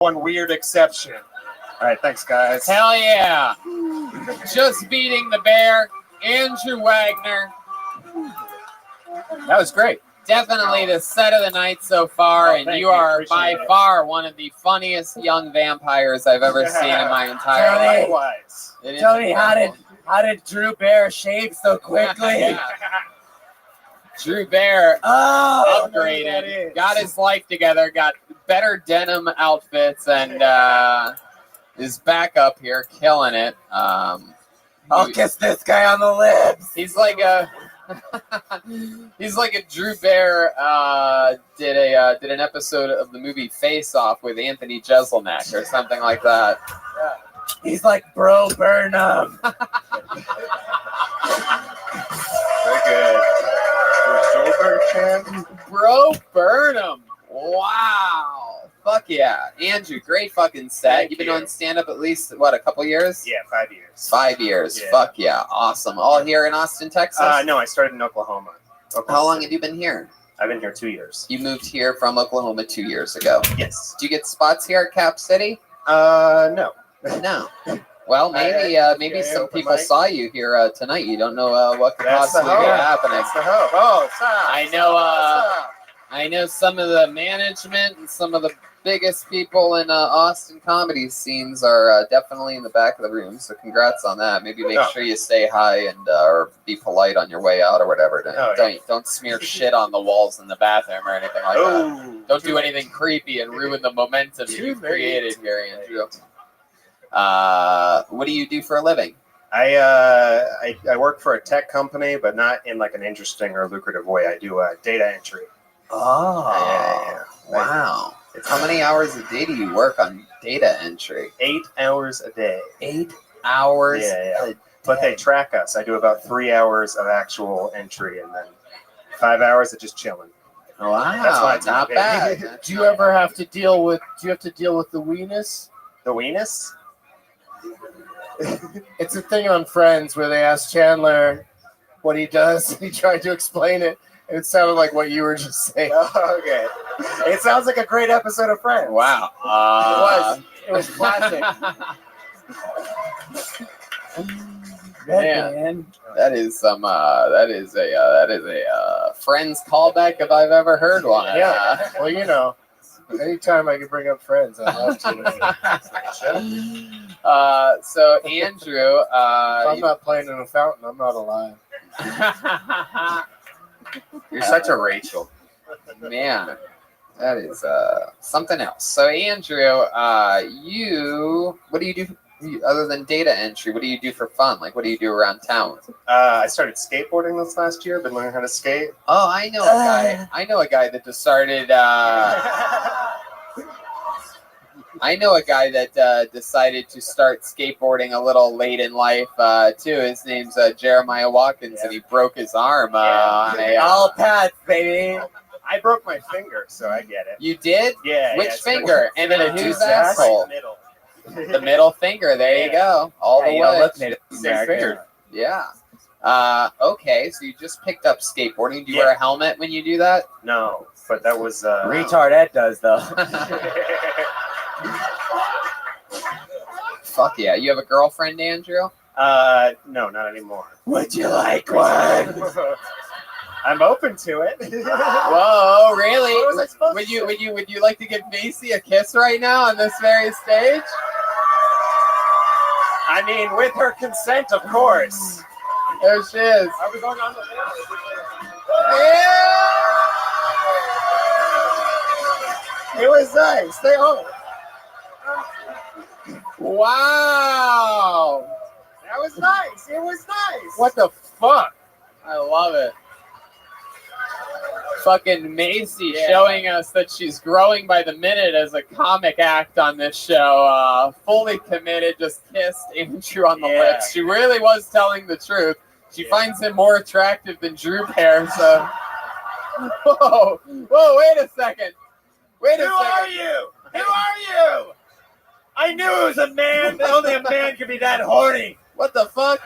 One weird exception. All right, thanks, guys. Hell yeah. Just beating the bear, Andrew Wagner. That was great. Definitely the set of the night so far, and you are by far one of the funniest young vampires I've ever seen in my entire life. Likewise. Tony, how did Drew Bear shave so quickly? Drew Bear upgraded, got his life together, got better denim outfits, and is back up here killing it. I'll kiss this guy on the lips. He's like a Drew Bear did an episode of the movie Face Off with Anthony Jeselnik or something like that. Yeah. He's like Bro Burnham. Very good. Bro Burnham. Wow. Fuck yeah. Andrew, great fucking set. You've been doing stand-up at least, what, a couple years? Yeah, 5 years. 5 years. Yeah. Fuck yeah. Awesome. All here in Austin, Texas? No, I started in Oklahoma. How long have you been here? I've been here 2 years. You moved here from Oklahoma 2 years ago. Yes. Do you get spots here at Cap City? No. No. Well, maybe some people saw you here tonight. You don't know what could possibly be happening. That's the hope. Oh, stop. I know some of the management and some of the biggest people in Austin comedy scenes are definitely in the back of the room. So congrats on that. Maybe make sure you say hi and or be polite on your way out or whatever. Don't smear shit on the walls in the bathroom or anything like that. Don't do anything creepy and ruin the momentum that you've created here, Andrew. What do you do for a living? I work for a tech company, but not in like an interesting or lucrative way. I do data entry. Oh, wow. How many hours a day do you work on data entry? 8 hours a day. 8 hours a day. But they track us. I do about 3 hours of actual entry and then 5 hours of just chilling. Wow, that's why it's not bad. Do you ever have to deal with the weenus? The weenus? It's a thing on Friends where they ask Chandler what he does. He tried to explain it, and it sounded like what you were just saying. Oh, okay. It sounds like a great episode of Friends. Wow. It was classic. Man, that is a Friends callback if I've ever heard one. Yeah. Well, you know, anytime I can bring up Friends, I love to. So Andrew, if I'm not playing in a fountain, I'm not alive. You're such a Rachel. Man, that is something else. So Andrew, what do you do other than data entry? What do you do for fun? Like, what do you do around town? I started skateboarding this last year. Been learning how to skate. Oh, I know a guy. I know a guy that just started. I know a guy that decided to start skateboarding a little late in life, too. His name's Jeremiah Watkins, and he broke his arm on a... All pads, baby. I broke my finger, so I get it. You did? Yeah. Which finger? And then whose asshole? Middle. The middle finger. There you go. All the way. Same finger. Yeah. Okay, so you just picked up skateboarding. Do you wear a helmet when you do that? No, but that was... Retard Ed does, though. Fuck yeah. You have a girlfriend, Andrew? No, not anymore. Would you like one? I'm open to it. Whoa, really? What was I supposed to say? Would you like to give Macy a kiss right now on this very stage? I mean, with her consent, of course. There she is. Are we going on the Yeah! It was nice. Stay home. Wow! That was nice. It was nice. What the fuck? I love it. Fucking Macy showing us that she's growing by the minute as a comic act on this show. Fully committed, just kissed Andrew on the lips. She really was telling the truth. She finds him more attractive than Drew Pear, so... Whoa, wait a second. Who are you? I knew it was a man. Only a man could be that horny. What the fuck?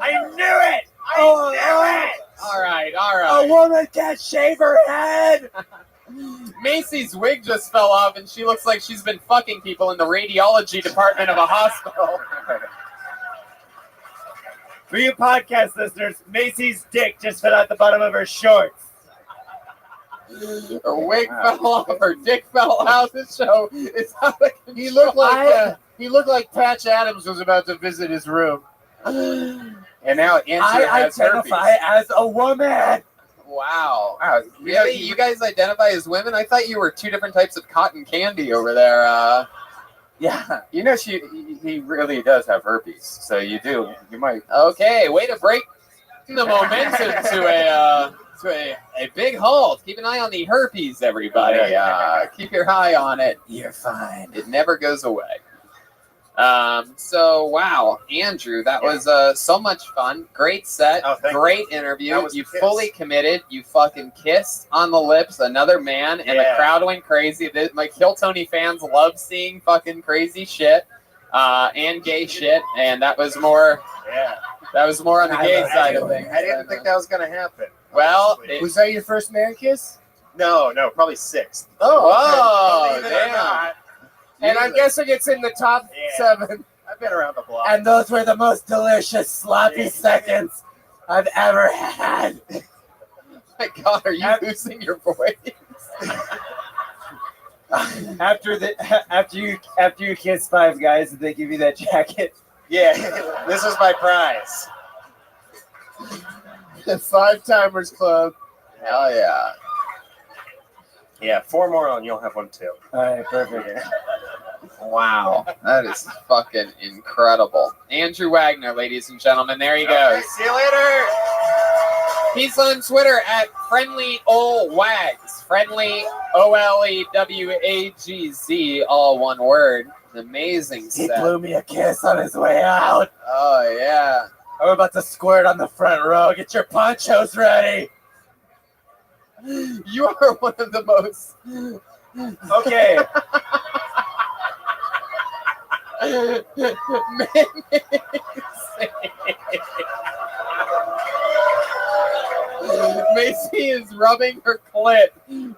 I knew it. I knew it. All right. A woman can't shave her head. Macy's wig just fell off, and she looks like she's been fucking people in the radiology department of a hospital. For you podcast listeners, Macy's dick just fell out the bottom of her shorts. Her wig fell off, her dick fell out. This show is out of control. He looked like Patch Adams was about to visit his room. And now Andrew I has identify herpes. as a woman. Wow. Wow, Really? You guys identify as women? I thought you were two different types of cotton candy over there. Yeah. You know, he really does have herpes. So you might. Okay, way to break the momentum to a big halt. Keep an eye on the herpes, everybody. Keep your eye on it. You're fine. It never goes away. So wow, Andrew, that was so much fun. Great set, Oh, thank great interview. That was You a kiss. fully committed. You fucking kissed on the lips another man, and the Yeah. crowd went crazy. My Kill Tony fans love seeing fucking crazy shit and gay shit, and that was more. Yeah. That was more on the gay side of things. I didn't think that was going to happen. Well, honestly. Was that your first man kiss? no, probably 6th. Oh, Believe it or damn. not, And I'm guessing it's in the top Yeah. 7. I've been around the block. And those were the most delicious sloppy Yeah. seconds I've ever had. My God, are you losing your voice? After you kiss 5 guys, they give you that jacket. Yeah, this is my prize. The 5 Timers Club. Hell yeah. Yeah, 4 more and you'll have one too. All right, perfect. Yeah. Wow, that is fucking incredible. Andrew Wagner, ladies and gentlemen, there he Okay, goes. see you later. He's on Twitter at FriendlyOlWags. Friendly OLEWAGZ, all one word. Amazing He set. blew me a kiss on his way out. Oh yeah. I'm about to squirt on the front row. Get your ponchos ready. You are one of the most Okay. Macy is rubbing her clit.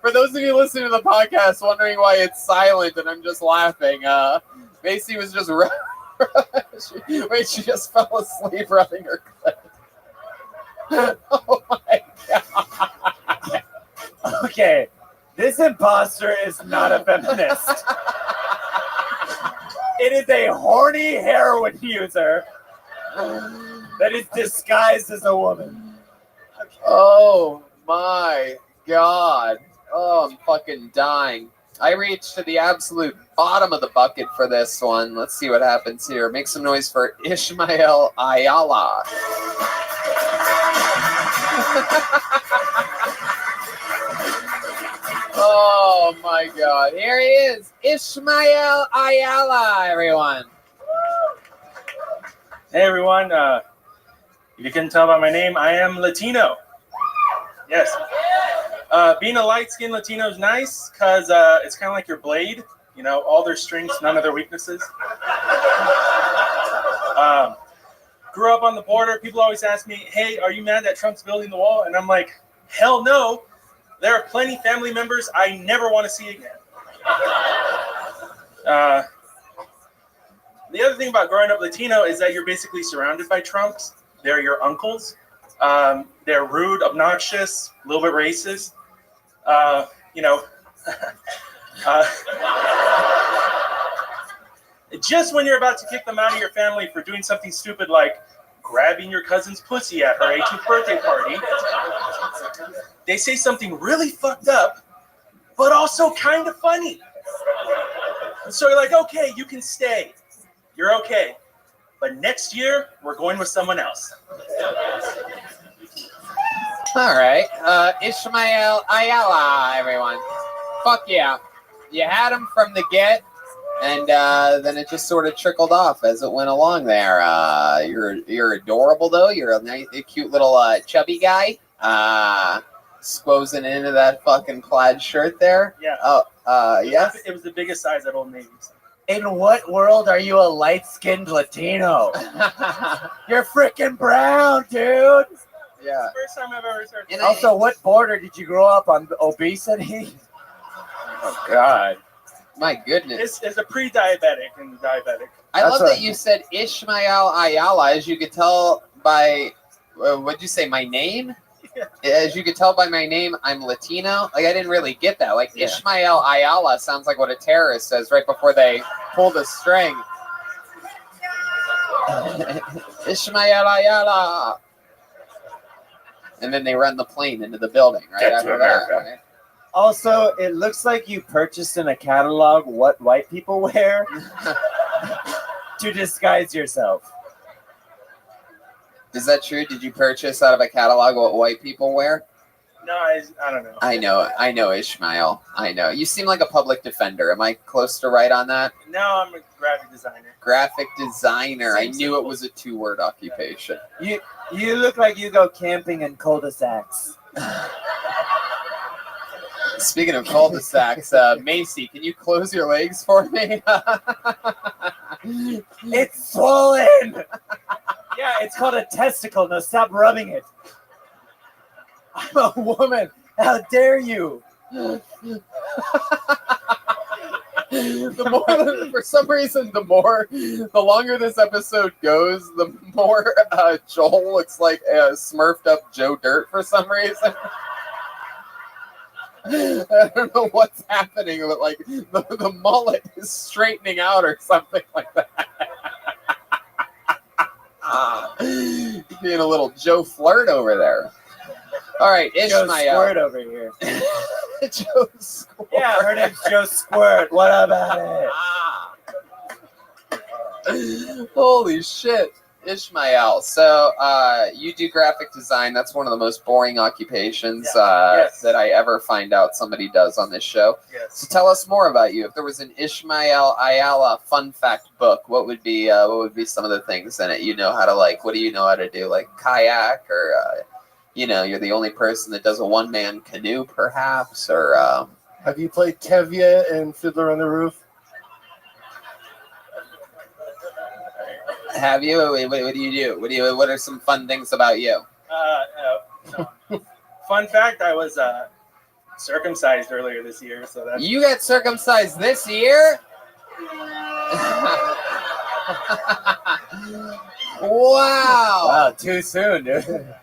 For those of you listening to the podcast wondering why it's silent and I'm just laughing, Macy was just she just fell asleep rubbing her clit. Oh my God. Okay. This imposter is not a feminist. It is a horny heroin user that is disguised as a woman. Oh my God. Oh, I'm fucking dying. I reached to the absolute bottom of the bucket for this one. Let's see what happens here. Make some noise for Ishmael Ayala. Oh my God. Here he is. Ishmael Ayala, everyone. Hey everyone, if you couldn't tell by my name, I am Latino. Yes. Being a light-skinned Latino is nice because it's kind of like your blade. You know, all their strengths, none of their weaknesses. Grew up on the border. People always ask me, hey, are you mad that Trump's building the wall? And I'm like, hell no. There are plenty family members I never want to see again. The other thing about growing up Latino is that you're basically surrounded by Trumps. They're your uncles. They're rude, obnoxious, a little bit racist. Just when you're about to kick them out of your family for doing something stupid like grabbing your cousin's pussy at her 18th birthday party, they say something really fucked up, but also kind of funny. So you're like, okay, you can stay. You're okay. But next year, we're going with someone else. All right. Ishmael Ayala, everyone. Fuck yeah. You had him from the get, and then it just sort of trickled off as it went along there. You're adorable, though. You're a nice, cute little chubby guy. Squozing into that fucking plaid shirt there. Yeah. Yes. It was the biggest size at Old Navy. In what world are you a light-skinned Latino? You're freaking brown, dude. Yeah. First time I've ever heard. And Also, what border did you grow up on? Obesity? Oh God. My goodness. It's a pre-diabetic and diabetic. I That's love what- that you said Ishmael Ayala. As you could tell by, what'd you say, my name? Yeah. As you could tell by my name, I'm Latino. Like, I didn't really get that. Like, Yeah. Ishmael Ayala sounds like what a terrorist says right before they pull the string. Ishmael Ayala. And then they run the plane into the building right Get to after that. America. Right? Also, it looks like you purchased in a catalog what white people wear to disguise yourself. Is that true? Did you purchase out of a catalog what white people wear? No, I don't know. I know, Ishmael. I know. You seem like a public defender. Am I close to right on that? Now I'm a graphic designer. Graphic designer. I Seems knew simple. it was a 2-word occupation. You look like you go camping in cul-de-sacs. Speaking of cul-de-sacs, Macy, can you close your legs for me? It's swollen! Yeah, it's called a testicle. No, stop rubbing it. I'm a woman. How dare you? The more, for some reason, the longer this episode goes, the more Joel looks like a smurfed up Joe Dirt for some reason. I don't know what's happening, but like the mullet is straightening out or something like that. Being a little Joe Flirt over there. All right, Joe Ishmael. Squirt over here. Joe Squirt. Yeah, her name's Joe Squirt. What about it? Holy shit, Ishmael. So you do graphic design. That's one of the most boring occupations Yes. that I ever find out somebody does on this show. So Yes. tell us more about you. If there was an Ishmael Ayala fun fact book, what would be some of the things in it? You know how to what do you know how to do? Like kayak or you're the only person that does a one-man canoe, perhaps, or Have you played Tevye and Fiddler on the Roof? have you? What do you do? What are some fun things about you? No. Fun fact: I was circumcised earlier this year, so that's You got circumcised this year? Wow. Wow, too soon, dude.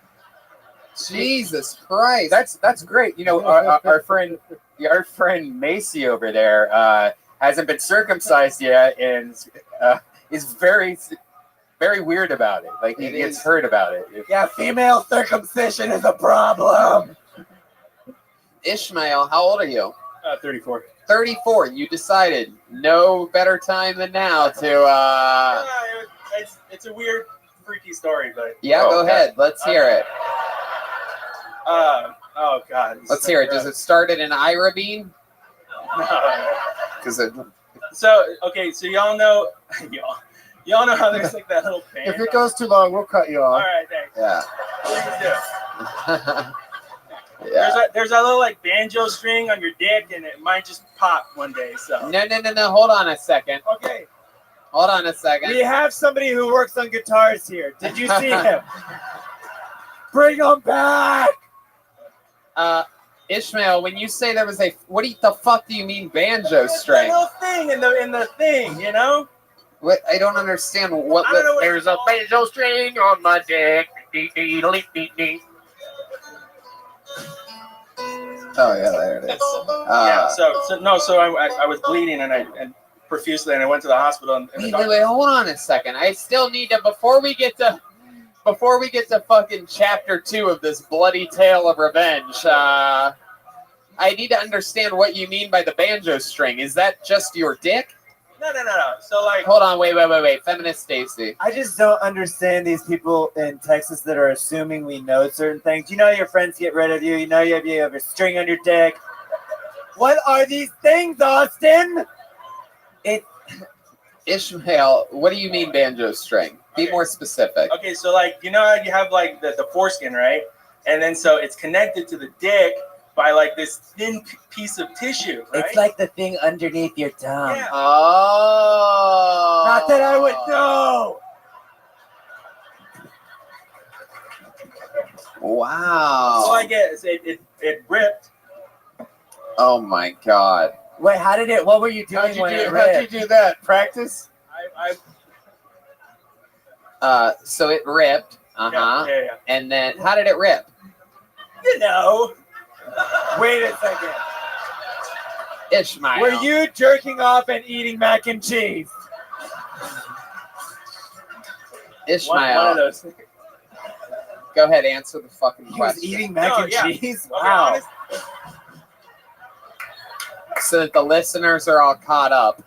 Jesus Christ. That's great. You know, our friend Macy over there hasn't been circumcised yet, and is very, very weird about it. Like he It gets is. hurt about it. Yeah, female circumcision is a problem. Ishmael, how old are you? 34. 34. You decided no better time than now to It's a weird, freaky story, but yeah, go ahead. Let's hear it. oh god. Let's hear it. Does it start at an Ira bean? Because So okay, so y'all know y'all know how there's like that little band. If it goes too long, we'll cut you All off. right, thanks. yeah. Please do. Yeah. There's a little like banjo string on your dick, and it might just pop one day. So No. Hold on a second. okay. Hold on a second. We have somebody who works on guitars here. Did you see him? Bring him back! Ishmael, when you say there was the fuck do you mean banjo It's that string? little thing in the thing, you know. What, I don't understand what. I don't know what There's a banjo string on my dick. Oh yeah, there it is. Yeah. So I was bleeding and profusely, and I went to the hospital. And the doctor, Wait, hold on a second. I still need to before we get to fucking chapter 2 of this bloody tale of revenge. I need to understand what you mean by the banjo string. Is that just your dick? No. So like, Hold on, wait. Feminist Stacy. I just don't understand these people in Texas that are assuming we know certain things. You know your friends get rid of you. You know you have a string on your dick. What are these things, Austin? Ishmael, what do you mean banjo string? Be Okay. more specific. okay, so like, you know how you have like the foreskin, right? And then so it's connected to the dick by like this thin piece of tissue, right? It's like the thing underneath your tongue. Yeah. Oh. Not that I would know. Wow. All I get is it ripped. Oh my god. Wait, how did it? What were you doing when it How'd ripped? you do that? Practice? So it ripped. Yeah. And then how did it rip? You know. Wait a second. Ishmael. Were you jerking off and eating mac and cheese? Ishmael? One of those. Go ahead, answer the fucking He was question. eating mac No, and yeah. cheese? Okay, Wow. honest- So that the listeners are all caught up.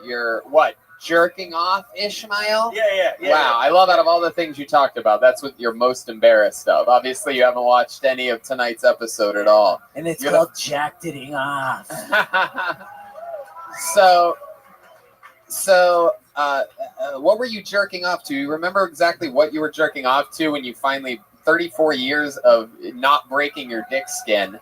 You're what? Jerking off, Ishmael? Yeah. Wow, I love out of all the things you talked about, that's what you're most embarrassed of. Obviously, you haven't watched any of tonight's episode at all. And it's You're called jack-titting off. So, what were you jerking off to? You remember exactly what you were jerking off to when you finally, 34 years of not breaking your dick skin,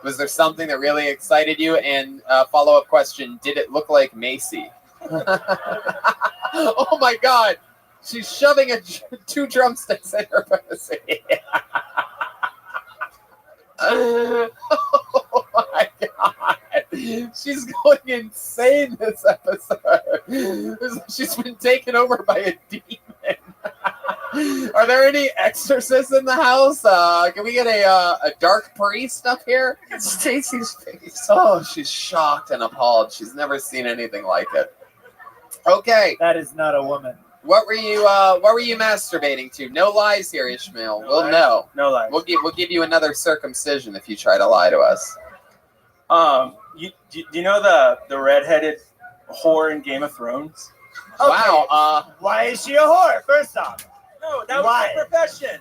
was there something that really excited you? And follow-up question, did it look like Macy? Oh my God! She's shoving two drumsticks in her pussy. Oh my God! She's going insane this episode. She's been taken over by a demon. Are there any exorcists in the house? Can we get a dark priest up here? It's Stacy's face. Oh, she's shocked and appalled. She's never seen anything like it. Okay, That is not a woman. what were you masturbating to? No lies here, Ishmael. No We'll lies. know. No lie. We'll give you another circumcision if you try to lie to us. You know the redheaded whore in Game of Thrones? Okay. Wow. Why is she a whore? First off. No, that Why? was her profession.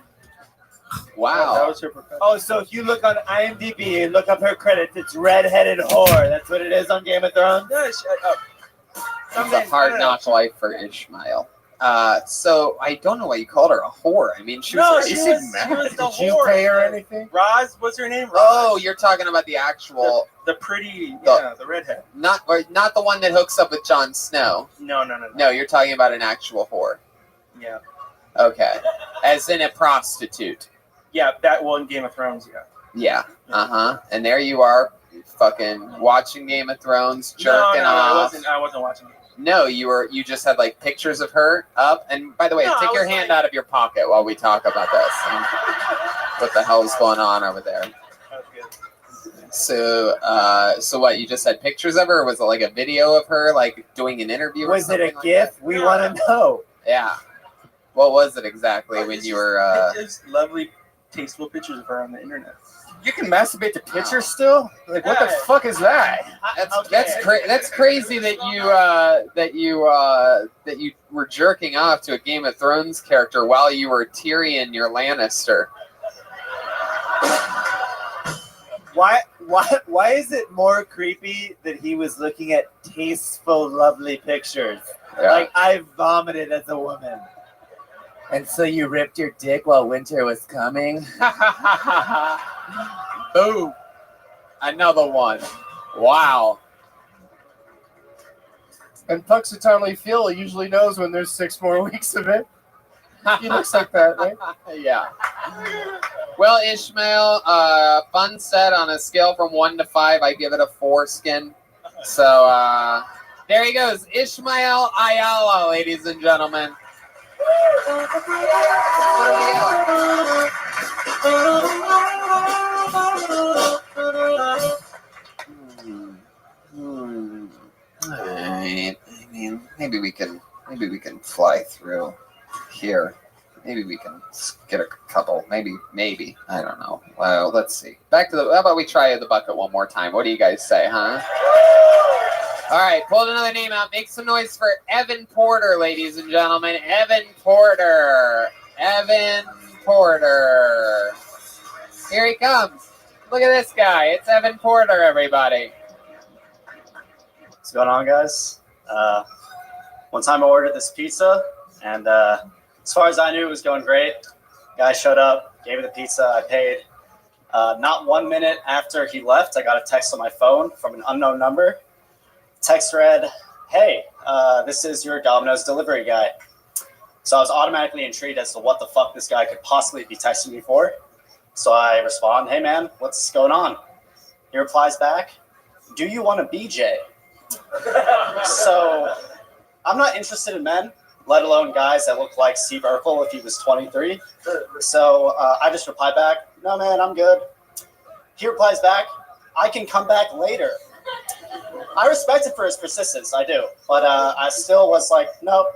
Wow. That was her profession. Oh, so if you look on IMDb and look up her credits, it's redheaded whore. That's what it is on Game of Thrones. No, shut up. It's a hard knock life for Ishmael. So I don't know why you called her a whore. I mean, she was. No, you she seem was mad. the Did you whore. pay her anything? Roz, what's her name? Roz. Oh, you're talking about the actual, the pretty, the redhead. not the one that hooks up with Jon Snow. No. No, you're talking about an actual whore. Yeah. Okay, as in a prostitute. Yeah, that one in Game of Thrones, yeah. Yeah. And there you are, fucking watching Game of Thrones, jerking off. I wasn't watching it. No, you just had like pictures of her up. And by the way, No, take I your was hand like- out of your pocket while we talk about this. What the hell's going on over there? That was good. So what? You just had pictures of her, or was it like a video of her, like doing an interview? Was or it a something like GIF? We want to know. that? Yeah. What was it exactly when you were? Just lovely, tasteful pictures of her on the internet. You can masturbate to pictures still? Like, what the fuck is that? That's crazy that you were jerking off to a Game of Thrones character while you were Tyrion, your Lannister. Why is it more creepy that he was looking at tasteful, lovely pictures? Yeah. Like I vomited as a woman. And so you ripped your dick while winter was coming? Boom. Another one. Wow. And Puxatonly Phil usually knows when there's 6 more weeks of it. He looks like that, right? Yeah. Well, Ishmael, fun set on a scale from 1 to 5. I give it a foreskin. So there he goes, Ishmael Ayala, ladies and gentlemen. I mean, maybe we can fly through here. Maybe we can get a couple. Maybe. I don't know. Well, let's see. Back to how about we try the bucket one more time? What do you guys say, huh? All right, pulled another name out. Make some noise for Evan Porter, ladies and gentlemen. Evan Porter. Here he comes. Look at this guy. It's Evan Porter, everybody. What's going on, guys? One time I ordered this pizza, and as far as I knew, it was going great. Guy showed up, gave me the pizza, I paid. Not 1 minute after he left, I got a text on my phone from an unknown number. Text read, "Hey, this is your Domino's delivery guy." So I was automatically intrigued as to what the fuck this guy could possibly be texting me for. So I respond, "Hey man, what's going on?" He replies back, do you want a BJ? So I'm not interested in men, let alone guys that look like Steve Urkel if he was 23. So I just replied back, no, man, I'm good. He replies back, I can come back later. I respect him for his persistence, I do. But I still was like, nope,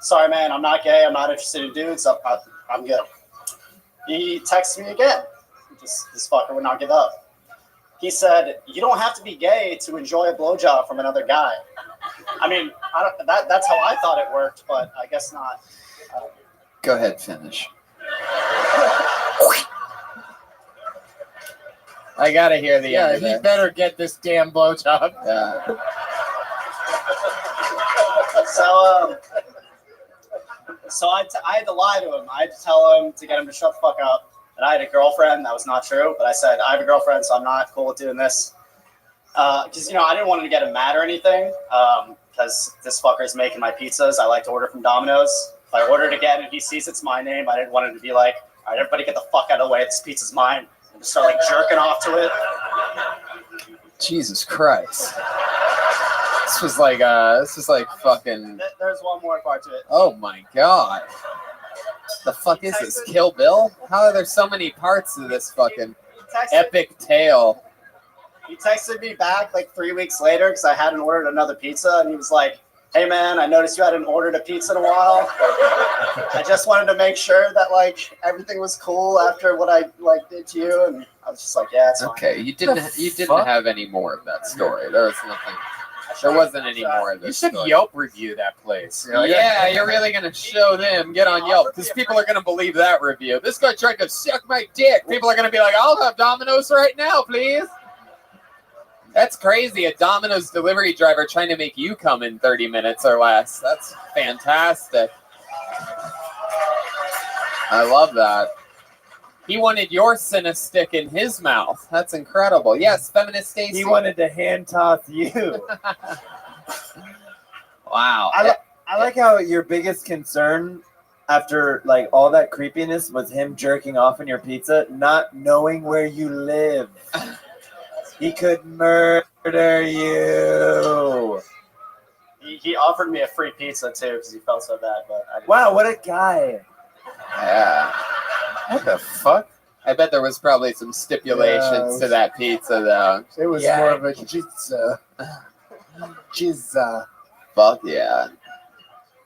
sorry, man, I'm not gay. I'm not interested in dudes. I'm good. He texted me again. This fucker would not give up. He said, you don't have to be gay to enjoy a blowjob from another guy. I mean, that's how I thought it worked, but I guess not. Go ahead, finish. I gotta hear the end of he this. better get this damn blowjob. Yeah. So I had to lie to him. I had to tell him to get him to shut the fuck up. And I had a girlfriend. That was not true. But I said, I have a girlfriend, so I'm not cool with doing this. Because, I didn't want him to get him mad or anything. Because this fucker's making my pizzas. I like to order from Domino's. If I order it again and he sees it's my name, I didn't want him to be like, all right, everybody get the fuck out of the way. This pizza's mine. And just start, jerking off to it. Jesus Christ. This was like fucking... There's one more part to it. Oh my god. The fuck is this? Kill Bill? How are there so many parts of this fucking epic tale? He texted me back 3 weeks later because I hadn't ordered another pizza, and he was like, hey man, I noticed you hadn't ordered a pizza in a while. I just wanted to make sure that everything was cool after what I did to you, and I was just like, yeah, it's fine. Okay, you didn't have any more of that story. There was nothing. There wasn't any more of this. You should story. Yelp review that place. Yeah, you're really going to show them. Get on Yelp because people are going to believe that review. This guy tried to suck my dick. People are going to be like, I'll have Domino's right now, please. That's crazy. A Domino's delivery driver trying to make you come in 30 minutes or less. That's fantastic. I love that. He wanted your Cinna stick in his mouth. That's incredible. Yes, Feminist Stacy. He wanted to hand toss you. Wow. I like how your biggest concern after all that creepiness was him jerking off in your pizza, not knowing where you live. He could murder you. He offered me a free pizza too because he felt so bad. But I didn't. Wow, what a guy! Yeah. What the fuck? I bet there was probably some stipulations to that pizza, though. It was more of a pizza. Pizza. Fuck yeah.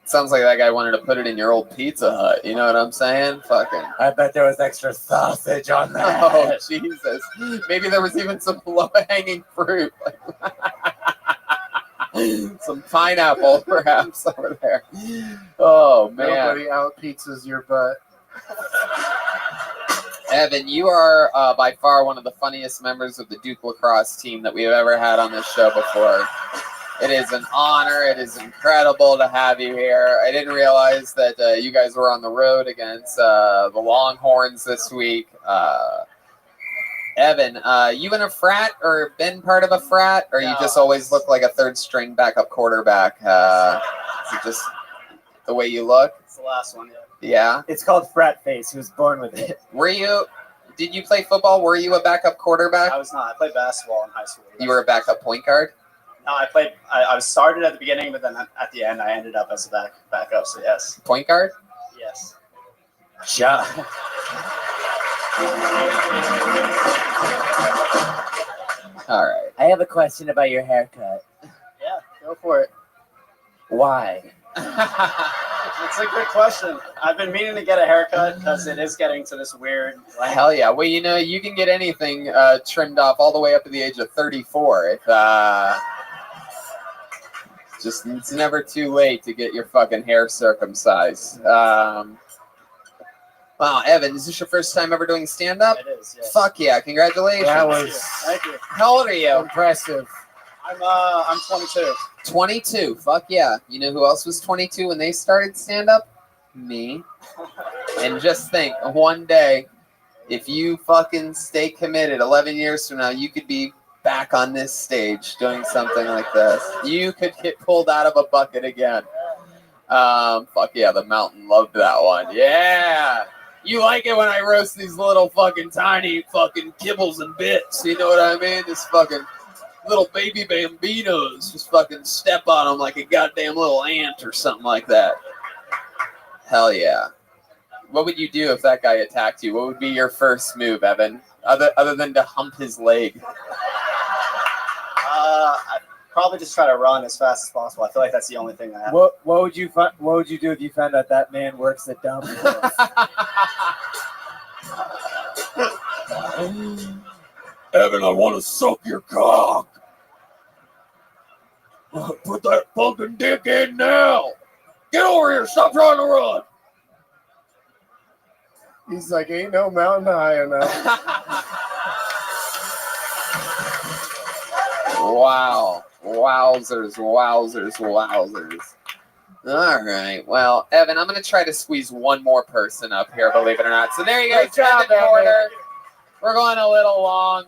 Sounds like that guy wanted to put it in your old Pizza Hut. You know what I'm saying? Fucking. I bet there was extra sausage on that. Oh, Jesus. Maybe there was even some low-hanging fruit. Some pineapple, perhaps, over there. Oh, man. Nobody out pizzas your butt. Evan, you are by far one of the funniest members of the Duke lacrosse team that we've ever had on this show before. It is an honor. It is incredible to have you here. I didn't realize that you guys were on the road against the Longhorns this week. Evan, you in a frat or been part of a frat, or you just always look like a third-string backup quarterback? Is it just the way you look? It's the last one, yeah. Yeah. It's called frat face. He was born with it. Did you play football? Were you a backup quarterback? I was not. I played basketball in high school. You were a backup point guard? No, I was started at the beginning, but then at the end, I ended up as a backup. So yes. Point guard? Yes. Ja. All right. I have a question about your haircut. Yeah, go for it. Why? It's a good question. I've been meaning to get a haircut because it is getting to this weird. Hell yeah. Well, you can get anything trimmed off all the way up to the age of 34. It's never too late to get your fucking hair circumcised. Wow, Evan, is this your first time ever doing stand-up? It is, yes. Fuck yeah, congratulations. That was Thank you. How old are you? impressive. I'm 22. 22, fuck yeah. You know who else was 22 when they started stand-up? Me. And just think, one day, if you fucking stay committed 11 years from now, you could be back on this stage doing something like this. You could get pulled out of a bucket again. Fuck yeah, the mountain loved that one. Yeah. You like it when I roast these little fucking tiny fucking kibbles and bits. You know what I mean? This fucking little baby bambinos. Just fucking step on them like a goddamn little ant or something like that. Hell yeah. What would you do if that guy attacked you? What would be your first move, Evan? Other than to hump his leg? I'd probably just try to run as fast as possible. I feel like that's the only thing I have. What would you do if you found out that man works at Domino's? Evan, I want to suck your cock. Put that fucking dick in now. Get over here. Stop trying to run. He's like, ain't no mountain high enough. Wow. Wowzers. All right. Well, Evan, I'm going to try to squeeze one more person up here, believe it or not. So there you go. Great job, Evan Evan. Porter. We're going a little long.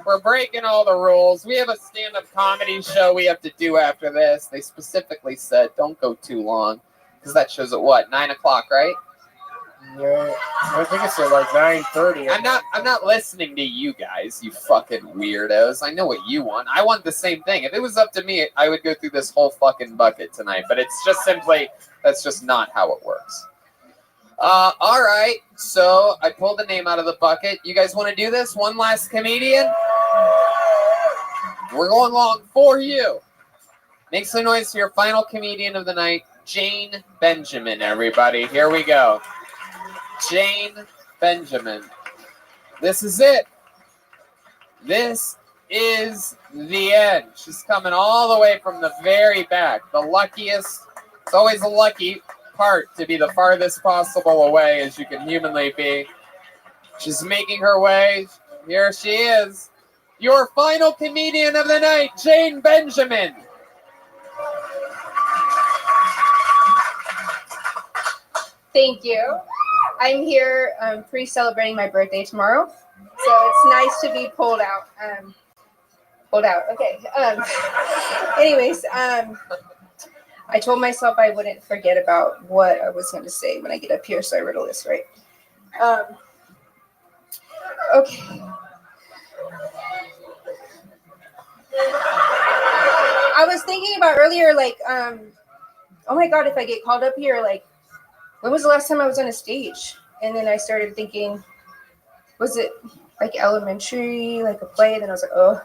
We're breaking all the rules. We have a stand-up comedy show we have to do after this. They specifically said don't go too long because that shows at what, 9 o'clock, right? Yeah, I think it's at like 9:30. I'm not listening to you guys, you fucking weirdos. I know what you want. I want the same thing. If it was up to me, I would go through this whole fucking bucket tonight. But it's just simply, that's just not how it works. All right. So I pulled the name out of the bucket. You guys want to do this? One last comedian? We're going long for you. Make some noise for your final comedian of the night, Jane Benjamin, everybody. Here we go. Jane Benjamin. This is it. This is the end. She's coming all the way from the very back. The luckiest. It's always a lucky part to be the farthest possible away as you can humanly be. She's making her way. Here she is. Your final comedian of the night, Jane Benjamin. Thank you. I'm here pre-celebrating my birthday tomorrow, so it's nice to be pulled out. Okay. Anyways, I told myself I wouldn't forget about what I was going to say when I get up here, so I wrote a list, right? Okay. I was thinking about earlier, like, oh my God, if I get called up here, like, when was the last time I was on a stage? And then I started thinking, was it like elementary, like a play? And then I was like, oh,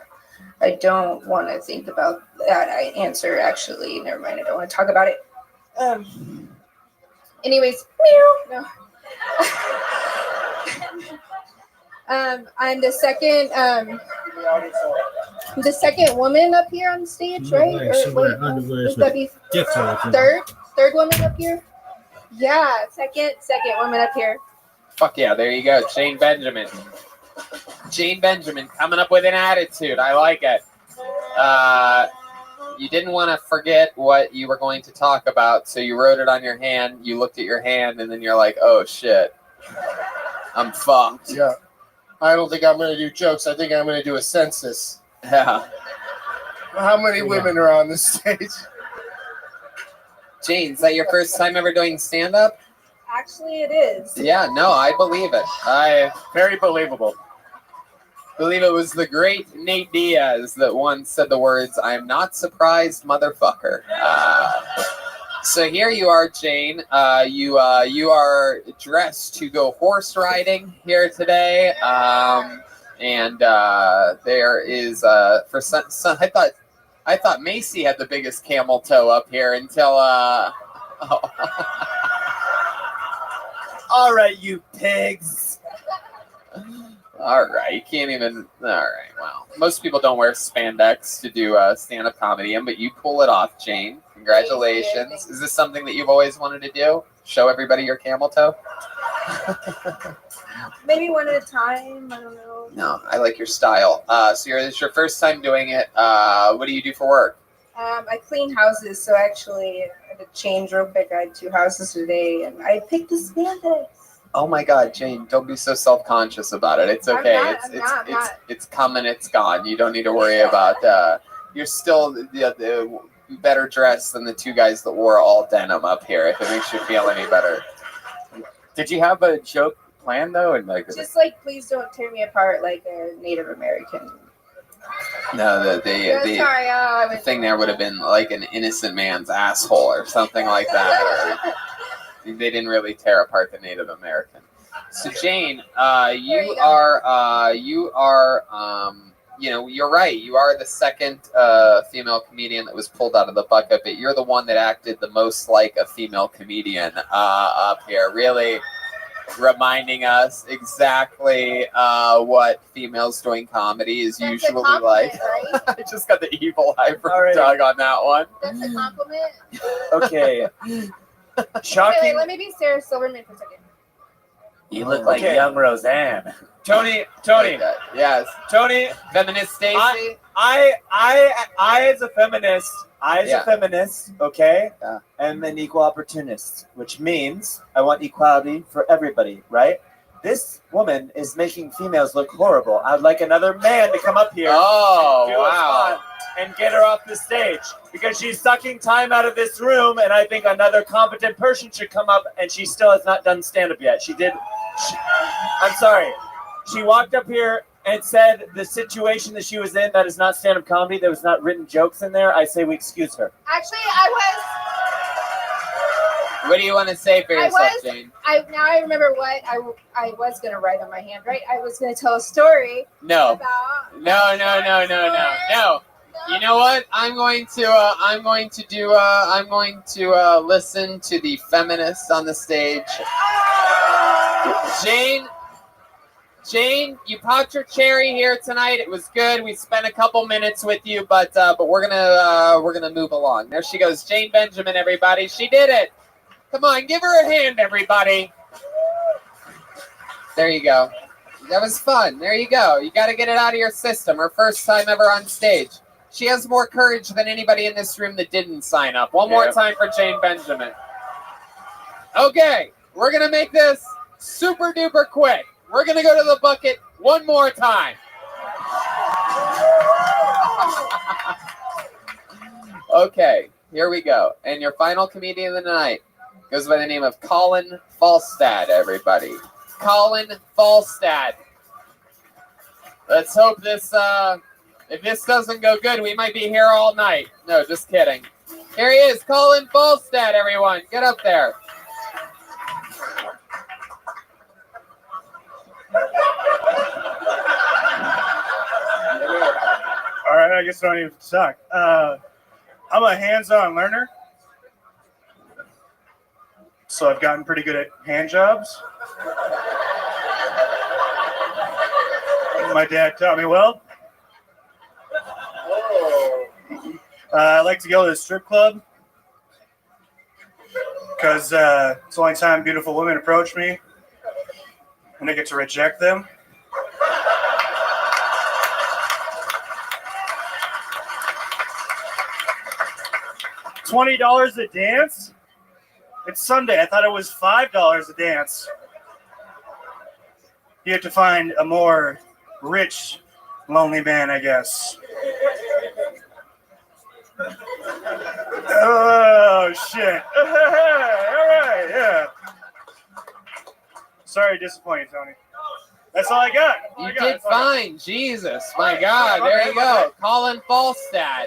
I don't want to think about that. I answer, actually, never mind. I don't want to talk about it. Anyways, no. I'm the second woman up here on stage, right? Or wait, would that be third woman up here? Yeah, second woman up here. Fuck yeah, there you go. Jane Benjamin. Jane Benjamin coming up with an attitude. I like it. You didn't want to forget what you were going to talk about, so you wrote it on your hand. You looked at your hand, and then you're like, oh, shit. I'm fucked. Yeah. I don't think I'm going to do jokes. I think I'm going to do a census. Yeah. How many women are on the stage? Jane, is that your first time ever doing stand-up? Actually, it is. Yeah, no, I believe it. Very believable. Believe it was the great Nate Diaz that once said the words, I'm not surprised, motherfucker. So here you are, Jane. You are dressed to go horse riding here today. And there is, for some, I thought Macy had the biggest camel toe up here until, All right, you pigs. All right, you can't even. All right, well, most people don't wear spandex to do stand-up comedy, but you pull it off, Jane. Congratulations. Thank you. Is this something that you've always wanted to do? Show everybody your camel toe? Maybe one at a time. I don't know. No, I like your style. So it's your first time doing it. What do you do for work? I clean houses, so actually I had to change real quick. I had 2 houses today, and I picked the spandex. Oh my God, Jane! Don't be so self-conscious about it. It's okay. I'm not. It's coming. It's gone. You don't need to worry about. You're still the better dressed than the 2 guys that wore all denim up here. If it makes you feel any better. Did you have a joke planned though? And like, Just like, please don't tear me apart like a Native American. No, Yeah, the sorry, I the was. thing there would have been like an innocent man's asshole or something like that. Or they didn't really tear apart the Native American. So Jane, you are, you're right. You are the second female comedian that was pulled out of the bucket, but you're the one that acted the most like a female comedian up here. Really reminding us exactly what females doing comedy is That's a usually compliment, like. right? I just got the evil eye from All right. Doug on that one. That's a compliment. Okay. Okay, Shocking. wait, let me be Sarah Silverman for a second. You look like Okay. young Roseanne. Tony, Like that. Yes. Tony, Feminist Stacy. I as a feminist, okay, Yeah. am an equal opportunist, which means I want equality for everybody, right? This woman is making females look horrible. I'd like another man to come up here Oh, do a spot and get her off the stage because she's sucking time out of this room, and I think another competent person should come up, and she still has not done stand-up yet. I'm sorry. She walked up here and said the situation that she was in, that is not stand-up comedy, there was not written jokes in there. I say we excuse her. Actually, I What do you want to say for yourself, Jane? now I remember what I was gonna write on my hand, right? I was gonna tell a story No. about. No. You know what? I'm going to listen to the feminists on the stage. Jane, you popped your cherry here tonight. It was good. We spent a couple minutes with you, but we're gonna move along. There she goes, Jane Benjamin. Everybody, she did it. Come on, give her a hand, everybody. There you go. That was fun. There you go. You got to get it out of your system. Her first time ever on stage. She has more courage than anybody in this room that didn't sign up. One more time for Jane Benjamin. Okay, we're going to make this super duper quick. We're going to go to the bucket one more time. Okay, here we go. And your final comedian of the night goes by the name of Colin Falstad, everybody. Colin Falstad. Let's hope this, if this doesn't go good, we might be here all night. No, just kidding. Here he is, Colin Falstad, everyone. Get up there. All right, I guess I don't even suck. I'm a hands-on learner, so I've gotten pretty good at hand jobs. My dad taught me well. I like to go to the strip club because it's the only time beautiful women approach me and I get to reject them. $20 a dance? It's Sunday. I thought it was $5 a dance. You have to find a more rich, lonely man, I guess. Oh, shit. All right, yeah. Sorry to disappoint you, Tony. That's all I got. You did fine. Jesus, my God. There you go. Colin Falstad.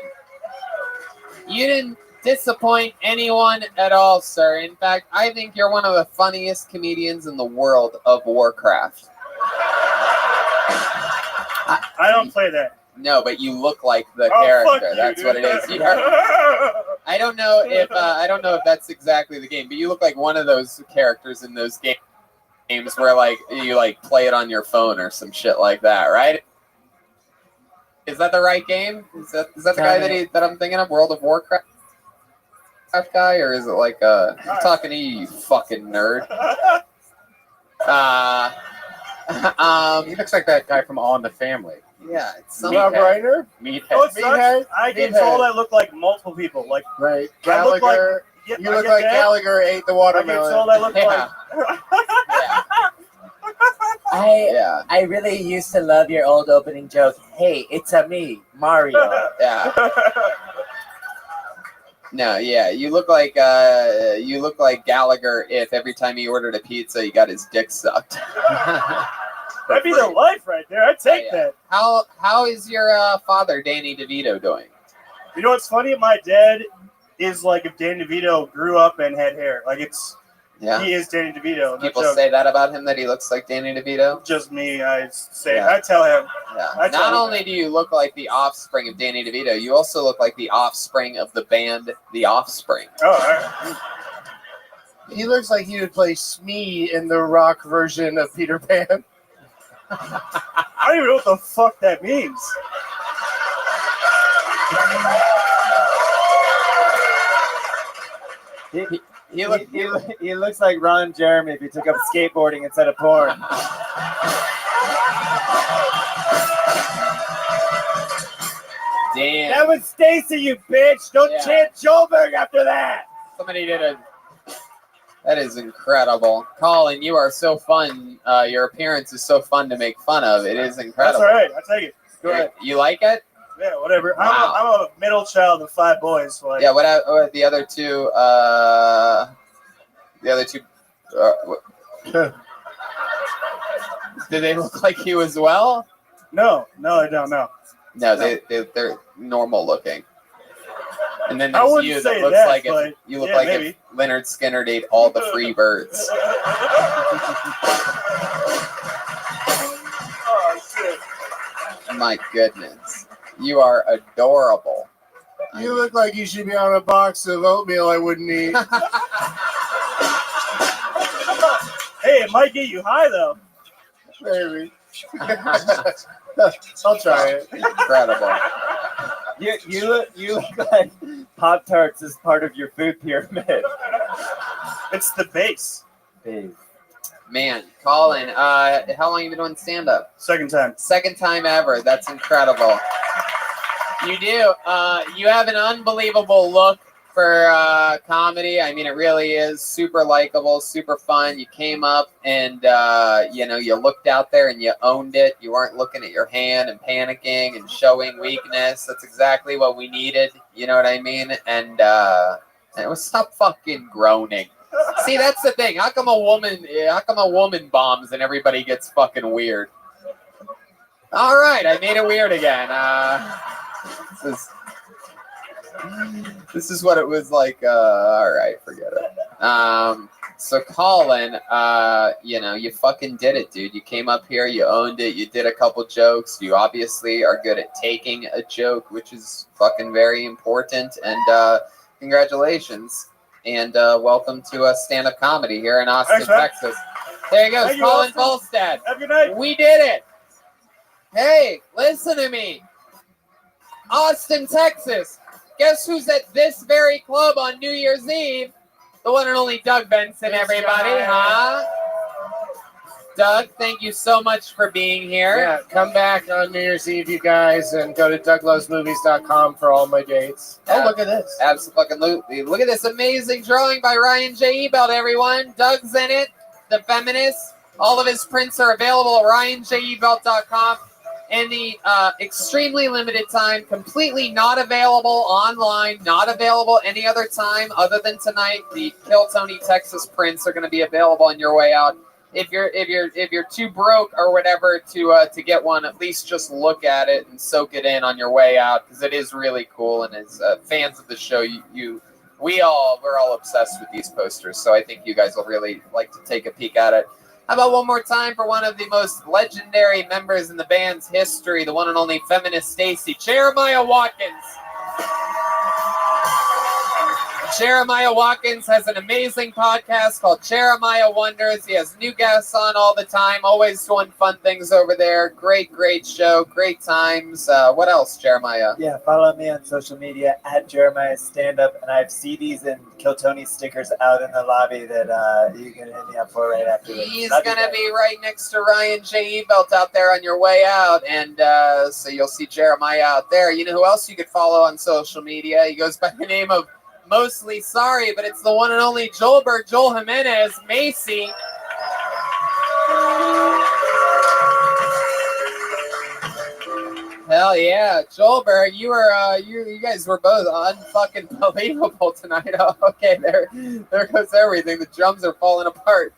You didn't disappoint anyone at all, sir. In fact, I think you're one of the funniest comedians in the world of Warcraft. I don't play that. No, but you look like the Oh, character. fuck you, That's dude. what it is. I don't know if that's exactly the game, but you look like one of those characters in those games where like you like play it on your phone or some shit like that, right? Is that the right game? Is that the guy that I'm thinking of? World of Warcraft guy, or is it like I'm talking to you, you fucking nerd? He looks like that guy from All in the Family. Yeah, it's Rob something. Reiner? Oh, Meathead. it sucks. I get told I look like multiple people. Like Right. I look like Gallagher. yeah, You I look get like that. Gallagher ate the I get watermelon. told I look Yeah. Yeah. I really used to love your old opening joke. Hey, it's a me, Mario. Yeah. like. No, yeah, you look like Gallagher if every time he ordered a pizza he got his dick sucked. That'd be the life right there. I'd take that. How is your father, Danny DeVito, doing? You know what's funny? My dad is like if Danny DeVito grew up and had hair. Like he is Danny DeVito. People say that about him, that he looks like Danny DeVito. Just me, I tell him. Yeah. Not only do you look like the offspring of Danny DeVito, you also look like the offspring of the band The Offspring. Oh, all right. He looks like he would play Smee in the rock version of Peter Pan. I don't even know what the fuck that means. He looks like Ron Jeremy if he took up skateboarding instead of porn. Damn. That was Stacy, you bitch. Don't chant Joelberg after that. Somebody did a... That is incredible. Colin, you are so fun. Your appearance is so fun to make fun of. It is incredible. That's all right. I'll take it. Go ahead. You like it? Yeah, whatever. Wow. I'm a middle child of 5 boys. So like, Yeah, what the other two? The other two. Do they look like you as well? No, I don't know. No, they're normal looking. And then I there's wouldn't you say that looks that, like but if you look yeah, like maybe. if Leonard Skinner ate all the free birds. Oh shit! My goodness, you are adorable. You look like you should be on a box of oatmeal I wouldn't eat. Hey, it might get you high though. Maybe. I'll try it. Incredible. You look like Pop-Tarts is part of your food pyramid. It's the base. Man, Colin, how long have you been doing stand-up? Second time. Second time ever. That's incredible. You do. You have an unbelievable look for comedy. I mean, it really is super likable, super fun. You came up and, you looked out there and you owned it. You weren't looking at your hand and panicking and showing weakness. That's exactly what we needed. You know what I mean? And it was stop fucking groaning. See, that's the thing. How come a woman bombs and everybody gets fucking weird? All right, I made it weird again. This is what it was like. All right, forget it. So Colin, you fucking did it, dude. You came up here, you owned it, you did a couple jokes. You obviously are good at taking a joke, which is fucking very important. And congratulations. And welcome to stand-up comedy here in Austin, Thanks, Texas. There you go, Thank you, Colin Austin. Volstad. Have a good night. We did it. Hey, listen to me. Austin, Texas. Guess who's at this very club on New Year's Eve? The one and only Doug Benson, everybody, huh? Doug, thank you so much for being here. Yeah, come back on New Year's Eve, you guys, and go to douglovesmovies.com for all my dates. Oh, look at this. Absolutely. Look at this amazing drawing by Ryan J. Ebelt, everyone. Doug's in it, The Feminist. All of his prints are available at ryanjebelt.com. In the extremely limited time, completely not available online, not available any other time other than tonight. The Kill Tony Texas prints are going to be available on your way out. If you're too broke or whatever to get one, at least just look at it and soak it in on your way out, because it is really cool. And as fans of the show, we're all obsessed with these posters. So I think you guys will really like to take a peek at it. How about one more time for one of the most legendary members in the band's history, the one and only feminist Stacy, Jeremiah Watkins. Jeremiah Watkins has an amazing podcast called Jeremiah Wonders. He has new guests on all the time, always doing fun things over there. Great show, great times. What else, Jeremiah? Yeah, follow me on social media at Jeremiah Stand Up, and I have CDs and Kill Tony stickers out in the lobby that you can hit me up for right after this. He's going to be right next to Ryan J. Ebelt out there on your way out, and so you'll see Jeremiah out there. You know who else you could follow on social media? He goes by the name of Mostly Sorry, but it's the one and only Joelberg, Joel Jimenez, Macy. Hell yeah, Joelberg, you guys were both unfucking believable tonight. Oh, okay, there goes everything. The drums are falling apart.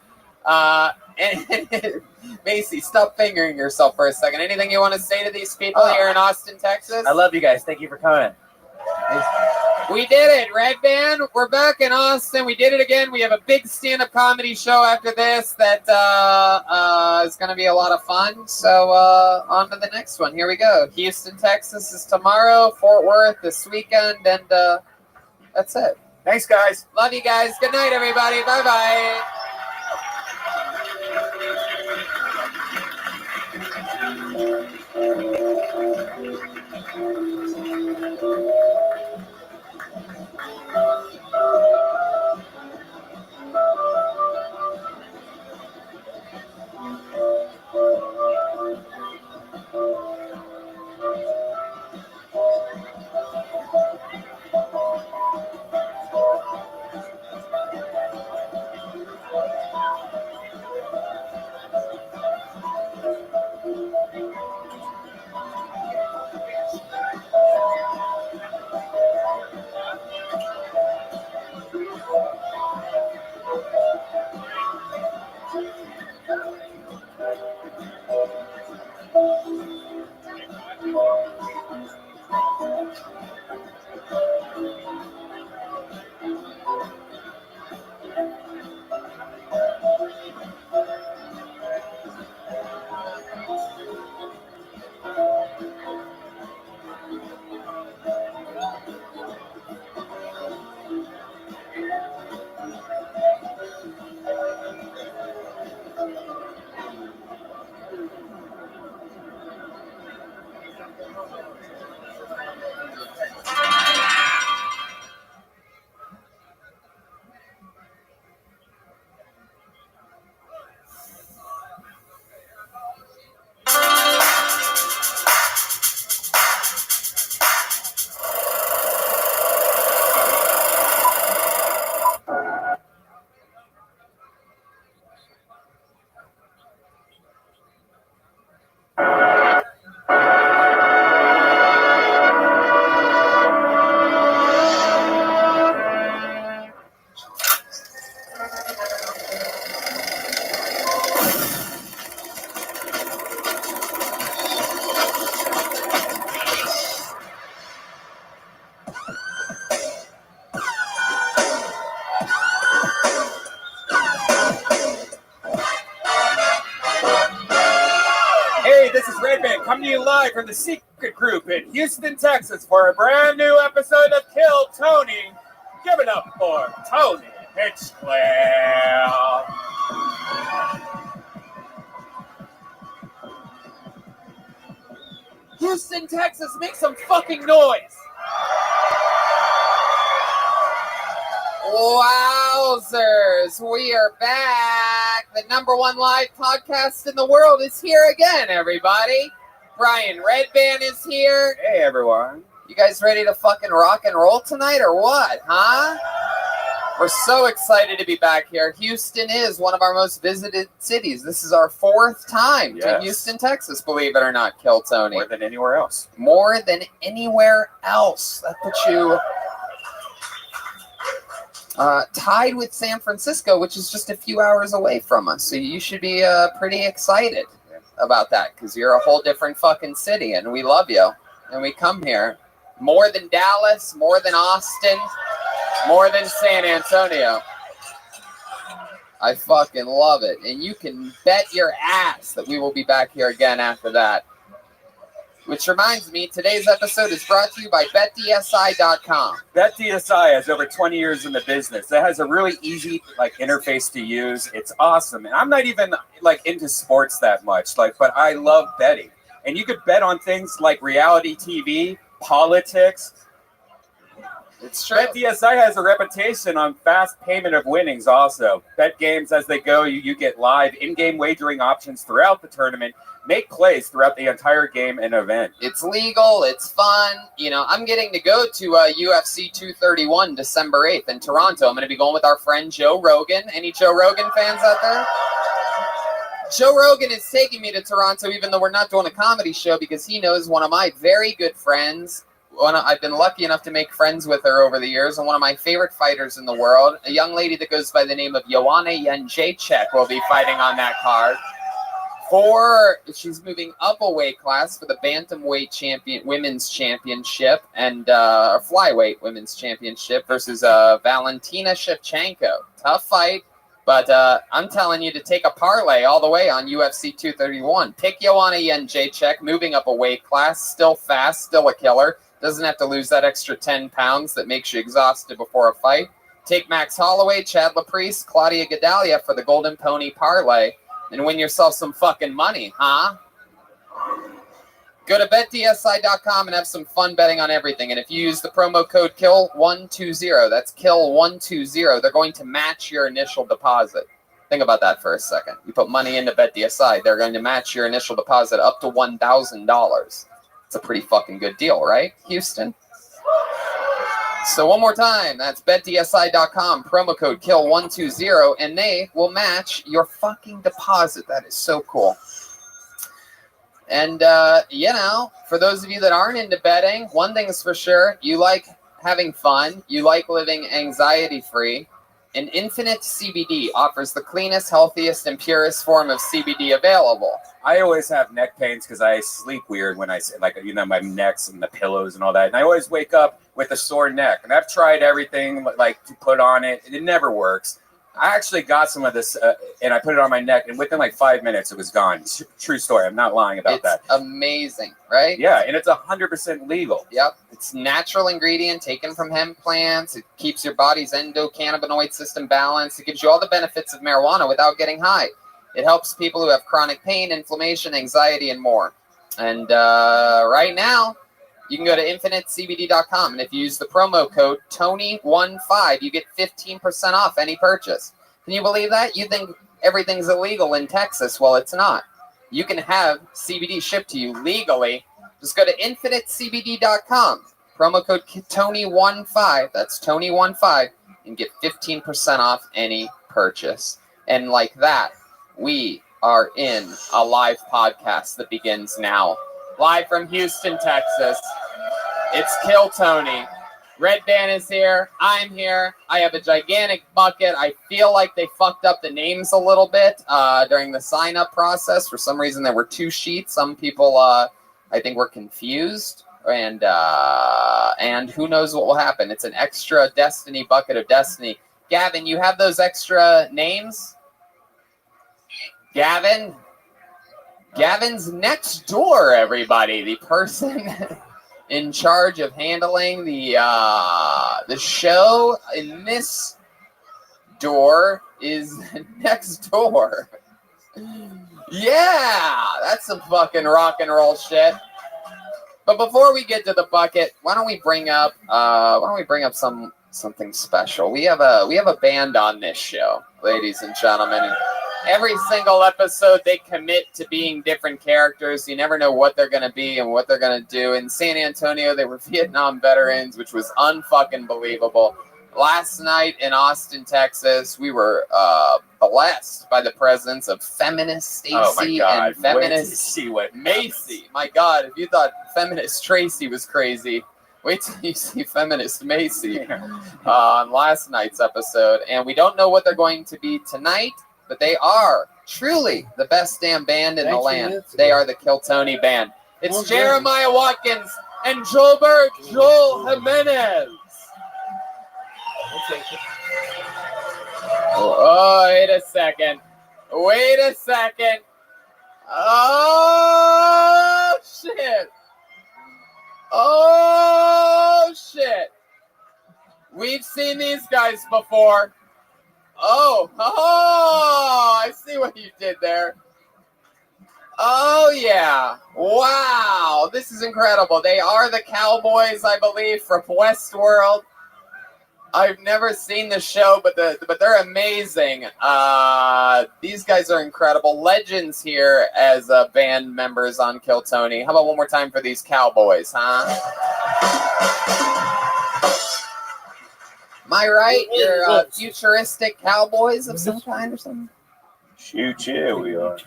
And Macy, stop fingering yourself for a second. Anything you want to say to these people here in Austin, Texas? I love you guys. Thank you for coming. We did it, Red Band. We're back in Austin. We did it again. We have a big stand-up comedy show after this that is going to be a lot of fun. So on to the next one. Here we go. Houston, Texas is tomorrow. Fort Worth this weekend. And that's it. Thanks, guys. Love you guys. Good night, everybody. Bye-bye. This is Red Band coming to you live from the Secret Group in Houston, Texas for a brand new episode of Kill Tony. Give it up for Tony Hitchcliff. Houston, Texas, make some fucking noise. Wowzers, we are back. The #1 live podcast in the world is here again, everybody. Brian Redband is here. Hey, everyone. You guys ready to fucking rock and roll tonight or what, huh? We're so excited to be back here. Houston is one of our most visited cities. This is our 4th time to Houston, Texas, believe it or not, Kill Tony. More than anywhere else. More than anywhere else. That puts you tied with San Francisco, which is just a few hours away from us. So you should be pretty excited about that because you're a whole different fucking city and we love you. And we come here more than Dallas, more than Austin, more than San Antonio. I fucking love it. And you can bet your ass that we will be back here again after that. Which reminds me, today's episode is brought to you by BetDSI.com. BetDSI has over 20 years in the business. It has a really easy interface to use. It's awesome. And I'm not even into sports that much, but I love betting. And you could bet on things like reality TV, politics. It's true. BetDSI has a reputation on fast payment of winnings also. Bet games as they go. You get live in-game wagering options throughout the tournament. Make plays throughout the entire game and event. It's legal. It's fun. I'm getting to go to UFC 231 December 8th in Toronto. I'm going to be going with our friend Joe Rogan. Any Joe Rogan fans out there? Joe Rogan is taking me to Toronto, even though we're not doing a comedy show, because he knows one of my very good friends, I've been lucky enough to make friends with her over the years, and one of my favorite fighters in the world, a young lady that goes by the name of Joanna Jędrzejczyk, will be fighting on that card. She's moving up a weight class for the bantamweight women's championship and flyweight women's championship versus Valentina Shevchenko. Tough fight, but I'm telling you to take a parlay all the way on UFC 231. Pick Joanna Jędrzejczyk, moving up a weight class, still fast, still a killer. Doesn't have to lose that extra 10 pounds that makes you exhausted before a fight. Take Max Holloway, Chad LaPriest, Claudia Gadelha for the Golden Pony parlay. And win yourself some fucking money, huh? Go to betdsi.com and have some fun betting on everything. And if you use the promo code KILL120, that's KILL120, they're going to match your initial deposit. Think about that for a second. You put money into BetDSI, they're going to match your initial deposit up to $1,000. It's a pretty fucking good deal, right, Houston? So one more time, that's betdsi.com, promo code KILL120, and they will match your fucking deposit. That is so cool. And, for those of you that aren't into betting, one thing is for sure, you like having fun, you like living anxiety-free, and Infinite CBD offers the cleanest, healthiest, and purest form of CBD available. I always have neck pains because I sleep weird when I my necks and the pillows and all that. And I always wake up with a sore neck. And I've tried everything to put on it. It never works. I actually got some of this and I put it on my neck. And within 5 minutes, it was gone. True story. I'm not lying about that. It's amazing, right? Yeah. And it's 100% legal. Yep. It's natural ingredient taken from hemp plants. It keeps your body's endocannabinoid system balanced. It gives you all the benefits of marijuana without getting high. It helps people who have chronic pain, inflammation, anxiety, and more. And right now, you can go to infinitecbd.com. And if you use the promo code TONY15, you get 15% off any purchase. Can you believe that? You think everything's illegal in Texas. Well, it's not. You can have CBD shipped to you legally. Just go to infinitecbd.com. Promo code TONY15. That's TONY15. And get 15% off any purchase. And like that, we are in a live podcast that begins now. Live from Houston, Texas. It's Kill Tony. Red Band is here. I'm here. I have a gigantic bucket. I feel like they fucked up the names a little bit during the sign-up process. For some reason, there were 2 sheets. Some people, I think, were confused. And who knows what will happen. It's an extra Destiny bucket of Destiny. Gavin, you have those extra names? Gavin's next door, everybody. The person in charge of handling the show in this door is next door. Yeah, that's some fucking rock and roll shit. But before we get to the bucket, why don't we bring up something special? We have a band on this show, ladies and gentlemen. And every single episode, they commit to being different characters. You never know what they're going to be and what they're going to do. In San Antonio, they were Vietnam veterans, which was unfucking believable. Last night in Austin, Texas, we were blessed by the presence of feminist Stacy and feminist Macy. My God, if you thought feminist Tracy was crazy, wait till you see feminist Macy on last night's episode. And we don't know what they're going to be tonight, but they are truly the best damn band in the land. They are the Kill Tony Band. It's Jeremiah Watkins and Joel Jimenez. Oh, wait a second. Oh, shit. We've seen these guys before. Oh, I see what you did there. Oh, yeah. Wow. This is incredible. They are the Cowboys, I believe, from Westworld. I've never seen the show, but they're amazing. These guys are incredible. Legends here as band members on Kill Tony. How about one more time for these Cowboys, huh? Am I right? You're futuristic cowboys of some kind or something? Shoot, yeah, we are.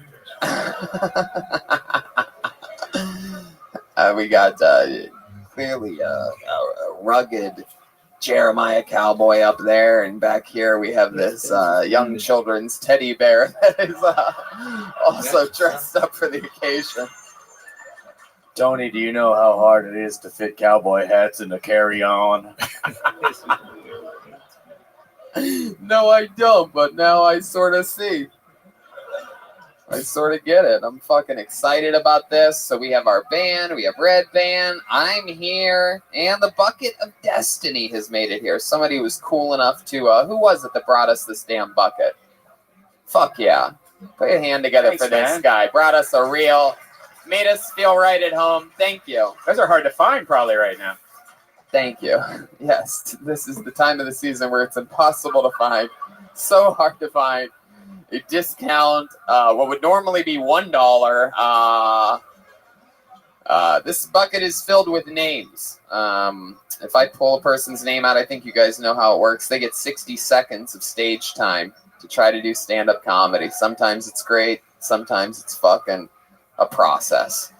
We got clearly a rugged Jeremiah cowboy up there, and back here we have this young children's teddy bear that is also dressed up for the occasion. Tony, do you know how hard it is to fit cowboy hats in a carry-on? No, I don't, but now I sort of see. I sort of get it. I'm fucking excited about this. So we have our band, we have Red Band, I'm here, and the Bucket of Destiny has made it here. Somebody was cool enough to, who was it that brought us this damn bucket? Fuck yeah. Put your hand together Thanks, for this man. guy. Brought us a real, made us feel right at home. Thank you. Those are hard to find probably right now. Thank you. Yes, this is the time of the season where it's impossible to find. So hard to find. A discount, what would normally be $1. This bucket is filled with names. If I pull a person's name out, I think you guys know how it works. They get 60 seconds of stage time to try to do stand-up comedy. Sometimes it's great. Sometimes it's fucking a process.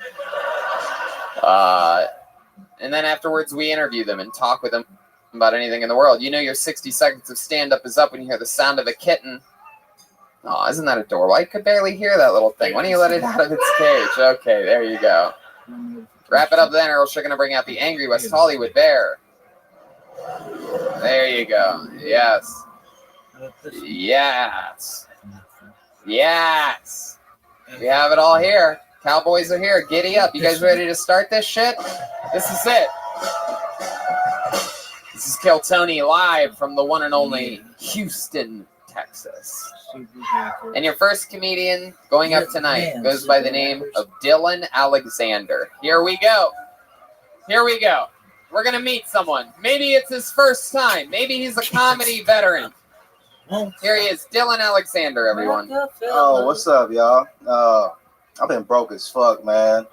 And then afterwards, we interview them and talk with them about anything in the world. You know your 60 seconds of stand-up is up when you hear the sound of a kitten. Oh, isn't that adorable? I could barely hear that little thing. Why don't you let it out of its cage? Okay, there you go. Wrap it up then, or else you're going to bring out the angry West Hollywood bear. There you go. Yes. Yes. Yes. We have it all here. Cowboys are here. Giddy up. You guys ready to start this shit? This is it. This is Kill Tony live from the one and only Houston, Texas. And your first comedian going up tonight goes by the name of Dylan Alexander. Here we go. Here we go. We're going to meet someone. Maybe it's his first time. Maybe he's a comedy veteran. Here he is, Dylan Alexander, everyone. Oh, what's up, y'all? I've been broke as fuck, man.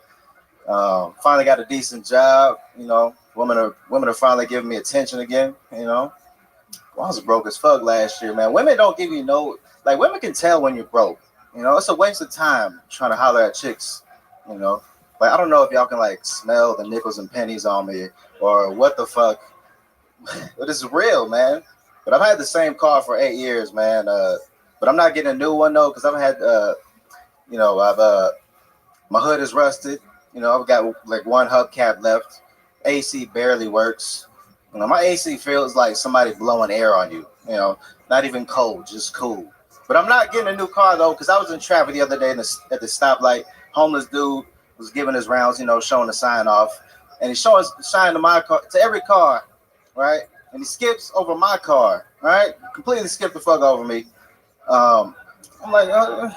Finally got a decent job, you know. Women are finally giving me attention again, you know. Well, I was broke as fuck last year, man. Women don't give you no, like, women can tell when you're broke. You know, it's a waste of time trying to holler at chicks, you know. Like, I don't know if y'all can, like, smell the nickels and pennies on me or what the fuck. But it's real, man. But I've had the same car for 8 years, man. But I'm not getting a new one, though, because I've had, you know, my hood is rusted. You know, I've got, like, one hubcap left. AC barely works. You know, my AC feels like somebody blowing air on you. You know, not even cold, just cool. But I'm not getting a new car though, because I was in traffic the other day at the stoplight. Homeless dude was giving his rounds, you know, showing the sign off, and he's showing sign to my car, to every car, right? And he skips over my car, right? Completely skipped the fuck over me. I'm like, all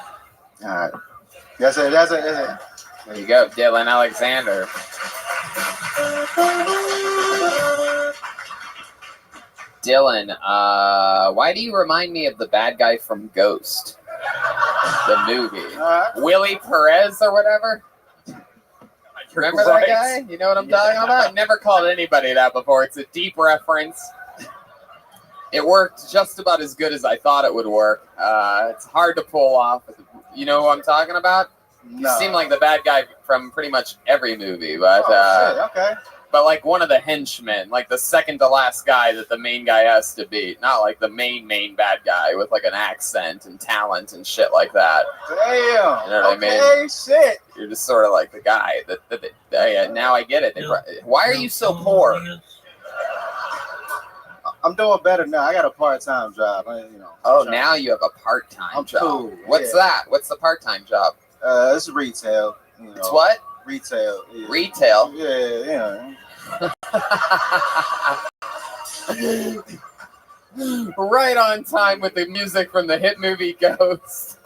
right, that's it. There you go, Dylan Alexander. Dylan, why do you remind me of the bad guy from Ghost, the movie? Willie Perez or whatever? Remember that guy? You know what I'm talking about? I've never called anybody that before. It's a deep reference. It worked just about as good as I thought it would work. It's hard to pull off. You know who I'm talking about? You seem like the bad guy from pretty much every movie, but okay. But like one of the henchmen, like the second to last guy that the main guy has to beat, not like the main bad guy with like an accent and talent and shit like that. Damn. You know what I mean? Shit. You're just sort of like the guy that now I get it. Why are you so poor? I'm doing better now. I got a part-time job. Now you have a part-time job. Cool. What's that? What's the part-time job? It's retail. You know. It's what? Retail. Yeah. Retail? Yeah. Right on time with the music from the hit movie Ghost.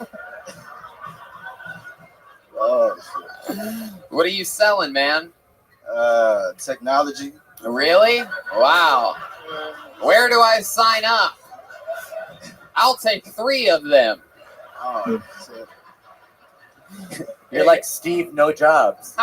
Oh, shit. What are you selling, man? Technology. Really? Wow. Where do I sign up? I'll take 3 of them. Oh, shit. You're like Steve, no jobs.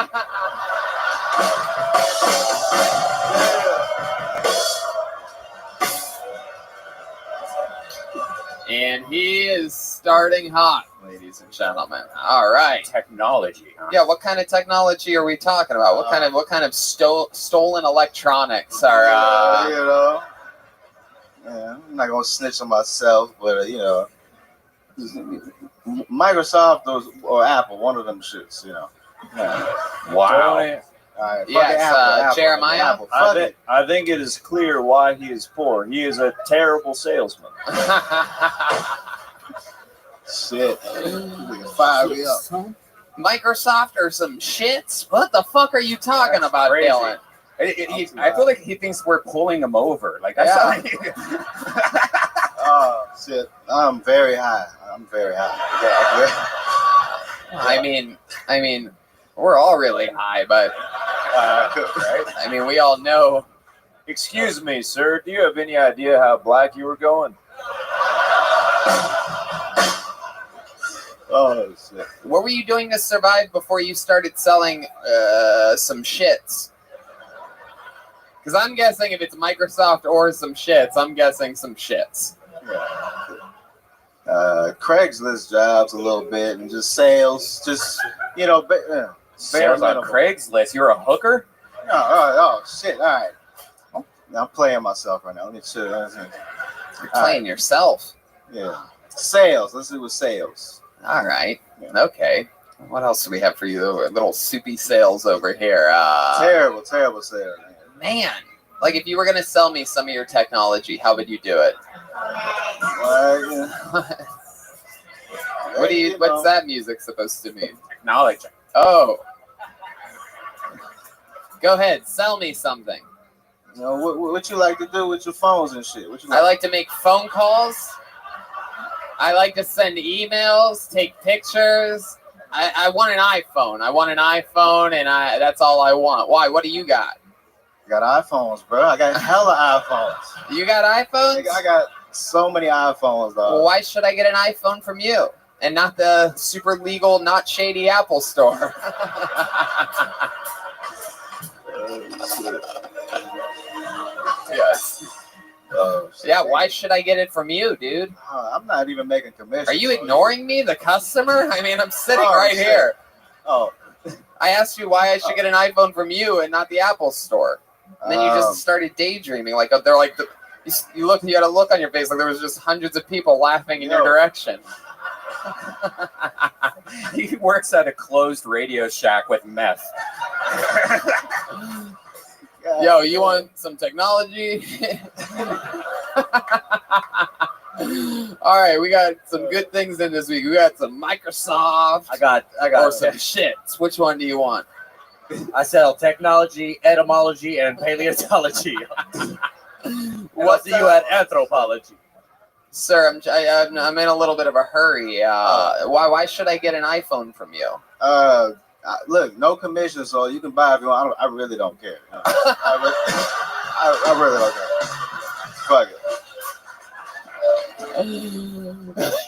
And he is starting hot, ladies and gentlemen. All right. Technology, huh? Yeah, what kind of technology are we talking about? What kind of stolen electronics are you know, yeah, I'm not gonna snitch on myself, but you know, Microsoft or Apple, one of them shits, you know. Yeah. Wow. All right, Yes, Apple, Jeremiah? Apple, fuck it. I think it is clear why he is poor. He is a terrible salesman. Shit. You can fire me up. Microsoft or some shits? What the fuck are you talking That's about, crazy. Dylan? I feel like he thinks we're pulling him over. Like that's Oh shit! I'm very high. I mean, we're all really high, but Right? I mean, we all know. Excuse me, sir. Do you have any idea how black you were going? Oh shit! What were you doing to survive before you started selling some shits? Because I'm guessing if it's Microsoft or some shits, I'm guessing some shits. Craigslist jobs a little bit and just sales, just you know, sales on Craigslist. You're a hooker? Oh shit! All right, now I'm playing myself right now. Let me chill. You're playing yourself. Yeah, sales. Let's do with sales. All right. Okay. What else do we have for you? Little soupy sales over here. Terrible sales. Man, like if you were gonna sell me some of your technology, how would you do it? What's that music supposed to mean? Technology. Oh. Go ahead, sell me something. You know, what you like to do with your phones and shit? What you I like to make phone calls. I like to send emails, take pictures. I want an iPhone. And that's all I want. Why? What do you got? I got iPhones, bro. I got hella iPhones. You got iPhones? I got so many iPhones, dog. Well, why should I get an iPhone from you and not the super legal, not shady Apple store? Yes. Yeah, why should I get it from you, dude? I'm not even making commissions. Are you ignoring me, the customer? I mean, I'm sitting right here. Oh. I asked you why I should get an iPhone from you and not the Apple store. And then you just started daydreaming. Like they're like, you had a look on your face like there was just hundreds of people laughing in your direction. He works at a closed Radio Shack with meth. Yo, you want some technology? All right, we got some good things in this week. We got some Microsoft. I got or some shits. Which one do you want? I sell technology, etymology, and paleontology. What do you at anthropology? Sir, I'm in a little bit of a hurry. Why should I get an iPhone from you? Look, no commission, so you can buy if you want. I really don't care. I really don't care. Fuck it.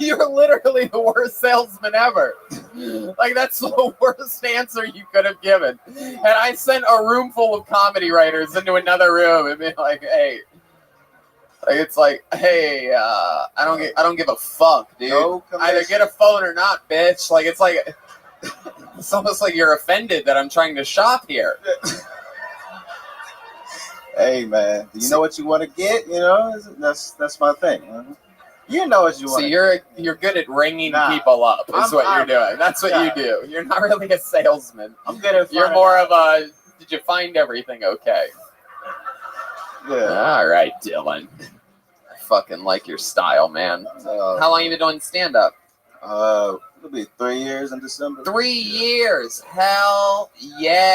You're literally the worst salesman ever. Like, that's the worst answer you could have given. And I sent a room full of comedy writers into another room and be like, hey. Like, it's like, hey, I don't give a fuck, dude. No Either get a phone or not, bitch. Like, it's almost like you're offended that I'm trying to shop here. Hey, man, do you know what you want to get? You know, that's my thing. You know what you want. So you're good at ringing people up. Is what you're doing. That's what you do. You're not really a salesman. I'm good at. You're more of a. Did you find everything okay? Yeah. All right, Dylan. I fucking like your style, man. How long you been doing stand up? It'll be 3 years in December. 3 years. Hell yeah.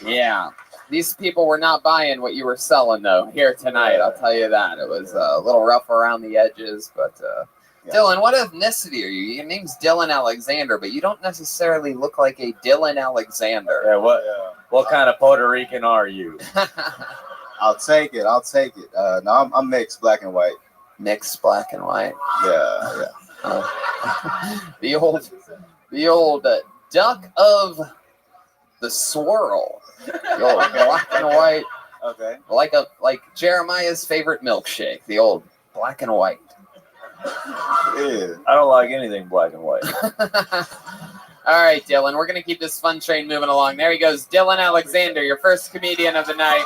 Yeah. These people were not buying what you were selling, though, here tonight. I'll tell you that. It was a little rough around the edges, but... Dylan, what ethnicity are you? Your name's Dylan Alexander, but you don't necessarily look like a Dylan Alexander. Yeah, what kind of Puerto Rican are you? I'll take it. No, I'm mixed, black and white. Mixed black and white. Yeah. The old duck of the swirl. The old black and white. Okay. Like Jeremiah's favorite milkshake, the old black and white. Yeah. I don't like anything black and white. All right, Dylan, we're going to keep this fun train moving along. There he goes, Dylan Alexander, your first comedian of the night.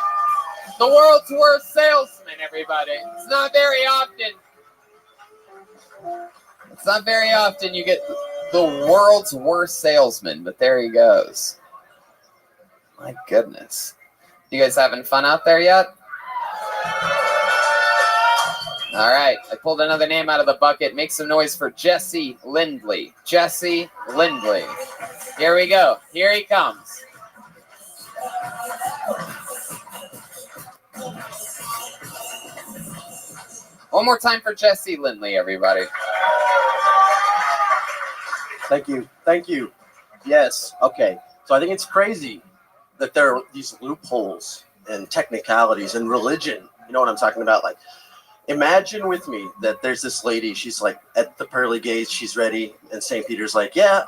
The world's worst salesman, everybody. It's not very often you get the world's worst salesman, but there he goes. My goodness. You guys having fun out there yet? All right, I pulled another name out of the bucket. Make some noise for Jesse Lindley. Jesse Lindley. Here we go. Here he comes. One more time for Jesse Lindley, everybody. Thank you. Thank you. Yes. Okay. So I think it's crazy that there are these loopholes and technicalities in religion. You know what I'm talking about? Like, imagine with me that there's this lady, she's like at the pearly gates, she's ready, and St. Peter's like, yeah,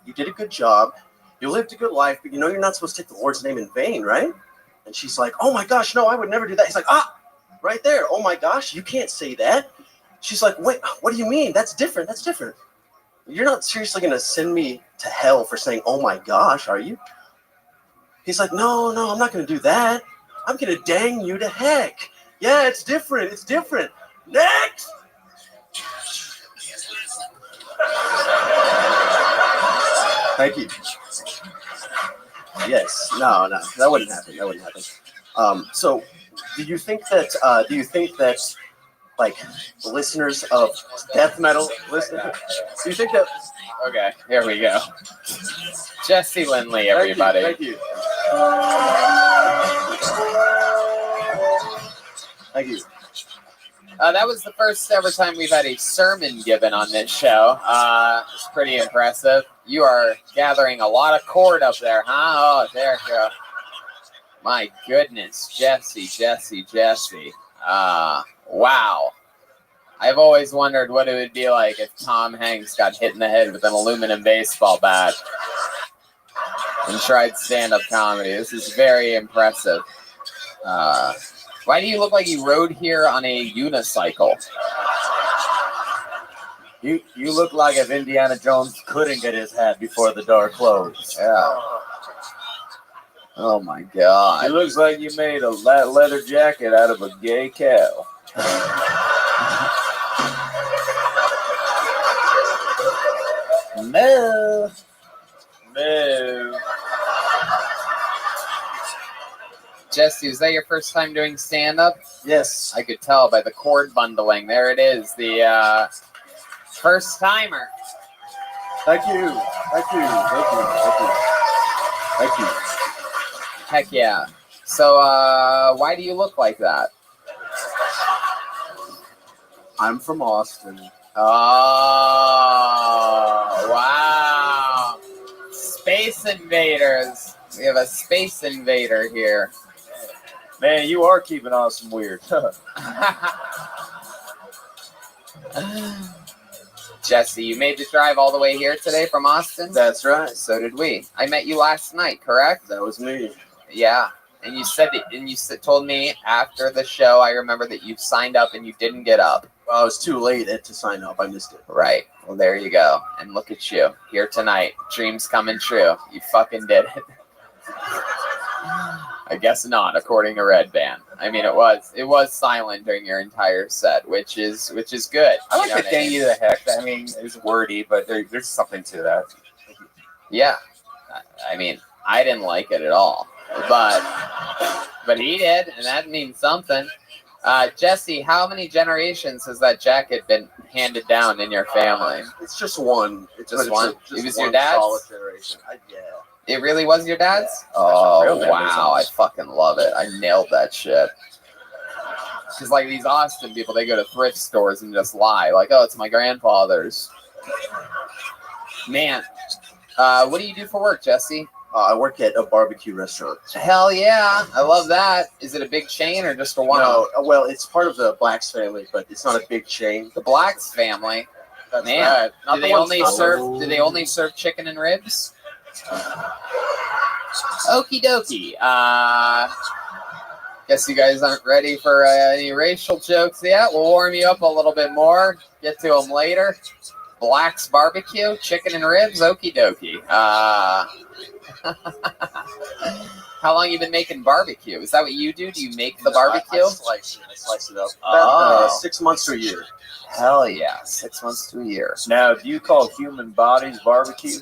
you did a good job. You lived a good life, but you know you're not supposed to take the Lord's name in vain, right? And she's like, oh my gosh, no, I would never do that. He's like, right there. Oh my gosh, you can't say that. She's like, wait, what do you mean? That's different. That's different. You're not seriously going to send me to hell for saying, oh my gosh, are you? He's like, no, I'm not going to do that. I'm going to dang you to heck. Yeah, it's different. It's different. Next. Thank you. Yes. No, that wouldn't happen. That wouldn't happen. So do you think that like listeners of death metal do you think that Okay, here we go. Jesse Lindley, everybody. Thank you. Thank you. That was the first ever time we've had a sermon given on this show. It's pretty impressive. You are gathering a lot of cord up there, huh? Oh, there you go. My goodness, Jesse. Wow. I've always wondered what it would be like if Tom Hanks got hit in the head with an aluminum baseball bat and tried stand-up comedy. This is very impressive. Why do you look like you rode here on a unicycle? You look like if Indiana Jones couldn't get his hat before the door closed. Yeah. Oh my God. It looks like you made a leather jacket out of a gay cow. No. Jesse, is that your first time doing stand-up? Yes. I could tell by the cord bundling. There it is, the first-timer. Thank you. Heck yeah. So, why do you look like that? I'm from Austin. Oh, wow. Space Invaders. We have a Space Invader here. Man, you are keeping Austin weird. Jesse, you made the drive all the way here today from Austin? That's right. So did we. I met you last night, correct? That was me. Yeah. And you said that, and you told me after the show, I remember that you signed up and you didn't get up. Well, I was too late to sign up. I missed it. Right. Well, there you go. And look at you here tonight. Dreams coming true. You fucking did it. I guess not, according to Red Band. I mean, it was silent during your entire set, which is good. I like the dang you to heck. I mean, it's wordy, but there's something to that. Yeah. I mean, I didn't like it at all, but he did, and that means something. Jesse, how many generations has that jacket been handed down in your family? It's just one. Just one? It was your one dad's? solid generation. Yeah. It really was your dad's? Oh, wow. I fucking love it. I nailed that shit. Because, like, these Austin people, they go to thrift stores and just lie. Like, oh, it's my grandfather's. Man. What do you do for work, Jesse? I work at a barbecue restaurant. Hell yeah. I love that. Is it a big chain or just a one-off? No, well, it's part of the Blacks family, but it's not a big chain. The Blacks family? That's Man. right. Do they only serve chicken and ribs? Okie dokie. Guess you guys aren't ready for any racial jokes yet. We'll warm you up a little bit more. Get to them later. Black's barbecue, chicken and ribs, okie dokie. How long you been making barbecue? Is that what you do? Do you make the barbecue? I slice it up. About 6 months to a year. Hell yeah, 6 months to a year. Now, do you call human bodies barbecue?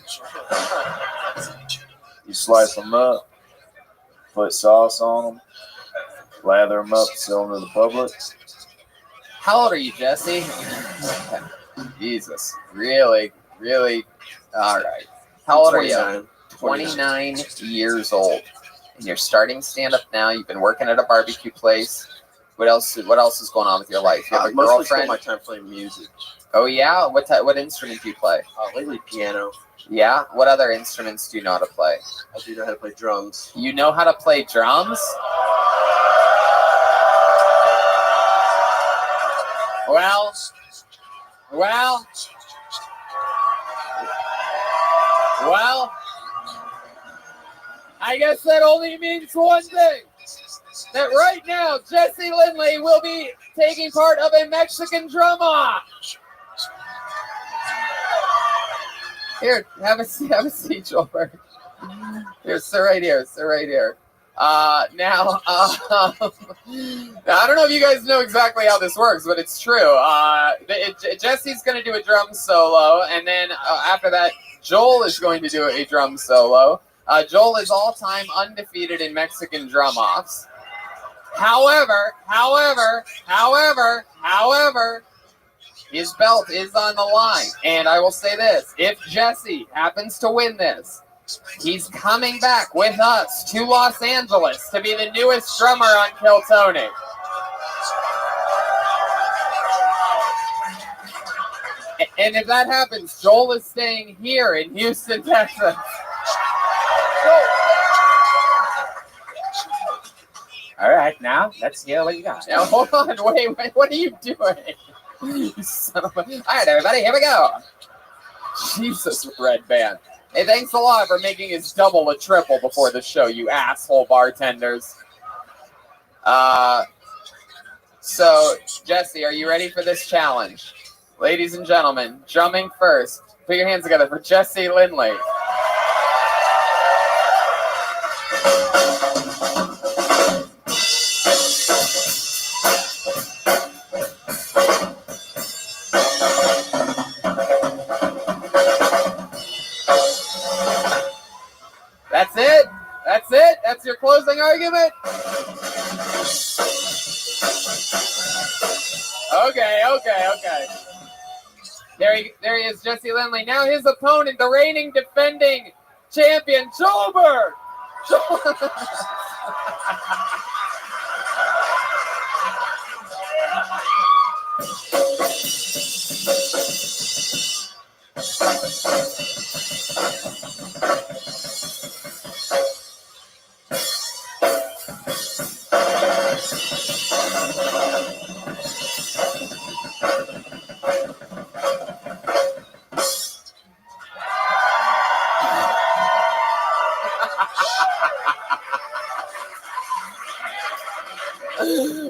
You slice them up, put sauce on them, lather them up, sell them to the public. How old are you, Jesse? Jesus, really? All right. How old are you? 29 years old. And you're starting stand-up now. You've been working at a barbecue place. What else is going on with your life? You have a Mostly girlfriend? spend my time playing music. Oh, yeah? What instrument do you play? Lately, piano. Yeah? What other instruments do you know how to play? I do know how to play drums. You know how to play drums? Well, I guess that only means one thing. That right now, Jesse Lindley will be taking part of a Mexican drum off. Here, have a seat, Joel. Here, sit right here. Now, I don't know if you guys know exactly how this works, but it's true. Jesse's going to do a drum solo, and then after that, Joel is going to do a drum solo. Joel is all-time undefeated in Mexican drum-offs. However, his belt is on the line. And I will say this, if Jesse happens to win this, he's coming back with us to Los Angeles to be the newest drummer on Kill Tony. And if that happens, Joel is staying here in Houston, Texas. All right, now let's hear what you got. Now, hold on, wait, what are you doing? You son of a... All right, everybody, here we go. Jesus, Red Band. Hey, thanks a lot for making his double a triple before the show, you asshole bartenders. So, Jesse, are you ready for this challenge? Ladies and gentlemen, drumming first. Put your hands together for Jesse Lindley. That's it? That's your closing argument? Okay. There he is, Jesse Lindley. Now his opponent, the reigning defending champion, Joelberg.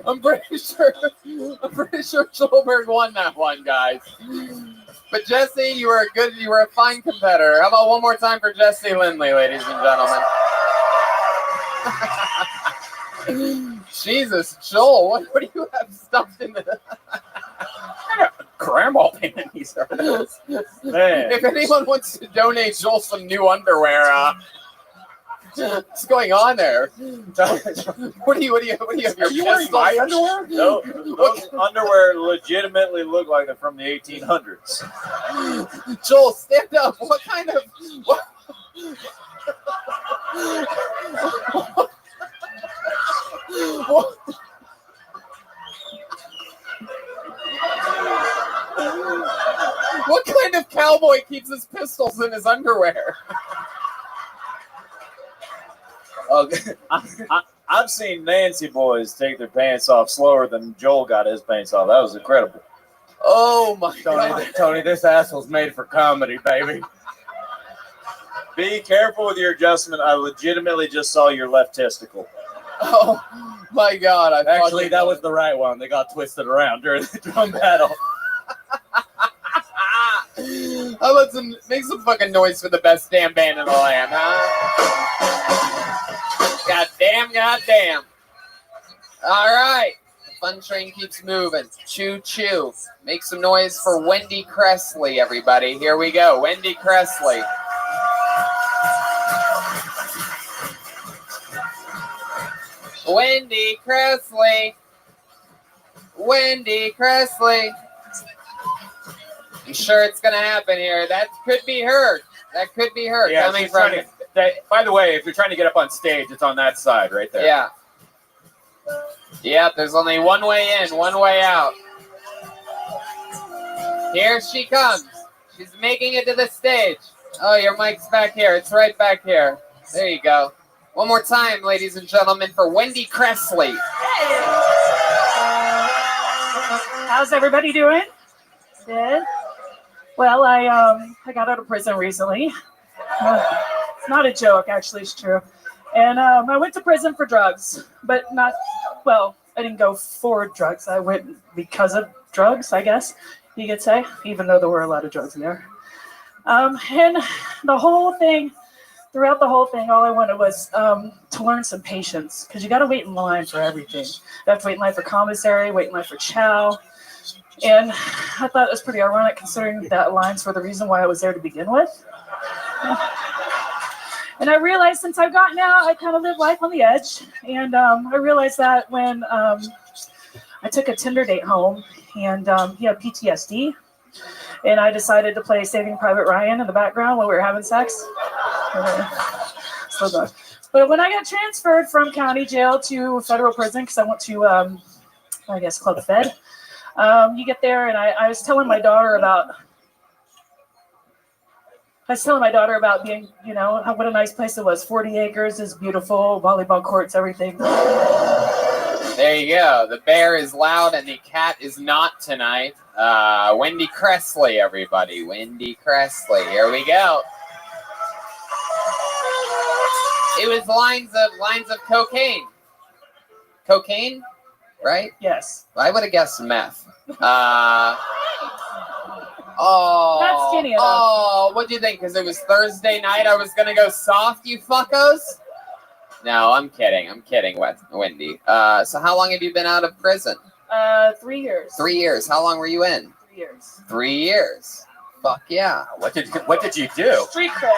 I'm pretty sure Joelberg won that one, guys. But Jesse, you were a fine competitor. How about one more time for Jesse Lindley, ladies and gentlemen? Jesus, Joel, what do you have stuffed in the grandma panties? If anyone wants to donate Joel some new underwear, what's going on there? What do you have? Are you wearing my underwear? No, those underwear legitimately look like they're from the 1800s. Joel, stand up. What kind of... What kind of cowboy keeps his pistols in his underwear? I've seen Nancy boys take their pants off slower than Joel got his pants off. That was incredible. Oh my God. Tony, this asshole's made for comedy, baby. Be careful with your adjustment. I legitimately just saw your left testicle. Oh, My God, Actually, that was the right one. They got twisted around during the drum battle. How about make some fucking noise for the best damn band in the land, huh? Goddamn. All right. The fun train keeps moving. Choo choo. Make some noise for Wendy Cressley, everybody. Here we go. Wendy Cressley. Wendy Cressley. Wendy Cressley. I'm sure it's going to happen here. That could be her. That could be her. Yeah, coming from. by the way, if you're trying to get up on stage, it's on that side right there. Yeah. Yep, there's only one way in, one way out. Here she comes. She's making it to the stage. Oh, your mic's back here. It's right back here. There you go. One more time, ladies and gentlemen, for Wendy Cressley. Hey. How's everybody doing? Good. Well, I got out of prison recently. It's not a joke, actually, it's true. And I went to prison for drugs, but not, well, I didn't go for drugs. I went because of drugs, I guess you could say, even though there were a lot of drugs in there. And the whole thing, throughout the whole thing, all I wanted was to learn some patience, because you got to wait in line for everything. You have to wait in line for commissary, wait in line for chow. And I thought it was pretty ironic, considering that lines were the reason why I was there to begin with. And I realized since I've gotten out, I kind of live life on the edge. And I realized that when I took a Tinder date home, and he had PTSD, and I decided to play Saving Private Ryan in the background while we were having sex. So good. But when I got transferred from county jail to federal prison, because I went to, I guess, Club Fed, you get there, and I was telling my daughter about being, you know, what a nice place it was. 40 acres is beautiful, volleyball courts, everything. There you go. The bear is loud and the cat is not tonight. Wendy Cressley, everybody. Wendy Cressley. Here we go. It was lines of cocaine. Cocaine, right? Yes. I would have guessed meth. Oh, not skinny enough. Oh, what'd you think? Because it was Thursday night, I was gonna go soft, you fuckos? No, I'm kidding, Wendy. So how long have you been out of prison? 3 years. 3 years. How long were you in? 3 years. 3 years. Fuck yeah. What did you do? Street cred.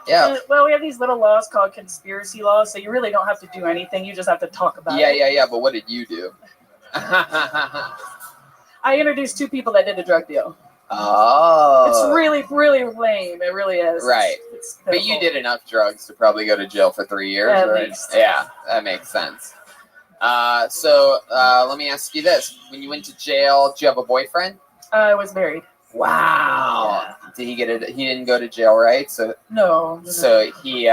Yeah. Well, we have these little laws called conspiracy laws, so you really don't have to do anything. You just have to talk about it. Yeah. But what did you do? I introduced 2 people that did a drug deal. Oh. It's really, really lame. It really is. Right. It's but you did enough drugs to probably go to jail for 3 years, at right? least. Yeah, that makes sense. So let me ask you this. When you went to jail, did you have a boyfriend? I was married. Wow. Yeah. Did he get it? He didn't go to jail, right? So no. So he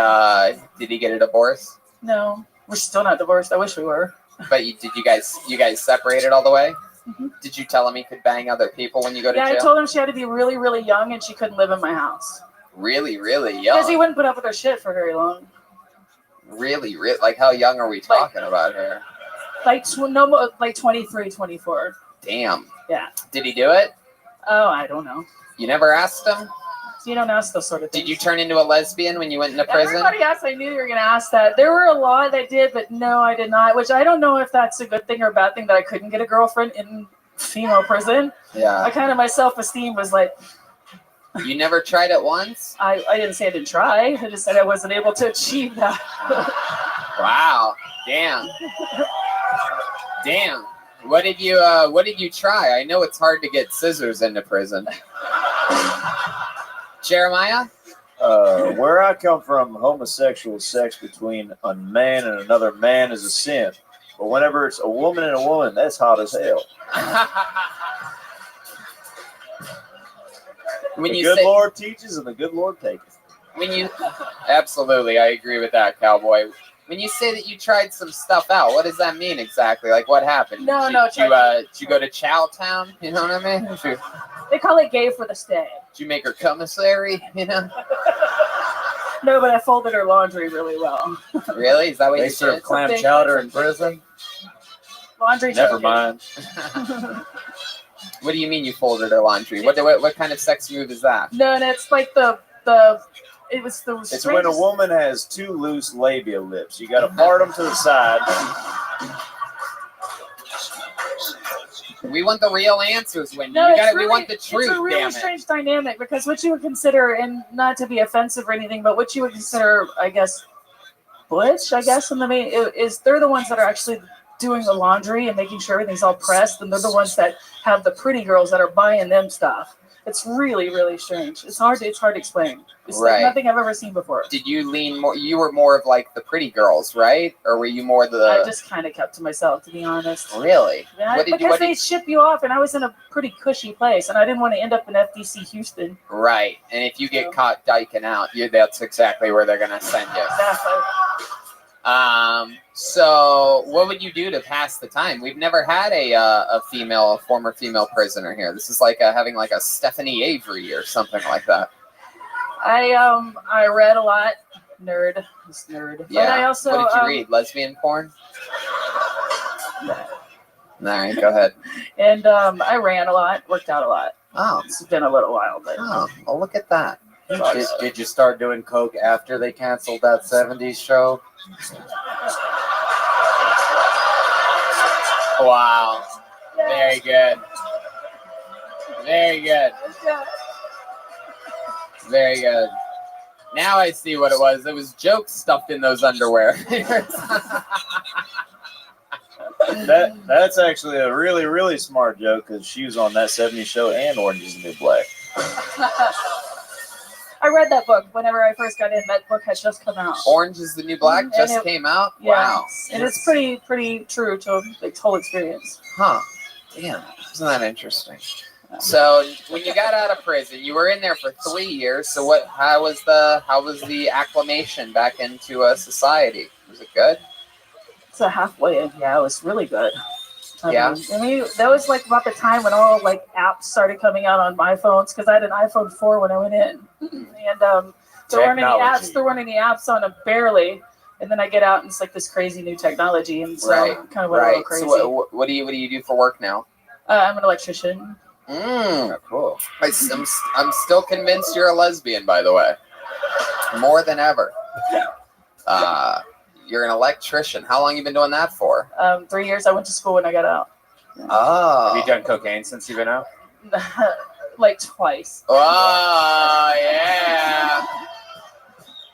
did he get a divorce? No. We're still not divorced. I wish we were. But you guys separated all the way? Mm-hmm. Did you tell him he could bang other people when you go to jail? Yeah, I told him she had to be really, really young and she couldn't live in my house. Really, really young? Because he wouldn't put up with her shit for very long. Really? Like, how young are we talking about here? Like 23, 24. Damn. Yeah. Did he do it? Oh, I don't know. You never asked him? You don't ask those sort of things. Did you turn into a lesbian when you went into prison? Everybody asked. I knew you were going to ask that. There were a lot that did, but no, I did not. Which I don't know if that's a good thing or a bad thing that I couldn't get a girlfriend in female prison. Yeah. My self-esteem was like. You never tried it once? I didn't say I didn't try. I just said I wasn't able to achieve that. Wow. Damn. Damn. What did you try? I know it's hard to get scissors into prison. Jeremiah? Where I come from, homosexual sex between a man and another man is a sin. But whenever it's a woman and a woman, that's hot as hell. The good Lord teaches and the good Lord taketh. Absolutely, I agree with that, cowboy. When you say that you tried some stuff out, what does that mean exactly? Like, what happened? No. Did you go to Chowtown? You know what I mean? They call it gay for the stay. Did you make her commissary? You know? No, but I folded her laundry really well. Really? Is that what you serve did? clam chowder in prison? Laundry. Never choking. mind. What do you mean you folded her laundry? What kind of sex move is that? No, and it's like it was the It's when a strangest- woman has two loose labia lips. You got to part them to the side. We want the real answers, Wendy. No, We want the truth, it's a really damn it. strange dynamic because what you would consider, and not to be offensive or anything, but what you would consider, I guess, butch, I guess, in the main is they're the ones that are actually doing the laundry and making sure everything's all pressed, and they're the ones that have the pretty girls that are buying them stuff. It's really, really strange. It's hard to explain. It's like Right. nothing I've ever seen before. Did you lean more? You were more of like the pretty girls, right? Or were you more the? I just kind of kept to myself, to be honest. Really? Yeah, because they ship you off, and I was in a pretty cushy place, and I didn't want to end up in FDC Houston. Right. And if you get caught diking out, that's exactly where they're gonna send you. Exactly. So what would you do to pass the time? We've never had a former female prisoner here. This is like having like a Stephanie Avery or something like that. I read a lot. Nerd. Just nerd. Yeah. But I also what did you read? Lesbian porn? All right, go ahead. And I ran a lot, worked out a lot. Oh. It's been a little while, but Oh, well, look at that. Did you start doing coke after they canceled that 70s show? Wow. Very good. Very good. Very good. Now I see what it was. It was jokes stuffed in those underwear. That's actually a really, really smart joke because she was on that 70s show and Orange is the New Black. I read that book whenever I first got in. That book has just come out. Orange is the New Black just came out? Yeah. Wow. And it's pretty true to the whole experience. Huh. Damn. Isn't that interesting? So when you got out of prison, you were in there for 3 years. So how was the acclimation back into society? Was it good? It's a halfway. Yeah, it was really good. Yeah. I mean, that was like about the time when all like apps started coming out on my phones because I had an iPhone 4 when I went in, and there weren't any apps on them barely. And then I get out and it's like this crazy new technology, and so I kind of went a little crazy. So what do you do for work now? I'm an electrician. Oh, cool. I'm still convinced you're a lesbian, by the way. More than ever. You're an electrician. How long have you been doing that for? 3 years. I went to school when I got out. Oh. Have you done cocaine since you've been out? Like twice. Oh, yeah.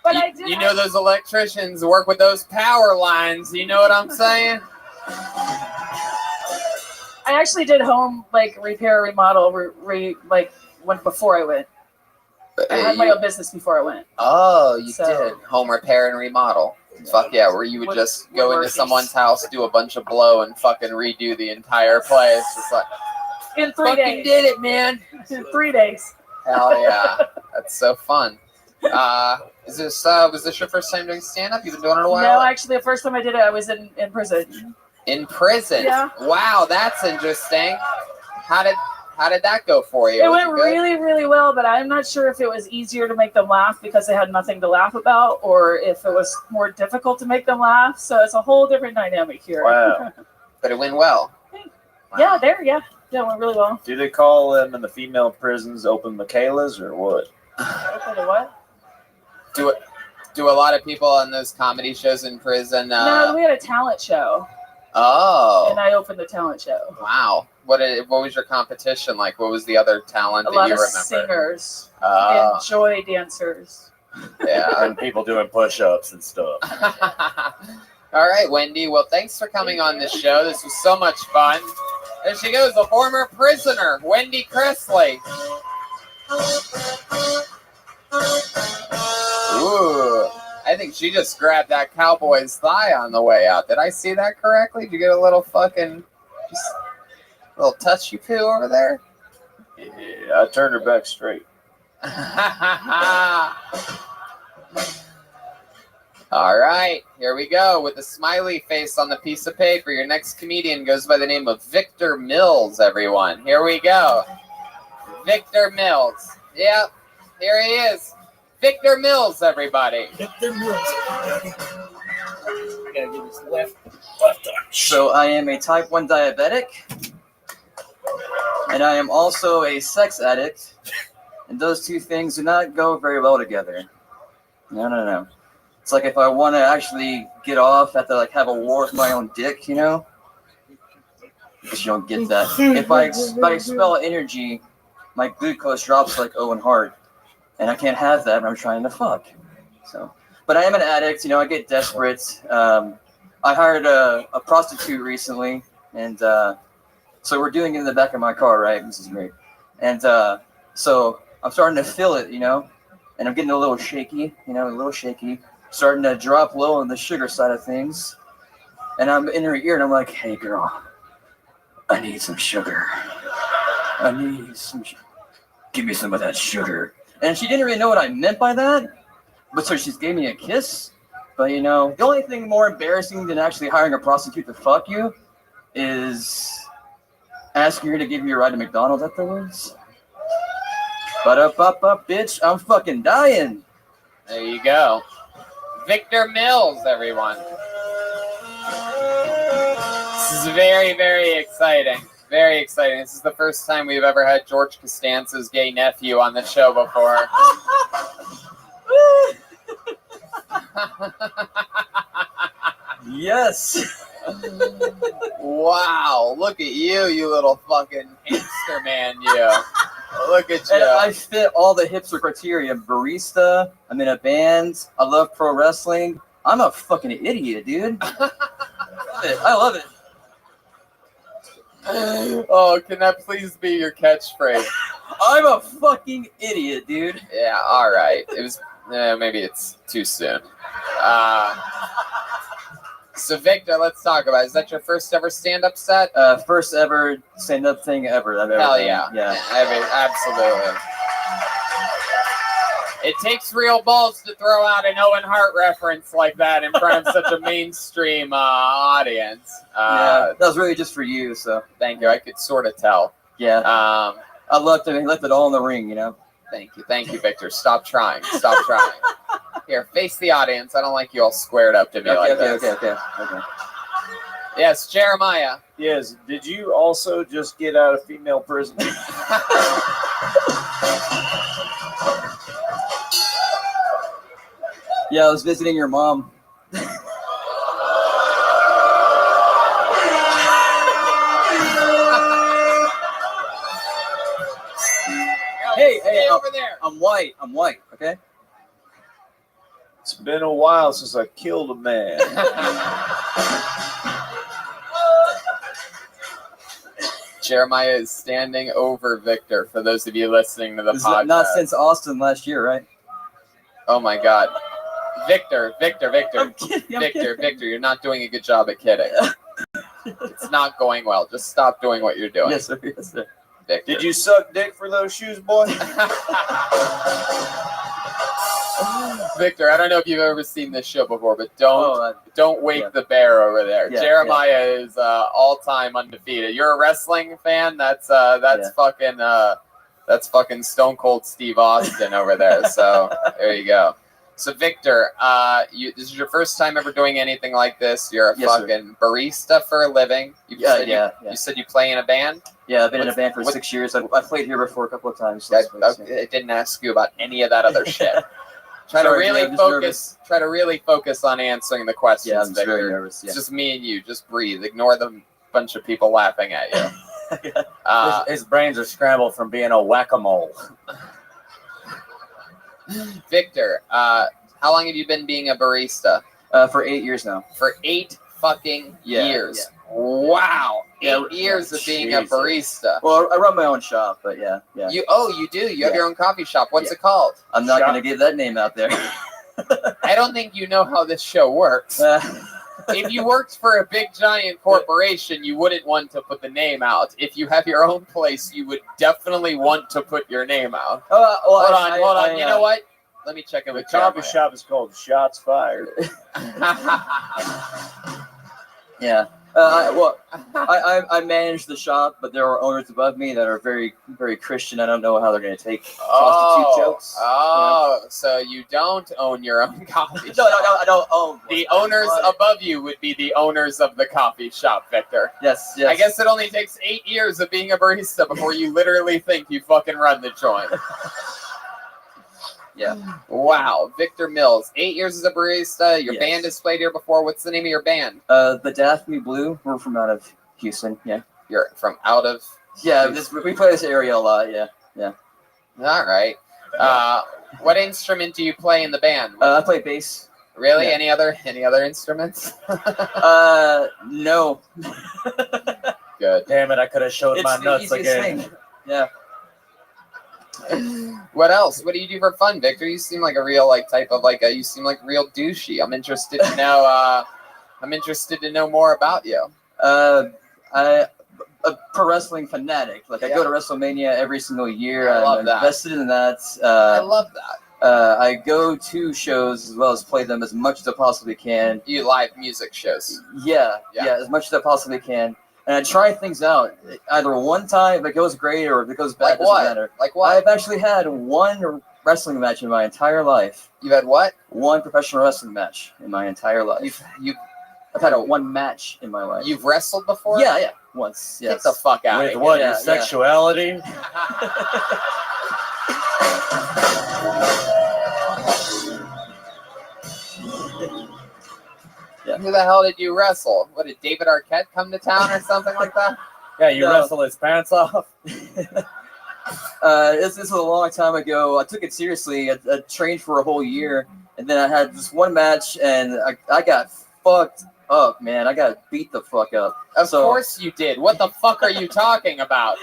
But I did. You know those electricians work with those power lines. You know what I'm saying? I actually did home repair, remodel, before I went. I had my own business before I went. Oh, you did home repair and remodel. Fuck yeah, where you would just go into someone's house, do a bunch of blow, and fucking redo the entire place. It's like in 3 days. Fucking did it, man. In 3 days. Hell yeah, that's so fun. Was this your first time doing stand up? You've been doing it a while. No, actually, the first time I did it, I was in prison. In prison? Yeah. Wow, that's interesting. How did that go for you? It went really, really well, but I'm not sure if it was easier to make them laugh because they had nothing to laugh about, or if it was more difficult to make them laugh. So it's a whole different dynamic here. Wow. But it went well. Yeah, it went really well. Do they call them in the female prisons open Michaelas or what? Open the what? Do a lot of people on those comedy shows in prison? No, we had a talent show. Oh. And I opened the talent show. Wow. What was your competition like? What was the other talent that you remember? A lot of singers and joy dancers. Yeah. And people doing push-ups and stuff. All right, Wendy. Well, thanks for coming on this show. This was so much fun. There she goes, a former prisoner, Wendy Cressley. Ooh. I think she just grabbed that cowboy's thigh on the way out. Did I see that correctly? Did you get a little little touchy poo over there? Yeah, I turned her back straight. All right, here we go with the smiley face on the piece of paper. Your next comedian goes by the name of Victor Mills, everyone. Here we go. Victor Mills. Yep, here he is. Victor Mills, everybody. Victor Mills. I gotta do this left arm. So I am a type 1 diabetic, and I am also a sex addict, and those two things do not go very well together. No. It's like if I want to actually get off, I have to like have a war with my own dick, you know? Because you don't get that. If I expel energy, my glucose drops like Owen Hart, and I can't have that when I'm trying to fuck. So, but I am an addict, you know. I get desperate. I hired a prostitute recently, and so we're doing it in the back of my car, right? This is great. And so I'm starting to feel it, you know, and I'm getting a little shaky, starting to drop low on the sugar side of things. And I'm in her ear, and I'm like, "Hey, girl, I need some sugar. Give me some of that sugar." And she didn't really know what I meant by that, but so she gave me a kiss. But you know, the only thing more embarrassing than actually hiring a prostitute to fuck you is asking her to give you a ride to McDonald's afterwards. Ba-da-ba-ba, bitch, I'm fucking dying. There you go. Victor Mills, everyone. This is very, very exciting. Very exciting. This is the first time we've ever had George Costanza's gay nephew on the show before. Yes. Wow. Look at you, you little fucking hipster man, you. Look at you. And I fit all the hipster criteria. Barista, I'm in a band, I love pro wrestling. I'm a fucking idiot, dude. I love it. Oh, can that please be your catchphrase? I'm a fucking idiot, dude. Yeah, all right. It was maybe it's too soon. So Victor, let's talk about it. Is that your first ever stand-up set? First ever stand-up thing ever. Hell yeah. Yeah. I mean, absolutely. It takes real balls to throw out an Owen Hart reference like that in front of such a mainstream audience. Yeah, that was really just for you, so. Thank you. I could sort of tell. Yeah. I left it all in the ring, you know. Thank you, Victor. Stop trying. Here, face the audience. I don't like you all squared up to me this. Okay. Yes, Jeremiah. Yes. Did you also just get out of female prison? Yeah, I was visiting your mom. Hey, over there. I'm white, okay? It's been a while since I killed a man. Jeremiah is standing over Victor, for those of you listening to the podcast. Not since Austin last year, right? Oh my God. Victor. I'm kidding. Victor, you're not doing a good job at kidding. It's not going well. Just stop doing what you're doing. Yes, sir. Victor. Did you suck dick for those shoes, boy? Victor, I don't know if you've ever seen this show before, but don't wake the bear over there. Yeah, Jeremiah is all-time undefeated. You're a wrestling fan? That's fucking Stone Cold Steve Austin over there. So there you go. So Victor, this is your first time ever doing anything like this. You're a fucking barista for a living. You said you play in a band? Yeah, I've been in a band for 6 years. I played here before a couple of times. So I didn't ask you about any of that other shit. Try to really focus on answering the questions. Yeah, I'm Victor. very nervous. Yeah. It's just me and you. Just breathe. Ignore the bunch of people laughing at you. His brains are scrambled from being a whack-a-mole. Victor, how long have you been being a barista? For 8 years now. For 8 fucking years. Yeah. Wow. 8 years of being a barista. Well, I run my own shop, but yeah. You do? You have your own coffee shop. What's it called? I'm not going to give that name out there. I don't think you know how this show works. If you worked for a big giant corporation, you wouldn't want to put the name out. If you have your own place, you would definitely want to put your name out. Hold on. You know what? Let me check it with the coffee shop is called Shots Fired. Yeah. I manage the shop, but there are owners above me that are very, very Christian. I don't know how they're going to take prostitute jokes. Oh, so you don't own your own coffee shop. No, I don't own. The owners above you would be the owners of the coffee shop, Victor. Yes. I guess it only takes 8 years of being a barista before you literally think you fucking run the joint. Yeah. Wow, Victor Mills, 8 years as a barista. Your band has played here before. What's the name of your band? The Daphne Blue. We're from out of Houston. Yeah. You're from out of? Yeah, we play this area a lot. Yeah. All right. What instrument do you play in the band? I play bass. Really? Yeah. Any other instruments? No. Good. Damn it! I could have showed my the nuts easiest again. thing. Yeah. What else? What do you do for fun, Victor? You seem like a real type of you seem like real douchey. I'm interested to know. I'm interested to know more about you. I'm a pro wrestling fanatic. I go to WrestleMania every single year. I love I'm that. invested in that. I love that. I go to shows as well as play them as much as I possibly can. You live music shows? Yeah, as much as I possibly can. And I try things out. Either one time, if it goes great, or if it goes bad, doesn't matter. Like what? I've actually had one wrestling match in my entire life. You've had what? One professional wrestling match in my entire life. I've had one match in my life. You've wrestled before? Yeah, once. Yes. Get the fuck out of here. With what? Your sexuality? Who the hell did you wrestle? What, did David Arquette come to town or something like that? Yeah, you wrestle his pants off. This was a long time ago. I took it seriously. I trained for a whole year, and then I had this one match, and I got fucked up, man. I got beat the fuck up. Of course you did. What the fuck are you talking about?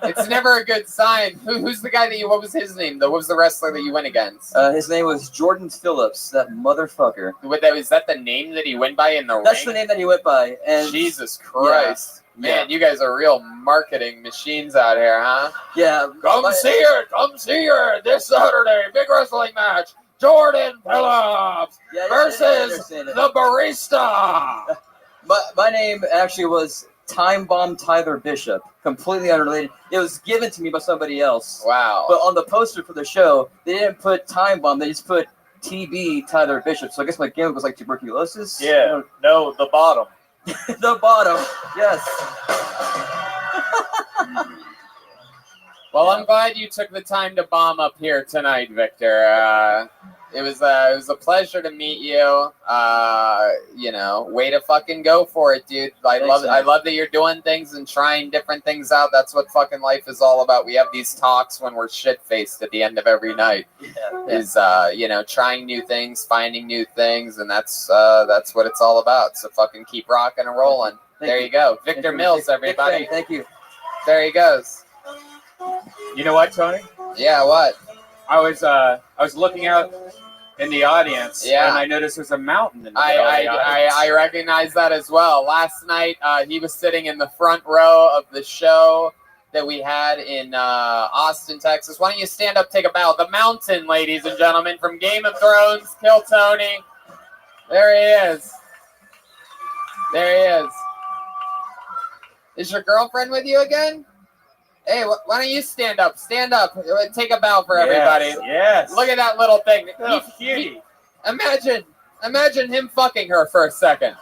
It's never a good sign. Who's the guy what was his name though? What was the wrestler that you went against? His name was Jordan Phillips, that motherfucker. Is that the name that he went by in the ring? That's the name that he went by. And Jesus Christ. Yeah. Man, you guys are real marketing machines out here, huh? Yeah. Come see her this Saturday. Big wrestling match. Jordan Phillips versus the barista. My name actually was Time Bomb Tyler Bishop. Completely unrelated. It was given to me by somebody else. Wow. But on the poster for the show, they didn't put Time Bomb. They just put TB Tyler Bishop. So I guess my gimmick was like tuberculosis. Yeah. No, the bottom. The bottom. Yes. Well, I'm glad you took the time to bomb up here tonight, Victor. It was a pleasure to meet you. Way to fucking go for it, dude. I love that you're doing things and trying different things out. That's what fucking life is all about. We have these talks when we're shit faced at the end of every night. Is trying new things, finding new things, and that's what it's all about. So fucking keep rocking and rolling. There you go, Victor Mills, everybody. Thank you. There he goes. You know what, Tony? Yeah, what? I was looking out in the audience, and I noticed there's a mountain in the middle of the audience. I recognize that as well. Last night, he was sitting in the front row of the show that we had in Austin, Texas. Why don't you stand up, take a bow? The Mountain, ladies and gentlemen, from Game of Thrones, Kill Tony. There he is. There he is. Is your girlfriend with you again? Hey, why don't you stand up? Stand up. Take a bow for everybody. Yes. Look at that little thing. Cutie. Imagine him fucking her for a second.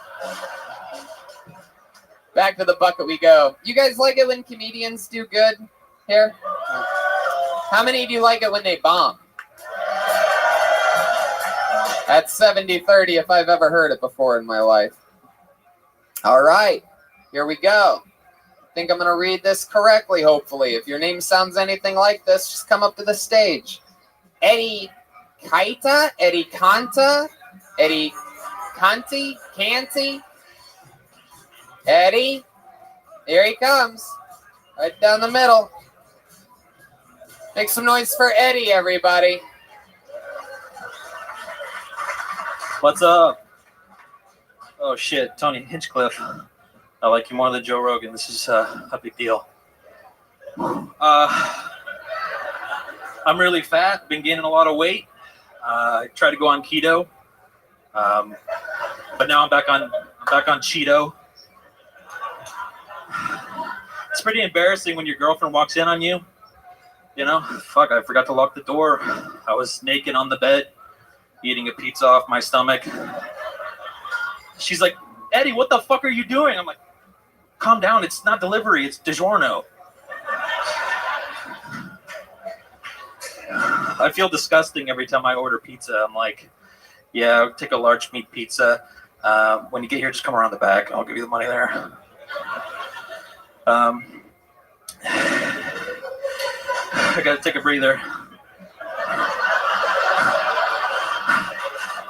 Back to the bucket we go. You guys like it when comedians do good here? How many do you like it when they bomb? That's 70-30 if I've ever heard it before in my life. All right. Here we go. I think I'm going to read this correctly, hopefully. If your name sounds anything like this, just come up to the stage. Eddie Kaita, Eddie Kanta, Eddie Kanti, Canty. Eddie, here he comes. Right down the middle. Make some noise for Eddie, everybody. What's up? Oh, shit. Tony Hinchcliffe. I like you more than Joe Rogan. This is a big deal. I'm really fat. Been gaining a lot of weight. I tried to go on keto, but now I'm back on Cheeto. It's pretty embarrassing when your girlfriend walks in on you. You know, fuck, I forgot to lock the door. I was naked on the bed, eating a pizza off my stomach. She's like, Eddie, what the fuck are you doing? I'm like, calm down, it's not delivery, it's DiGiorno. I feel disgusting every time I order pizza. I'm like, yeah, I'll take a large meat pizza. When you get here, just come around the back. I'll give you the money there. I gotta take a breather.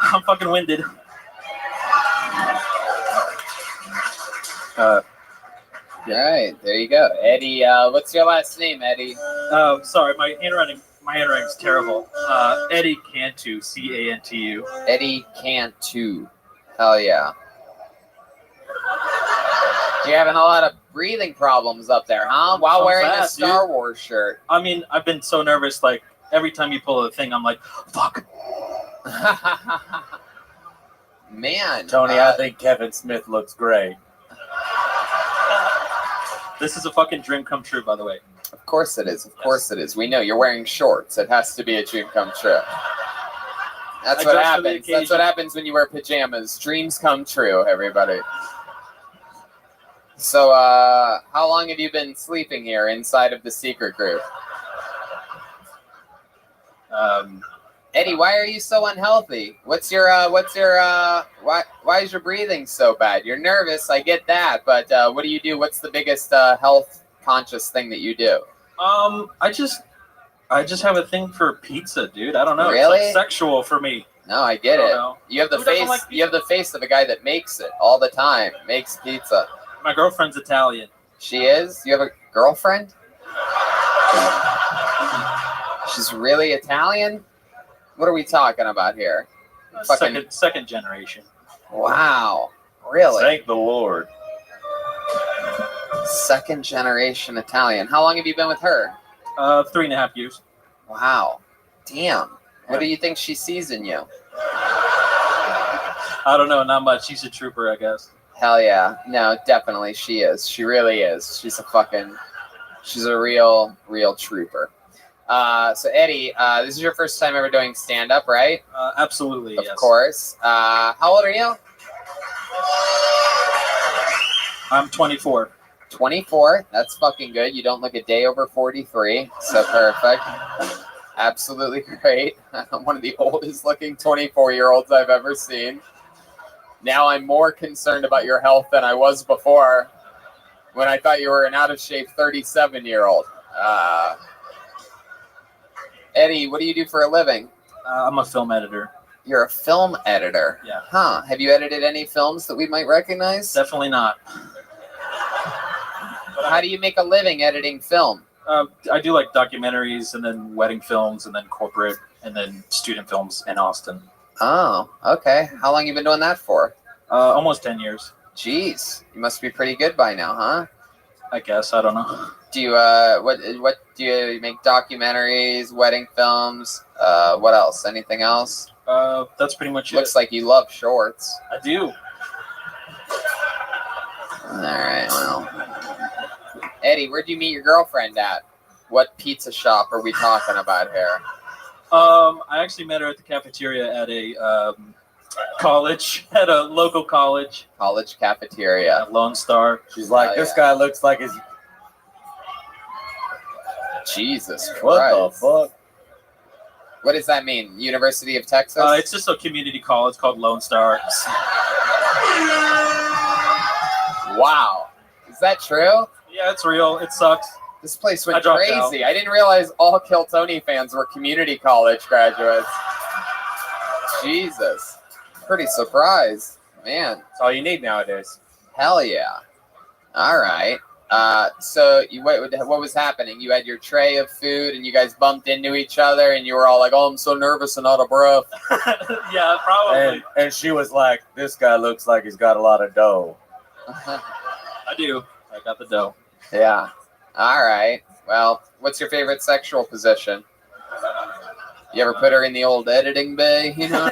I'm fucking winded. All right, there you go, Eddie. What's your last name, Eddie? Sorry, my handwriting's terrible. Eddie Cantu, Cantu. Eddie Cantu. Hell yeah. You're having a lot of breathing problems up there, huh? While So wearing a fast, Star dude. Wars shirt. I mean, I've been so nervous. Like every time you pull a thing, I'm like, fuck. Man, Tony, I think Kevin Smith looks great. This is a fucking dream come true, by the way. Of course it is. Of course it is. We know you're wearing shorts. It has to be a dream come true. That's what happens. That's what happens when you wear pajamas. Dreams come true, everybody. So, how long have you been sleeping here inside of the secret group? Eddie, why are you so unhealthy? Why is your breathing so bad? You're nervous, I get that, but what do you do? What's the biggest health conscious thing that you do? I just have a thing for pizza, dude. I don't know. Really? It's like sexual for me. No, I get I don't it. know. You have the Who doesn't face. like You have the face of a guy that makes it all the time. Makes pizza. My girlfriend's Italian. She is. You have a girlfriend? She's really Italian. What are we talking about here? Second generation. Wow. Really? Thank the Lord. Second generation Italian. How long have you been with her? 3.5 years. Wow. Damn. What do you think she sees in you? I don't know, not much. She's a trooper, I guess. Hell yeah. No, definitely she is. She really is. She's a real trooper. So Eddie, this is your first time ever doing stand-up, right? Absolutely, Of yes. course. How old are you? I'm 24. 24. That's fucking good. You don't look a day over 43. So perfect. Absolutely great. I'm one of the oldest looking 24-year-olds I've ever seen. Now I'm more concerned about your health than I was before when I thought you were an out-of-shape 37-year-old. Eddie, what do you do for a living? I'm a film editor. You're a film editor? Yeah. Huh. Have you edited any films that we might recognize? Definitely not. How do you make a living editing film? I do like documentaries and then wedding films and then corporate and then student films in Austin. Oh, okay. How long you been doing that for? Almost 10 years. Jeez, you must be pretty good by now, huh? I guess. I don't know. Do you what do you make? Documentaries, wedding films, what else? Anything else? That's pretty much Looks it. like you love shorts. I do. All right, well. Eddie, where'd you meet your girlfriend at? What pizza shop are we talking about here? I actually met her at the cafeteria at a college, at a local college. College cafeteria. At Lone Star. She's like, this guy looks like his... Jesus Christ. What the fuck? What does that mean? University of Texas? It's just a community college called Lone Star. Wow. Is that true? Yeah, it's real. It sucks. This place went I dropped crazy. out. I didn't realize all Kill Tony fans were community college graduates. Jesus. Pretty surprised. Man. That's all you need nowadays. Hell yeah. All right. So what was happening? You had your tray of food and you guys bumped into each other and you were all like, oh, I'm so nervous and out of breath. Yeah, probably. And she was like, this guy looks like he's got a lot of dough. I do. I got the dough. Yeah. All right. Well, what's your favorite sexual position? You ever put her in the old editing bay, you know?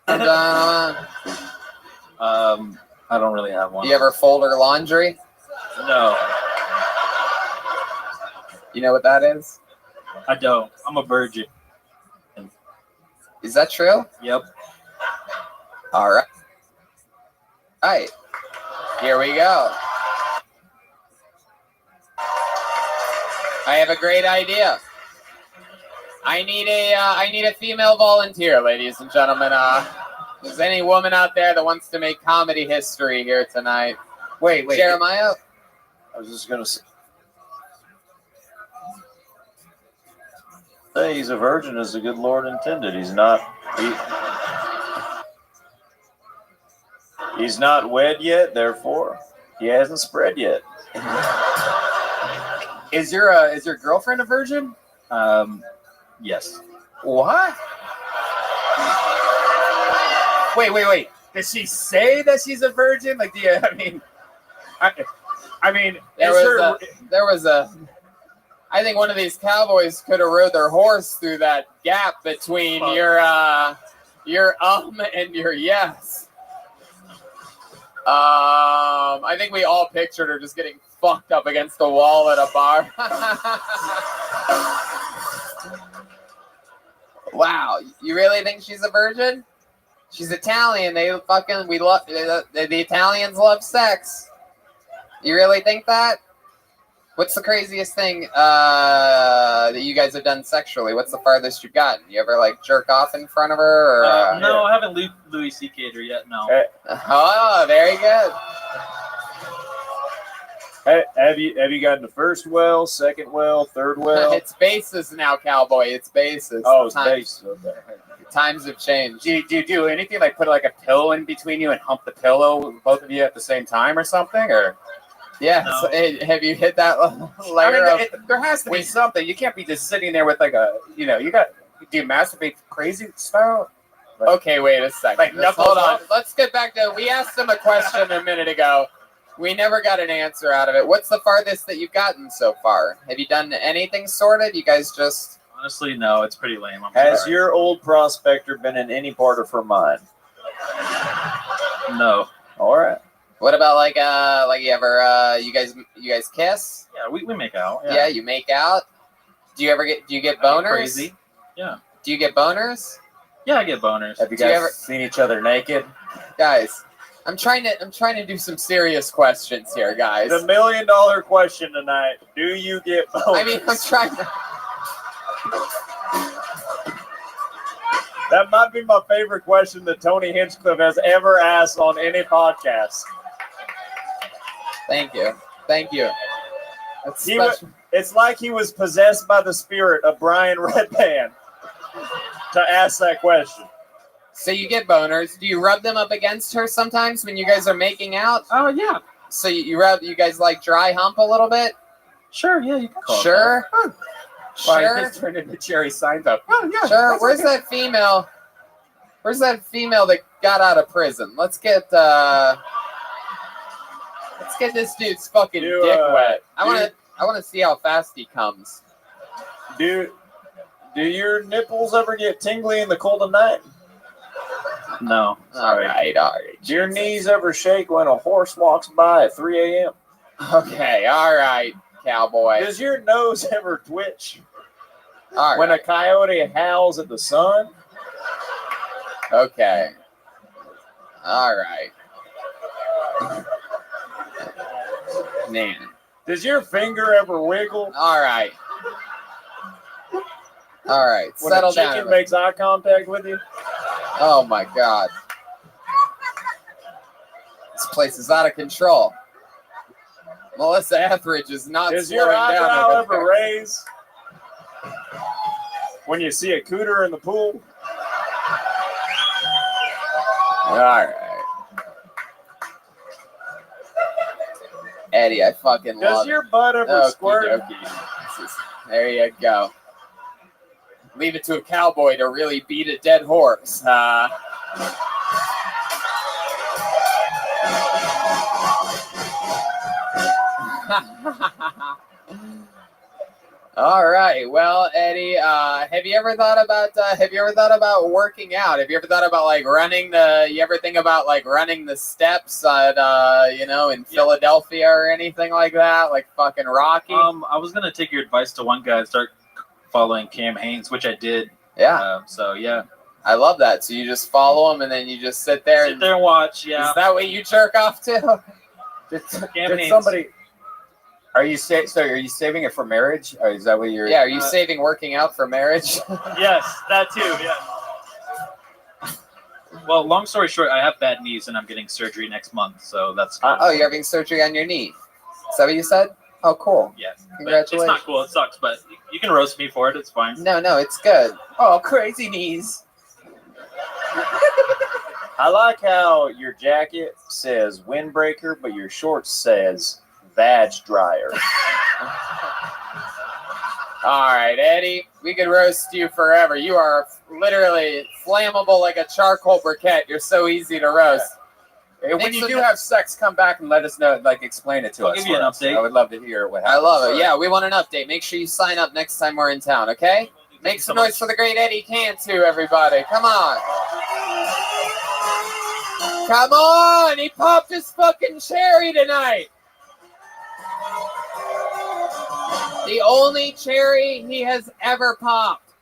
And, I don't really have one. you ever fold her laundry? No. You know what that is? I don't. I'm a virgin. Is that true? Yep. All right. All right. Here we go. I have a great idea. I need a female volunteer, ladies and gentlemen. Is any woman out there that wants to make comedy history here tonight? Wait. Jeremiah? I was just gonna say he's a virgin as the good Lord intended. He's not he's not wed yet, therefore he hasn't spread yet. Is your girlfriend a virgin? Yes. What? Wait. Does she say that she's a virgin? Like, do you? I mean, there was a. I think one of these cowboys could have rode their horse through that gap between your and your yes. I think we all pictured her just getting fucked up against the wall at a bar. Wow, you really think she's a virgin? She's Italian. We love the Italians love sex. You really think that? What's the craziest thing that you guys have done sexually? What's the farthest you've gotten? You ever like jerk off in front of her? Or, no, I haven't Louis C.K'd her yet. No. Oh, very good. Hey, have you gotten the first well, second well, third well? It's bases now, cowboy. It's bases. Oh, it's bases. Okay. Times have changed. Do you do anything like put like a pillow in between you and hump the pillow, both of you at the same time or something? Or yeah, No. So, have you hit that layer there has to be something. You can't be just sitting there with like do you masturbate crazy style? Like, okay, wait a second. Like knuckles hold on. up? Let's get back to. We asked him a question a minute ago. We never got an answer out of it. What's the farthest that you've gotten so far? Have you done anything sorted? You guys just. Honestly, no. It's pretty lame. Has your old prospector been in any part of her mind? No. All right. What about like you ever you guys kiss? Yeah, we make out. Yeah, you make out. Do you get boners? Crazy. Yeah. Do you get boners? Yeah, I get boners. Have you guys seen each other naked? Guys, I'm trying to do some serious questions here, guys. The $1 million question tonight. Do you get bonus? I mean, I'm trying to. That might be my favorite question that Tony Hinchcliffe has ever asked on any podcast. Thank you. It's like he was possessed by the spirit of Brian Redband to ask that question. So you get boners. Do you rub them up against her sometimes when you guys are making out? Oh yeah. So you guys like dry hump a little bit? Sure. Yeah, you can call Sure. it Wow, Sure. you just turned into Jerry Seinfeld. Oh yeah. Sure. Where's that female that got out of prison? Let's get this dude's fucking dick wet. I want to see how fast he comes. Do your nipples ever get tingly in the cold of night? No. All right. Do your knees ever shake when a horse walks by at 3 a.m.? Okay, all right, cowboy. Does your nose ever twitch All right. when a coyote howls at the sun? Okay. All right. Man. Does your finger ever wiggle All right. All right. when Settle a chicken down. makes eye contact with you? Oh my God. This place is out of control. Melissa Etheridge is not Does slowing your down. eyebrow over ever there. raise when you see a cooter in the pool? All right. Eddie, I fucking love Does your butt ever Okey squirt? dokey. There you go. Leave it to a cowboy to really beat a dead horse. All right. Well, Eddie, have you ever thought about working out? Have you ever thought about like running the? You ever think about like running the steps at in Philadelphia or anything like that, like fucking Rocky? I was gonna take your advice to one guy and start following Cam Haines, which I did. Yeah. So yeah. I love that. So you just follow him and then you just sit there and watch. Yeah. Is that what you jerk off to? Did somebody? Are you saving it for marriage? Or is that what you're? Yeah. Are you saving working out for marriage? Yes, that too. Yeah. Well, long story short, I have bad knees and I'm getting surgery next month, so that's. Oh, you're having surgery on your knee. Is that what you said? Oh, cool. Yes. Congratulations. It's not cool. It sucks, but you can roast me for it. It's fine. No, it's good. Oh, crazy knees. I like how your jacket says windbreaker, but your shorts says vag dryer. All right, Eddie, we could roast you forever. You are literally flammable like a charcoal briquette. You're so easy to roast. When you do have sex, come back and let us know. Like, explain it to us. I'll give you an update. I would love to hear what I happens. love it. Yeah, we want an update. Make sure you sign up next time we're in town, okay? Make some noise for the great Eddie Cantu, everybody. Come on. Come on. He popped his fucking cherry tonight. The only cherry he has ever popped.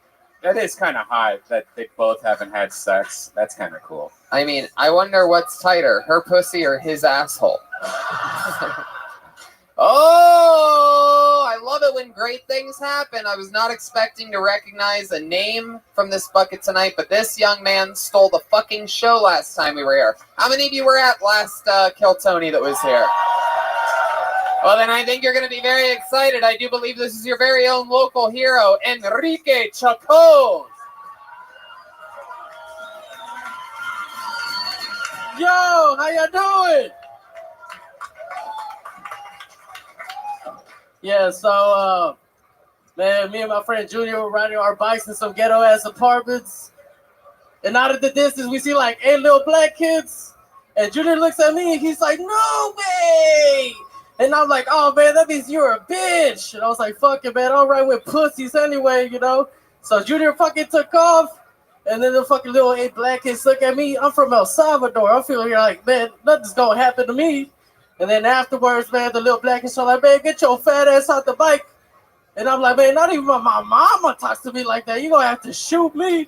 That is kind of high that they both haven't had sex. That's kind of cool. I mean, I wonder what's tighter, her pussy or his asshole. Oh, I love it when great things happen. I was not expecting to recognize a name from this bucket tonight, but this young man stole the fucking show last time we were here. How many of you were at last Kill Tony that was here? Well, then I think you're going to be very excited. I do believe this is your very own local hero, Enrique Chacon. Yo, how you doing? Yeah, so, man, me and my friend Junior were riding our bikes in some ghetto-ass apartments. And out of the distance, we see, like, 8 little black kids. And Junior looks at me, and he's like, no way! And I'm like, oh, man, that means you're a bitch. And I was like, fuck it, man, I'll ride with pussies anyway, you know? So Junior fucking took off. And then the fucking little 8 black kids look at me. I'm from El Salvador. I'm feeling like, man, nothing's going to happen to me. And then afterwards, man, the little black kids are like, man, get your fat ass out the bike. And I'm like, man, not even my mama talks to me like that. You're going to have to shoot me.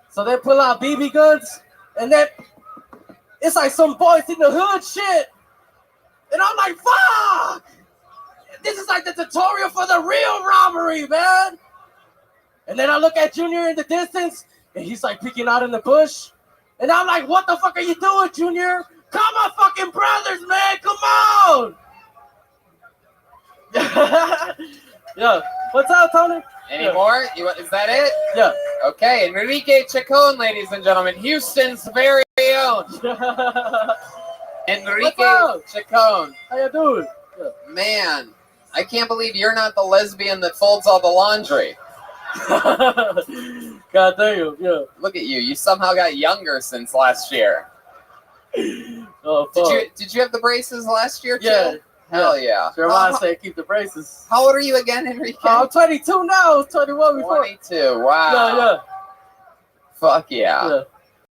So they pull out BB guns. And then it's like some boys in the hood shit. And I'm like, fuck. This is like the tutorial for the real robbery, man. And then I look at Junior in the distance. And he's like peeking out in the bush. And I'm like, what the fuck are you doing, Junior? Call my fucking brothers, man. Come on. Yeah. What's up, Tony? Any more? Is that it? Yeah. Okay, Enrique Chacon, ladies and gentlemen. Houston's very own. Enrique Chacon. How you doing? Yeah. Man, I can't believe you're not the lesbian that folds all the laundry. God damn, yeah. Look at you. You somehow got younger since last year. Oh, fuck. Did you have the braces last year, too? Yeah. Hell yeah. Jeremiah said keep the braces. How old are you again, Enrique? I'm 22 now. I was 21 before. 22, wow. Yeah. Fuck yeah.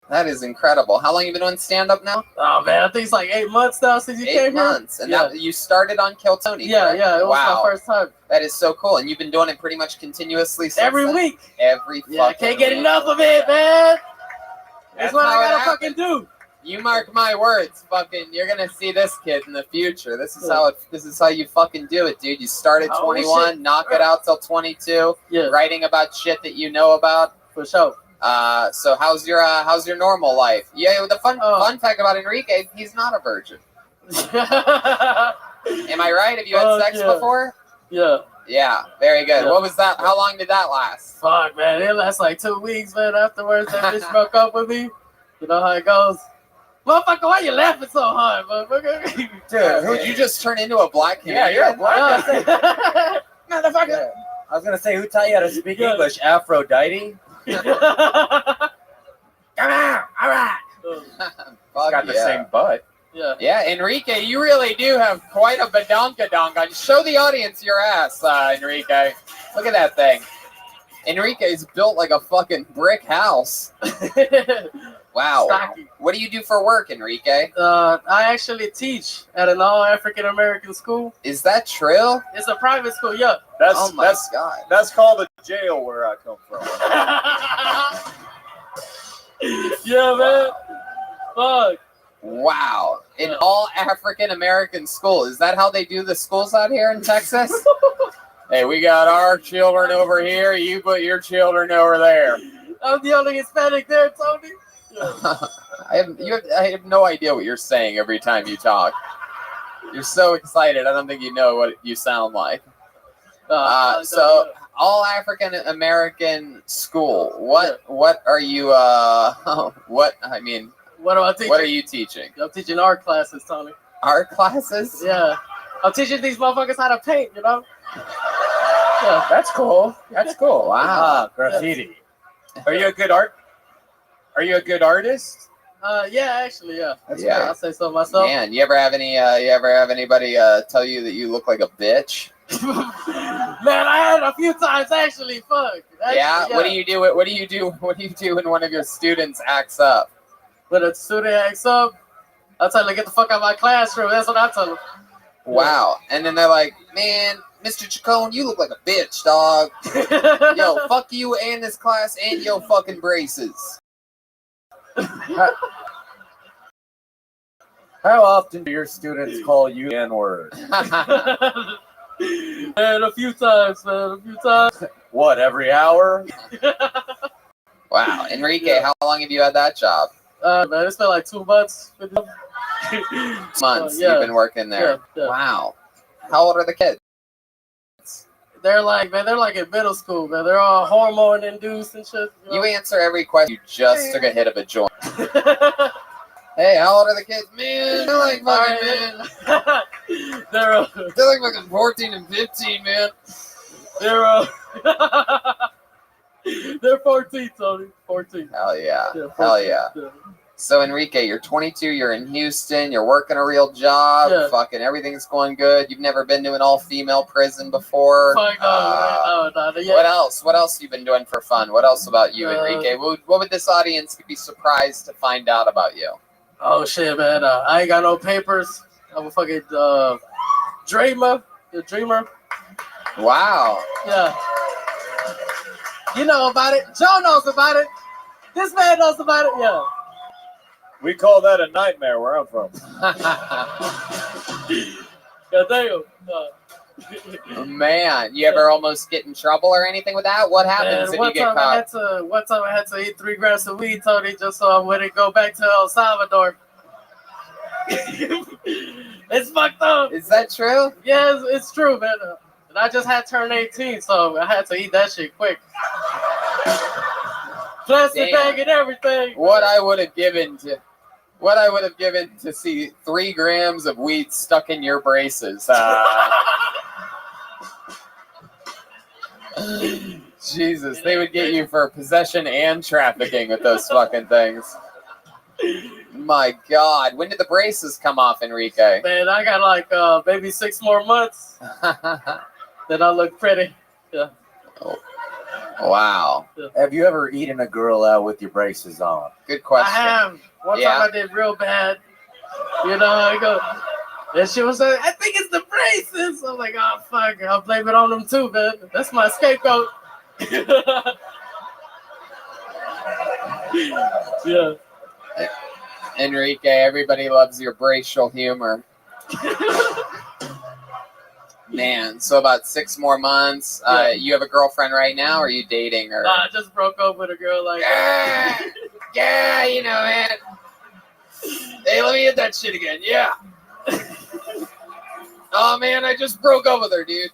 That is incredible. How long you been doing stand-up now? Oh, man, I think it's like 8 months now since you came here. 8 months. And that, you started on Kill Tony, Yeah, correct? yeah. It was my first time. That is so cool. And you've been doing it pretty much continuously since Every then? week. Every fucking I can't get week. enough of it, man. That's what I how it gotta happens. fucking do. You mark my words, fucking, you're gonna see this kid in the future. This is how you fucking do it, dude. You start at 21, knock it out till 22, writing about shit that you know about. For sure. So how's your normal life? Yeah, the fun fact about Enrique, he's not a virgin. Am I right? Have you had sex before? Yeah. Yeah, very good. Yeah. What was that? How long did that last? Fuck, man. It lasts like 2 weeks, man. Afterwards, that bitch broke up with me. You know how it goes. Motherfucker, why you laughing so hard, motherfucker? Dude, who'd you just turn into a black kid? Yeah, you're a black guy. Motherfucker. Yeah. I was gonna say, who taught you how to speak English? Aphrodite. Come on, all right. Got the same butt. Yeah, Enrique, you really do have quite a badonkadonk. Show the audience your ass, Enrique. Look at that thing. Enrique's built like a fucking brick house. Wow. Stocky. What do you do for work, Enrique? I actually teach at an all African American school. Is that true? It's a private school, yeah. Oh my God. That's called a jail where I come from. Yeah, man. Fuck. Wow. An all African American school. Is that how they do the schools out here in Texas? Hey, we got our children over here. You put your children over there. I'm the only Hispanic there, Tony. I have no idea what you're saying every time you talk. You're so excited. I don't think you know what you sound like. So, all African American school. What are you? What I mean? What am I teaching? What are you teaching? I'm teaching art classes, Tony. Art classes? Yeah. I'm teaching these motherfuckers how to paint. You know. Yeah, that's cool. That's cool. Wow. Graffiti. Are you a good artist? Yeah, actually, yeah. Yeah. I'll say so myself. Man, you ever have anybody tell you that you look like a bitch? Man, I had a few times actually. Fuck. Actually, Yeah. What do you do? What do you do? What do you do when one of your students acts up? When a student acts up, I'll tell them, get the fuck out of my classroom. That's what I tell them. Wow. And then they're like, man, Mr. Chacon, you look like a bitch, dog. Yo, fuck you and this class and your fucking braces. How often do your students call you the N-word? Man, a few times, man. A few times. What, every hour? Wow. Enrique, how long have you had that job? Man, it's been like 2 months. Months yeah. you've been working there. Yeah. Wow. How old are the kids? They're like in middle school, man. They're all hormone induced and shit. You answer every question. You just took a hit of a joint. Hey, how old are the kids? Man, they're like fucking, man. They're like fucking 14 and 15, man. They're 14, Tony. 14. Hell yeah. 14. Hell yeah. So Enrique, you're 22, you're in Houston, you're working a real job, fucking everything's going good. You've never been to an all-female prison before. Fuck no. What else? What else you been doing for fun? What else about you, Enrique? What would this audience be surprised to find out about you? Oh shit, man. I ain't got no papers. I'm a fucking dreamer. The dreamer. Wow. Yeah. You know about it. Joe knows about it. This man knows about it. Yeah. We call that a nightmare where I'm from. God damn. Man, you ever almost get in trouble or anything with that? What happens if you get caught? One time I had to eat 3 grams of weed, Tony, just so I wouldn't go back to El Salvador. It's fucked up. Is that true? Yeah, it's true, man. And I just had turned 18, so I had to eat that shit quick. Plastic bag and everything. What I would have given to see 3 grams of weed stuck in your braces. Jesus, they would get you for possession and trafficking with those fucking things. My God, when did the braces come off, Enrique? Man, I got like maybe 6 more months. Then I look pretty. Yeah. Oh. Wow. Have you ever eaten a girl out with your braces on? Good question. I have. One time I did real bad. You know, I go, and she was like, I think it's the braces. I'm like, oh, fuck. I'll blame it on them too, man. That's my scapegoat. Yeah. Enrique, everybody loves your bracial humor. Man, so about 6 more months. You have a girlfriend right now, or are you dating? Or I just broke up with a girl like yeah, you know, man. Hey, let me hit that shit again. Yeah. Oh man, I just broke up with her, dude.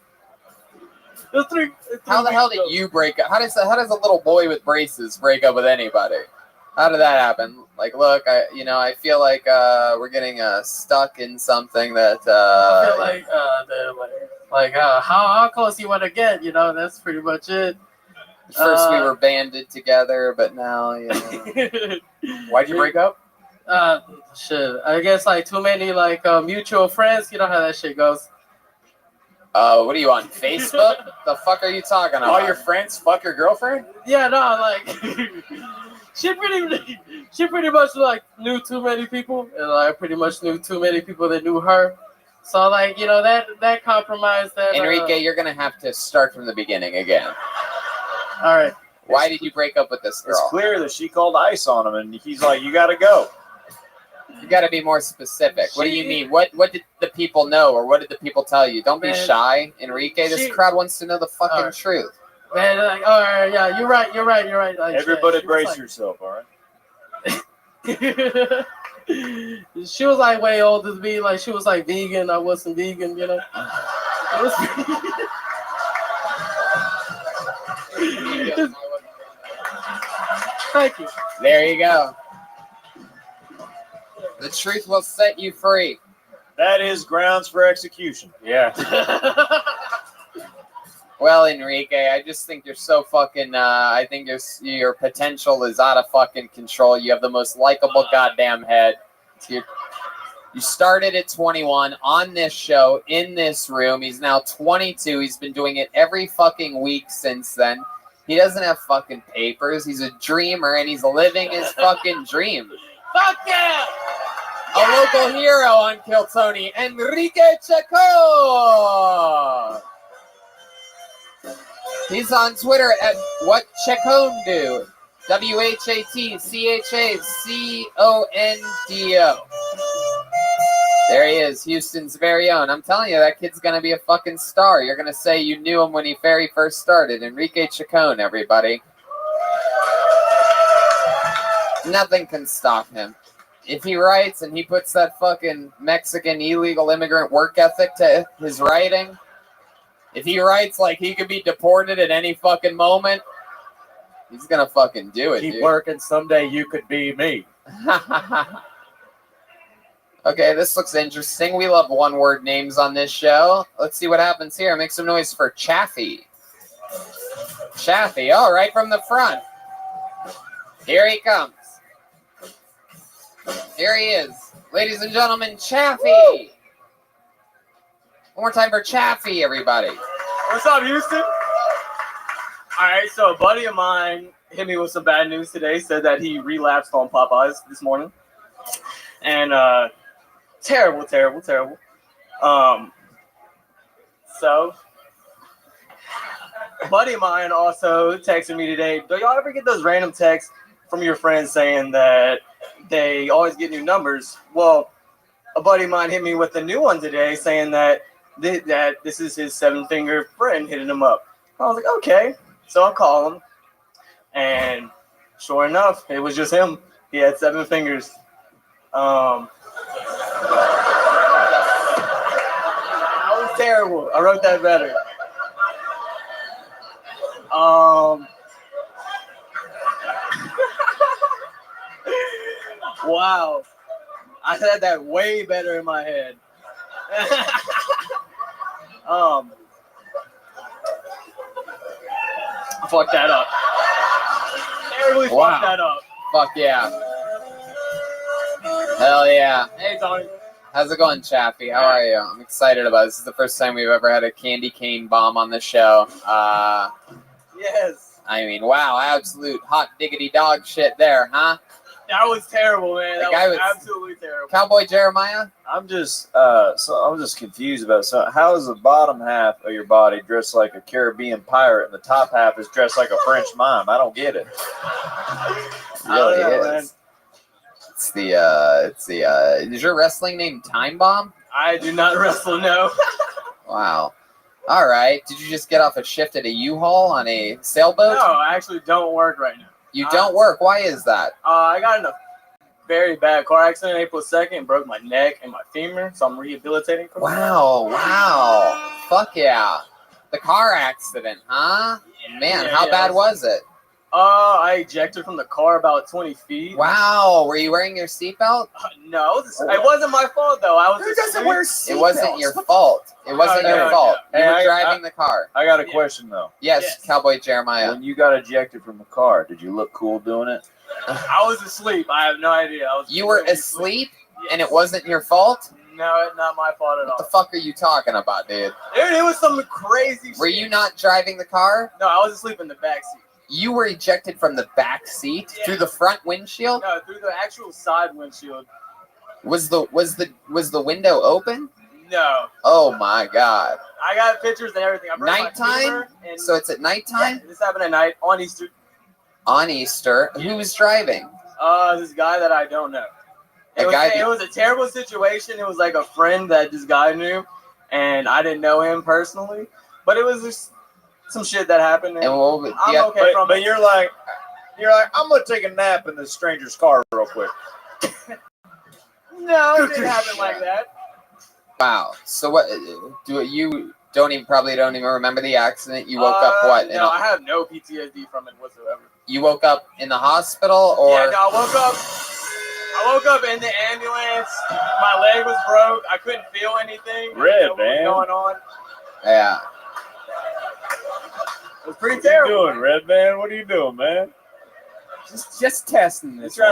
How the hell did you break up? How does a little boy with braces break up with anybody? How did that happen? Like, look, I feel like we're getting stuck in something that. I feel like how close you want to get? You know, that's pretty much it. First we were banded together, but now, you know. Why'd you break up? Shit. I guess like too many like mutual friends. You know how that shit goes. What are you on Facebook? The fuck are you talking about? All your friends fuck your girlfriend? Yeah, no, like she pretty much like knew too many people, and I pretty much knew too many people that knew her. So like, you know, that compromised that. Enrique, you're gonna have to start from the beginning again. All right. Why did you break up with this girl? It's clear that she called ice on him, and he's like, "You got to go." You got to be more specific. What do you mean? What did the people know, or what did the people tell you? Don't be shy, Enrique. This crowd wants to know the fucking truth. Man, like, all right, yeah, you're right. Like, Everybody she brace was yourself, all right? like, she was like way older than me. Like she was like vegan. I wasn't vegan, you know. It was Thank you. There you go. The truth will set you free. That is grounds for execution. Yeah. Well, Enrique, I just think you're so fucking. I think your potential is out of fucking control. You have the most likable goddamn head. You started at 21 on this show in this room. He's now 22. He's been doing it every fucking week since then. He doesn't have fucking papers. He's a dreamer and he's living his fucking dream. Fuck yeah! A local hero on Kill Tony, Enrique Chacon. He's on Twitter at What Chacon Do. WhatChacondo. There he is, Houston's very own. I'm telling you, that kid's going to be a fucking star. You're going to say you knew him when he very first started. Enrique Chacon, everybody. Nothing can stop him. If he writes and he puts that fucking Mexican illegal immigrant work ethic to his writing, if he writes like he could be deported at any fucking moment, he's gonna fucking do it. Keep working. Someday you could be me. Okay, this looks interesting. We love one-word names on this show. Let's see what happens here. Make some noise for Chaffee. Chaffee, all right, from the front. Here he comes. Here he is. Ladies and gentlemen, Chaffee. One more time for Chaffee, everybody. What's up, Houston? All right, so a buddy of mine hit me with some bad news today, said that he relapsed on Popeyes this morning. And terrible. So a buddy of mine also texted me today. Do y'all ever get those random texts from your friends saying that they always get new numbers? Well, a buddy of mine hit me with a new one today saying that this is his seven-finger friend hitting him up. I was like, okay. So I call him, and sure enough, it was just him. He had 7 fingers. That was terrible. I wrote that better. Wow. I said that way better in my head. I fucked that up. Terribly fucked that up. Fuck yeah. Hell yeah. Hey, Tony. How's it going, Chaffee? How are you? I'm excited about it. This is the first time we've ever had a candy cane bomb on the show. Yes. I mean, wow, absolute hot diggity dog shit there, huh? That was terrible, man. The That guy was was- absolutely terrible. Cowboy Jeremiah? I'm just confused about something. How is the bottom half of your body dressed like a Caribbean pirate and the top half is dressed like a French mime? I don't get it. Really know, is. It's the is your wrestling name Time Bomb? I do not wrestle, no. Wow. All right. Did you just get off a shift at a U-Haul on a sailboat? No, I actually don't work right now. You don't work? Why is that? I got in a very bad car accident April 2nd, broke my neck and my femur, so I'm rehabilitating. From Wow. Fuck yeah. The car accident, huh? Man, how bad was it? I ejected from the car about 20 feet. Wow. Were you wearing your seatbelt? No, it wasn't my fault, though. Who doesn't wear seatbelts? It wasn't your fault. It wasn't your fault. You were driving the car. I got a question though. Yes, Cowboy Jeremiah. When you got ejected from the car, did you look cool doing it? I was asleep. I have no idea. You were asleep and it wasn't your fault? No, No, it's not my fault at all. What the fuck are you talking about, dude? Dude, it was some crazy Were shit. you not driving the car? No, I was asleep in the back seat. You were ejected from the back seat through the front windshield? No, through the actual side windshield. Was the window open? No. Oh my god. I got pictures and everything. I broke my Nighttime? femur and- So it's at nighttime? Yeah, this happened at night on Easter. On Easter. Who was driving? This guy that I don't know. It was a terrible situation. It was like a friend that this guy knew, and I didn't know him personally. But it was just some shit that happened. And I'm okay from but it. you're like, I'm gonna take a nap in this stranger's car real quick. No, it didn't happen like that. Wow. So what do you don't even remember the accident? You woke up what? No, I have no PTSD from it whatsoever. You woke up in the hospital or Yeah, no, I woke up in the ambulance. My leg was broke. I couldn't feel anything. Red, what man. was going on. Yeah. It was pretty What terrible. are you doing, Red Man? What are you doing, man? Just testing this. You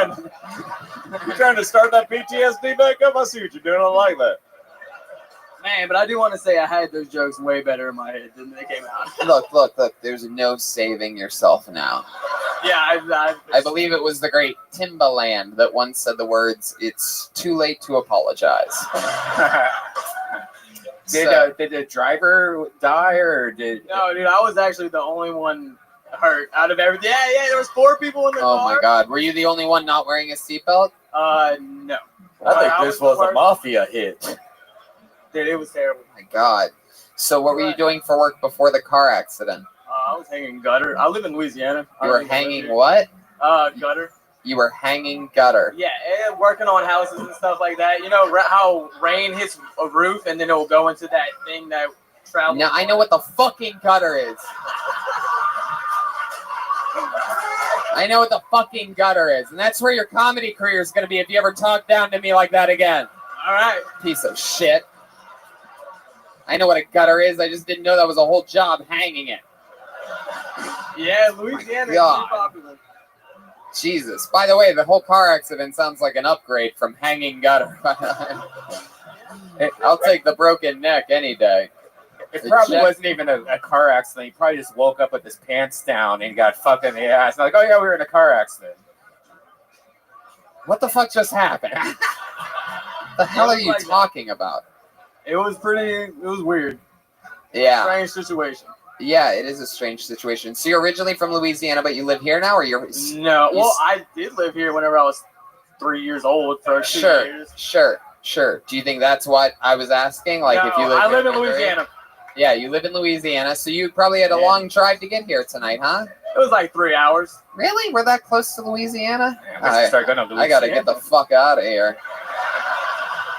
trying to start that PTSD back up? I see what you're doing. I like that. Man, but I do want to say I had those jokes way better in my head than they came out. Look. There's no saving yourself now. Yeah, I believe it was the great Timbaland that once said the words, "It's too late to apologize." Did the driver die or did? No, dude, I was actually the only one hurt out of everything. Yeah, there was 4 people in the Oh car. my God! Were you the only one not wearing a seatbelt? No. I think this was a mafia hit. Dude, it was terrible. Oh my God! So what were you doing for work before the car accident? I was hanging gutter. I live in Louisiana. You were hanging what? Gutter. You were hanging gutter. Yeah, and working on houses and stuff like that. You know how rain hits a roof and then it will go into that thing that travels. Now I know what the fucking gutter is. I know what the fucking gutter is, and that's where your comedy career is going to be if you ever talk down to me like that again. All right. Piece of shit. I know what a gutter is. I just didn't know that was a whole job hanging it. Yeah, Louisiana is God. pretty popular. Jesus. By the way, the whole car accident sounds like an upgrade from hanging gutter. I'll take the broken neck any day. It probably wasn't even a car accident. He probably just woke up with his pants down and got fucked in the ass. Like, oh yeah, we were in a car accident. What the fuck just happened? The hell are you talking about? It was weird. Yeah. Strange situation. Yeah, it is a strange situation. So you're originally from Louisiana, but you live here now, or you're? No, well, I did live here whenever I was 3 years old for 2 years. Sure. Do you think that's what I was asking? Like, if you live I here live in for 3 Louisiana. Yeah, you live in Louisiana, so you probably had a long drive to get here tonight, huh? It was like 3 hours. Really? We're that close to Louisiana? Yeah, I gotta get the fuck out of here.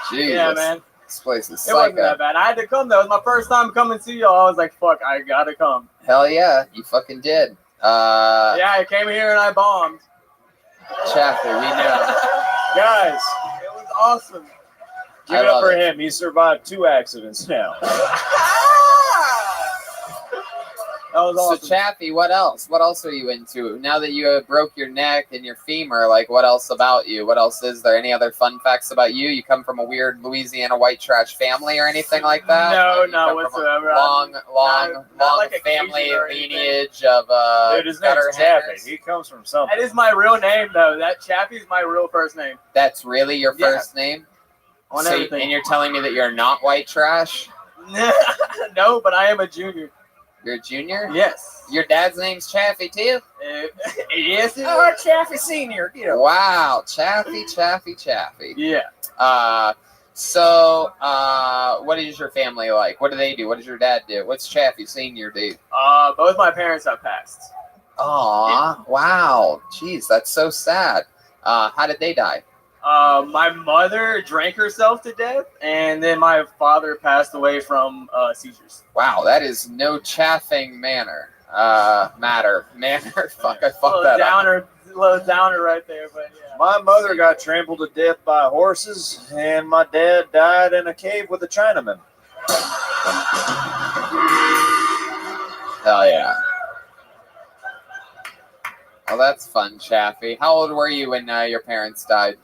Jesus. Yeah, man. This place is It wasn't psycho. that bad. I had to come though. It was my first time coming to y'all. I was like, fuck, I gotta come. Hell yeah, you fucking did. Yeah, I came here and I bombed. Chaffee, we know. Guys, it was awesome. Give it up for him. He survived 2 accidents now. That was awesome. So Chaffee, what else? What else are you into? Now that you broke your neck and your femur, like what else about you? What else is there? Any other fun facts about you? You come from a weird Louisiana white trash family or anything like that? No, Like, you not come from whatsoever. a long not like a family Cajun or anything. lineage of Dude, his gutter name's Chaffee. hangers. He comes from something. That is my real name though. That Chaffee is my real first name. That's really your Yeah. first name? On So- everything. and you're telling me that you're not white trash? No, but I am a junior. You're a junior? Yes. Your dad's name's Chaffee too? Yes. It Oh, is. Chaffee Senior. Wow, Chaffee. Yeah. So, what is your family like? What do they do? What does your dad do? What's Chaffee Senior do? Both my parents have passed. Aw, wow. Jeez, that's so sad. How did they die? My mother drank herself to death, and then my father passed away from seizures. Wow, that is no chaffing manner. Manner. Fuck, I fucked that up. Little downer right there, but yeah. My mother got trampled to death by horses, and my dad died in a cave with a Chinaman. Hell yeah. Well, that's fun, Chaffee. How old were you when your parents died?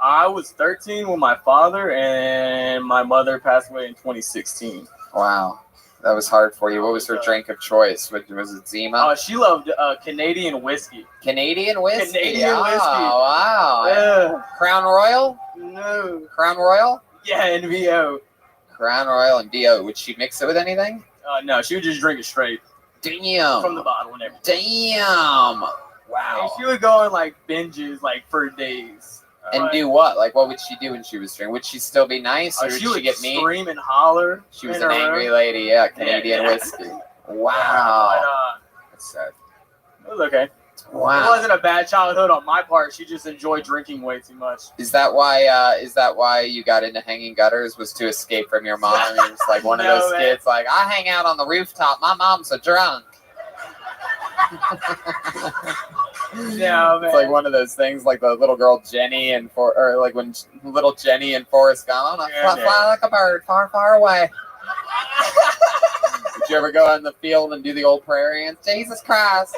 I was 13 with my father, and my mother passed away in 2016. Wow. That was hard for you. What was her drink of choice? Was it Zima? She loved Canadian whiskey. Canadian whiskey? Canadian whiskey. Oh, wow. Yeah. Crown Royal? No. Crown Royal? Yeah, and VO. Crown Royal and VO. Would she mix it with anything? No, she would just drink it straight. Damn. From the bottle and everything. Damn. Wow. And she would go on like binges like for days. And do what? Like, what would she do when she was drinking? Would she still be nice, or did she she would get mean? scream and holler. She was in an her angry room. lady. Yeah, Canadian Yeah. whiskey. Wow. That's sad. It was okay. Wow. It wasn't a bad childhood on my part. She just enjoyed drinking way too much. Is that why you got into hanging gutters? Was to escape from your mom? And you're just like one of No, those man. kids, like, I hang out on the rooftop. My mom's a drunk. No, man. It's like one of those things, like the little girl Jenny or like when little Jenny and Forrest Gump, fly like a bird, far, far away. Did you ever go out in the field and do the old prayer and Jesus Christ,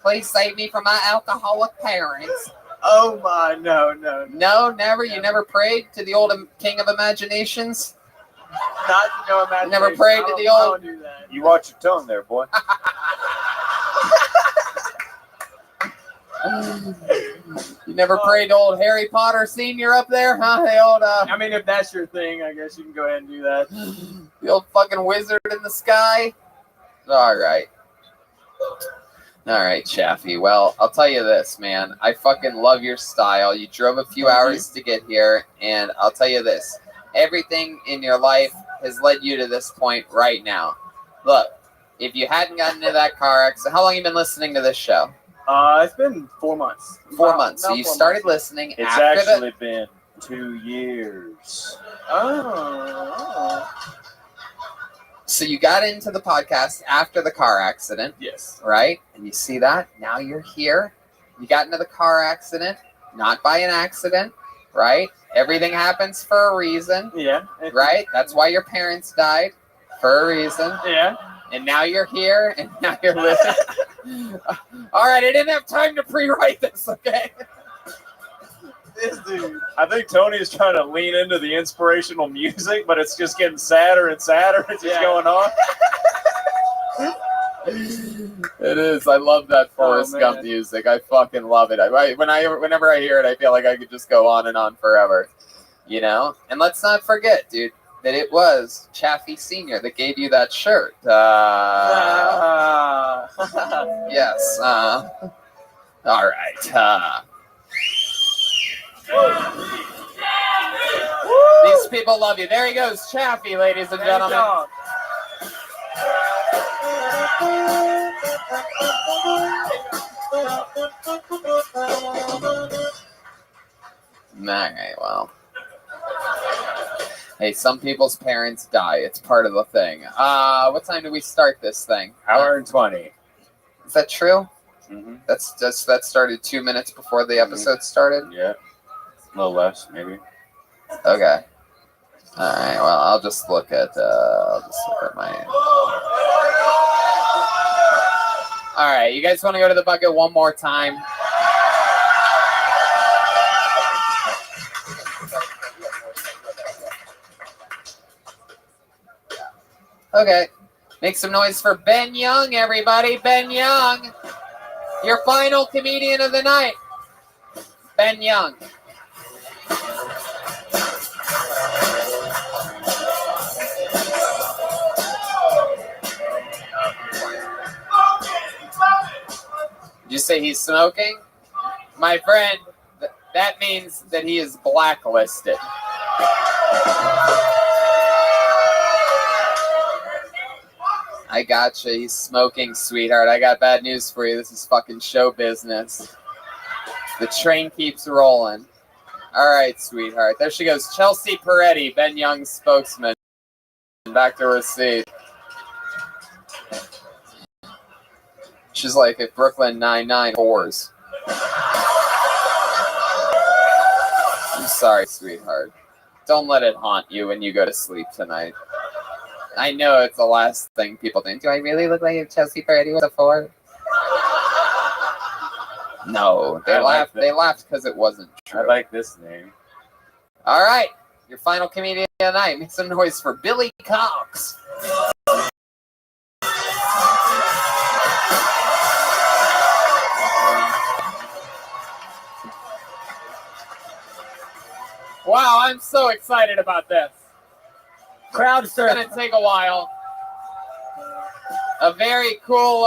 please save me from my alcoholic parents? Oh my, no. No, never. You never prayed to the old King of Imaginations. Not no imagination. Never prayed to the old. Do that. You watch your tongue there, boy. You never prayed to old Harry Potter Senior up there, huh? The old. I mean, if that's your thing, I guess you can go ahead and do that. The old fucking wizard in the sky. All right. All right, Chaffee. Well, I'll tell you this, man. I fucking love your style. You drove a few hours to get here, and I'll tell you this. Everything in your life has led you to this point right now. Look, if you hadn't gotten into that car accident, how long have you been listening to this show? It's been 4 months. 4 months. So you started listening It's after actually been 2 years. Oh. So you got into the podcast after the car accident. Yes. Right? And you see that? Now you're here. You got into the car accident, not by an accident, right? Everything happens for a reason. Yeah. Right? That's why your parents died, for a reason. Yeah. And now you're here, and now you're living. All right, I didn't have time to pre-write this, okay? This dude. I think Tony is trying to lean into the inspirational music, but it's just getting sadder and sadder. It's just going on. It is. I love that Forrest man. Gump music. I fucking love it. Whenever I hear it, I feel like I could just go on and on forever. You know? And let's not forget, dude, that it was Chaffee Sr. that gave you that shirt. Yes. All right. These people love you. There he goes, Chaffee, ladies and gentlemen. Alright, well. Hey, some people's parents die. It's part of the thing. What time do we start this thing? Hour and 20. Is that true? Mm-hmm. That started 2 minutes before the episode started? Yeah. A little less, maybe. Okay. Alright, well, I'll just look at my... Alright, you guys want to go to the bucket one more time? Okay. Make some noise for Ben Young, everybody. Ben Young. Your final comedian of the night. Ben Young. Did you say he's smoking? My friend, that means that he is blacklisted. I gotcha. He's smoking, sweetheart. I got bad news for you. This is fucking show business. The train keeps rolling. All right, sweetheart. There she goes. Chelsea Peretti, Ben Young's spokesman. Back to her seat. She's like if Brooklyn Nine-Nine whores. I'm sorry, sweetheart. Don't let it haunt you when you go to sleep tonight. I know it's the last thing people think. Do I really look like if Chelsea Peretti was a 4? No, they laughed. They laughed because it wasn't true. I like this name. All right, your final comedian of the night. Make some noise for Billy Cox. Wow, I'm so excited about this. Crowd surf. It's gonna take a while. A very cool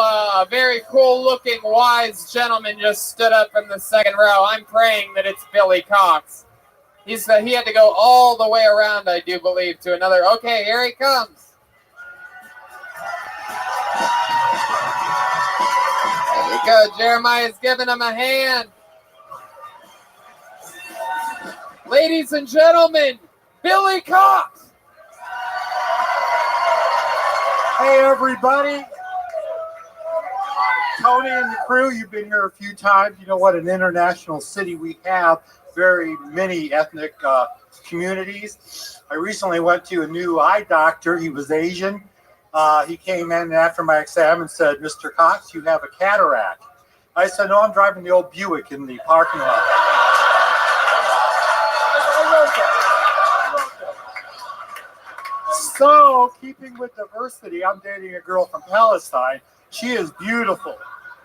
looking wise gentleman just stood up in the second row. I'm praying that it's Billy Cox. He had to go all the way around, I do believe, to another. Okay, here he comes. There we go. Jeremiah's giving him a hand. Ladies and gentlemen, Billy Cox. Hey, everybody. Tony and the crew, you've been here a few times. You know what an international city we have. Very many ethnic communities. I recently went to a new eye doctor. He was Asian. He came in after my exam and said, Mr. Cox, you have a cataract. I said, no, I'm driving the old Buick in the parking lot. So, keeping with diversity, I'm dating a girl from Palestine. She is beautiful,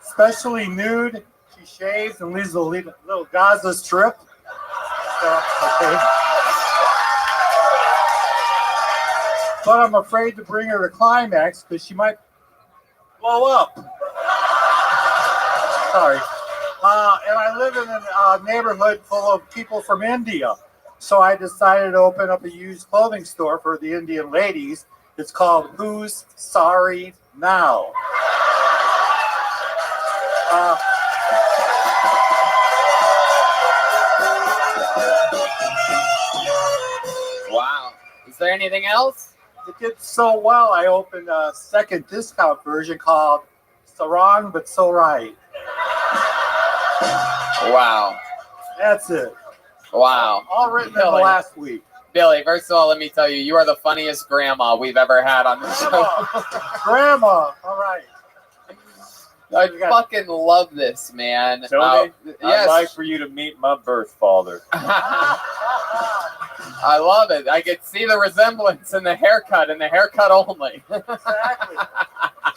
especially nude. She shaves and leaves a little Gaza strip. Okay. But I'm afraid to bring her to climax because she might blow up. Sorry. And I live in a neighborhood full of people from India. So I decided to open up a used clothing store for the Indian ladies. It's called Who's Sorry Now? Wow. Is there anything else? It did so well, I opened a second discount version called So Wrong But So Right. Wow. That's it. Wow. All written in the last week. Billy, first of all, let me tell you, you are the funniest grandma we've ever had on the show. Grandma. All right. I fucking love this, man. Tony, yes. I'd like for you to meet my birth father. I love it. I could see the resemblance in the haircut and the haircut only. Exactly.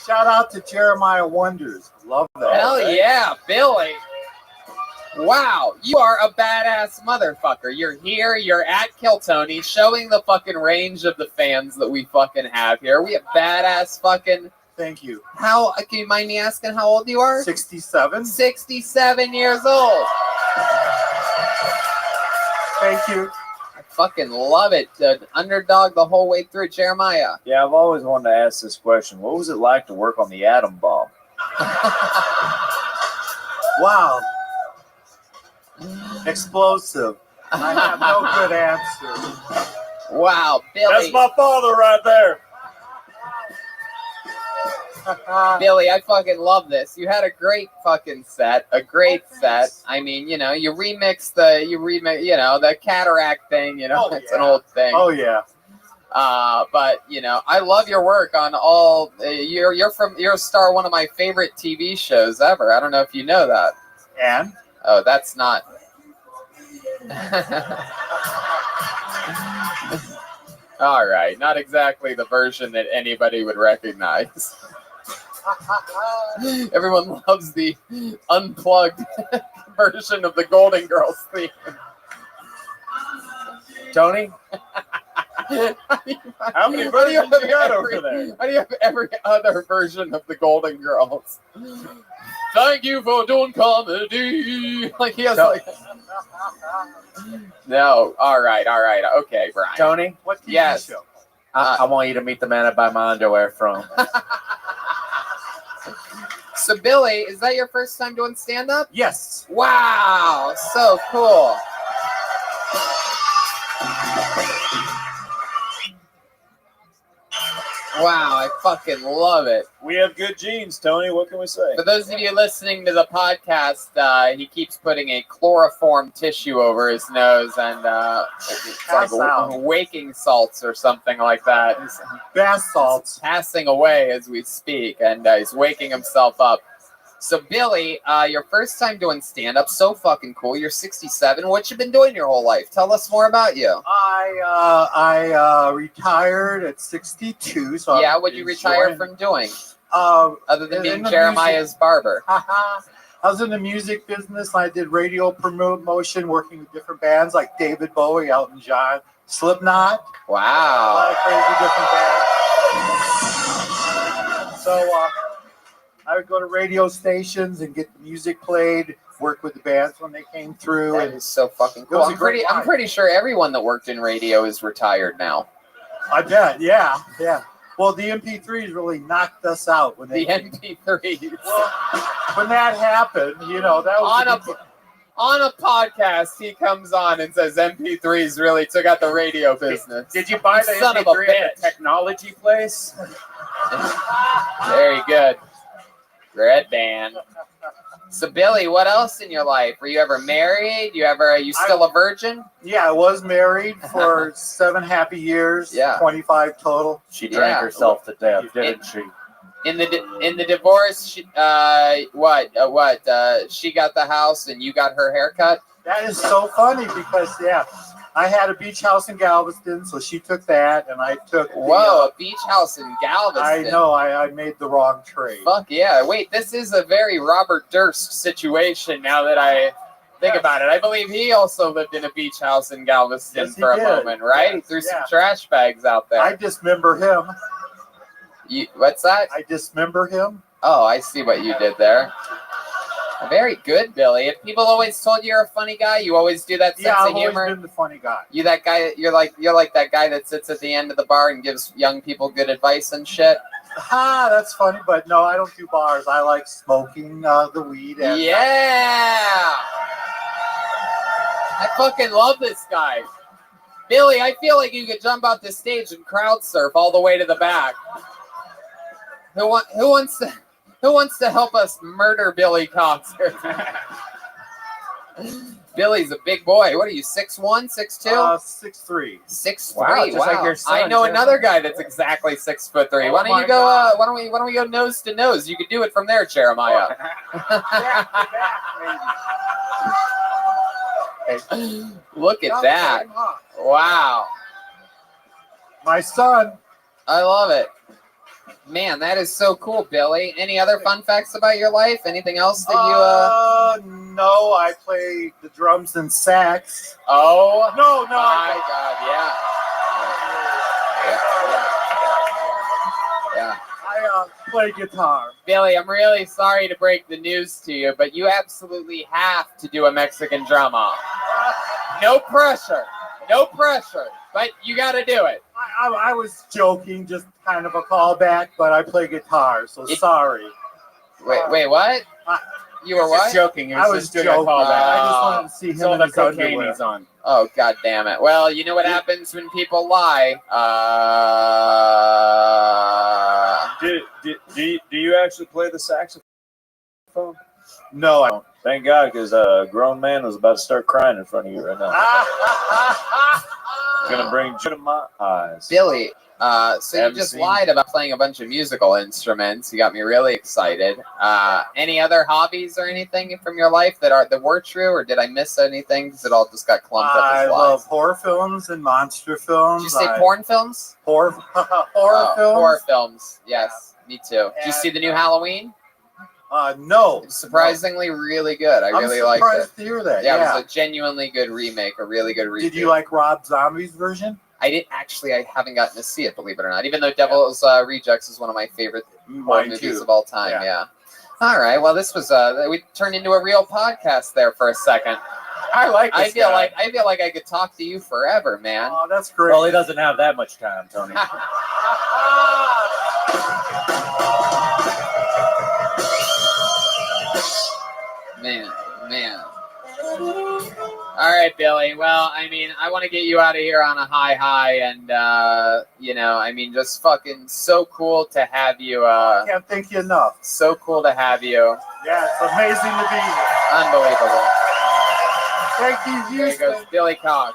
Shout out to Jeremiah Wonders. Love that. Hell yeah, Billy. Wow, you are a badass motherfucker. You're here, you're at Kill Tony, showing the fucking range of the fans that we fucking have here. We have badass fucking... Thank you. How, can you mind me asking how old you are? 67. 67 years old. Thank you. I fucking love it. The underdog the whole way through. Jeremiah. Yeah, I've always wanted to ask this question. What was it like to work on the atom bomb? Wow. Explosive. I have no good answer. Wow, Billy. That's my father right there. Billy, I fucking love this. You had a great fucking set. A great set. I mean, you know, you remix the cataract thing, you know, it's an old thing. Oh, yeah. But, you know, I love your work on all, you're a star of one of my favorite TV shows ever. I don't know if you know that. And? Oh, that's not. All right, not exactly the version that anybody would recognize. Everyone loves the unplugged version of the Golden Girls theme. Tony? How many versions you got over there? How do you have every other version of the Golden Girls? Thank you for doing comedy. Like he has like. No, all right, okay, Brian. Tony? What TV yes. show? I want you to meet the man I buy my underwear from. So, Billy, is that your first time doing stand-up? Yes. Wow, so cool. Wow, I fucking love it. We have good genes, Tony. What can we say? For those of you listening to the podcast, he keeps putting a chloroform tissue over his nose, and it's like waking salts or something like that. Bath salts. Passing away as we speak, and he's waking himself up. So Billy, your first time doing stand-up, so fucking cool. You're 67. What you been doing your whole life? Tell us more about you. I retired at 62. So yeah, what'd you retire from doing? Other than being the Jeremiah's barber. I was in the music business. I did radio promotion, working with different bands like David Bowie, Elton John, Slipknot. Wow. A lot of crazy different bands. So I would go to radio stations and get the music played, work with the bands when they came through. That is so fucking cool. I'm pretty sure everyone that worked in radio is retired now. I bet, yeah. Well, the MP3s really knocked us out when the MP3s. Well, when that happened, that was on a podcast. He comes on and says MP3s really took out the radio business. Did you buy the son of a MP3 at bitch? the technology place? Very good. Red band. So Billy, what else in your life? Were you ever married? Are you still a virgin? Yeah, I was married for 7 happy years. Yeah. 25 total. She drank herself to death, didn't she? In the divorce, she got the house and you got her haircut. That is so funny because I had a beach house in Galveston, so she took that, and I took. A beach house in Galveston. I know, I made the wrong trade. Fuck yeah! Wait, this is a very Robert Durst situation. Now that I think about it, I believe he also lived in a beach house in Galveston for a moment, right? He threw some trash bags out there. I dismember him. What's that? I dismember him. Oh, I see what you did there. Very good, Billy. If people always told you're a funny guy, you always do that sense of humor. I've always been the funny guy. You that guy? You're like that guy that sits at the end of the bar and gives young people good advice and shit. That's funny, but no, I don't do bars. I like smoking the weed. And I fucking love this guy, Billy. I feel like you could jump out the stage and crowd surf all the way to the back. Who wants to help us murder Billy Cox? Billy's a big boy. What are you, 6'1", 6'2"? 6'3". 6'3". Wow, just like your son, I know yeah. another guy that's exactly 6'3". Oh Why don't you go? Why don't we go nose to nose? You could do it from there, Jeremiah. Look at that! Wow. My son. I love it. Man, that is so cool, Billy. Any other fun facts about your life? Anything else that you No, I play the drums and sax. Oh no! My God, yeah. I play guitar. Billy, I'm really sorry to break the news to you, but you absolutely have to do a Mexican drum off. No pressure, but you got to do it. I was joking, just kind of a callback, but I play guitar, so sorry. Wait, what? You were what? Just joking. I was just doing joking. a callback. I just wanted to see him in his underwear. He's on. Oh, God damn it. Well, you know what happens when people lie. Do you actually play the saxophone? No, I don't. Thank God, because a grown man was about to start crying in front of you right now. Gonna bring joy to my eyes. Billy, so you just lied about playing a bunch of musical instruments. You got me really excited. Any other hobbies or anything from your life that were true, or did I miss anything? Because it all just got clumped up as lies. I love horror films and monster films. Did you say porn films? Horror films. Horror films. Yes, me too. Did you see the new Halloween? No. It's surprisingly really good. I really liked it. I'm surprised to hear that. Yeah, it was a genuinely good remake, a really good remake. Did you like Rob Zombie's version? I haven't gotten to see it, believe it or not. Even though Devil's Rejects is one of my favorite horror movies of all time. Yeah. All right. Well, this was we turned into a real podcast there for a second. I like this I feel guy. like I could talk to you forever, man. Oh, that's great. Well, he doesn't have that much time, Tony. Man. All right, Billy. Well, I mean, I want to get you out of here on a high, and just fucking so cool to have you. I can't thank you enough. So cool to have you. Yeah, it's amazing to be here. Unbelievable. Thank you, There goes Billy Cox.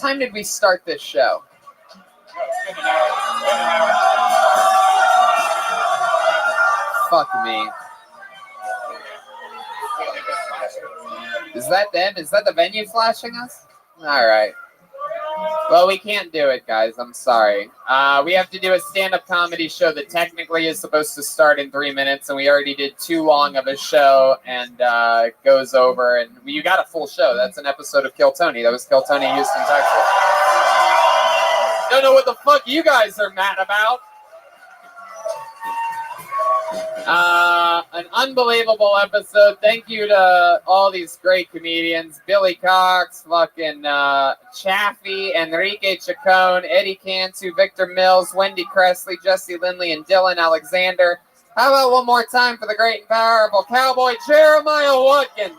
time did we start this show? Fuck me. Is that them? Is that the venue flashing us? All right. Well, we can't do it, guys. I'm sorry. We have to do a stand-up comedy show that technically is supposed to start in 3 minutes, and we already did too long of a show, and it goes over. And you got a full show. That's an episode of Kill Tony. That was Kill Tony, Houston, Texas. Don't know what the fuck you guys are mad about. An unbelievable episode. Thank you to all these great comedians. Billy Cox, fucking Chaffee, Enrique Chacon, Eddie Cantu, Victor Mills, Wendy Cressley, Jesse Lindley, and Dylan Alexander. How about one more time for the great and powerful cowboy Jeremiah Watkins?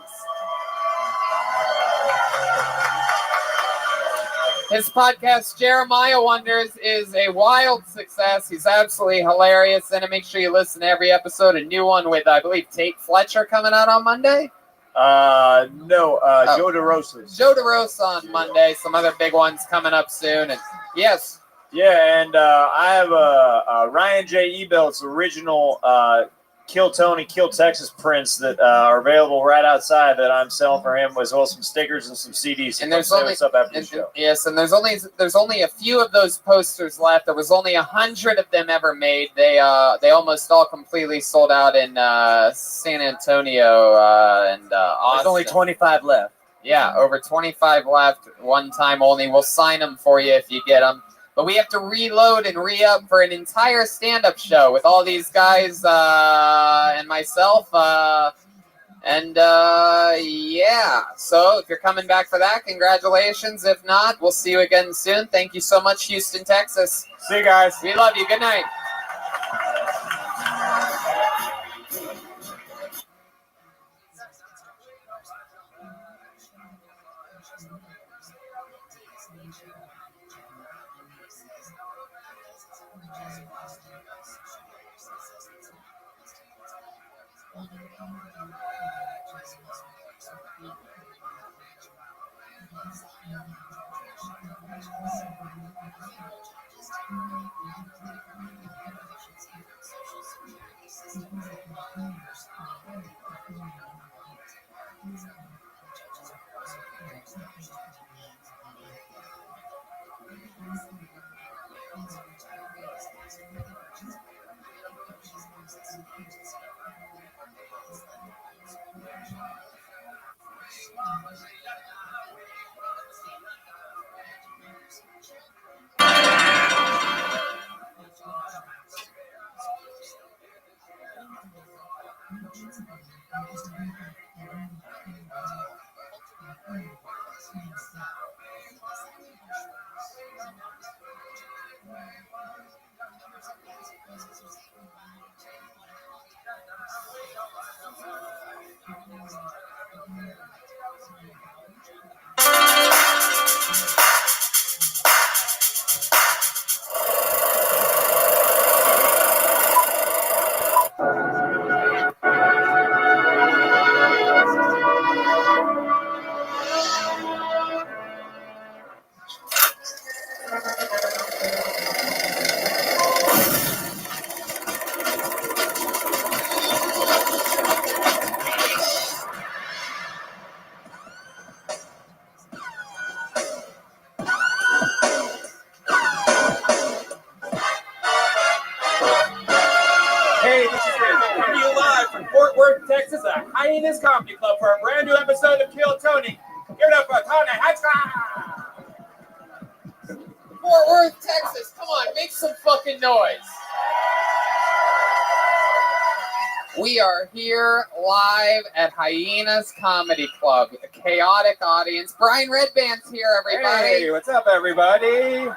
His podcast, Jeremiah Wonders, is a wild success. He's absolutely hilarious. And make sure you listen to every episode. A new one with, I believe, Tate Fletcher coming out on Monday. Joe DeRosa. Joe DeRosa on Monday. Some other big ones coming up soon. And yes. Yeah, and I have Ryan J. Ebelt's original Kill Tony, Kill Texas prints that are available right outside that I'm selling for him, as well as some stickers and some CDs. And there's only yes, and there's only a few of those posters left. There was only 100 of them ever made. They almost all completely sold out in San Antonio and Austin. There's only 25 left. Yeah, over 25 left. One time only. We'll sign them for you if you get them. But we have to reload and re-up for an entire stand-up show with all these guys and myself. Yeah. So if you're coming back for that, congratulations. If not, we'll see you again soon. Thank you so much, Houston, Texas. See you guys. We love you. Good night. Texas at Hyenas Comedy Club for a brand new episode of Kill Tony. Give it up for Tony Hatchcock! Fort Worth, Texas. Come on, make some fucking noise. We are here live at Hyenas Comedy Club. A chaotic audience. Brian Redband's here, everybody. Hey, what's up, everybody?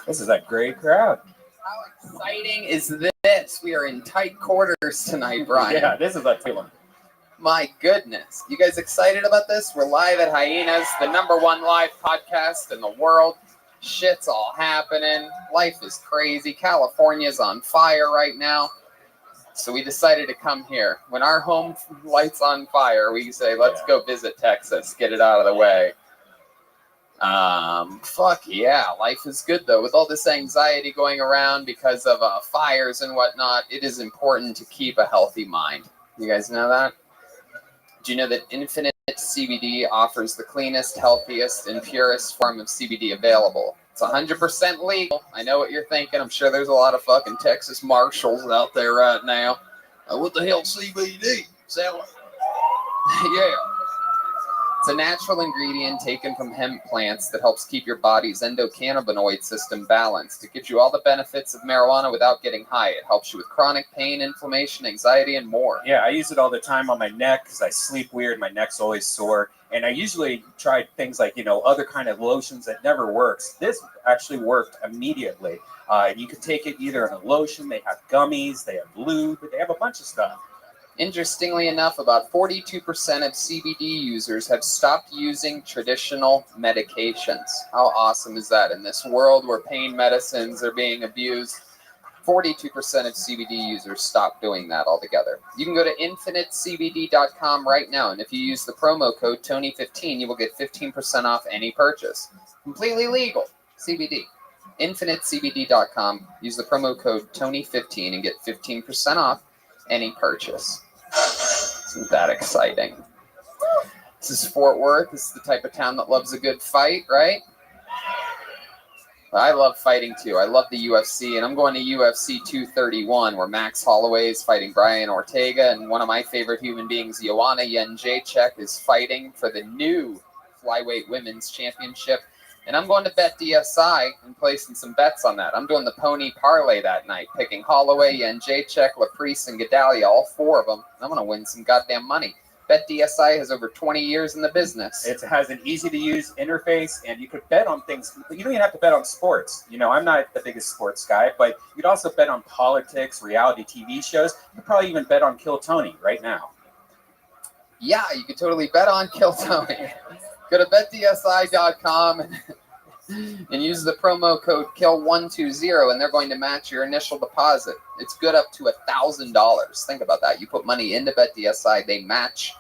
This is a great crowd. How exciting is this? We are in tight quarters tonight, Brian. Yeah, this is a feeling. My goodness. You guys excited about this? We're live at Hyenas, the #1 live podcast in the world. Shit's all happening. Life is crazy. California's on fire right now. So we decided to come here. When our home light's on fire, we say, let's go visit Texas, get it out of the way. Fuck yeah, life is good though. With all this anxiety going around because of fires and whatnot, it is important to keep a healthy mind. You guys know that? Do you know that Infinite CBD offers the cleanest, healthiest, and purest form of CBD available? It's 100% legal. I know what you're thinking. I'm sure there's a lot of fucking Texas marshals out there right now. What the hell CBD? Sound like? Yeah. It's a natural ingredient taken from hemp plants that helps keep your body's endocannabinoid system balanced. It gives you all the benefits of marijuana without getting high. It helps you with chronic pain, inflammation, anxiety, and more. Yeah, I use it all the time on my neck because I sleep weird. My neck's always sore. And I usually try things like, other kind of lotions that never works. This actually worked immediately. You can take it either in a lotion. They have gummies. They have lube. They have a bunch of stuff. Interestingly enough, about 42% of CBD users have stopped using traditional medications. How awesome is that? In this world where pain medicines are being abused, 42% of CBD users stop doing that altogether. You can go to infinitecbd.com right now, and if you use the promo code Tony15, you will get 15% off any purchase. Completely legal. CBD. Infinitecbd.com. Use the promo code Tony15 and get 15% off any purchase. Isn't that exciting? This is Fort Worth. This is the type of town that loves a good fight, right? I love fighting too. I love the UFC, and I'm going to UFC 231, where Max Holloway is fighting Brian Ortega, and one of my favorite human beings, Joanna Jędrzejczyk, is fighting for the new flyweight women's championship. And I'm going to bet DSI and placing some bets on that. I'm doing the pony parlay that night, picking Holloway, Jędrzejczyk, Laprice, and Gedalia, all four of them. I'm going to win some goddamn money. Bet DSI has over 20 years in the business. It has an easy-to-use interface, and you could bet on things. You don't even have to bet on sports. I'm not the biggest sports guy, but you could also bet on politics, reality TV shows. You could probably even bet on Kill Tony right now. Yeah, you could totally bet on Kill Tony. Go to betdsi.com and use the promo code KILL120, and they're going to match your initial deposit. It's good up to $1,000. Think about that. You put money into BetDSI, they match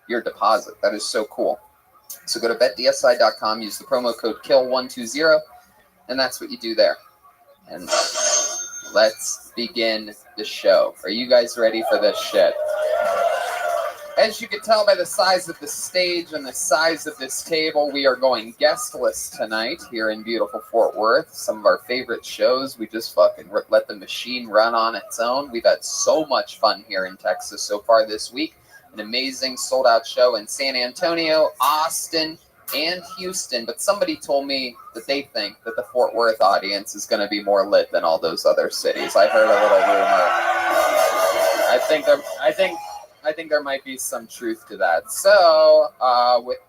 your deposit. That is so cool. So go to betdsi.com, use the promo code KILL120, and that's what you do there. And let's begin the show. Are you guys ready for this shit? As you can tell by the size of the stage and the size of this table, we are going guestless tonight here in beautiful Fort Worth. Some of our favorite shows. We just fucking let the machine run on its own. We've had so much fun here in Texas so far this week. An amazing sold-out show in San Antonio, Austin, and Houston. But somebody told me that they think that the Fort Worth audience is going to be more lit than all those other cities. I heard a little rumor. I think there might be some truth to that. So,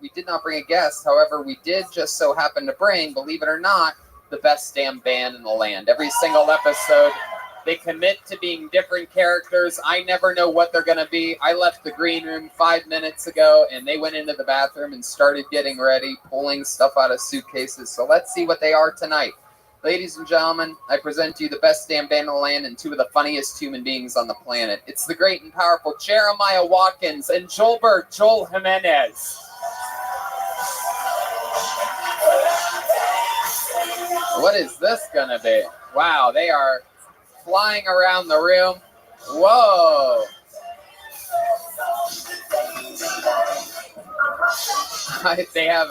we did not bring a guest. However, we did just so happen to bring, believe it or not, the best damn band in the land. Every single episode, they commit to being different characters. I never know what they're going to be. I left the green room 5 minutes ago, and they went into the bathroom and started getting ready, pulling stuff out of suitcases. So let's see what they are tonight. Ladies and gentlemen, I present to you the best damn band in the land and two of the funniest human beings on the planet. It's the great and powerful Jeremiah Watkins and Joel Jimenez. What is this gonna be? Wow, they are flying around the room. Whoa. They have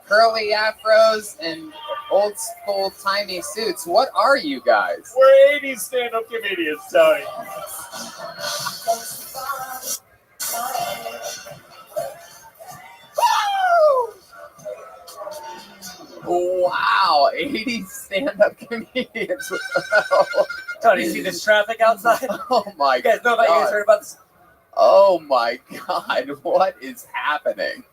curly afros and old school timey suits. What are you guys? We're 80s stand-up comedians, Tony. Wow, 80s stand-up comedians. Tony, see this traffic outside? Oh my god. You guys know that? You guys heard about this? Oh my god, what is happening?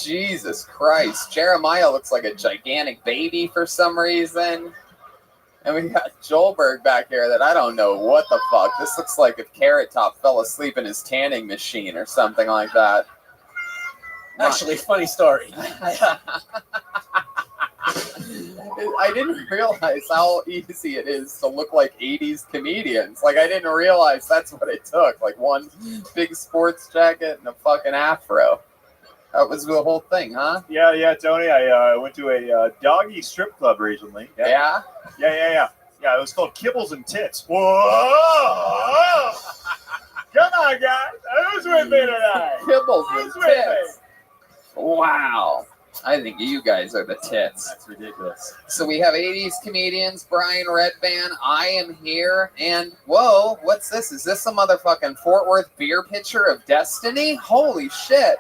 Jesus Christ. Jeremiah looks like a gigantic baby for some reason. And we got Joelberg back here that I don't know what the fuck. This looks like if Carrot Top fell asleep in his tanning machine or something like that. Actually, funny story. I didn't realize how easy it is to look like 80s comedians. Like, I didn't realize that's what it took. Like, one big sports jacket and a fucking afro. That was the whole thing, huh? Yeah, Tony. I went to a doggy strip club recently. Yeah? Yeah. It was called Kibbles and Tits. Whoa! Come on, guys. Who's with me tonight? Kibbles and Who's with me? Tits. Wow. I think you guys are the tits. That's ridiculous. So we have 80s comedians, Brian Redban, I am here, and whoa, what's this? Is this a motherfucking Fort Worth beer pitcher of destiny? Holy shit.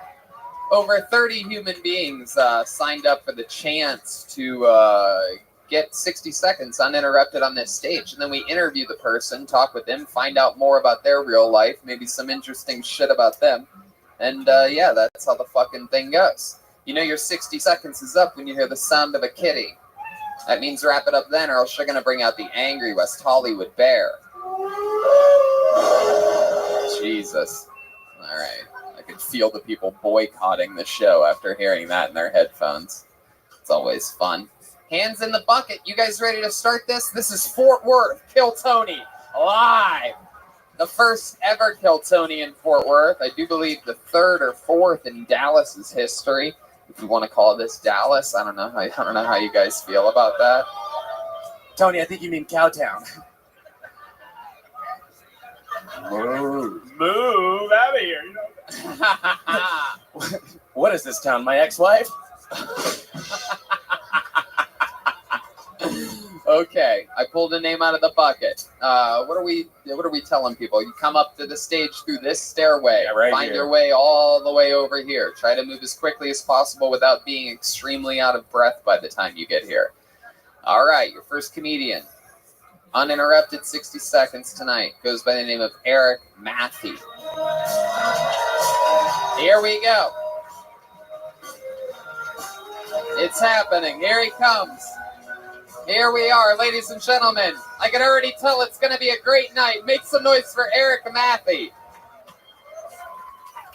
Over 30 human beings signed up for the chance to get 60 seconds uninterrupted on this stage. And then we interview the person, talk with them, find out more about their real life, maybe some interesting shit about them. And yeah, that's how the fucking thing goes. You know your 60 seconds is up when you hear the sound of a kitty. That means wrap it up then, or else you're going to bring out the angry West Hollywood bear. Jesus. All right. I could feel the people boycotting the show after hearing that in their headphones. It's always fun. Hands in the bucket. You guys ready to start this? This is Fort Worth, Kill Tony, live. The first ever Kill Tony in Fort Worth. I do believe the third or fourth in Dallas's history. If you want to call this Dallas, I don't know how you guys feel about that. Tony, I think you mean Cowtown. Move out of here. You know? What is this town? My ex-wife? Okay, I pulled a name out of the bucket. What are we telling people? You come up to the stage through this stairway. Yeah, right find here. your way all the way over here. Try to move as quickly as possible without being extremely out of breath by the time you get here. All right, your first comedian. Uninterrupted 60 seconds tonight. Goes by the name of Eric Matthew. Here we go. It's happening. Here he comes. Here we are, ladies and gentlemen. I can already tell it's going to be a great night. Make some noise for Eric Matthew.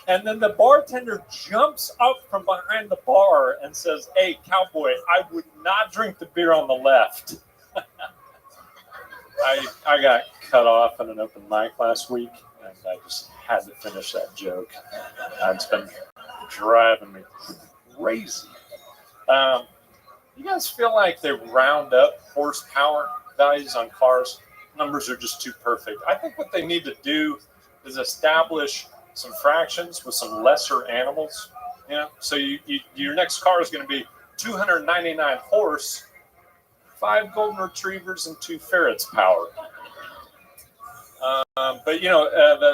And then the bartender jumps up from behind the bar and says, "Hey, cowboy, I would not drink the beer on the left." I got cut off in an open mic last week, and I just had to finish that joke. It's been driving me crazy. You guys feel like they round up horsepower values on cars? Numbers are just too perfect. I think what they need to do is establish some fractions with some lesser animals. You know, so your next car is going to be 299 horse, 5 golden retrievers, and 2 ferrets power. But you know,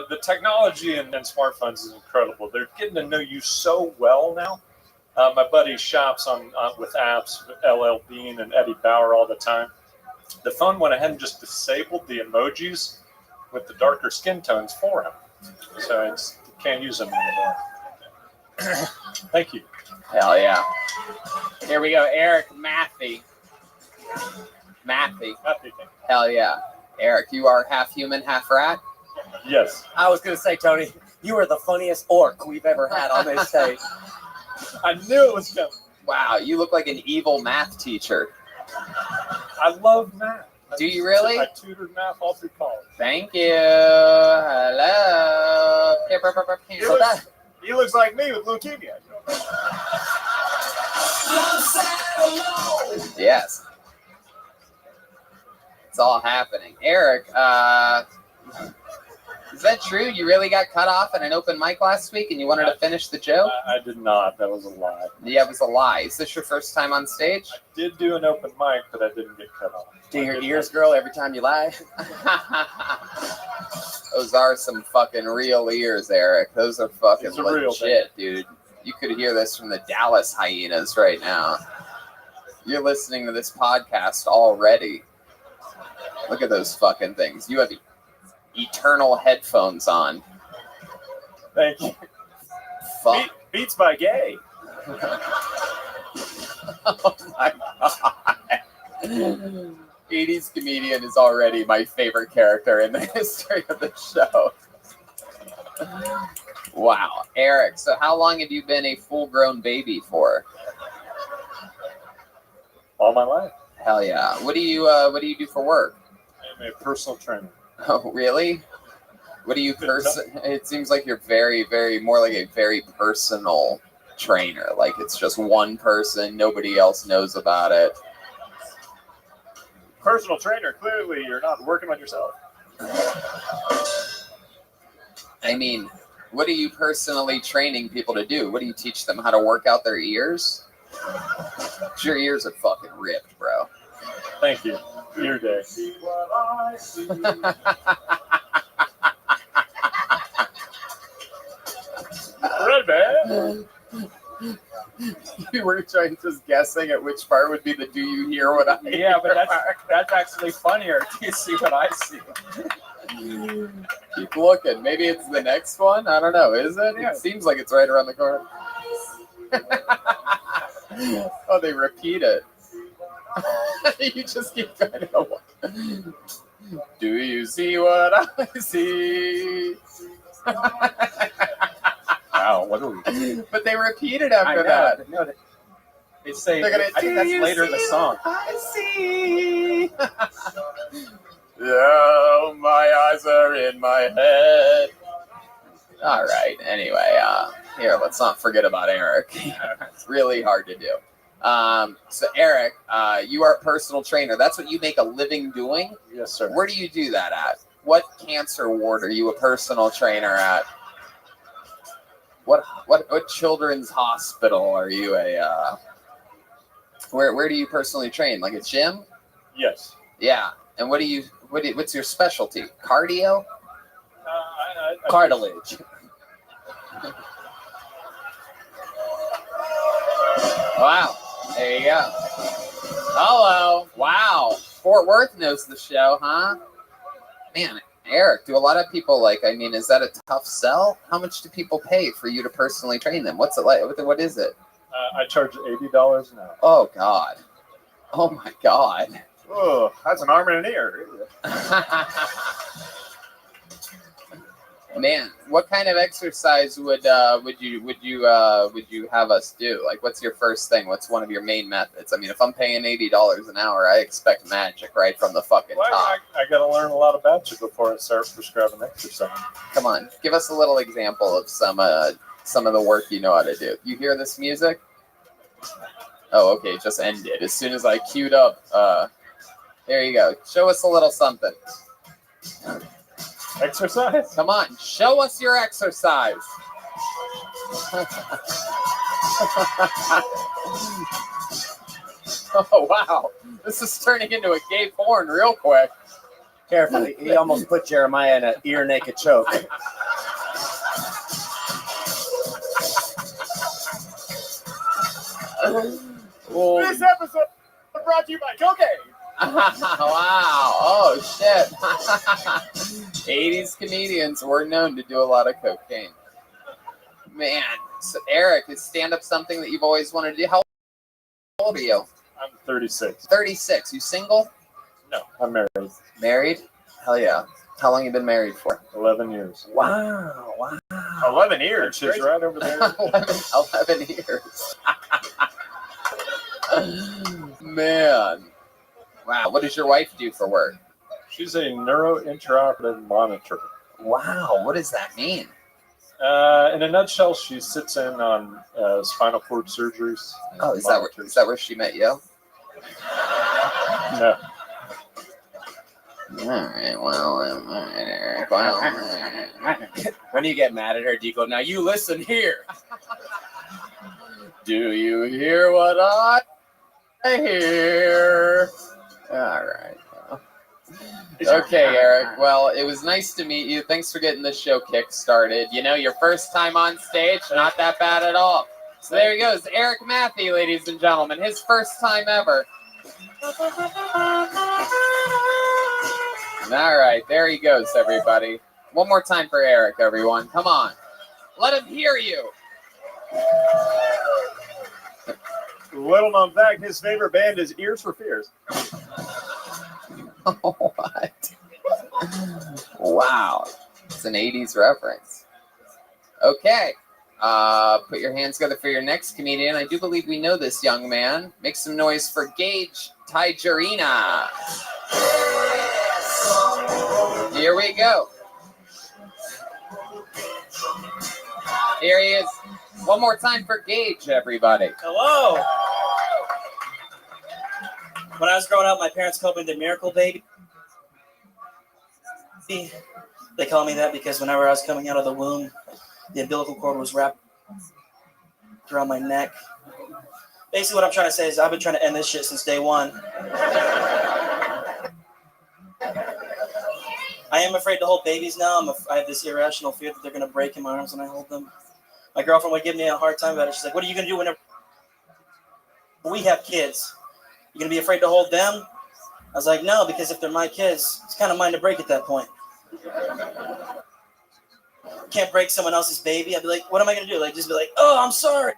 the technology and smartphones is incredible. They're getting to know you so well now. My buddy shops with apps, with LL Bean and Eddie Bauer all the time. The phone went ahead and just disabled the emojis with the darker skin tones for him. So you can't use them anymore. Thank you. Hell yeah. Here we go, Eric Matthew. Matthew. Hell yeah. Eric, you are half human, half rat? Yes. I was going to say, Tony, you are the funniest orc we've ever had on this stage. I knew it was coming. Wow, you look like an evil math teacher. I love math. Do you really? I tutored math all through college. Thank you. Hello. He looks like me with leukemia. Yes. It's all happening. Eric, is that true? You really got cut off at an open mic last week and you wanted to finish the joke? I did not. That was a lie. Yeah, it was a lie. Is this your first time on stage? I did do an open mic, but I didn't get cut off. Do your ears, girl, every time you lie? Those are some fucking real ears, Eric. Those are fucking It's a real legit, dude. You could hear this from the Dallas hyenas right now. You're listening to this podcast already. Look at those fucking things. You have eternal headphones on. Thank you. Fuck. Beats by Gay. Oh my god. 80s comedian is already my favorite character in the history of the show. Wow. Eric, so how long have you been a full-grown baby for? All my life. Hell yeah. What do you do for work? I'm a personal trainer. Oh, really? What do you it seems like you're very, very more like a very personal trainer? Like it's just one person, nobody else knows about it. Personal trainer, clearly you're not working on yourself. I mean, what are you personally training people to do? What do you teach them? How to work out their ears? 'Cause your ears are fucking ripped, bro. Thank you. Ear day. Red man. You were just guessing at which part would be the "Do you hear what I hear?" Yeah, but that's actually funnier. Do you see what I see? Keep looking. Maybe it's the next one. I don't know. Is it? Yeah. It seems like it's right around the corner. Oh, they repeat it. You just keep going. Do you see what I see? Wow, what are we? But they repeat it after that. No, they say. They're gonna, I think that's later in the song. I see. Oh, my eyes are in my head. All right. Anyway, here, let's not forget about Eric. It's really hard to do. So Eric, you are a personal trainer. That's what you make a living doing? Yes, sir. Where do you do that at? What cancer ward are you a personal trainer at? What children's hospital are you a where do you personally train? Like a gym? Yes. Yeah. And what's your specialty? Cardio? Cartilage. Wow. There you go. Hello. Wow. Fort Worth knows the show, huh? Man, Eric, do a lot of people is that a tough sell? How much do people pay for you to personally train them? What's it like? What is it? I charge $80 an hour. Oh, God. Oh, my God. Oh, that's an arm and an ear. Man, what kind of exercise would you have us do? Like, what's your first thing? What's one of your main methods? I mean, if I'm paying $80 an hour, I expect magic right from the fucking top. I got to learn a lot about you before I start prescribing exercise. Come on, give us a little example of some of the work you know how to do. You hear this music? Oh, okay, it just ended. As soon as I queued up, there you go. Show us a little something. Exercise? Come on, show us your exercise. Oh, wow. This is turning into a gay porn real quick. Carefully, he almost put Jeremiah in an ear naked choke. This episode brought to you by cocaine. Wow. Oh, shit. 80s comedians were known to do a lot of cocaine. Man. So, Eric, is stand-up something that you've always wanted to do? How old are you? I'm 36. 36. You single? No, I'm married. Married? Hell yeah. How long you been married for? 11 years. Wow. 11 years. She's right over there. 11 years. Man. Wow. What does your wife do for work? She's a neurointraoperative monitor. Wow. What does that mean? In a nutshell, she sits in on spinal cord surgeries. Oh, is that where she met you? No. All right. Well, Eric. Well, When you get mad at her, do you go, now you listen here? Do you hear what I hear? All right. Okay, Eric. Well, it was nice to meet you. Thanks for getting this show kick-started. You know, your first time on stage, not that bad at all. So there he goes, Eric Matthew, ladies and gentlemen. His first time ever. All right, there he goes, everybody. One more time for Eric, everyone. Come on. Let him hear you. Little known fact, his favorite band is Ears for Fears. What? Wow. It's an 80s reference. Okay. Put your hands together for your next comedian. I do believe we know this young man. Make some noise for Gage Tigerina. Here we go. Here he is. One more time for Gage, everybody. Hello. When I was growing up, my parents called me the miracle baby. They call me that because whenever I was coming out of the womb, the umbilical cord was wrapped around my neck. Basically, what I'm trying to say is I've been trying to end this shit since day one. I am afraid to hold babies now. I have this irrational fear that they're going to break in my arms when I hold them. My girlfriend would give me a hard time about it. She's like, what are you going to do whenever we have kids? You going to be afraid to hold them? I was like, no, because if they're my kids, it's kind of mine to break at that point. Can't break someone else's baby. I'd be like, what am I going to do? Like, just be like, oh, I'm sorry.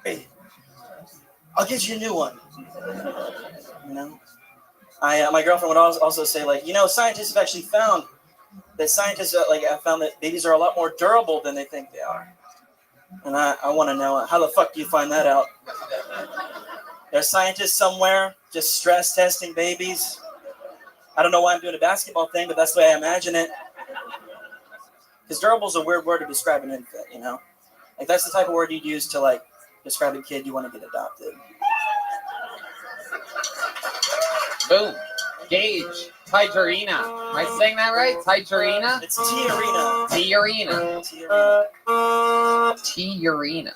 Hey, I'll get you a new one. You know? My girlfriend would also say, like, you know, scientists have actually found that have found that babies are a lot more durable than they think they are. And I want to know, how the fuck do you find that out? There's scientists somewhere just stress testing babies. I don't know why I'm doing a basketball thing, but that's the way I imagine it. Because durable is a weird word to describe an infant, you know? Like, that's the type of word you'd use to, like, describe a kid you want to get adopted. Boom. Gage. Tigerina. Am I saying that right? Tigerina? It's Tiarina. Tiarina. Tiarina.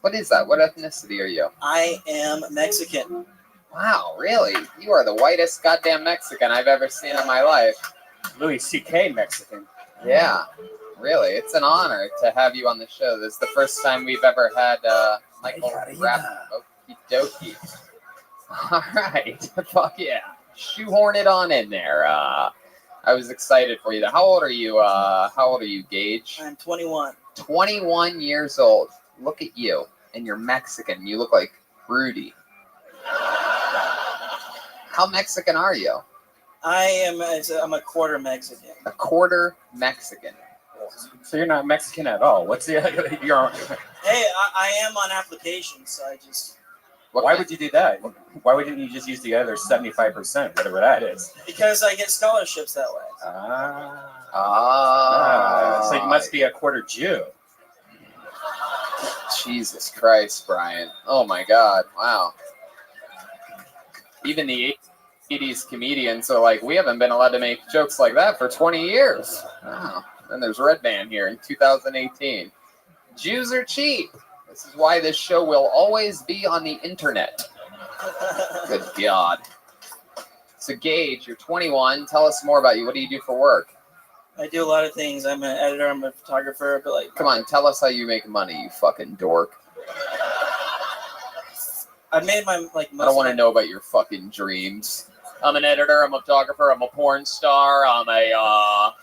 What is that? What ethnicity are you? I am Mexican. Wow, really? You are the whitest goddamn Mexican I've ever seen in my life. Louis C.K. Mexican. Yeah, really. It's an honor to have you on the show. This is the first time we've ever had Michael Dokie. All right. Fuck yeah. Shoehorn it on in there. I was excited for you. How old are you? Gage? I'm 21. 21 years old. Look at you. And you're Mexican. You look like Rudy. How Mexican are you? I'm a quarter Mexican. A quarter Mexican. So you're not Mexican at all. What's the you're? Hey, I am on application, so I just. Why would you do that? Why wouldn't you just use the other 75%, whatever that is? Because I get scholarships that way. So you must be a quarter Jew. Jesus Christ, Brian. Oh my God. Wow. Even the 80s comedians are like, we haven't been allowed to make jokes like that for 20 years. Wow. And there's Red Band here in 2018. Jews are cheap. This is why this show will always be on the internet. Good God. So Gage, you're 21. Tell us more about you. What do you do for work? I do a lot of things. I'm an editor. I'm a photographer. But like, come on, tell us how you make money, you fucking dork. I made my I don't want to know about your fucking dreams. I'm an editor. I'm a photographer. I'm a porn star. I'm a.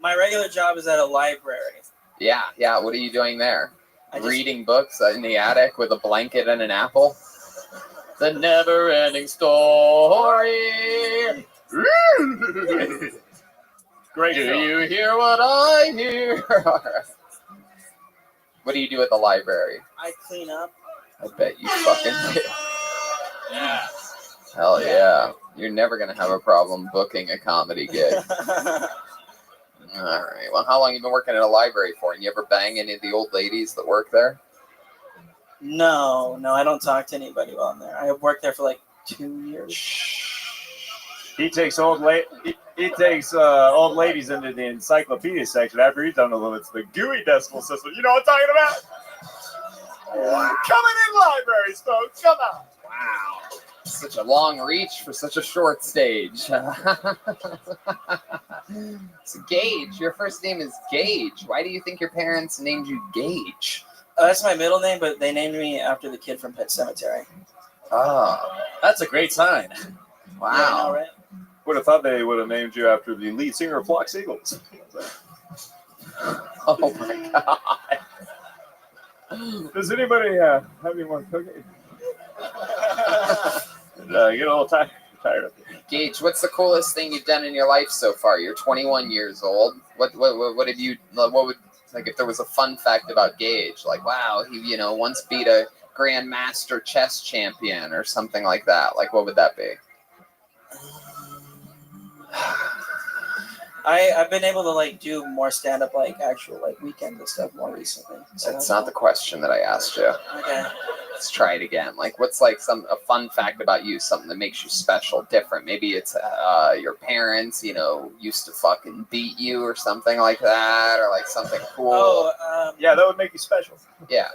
My regular job is at a library. Yeah. What are you doing there? Reading books in the attic with a blanket and an apple. The never-ending story. Great. Do you hear what I hear? What do you do at the library? I clean up. I bet you fucking do. Hell yeah. You're never going to have a problem booking a comedy gig. All right. Well, how long have you been working at a library for? And you ever bang any of the old ladies that work there? No, I don't talk to anybody while I'm there. I worked there for like 2 years. He takes old ladies into the encyclopedia section after he's done a little. It's the GUI decimal system. You know what I'm talking about? Coming in libraries, folks. Come on. Wow. Such a long reach for such a short stage. So Gage, your first name is Gage. Why do you think your parents named you Gage? That's my middle name, but they named me after the kid from Pet Sematary. Oh, that's a great sign. Wow. Yeah, I know, right? Would have thought they would have named you after the lead singer of Flock Seagulls. Oh my God. Does anybody have any more cooking? Get a little tired up here. Gage, what's the coolest thing you've done in your life so far? You're 21 years old. What have you? What would, like, if there was a fun fact about Gage? Like, wow, he once beat a grandmaster chess champion or something like that. Like, what would that be? I've been able to like do more stand up like actual like weekends and stuff more recently. So That's not the question that I asked you. Okay. Let's try it again. Like, what's like a fun fact about you? Something that makes you special, different. Maybe it's your parents, used to fucking beat you or something like that, or like something cool. Oh, yeah, that would make you special. Yeah.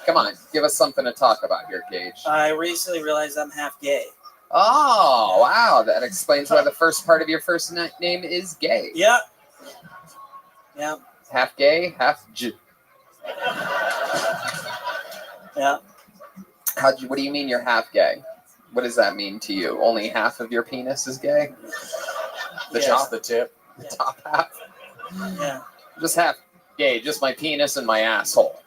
Come on, give us something to talk about here, Gage. I recently realized I'm half gay. Oh, wow. That explains why the first part of your first name is gay. Yeah. Yeah. Half gay, half Jew. Yeah. What do you mean you're half gay? What does that mean to you? Only half of your penis is gay? Just the tip. The top half? Yeah. Just half gay, just my penis and my asshole.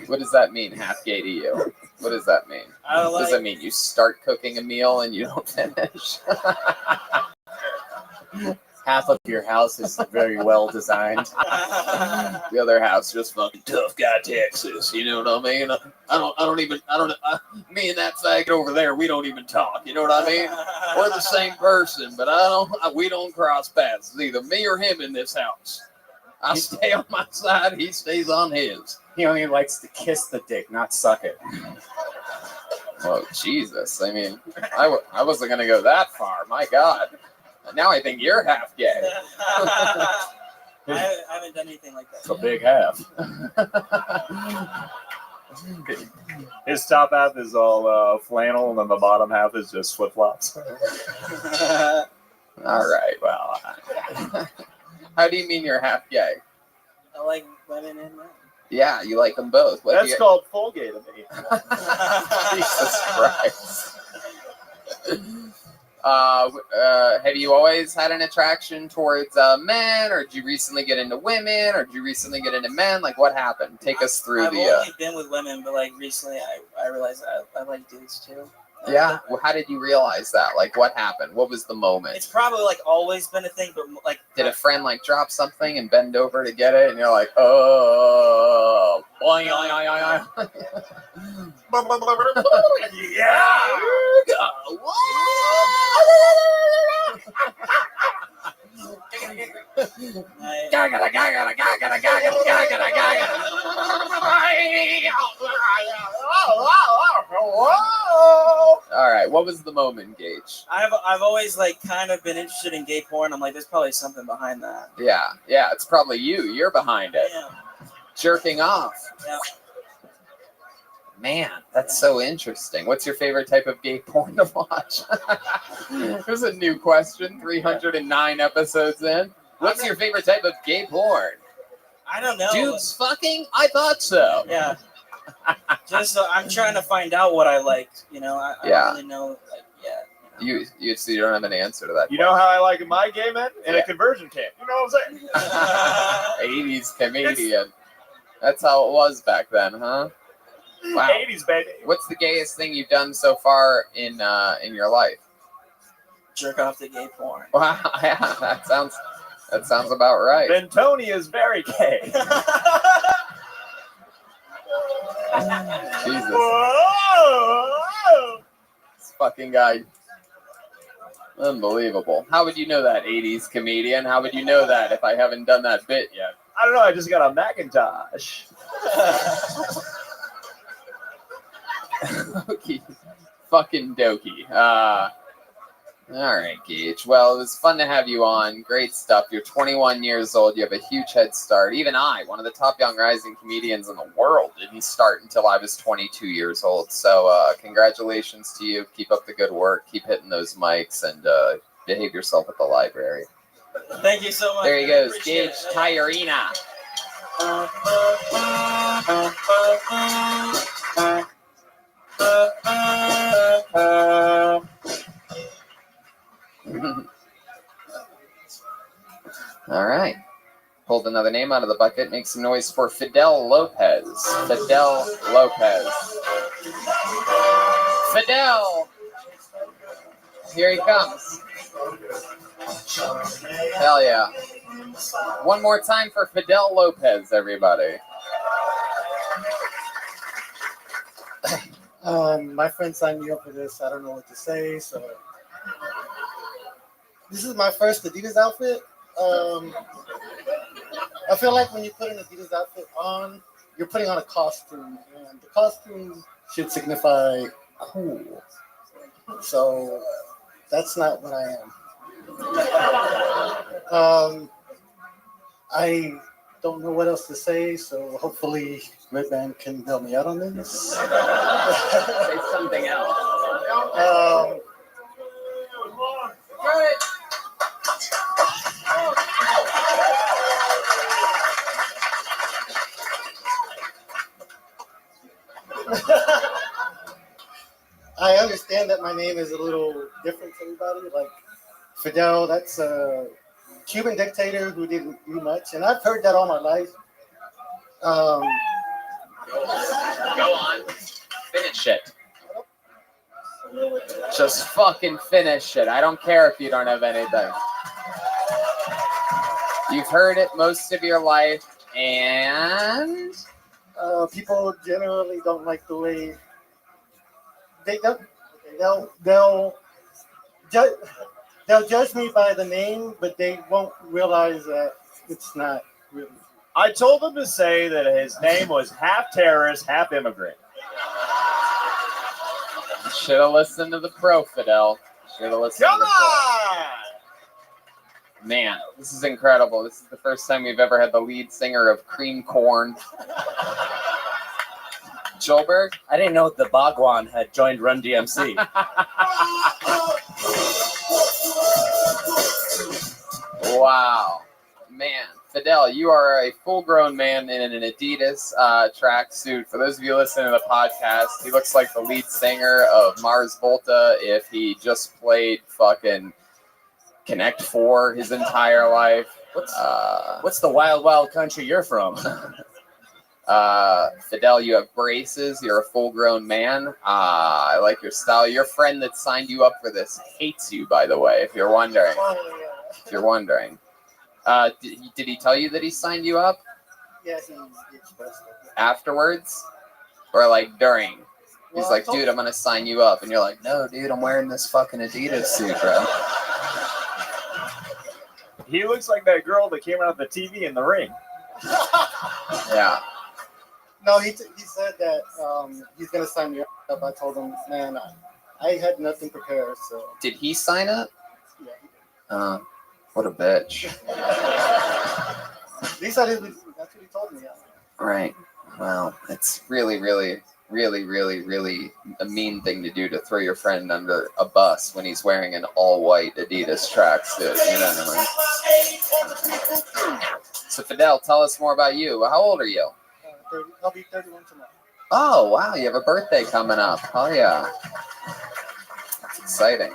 What does that mean, half gay to you? What does that mean? Does that mean you start cooking a meal and you don't finish? Half of your house is very well designed. The other half's just fucking tough guy Texas. You know what I mean? Me and that faggot over there, we don't even talk. You know what I mean? We're the same person, but we don't cross paths. It's either me or him in this house. I stay on my side, he stays on his. He only likes to kiss the dick, not suck it. Oh, Jesus. I mean, I wasn't going to go that far. My God. Now I think you're half gay. I haven't done anything like that. It's a big half. His top half is all flannel, and then the bottom half is just flip flops. All right. Well, how do you mean you're half gay? I like women and men. Yeah, you like them both. That's called full gay to me. Jesus Christ. Have you always had an attraction towards men, or did you recently get into women, or did you recently get into men? Like, what happened? Take us through I've only been with women, but like recently I realized I like dudes too. Yeah. Well, how did you realize that? Like, what happened? What was the moment? It's probably like always been a thing, but like. Did a friend like drop something and bend over to get it, and you're like, oh, boing, boing, boing, boing. Yeah. All right, what was the moment, Gage? I've always like kind of been interested in gay porn. I'm like, there's probably something behind that. Yeah, it's probably you. You're behind it. Yeah. Jerking off. Yeah. Man, that's so interesting. What's your favorite type of gay porn to watch? Here's a new question. 309 episodes in. What's your favorite type of gay porn? I don't know. Dudes fucking? I thought so. Yeah. Just I'm trying to find out what I like. I don't really know like yet. So you don't have an answer to that. You know how I like my gay men? In a conversion camp. You know what I'm saying? 80s comedian. That's how it was back then, huh? Wow. 80s, baby. What's the gayest thing you've done so far in your life? Jerk off to gay porn. Wow, yeah, that sounds about right. Then Tony is very gay. Jesus. Whoa! This fucking guy. Unbelievable. How would you know that, 80s comedian? How would you know that if I haven't done that bit yet? I don't know. I just got a Macintosh. Okey fucking dokey. All right, Gage. Well, it was fun to have you on. Great stuff. You're 21 years old. You have a huge head start. Even I, one of the top young rising comedians in the world, didn't start until I was 22 years old. So congratulations to you. Keep up the good work. Keep hitting those mics and behave yourself at the library. Thank you so much. There he goes, Gage Tyrina. All right. Pulled another name out of the bucket. Make some noise for Fidel Lopez. Fidel Lopez. Fidel! Here he comes. Hell yeah. One more time for Fidel Lopez, everybody. My friend signed me up for this. I don't know what to say. So this is my first Adidas outfit. I feel like when you put an Adidas outfit on, you're putting on a costume, and the costume should signify cool. So that's not what I am. I don't know what else to say, so hopefully Red Band can help me out on this. Say something else. I understand that my name is a little different to everybody. Like Fidel, that's a Cuban dictator who didn't do much, and I've heard that all my life. Go on. Finish it. Just fucking finish it. I don't care if you don't have anything. You've heard it most of your life, and people generally don't like the way they'll judge me by the name, but they won't realize that it's not really. I told him to say that his name was half terrorist, half immigrant. Should have listened to the pro, Fidel. Should have listened to the pro. Man, this is incredible. This is the first time we've ever had the lead singer of Cream Corn. Joelberg? I didn't know the Bhagwan had joined Run DMC. Wow. Man, Fidel, you are a full-grown man in an Adidas tracksuit. For those of you listening to the podcast, he looks like the lead singer of Mars Volta if he just played fucking Connect 4 his entire life. What's the wild, wild country you're from? Fidel, you have braces. You're a full-grown man. I like your style. Your friend that signed you up for this hates you, by the way, if you're wondering. If you're wondering. Did he tell you that he signed you up? Yes, he expressed it. Afterwards? Or like during? He's Well, like, dude, I'm going to sign you up. And you're like, no, dude, I'm wearing this fucking Adidas suit, bro. He looks like that girl that came out of the TV in the ring. Yeah. No, he said that he's gonna sign me up. I told him, man, I had nothing prepared. So Did he sign up? Yeah. What a bitch. At least that's what he told me. Yeah. Right. Well, it's really, really, really, really, really a mean thing to do to throw your friend under a bus when he's wearing an all-white Adidas tracksuit. You know what I mean? So, Fidel, tell us more about you. How old are you? I'll be 31 tomorrow. Oh, wow. You have a birthday coming up. Oh, yeah. That's exciting.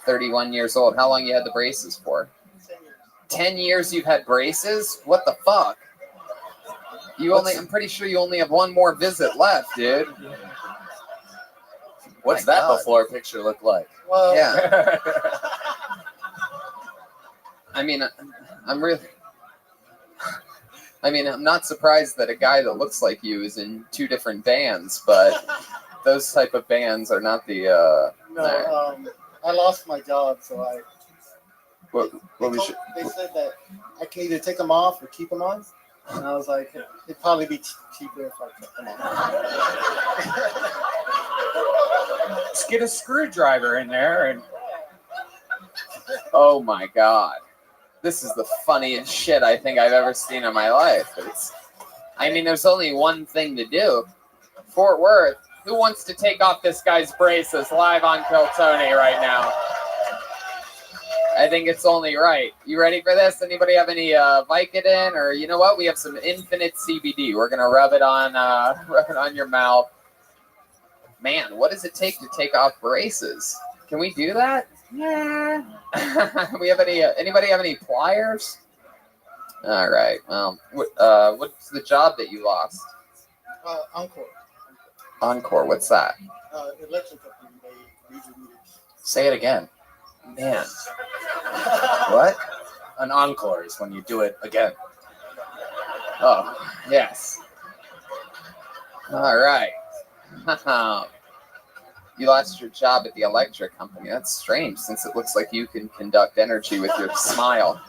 31 years old. How long you had the braces for? 10 years you've had braces? What the fuck? I'm pretty sure you only have one more visit left, dude. What's that before picture look like? Well, Yeah. I'm not surprised that a guy that looks like you is in two different bands, but those type of bands are not the. I lost my job, so They said that I can either take them off or keep them on, and I was like, it'd probably be cheaper if I kept them on. Just get a screwdriver in there and. Oh my god. This is the funniest shit I think I've ever seen in my life. There's only one thing to do. Fort Worth, who wants to take off this guy's braces live on Kill Tony right now? I think it's only right. You ready for this? Anybody have any Vicodin? Or you know what? We have some Infinite CBD. We're going to rub it on your mouth. Man, what does it take to take off braces? Can we do that? Yeah. We have anybody have any pliers? All right. Well, what's the job that you lost? Encore. Encore. What's that? Election company. They read your meters. Say it again. Man. What? An encore is when you do it again. Oh, yes. All right. You lost your job at the electric company. That's strange, since it looks like you can conduct energy with your smile.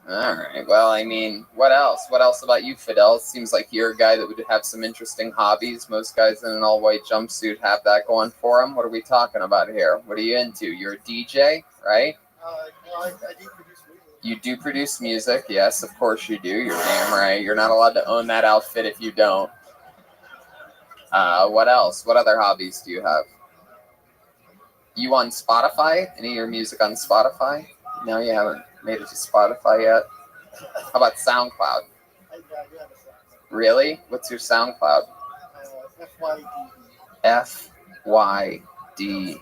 All right. Well, I mean, what else? What else about you, Fidel? It seems like you're a guy that would have some interesting hobbies. Most guys in an all-white jumpsuit have that going for them. What are we talking about here? What are you into? You're a DJ, right? No, I do produce music. You do produce music. Yes, of course you do. You're damn right. You're not allowed to own that outfit if you don't. What else? What other hobbies do you have? You on Spotify? Any of your music on Spotify? No, you haven't made it to Spotify yet. How about SoundCloud? Really? What's your SoundCloud? FYDE.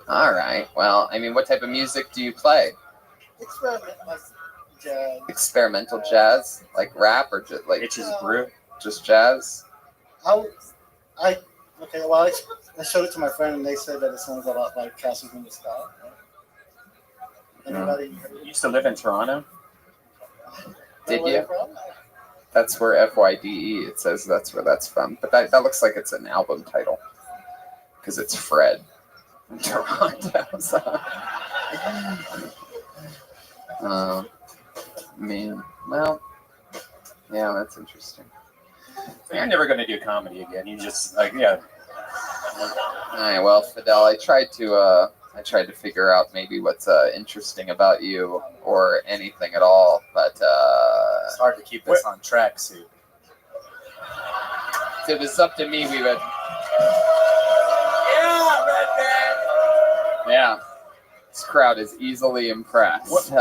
All right. Well, I mean, what type of music do you play? Experimental jazz, like rap, or just like just jazz? Okay, well, I showed it to my friend, and they said that it sounds a lot like Castles in the Sky. Anybody? You used to live in Toronto? Did you? That's where FYDE, it says that's where that's from. But that looks like it's an album title. Because it's Fred from Toronto. So. Man, well, yeah, that's interesting. So you're never going to do comedy again. You just, like, yeah. All right, well, Fidel, I tried to figure out maybe what's interesting about you or anything at all, but it's hard to keep this on track, Sue. If it was up to me, we would. Yeah, redneck. Yeah, this crowd is easily impressed.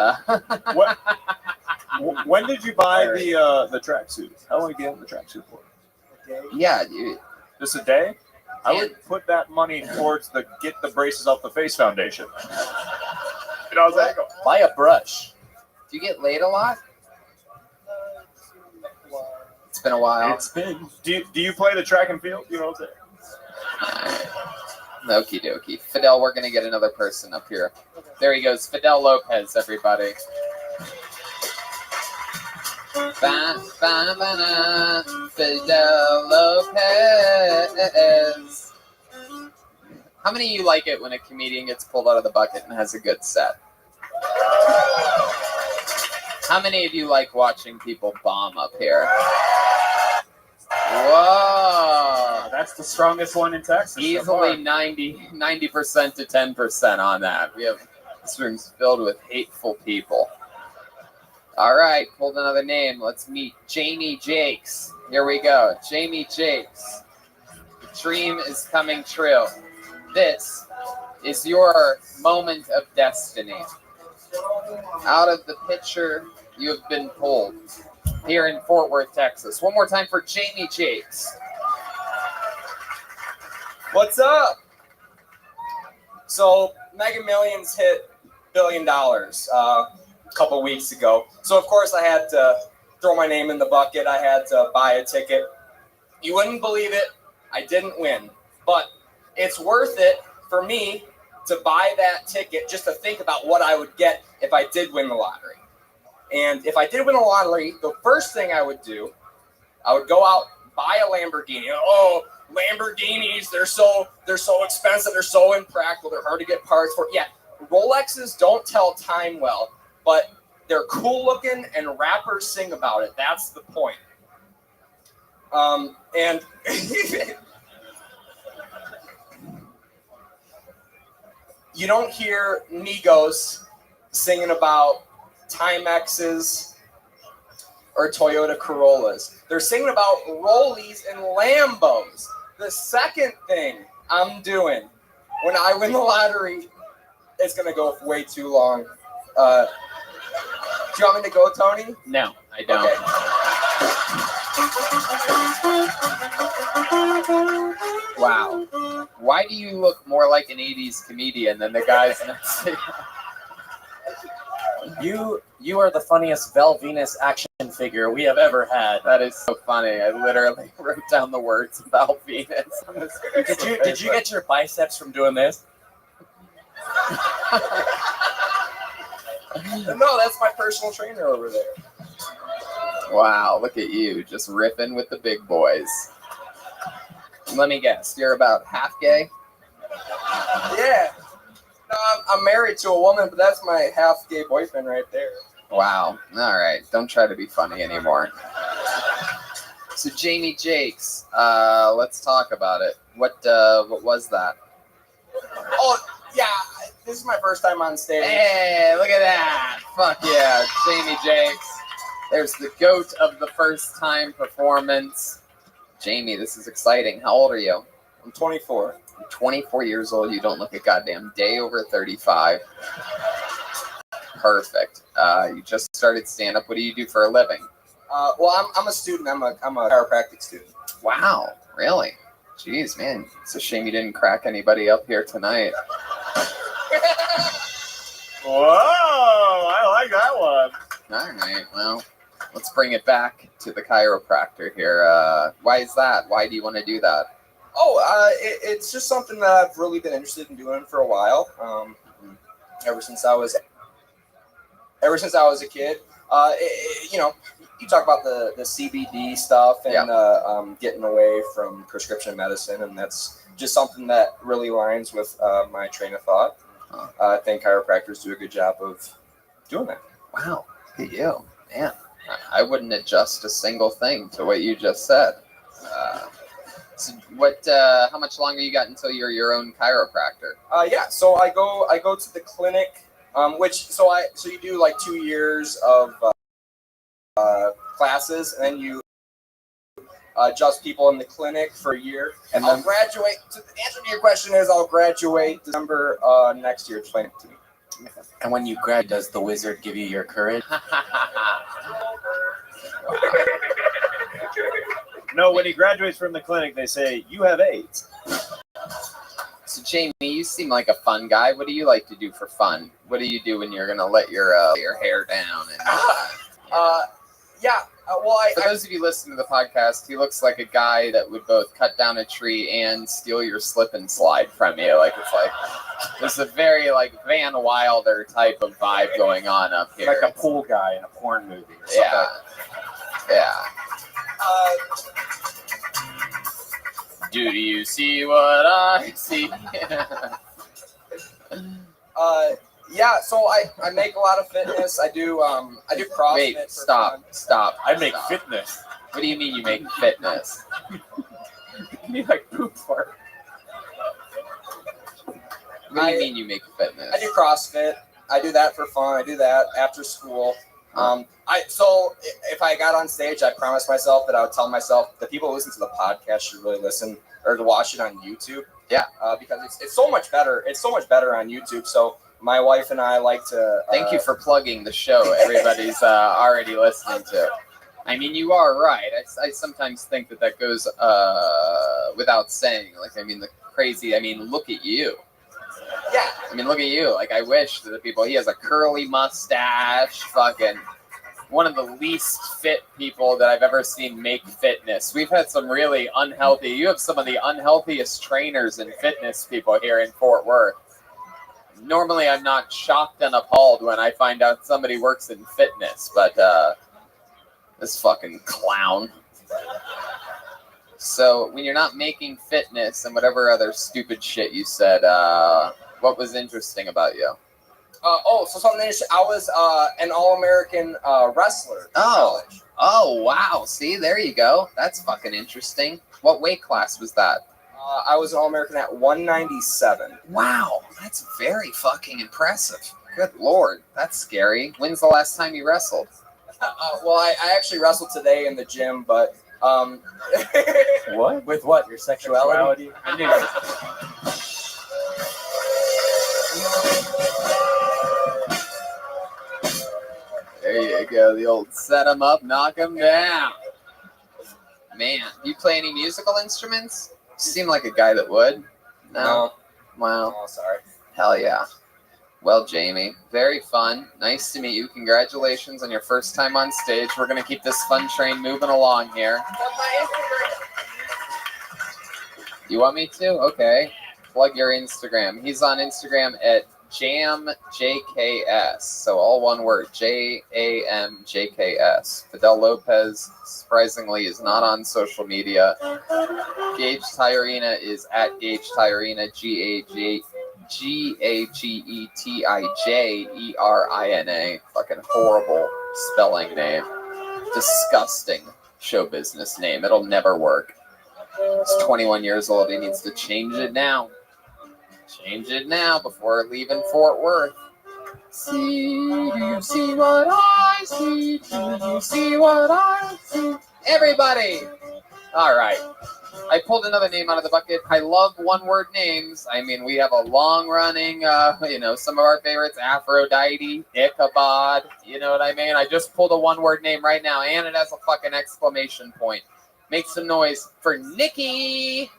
When did you buy the tracksuit? How long did you get the tracksuit for? Yeah, just a day. I would put that money towards the Get the Braces Off the Face Foundation. You know what I'm saying? Buy a brush. Do you get laid a lot? It's been a while. It's been. Do you play the track and field? You know what I'm saying? Okie dokie. Fidel, we're going to get another person up here. There he goes. Fidel Lopez, everybody. Fidel Lopez. How many of you like it when a comedian gets pulled out of the bucket and has a good set? How many of you like watching people bomb up here? Whoa. That's the strongest one in Texas. Easily 90% to 10% on that. We have this room's filled with hateful people. All right, pulled another name. Let's meet Jamie Jakes. Here we go. Jamie Jakes. The dream is coming true. This is your moment of destiny. Out of the picture, you have been pulled here in Fort Worth, Texas. One more time for Jamie Jakes. What's up? So Mega Millions hit $1 billion a couple weeks ago. So of course I had to throw my name in the bucket. I had to buy a ticket. You wouldn't believe it. I didn't win, but it's worth it for me to buy that ticket just to think about what I would get if I did win the lottery. And if I did win the lottery, the first thing I would do, I would go out, buy a Lamborghini. Oh, Lamborghinis, they're so expensive, they're so impractical, they're hard to get parts for. Yeah, Rolexes don't tell time well, but they're cool looking and rappers sing about it. That's the point. And you don't hear Migos singing about Timexes or Toyota Corollas. They're singing about Rollies and Lambos. The second thing I'm doing when I win the lottery, it's going to go way too long. Do you want me to go, Tony? No, I don't. Okay. Wow. Why do you look more like an 80s comedian than the guys next to you? You are the funniest Val Venus action figure we have ever had. That is so funny. I literally wrote down the words Val Venus. Did you get your biceps from doing this? No, that's my personal trainer over there. Wow, look at you, just ripping with the big boys. Let me guess. You're about half gay? Yeah. No, I'm married to a woman, but that's my half gay boyfriend right there. Wow. All right. Don't try to be funny anymore. So Jamie Jakes, let's talk about it. What was that? Oh, yeah. This is my first time on stage. Hey, look at that. Fuck yeah. Jamie Jakes. There's the goat of the first time performance. Jamie, this is exciting. How old are you? I'm 24. You're 24 years old. You don't look a goddamn day over 35. Perfect. You just started stand-up. What do you do for a living? Well, I'm a student. I'm a chiropractic student. Wow. Really? Jeez, man. It's a shame you didn't crack anybody up here tonight. Whoa, I like that one. All right. Well, let's bring it back to the chiropractor here. Why is that? Why do you want to do that? Oh, it's just something that I've really been interested in doing for a while. Ever since I was a kid. You know, you talk about the CBD stuff and getting away from prescription medicine, and that's just something that really aligns with my train of thought. I think chiropractors do a good job of doing that. Wow, look at you, man. I wouldn't adjust a single thing to what you just said. So how much longer you got until you're your own chiropractor? Yeah, so I go to the clinic, so you do like 2 years of classes, and then you adjust people in the clinic for a year. And I'll graduate. So the answer to your question is I'll graduate December next year. Explain it to me. And when you grad, does the wizard give you your courage? No, when he graduates from the clinic, they say, you have AIDS. So, Jamie, you seem like a fun guy. What do you like to do for fun? What do you do when you're going to let your hair down? And, for those of you listening to the podcast, he looks like a guy that would both cut down a tree and steal your slip and slide from you. Like, it's like, there's a very, like, Van Wilder type of vibe going on up here. Like a pool guy in a porn movie or something. Yeah. Yeah. Do you see what I see? Yeah, so I make a lot of fitness. I do CrossFit. Wait, stop. I make fitness. What do you mean you make fitness? You like poop fart. What do you mean you make fitness? I do CrossFit. I do that for fun. I do that after school. So if I got on stage, I promised myself that I would tell myself the people who listen to the podcast should really listen or to watch it on YouTube. Yeah. Because it's so much better. It's so much better on YouTube. So my wife and I like to. Thank you for plugging the show. Everybody's already listening to. I mean, you are right. I sometimes think that goes without saying. Like, I mean, look at you. Yeah. I mean, look at you. Like, I wish that the people. He has a curly mustache. Fucking one of the least fit people that I've ever seen make fitness. We've had some really unhealthy. You have some of the unhealthiest trainers and fitness people here in Fort Worth. Normally, I'm not shocked and appalled when I find out somebody works in fitness, but this fucking clown. So when you're not making fitness and whatever other stupid shit you said, what was interesting about you? So something interesting. I was an All-American wrestler in college. Oh, wow. See, there you go. That's fucking interesting. What weight class was that? I was an All-American at 197. Wow, that's very fucking impressive. Good Lord, that's scary. When's the last time you wrestled? I actually wrestled today in the gym, but What? With what? Your sexuality? I knew There you go, the old set 'em up, knock 'em down. Man, do you play any musical instruments? You seem like a guy that would. No? Wow. Oh, sorry. Hell yeah. Well, Jamie, very fun. Nice to meet you. Congratulations on your first time on stage. We're going to keep this fun train moving along here. You want me to? Okay. Plug your Instagram. He's on Instagram at Jam JKS. So all one word, JAMJKS. Fidel Lopez, surprisingly, is not on social media. Gage Tyrena is at Gage Tyrena, GAGETIJERINA. Fucking horrible spelling name. Disgusting show business name. It'll never work. He's 21 years old. He needs to change it now. Change it now before leaving Fort Worth. See, do you see what I see? Do you see what I see? Everybody! All right. I pulled another name out of the bucket. I love one-word names. I mean, we have a long-running, some of our favorites, Aphrodite, Ichabod. You know what I mean? I just pulled a one-word name right now, and it has a fucking exclamation point. Make some noise for Nikki!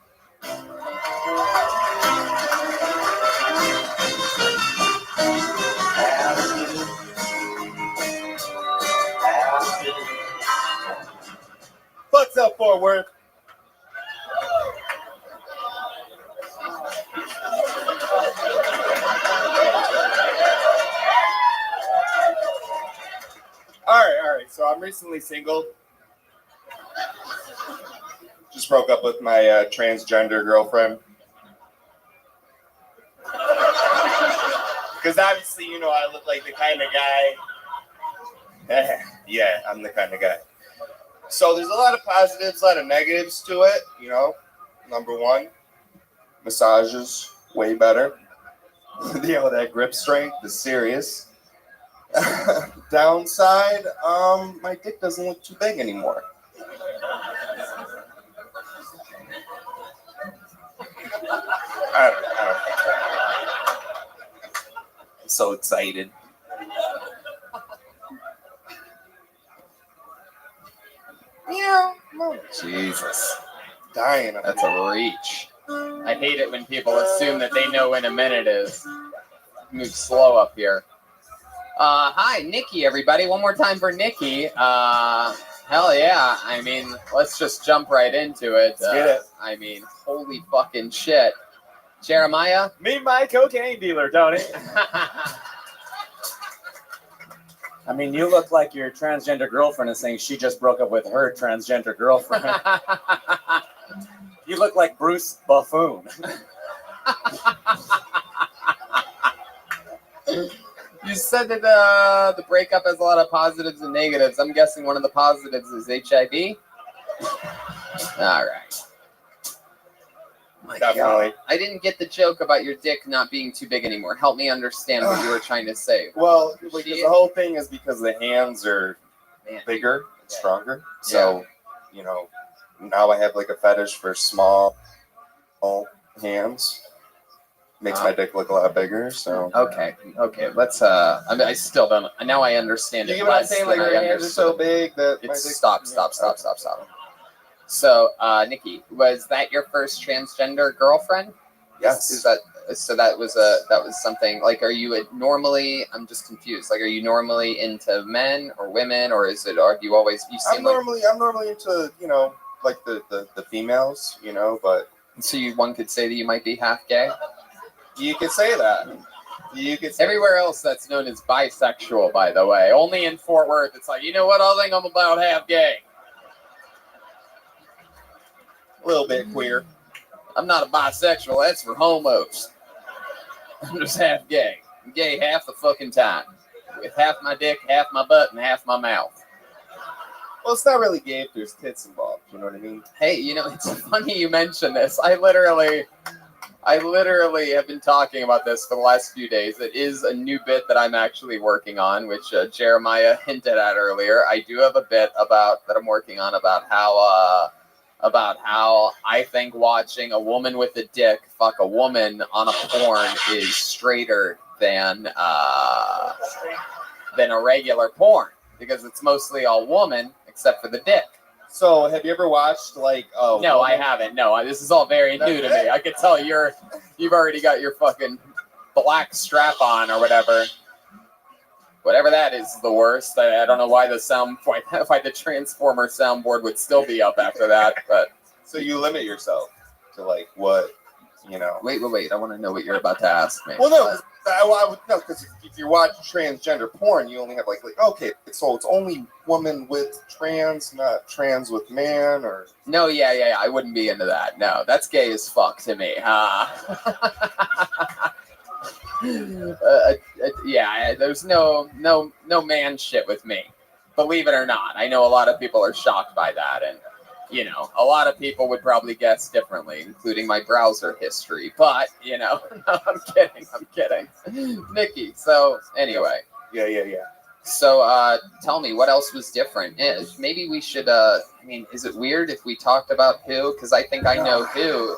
What's up, Fort Worth? All right. So I'm recently single. Just broke up with my transgender girlfriend. Because obviously, I look like the kind of guy. Yeah, I'm the kind of guy. So there's a lot of positives, a lot of negatives to it. Number one, massages way better. That grip strength is serious. Downside, my dick doesn't look too big anymore. I don't know. I'm so excited. Yeah. Jesus. Dying. That's a reach. I hate it when people assume that they know when a minute is. Move slow up here. Hi, Nikki, everybody. One more time for Nikki. Hell yeah. I mean, let's just jump right into it. Let's get it. I mean, holy fucking shit. Jeremiah? Meet my cocaine dealer, Tony. I mean, you look like your transgender girlfriend is saying she just broke up with her transgender girlfriend. You look like Bruce Buffoon. You said that the breakup has a lot of positives and negatives. I'm guessing one of the positives is HIV. All right. My Definitely. God. I didn't get the joke about your dick not being too big anymore. Help me understand what you were trying to say. Well, because the whole thing is because the hands are bigger, stronger. So, now I have like a fetish for small hands. Makes my dick look a lot bigger. So okay. Let's. I still don't. Now I understand it. You get what I'm saying? Like your hands are so big that Stop. So, Nikki, was that your first transgender girlfriend? Yes. Is that so? That was something like. Are you normally? I'm just confused. Like, are you normally into men or women, or is it? Or do you always? I'm normally into like the females, but so one could say that you might be half gay. You could say that. Everywhere else that's known as bisexual, by the way. Only in Fort Worth, it's like, you know what? I think I'm about half gay. A little bit queer. I'm not a bisexual. That's for homos. I'm just half gay. I'm gay half the fucking time. With half my dick, half my butt, and half my mouth. Well, it's not really gay if there's tits involved. You know what I mean? Hey, it's funny you mention this. I literally have been talking about this for the last few days. It is a new bit that I'm actually working on, which Jeremiah hinted at earlier. I do have a bit that I'm working on about how I think watching a woman with a dick fuck a woman on a porn is straighter than a regular porn because it's mostly all woman except for the dick. So, have you ever watched No, I haven't. No, this is all very new to me. I could tell you've already got your fucking black strap on or whatever. Whatever that is the worst. I don't know why the Transformer soundboard would still be up after that. But so you limit yourself to what. Wait. I want to know what you're about to ask me. Well, no, No, because if you watch transgender porn, you only have like okay, so it's only woman with trans, not trans with man, or no, yeah. I wouldn't be into that. No, that's gay as fuck to me. Yeah, there's no man shit with me. Believe it or not, I know a lot of people are shocked by that, and you know, a lot of people would probably guess differently, including my browser history. But you know, no, I'm kidding, Nikki. So anyway, yeah. So tell me, what else was different? Maybe we should. I mean, is it weird if we talked about who? Because I think I know who.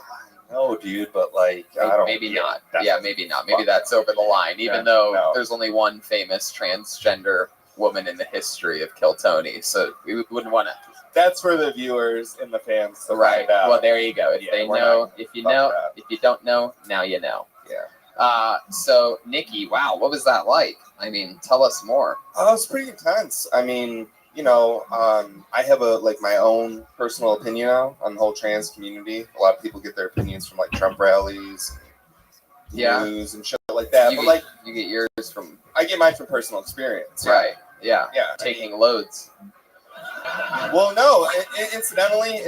No, dude, but like, I don't. Maybe not. Yeah, maybe not. Maybe that's over the line. Even though there's only one famous transgender woman in the history of Kill Tony, so we wouldn't want to. That's for the viewers and the fans to Right. find out. Well, there you go. If they know, if you know, if you don't know, now you know. Yeah. So Nikki, wow, what was that like? I mean, tell us more. It was pretty intense. I mean, you know, I have my own personal opinion now on the whole trans community. A lot of people get their opinions from like Trump rallies, news, and shit like that. You get yours from. I get mine from personal experience. Right. Yeah. Yeah. Taking loads. Well, no. Incidentally,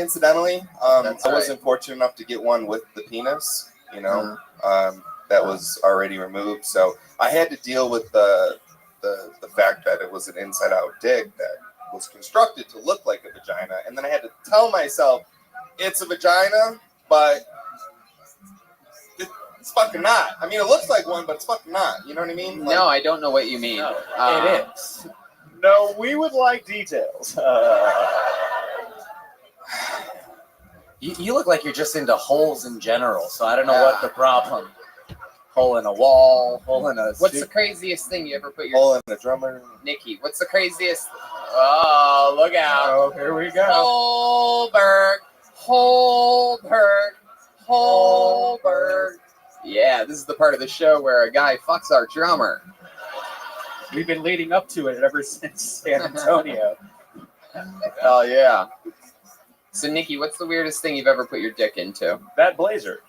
I wasn't fortunate enough to get one with the penis. You know, that was already removed, so I had to deal with the fact that it was an inside-out dick that was constructed to look like a vagina, and then I had to tell myself it's a vagina, but it's fucking not. I mean, it looks like one, but it's fucking not. You know what I mean? No, I don't know what you mean. It is. No, we would like details. You look like you're just into holes in general, so I don't know what the problem. Hole in a wall, hole in a. What's the craziest thing you ever put your hole in a drummer? Nikki, what's the craziest? Oh, look out! Oh, here we go. Holberg. Yeah, this is the part of the show where a guy fucks our drummer. We've been leading up to it ever since San Antonio. Oh yeah. So Nikki, what's the weirdest thing you've ever put your dick into? That blazer.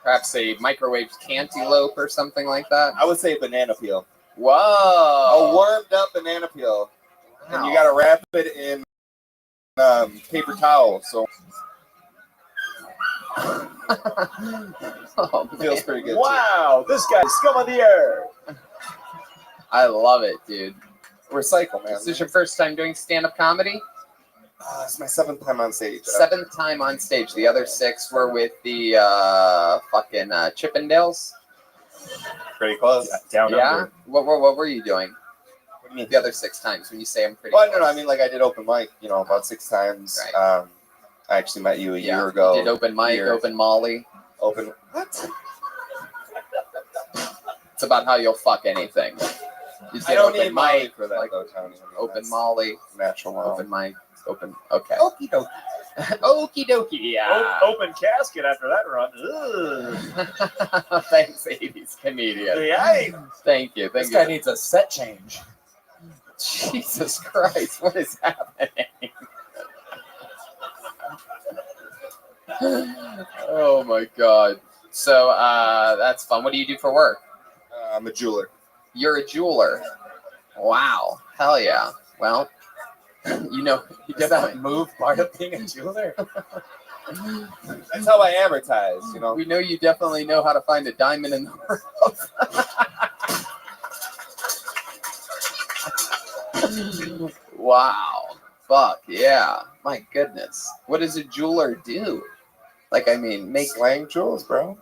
Perhaps a microwave cantaloupe or something like that? I would say banana peel. Whoa! A warmed up banana peel. Wow. And you gotta wrap it in paper towel, so it feels pretty good. Wow, this guy's scum of the earth. I love it, dude. Recycle, man. Is this your first time doing stand-up comedy? It's my 7th time on stage. 7th time on stage. The other 6 were with the fucking Chippendales. Pretty close. Down under. What were you doing? What do you mean? The other 6 times when you say I'm pretty close? No, I mean, like I did open mic, you know, about 6 times. Right. I actually met you a year ago. You did open mic, open Molly. Open what? It's about how you'll fuck anything. I don't need Molly for that, though, Tony. I mean, open Molly. Natural Molly. Open mic. Open. Okay. Okie dokie. Okie dokie. Yeah. Open casket after that run. Thanks, 80s comedian. Yay. Thank you. This guy needs a set change. Jesus Christ, what is happening? Oh my God. So that's fun. What do you do for work? I'm a jeweler. You're a jeweler. Wow. Hell yeah. Well, you know, does that move part of being a jeweler? That's how I advertise, you know. We know you definitely know how to find a diamond in the rough. Wow. Fuck yeah. My goodness. What does a jeweler do? Like, I mean, make slang jewels, bro.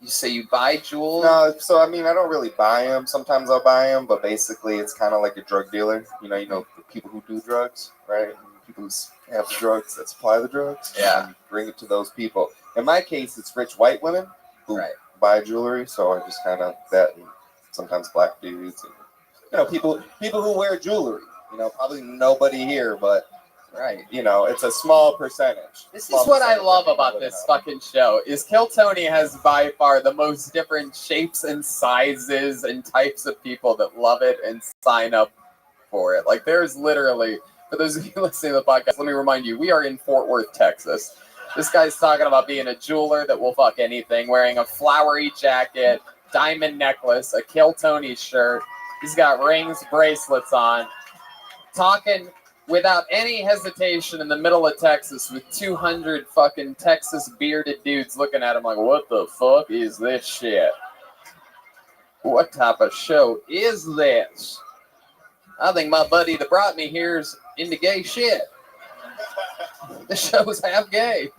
You say you buy jewels? No, so I mean, I don't really buy them. Sometimes I'll buy them, but basically it's kind of like a drug dealer. You know, the people who do drugs, right? People who have drugs that supply the drugs. Yeah. And bring it to those people. In my case, it's rich white women who buy jewelry. So I just kind of that, and sometimes black dudes, and you know, people who wear jewelry. You know, probably nobody here, but. Right. You know, it's a small percentage. This is what I love about this fucking show, is Kill Tony has by far the most different shapes and sizes and types of people that love it and sign up for it. Like, there's literally, for those of you listening to the podcast, let me remind you, we are in Fort Worth, Texas. This guy's talking about being a jeweler that will fuck anything, wearing a flowery jacket, diamond necklace, a Kill Tony shirt. He's got rings, bracelets on. Talking without any hesitation in the middle of Texas with 200 fucking Texas bearded dudes looking at him like, what the fuck is this shit? What type of show is this? I think my buddy that brought me here is into gay shit. The show's half gay.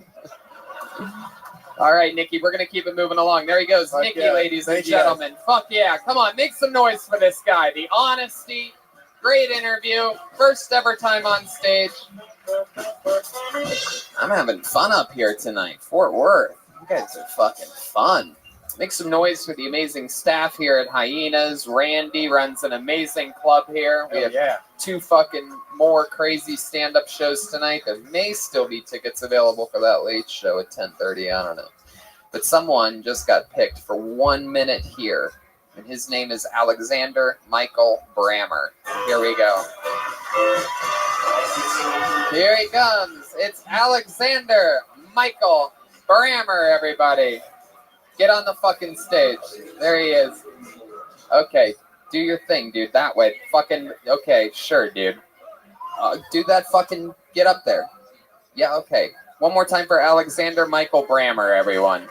All right, Nikki, we're going to keep it moving along. There he goes. Fuck Nikki, yeah. ladies and Thanks, gentlemen. Fuck yeah. Come on, make some noise for this guy. The honesty, great interview, first ever time on stage. I'm having fun up here tonight. Fort Worth. You guys are fucking fun. Make some noise for the amazing staff here at Hyenas. Randy runs an amazing club here. We have 2 fucking more crazy stand-up shows tonight. There may still be tickets available for that late show at 10:30. I don't know. But someone just got picked for 1 minute here. And his name is Alexander Michael Brammer. Here we go. Here he comes. It's Alexander Michael Brammer, everybody. Get on the fucking stage. There he is. Okay, do your thing, dude. That way. Fucking, okay, sure, dude. Do that fucking, get up there. Yeah, okay. One more time for Alexander Michael Brammer, everyone.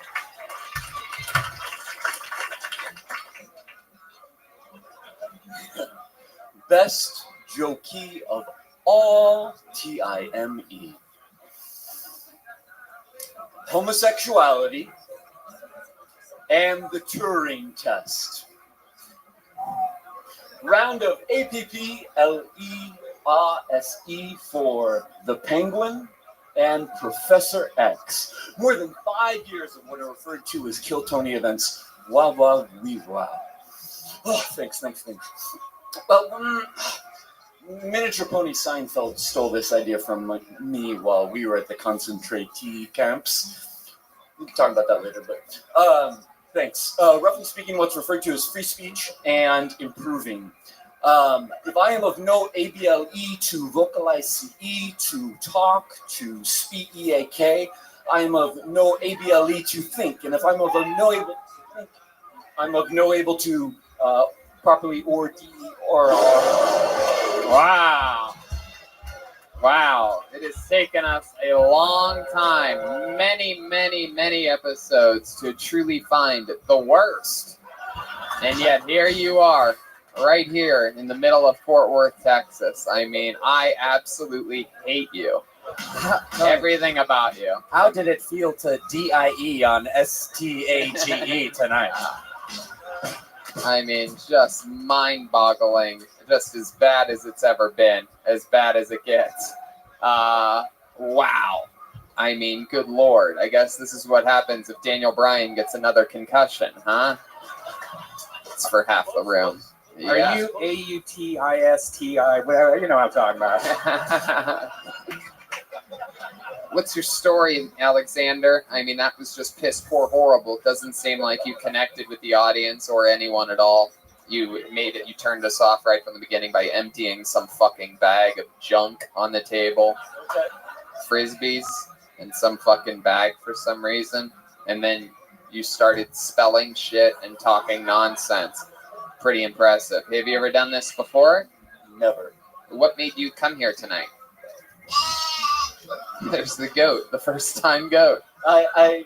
Best jokey of all time. Homosexuality and the Turing test. Round of APPLERSE for the Penguin and Professor X. More than 5 years of what are referred to as Kill Tony events. Wah wah wee wah. Oh, thanks. Well, Miniature Pony Seinfeld stole this idea from me while we were at the concentratee camps. We can talk about that later, but thanks. Roughly speaking, what's referred to as free speech and improving. If I am of no ABLE to vocalize CE, to talk, to speak EAK, I am of no ABLE to think. And if I'm of no able to think, I'm of no able to properly or D or R. Wow. It has taken us a long time, many episodes to truly find the worst. And yet here you are, right here in the middle of Fort Worth, Texas. I mean, I absolutely hate you. Everything about you. How did it feel to DIE on STAGE tonight? I mean, just mind-boggling. Just as bad as it's ever been. As bad as it gets. Wow. I mean, good Lord. I guess this is what happens if Daniel Bryan gets another concussion, huh? It's for half the room. Yeah. Are you AUTISTI? Whatever, you know what I'm talking about. What's your story, Alexander? I mean, that was just piss poor horrible. It doesn't seem like you connected with the audience or anyone at all. You made it. You turned us off right from the beginning by emptying some fucking bag of junk on the table. Frisbees in some fucking bag for some reason. And then you started spelling shit and talking nonsense. Pretty impressive. Have you ever done this before? Never. What made you come here tonight? There's the goat, the first time goat. I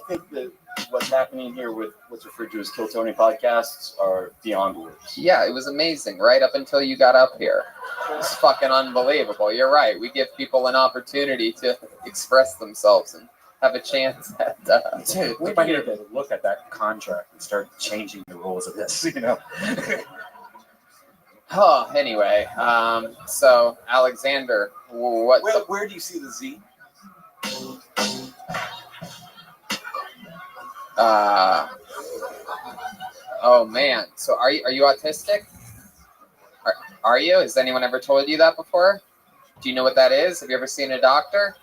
think that what's happening here with what's referred to as Kill Tony podcasts are beyond words. Yeah, it was amazing right up until you got up here. It's fucking unbelievable. You're right. We give people an opportunity to express themselves and have a chance at. Dude, we might need to look at that contract and start changing the rules of this. You know. Oh, anyway, so Alexander, what? Where do you see the Z? Oh man. So are you autistic? Are you? Has anyone ever told you that before? Do you know what that is? Have you ever seen a doctor?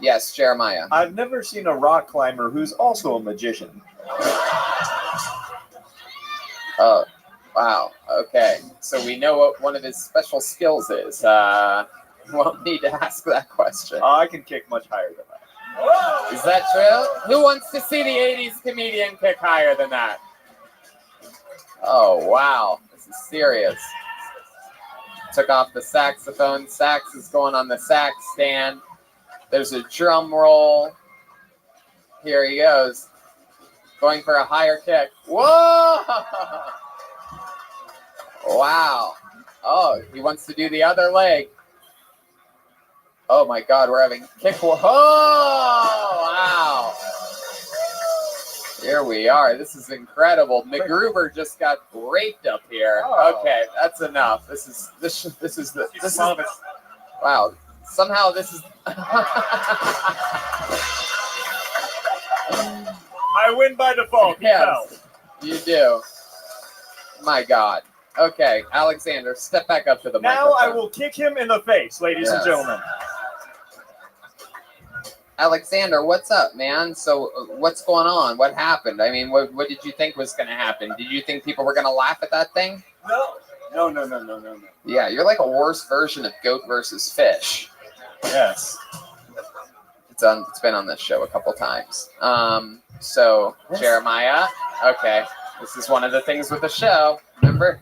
Yes, Jeremiah. I've never seen a rock climber who's also a magician. Oh, wow. Okay. So we know what one of his special skills is. Won't need to ask that question. I can kick much higher than that. Is that true? Who wants to see the 80s comedian kick higher than that? Oh, wow. This is serious. Took off the saxophone. Sax is going on the sax stand. There's a drum roll. Here he goes. Going for a higher kick. Whoa! Wow. Oh, he wants to do the other leg. Oh my God, we're having kick war. Oh, wow. Here we are. This is incredible. McGruber just got raped up here. Oh. Okay, that's enough. This is wow. Somehow this is I win by default. Yes, you do. My God. Okay, Alexander, step back up to the Now microphone. I will kick him in the face, ladies and Yes. gentlemen. Alexander, what's up, man? So what's going on? What happened? I mean, what did you think was going to happen? Did you think people were going to laugh at that thing? No. Yeah, you're like a worse version of goat versus fish. Yes. It's been on this show a couple times. So Jeremiah, okay, this is one of the things with the show. Remember?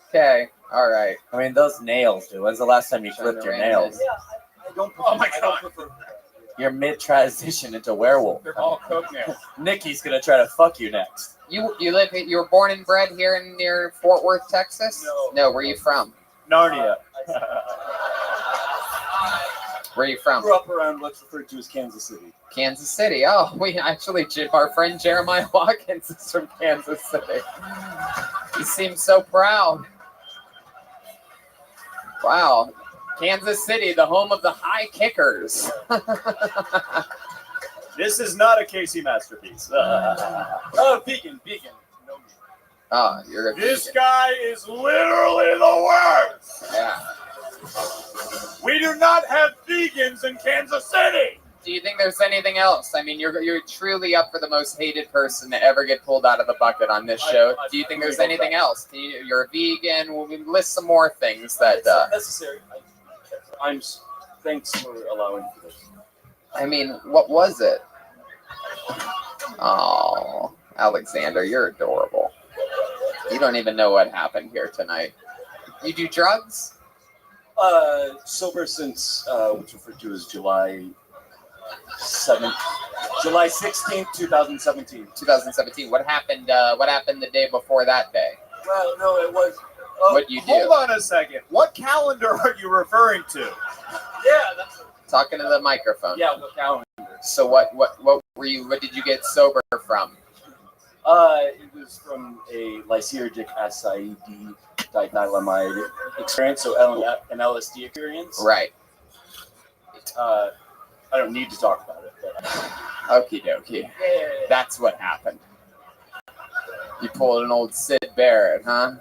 Okay, all right. I mean, those nails, dude. When's the last time you clipped your nails? I don't. Oh my God. You're mid-transition into werewolf. They're all coke nails. Nikki's gonna try to fuck you next. You were born and bred here near Fort Worth, Texas? No, where are you from? Narnia. Where are you from? Grew up around what's referred to as Kansas City. Kansas City. Oh, we actually, our friend Jeremiah Watkins is from Kansas City. He seems so proud. Wow. Kansas City, the home of the high kickers. This is not a Casey masterpiece. Vegan. Oh, you're a This guy is literally the worst. Yeah. We do not have vegans in Kansas City. Do you think there's anything else? I mean, you're truly up for the most hated person to ever get pulled out of the bucket on this show. Do you think there's anything else? You're a vegan. We'll list some more things that. It's not necessary. Thanks for allowing for this. I mean, what was it? Oh, Alexander, you're adorable. You don't even know what happened here tonight. You do drugs? Sober since what's referred to as July 16th, 2017. 2017. What happened? What happened the day before that day? Well, no, it was. What'd you do? Hold on a second. What calendar are you referring to? Yeah, that's. Talking to the microphone. Yeah, what calendar? So what were you? What did you get sober from? It was from a lysergic acid diethylamide experience, so an LSD experience. Right. I don't need to talk about it. But. Okie dokie. That's what happened. You pulled an old Sid Barrett, huh?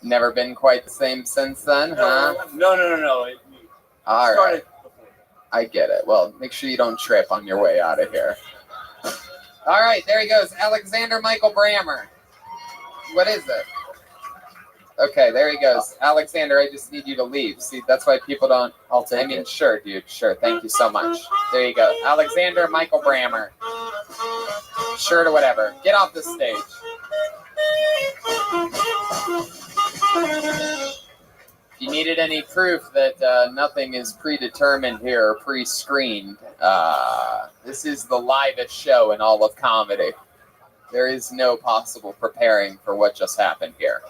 Never been quite the same since then, huh? No. All right. I get it. Well, make sure you don't trip on your way out of here. All right, there he goes. Alexander Michael Brammer. What is it? Okay, there he goes. Alexander, I just need you to leave. See, that's why people don't. I'll take it. Sure, dude. Sure. Thank you so much. There you go. Alexander Michael Brammer. Sure to whatever. Get off the stage. If you needed any proof that nothing is predetermined here or pre-screened, this is the livest show in all of comedy. There is no possible preparing for what just happened here.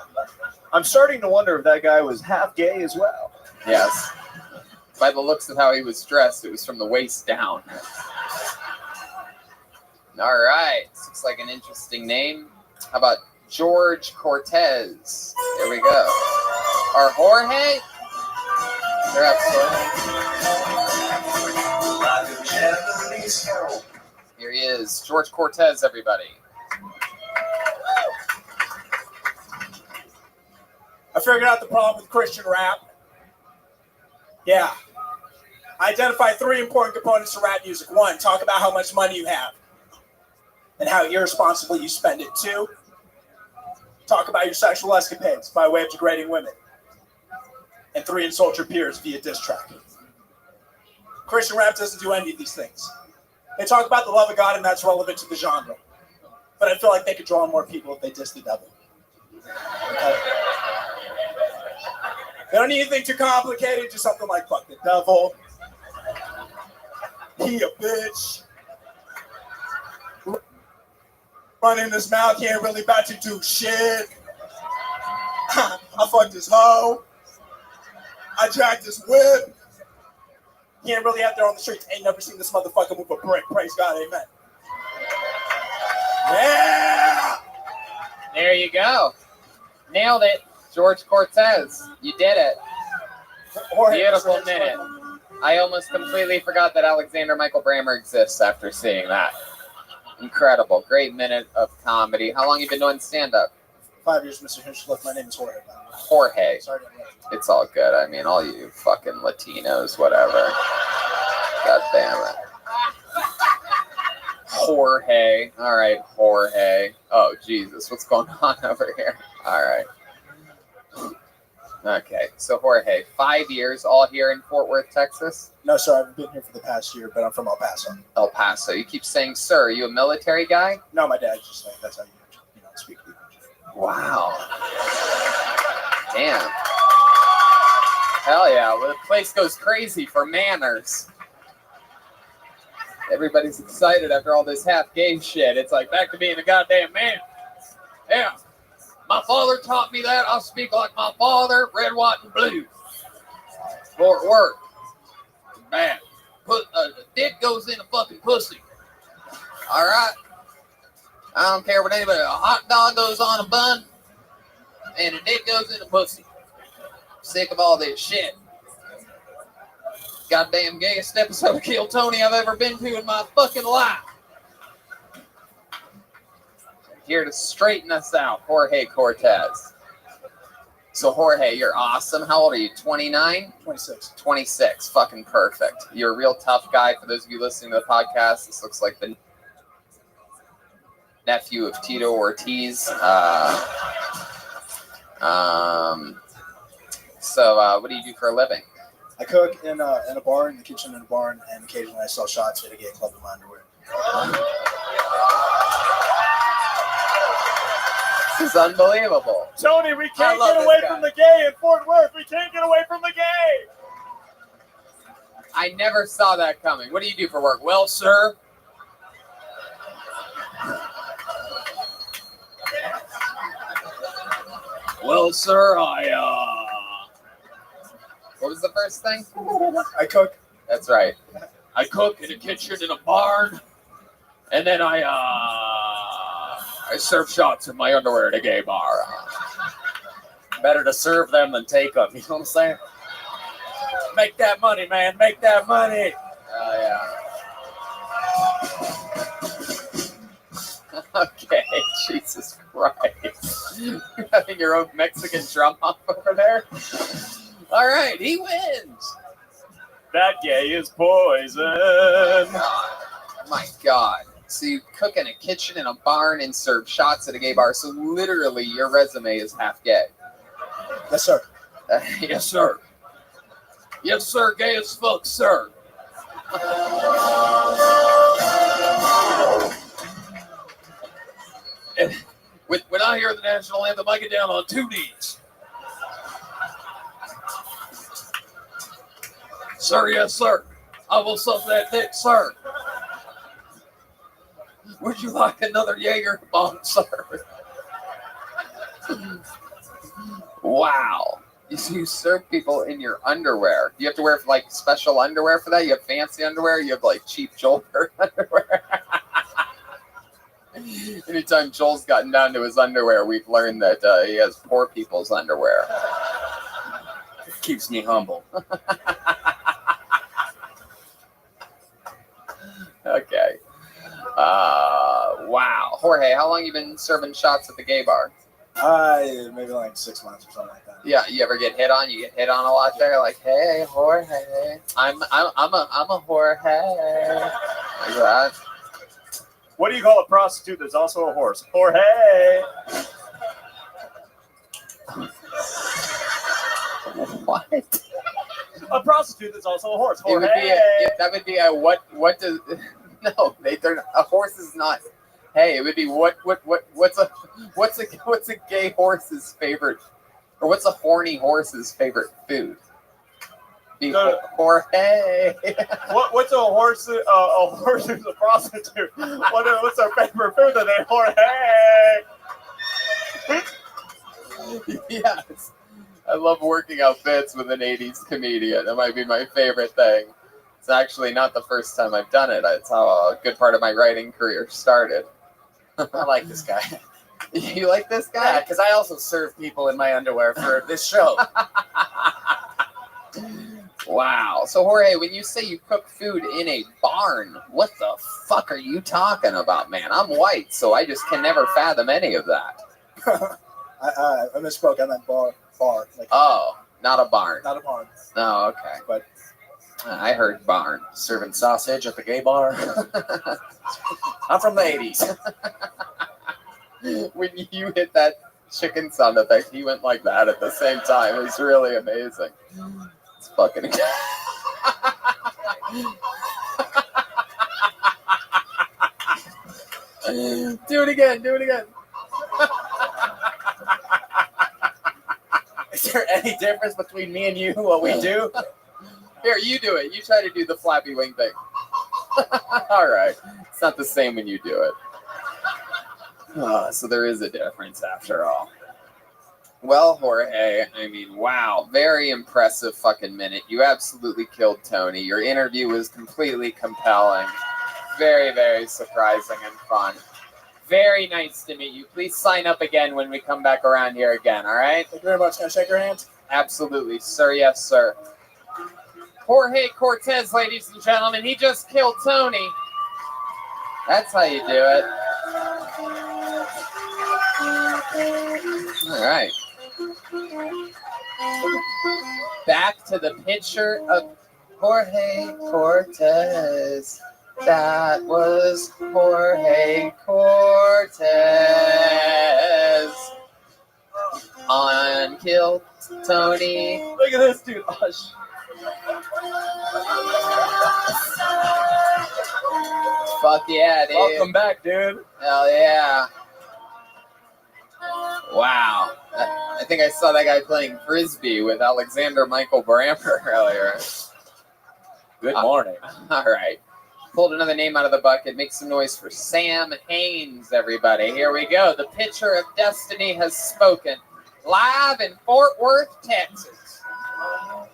I'm starting to wonder if that guy was half gay as well. Yes. By the looks of how he was dressed, it was from the waist down. All right. This looks like an interesting name. How about George Cortez? Here we go. Or Jorge? Perhaps Jorge. Here he is. George Cortez, everybody. I figured out the problem with Christian rap. Yeah. I identify 3 important components to rap music. 1, talk about how much money you have and how irresponsibly you spend it. 2, talk about your sexual escapades by way of degrading women. and 3, insult your peers via diss track. Christian rap doesn't do any of these things. They talk about the love of God, and that's relevant to the genre. But I feel like they could draw more people if they diss the devil. Okay? They don't need anything too complicated, just something like fuck the devil. He a bitch. Running his mouth, he ain't really about to do shit. I fucked his hoe. I jacked his whip. He ain't really out there on the streets. Ain't never seen this motherfucker move a brick. Praise God, amen. Yeah! There you go. Nailed it. George Cortez. You did it. Beautiful minute. I almost completely forgot that Alexander Michael Brammer exists after seeing that. Incredible. Great minute of comedy. How long you been doing stand-up? 5 years, Mr. Hinchcliffe. My name is Jorge. Jorge. Sorry to interrupt. It's all good. I mean, all you fucking Latinos, whatever. God damn it. Jorge. All right, Jorge. Oh, Jesus. What's going on over here? All right. Okay. So, Jorge, 5 years, all here in Fort Worth, Texas? No, sir. I haven't been here for the past year, but I'm from El Paso. El Paso. You keep saying, sir. Are you a military guy? No, my dad's just like, that's how you speak to people. Wow. Damn. Hell yeah. Well, the place goes crazy for manners. Everybody's excited after all this half-gay shit. It's like back to being a goddamn man. Yeah. My father taught me that. I'll speak like my father, red, white, and blue. Fort Worth. Bad. Dick goes in a fucking pussy. All right? I don't care what anybody. A hot dog goes on a bun, and a dick goes in a pussy. Sick of all this shit. Goddamn gayest episode of Kill Tony I've ever been to in my fucking life. Here to straighten us out, Jorge Cortez. So, Jorge, you're awesome. How old are you? 29? 26. 26. Fucking perfect. You're a real tough guy. For those of you listening to the podcast, this looks like the nephew of Tito Ortiz. So, what do you do for a living? I cook in a bar, in the kitchen in a barn, and occasionally I sell shots at a gay club in my underwear. This is unbelievable. Tony, we can't get away from the gay in Fort Worth. We can't get away from the gay. I never saw that coming. What do you do for work? Well, sir. Well, sir, what was the first thing? I cook. That's right. I cook in a kitchen in a barn, and then I serve shots in my underwear at a gay bar. Better to serve them than take them. You know what I'm saying? Make that money, man. Make that money. Yeah. Okay, Jesus Christ. You're having your own Mexican drum off over there? All right, he wins. That gay is poison. My God. So you cook in a kitchen in a barn and serve shots at a gay bar. So literally your resume is half gay. Yes, sir. Yes, sir. Yes, sir. Gay as fuck, sir. And when I hear the national anthem, I get down on 2 knees. Sir, yes, sir. I will suck that dick, sir. Would you like another Jaeger bomb, sir? Wow. You serve people in your underwear. You have to wear like special underwear for that? You have fancy underwear? You have like cheap Joel underwear? Anytime Joel's gotten down to his underwear, we've learned that he has poor people's underwear. Keeps me humble. Okay. Wow. Jorge, how long you been serving shots at the gay bar? Maybe like 6 months or something like that. Yeah, you ever get hit on? You get hit on a lot there? Like, hey, Jorge. I'm a Jorge. Like that. What do you call a prostitute that's also a horse? Jorge. What? A prostitute that's also a horse. It would be that would be a what does no, a horse is not. Hey, it would be what's a gay horse's favorite, or what's a horny horse's favorite food? Be Jorge. What's a horse? A horse who's a prostitute. What's their favorite food? That they Jorge. Yes, I love working out bits with an '80s comedian. That might be my favorite thing. It's actually not the first time I've done it. It's how a good part of my writing career started. I like this guy. You like this guy? Yeah, because I also serve people in my underwear for this show. Wow. So, Jorge, when you say you cook food in a barn, what the fuck are you talking about, man? I'm white, so I just can never fathom any of that. I misspoke. I meant bar. Like, oh, not a barn. Not a barn. Oh, okay. But I heard barn. Serving sausage at the gay bar. I'm from the 80s. When you hit that chicken sound effect, he went like that at the same time. It was really amazing. It's fucking... Do it again. Is there any difference between me and you, what we do? Here, you do it. You try to do the flappy wing thing. All right. It's not the same when you do it. So there is a difference after all. Well, Jorge, I mean, wow. Very impressive fucking minute. You absolutely killed Tony. Your interview was completely compelling. Very, very surprising and fun. Very nice to meet you. Please sign up again when we come back around here again, all right? Thank you very much. Can I shake your hand? Absolutely, sir. Yes, sir. Jorge Cortez, ladies and gentlemen. He just killed Tony. That's how you do it. All right. Back to the picture of Jorge Cortez. That was Jorge Cortez on Kill Tony. Look at this dude. Oh, Fuck yeah, dude. welcome back, dude. Hell yeah. Wow. I think I saw that guy playing Frisbee with Alexander Michael Brammer earlier. Good morning. All right. Pulled another name out of the bucket. Make some noise for Sam Haynes, everybody. Here we go. The pitcher of destiny has spoken. Live in Fort Worth, Texas.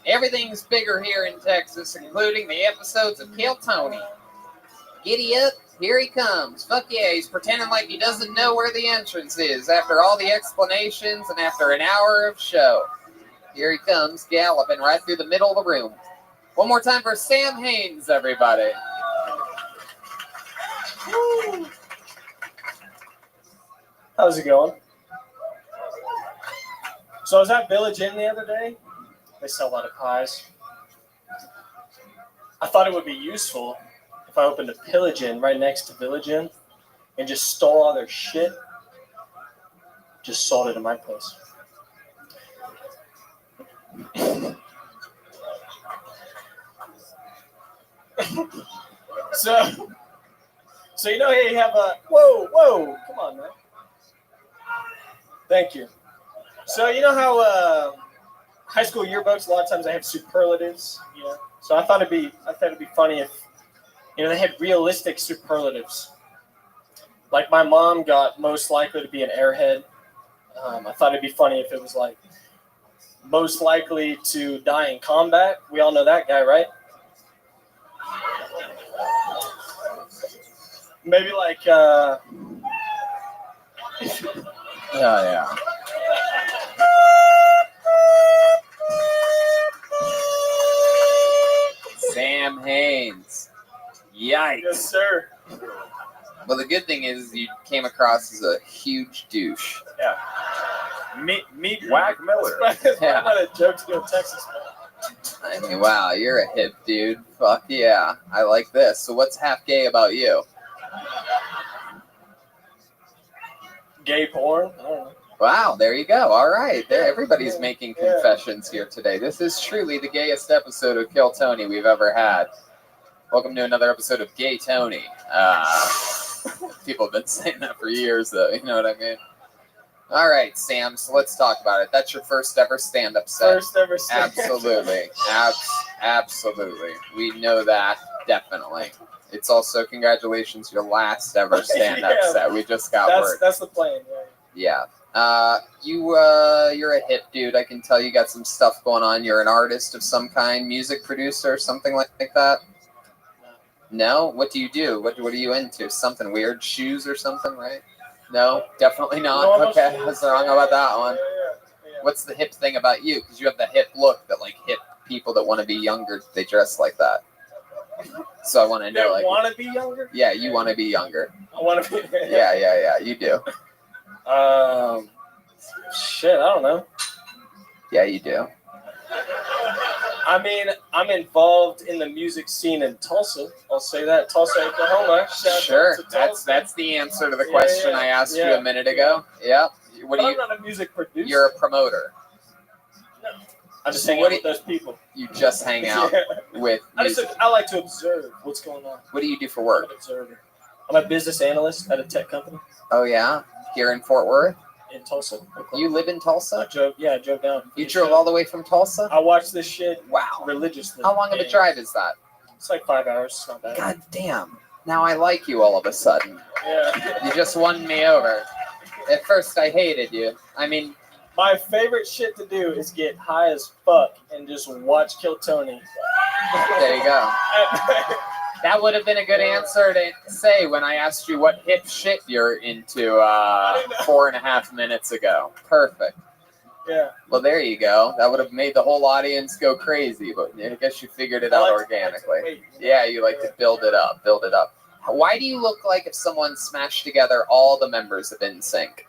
Everything's bigger here in Texas, including the episodes of Kill Tony. Giddy up. Here he comes. Fuck yeah, he's pretending like he doesn't know where the entrance is after all the explanations and after an hour of show. Here he comes, galloping right through the middle of the room. One more time for Sam Haynes, everybody. Woo. How's it going? So I was at Village Inn the other day. They sell a lot of pies. I thought it would be useful if I opened a Pillage Inn right next to Village Inn and just stole all their shit, just sold it in my place. So you know, here you have a whoa, come on, man. Thank you. So you know how high school yearbooks, a lot of times they have superlatives, you know. So I thought it'd be funny if, you know, they had realistic superlatives. Like my mom got most likely to be an airhead. I thought it'd be funny if it was like most likely to die in combat. We all know that guy, right? Maybe like yeah. Sam Haynes. Yikes. Yes, sir. Well, the good thing is you came across as a huge douche. Yeah. Meet Whack Miller. That's Yeah. not a joke to go to Texas. I mean, wow, you're a hip dude. Fuck yeah. I like this. So what's half gay about you? Gay porn? I don't know. Wow, there you go. All right. There, everybody's making confessions here today. This is truly the gayest episode of Kill Tony we've ever had. Welcome to another episode of Gay Tony. People have been saying that for years, though. You know what I mean? All right, Sam, so let's talk about it. That's your first ever stand-up set. First ever stand-up. Absolutely. Absolutely. We know that, definitely. It's also, congratulations, your last ever stand-up set. We just got word. That's the plan, Yeah. You're a hip dude. I can tell you got some stuff going on. You're an artist of some kind, music producer, something like that. No? What do you do? What are you into? Something weird? Shoes or something, right? No, definitely not. Okay, I was wrong about that one. What's the hip thing about you? Because you have the hip look that like hip people that want to be younger, they dress like that. So I want to know, like, want to be younger? Yeah, you want to be younger. I want to be. Yeah, you do. Shit, I don't know. Yeah, you do. I mean, I'm involved in the music scene in Tulsa. I'll say that. Tulsa, Oklahoma. Sure, that's the answer to the question I asked you a minute ago. Yeah. What do you? I'm not a music producer. You're a promoter. No. I just hang out with those people. You just hang out with music. I like to observe what's going on. What do you do for work? I'm an observer. I'm a business analyst at a tech company. Oh yeah, here in Fort Worth. In Tulsa. Oklahoma. You live in Tulsa? I drove down. You drove all the way from Tulsa? I watched this shit. Wow. Religiously. How long of a drive is that? It's like 5 hours. It's not bad. God damn. Now I like you all of a sudden. Yeah. You just won me over. At first I hated you. I mean, my favorite shit to do is get high as fuck and just watch Kill Tony. There you go. That would have been a good answer to say when I asked you what hip shit you're into 4.5 minutes ago. Perfect. Yeah. Well, there you go. That would have made the whole audience go crazy, but I guess you figured it out organically. Yeah, you like to build it up. Why do you look like if someone smashed together all the members of NSYNC?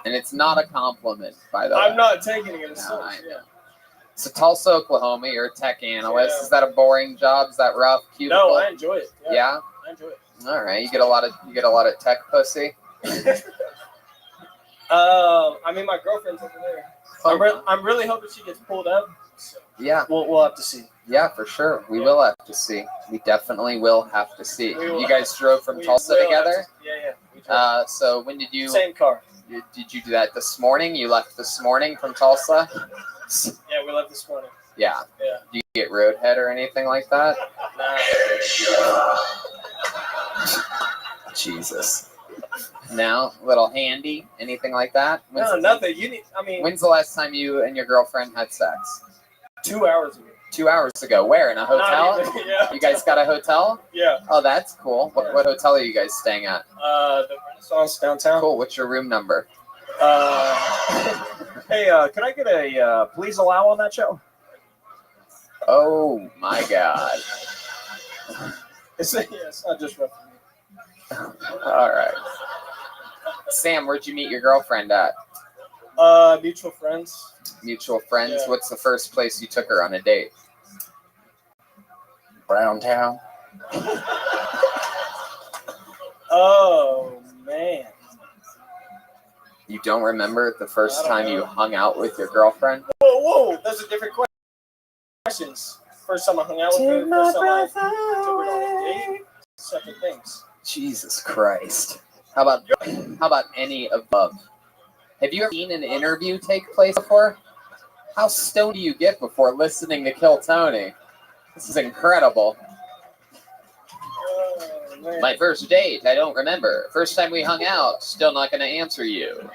And it's not a compliment, by the way. I'm not taking it as such. So Tulsa, Oklahoma, you're a tech analyst. Yeah. Is that a boring job? Is that rough? Cubicle? No, I enjoy it. Yeah? I enjoy it. All right. You get a lot of tech pussy. I mean, my girlfriend's over there. I'm really hoping she gets pulled up. So yeah. We'll have to see. Yeah, for sure. We will have to see. We definitely will have to see. You guys drove from Tulsa together? Yeah. So when did you? Same car. Did you do that this morning? You left this morning from Tulsa? Yeah, we left this morning. Yeah. Yeah. Do you get roadhead or anything like that? Nah. Jesus. No? Little handy? Anything like that? No, nothing. When's the last time you and your girlfriend had sex? 2 hours ago. 2 hours ago. Where? In a hotel? Yeah. You guys got a hotel? Yeah. Oh, that's cool. What hotel are you guys staying at? The Renaissance downtown. Cool. What's your room number? Hey, can I get a please allow on that show? Oh my God. It's not just rough for me. All right. Sam, where'd you meet your girlfriend at? Mutual friends. Mutual friends? Yeah. What's the first place you took her on a date? Browntown. Oh, man. You don't remember the first time you hung out with your girlfriend? Whoa. Those are different questions. First time I hung out with her, first time I took her on a date. Separate things. Jesus Christ. How about any above? Have you ever seen an interview take place before? How stoned do you get before listening to Kill Tony? This is incredible. Man. My first date, I don't remember. First time we hung out, still not going to answer you.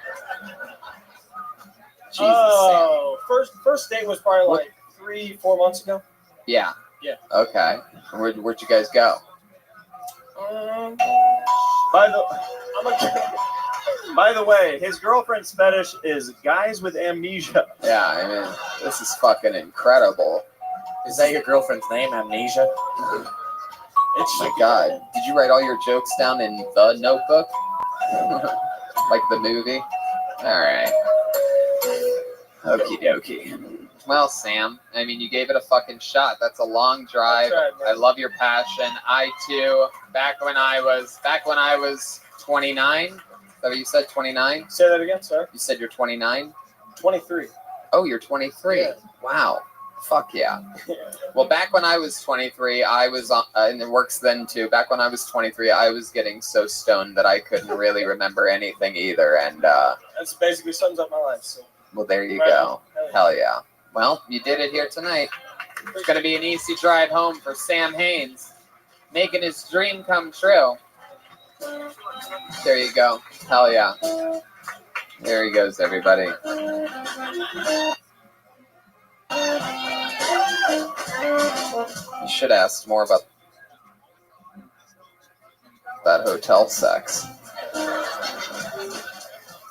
Jesus, Sam. First date was probably like 3-4 months ago. Yeah. Yeah. Okay. Where'd you guys go? By the way, his girlfriend's fetish is guys with amnesia. Yeah, I mean, this is fucking incredible. Is that your girlfriend's name, Amnesia? Oh my God. Did you write all your jokes down in the notebook? Like the movie? Alright. Okie dokie. Well, Sam, I mean, you gave it a fucking shot. That's a long drive. I love your passion. I too, back when I was 29? Is that what you said, 29? Say that again, sorry. You said you're 29? 23. Oh, you're 23. Yeah. Wow. Fuck yeah. Well, back when I was 23, I was on, and it works then too. Back when I was 23, I was getting so stoned that I couldn't really remember anything either. And That's basically sums up my life. So. well, there you Right go. on. Hell yeah. Well, you did it here tonight. It's gonna be an easy drive home for Sam Haynes, making his dream come true. There you go. Hell yeah. There he goes, everybody. You should ask more about that hotel sex.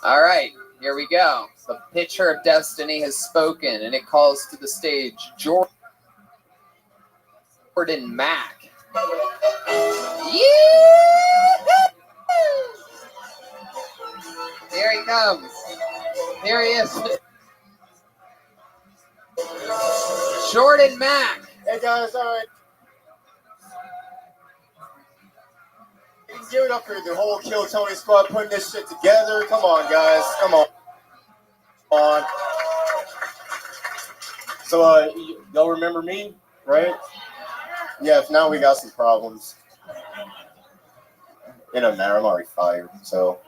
All right, here we go. The pitcher of destiny has spoken, and it calls to the stage Jordan Mack. Here he comes. Here he is. Jordan Mack. Hey guys, all right. Give it up for the whole Kill Tony squad putting this shit together. Come on, guys. Come on. So, y'all remember me, right? Yeah, if not, we got some problems. It doesn't matter. I'm already fired. So,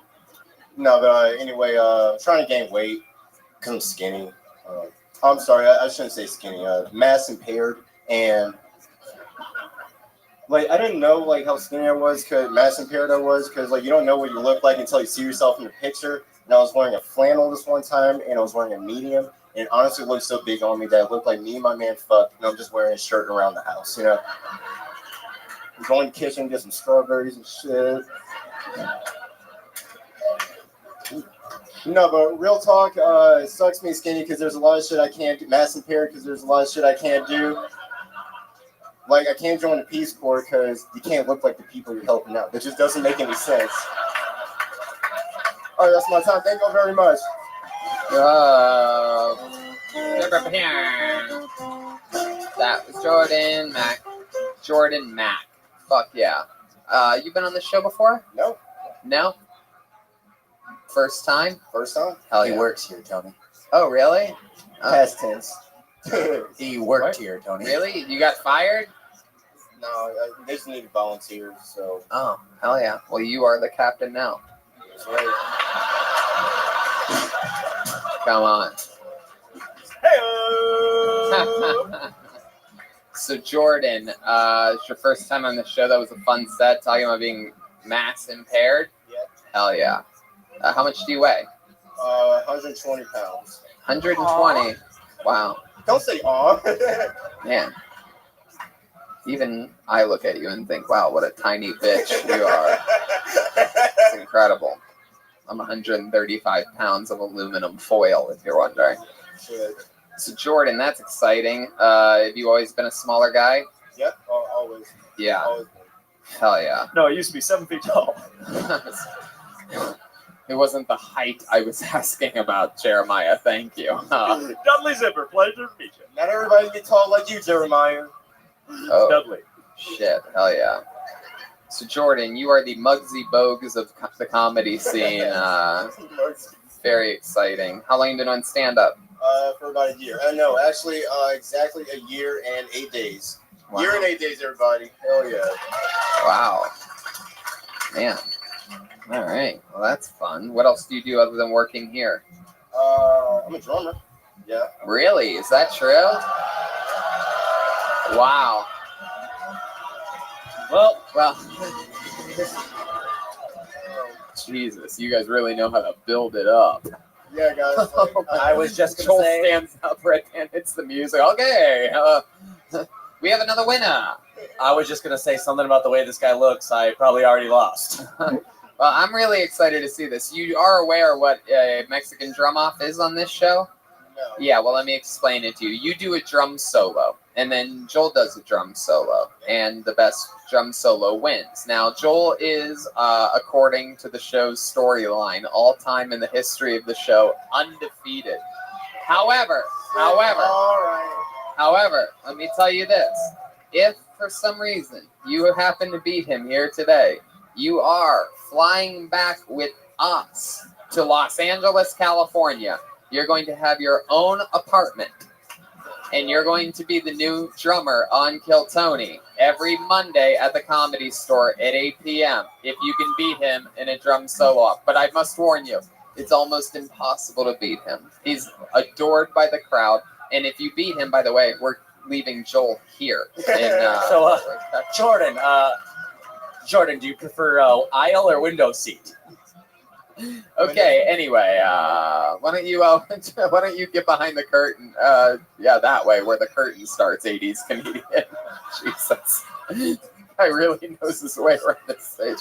no, but anyway, trying to gain weight because I'm skinny. I'm sorry, I shouldn't say skinny. Mass impaired, and like I didn't know like how skinny I was, cause mass impaired I was, cause like you don't know what you look like until you see yourself in the picture. And I was wearing a flannel this one time, and I was wearing a medium, and it honestly looked so big on me that it looked like me and my man fucked, and I'm just wearing a shirt around the house, you know. Go in the kitchen, get some strawberries and shit. No, but real talk, it sucks being skinny because there's a lot of shit I can't do. Mass impaired because there's a lot of shit I can't do. Like, I can't join the Peace Corps because you can't look like the people you're helping out. It just doesn't make any sense. All right, that's my time. Thank you very much. That was Jordan Mack. Jordan Mack. Fuck yeah. You been on this show before? No. No? First time? First time. Hell He yeah. works here, Tony. Oh, really? Past tense. He worked here, Tony. Really? You got fired? No, they just need volunteers, so. Oh, hell yeah. Well, you are the captain now. That's right. Come on. Hey. So, Jordan, it's your first time on the show. That was a fun set, talking about being mass impaired. Yeah. Hell yeah. How much do you weigh? 120 pounds. 120. Aww. Wow. Don't say aw. Man. Even I look at you and think, wow, what a tiny bitch you are. It's incredible. I'm 135 pounds of aluminum foil, if you're wondering. Shit. So, Jordan, that's exciting. Have you always been a smaller guy? Yep, always. Yeah. Always. Hell yeah. No, it used to be 7 feet tall. It wasn't the height I was asking about, Jeremiah. Thank you. Dudley Zipper, pleasure to meet you. Not everybody get tall like you, Jeremiah. Oh, Dudley. shit. Hell yeah. So, Jordan, you are the Muggsy Bogues of the comedy scene. Very exciting. How long have you been on stand-up? For about a year. No, actually, exactly a year and 8 days. Wow. Year and 8 days, everybody. Hell yeah. Wow. Man. All right. Well, that's fun. What else do you do other than working here? I'm a drummer. Yeah. Really? Is that true? Wow. Well. Jesus, you guys really know how to build it up. Yeah, guys. I was just Joel gonna say. stands up right and hits the music. Okay. We have another winner. I was just gonna say something about the way this guy looks. I probably already lost. Well, I'm really excited to see this. You are aware what a Mexican drum off is on this show? No. Yeah, well, let me explain it to you. You do a drum solo, and then Joel does a drum solo, and the best drum solo wins. Now, Joel is, according to the show's storyline, all time in the history of the show, undefeated. However, All right. let me tell you this. If, for some reason, you happen to beat him here today, you are flying back with us to Los Angeles, California. You're going to have your own apartment, and you're going to be the new drummer on Kill Tony every Monday at the Comedy Store at 8 p.m. if you can beat him in a drum solo-off. But I must warn you, it's almost impossible to beat him. He's adored by the crowd, and if you beat him, by the way, we're leaving Joel here. Jordan, do you prefer aisle or window seat? Okay. Anyway, why don't you get behind the curtain? Yeah, that way where the curtain starts. 80s comedian. Jesus, guy really knows his way around this stage.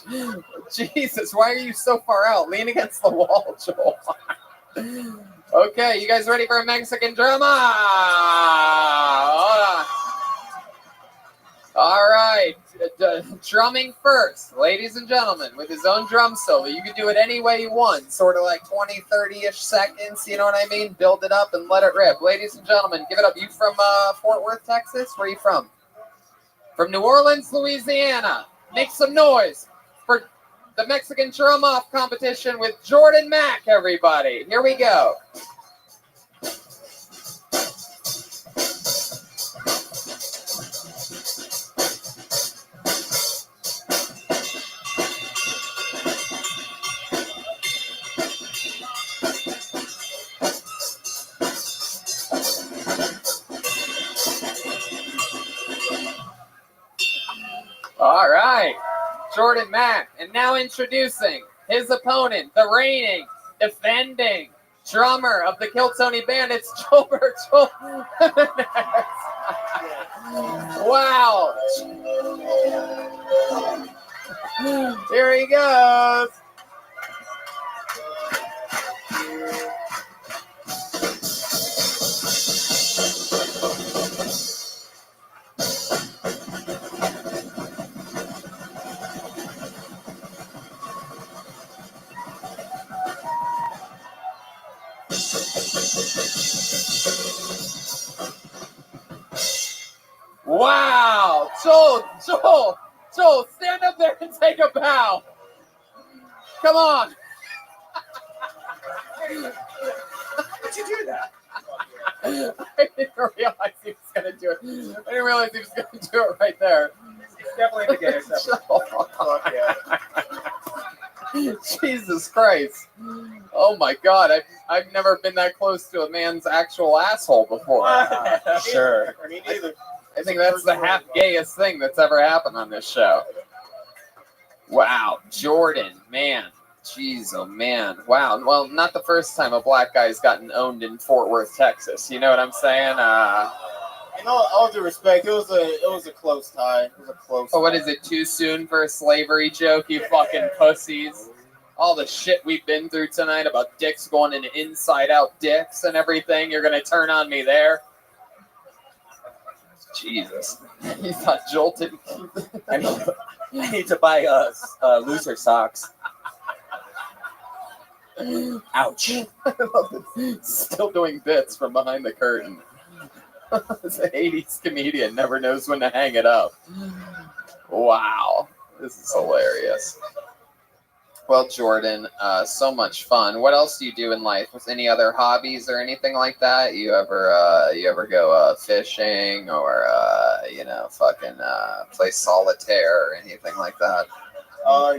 Jesus, why are you so far out? Lean against the wall, Joel. Okay, you guys ready for a Mexican drama? Hold on. All right, drumming first, ladies and gentlemen, with his own drum solo. You can do it any way you want, sort of like 20, 30-ish seconds, you know what I mean? Build it up and let it rip. Ladies and gentlemen, give it up. You from Fort Worth, Texas? Where are you from? From New Orleans, Louisiana. Make some noise for the Mexican drum-off competition with Jordan Mack, everybody. Here we go. All right, Jordan Mack, and now introducing his opponent, the reigning, defending drummer of the Kill Tony Band. It's Joel. Wow. Here he goes. Wow, Joel, stand up there and take a bow. Come on. How'd you do that? I didn't realize he was going to do it. I didn't realize he was going to do it right there. Definitely the gayest ever. Jesus Christ. Oh my God, I've never been that close to a man's actual asshole before. Sure. I think that's the half gayest thing that's ever happened on this show. Wow, Jordan, man. Jeez, oh man. Wow. Well, not the first time a black guy's gotten owned in Fort Worth, Texas. You know what I'm saying? In all due respect, it was a close tie. It was a close. Oh, what is it? Too soon for a slavery joke? You fucking pussies! All the shit we've been through tonight about dicks going into inside-out dicks and everything. You're gonna turn on me there? Jesus! You thought Joel didn't? I need to buy loser socks. Ouch! I love it. Still doing bits from behind the curtain. This 80s comedian never knows when to hang it up. Wow, this is hilarious. Well, Jordan, so much fun. What else do you do in life? With any other hobbies or anything like that? You ever go fishing or fucking play solitaire or anything like that?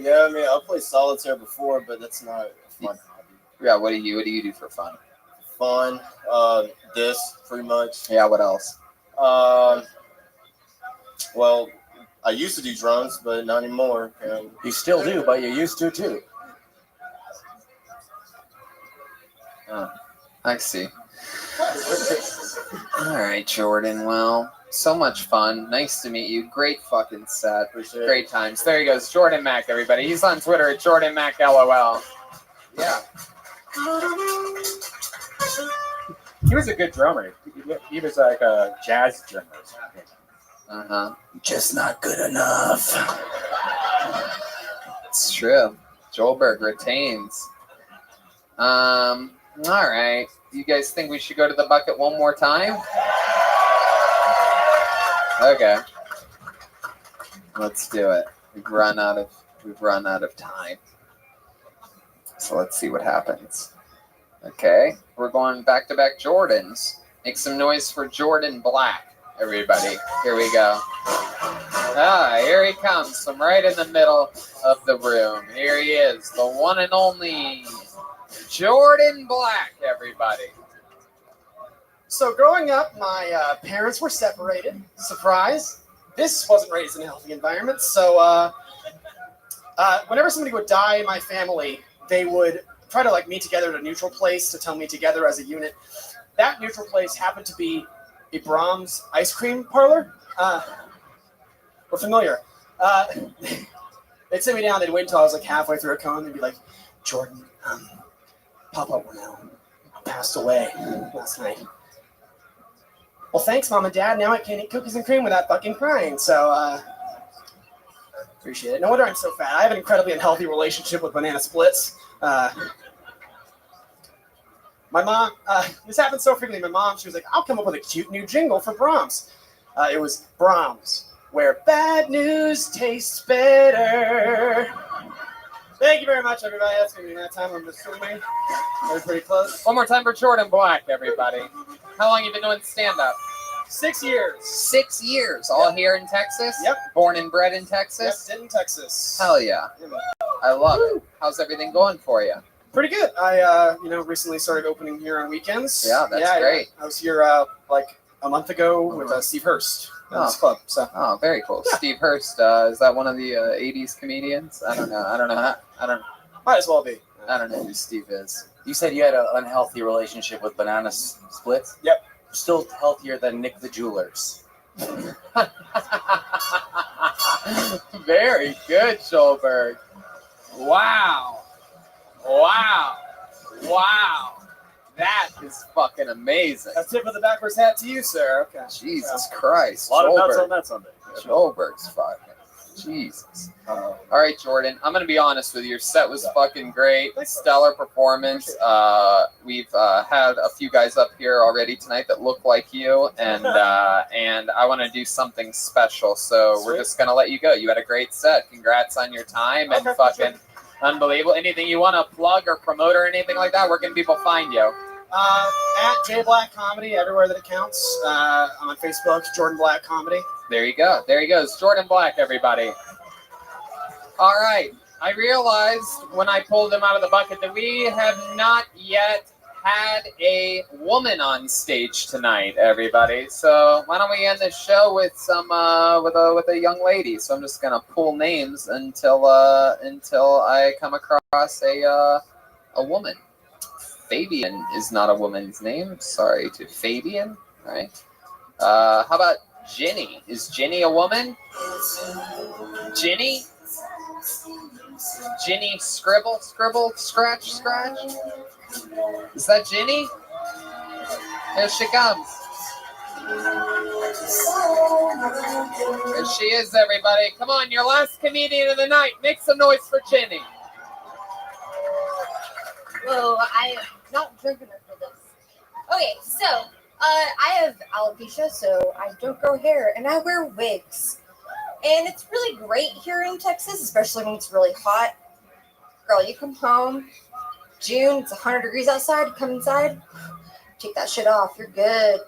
Yeah, I mean, I played solitaire before, but that's not a fun hobby. Yeah, what do you do for fun? Fun, this pretty much. Yeah, what else? Well, I used to do drums, but not anymore. You still do, but you used to too. Oh, I see. All right, Jordan. Well, so much fun. Nice to meet you. Great fucking set. Great times. There he goes, Jordan Mack, everybody. He's on Twitter at Jordan Mack LOL. Yeah. He was a good drummer. He was like a jazz drummer. Just not good enough. It's true. Joelberg retains. All right. You guys think we should go to the bucket one more time? Okay. Let's do it. We've run out we've run out of time. So let's see what happens. Okay, we're going back-to-back Jordans. Make some noise for Jordan Black, everybody. Here we go. Ah, here he comes from right in the middle of the room. Here he is, the one and only Jordan Black, everybody. So growing up, my parents were separated. Surprise. This wasn't raised in a healthy environment. So whenever somebody would die in my family, they would try to like meet together at a neutral place to tell me together as a unit. That neutral place happened to be a Brahms ice cream parlor. We're familiar. They'd sit me down. They'd wait until I was like halfway through a cone. They'd be like, Jordan, Papa passed away last night. Well, thanks, Mom and Dad. Now I can't eat cookies and cream without fucking crying. So, appreciate it. No wonder I'm so fat. I have an incredibly unhealthy relationship with banana splits. My mom, this happens so frequently. My mom, she was like, I'll come up with a cute new jingle for Brahms. It was Brahms, where bad news tastes better. Thank you very much, everybody. That's going to be that time. I'm assuming we're pretty close. One more time for Jordan Black, everybody. How long have you been doing stand-up? 6 years. 6 years. All here in Texas? Yep. Born and bred in Texas? Yep, in Texas. Hell yeah. I love it. How's everything going for you? Pretty good. I, recently started opening here on weekends. Yeah, that's great. I was here like a month ago with Steve Hurst in this club. So. Oh, very cool. Yeah. Steve Hurst, is that one of the 80s comedians? I don't know. Might as well be. I don't know who Steve is. You said you had an unhealthy relationship with banana splits? Yep. Still healthier than Nick the Jewelers. Very good, Schulberg. Wow. That is fucking amazing. A tip of the backwards hat to you, sir. Okay. Jesus Christ. A lot of nuts on that Sunday. Schulberg's fucking. Jesus. All right, Jordan. I'm gonna be honest with you. Your set was fucking great. Stellar performance. We've had a few guys up here already tonight that look like you, and I want to do something special. So we're just gonna let you go. You had a great set. Congrats on your time and fucking unbelievable. Anything you want to plug or promote or anything like that? Where can people find you? At J Black Comedy, everywhere that it counts. I'm on Facebook, Jordan Black Comedy. There you go. There he goes. Jordan Black, everybody. All right. I realized when I pulled him out of the bucket that we have not yet had a woman on stage tonight, everybody. So why don't we end the show with some with a young lady? So I'm just gonna pull names until I come across a woman. Fabian is not a woman's name. Sorry to Fabian. All right. How about Ginny? Is Ginny a woman? Ginny? Ginny scribble, scratch. Is that Ginny? Here she comes. There she is, everybody. Come on, your last comedian of the night. Make some noise for Ginny. Whoa, I am not drunk enough for this. Okay, so I have alopecia, so I don't grow hair, and I wear wigs. And it's really great here in Texas, especially when it's really hot. Girl, you come home, June, it's 100 degrees outside, come inside, take that shit off, you're good.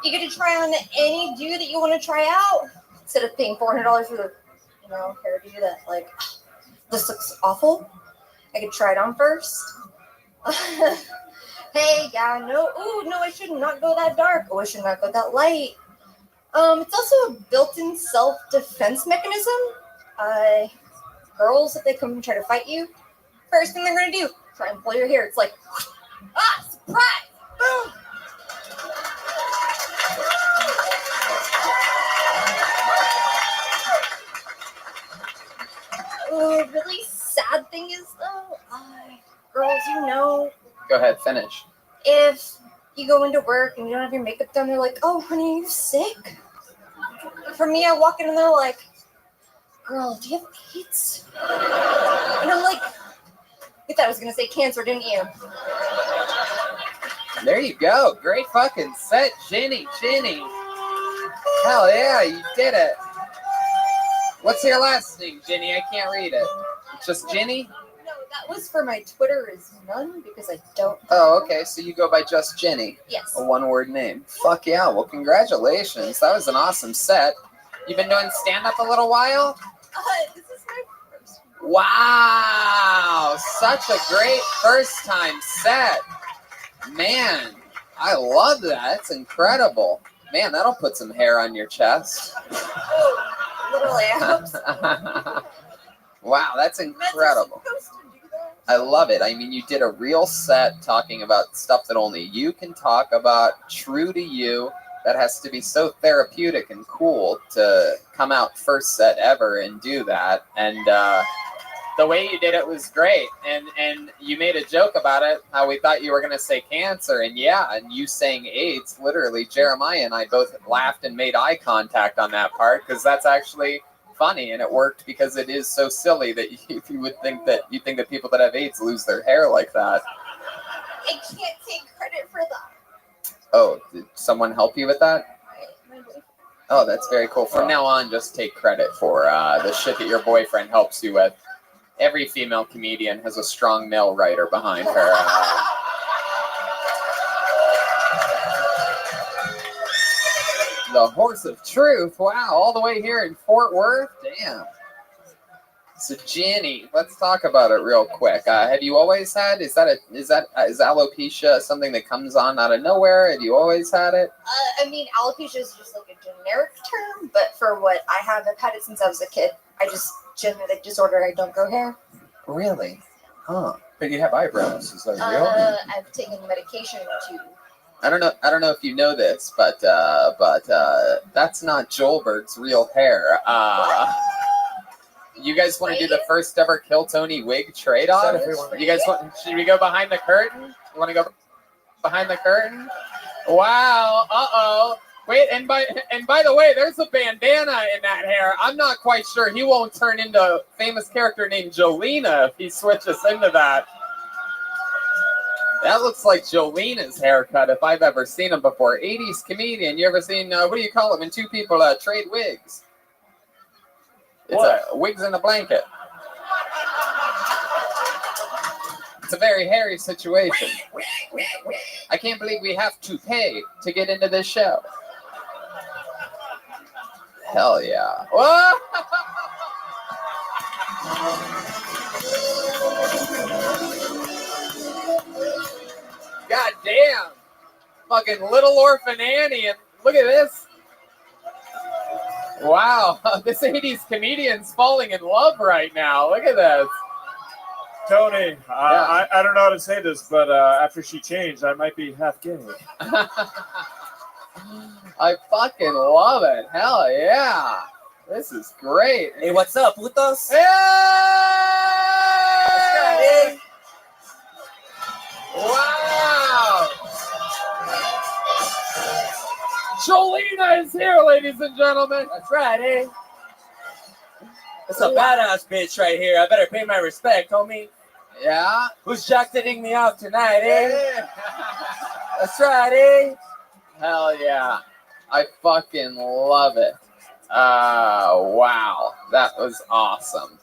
You get to try on any do that you want to try out, instead of paying $400 for the, hairdo that, this looks awful. I could try it on first. Hey, yeah, no, I should not go that dark. Oh, I should not go that light. It's also a built-in self-defense mechanism. Girls, if they come and try to fight you, first thing they're going to do, try and pull your hair. It's like, surprise! Boom! Really sad thing is, though, girls, Go ahead, finish. if you go into work and you don't have your makeup done, they're like, oh, honey, are you sick? For me, I walk in and they're like, girl, do you have AIDS? And I'm like, you thought I was going to say cancer, didn't you? There you go. Great fucking set, Ginny. Hell yeah, you did it. What's your last name, Ginny? I can't read it. Just Ginny? No, that was for my Twitter is none because I don't. Oh, okay. So you go by just Ginny. Yes. A one-word name. Fuck yeah. Well, congratulations. That was an awesome set. You've been doing stand-up a little while? This is my first. Wow. Such a great first-time set. Man, I love that. That's incredible. Man, that'll put some hair on your chest. Oh, little abs. Wow, that's incredible. I love it. I mean, you did a real set talking about stuff that only you can talk about, true to you. That has to be so therapeutic and cool to come out first set ever and do that. And the way you did it was great. And you made a joke about it, how we thought you were going to say cancer. And yeah, and you saying AIDS, literally, Jeremiah and I both laughed and made eye contact on that part because that's actually funny, and it worked because it is so silly that if you would think that people that have AIDS lose their hair like that. I can't take credit for that. Oh, did someone help you with that? Oh, that's very cool. From now on, just take credit for the shit that your boyfriend helps you with. Every female comedian has a strong male writer behind her. The Horse of Truth. Wow, all the way here in Fort Worth. Damn. So Jenny, let's talk about it real quick. Have you always had? Is alopecia something that comes on out of nowhere? Have you always had it? I mean, alopecia is just like a generic term, but for what I have, I've had it since I was a kid. Genetic disorder. I don't grow hair. Really? Huh. But you have eyebrows. Is that real? I've taken medication to. I don't know if you know this, but that's not Joelberg's real hair. You guys want to do the first ever Kill Tony wig trade-off? You guys should we go behind the curtain? You want to go behind the curtain? Wow. Uh-oh. Wait, and by the way, there's a bandana in that hair. I'm not quite sure he won't turn into a famous character named Jolena if he switches into that. That looks like Jolina's haircut if I've ever seen him before. 80s comedian. You ever seen, what do you call it when two people trade wigs? It's wigs in a blanket. It's a very hairy situation. I can't believe we have to pay to get into this show. Hell yeah. Whoa! God damn. Fucking Little Orphan Annie, and look at this. Wow, this 80s comedian's falling in love right now. Look at this. Tony, I don't know how to say this, but after she changed, I might be half gay. I fucking love it. Hell yeah. This is great. Hey, what's up, putos? Hey! Wow. Jolena is here, ladies and gentlemen. That's right, eh? That's a badass bitch right here. I better pay my respect, homie. Yeah? Who's jacketing me out tonight, eh? Yeah. That's right, eh? Hell yeah. I fucking love it. Wow. That was awesome.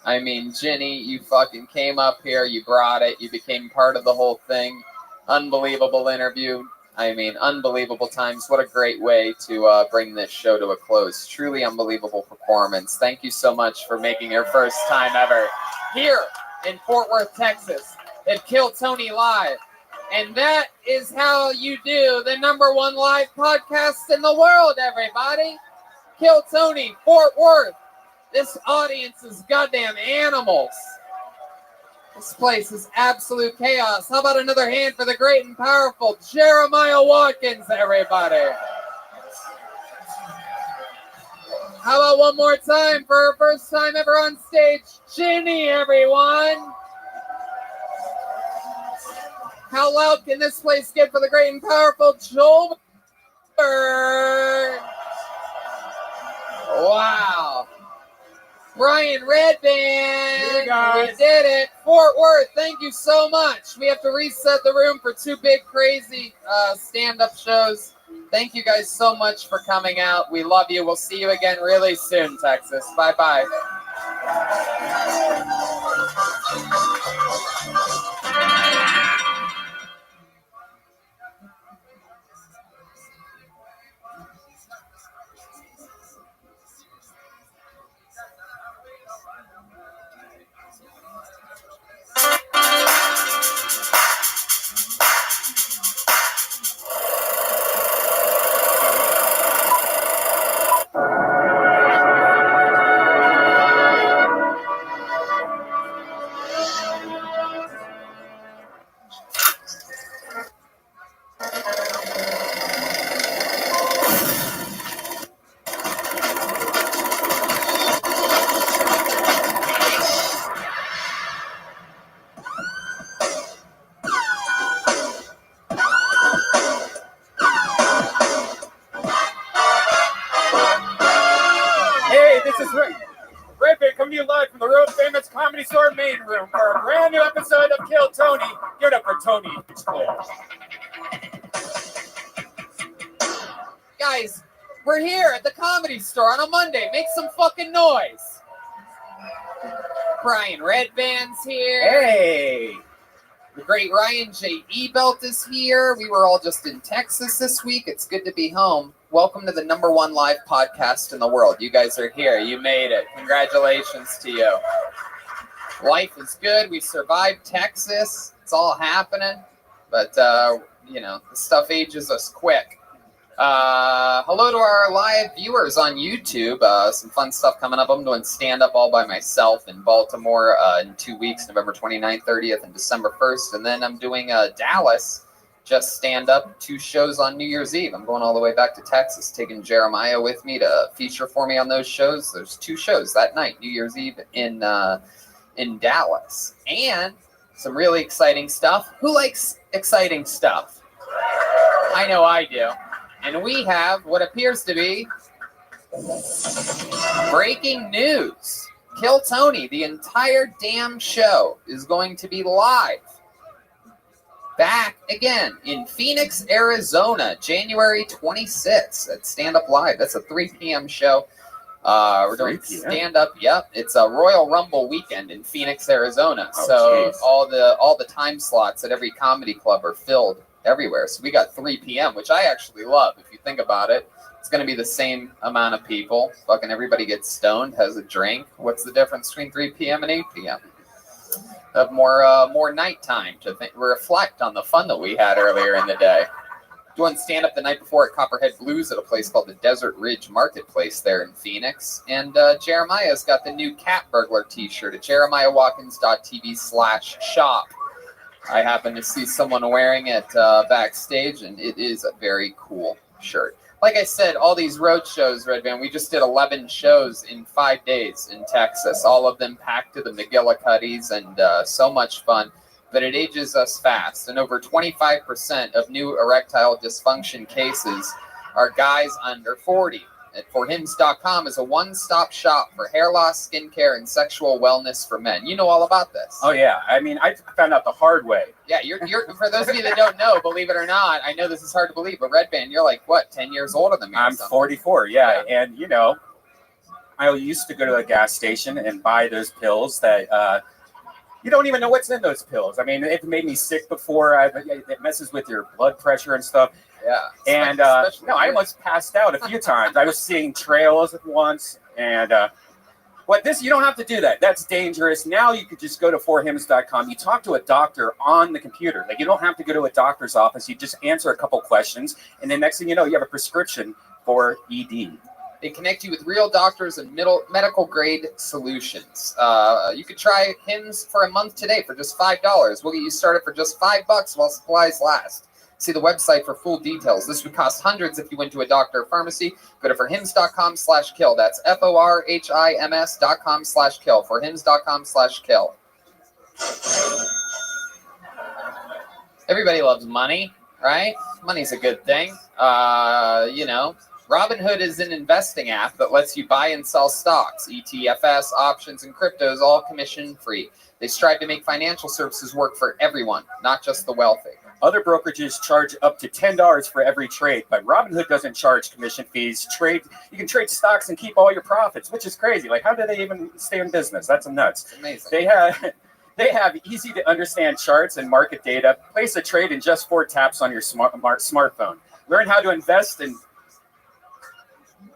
I mean, Ginny, you fucking came up here, you brought it, you became part of the whole thing. Unbelievable interview. I mean, unbelievable times. What a great way to bring this show to a close. Truly unbelievable performance. Thank you so much for making your first time ever here in Fort Worth, Texas at Kill Tony Live. And that is how you do the #1 live podcast in the world, everybody. Kill Tony, Fort Worth. This audience is goddamn animals. This place is absolute chaos. How about another hand for the great and powerful Jeremiah Watkins, everybody? How about one more time for her first time ever on stage, Ginny, everyone? How loud can this place get for the great and powerful Joel? Wow. Brian Redband, we did it. Fort Worth, thank you so much. We have to reset the room for 2 big, crazy stand-up shows. Thank you guys so much for coming out. We love you. We'll see you again really soon, Texas. Bye-bye. Hey, this is Rabbi coming to you live from the Road Famous Comedy Store main room for a brand new episode of Kill Tony. Give it up for Tony. Guys, we're here at the Comedy Store on a Monday. Make some fucking noise. Brian Redband's here. Hey. The great Ryan J. Ebelt is here. We were all just in Texas this week. It's good to be home. Welcome to the #1 live podcast in the world. You guys are here. You made it. Congratulations to you. Life is good. We survived Texas. It's all happening. But, the stuff ages us quick. Hello to our live viewers on YouTube. Some fun stuff coming up. I'm doing stand-up all by myself in Baltimore in 2 weeks, November 29th, 30th, and December 1st. And then I'm doing Dallas, just stand-up, 2 shows on New Year's Eve. I'm going all the way back to Texas, taking Jeremiah with me to feature for me on those shows. There's 2 shows that night, New Year's Eve in Dallas. And some really exciting stuff. Who likes exciting stuff? I know I do. And we have what appears to be breaking news. Kill Tony, the entire damn show is going to be live. Back again in Phoenix, Arizona, January 26th at Stand Up Live. That's a 3 p.m. show. We're doing stand-up. Yep, it's a Royal Rumble weekend in Phoenix, Arizona. So all the time slots at every comedy club are filled everywhere. So we got 3 p.m., which I actually love. If you think about it, it's going to be the same amount of people. Fucking everybody gets stoned, has a drink. What's the difference between 3 p.m. and 8 p.m.? Have more nighttime to reflect on the fun that we had earlier in the day. Doing stand-up the night before at Copperhead Blues at a place called the Desert Ridge Marketplace there in Phoenix. And Jeremiah's got the new Cat Burglar t-shirt at jeremiahwatkins.tv/shop. I happened to see someone wearing it backstage, and it is a very cool shirt. Like I said, all these road shows, Red Band, we just did 11 shows in 5 days in Texas, all of them packed to the McGillicuddies, and so much fun. But it ages us fast, and over 25% of new erectile dysfunction cases are guys under 40. And forhims.com is a one-stop shop for hair loss, skincare, and sexual wellness for men. You know all about this. Oh, yeah. I mean, I found out the hard way. Yeah, you're for those of you that don't know, believe it or not, I know this is hard to believe, but Red Band, you're like, what, 10 years older than me? I'm 44, yeah. And, I used to go to a gas station and buy those pills that you don't even know what's in those pills. I mean, it made me sick before. It messes with your blood pressure and stuff. Yeah. And I almost passed out a few times. I was seeing trails at once. And you don't have to do that. That's dangerous. Now you could just go to forhims.com. You talk to a doctor on the computer. Like, you don't have to go to a doctor's office. You just answer a couple questions. And then next thing you know, you have a prescription for ED. They connect you with real doctors and medical grade solutions. You could try Hims for a month today for just $5. We'll get you started for just $5 while supplies last. See the website for full details. This would cost hundreds if you went to a doctor or pharmacy. Go to forhims.com/kill. That's forhims.com/kill. Forhims.com/kill. Everybody loves money, right? Money's a good thing. Robinhood is an investing app that lets you buy and sell stocks, ETFs, options, and cryptos, all commission-free. They strive to make financial services work for everyone, not just the wealthy. Other brokerages charge up to $10 for every trade, but Robinhood doesn't charge commission fees. You can trade stocks and keep all your profits, which is crazy. Like, how do they even stay in business? That's nuts. It's amazing. They have easy to understand charts and market data. Place a trade in just 4 taps on your smartphone. Learn how to invest in.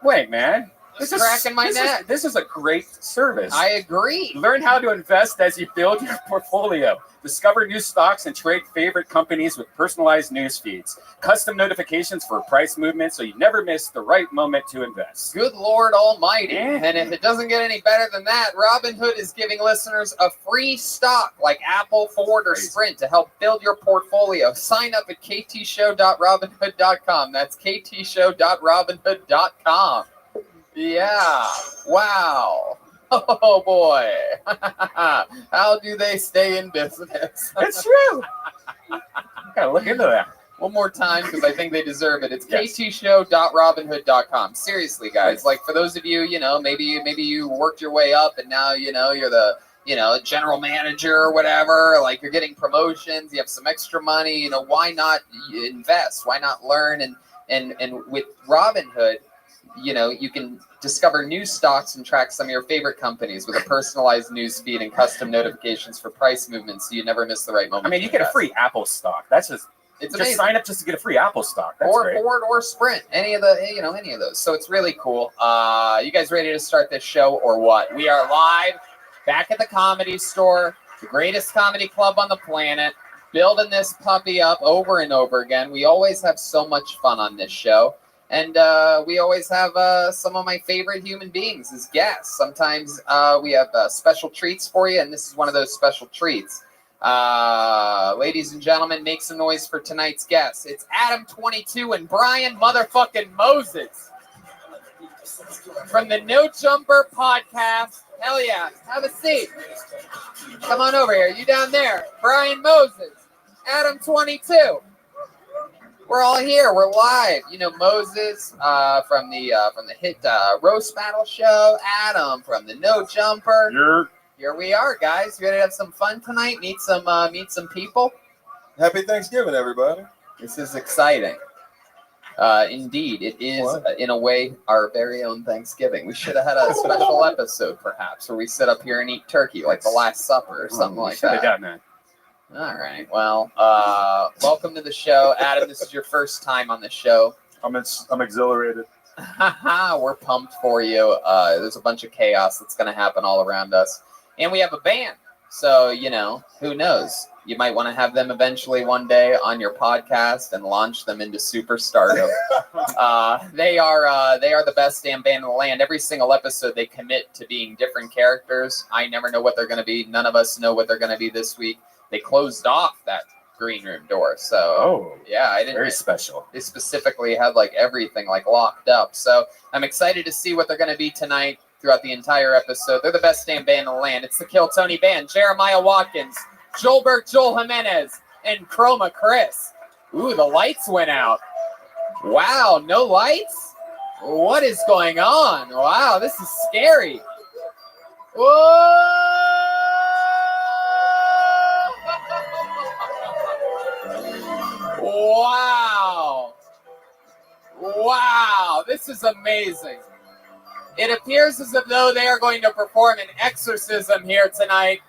Wait, man. This is cracking my neck. This is a great service. I agree. Learn how to invest as you build your portfolio. Discover new stocks and trade favorite companies with personalized news feeds. Custom notifications for price movement so you never miss the right moment to invest. Good Lord Almighty. And if it doesn't get any better than that, Robinhood is giving listeners a free stock like Apple, Ford, or Sprint to help build your portfolio. Sign up at ktshow.robinhood.com. That's ktshow.robinhood.com. Yeah. Wow. Oh boy. How do they stay in business? It's true. Gotta look into that. One more time because I think they deserve it. It's ktshow.robinhood.com. Seriously, guys. Like for those of you, maybe you worked your way up and now, you're the, general manager or whatever. Like you're getting promotions, you have some extra money, why not invest? Why not learn? And with Robinhood, you can discover new stocks and track some of your favorite companies with a personalized news feed and custom notifications for price movements so you never miss the right moment. I mean, you get a free Apple stock. That's just amazing. Sign up just to get a free Apple stock. That's or great. Ford or Sprint, any of those. So it's really cool. You guys ready to start this show or what? We are live back at the Comedy Store, the greatest comedy club on the planet, building this puppy up over and over again. We always have so much fun on this show. And we always have some of my favorite human beings as guests. Sometimes we have special treats for you, and this is one of those special treats. Ladies and gentlemen, make some noise for tonight's guests. It's Adam22 and Brian motherfucking Moses from the No Jumper podcast. Hell yeah. Have a seat. Come on over here. You down there. Brian Moses. Adam22. We're all here. We're live. Moses from the hit roast battle show. Adam from the No Jumper. Here we are, guys. You ready to have some fun tonight? Meet some people. Happy Thanksgiving, everybody. This is exciting. Indeed, it is in a way our very own Thanksgiving. We should have had a special episode, perhaps, where we sit up here and eat turkey, like the Last Supper or something like that. Should have done that. All right. Well, welcome to the show, Adam. This is your first time on the show. I'm exhilarated. We're pumped for you. There's a bunch of chaos that's going to happen all around us, and we have a band. So who knows? You might want to have them eventually one day on your podcast and launch them into superstardom. They are the best damn band in the land. Every single episode, they commit to being different characters. I never know what they're going to be. None of us know what they're going to be this week. They closed off that green room door. So, yeah, I didn't. Very special. They specifically had everything locked up. So I'm excited to see what they're going to be tonight throughout the entire episode. They're the best damn band in the land. It's the Kill Tony Band. Jeremiah Watkins, Joelberg Joel Jimenez, and Chroma Chris. Ooh, the lights went out. Wow, no lights? What is going on? Wow, this is scary. Whoa! Wow. Wow, this is amazing. It appears as though they are going to perform an exorcism here tonight.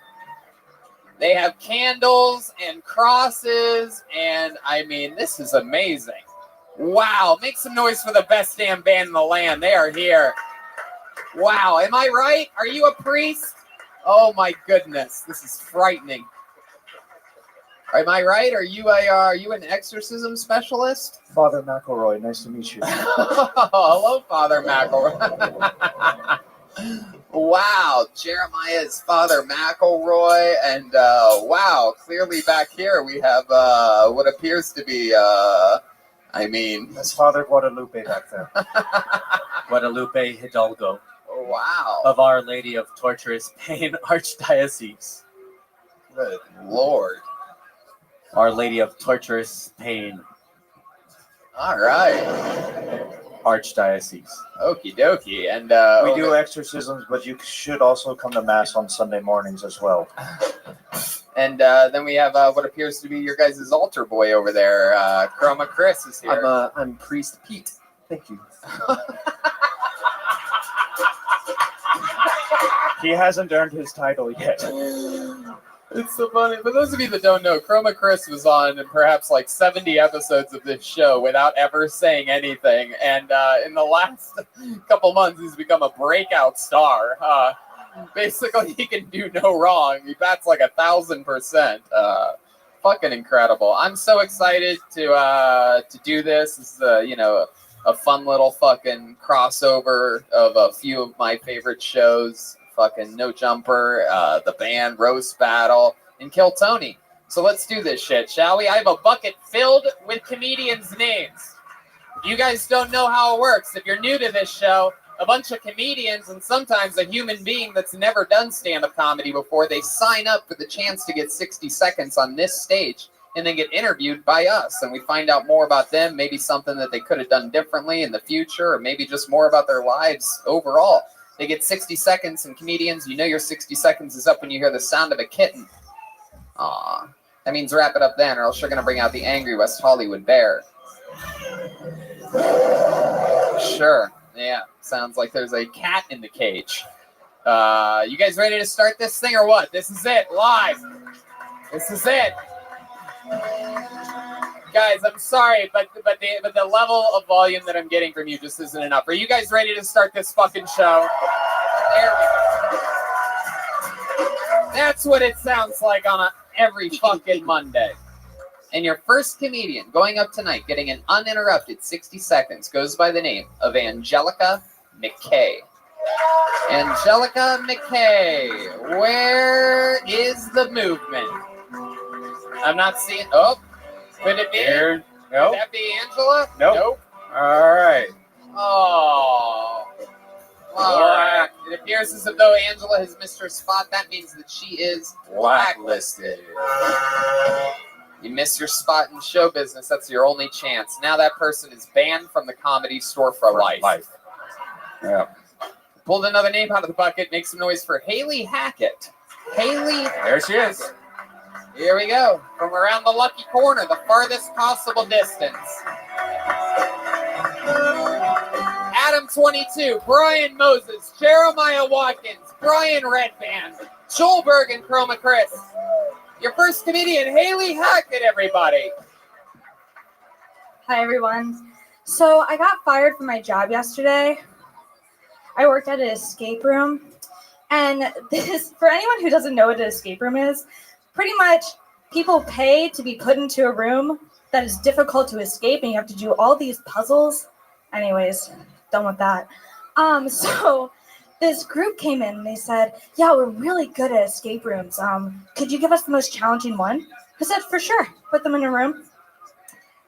They have candles and crosses, and this is amazing. Wow, make some noise for the best damn band in the land. They are here. Wow, am I right? Are you a priest? Oh my goodness, this is frightening. Am I right? Are you an exorcism specialist? Father McElroy, nice to meet you. Hello, Father McElroy. Wow, Jeremiah's Father McElroy, and wow, clearly back here we have what appears to be, that's Father Guadalupe back there. Guadalupe Hidalgo. Wow. Of Our Lady of Torturous Pain Archdiocese. Good Lord. Our Lady of Torturous Pain. All right. Archdiocese. Okie dokie. And we do exorcisms, but you should also come to Mass on Sunday mornings as well. And then we have what appears to be your guys' altar boy over there. Chroma Chris is here. I'm Priest Pete. Thank you. He hasn't earned his title yet. It's so funny. For those of you that don't know, Chroma Chris was on perhaps like 70 episodes of this show without ever saying anything. And in the last couple months, he's become a breakout star. Basically, he can do no wrong. He bats like 1,000%. Fucking incredible. I'm so excited to do this. This is a fun little fucking crossover of a few of my favorite shows. Fucking No Jumper, the band, Roast Battle, and Kill Tony. So let's do this shit, shall we? I have a bucket filled with comedians' names. You guys don't know how it works. If you're new to this show, a bunch of comedians and sometimes a human being that's never done stand-up comedy before, they sign up for the chance to get 60 seconds on this stage and then get interviewed by us. And we find out more about them, maybe something that they could have done differently in the future, or maybe just more about their lives overall. They get 60 seconds, and comedians, you know your 60 seconds is up when you hear the sound of a kitten. Aw. That means wrap it up then, or else you're going to bring out the angry West Hollywood bear. Sure. Yeah. Sounds like there's a cat in the cage. You guys ready to start this thing or what? This is it. Live. This is it. Guys, I'm sorry, but the level of volume that I'm getting from you just isn't enough. Are you guys ready to start this fucking show? There we go. That's what it sounds like on every fucking Monday. And your first comedian going up tonight, getting an uninterrupted 60 seconds, goes by the name of Angelica McKay. Angelica McKay, where is the movement? I'm not seeing. Oh. Could it be? Here. Nope. Could that be Angela? Nope. All right. Oh. All right. It appears as though Angela has missed her spot. That means that she is blacklisted. You miss your spot in show business. That's your only chance. Now that person is banned from the Comedy Store for life. Yeah. Pulled another name out of the bucket. Make some noise for Haley Hackett. Haley. There she is. Here we go. From around the lucky corner, the farthest possible distance. Adam 22, Brian Moses, Jeremiah Watkins, Brian Redband, Joelberg and Chroma Chris. Your first comedian, Haley Hackett, everybody. Hi, everyone. So I got fired from my job yesterday. I worked at an escape room. And this, for anyone who doesn't know what an escape room is, pretty much people pay to be put into a room that is difficult to escape, and you have to do all these puzzles. Anyways, done with that. So this group came in and they said, yeah, we're really good at escape rooms. Could you give us the most challenging one? I said, for sure. Put them in a room.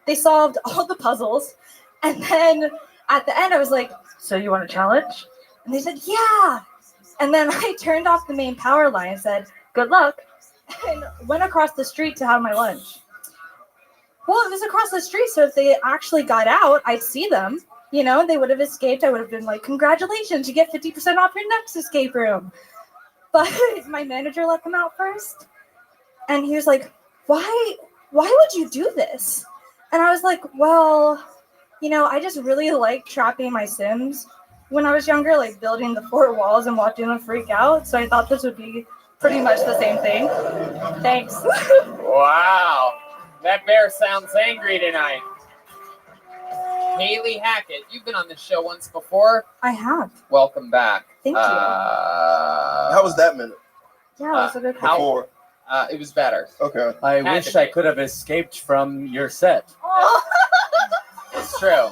They solved all the puzzles. And then at the end, I was like, so you want a challenge? And they said, yeah. And then I turned off the main power line and said, good luck. And went across the street to have my lunch. Well, it was across the street, so if they actually got out, I'd see them. You know, they would have escaped. I would have been like, congratulations, you get 50% off your next escape room. But my manager let them out first. And he was like, why would you do this? And I was like, well, you know, I just really like trapping my Sims when I was younger, like building the 4 walls and watching them freak out. So I thought this would be pretty much the same thing. Thanks. Wow. That bear sounds angry tonight. Haley Hackett, you've been on this show once before. I have. Welcome back. Thank you. How was that minute? Yeah, it was a good Before. It was better. Okay. I wish I could have escaped from your set. It's true.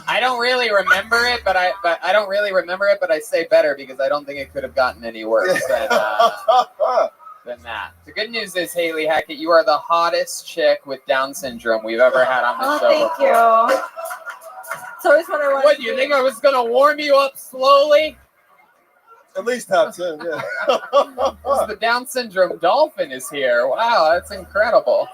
I don't really remember it, but I say better because I don't think it could have gotten any worse than that. The good news is, Haley Hackett, you are the hottest chick with Down syndrome we've ever had on the show. Thank you. It's always what I wanted. What, you think I was gonna warm you up slowly? At least top 10, yeah. The Down syndrome dolphin is here. Wow, that's incredible.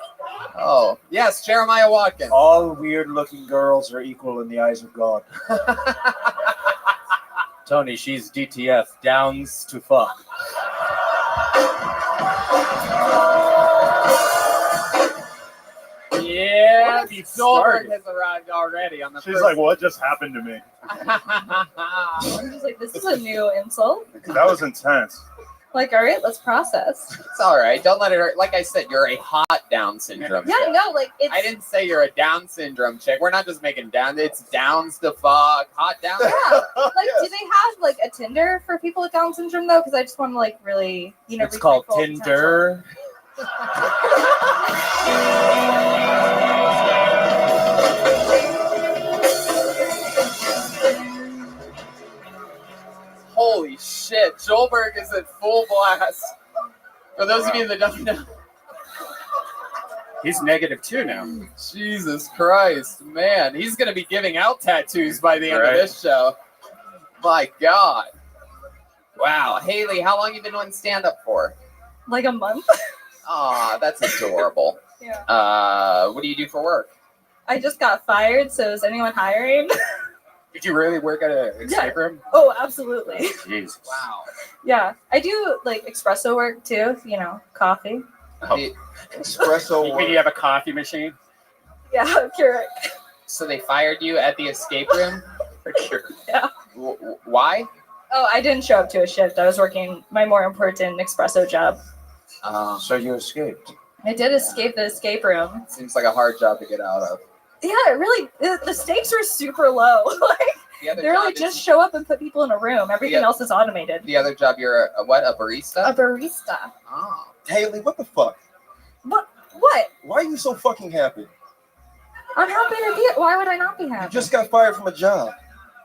Oh, yes, Jeremiah Watkins. All weird-looking girls are equal in the eyes of God. Tony, she's DTF, Downs to fuck. Yeah, Solberg has arrived already on the She's first. like, what just happened to me? I'm just like, this is a new insult. That was intense. Like, all right, let's process. It's all right. Don't let it hurt. Like I said, you're a hot Down syndrome. Yeah, chick. no, like it's. I didn't say you're a Down syndrome chick. We're not just making down. It's Downs the fuck. Hot Down. Yeah, like, do they have like a Tinder for people with Down syndrome though? Because I just want to like really, you know. It's called Tinder. Holy shit! Joelberg is at full blast. For those of you that don't know, He's -2 now. Jesus Christ, man, he's gonna be giving out tattoos by the end of Right. this show. My God. Wow, Haley, how long you been doing stand-up for? Like a month. Aw, that's adorable. Yeah. What do you do for work? I just got fired, so is anyone hiring? Did you really work at an escape room? Oh, absolutely. Jesus. Wow. Yeah, I do like espresso work too. You know, coffee. Espresso. You mean you have a coffee machine? Yeah, Keurig. So they fired you at the escape room? Yeah. Why? Oh, I didn't show up to a shift. I was working my more important espresso job. So you escaped. I did escape the escape room. Seems like a hard job to get out of. Yeah, it really. The stakes are super low. Like The other they really job just show up and put people in a room. Everything else is automated. The other job, you're a what? A barista? A barista. Oh. Haley, what the fuck? What? Why are you so fucking happy? I'm happy to be it. Why would I not be You happy? just got fired from a job.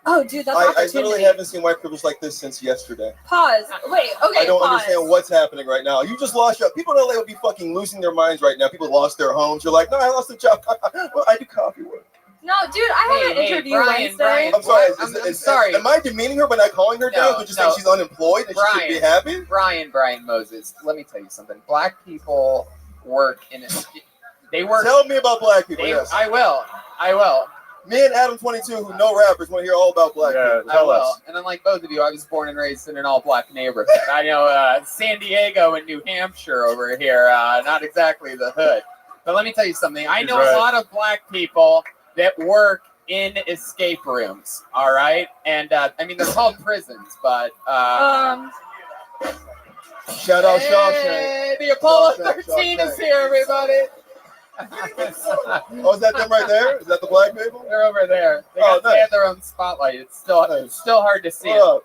Oh, dude, that's I opportunity. literally haven't seen white privilege like this since yesterday. Pause. Wait. Okay. I don't pause. understand what's happening right now. You just lost your people in LA would be fucking losing their minds right now. People lost their homes. You're like, no, I lost the job. Well, I do coffee work. No, dude, I had an interview Wednesday. I'm sorry. I'm sorry. Am I demeaning her by not calling her names? Or just saying she's unemployed and she should be happy? Brian Moses. Let me tell you something. Black people work in a. They work. Tell me about black people. Yes. I will. Me and Adam 22, who know rappers, want to hear all about black people. I will. And unlike both of you, I was born and raised in an all-black neighborhood. I know San Diego and New Hampshire over here, not exactly the hood. But let me tell you something. I know a lot of black people that work in escape rooms, all right? And, I mean, they're called prisons, but... Shout out Shawshank. The Apollo 13 is here, everybody. Oh, is that them right there? Is that the black people? They're over there. They Oh, they have their own spotlight. It's still hard to see it.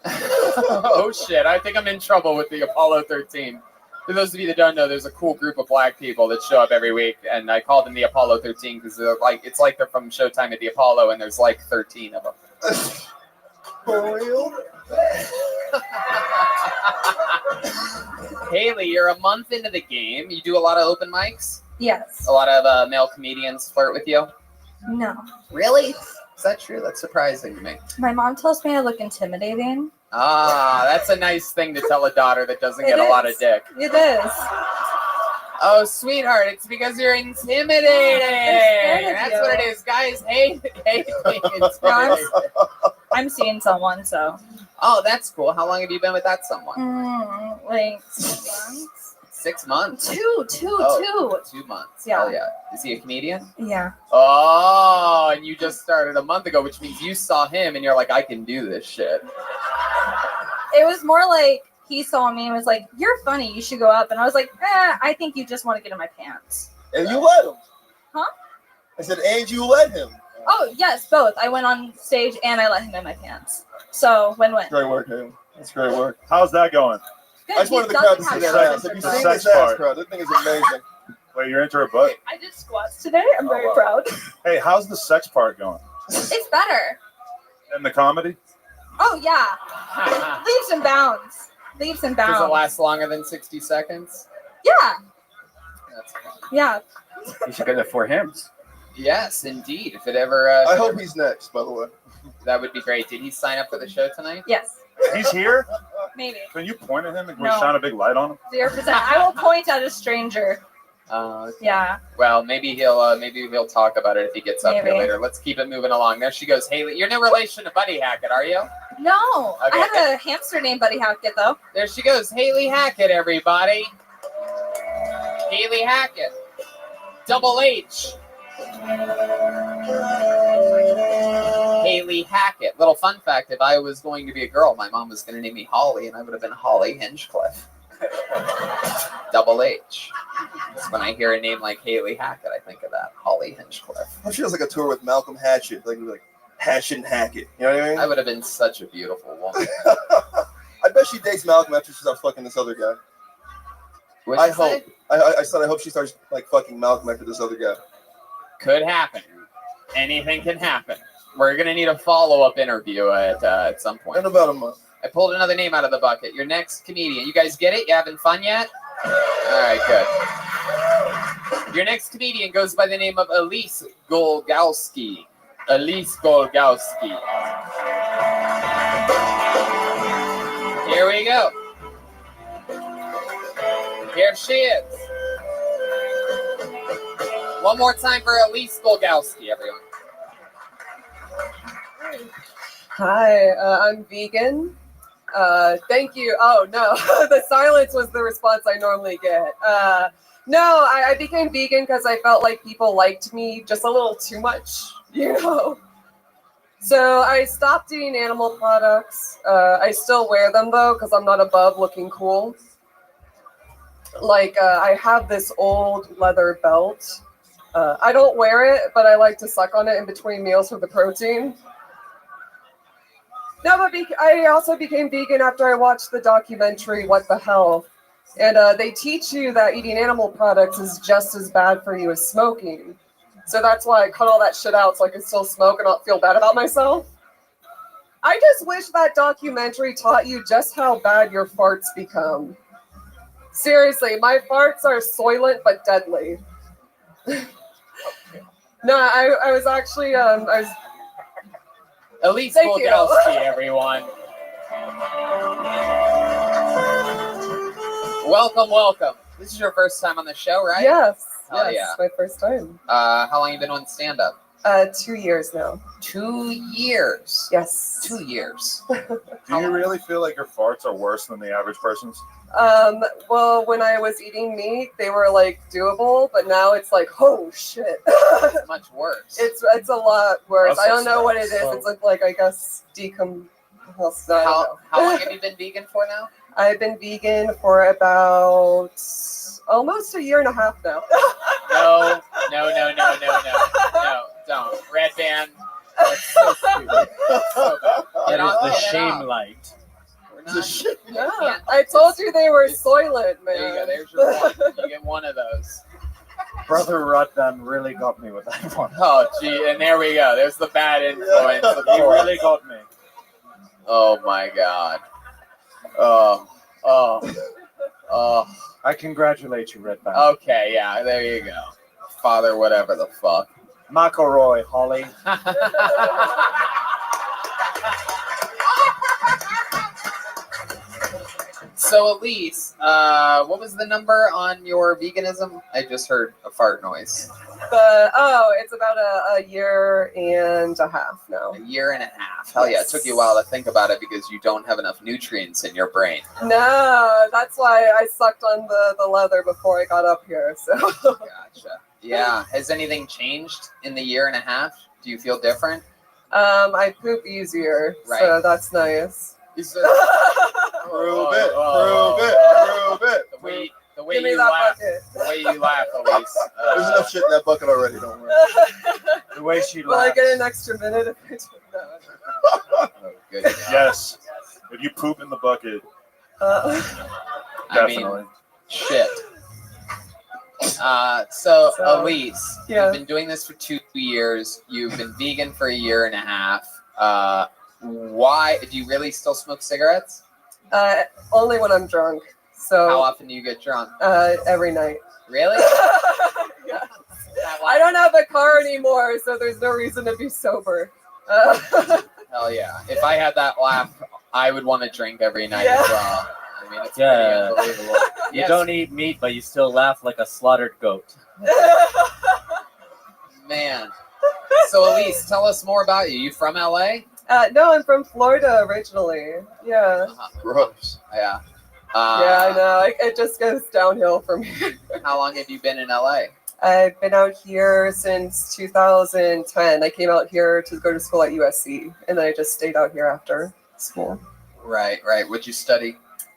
Oh shit! I think I'm in trouble with the Apollo 13. For those of you that don't know, there's a cool group of black people that show up every week, and I call them the Apollo 13 because they're like it's like they're from Showtime at the Apollo, and there's like 13 of them. For real? Haley, you're a month into the game. You do a lot of open mics? Yes. A lot of male comedians flirt with you? No. Really? Is that true? That's surprising to me. My mom tells me I look intimidating. Ah, that's a nice thing to tell a daughter that doesn't get a lot of dick. It is. Oh, sweetheart, it's because you're intimidating. That's what it is. Guys hate being intimidated. I'm seeing someone, so. Oh, that's cool. How long have you been with that someone? Like 6 months. 6 months? Two. 2 months. Yeah. Hell yeah. Is he a comedian? Yeah. Oh, and you just started a month ago, which means you saw him and you're like, I can do this shit. It was more like he saw me and was like, "You're funny. You should go up." And I was like, I think you just want to get in my pants. And you let him. Huh? I said, and you let him. Oh, yes, both. I went on stage and I let him in my pants. So, win-win. Great work, Haley. That's great work. How's that going? Good. I just wanted the He crowd to doesn't see have that sex ass. Have you drive. seen Sex this ass part. crowd? That thing is amazing. Wait, you're into her butt? I did squats today. I'm very proud. Hey, how's the sex part going? It's better. And the comedy? Oh, yeah. Leaps and bounds. Leaps and bounds. Does it last longer than 60 seconds? Yeah. That's fun. Yeah. You should get the 4 hymns. Yes, indeed. If it ever... I hope he's next, by the way. That would be great. Did he sign up for the show tonight? Yes. He's here? Maybe. Can you point at him and No. shine a big light on him? 0%. I will point at a stranger. Okay. Yeah. Well, maybe he'll talk about it if he gets up here Maybe. later. Let's keep it moving along. There she goes, Haley. You're no relation to Buddy Hackett, are you? No, I Okay. have a hamster named Buddy Hackett though. There she goes, Haley Hackett, everybody. Haley Hackett. Double H. Haley Hackett. Little fun fact, if I was going to be a girl, my mom was going to name me Holly, and I would have been Holly Hinchcliffe. Double H. So when I hear a name like Haley Hackett, I think of that. Holly Hinchcliffe. She has like a tour with Malcolm Hatchett, like Hatchet and Hackett. You know what I mean? I would have been such a beautiful woman. I bet she dates Malcolm after she starts fucking this other guy. What'd I you hope. say? I said I hope she starts like fucking Malcolm after this other guy. Could happen. Anything can happen. We're gonna need a follow-up interview at some point. In about a month. I pulled another name out of the bucket. Your next comedian. You guys get it? You having fun yet? All right, good. Your next comedian goes by the name of Elise Golgowski. Elise Golgowski. Here we go. Here she is. One more time for Elise Golgowski, everyone. Hi, I'm vegan. Thank you. Oh, no. The silence was the response I normally get. No, I became vegan because I felt like people liked me just a little too much, you know? So I stopped eating animal products. I still wear them, though, because I'm not above looking cool. Like, I have this old leather belt. I don't wear it, but I like to suck on it in between meals for the protein. No, but I also became vegan after I watched the documentary What the Hell. And they teach you that eating animal products is just as bad for you as smoking. So that's why I cut all that shit out so I could still smoke and not feel bad about myself. I just wish that documentary taught you just how bad your farts become. Seriously, my farts are soylent but deadly. No, I was actually, I was... Elise Thank you. Golgowski, everyone. Welcome, welcome. This is your first time on the show, right? Yes, Hell yes, my first time. How long have you been on stand-up? 2 years now. 2 years? Yes. 2 years. Do you really feel like your farts are worse than the average person's? Well, when I was eating meat, they were like doable, but now it's like, oh shit. It's much worse. It's a lot worse. Also I don't know what it is. so- It's like I guess How long have you been vegan for now? I've been vegan for about almost a year and a half now. No, don't. Red band. That's so stupid. So bad. Get off, the get shame off. light. We're not, Yeah, I told you they were soylent, man. there you go. There's your one. You get one of those. Brother Rothschild really got me with that one. Oh, gee, and there we go. There's the bad influence. Of He course. really got me. Oh my God. Oh. I congratulate you, Red Band. Okay, yeah, there you go. Father, whatever the fuck. McElroy, Holly. So, Elise, what was the number on your veganism? I just heard a fart noise. It's about a year and a half now. A year and a half. Hell yeah, it took you a while to think about it because you don't have enough nutrients in your brain. No, that's why I sucked on the leather before I got up here. So Gotcha. Yeah. Has anything changed in the year and a half? Do you feel different? I poop easier, Right. so that's nice. Prove it. The way Give me you that laugh. bucket. The way you laugh, Elise. There's enough shit in that bucket already. Don't worry. The way she Will I laughs. get an extra minute if I do that? Oh, good job. Yes. If you poop in the bucket, I mean, definitely. shit. So Elise, yeah. you've been doing this for 2 years. You've been vegan for a year and a half. Why do you really still smoke cigarettes? Only when I'm drunk. So How often do you get drunk? every night. Really? I don't have a car anymore, so there's no reason to be sober. Hell yeah! If I had that laugh, I would want to drink every night Yeah. as well. I mean, it's Yeah. pretty unbelievable. You Yes. don't eat meat, but you still laugh like a slaughtered goat. Man. So Elise, tell us more about you. You from LA? No, I'm from Florida originally. Yeah. Gross. Yeah. Yeah, I know. It just goes downhill from here. How long have you been in LA? I've been out here since 2010. I came out here to go to school at USC, and then I just stayed out here after school. Right. What'd you study?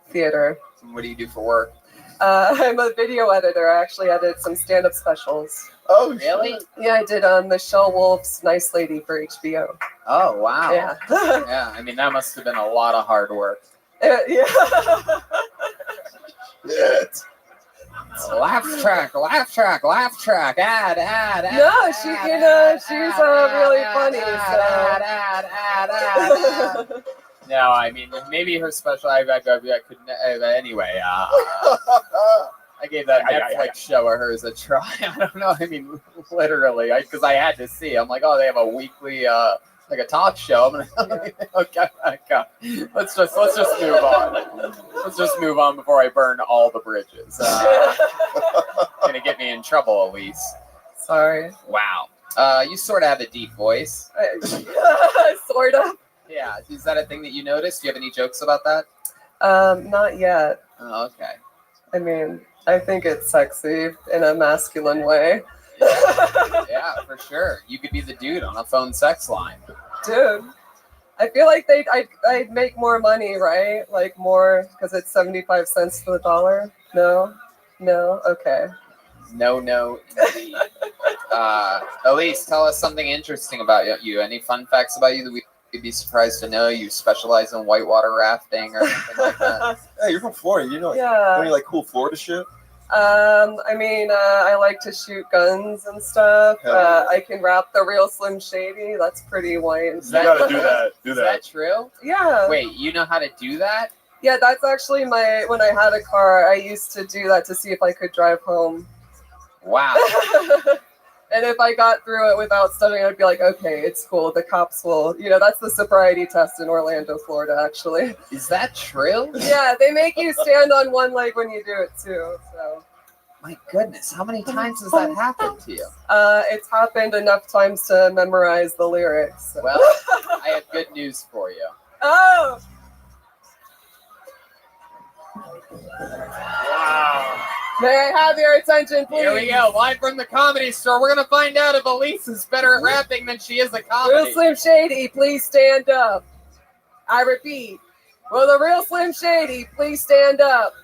Theater. What do you do for work? I'm a video editor. I actually edit some stand-up specials. Oh, really? Yeah, I did Michelle Wolf's Nice Lady for HBO. Oh, wow. Yeah. Yeah, I mean, that must have been a lot of hard work. Yeah. Laugh track, ad. No, she's really funny. No, I mean, maybe her special, I could, anyway, I gave that Netflix show of hers a try. I don't know, I mean, literally, because I had to see. I'm like, oh, they have a weekly, like a talk show. I'm like, okay. Let's just move on. Let's just move on before I burn all the bridges. Gonna get me in trouble, Elise. Sorry. Wow. You sort of have a deep voice. Sort of. Yeah. Is that a thing that you noticed? Do you have any jokes about that? Not yet. Oh, okay. I mean, I think it's sexy in a masculine way. Yeah, for sure. You could be the dude on a phone sex line. Dude, I feel like I'd make more money, right? Like more, because it's 75 cents to the dollar. No, okay. No, indeed. Elise, tell us something interesting about you. Any fun facts about you that we'd be surprised to know? You specialize in whitewater rafting or anything like that? Hey, you're from Florida. You know, Yeah. any like cool Florida shit? I mean, I like to shoot guns and stuff. Hell yeah. I can rap the real Slim Shady. That's pretty white. You gotta do that. Is that true? Yeah. Wait, you know how to do that? Yeah, that's actually when I had a car, I used to do that to see if I could drive home. Wow. And if I got through it without studying, I'd be like, okay, it's cool. The cops will, that's the sobriety test in Orlando, Florida, actually. Is that true? Yeah, they make you stand on one leg when you do it too. So. My goodness, how many times has that happened to you? It's happened enough times to memorize the lyrics. Well, I have good news for you. Oh. Wow. May I have your attention, please? Here we go, live from the Comedy Store. We're going to find out if Elise is better at rapping than she is at comedy. Real Slim Shady, please stand up. I repeat, will the real Slim Shady please stand up?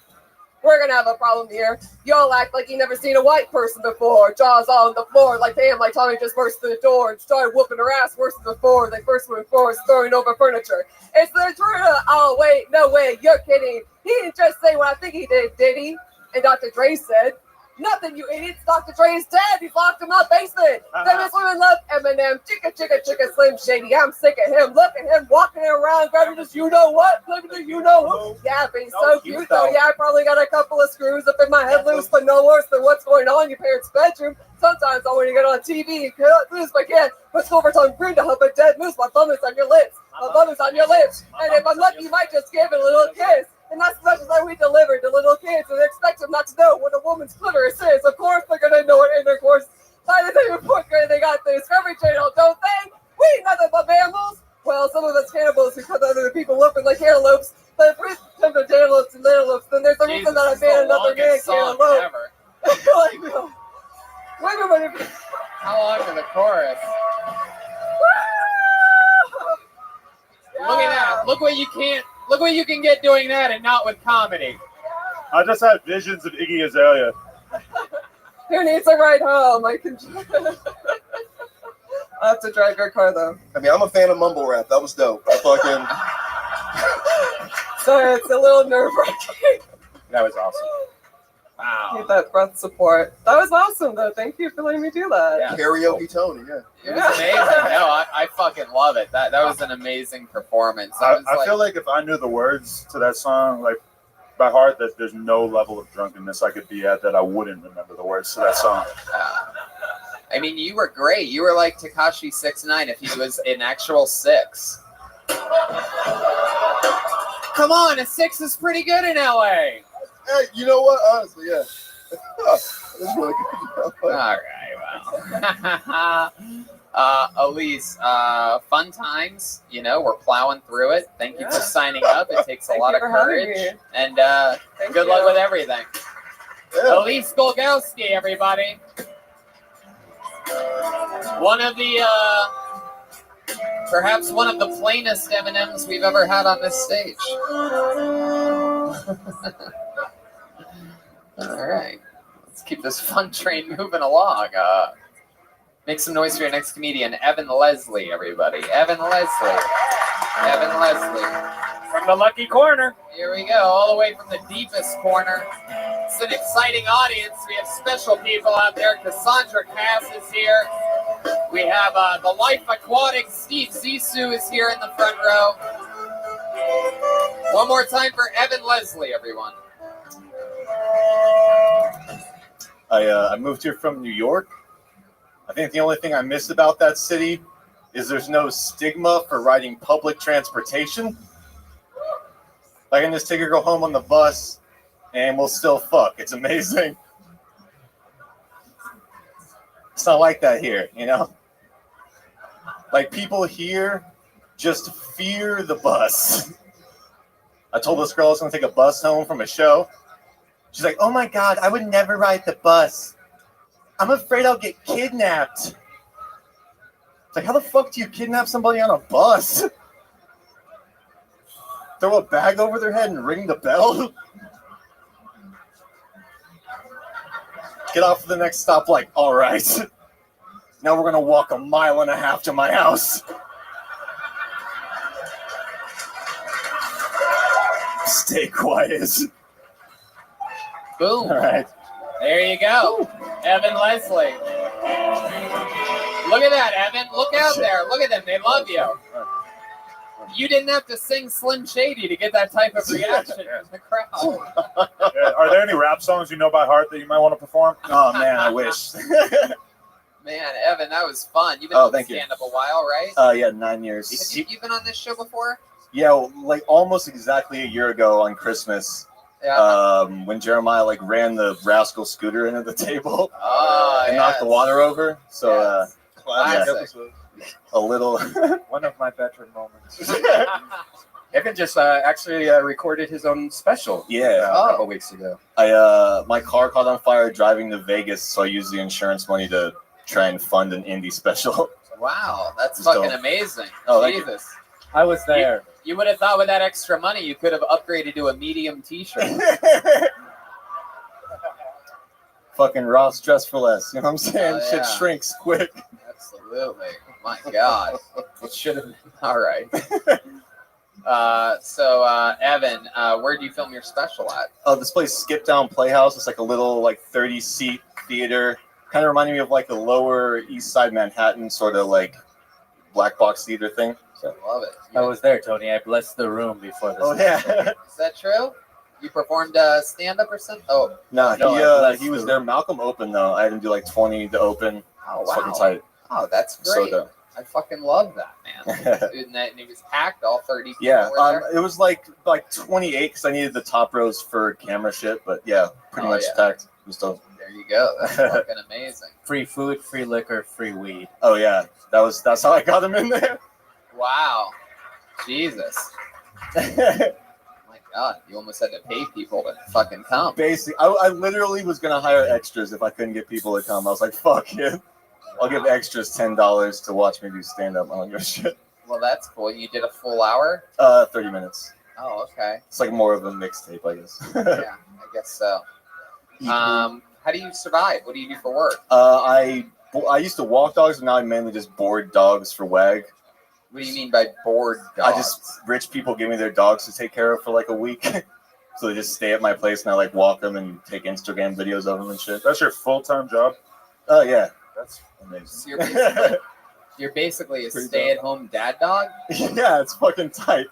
We're going to have a problem here. Y'all act like you never seen a white person before. Jaws on the floor like, damn, like Tommy just burst through the door and started whooping her ass worse than before. They first went forward, throwing over furniture. It's the truth. Oh, wait, no way, you're kidding. He didn't just say what I think he did he? And Dr. Dre said, nothing, you idiots. Dr. Dre is dead. He's locked in my basement. Famous women love Eminem. Chicka, Slim Shady. I'm sick of him. Look at him walking around, grabbing this you-know-what. Living the you-know-who. Yeah, but he's so cute, though. Yeah, I probably got a couple of screws up in my head loose, but no worse than what's going on in your parents' bedroom. Sometimes I want to get on TV, lose my kid, put silver tongue green to help a dead moose. My thumb is on your lips. My thumb is on your lips. And if I'm lucky, you might just give it a little kiss. And that's the message that we delivered to little kids, and expect them not to know what a woman's clitoris is. Of course, they're going to know what intercourse. By the same report grade, they got the Discovery Channel, don't they? We ain't nothing but mammals. Well, some of us cannibals who cut other people open like antelopes. But if we come to antelopes and antelopes, then there's a reason that a man and another man can't elope. Like, women, How long for the chorus? Look at that. Look what you can get doing that and not with comedy. I just had visions of Iggy Azalea. Who needs a ride home? I have to drive your car, though. I mean, I'm a fan of mumble rap. That was dope. Sorry, it's a little nerve-wracking. That was awesome. Wow. Need that breath support. That was awesome, though. Thank you for letting me do that. Yeah. Karaoke Tony, yeah. It was amazing. No, I fucking love it. That was an amazing performance. I feel like if I knew the words to that song, like by heart, that there's no level of drunkenness I could be at that I wouldn't remember the words to that song. I mean, you were great. You were like Tekashi 6ix9ine if he was an actual 6. Come on, a 6 is pretty good in LA. Hey, you know what? Honestly, yeah. That's really good. All right, well. Elise, fun times. You know, we're plowing through it. Thank you for signing up. It takes a lot of you for having courage. me. And Thank good you. luck with everything. Elise Golgowski, everybody. One of the, perhaps one of the plainest M&Ms we've ever had on this stage. All right. Let's keep this fun train moving along. Make some noise for your next comedian, Evan Leslie, everybody. Evan Leslie. Evan Leslie. From the lucky corner. Here we go, all the way from the deepest corner. It's an exciting audience. We have special people out there. Cassandra Cass is here. We have the Life Aquatic. Steve Zissou is here in the front row. One more time for Evan Leslie, everyone. I moved here from New York. I think the only thing I miss about that city is there's no stigma for riding public transportation. I can just take a girl home on the bus and we'll still fuck. It's amazing. It's not like that here, you know? Like, people here just fear the bus. I told this girl I was going to take a bus home from a show. She's like, oh my God, I would never ride the bus. I'm afraid I'll get kidnapped. It's like, how the fuck do you kidnap somebody on a bus? Throw a bag over their head and ring the bell? Get off at the next stop like, all right. Now we're going to walk 1.5 miles to my house. Stay quiet. Boom. All right. There you go. Evan Leslie. Look at that, Evan. Look out there. Look at them. They love you. You didn't have to sing Slim Shady to get that type of reaction from the crowd. Yeah, are there any rap songs you know by heart that you might want to perform? Oh, man, I wish. Man, Evan, that was fun. You've been doing thank you. stand-up a while, right? Yeah, 9 years. Have you been on this show before? Yeah, well, like almost exactly a year ago on Christmas. Yeah. When Jeremiah like ran the rascal scooter into the table and knocked the yes. water over. So Classic. a little One of my better moments. Evan just actually recorded his own special. Yeah. A couple weeks ago. My car caught on fire driving to Vegas, so I used the insurance money to try and fund an indie special. Wow, that's Still. fucking amazing. Oh, thank you. Jesus. I was there. You would have thought with that extra money, you could have upgraded to a medium t-shirt. Fucking Ross dress for less. You know what I'm saying? Oh, Shit yeah. shrinks quick. Absolutely. My God. It should have been. All right. So Evan, where do you film your special at? This place, Skip Down Playhouse. It's like a little like 30-seat theater. Kind of reminding me of like the Lower East Side Manhattan sort of like black box theater thing. So. Love it. I was there, Tony. I blessed the room before this. Oh yeah. Is that true? You performed stand-up or something? Oh. No, he was there. Malcolm opened though. I had him do like 20 to open. Oh, It's wow. fucking tight. Oh, that's So great. dope. I fucking love that, man. Dude, and it was packed, all 30 people Yeah, were there. it was like 28 because I needed the top rows for camera shit. But yeah, pretty Oh, much yeah. packed. It was dope. There you go. That's fucking amazing. Free food, free liquor, free weed. Oh yeah, that's how I got him in there. Wow. Jesus. My God, you almost had to pay people to fucking come. Basically, I literally was gonna hire extras if I couldn't get people to come. I was like, fuck it. I'll give extras $10 to watch me do stand up. I don't give a shit. Well, that's cool. You did a full hour? 30 minutes. Oh, okay. It's like more of a mixtape, I guess. Yeah, I guess so. How do you survive? What do you do for work? I used to walk dogs, but now I mainly just board dogs for WAG. What do you mean by board dogs? Rich people give me their dogs to take care of for like a week. So they just stay at my place and I like walk them and take Instagram videos of them and shit. That's your full-time job? Oh, yeah. That's amazing. So you're basically a Pretty stay-at-home dad dog? Yeah, it's fucking tight.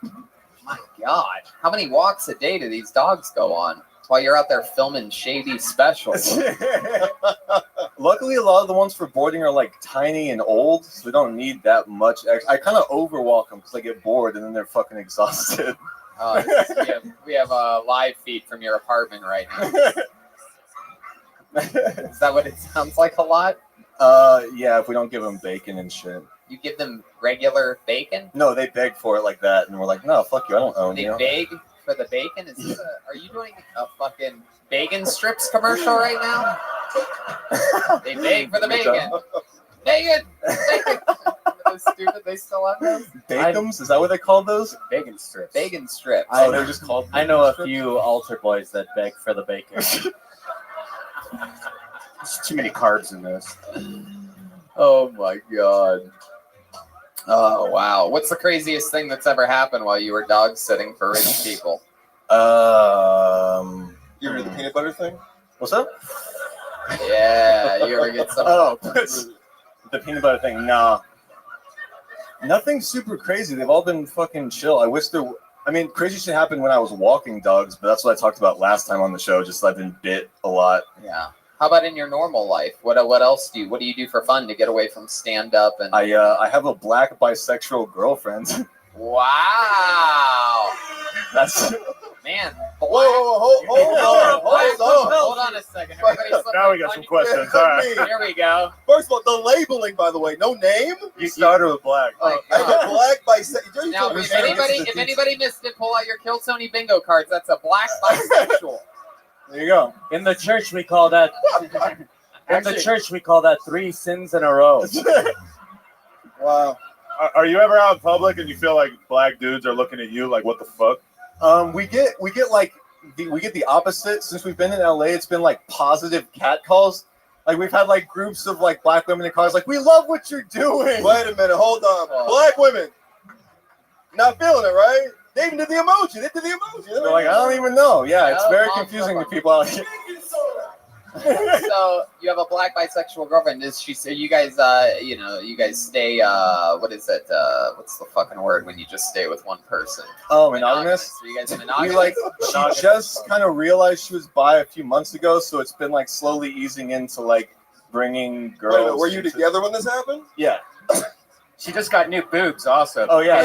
My God. How many walks a day do these dogs go on while you're out there filming shady specials? Luckily, a lot of the ones for boarding are like tiny and old, so we don't need that much. I kind of overwalk them because I get bored and then they're fucking exhausted. We have a live feed from your apartment right now. Is that what it sounds like a lot? Yeah, if we don't give them bacon and shit. You give them regular bacon? No, they beg for it like that, and we're like, no, fuck you, I don't own They you. beg for the bacon? Is this are you doing a fucking bacon strips commercial right now? They beg for the bacon. Bacon! Bacon! Those stupid, they still have those? Bacon's? Is that what they call those? Bacon strips. Bacon strips. Oh, they were just called. I know a few altar boys that beg for the bacon. There's too many carbs in this. Oh my god. Oh wow. What's the craziest thing that's ever happened while you were dog sitting for rich people? You ever do the peanut butter thing? What's up? Yeah, you ever get some? Oh, the peanut butter thing. Nah. Nothing super crazy. They've all been fucking chill. I wish there. I mean, crazy shit happened when I was walking dogs, but that's what I talked about last time on the show. Just I've been bit a lot. Yeah. How about in your normal life? What else do you? What do you do for fun to get away from stand up? And I have a black bisexual girlfriend. Wow. That's man. Hold on a second. Everybody Now we got some questions. All right. Here we go. First of all, the labeling, by the way, no name. You started with black. I got black bisexual. Now, if anybody missed it, pull out your Kill Tony bingo cards. That's a black bisexual. There you go. In the church, we call that. In the church, we call that 3 sins in a row. Wow. Are you ever out in public and you feel like black dudes are looking at you like, what the fuck? We get like we get the opposite. Since we've been in LA, it's been like positive cat calls. Like we've had like groups of like black women in cars, like, we love what you're doing. Wait a minute, hold on. Black women, not feeling it, right? They even did the emoji. They did the emoji. They're like, I don't even know. Yeah, it's very confusing to people out here. So you have a black bisexual girlfriend. Is she? So you guys, you guys stay. What is it? What's the fucking word when you just stay with one person? Oh, monogamous. So you guys are monogamous. We like. She just kind of realized she was bi a few months ago, so it's been like slowly easing into like bringing girls. Wait a minute, were you together when this happened? Yeah. She just got new boobs, also. Oh yeah,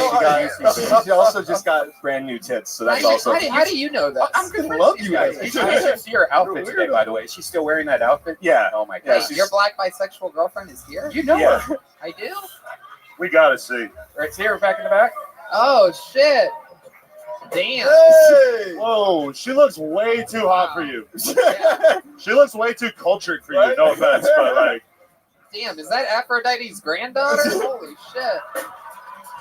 she also just got brand new tits, so that's also. How do you know that? I'm good. Love you guys. You should see her outfit today, by the way. Is she still wearing that outfit? Yeah. Oh my god. Wait, your black bisexual girlfriend is here? You know her. I do. We gotta see. Right here, back in the back. Oh shit! Damn. Hey! Whoa, she looks way too hot for you. She looks way too cultured for you. No offense, but like. Damn, is that Aphrodite's granddaughter? Holy shit.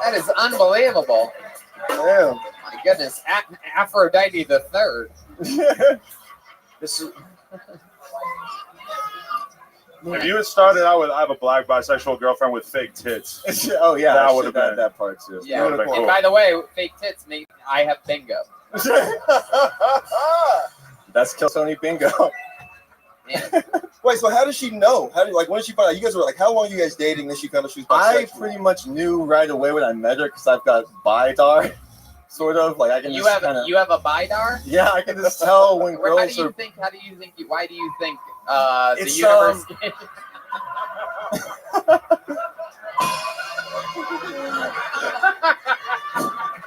That is unbelievable. Damn. My goodness. Aphrodite the third. This is. If you had started out with, I have a black bisexual girlfriend with fake tits. Oh yeah, that would have been that part too. Yeah. And by the way, fake tits mean I have bingo. That's Kill Tony bingo. Wait, so how does she know? How did when did she find out? You guys were like, how long are you guys dating? That she found out she was bisexual? I pretty much knew right away when I met her because I've got bidar, sort of like I can. You just have you have a bidar? Yeah, I can just tell when girls How do you are. think? Why do you think It's, the universe?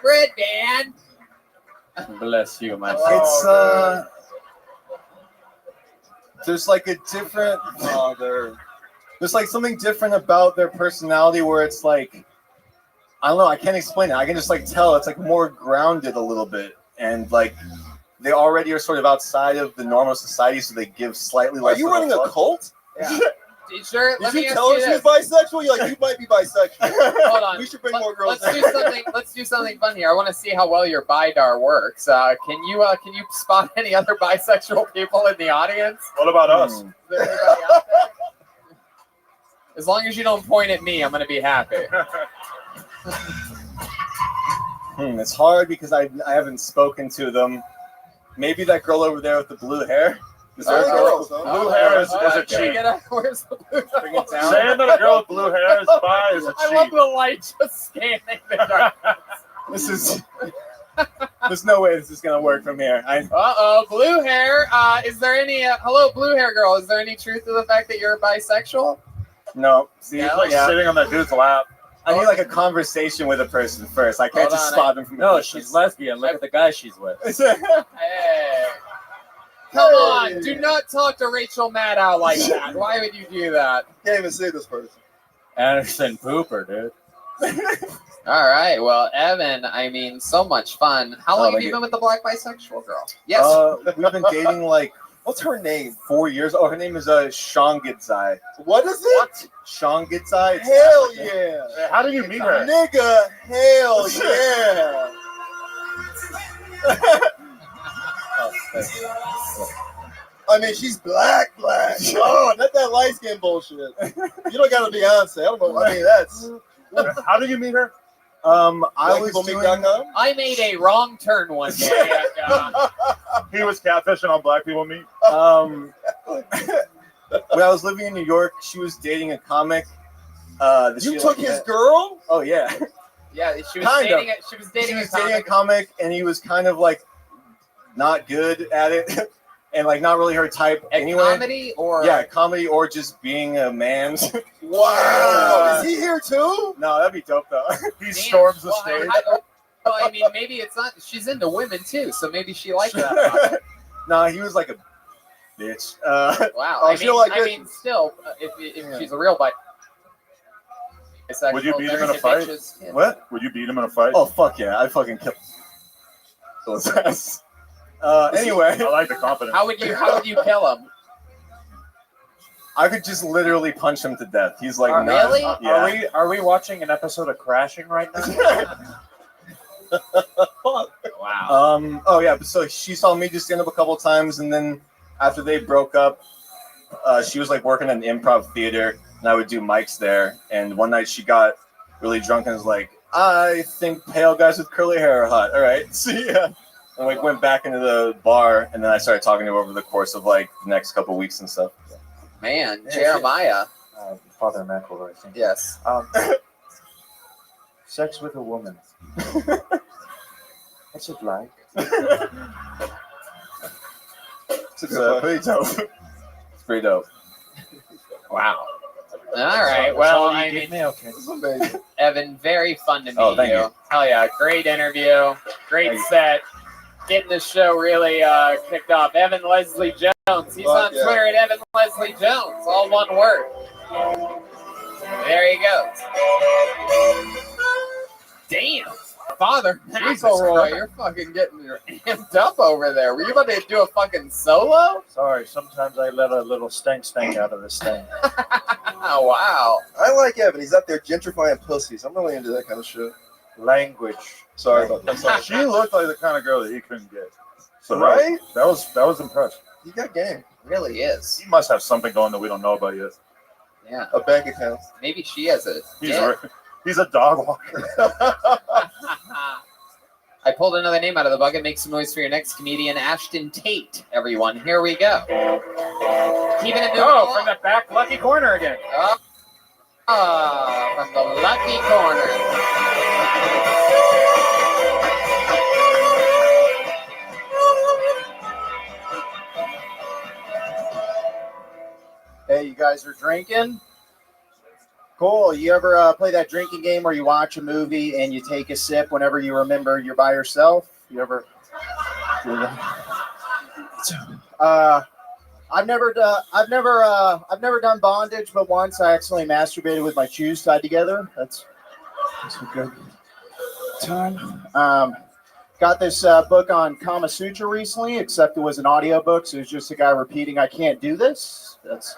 Red Dan. Bless you, my son. It's there's like a different there's like something different about their personality where it's like I don't know, I can't explain it. I can just like tell it's like more grounded a little bit, and like they already are sort of outside of the normal society, so they give slightly less. Are you running a cult? Yeah. Sure. Did you tell her she was bisexual? You're like, you might be bisexual. Hold on. We should bring more girls. Let's do something fun here. I want to see how well your bidar works. Can you spot any other bisexual people in the audience? What about us? Is there anybody out there? As long as you don't point at me, I'm gonna be happy. It's hard because I haven't spoken to them. Maybe that girl over there with the blue hair. Is there a girl? Blue hair is a cheat. Where's the blue hair? Bring it down. Saying that a girl with blue hair is bi is a cheat. I love the light just scanning the darkness. This is. There's no way this is gonna work from here. Blue hair. Is there any? Hello, blue hair girl. Is there any truth to the fact that you're bisexual? No. See, He's like sitting on that dude's lap. I need like a conversation with a person first. I can't just spot them from. No, she's lesbian. Look at the guy she's with. Hey. come on. Do not talk to Rachel Maddow like that. Why would you do that? Can't even see this person. Anderson Pooper, dude. All right. Well, Evan, I mean, so much fun. How long have thank you you. been with the black bisexual girl? Yes. We've been dating like, what's her name? 4 years. Oh, her name is Shangitsai. What is it? What? Shangitsai. Hell yeah. How did you meet her? Nigga, hell yeah. I mean, she's black. Oh, not that light skin bullshit. You don't got to Beyonce. I don't know. I mean, that's. How did you meet her? I was doing. I made a wrong turn one day. He was catfishing on Black People Meet. When I was living in New York, she was dating a comic. You took his girl? Oh yeah. Yeah, she was Kind of. dating. She was dating She a was dating a comic. comic, and he was kind of like not good at it, and like not really her type anyway. Comedy or comedy or just being a man. Wow. Is he here too? No, that'd be dope though. He storms the stage. I mean, maybe it's not. She's into women too, so maybe she liked that. No, he was like a bitch. Wow. Oh, I she mean, like I it. mean, still, if she's a real bisexual, Would you beat him in a there's fight? bitches. Yeah. What? Would you beat him in a fight? Oh fuck yeah! I fucking killed his ass. Anyway, I like the confidence. How would you kill him? I could just literally punch him to death. He's like, Really? Yeah. Are we watching an episode of Crashing right now? Wow. Oh yeah. So she saw me just stand up a couple times, and then after they broke up, she was like working in an improv theater, and I would do mics there. And one night she got really drunk and was like, "I think pale guys with curly hair are hot. All right, see ya." And like went back into the bar, and then I started talking to her over the course of like the next couple weeks and stuff. Man, Jeremiah. Father McElroy, I think. Yes. Sex with a woman. What's it like? It's pretty dope. It's pretty dope. Wow. All right. Well, I mean, Okay. Evan, very fun to meet Oh, thank you. Hell yeah, great interview, great Thank you. set, getting the show really kicked off. Evan Leslie Jones. He's Fuck on yeah. Twitter at Evan Leslie Jones, all one word. There he goes. Damn. Father McElroy, you're fucking getting amped up over there. Were you about to do a fucking solo? Sorry, sometimes I let a little stank out of this thing. Oh, wow. I like Evan. He's out there gentrifying pussies. I'm really into that kind of shit. Language. Sorry about that. Sorry. She looked like the kind of girl that he couldn't get. So Right? that was impressive. You got game. Really is. He must have something going that we don't know about yet. Yeah. A bank account. Maybe she has a He's a dog walker. I pulled another name out of the bucket. Make some noise for your next comedian, Ashton Tate, everyone. Here we go. Keeping it moving along. From the back lucky corner again. From the lucky corner. Hey, you guys are drinking? Cool. You ever play that drinking game where you watch a movie and you take a sip whenever you remember you're by yourself? You ever do that? I've never done bondage, but once I accidentally masturbated with my shoes tied together. That's a good time. Got this book on Kama Sutra recently, except it was an audiobook, so it was just a guy repeating, "I can't do this." That's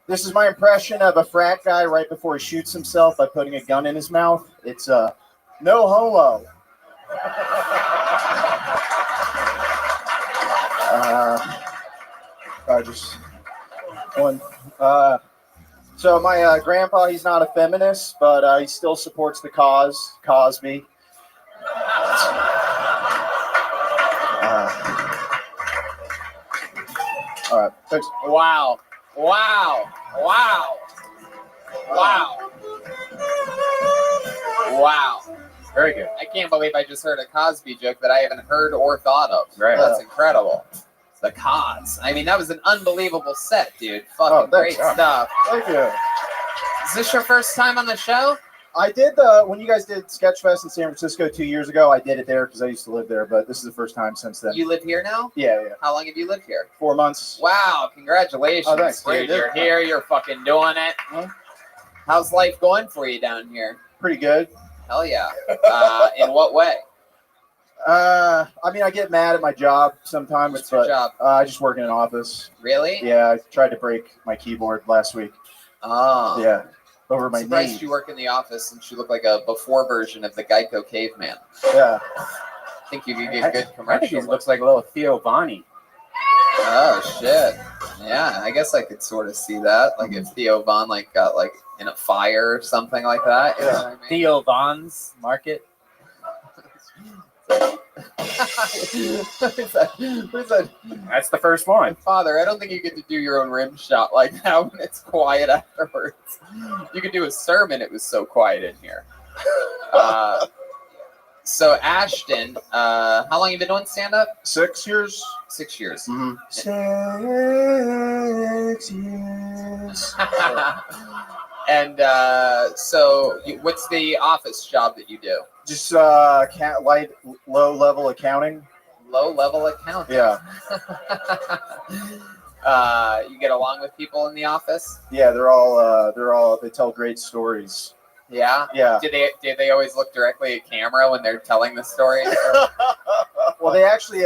this is my impression of a frat guy right before he shoots himself by putting a gun in his mouth. It's no homo. I just one. So my grandpa, he's not a feminist, but he still supports the cause, Cosby. All right, thanks. Wow. Wow. Wow. Wow. Wow. Very good. I can't believe I just heard a Cosby joke that I haven't heard or thought of. Right. That's incredible. The Cos. I mean, that was an unbelievable set, dude. Fucking great stuff. Thank you. Is this your first time on the show? I did when you guys did Sketchfest in San Francisco 2 years ago. I did it there because I used to live there, but this is the first time since then. You live here now? Yeah. How long have you lived here? 4 months. Wow, congratulations, Oh, thanks. dude. You're here, you're fucking doing it. How's life going for you down here? Pretty good. Hell yeah. In what way? I mean, I get mad at my job sometimes. What's your job? I just work in an office. Really? Yeah, I tried to break my keyboard last week. Oh. Yeah, over my Surprised knee. you work in the office and you look like a before version of the Geico caveman. Yeah. I think you could get a good I think he commercial. looks like a little Theo Bonnie. Oh shit. Yeah, I guess I could sort of see that. Like if Theo Von got in a fire or something like that. You know what I mean? Theo Von's Market. Who's that? That's the first one. Father, I don't think you get to do your own rim shot like that when it's quiet afterwards. You could do a sermon. It was so quiet in here. So Ashton, how long you been doing stand up? 6 years. 6 years. Mm-hmm. 6 years. And what's the office job that you do? Just low-level accounting. Low-level accounting. Yeah. You get along with people in the office? Yeah, they tell great stories. Yeah. Yeah. Do they always look directly at camera when they're telling the story? Well, they actually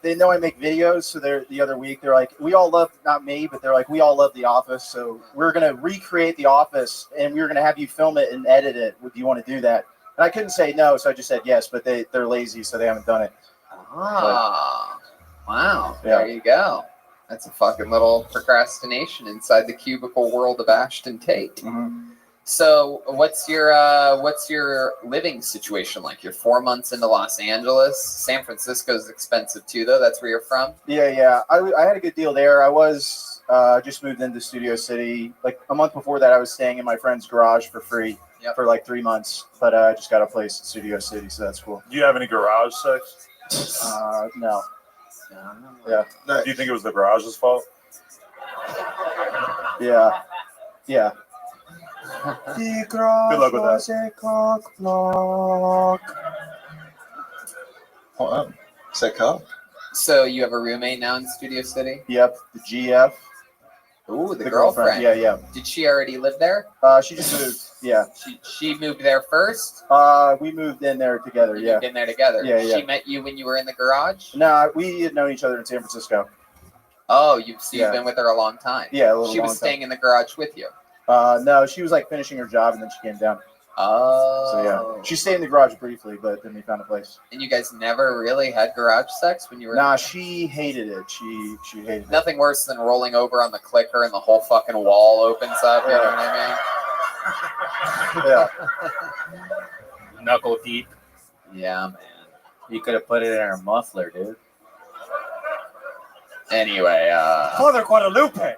they know I make videos, so the other week they're like, we all love, not me, but they're like, we all love The Office, so we're gonna recreate The Office and we're gonna have you film it and edit it. Do you want to do that? And I couldn't say no, so I just said yes, but they're lazy, so they haven't done it. Ah, wow. Yeah. There you go. That's a fucking little procrastination inside the cubicle world of Ashton Tate. Mm-hmm. So, what's your living situation like? You're 4 months into Los Angeles. San Francisco's expensive too, though. That's where you're from. Yeah. I had a good deal there. I was just moved into Studio City. Like a month before that, I was staying in my friend's garage for free for like 3 months. But I just got a place in Studio City, so that's cool. Do you have any garage sex? No. Yeah. Do you think it was the garage's fault? Yeah. Good luck with that. Hold on. Is that cock? So you have a roommate now in Studio City? Yep, the GF. Ooh, the girlfriend. Yeah. Did she already live there? She just moved. Yeah. She moved there first? We moved in there together. You moved in there together. Yeah. She met you when you were in the garage? No, we had known each other in San Francisco. Oh, you've been with her a long time. Yeah, She was staying in the garage with you. No, she was like finishing her job and then she came down. Oh. So yeah, she stayed in the garage briefly, but then we found a place. And you guys never really had garage sex when you were? Nah, she hated it. She hated it. Nothing worse than rolling over on the clicker and the whole fucking wall opens up. You know what I mean? Yeah. Knuckle deep. Yeah, man. You could have put it in her muffler, dude. Anyway, Father Guadalupe.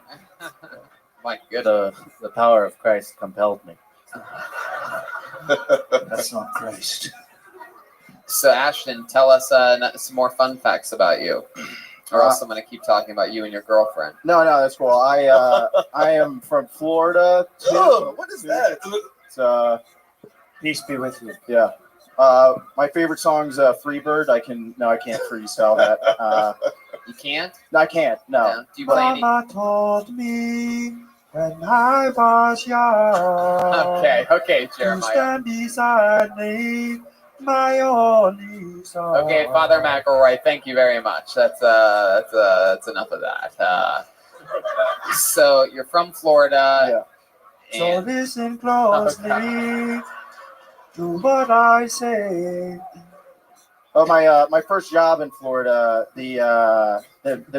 My goodness. The power of Christ compelled me. That's not Christ. So Ashton, tell us some more fun facts about you, or else I'm going to keep talking about you and your girlfriend. No, that's cool. I am from Florida. Oh, what is that? It's Peace be with you. Yeah. My favorite song's Freebird. I can't freestyle that. You can't? No, I can't. No. Yeah. Do you play any? Mama told me when I was young. Okay, To Jeremiah. stand beside me, my only son. Okay, Father McElroy, thank you very much. That's enough of that. So you're from Florida. So listen closely to what I say. Oh, my first job in Florida, the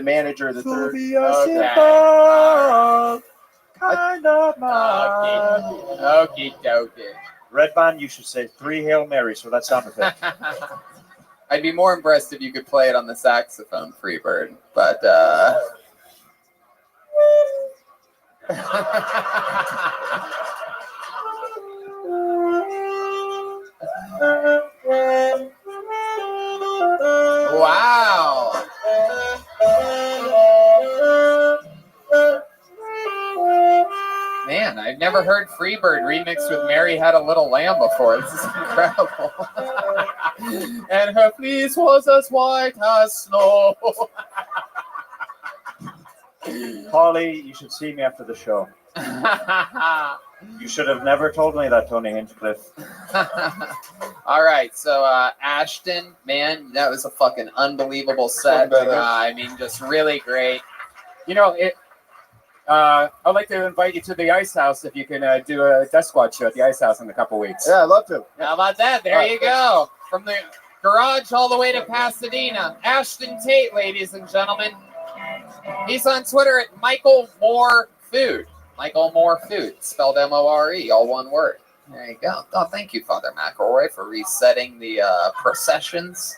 manager, the To third. be a simple kind of man. Okie dokie. Redbond, you should say 3 Hail Marys for that sound effect. I'd be more impressed if you could play it on the saxophone, Freebird. But wow. Man, I've never never heard Freebird remixed with Mary Had a Little Lamb before. This is incredible. And her fleece was as white as snow. Paulie, you should see me after the show. You should have never told me that, Tony Hinchcliffe. All right, so Ashton, man, that was a fucking unbelievable set. I mean, just really great. You know, I'd like to invite you to the Ice House if you can do a Death Squad show at the Ice House in a couple weeks. Yeah, I'd love to. How about that? There you go. From the garage all the way to Pasadena. Ashton Tate, ladies and gentlemen. He's on Twitter at Michael Moore Food. Michael Moore Food, spelled M-O-R-E, all one word. There you go. Oh, thank you, Father McElroy, for resetting the processions.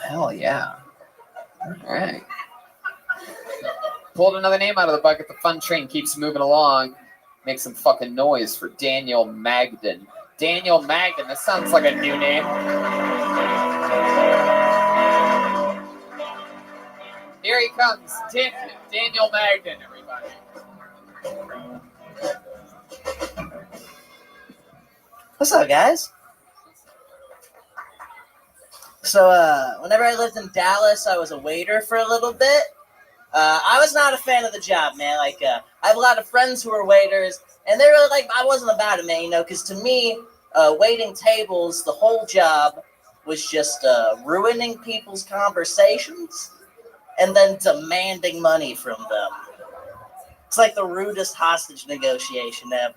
Hell yeah. All right. Pulled another name out of the bucket. The fun train keeps moving along. Make some fucking noise for Daniel Magden. Daniel Magden, that sounds like a new name. Here he comes, Daniel Magden, everybody. What's up, guys? So, whenever I lived in Dallas, I was a waiter for a little bit. I was not a fan of the job, man. Like, I have a lot of friends who are waiters, and they're really like, I wasn't about it, man, you know, because to me, waiting tables, the whole job was just ruining people's conversations and then demanding money from them. It's like the rudest hostage negotiation ever.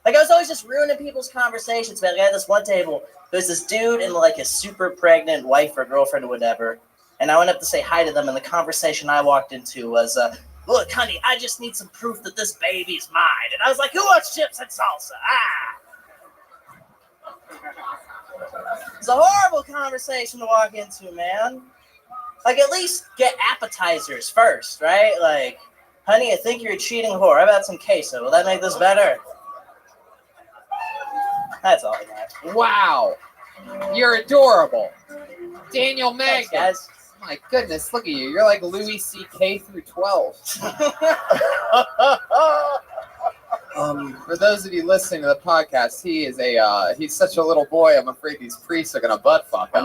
Like, I was always just ruining people's conversations, man. Like, I had this one table, there's this dude and like a super pregnant wife or girlfriend or whatever, and I went up to say hi to them, and the conversation I walked into was, look, honey, I just need some proof that this baby's mine. And I was like, who wants chips and salsa? It's a horrible conversation to walk into, man. Like, at least get appetizers first, right? Like, honey, I think you're a cheating whore. How about some queso? Will that make this better? That's all I got. Wow. You're adorable. Daniel Magden. Thanks, guys. My goodness, look at you. You're like Louis C.K. through 12. For those of you listening to the podcast, he is he's such a little boy. I'm afraid these priests are gonna butt fuck him.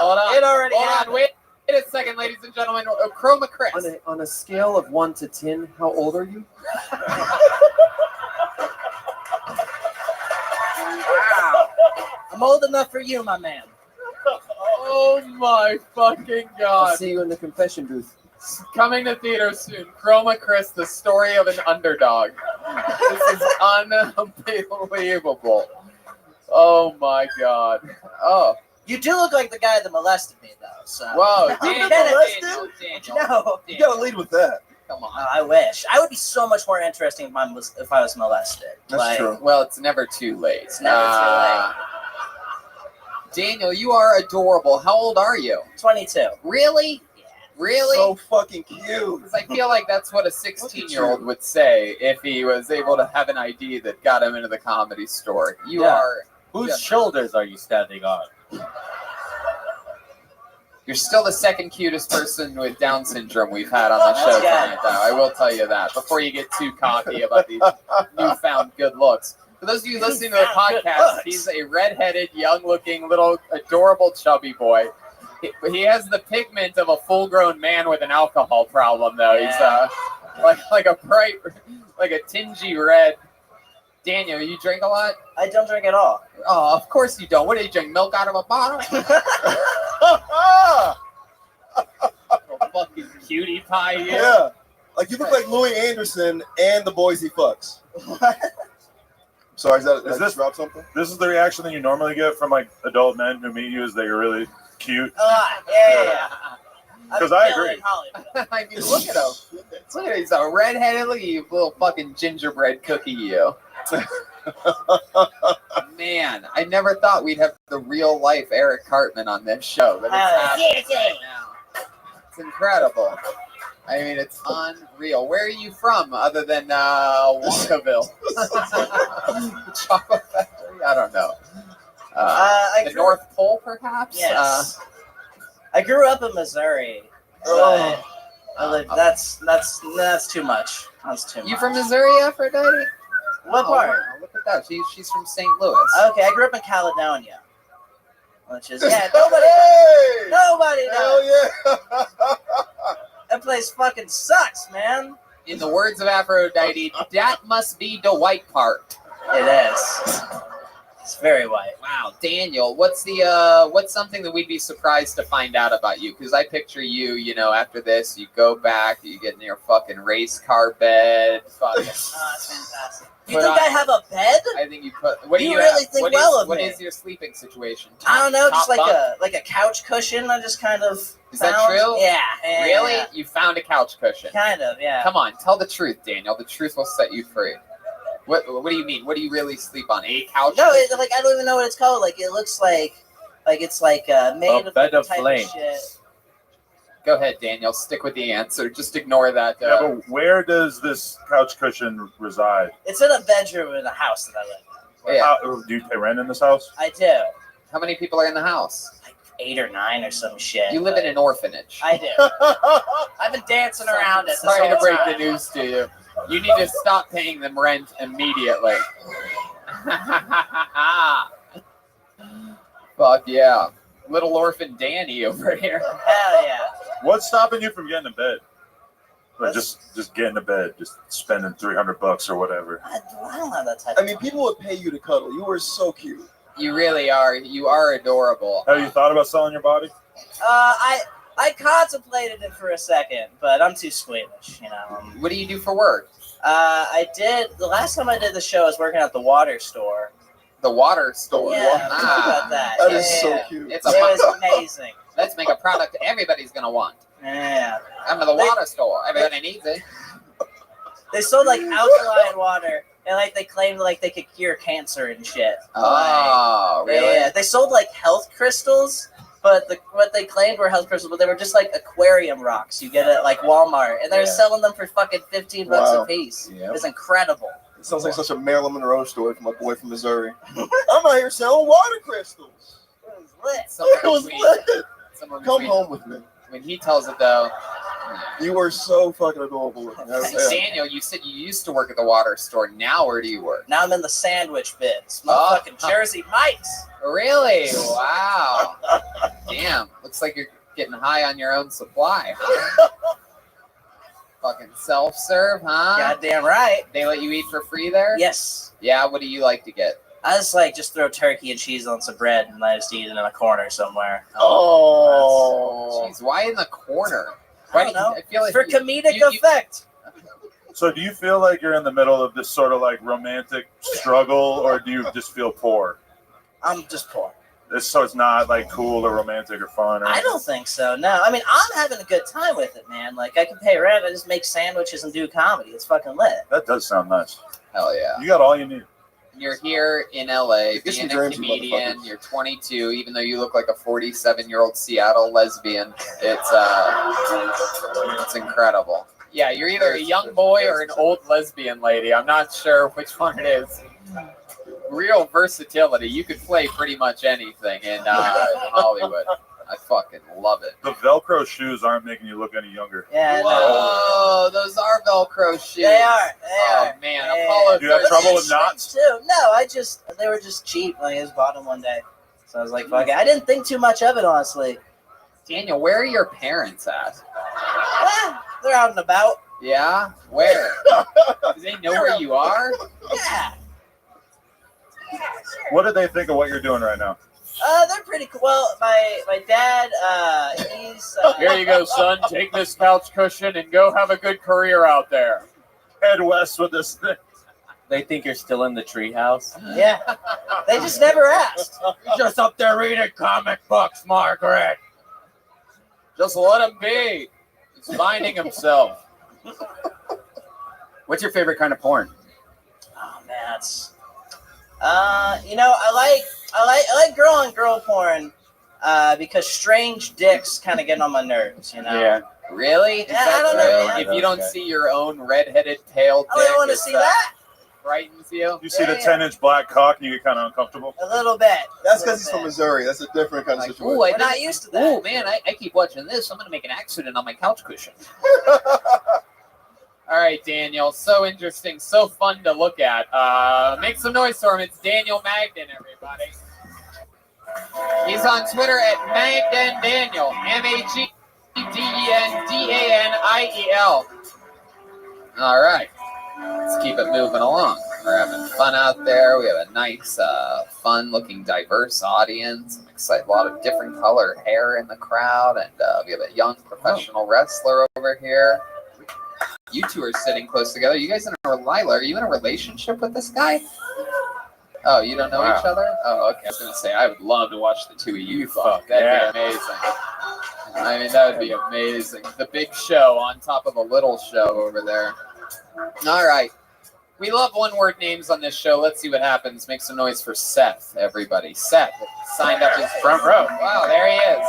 Hold on. It already Hold happened. on. Wait a second, ladies and gentlemen. Chroma Chris. On a scale of 1 to 10, how old are you? Wow. I'm old enough for you, my man. Oh my fucking god. I'll see you in the confession booth. Coming to theaters soon. Chroma Chris, the story of an underdog. This is unbelievable. Oh my god. Oh. You do look like the guy that molested me, though. So. Whoa, Daniel. Daniel. No. You gotta lead with that. Come on. I wish. I would be so much more interesting if I was molested. That's true. Well, it's never too late. It's never too late. Daniel, you are adorable. How old are you? 22. Really? Yeah. Really? So fucking cute. Because I feel like that's what a 16-year-old would say if he was able to have an ID that got him into the Comedy Store. You are... Whose shoulders are you standing on? You're still the second cutest person with Down syndrome we've had on the show tonight, though. I will tell you that before you get too cocky about these newfound good looks. For those of you listening to the podcast, he's a redheaded, young-looking, little, adorable, chubby boy. He has the pigment of a full-grown man with an alcohol problem, though. Yeah. He's like a bright, like a tingy red. Daniel, you drink a lot? I don't drink at all. Oh, of course you don't. What do you drink? Milk out of a bottle? Little fucking cutie pie here. Yeah. Like, you look like Louis Anderson and the boys he fucks. Sorry, is this drop something? This is the reaction that you normally get from like adult men who meet you, is that you're really cute. Yeah. Because I agree. I mean, look at him. Look at him. He's a redheaded, look at you, little fucking gingerbread cookie, you. Man, I never thought we'd have the real life Eric Cartman on this show, but it's happening right now. It's incredible. I mean, it's unreal. Where are you from, other than Wonkaville? Chocolate Factory? I don't know. The North Pole, perhaps? Yes. I grew up in Missouri. But That's too much. That's too much. You from Missouri, Aphrodite? What Oh, part? wow, look at that. She's from St. Louis. Okay, I grew up in Caledonia, which is nobody Hell knows. yeah! That place fucking sucks, man. In the words of Aphrodite, that must be the white part. It is. It's very white. Wow, Daniel, what's something that we'd be surprised to find out about you? Because I picture you, after this, you go back, you get in your fucking race car bed, fucking. Oh, that's fantastic. You think I have a bed? I think you put. What do You you really have? think What well is- of What me. is your sleeping situation? I don't know, Top just bunk? like a couch cushion. I just kind of. Is that found. true? Yeah. Really? Yeah. You found a couch cushion? Kind of, yeah. Come on, tell the truth, Daniel. The truth will set you free. What do you mean? What do you really sleep on? A couch? No, like I don't even know what it's called. Like it looks like it's like made of bed like, of type flame. of shit. Go ahead, Daniel. Stick with the answer. Just ignore that. Yeah, but where does this couch cushion reside? It's in a bedroom in a house that I live in. Yeah. Do you pay rent in this house? I do. How many people are in the house? Like 8 or 9 or some shit. You live in an orphanage. I do. I've been dancing around it. This Sorry to whole break time. the news to you. You need to stop paying them rent immediately. Fuck yeah. Little orphan Danny over here. Hell yeah. What's stopping you from getting to bed? Or just getting to bed, just spending $300 or whatever. I don't have that type I mean, people would pay you to cuddle. You were so cute. You really are. You are adorable. Have you thought about selling your body? I contemplated it for a second, but I'm too squeamish, What do you do for work? I did the last time I did the show. I was working at the water store. The water store. Yeah, talk about that. That yeah, is so yeah. cute. It's It was amazing. Let's make a product everybody's gonna want. Yeah. Come to the water store. Everybody needs it. They sold like alkaline water, and like they claimed like they could cure cancer and shit. Oh, Like, really? Yeah. They sold like health crystals, but what they claimed were health crystals, but they were just like aquarium rocks you get at like Walmart, and they're selling them for fucking $15 Wow. a piece. Yep. It's incredible. It sounds like such a Marilyn Monroe story from my boy from Missouri. I'm out here selling water crystals. It was lit. Somewhere It was between- lit. somewhere Come between- home with me. When he tells it though, You were so fucking adorable. Daniel, you said you used to work at the water store. Now where do you work? Now I'm in the sandwich biz. Oh. Motherfucking Jersey Mike's. Really? Wow. Damn. Looks like you're getting high on your own supply, huh? Fucking self-serve, huh? Goddamn right. They let you eat for free there? Yes. Yeah, what do you like to get? I just throw turkey and cheese on some bread and I just eat it in a corner somewhere. Oh. Jeez, why in the corner? I don't know. I feel like For comedic effect. So do you feel like you're in the middle of this sort of like romantic struggle, or do you just feel poor? I'm just poor. So it's not like cool or romantic or fun? Or I don't think so. No, I mean I'm having a good time with it, man. Like I can pay rent. I just make sandwiches and do comedy. It's fucking lit. That does sound nice. Hell yeah. You got all you need. You're here in LA, Get some being a dreams, you comedian. motherfuckers. You're 22, even though you look like a 47-year-old Seattle lesbian. It's incredible. Yeah, you're either a young boy or an old lesbian lady. I'm not sure which one it is. Real versatility. You could play pretty much anything in Hollywood. I fucking love it. The Velcro shoes aren't making you look any younger. Yeah. Whoa, those are Velcro shoes. They are. Oh man, Apollo. Do you have trouble with knots? Too. No, they were just cheap. Like I just bought them one day, so I was like, fuck it. I didn't think too much of it, honestly. Daniel, where are your parents at? They're out and about. Yeah, where? Do they know where you are? Yeah. What do they think of what you're doing right now? They're pretty cool. Well, my dad, he's. Here you go, son. Take this couch cushion and go have a good career out there. Head west with this thing. They think you're still in the treehouse. Yeah. They just never asked. You're just up there reading comic books, Margaret. Just let him be. He's finding himself. What's your favorite kind of porn? Oh man, that's. I like girl on girl porn, because strange dicks kind of get on my nerves. Yeah. Really? Is Yeah, that I don't know, true? man. If you don't see your own redheaded pale dick, I don't want to it's, see that. frightens you. You see the 10-inch black cock and you get kind of uncomfortable. A little bit. That's because he's from Missouri. That's a different kind of situation. Ooh, We're not used to that. Oh man, I keep watching this. I'm gonna make an accident on my couch cushion. All right, Daniel. So interesting, so fun to look at. Make some noise for him. It's Daniel Magden, everybody. He's on Twitter at Magden Daniel. MAGDENDANIEL. All right. Let's keep it moving along. We're having fun out there. We have a nice, fun-looking, diverse audience. I'm excited. A lot of different color hair in the crowd, and we have a young professional wrestler over here. You two are sitting close together. You guys Lila, are you in a relationship with this guy? Oh, you don't know each other? Oh, okay. I was gonna say I would love to watch the two of you fuck. That'd be amazing. I mean, that would be amazing. The big show on top of a little show over there. All right. We love one-word names on this show. Let's see what happens. Make some noise for Seth, everybody. Seth signed up his front row. Wow, there he is.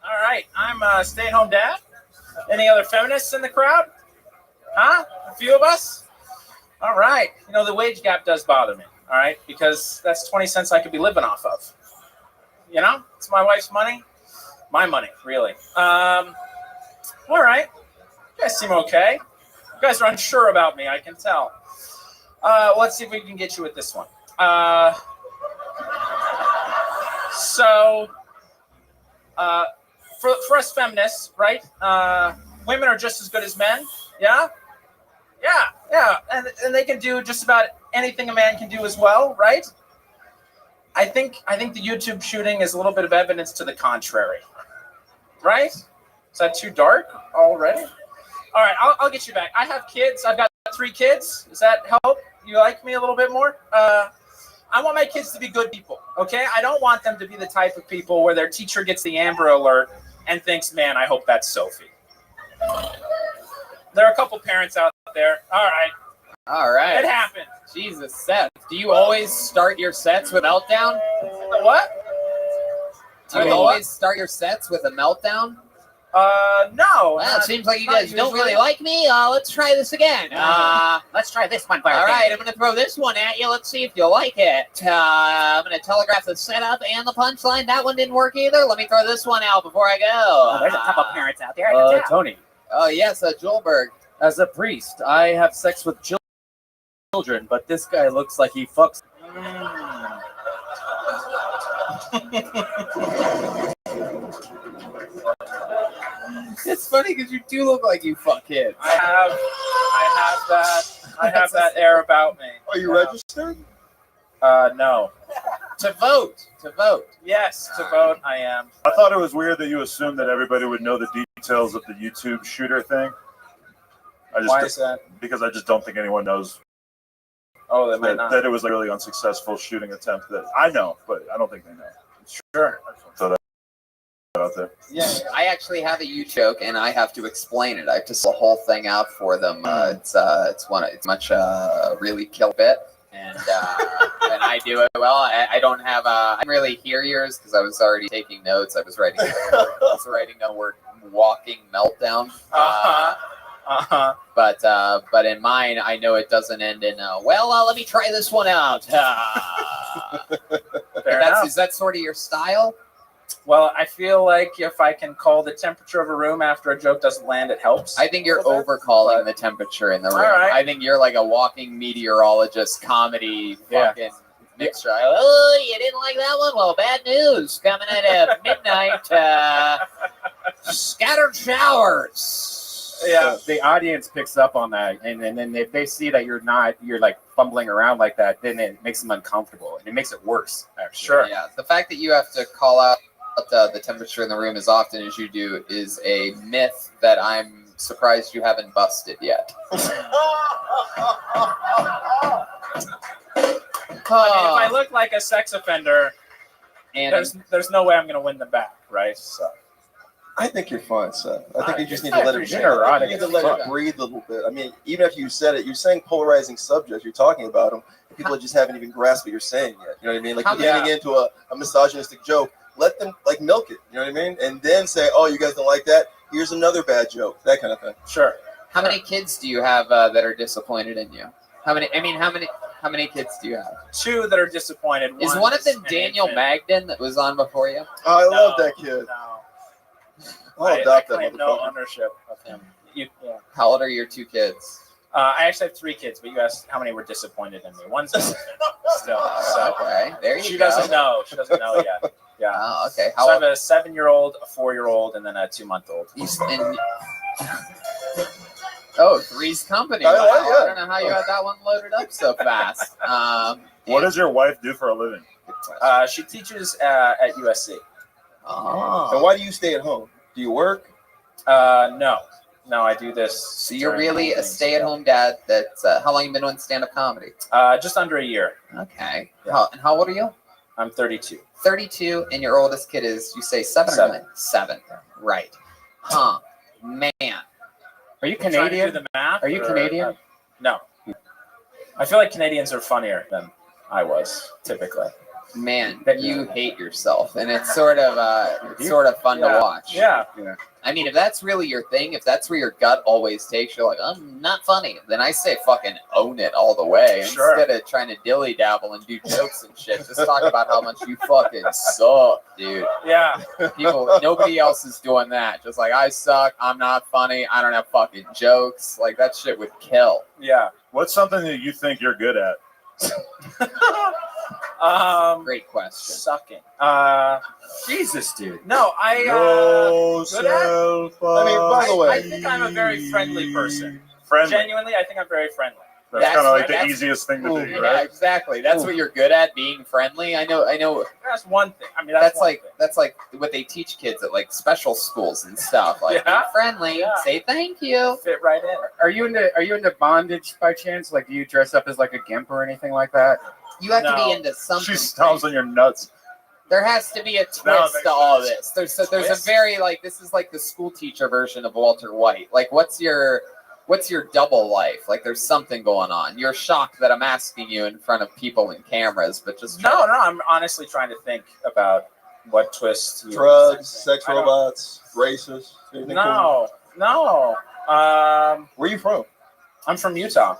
All right, I'm a stay-at-home dad. Any other feminists in the crowd? Huh? A few of us? All right. You know, the wage gap does bother me, all right? Because that's 20 cents I could be living off of. You know? It's my wife's money. My money, really. All right. You guys seem okay. You guys are unsure about me, I can tell. Let's see if we can get you with this one. For us feminists, right? Women are just as good as men. Yeah? Yeah. And they can do just about anything a man can do as well, right? I think the YouTube shooting is a little bit of evidence to the contrary. Right? Is that too dark already? All right, I'll get you back. I have kids. I've got 3 kids. Does that help? You like me a little bit more? I want my kids to be good people, okay? I don't want them to be the type of people where their teacher gets the Amber Alert and thinks, man, I hope that's Sophie. There are a couple parents out there. All right. It happened. Jesus, Seth. Do you always start your sets with meltdown? What? Do you always start your sets with a meltdown? No. Well, it seems like you guys don't really like me. Let's try this again. Let's try this one first. All right, I'm going to throw this one at you. Let's see if you like it. I'm going to telegraph the setup and the punchline. That one didn't work either. Let me throw this one out before I go. Oh, there's a couple parents out there. Tony. Oh, yes, Joelberg. As a priest, I have sex with children, but this guy looks like he fucks. It's funny because you do look like you fuck kids. I have that air about me. Are you registered? No. To vote. Yes, to vote, I am. I thought it was weird that you assumed that everybody would know the details of the YouTube shooter thing. Why is that? Because I just don't think anyone knows. Oh, they might not. That it was a really unsuccessful shooting attempt. That I know, but I don't think they know. Sure. So that out there. Yeah, I actually have a joke, and I have to explain it. I have to sell the whole thing out for them. It's much really kill bit, and I do it well. I don't have I didn't really hear yours because I was already taking notes. I was writing the word walking meltdown. But in mine, I know it doesn't end in let me try this one out. Is that sort of your style? Well, I feel like if I can call the temperature of a room after a joke doesn't land, it helps. I think you're overcalling the temperature in the room. All right. I think you're like a walking meteorologist comedy fucking mixture. Oh, you didn't like that one? Well, bad news. Coming at midnight. Scattered showers. Yeah, the audience picks up on that, and then if they see that you're like fumbling around like that, then it makes them uncomfortable, and it makes it worse. Actually. Sure. Yeah. The fact that you have to call out the temperature in the room as often as you do is a myth that I'm surprised you haven't busted yet. I mean, if I look like a sex offender, and there's no way I'm going to win them back, right? So. I think you're fine, Seth. I think you just need to let it breathe a little bit. I mean, even if you said it, you're saying polarizing subjects. You're talking about them. People just haven't even grasped what you're saying yet. You know what I mean? Like, you're getting into a misogynistic joke. Let them, milk it. You know what I mean? And then say, oh, you guys don't like that? Here's another bad joke. That kind of thing. Sure. How many kids do you have that are disappointed in you? How many kids do you have? 2 that are disappointed. Is one of them an Daniel infant. Magden that was on before you? Oh, I love that kid. No. I'll I adopt that claim no motherfucker. ownership of him. Yeah. How old are your 2 kids? I actually have 3 kids, but you asked how many were disappointed in me. One's an infant still. So Okay, there you she go. doesn't know. She doesn't know yet. Yeah. Oh, okay. So I have a 7-year-old, a 4-year-old, and then a 2-month-old. Oh, Three's Company. Oh, Wow. yeah. I don't know how you got that one loaded up so fast. What does your wife do for a living? She teaches at USC. Oh. And why do you stay at home? Do you work? No, I do this. So you're during really a evenings. stay-at-home dad. That's how long you been doing stand-up comedy? Just under a year. Okay. How old are you? I'm 32. 32, and your oldest kid is, you say 7 or 9? 7. Right. Huh. Man. Are you Canadian? trying to do the math? Are you or- Canadian? No. I feel like Canadians are funnier than I was typically. Man, you hate yourself, and it's sort of fun to watch. Yeah. I mean, if that's really your thing, if that's where your gut always takes, you're like, I'm not funny. Then I say fucking own it all the way. Sure. Instead of trying to dilly dabble and do jokes and shit, just talk about how much you fucking suck, dude. Yeah. Nobody else is doing that. Just like, I suck, I'm not funny, I don't have fucking jokes. Like, that shit would kill. Yeah. What's something that you think you're good at? Great question. Sucking. Jesus, dude. No, I. Good at? I mean, by the way, I think I'm a very friendly person. Friendly. Genuinely, I think I'm very friendly. That's kind of like the that's- easiest thing to do, Yeah, right? exactly. That's what you're good at, being friendly. I know. That's one thing. I mean, That's one like what they teach kids at like special schools and stuff. Like, Yeah. be friendly, say thank you. Fit right in. Are you into bondage by chance? Like, do you dress up as like a gimp or anything like that? You have to No. be into something. She stomps on your nuts. There has to be a twist makes to all sense. this. There's a very this is like the school teacher version of Walter White. Like, what's your double life? Like, there's something going on. You're shocked that I'm asking you in front of people and cameras, but just No, I'm honestly trying to think about what twist. drugs, sex robots, racist. anything cool? No. Where you from? I'm from Utah.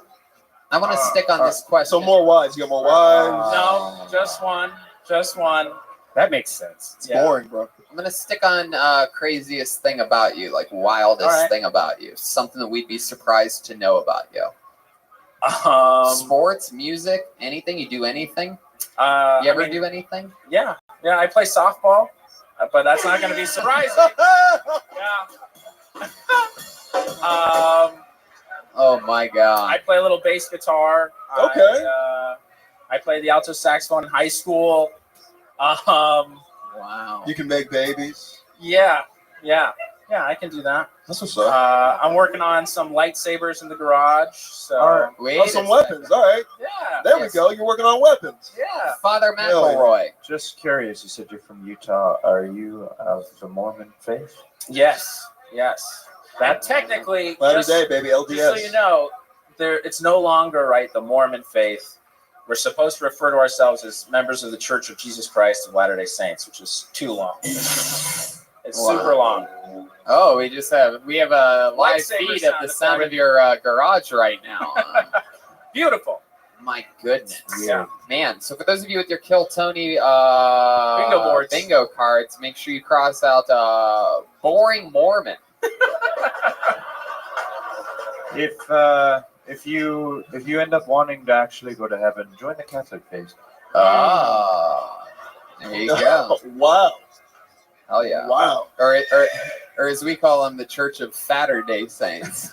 I want to stick on this question. So more wives. You got more wives. No, just one. Just one. That makes sense. It's boring, bro. I'm gonna stick on craziest thing about you, like wildest All right. thing about you, something that we'd be surprised to know about you. Sports, music, anything? You do anything? You ever do anything? Yeah, I play softball, but that's not going to be surprising. Yeah. Oh my god. I play a little bass guitar. Okay. I played the alto saxophone in high school. Wow. You can make babies. Yeah, I can do that. That's what's up. I'm working on some lightsabers in the garage. So All right. Wait Oh, a some second. weapons. All right. Yeah. There we go. You're working on weapons. Yeah. Father Hell yeah. McElroy. Just curious, you said you're from Utah. Are you of the Mormon faith? Yes. That technically, Latter just, day, baby. LDS. just so you know, it's no longer the Mormon faith. We're supposed to refer to ourselves as members of the Church of Jesus Christ of Latter-day Saints, which is too long. It's Wow. super long. Oh, we have a live Lightsaber feed sound of the effect. sound of your garage right now. Beautiful. My goodness. Yeah. Man, so for those of you with your Kill Tony Bingo boards. bingo cards, make sure you cross out boring Mormon. If you end up wanting to actually go to heaven, join the Catholic faith. Oh, there you go. Wow. Oh yeah. Wow. Or as we call them, the Church of Saturday Saints.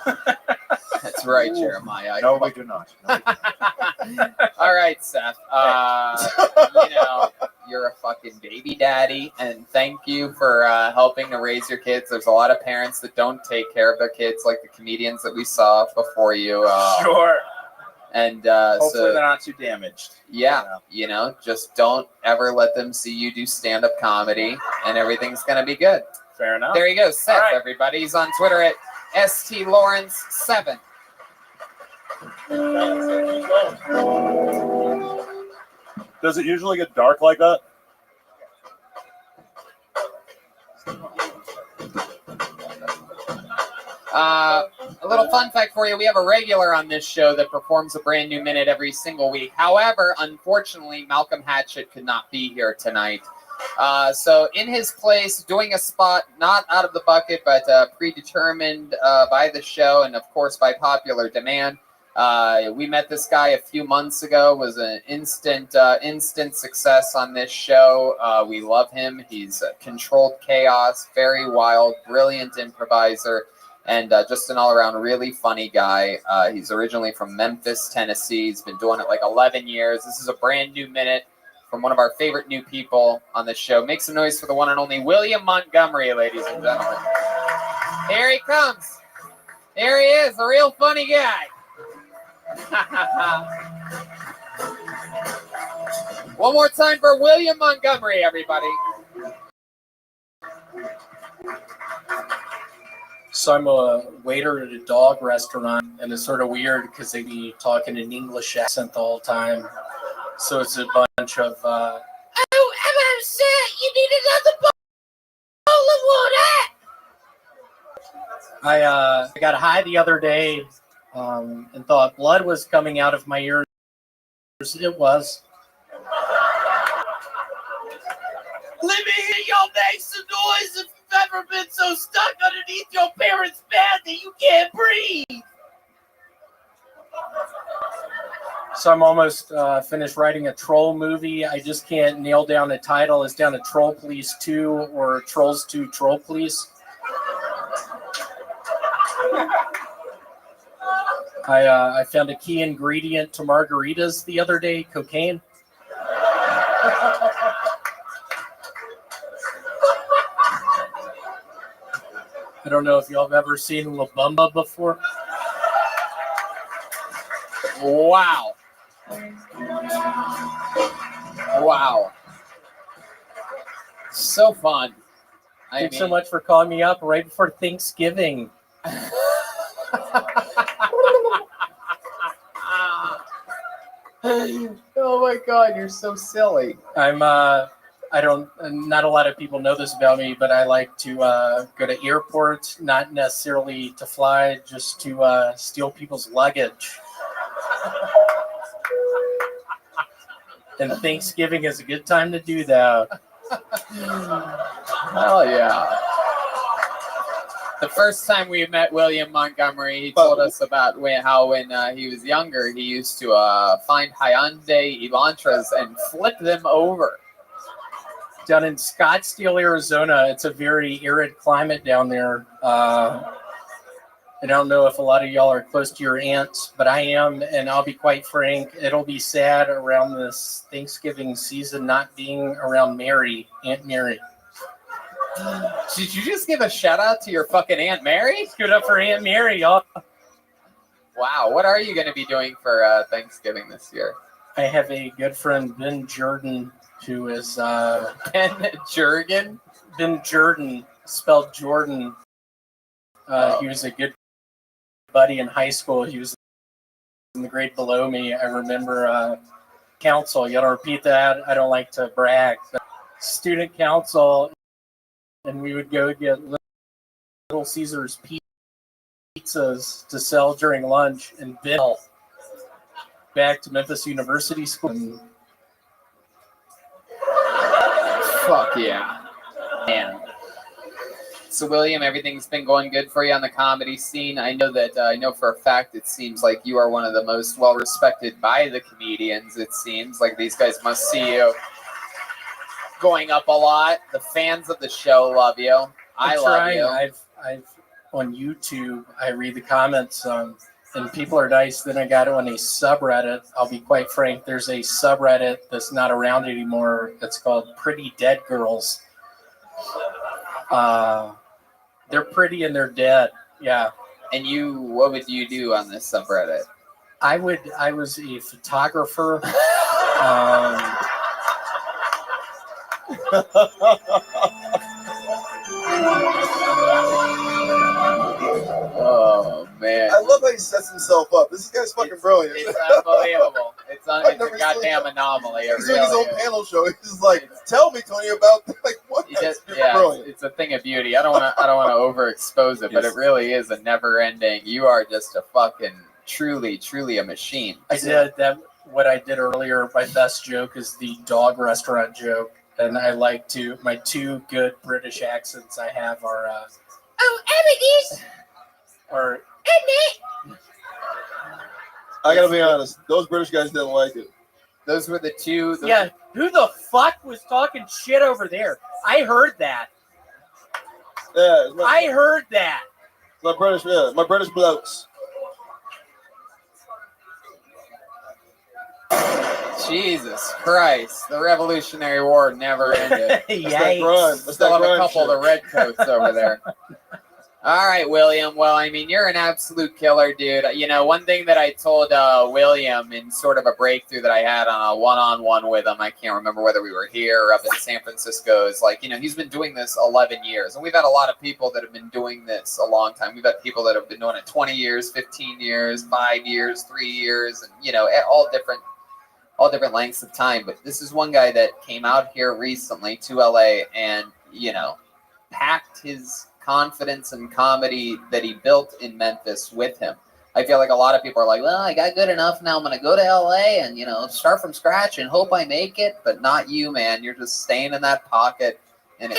That's right, Jeremiah. No, we do not. All right, Seth. You're a fucking baby daddy, and thank you for helping to raise your kids. There's a lot of parents that don't take care of their kids, like the comedians that we saw before you. Sure. And Hopefully they're not too damaged. yeah, just don't ever let them see you do stand-up comedy, and everything's gonna be good. Fair enough. There you go, Seth. All right. Everybody, he's on Twitter at STLawrence7. Does it usually get dark like that? A little fun fact for you, we have a regular on this show that performs a brand new minute every single week. However, unfortunately, Malcolm Hatchett could not be here tonight. So in his place, doing a spot not out of the bucket, but predetermined by the show and, of course, by popular demand. We met this guy a few months ago, was an instant success on this show. We love him. He's controlled chaos, very wild, brilliant improviser, and just an all-around really funny guy. He's originally from Memphis, Tennessee. He's been doing it like 11 years. This is a brand new minute from one of our favorite new people on the show. Make some noise for the one and only William Montgomery, ladies and gentlemen. Here he comes. Here he is, a real funny guy. One more time for William Montgomery, everybody. So I'm a waiter at a dog restaurant, and it's sort of weird because they be talking in English accent the whole time. So it's a bunch of, Oh, I'm upset. You need another bowl of water. I got high the other day and thought blood was coming out of my ears. It was. Let me hear y'all make some noise if you've ever been so stuck underneath your parents' bed that you can't breathe. So I'm almost finished writing a troll movie. I just can't nail down a title. It's down to Troll Police 2 or Trolls 2 Troll Police. I found a key ingredient to margaritas the other day, cocaine. I don't know if y'all have ever seen La Bamba before. Wow. Wow. So fun. Thanks so much for calling me up right before Thanksgiving. Oh my God, you're so silly. Not a lot of people know this about me, but I like to go to airports, not necessarily to fly, just to steal people's luggage. And Thanksgiving is a good time to do that. Hell yeah. The first time we met William Montgomery, he told us about how when he was younger, he used to find Hyundai Elantras and flip them over. Down in Scottsdale, Arizona, it's a very arid climate down there. I don't know if a lot of y'all are close to your aunts, but I am, and I'll be quite frank, it'll be sad around this Thanksgiving season not being around Mary, Aunt Mary. Did you just give a shout out to your fucking Aunt Mary? Give it up for Aunt Mary, y'all. Wow, what are you going to be doing for Thanksgiving this year? I have a good friend, Ben Jordan, who is... Ben Jurgen? Ben Jordan, spelled Jordan. He was a good buddy in high school. He was in the grade below me. I remember council. You got to repeat that. I don't like to brag. But student council, and we would go get Little Caesars pizzas to sell during lunch and bill back to Memphis University School. Fuck yeah. Man. So, William, everything's been going good for you on the comedy scene. I know for a fact it seems like you are one of the most well-respected by the comedians, it seems. Like these guys must see you going up a lot. The fans of the show love you. I love you. I've on YouTube, I read the comments, and people are nice. Then I got on a subreddit. I'll be quite frank. There's a subreddit that's not around anymore. It's called Pretty Dead Girls. They're pretty and they're dead. Yeah. And what would you do on this subreddit? I was a photographer. Oh man. I love how he sets himself up. This guy's fucking brilliant. It's unbelievable. It's a goddamn anomaly. It He's doing his really own is. panel show. He's just like, tell me, Tony, about like what? He just, It's yeah, brilliant. it's a thing of beauty. I don't want to overexpose it, but it really is a never-ending. You are just a fucking truly a machine. I did that. What I did earlier, my best joke is the dog restaurant joke, and I like to. My two good British accents I have are. Or I gotta be honest. Those British guys didn't like it. Those were the two. Yeah, who the fuck was talking shit over there? I heard that. Yeah, I heard that. my British blokes. Jesus Christ, the Revolutionary War never ended. That's Still that have a grime couple of the redcoats over there. All right, William. Well, I mean, you're an absolute killer, dude. You know, one thing that I told William in sort of a breakthrough that I had on a one-on-one with him, I can't remember whether we were here or up in San Francisco, is like, you know, he's been doing this 11 years. And we've had a lot of people that have been doing this a long time. We've had people that have been doing it 20 years, 15 years, 5 years, 3 years, and, you know, all different lengths of time. But this is one guy that came out here recently to LA and, you know, packed his confidence and comedy that he built in Memphis with him. I feel like a lot of people are like, well, I got good enough now. I'm going to go to LA and, you know, start from scratch and hope I make it. But not you, man. You're just staying in that pocket. And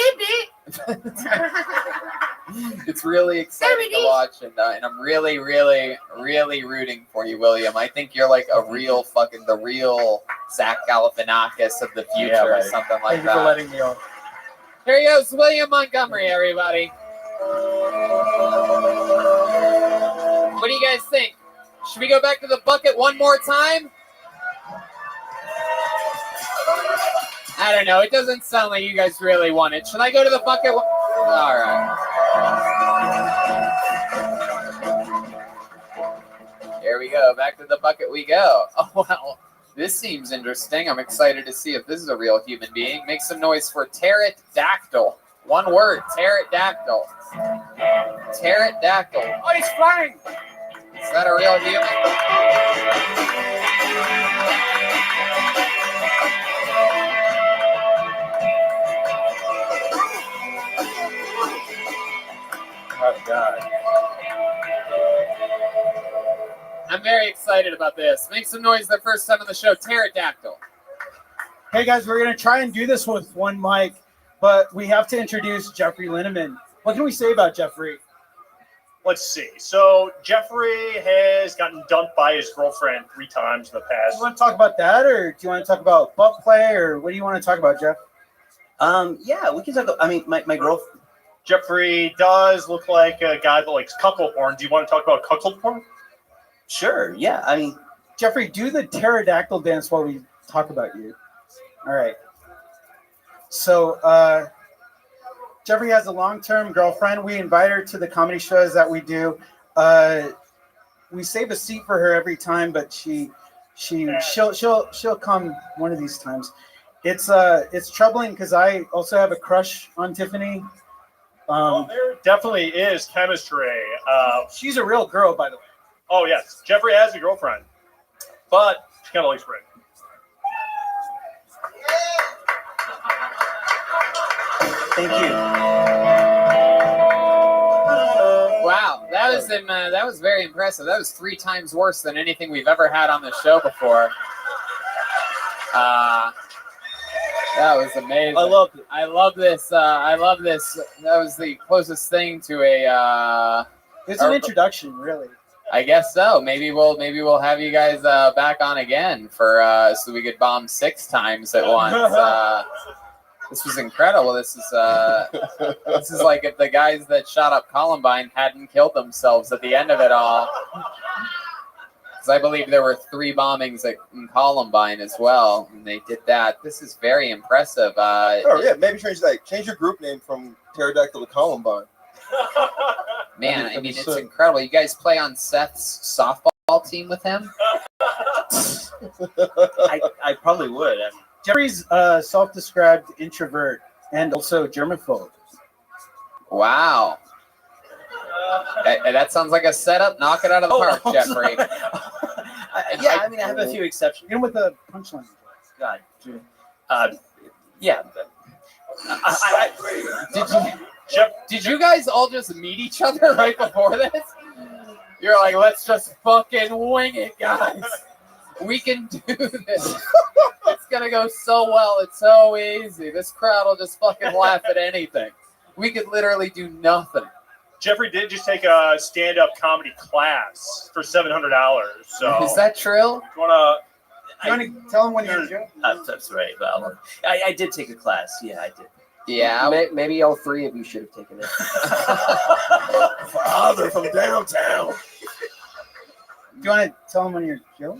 it's really exciting to watch. And I'm really rooting for you, William. I think you're like the real Zach Galifianakis of the future or something like thank that. you for letting me on. Here he goes, William Montgomery, everybody. What do you guys think? Should we go back to the bucket one more time? I don't know. It doesn't sound like you guys really want it. Should I go to the bucket? All right. Here we go. Back to the bucket we go. Oh, wow. This seems interesting. I'm excited to see if this is a real human being. Make some noise for pterodactyl. One word, pterodactyl. Pterodactyl. Oh, he's flying. Is that a real human? Oh, God. I'm very excited about this. Make some noise the first time on the show. Pterodactyl. Hey, guys, we're going to try and do this with one mic, but we have to introduce Jeffrey Linneman. What can we say about Jeffrey? Let's see. So Jeffrey has gotten dumped by his girlfriend 3 times in the Do past. you want to talk about that, or do you want to talk about butt play, or what do you want to talk about, Jeff? Yeah, we can talk. I mean, my girlfriend. Jeffrey does look like a guy that likes cuckold porn. Do you want to talk about cuckold porn? Sure, yeah. I mean, Jeffrey, do the pterodactyl dance while we talk about you. All right. So, Jeffrey has a long-term girlfriend. We invite her to the comedy shows that we do. We save a seat for her every time, but she'll come one of these times. It's troubling because I also have a crush on Tiffany. Well, there definitely is chemistry. She's a real girl, by the way. Oh yes, Jeffrey has a girlfriend, but she kind of likes Rick. Thank you. Wow, that was very impressive. That was 3 times worse than anything we've ever had on the show before. That was amazing. I love it. I love this. That was the closest thing to a. It's an introduction, really. I guess so. Maybe we'll have you guys back on again for so we could bomb 6 times at once. This was incredible. This is like if the guys that shot up Columbine hadn't killed themselves at the end of it all. Because I believe there were 3 bombings in Columbine as well, and they did that. This is very impressive. Maybe change your group name from Pterodactyl to Columbine. Man, I mean, it's incredible. You guys play on Seth's softball team with him? I probably would. Jeffrey's a self-described introvert and also germaphobe. Wow. That sounds like a setup. Knock it out of the park, Jeffrey. Yeah, I mean, I have a few exceptions. You know, with the punchline. God, yeah. Did you guys all just meet each other right before this? You're like, let's just fucking wing it, guys. We can do this. It's gonna go so well. It's so easy. This crowd will just fucking laugh at anything. We could literally do nothing. Jeffrey did just take a stand-up comedy class for $700. So is that true? You wanna tell him when you're Joe? That's right. Well, I did take a class. Yeah, I did. Yeah. Maybe all three of you should have taken it. Father from downtown. Do you want to tell him when you're Joe?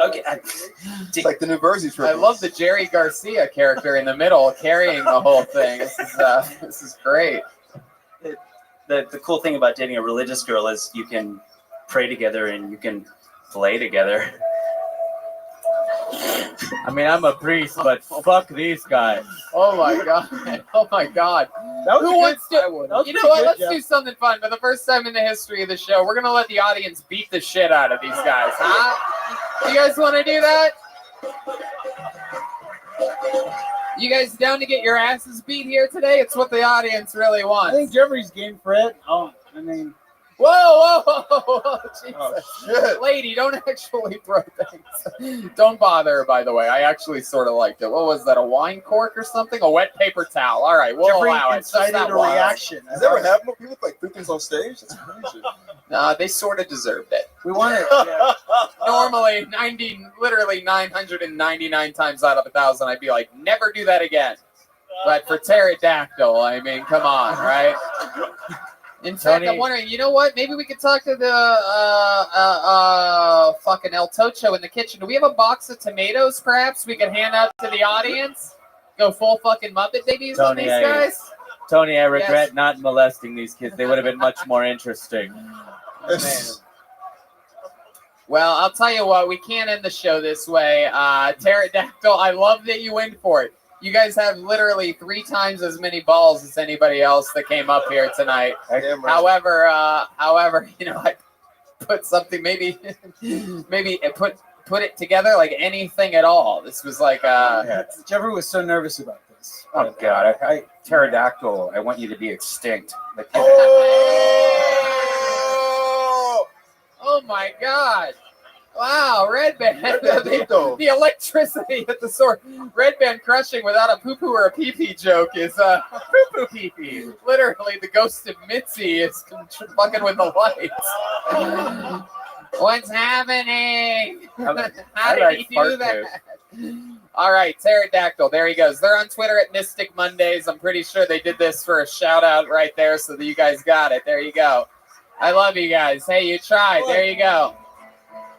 Okay. It's like the New Jersey trip. I love the Jerry Garcia character in the middle carrying the whole thing. This is great. The cool thing about dating a religious girl is you can pray together and you can play together. I mean, I'm a priest, but fuck these guys. Oh my god! Oh my god! Who wants to? You know what? Let's do something fun. For the first time in the history of the show, we're gonna let the audience beat the shit out of these guys. Huh? You guys want to do that? You guys down to get your asses beat here today? It's what the audience really wants. I think Jeffrey's game for it. Oh, I mean. Whoa, Jesus. Oh, shit. Lady, don't actually throw things. Don't bother, by the way. I actually sort of liked it. What was that, a wine cork or something? A wet paper towel. All right, we'll Jeffrey allow it. incited a reaction. Has that ever happened? People like threw things on stage? That's crazy. No, they sort of deserved it. We want it. Yeah. Normally, literally 999 times out of 1,000, I'd be like, never do that again. But for pterodactyl, I mean, come on, right? In fact, I'm wondering, you know what? Maybe we could talk to the fucking El Tocho in the kitchen. Do we have a box of tomatoes, perhaps, we can hand out to the audience? Go full fucking Muppet Babies on these guys? Tony, I regret not molesting these kids. They would have been much more interesting. Man. Well, I'll tell you what, we can't end the show this way. Pterodactyl, I love that you went for it. You guys have literally 3 times as many balls as anybody else that came up here tonight. However, you know, I put something maybe put it together like anything at all. This was like Jeffrey was so nervous about this. Oh god, pterodactyl, I want you to be extinct. Like, oh my god. Wow, Red Band. The electricity at the source. Red Band crushing without a poo-poo or a pee-pee joke is poo-poo pee-pee. Literally, the ghost of Mitzi is fucking with the lights. What's happening? How did he do that? All right, Pterodactyl, there he goes. They're on Twitter at Mystic Mondays. I'm pretty sure they did this for a shout-out right there so that you guys got it. There you go. I love you guys. Hey, you tried. There you go.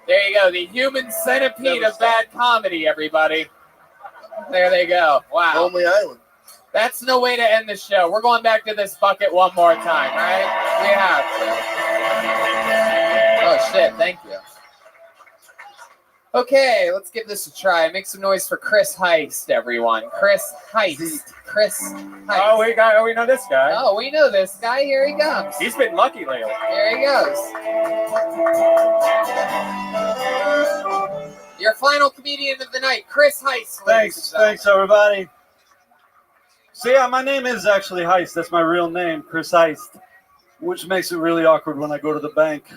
There you go, the human centipede of bad comedy, everybody. There they go. Wow. Lonely Island. That's no way to end the show. We're going back to this bucket one more time, right? We have to. Oh, shit, thank you. Okay, let's give this a try. Make some noise for Chris Heist, everyone. Chris Heist. Chris Heist. Oh, we know this guy. Oh, we know this guy. Here he comes. He's been lucky lately. Here he goes. Your final comedian of the night, Chris Heist. Thanks, everybody. So yeah, my name is actually Heist. That's my real name, Chris Heist, which makes it really awkward when I go to the bank,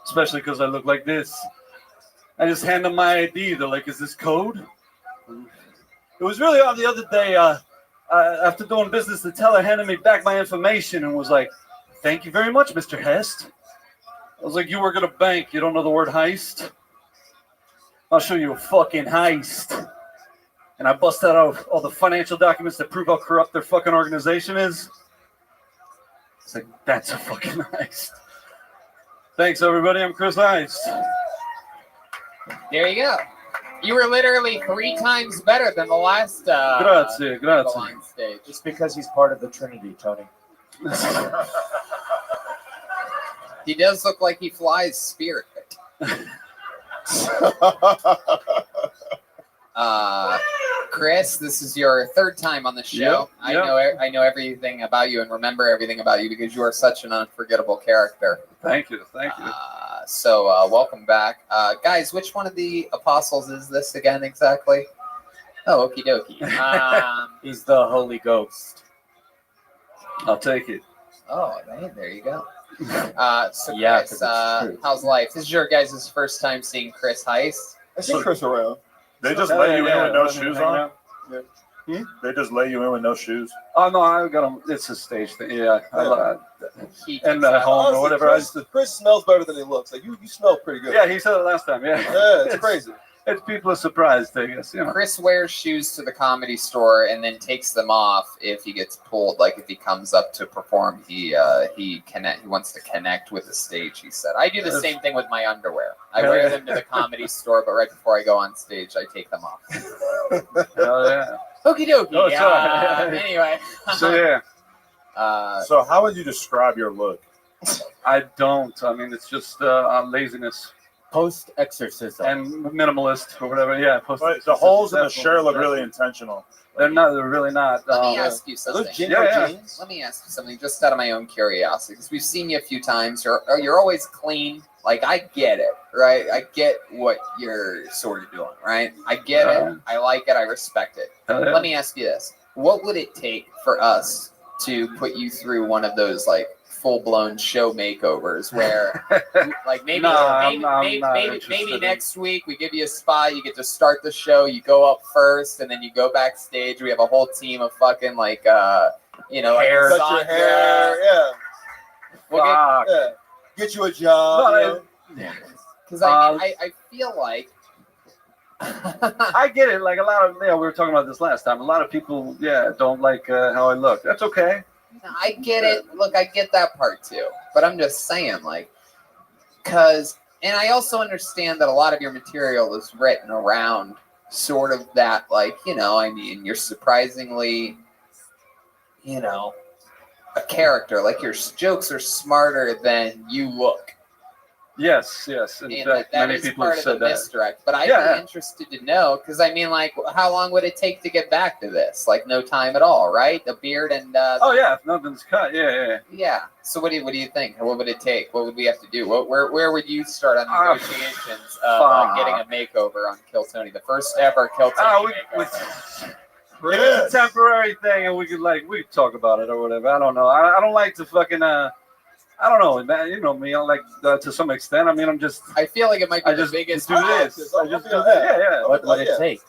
especially because I look like this. I just hand them my ID. They're like, "Is this code?" It was really odd the other day. After doing business, the teller handed me back my information and was like, "Thank you very much, Mr. Hest." I was like, "You work at a bank. You don't know the word heist? I'll show you a fucking heist." And I bust out all the financial documents that prove how corrupt their fucking organization is. It's like, that's a fucking heist. Thanks, everybody. I'm Chris Heist. There you go. You were literally 3 times better than the last Grazie. line stage. Just because he's part of the Trinity, Tony. He does look like he flies Spirit. Chris, this is your third time on the show. Yep. I know everything about you and remember everything about you because you are such an unforgettable character. Thank you. So welcome back. Guys, which one of the apostles is this again exactly? Oh, okie dokie. He's the Holy Ghost. I'll take it. Oh, there you go. So Yeah, Chris, 'cause it's true. how's life? This is your guys' first time seeing Chris Heist. I see Chris around. They just let you in with no shoes hang on? out. Yeah. They just let you in with no shoes? Oh no, I got him. It's a stage thing. Yeah, and Honestly, home or whatever. Chris smells better than he looks. Like you smell pretty good. Yeah, he said it last time. Yeah, it's crazy. It's people are surprised, I guess. You know. Chris wears shoes to the Comedy Store and then takes them off if he gets pulled. Like if he comes up to perform, he wants to connect with the stage. He said, "I do the same thing with my underwear. I wear them to the Comedy Store, but right before I go on stage, I take them off." Oh yeah. Okie dokie. Oh, sorry. Anyway. So yeah. So how would you describe your look? I don't. I mean, it's just laziness. Post-exorcism. And minimalist or whatever. Yeah. But the holes in the shirt look really intentional. They're not. They're really not. Let me ask you something. Yeah. Let me ask you something, just out of my own curiosity, because we've seen you a few times. You're always clean. Like I get it, right? I get what you're sort of doing, right? I get it. I like it. I respect it. Yeah. Let me ask you this: what would it take for us to put you through one of those like full-blown show makeovers where like maybe next week we give you a spot, you get to start the show, you go up first and then you go backstage, we have a whole team of fucking like hair, cut your hair, get you a job. Because I feel like I get it. Like a lot of, we were talking about this last time. A lot of people, don't like how I look. That's okay. I get it. Look, I get that part too. But I'm just saying, like, and I also understand that a lot of your material is written around sort of that, like, I mean, you're surprisingly, a character. Like, your jokes are smarter than you look. Yes. In fact, that many is people part have of said the that. misdirect. But I'd be interested to know, because I mean, like, how long would it take to get back to this? Like, no time at all, right? The beard and if nothing's cut, yeah. So what do you think? What would it take? What would we have to do? Where would you start on negotiations of getting a makeover on Kill Tony, the first ever Kill Tony makeover? It's a temporary thing, and we could talk about it or whatever. I don't know. I don't like to fucking I don't know, man. You know me. I like to some extent. I mean, I feel like it might be the biggest. Do this. I just do that. Yeah. What would it take?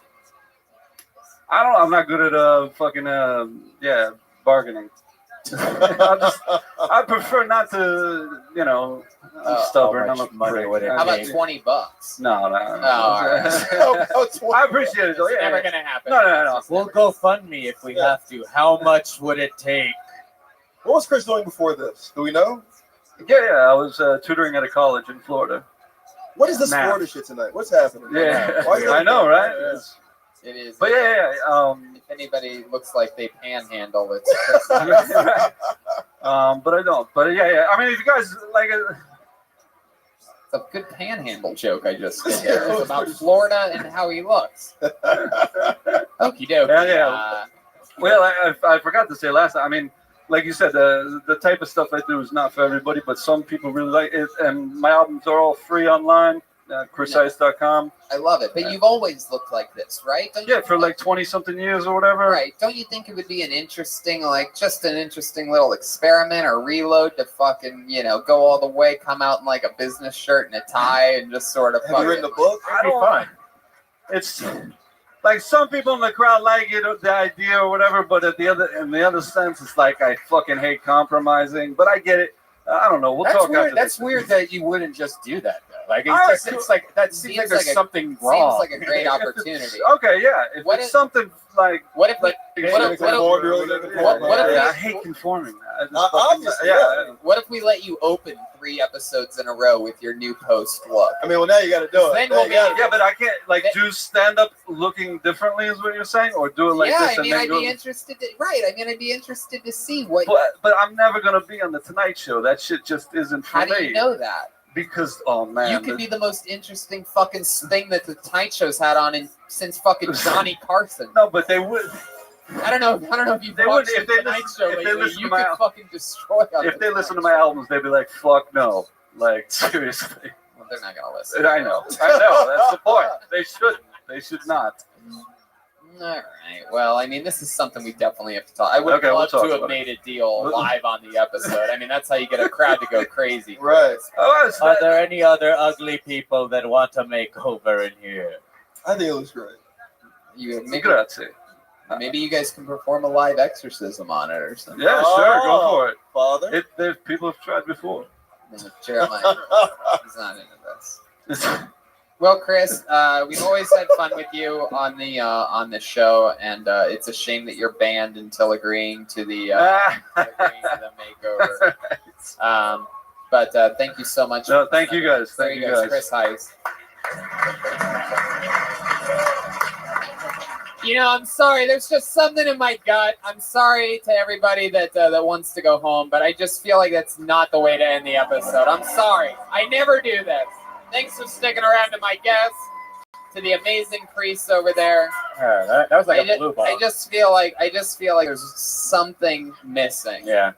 I don't know. I'm not good at fucking bargaining. I prefer not to. I'm stubborn. How much money would it How about take? $20? No. Oh, all right. I appreciate it. Though. It's never gonna happen. No. We'll go fund me if we have to. How much would it take? What was Chris doing before this? Do we know? Yeah. I was tutoring at a college in Florida. What is this Math. Florida shit tonight? What's happening? Yeah, Why is that I know, right? It is. But if anybody looks like they panhandle, it's Chris. but I don't. But I mean, if you guys like it. It's a good panhandle joke I just did there. It's about Florida and how he looks. Okie dokie. Yeah. Well, I forgot to say last time. I mean, like you said, the type of stuff I do is not for everybody, but some people really like it. And my albums are all free online, chrisice.com. I love it. But you've always looked like this, right? For like 20-something years or whatever. Right. Don't you think it would be an interesting little experiment or reload to fucking, go all the way, come out in like a business shirt and a tie and just sort of Have you written a book? I don't fine. It's like some people in the crowd like it, the idea or whatever, but in the other sense, it's like I fucking hate compromising. But I get it. I don't know. We'll That's talk weird. after That's this. weird that you wouldn't just do that though. Like It's like that seems like there's something wrong. Seems like a great opportunity. Okay, yeah. If What it's if- something like What if like I hate conforming. What if we let you open 3 episodes in a row with your new post look? I mean, well, now you got to do it. Then Now we'll you be- gotta- But I can't do stand up looking differently is what you're saying, or do it like this I mean, and I'd then be go. interested. I'd be interested to see what. But I'm never gonna be on the Tonight Show. That shit just isn't for How me. do you know that? Because man, You could be the most interesting fucking thing that the Tonight Show's had on since fucking Johnny Carson. No, but they would. I don't know if you've They watched would- if the they Tonight listen- Show if they lately. listen You to my could fucking destroy. If they listen to my albums, they'd be like, "Fuck no!" Like seriously. Well, they're not gonna listen. I know. That's the point. They shouldn't. They should not. All right. Well, I mean, this is something we definitely have to talk. I would Okay, we'll love talk to have about made a deal live on the episode. I mean, that's how you get a crowd to go crazy. Right. Are there any other ugly people that want to make over in here? I think it was great. Maybe you guys can perform a live exorcism on it or something. Yeah, sure, go for it. Father. People have tried before. No, Jeremiah, he's not into this. Well, Chris, we've always had fun with you on the show, and it's a shame that you're banned until agreeing to the makeover. But thank you so much. No, thank you guys. There Thank you you go, guys. Chris Heiss. You know, I'm sorry. There's just something in my gut. I'm sorry to everybody that wants to go home, but I just feel like that's not the way to end the episode. I'm sorry. I never do this. Thanks for sticking around to my guests, to the amazing priest over there. That was like a blue ball. I just feel like there's something missing. Yeah.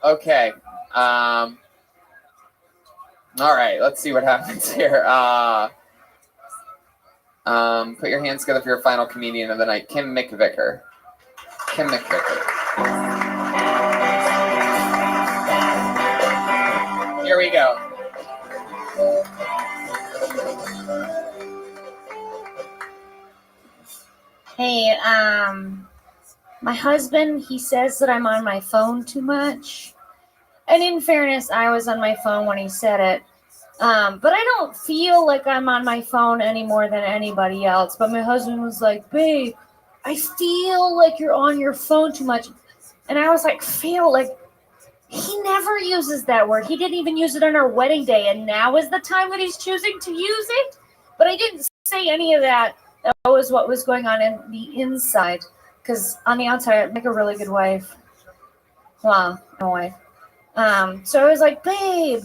Okay. All right. Let's see what happens here. Put your hands together for your final comedian of the night, Kim McVicker. Kim McVicker. Here we go. Hey, my husband, he says that I'm on my phone too much. And in fairness, I was on my phone when he said it. But I don't feel like I'm on my phone any more than anybody else. But my husband was like, babe, I feel like you're on your phone too much. And I was like, feel like he never uses that word. He didn't even use it on our wedding day. And now is the time that he's choosing to use it. But I didn't say any of that. That was what was going on in the inside. Because on the outside, I'd make a really good wife. Well, no wife. So I was like, babe.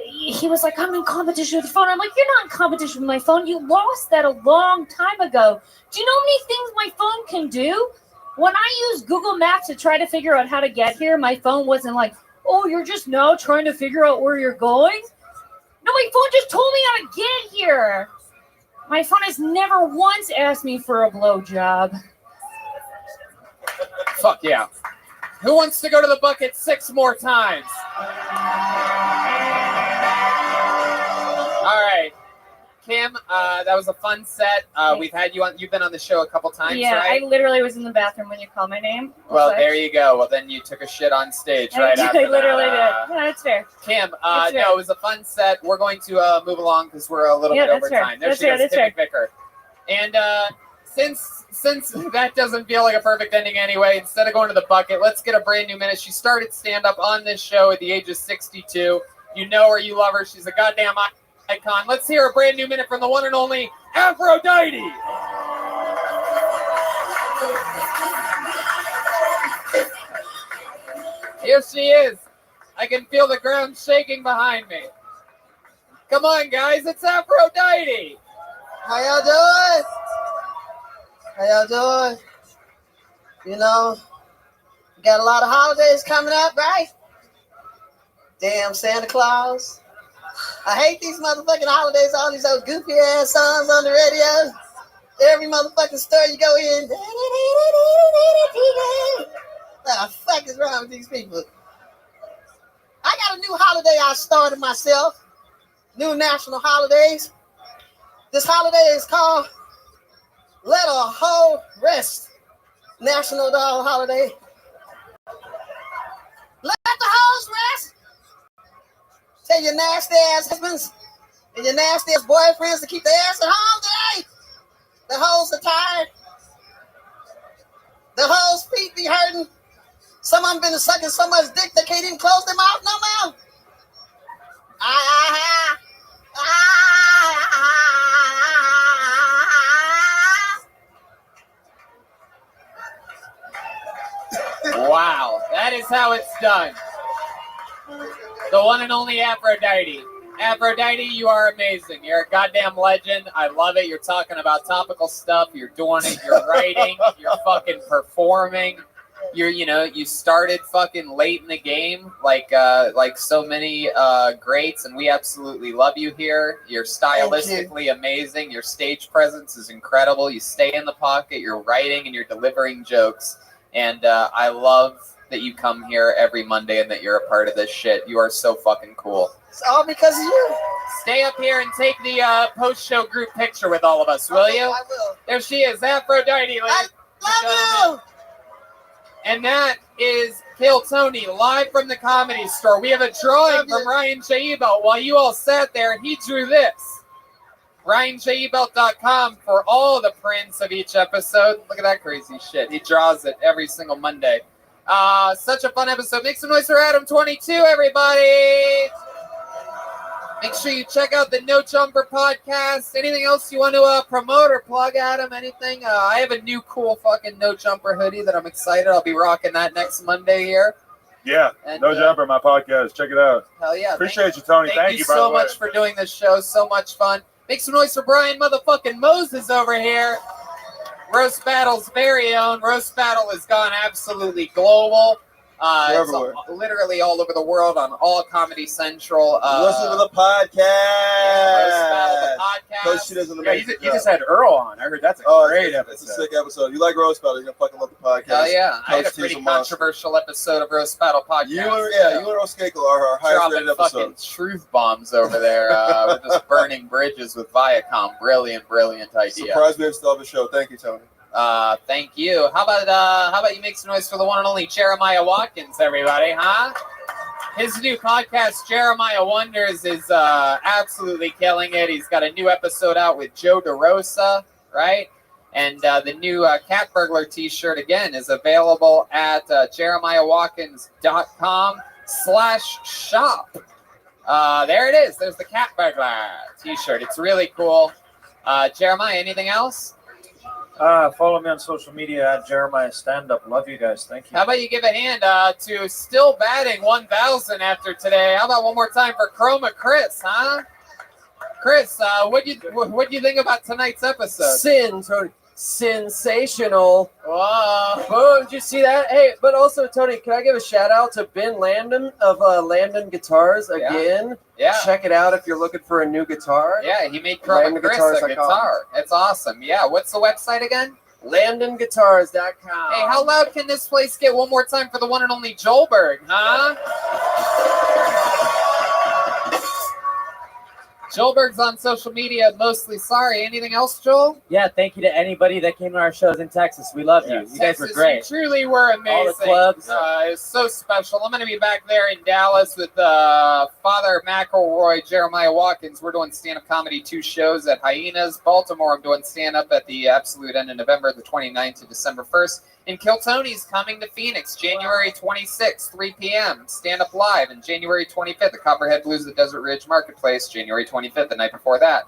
He was like, I'm in competition with the phone. I'm like, you're not in competition with my phone. You lost that a long time ago. Do you know how many things my phone can do? When I use Google Maps to try to figure out how to get here, my phone wasn't like, oh, you're just now trying to figure out where you're going? No, my phone just told me how to get here. My phone has never once asked me for a blowjob. Fuck yeah. Who wants to go to the bucket 6 more times? All right. Kim, that was a fun set. We've had you on. You've been on the show a couple times, Yeah, right? I literally was in the bathroom when you called my name. Well, So- there you go. Well, then you took a shit on stage right after I literally that. did. Yeah, that's fair. Kim, That's fair. no, it was a fun set. We're going to move along because we're a little Yeah, bit that's over fair. time. There That's she goes, fair, that's Kim McVicker. And since that doesn't feel like a perfect ending anyway, instead of going to the bucket, let's get a brand new minute. She started stand-up on this show at the age of 62. You know her, you love her. She's a goddamn icon. Let's hear a brand new minute from the one and only Aphrodite. Here she is. I can feel the ground shaking behind me. Come on, guys. It's Aphrodite. How y'all doing? How y'all doing? You know, we got a lot of holidays coming up, right? Damn Santa Claus. I hate these motherfucking holidays, all these old goofy ass songs on the radio. Every motherfucking store you go in. What the fuck is wrong with these people? I got a new holiday I started myself. New national holidays. This holiday is called Let a Hoe Rest. National Dog Holiday. Let the hoes rest. Tell your nasty ass husbands and your nasty ass boyfriends to keep their ass at home today. The hoes are tired. The hoes' feet be hurting. Some of them been sucking so much dick they can't even close their mouth no more. Wow, that is how it's done. The one and only Aphrodite. Aphrodite, you are amazing. You're a goddamn legend. I love it. You're talking about topical stuff. You're doing it. You're writing. You're fucking performing. You started fucking late in the game, like so many greats, and we absolutely love you here. You're stylistically amazing. Your stage presence is incredible. You stay in the pocket. You're writing and you're delivering jokes, and I love that you come here every Monday and that you're a part of this shit. You are so fucking cool. It's all because of you. Stay up here and take the post-show group picture with all of us, will you? I will. There she is, Aphrodite. I love you. And that is Kill Tony, live from the Comedy Store. We have a drawing from Ryan Jaebelt. While you all sat there, he drew this. RyanJaebelt.com for all the prints of each episode. Look at that crazy shit. He draws it every single Monday. Such a fun episode. Make some noise for Adam22, everybody. Make sure you check out the No Jumper podcast. Anything else you want to promote or plug, Adam? Anything? I have a new cool fucking No Jumper hoodie that I'm excited. I'll be rocking that next Monday here. Yeah, And, No Jumper, my podcast. Check it out. Hell yeah. Appreciate you, Tony. Thank you, by so the way. much for doing this show. So much fun. Make some noise for Brian motherfucking Moses over here. Roast Battle's very own. Roast Battle has gone absolutely global. It's literally all over the world on all Comedy Central. Listen to the podcast. Roast Battle, the podcast. Coach, she does an Yeah, amazing you just job. had Earl on. I heard that's a great episode. It's a sick episode. You like Roast Battle, you're going to fucking love the podcast. Hell yeah. I had a Coach T's pretty monster. controversial episode of Roast Battle podcast. You and Roast Skakel are our highest dropping rated fucking episode. truth bombs over there. We're just burning bridges with Viacom. Brilliant idea. Surprised we still have a show. Thank you, Tony. Thank you. How about you make some noise for the one and only Jeremiah Watkins, everybody, huh? His new podcast, Jeremiah Wonders, is absolutely killing it. He's got a new episode out with Joe DeRosa, right? And the new Cat Burglar t-shirt, again, is available at jeremiahwatkins.com/shop. There it is. There's the Cat Burglar t-shirt. It's really cool. Jeremiah, anything else? Follow me on social media at Jeremiah Stand Up. Love you guys. Thank you. How about you give a hand to still batting 1,000 after today? How about one more time for Chroma Chris, huh? Chris, what do you think about tonight's episode? Tony. Sensational. Wow. Boom, did you see that? Hey, but also, Tony, can I give a shout out to Ben Landon of Landon Guitars again? Yeah. Check it out if you're looking for a new guitar. Yeah, he made Chroma Chris a guitar. It's awesome. Yeah, what's the website again? LandonGuitars.com. Hey, how loud can this place get one more time for the one and only Joelberg, huh? Joelberg's on social media, mostly. Sorry. Anything else, Joel? Yeah, thank you to anybody that came to our shows in Texas. We love you. You guys were great. You truly were amazing. All the clubs. It's so special. I'm going to be back there in Dallas with Father McElroy, Jeremiah Watkins. We're doing stand-up comedy, 2 shows at Hyenas. Baltimore, I'm doing stand-up at the absolute end of November, the 29th to December 1st. And Kill Tony's coming to Phoenix, January 26th, 3 p.m. Stand-up live. And January 25th, the Copperhead Blues at Desert Ridge Marketplace, January 25th, the night before that.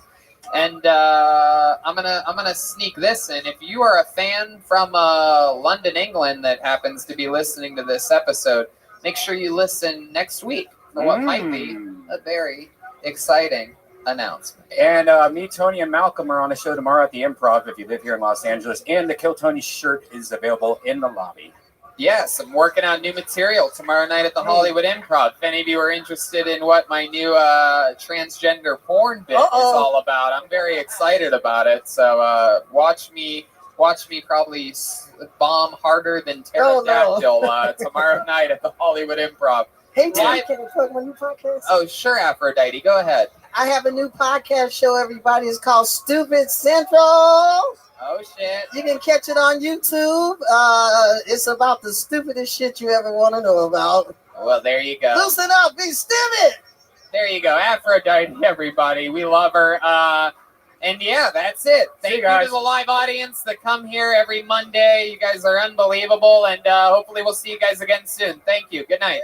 And I'm gonna sneak this in. If you are a fan from London, England, that happens to be listening to this episode, make sure you listen next week for what might be a very exciting announcement. And me, Tony, and Malcolm are on a show tomorrow at the Improv if you live here in Los Angeles. And the Kill Tony shirt is available in the lobby. Yes, I'm working on new material tomorrow night at the Hollywood Improv. If any of you are interested in what my new transgender porn bit is all about, I'm very excited about it. So watch me probably bomb harder than pterodactyl tomorrow night at the Hollywood Improv. Hey, Ty, can you plug my new podcast? Oh, sure, Aphrodite. Go ahead. I have a new podcast show, everybody. It's called Stupid Central. Oh, shit. You can catch it on YouTube. It's about the stupidest shit you ever want to know about. Well, there you go. Loosen up. Be stupid. There you go. Aphrodite, everybody. We love her. And yeah, that's it. Thank you to the live audience that come here every Monday. You guys are unbelievable. And hopefully we'll see you guys again soon. Thank you. Good night.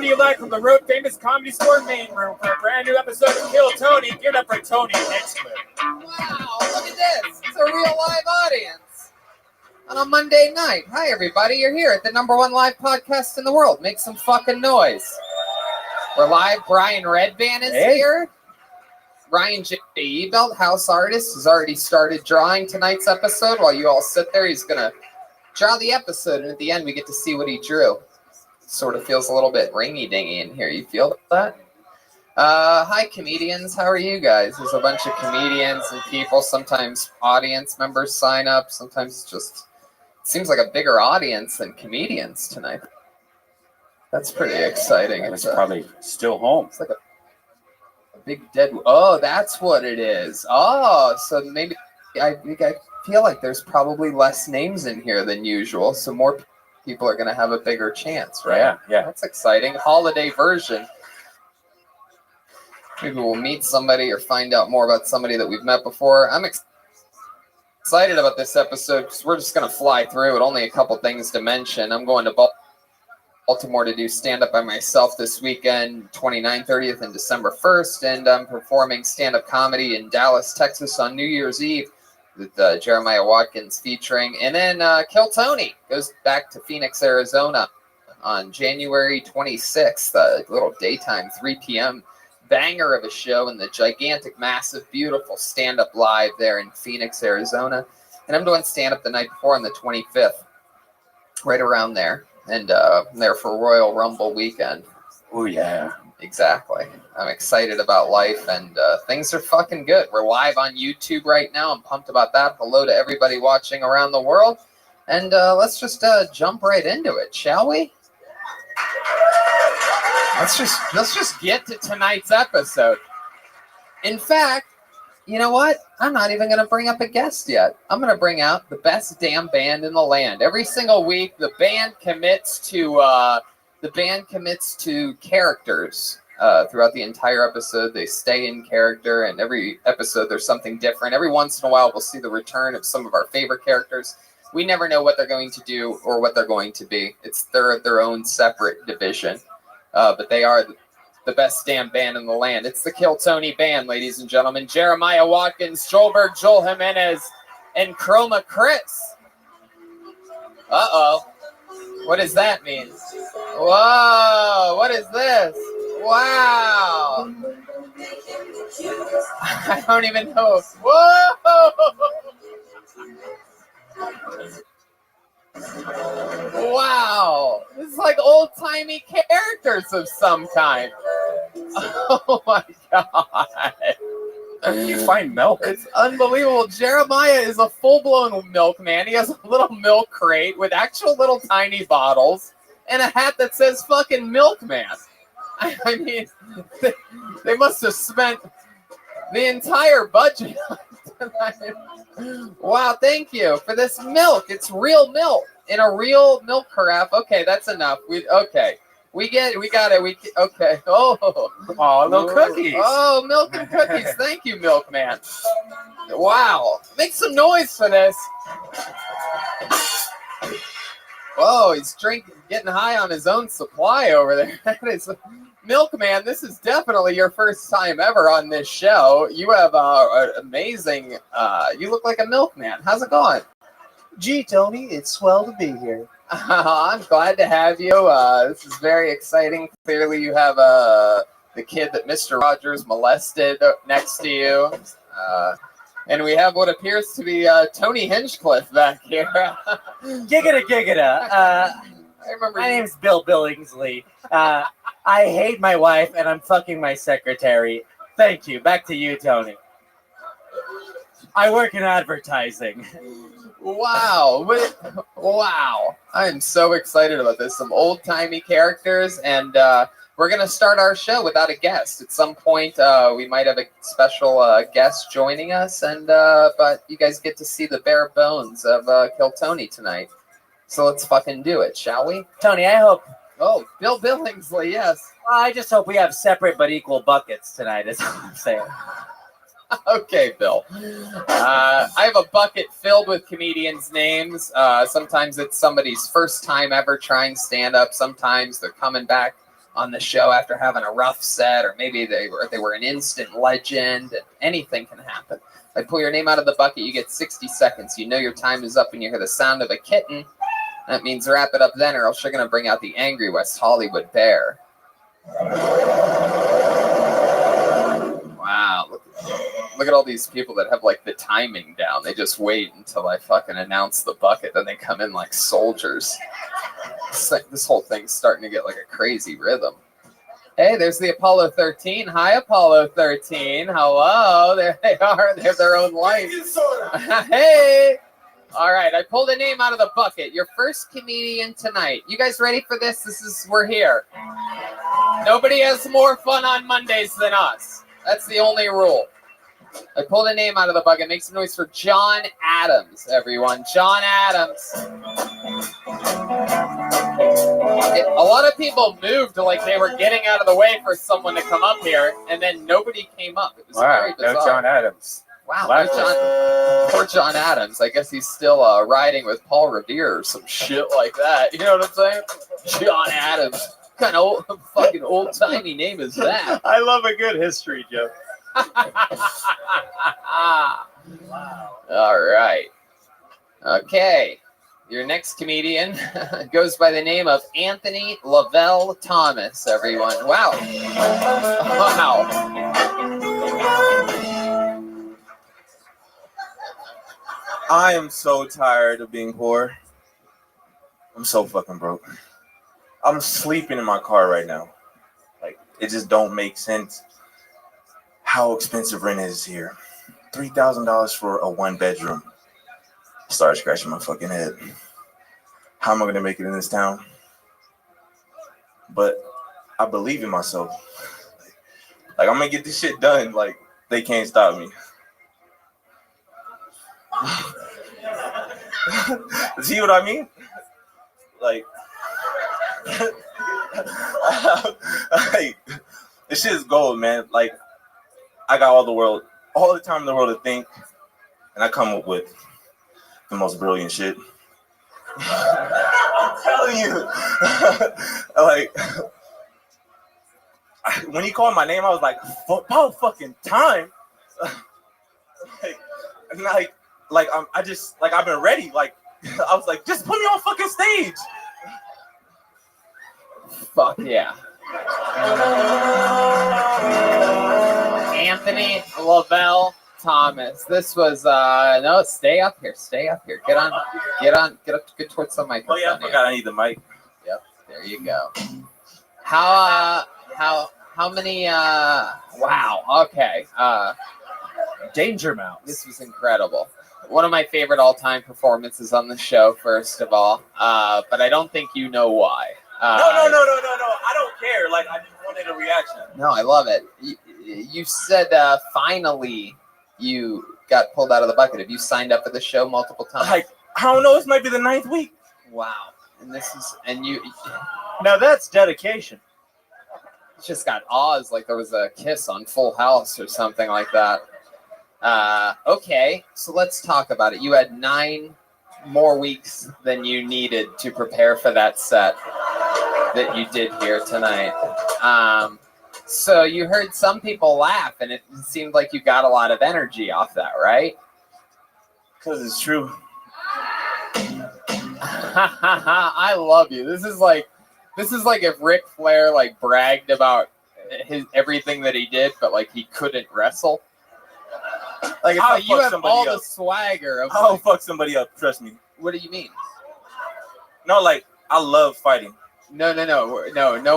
to you live from the Road Famous Comedy Store main room for a brand new episode of Kill Tony. Give it up for Tony Hinchcliffe. Wow, look at this. It's a real live audience on a Monday night. Hi, everybody. You're here at the #1 live podcast in the world. Make some fucking noise. We're live. Brian Redban is here. Ryan J. Ebelt, house artist, has already started drawing tonight's episode. While you all sit there, he's going to draw the episode, and at the end, we get to see what he drew. Sort of feels a little bit ringy-dingy in here. You feel that? Hi, comedians. How are you guys? There's a bunch of comedians and people. Sometimes audience members sign up. Sometimes it seems like a bigger audience than comedians tonight. That's pretty exciting. It's probably still home. It's like a big dead. Oh, that's what it is. Oh, so maybe I feel like there's probably less names in here than usual, so more people are going to have a bigger chance, right? Yeah. That's exciting. Holiday version. Maybe we'll meet somebody or find out more about somebody that we've met before. I'm excited about this episode because we're just going to fly through it. Only a couple things to mention. I'm going to Baltimore to do stand-up by myself this weekend, 29th, 30th, and December 1st, and I'm performing stand-up comedy in Dallas, Texas on New Year's Eve with Jeremiah Watkins featuring, and then Kill Tony goes back to Phoenix, Arizona on January 26th, a little daytime 3 p.m. banger of a show in the gigantic, massive, beautiful stand-up live there in Phoenix, Arizona, and I'm doing stand-up the night before on the 25th, right around there. And I'm there for Royal Rumble weekend. Oh, yeah. Exactly. I'm excited about life, and things are fucking good. We're live on YouTube right now. I'm pumped about that. Hello to everybody watching around the world. And let's just jump right into it, shall we? Let's just get to tonight's episode. In fact, you know what? I'm not even going to bring up a guest yet. I'm going to bring out the best damn band in the land. Every single week, the band commits to characters throughout the entire episode. They stay in character, and every episode there's something different. Every once in a while, we'll see the return of some of our favorite characters. We never know what they're going to do or what they're going to be. It's their own separate division, but they are the best damn band in the land. It's the Kill Tony Band, ladies and gentlemen. Jeremiah Watkins, Joelberg, Joel Jimenez, and Chroma Chris. Uh-oh. What does that mean? Whoa, what is this? Wow. I don't even know. Whoa. Wow. This is like old-timey characters of some kind. Oh my God. You find milk. It's unbelievable. Jeremiah is a full-blown milkman. He has a little milk crate with actual little tiny bottles and a hat that says fucking milkman. I mean, they must have spent the entire budget on tonight. Wow, thank you for this milk. It's real milk in a real milk carafe. Okay, that's enough. We got it. Okay. Oh, little cookies. Oh, milk and cookies. Thank you, milkman. Wow. Make some noise for this. Whoa, he's getting high on his own supply over there. That is, milkman, this is definitely your first time ever on this show. You have an amazing, you look like a milkman. How's it going? Gee, Tony, it's swell to be here. I'm glad to have you. This is very exciting. Clearly, you have the kid that Mr. Rogers molested next to you. And we have what appears to be Tony Hinchcliffe back here. Giggita. I remember my name's Bill Billingsley. I hate my wife, and I'm fucking my secretary. Thank you. Back to you, Tony. I work in advertising. Wow. Wow. I am so excited about this. Some old-timey characters, and we're going to start our show without a guest. At some point, we might have a special guest joining us, but you guys get to see the bare bones of Kill Tony tonight. So let's fucking do it, shall we? Tony, I hope... Oh, Bill Billingsley, yes. Well, I just hope we have separate but equal buckets tonight, is what I'm saying. Okay, Bill. I have a bucket filled with comedians' names. Sometimes it's somebody's first time ever trying stand-up. Sometimes they're coming back on the show after having a rough set, or maybe they were an instant legend. Anything can happen. I pull your name out of the bucket, you get 60 seconds. You know your time is up when you hear the sound of a kitten. That means wrap it up then, or else you're going to bring out the angry West Hollywood bear. Wow, look at all these people that have like the timing down. They just wait until I fucking announce the bucket, then they come in like soldiers. This whole thing's starting to get like a crazy rhythm. Hey, there's the Apollo 13. Hi, Apollo 13. Hello. There they are. They have their own light. Hey. All right, I pulled a name out of the bucket. Your first comedian tonight. You guys ready for this? We're here. Nobody has more fun on Mondays than us. That's the only rule. I pulled a name out of the bucket. Make some noise for John Adams, everyone. John Adams. A lot of people moved like they were getting out of the way for someone to come up here, and then nobody came up. It was very bizarre. No John Adams. Wow, poor John Adams. I guess he's still riding with Paul Revere or some shit like that. You know what I'm saying? John Adams. What kind of fucking old-timey name is that? I love a good history joke. All right. Okay. Your next comedian goes by the name of Anthony Lavelle Thomas, everyone. Wow. Wow. I am so tired of being poor. I'm so fucking broke. I'm sleeping in my car right now. Like, it just don't make sense how expensive rent is here. $3,000 for a one-bedroom. Started scratching my fucking head. How am I gonna make it in this town? But I believe in myself. Like, I'm gonna get this shit done. Like, they can't stop me. See what I mean? Like, like, this shit is gold, man. Like, I got all the time in the world to think, and I come up with the most brilliant shit. I'm telling you. Like, when he called my name, I was like, about fucking time. I've been ready. Like, I was like, just put me on fucking stage. Fuck yeah. Anthony Lavelle Thomas. This was no, stay up here. Get up towards the microphone. Oh yeah, I forgot I need the mic. Yep, there you go. How many wow, okay. Danger Mouse. This was incredible. One of my favorite all-time performances on the show, first of all. But I don't think you know why. No. I don't care. Like, I just wanted a reaction. No, I love it. You said finally you got pulled out of the bucket. Have you signed up for the show multiple times? Like, I don't know. This might be the 9th week. Wow. And you. Now that's dedication. Just got Oz like there was a kiss on Full House or something like that. Okay, so let's talk about it. You had 9 more weeks than you needed to prepare for that set that you did here tonight. So you heard some people laugh, and it seemed like you got a lot of energy off that, right? Because it's true. I love you. This is like if Ric Flair like bragged about everything that he did, but like he couldn't wrestle. Like it's like you have all the swagger of. I'll fuck somebody up. Trust me. What do you mean? No, like I love fighting. No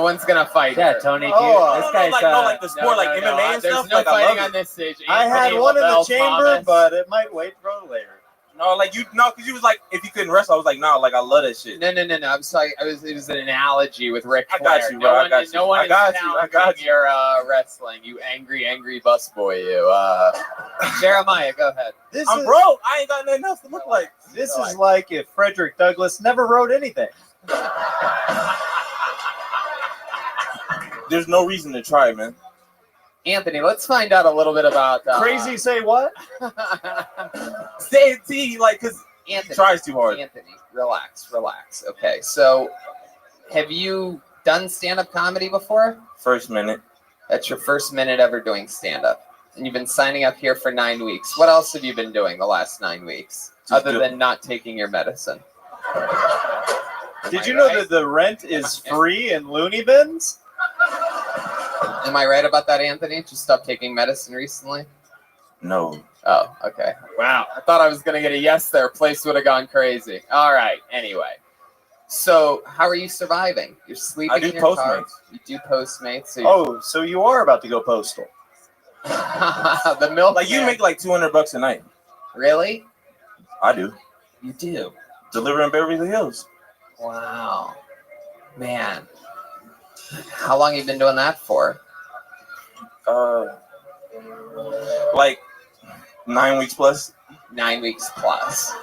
one's gonna fight. Yeah, her. Tony. This guy's like the sport, like MMA and there's stuff. no Like, fighting on this stage. I had Anthony one in the Lavelle chamber, Thomas. but it might wait for later. No, because you was like, if you couldn't wrestle, I was like, no, like I love that shit. No. I'm sorry. It was an analogy with Ric Flair. I got you, bro. No one is challenging your wrestling. You angry busboy. You. Jeremiah, go ahead. I'm broke. I ain't got nothing else to look like. This is like if Frederick Douglass never wrote anything. There's no reason to try, man. Anthony, let's find out a little bit about crazy. Say what? Say it, like, because Anthony tries too hard. Anthony, relax. Okay, so have you done stand-up comedy before? First minute. That's your first minute ever doing stand-up. And you've been signing up here for 9 weeks. What else have you been doing the last 9 weeks? Other than not taking your medicine? Did you know that the rent is free in loony bins? Am I right about that, Anthony? Just stopped taking medicine recently? No. Oh, okay. Wow. I thought I was going to get a yes there. Place would have gone crazy. All right. Anyway. So, how are you surviving? You're sleeping I do in your car. Postmates. You do Postmates. So Oh, so you are about to go postal. the milk. Like you make like $200 a night. Really? I do. You do? Deliver in Beverly Hills. Wow. Man. How long have you been doing that for? Like 9 weeks plus. 9 weeks plus.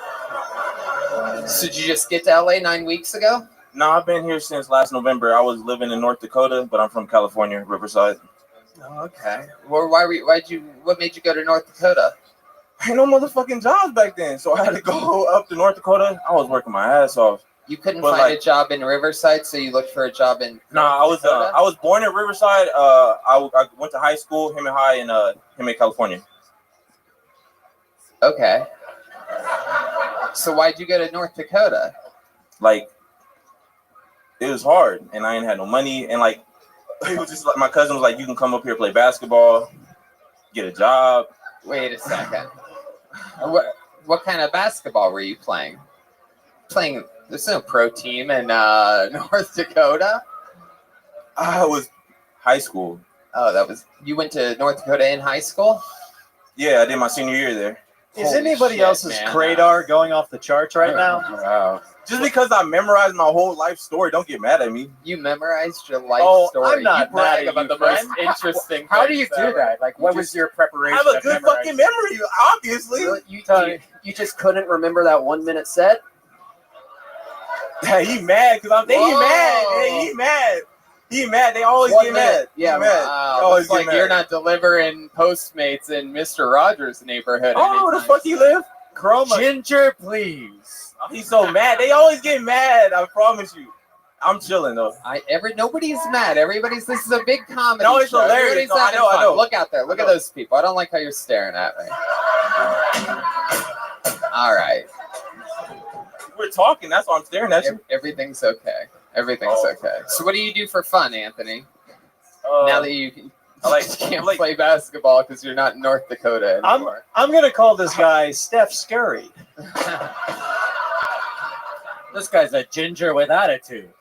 So did you just get to LA 9 weeks ago? No, I've been here since last November. I was living in North Dakota, but I'm from California, Riverside. Oh, okay. Well, what made you go to North Dakota? Ain't no motherfucking jobs back then, so I had to go up to North Dakota. I was working my ass off. You couldn't But, find like, a job in Riverside, so you looked for a job in I was born in Riverside. I went to high school, Hemet High, in Hemet, California. Okay. So why'd you go to North Dakota? Like, it was hard, and I ain't had no money, and like, it was just like my cousin was like, "You can come up here, play basketball, get a job." Wait a second. What kind of basketball were you playing? There's no pro team in North Dakota. I was high school. Oh, you went to North Dakota in high school? Yeah, I did my senior year there. Is Holy anybody shit, else's man. radar going off the charts right now? Wow. Just because I memorized my whole life story, don't get mad at me. You memorized your life story. I'm not you brag mad at about you, the friend. most interesting. How do you things do ever. that? Like, what was your preparation? I have a of good memorizing? fucking memory, obviously. You just couldn't remember that 1 minute set? Hey, he mad because he mad. Hey, he mad. He mad. They always get mad. Yeah, He mad. wow. They always It's like get mad. you're not delivering Postmates in Mr. Rogers' neighborhood. Oh, where the anytime fuck you live? Chroma. Ginger, please. He's so mad. They always get mad. I promise you. I'm chilling though. Nobody's mad. This is a big comedy No, it's show. hilarious. Everybody's No, I having know, I fun. know. Look out there. Look at those people. I don't like how you're staring at me. All right. We're talking. That's why I'm staring at you. Everything's okay. Everything's okay. So what do you do for fun, Anthony? Now that you can't play basketball because you're not in North Dakota anymore. I'm gonna call this guy Steph Scurry. This guy's a ginger with attitude.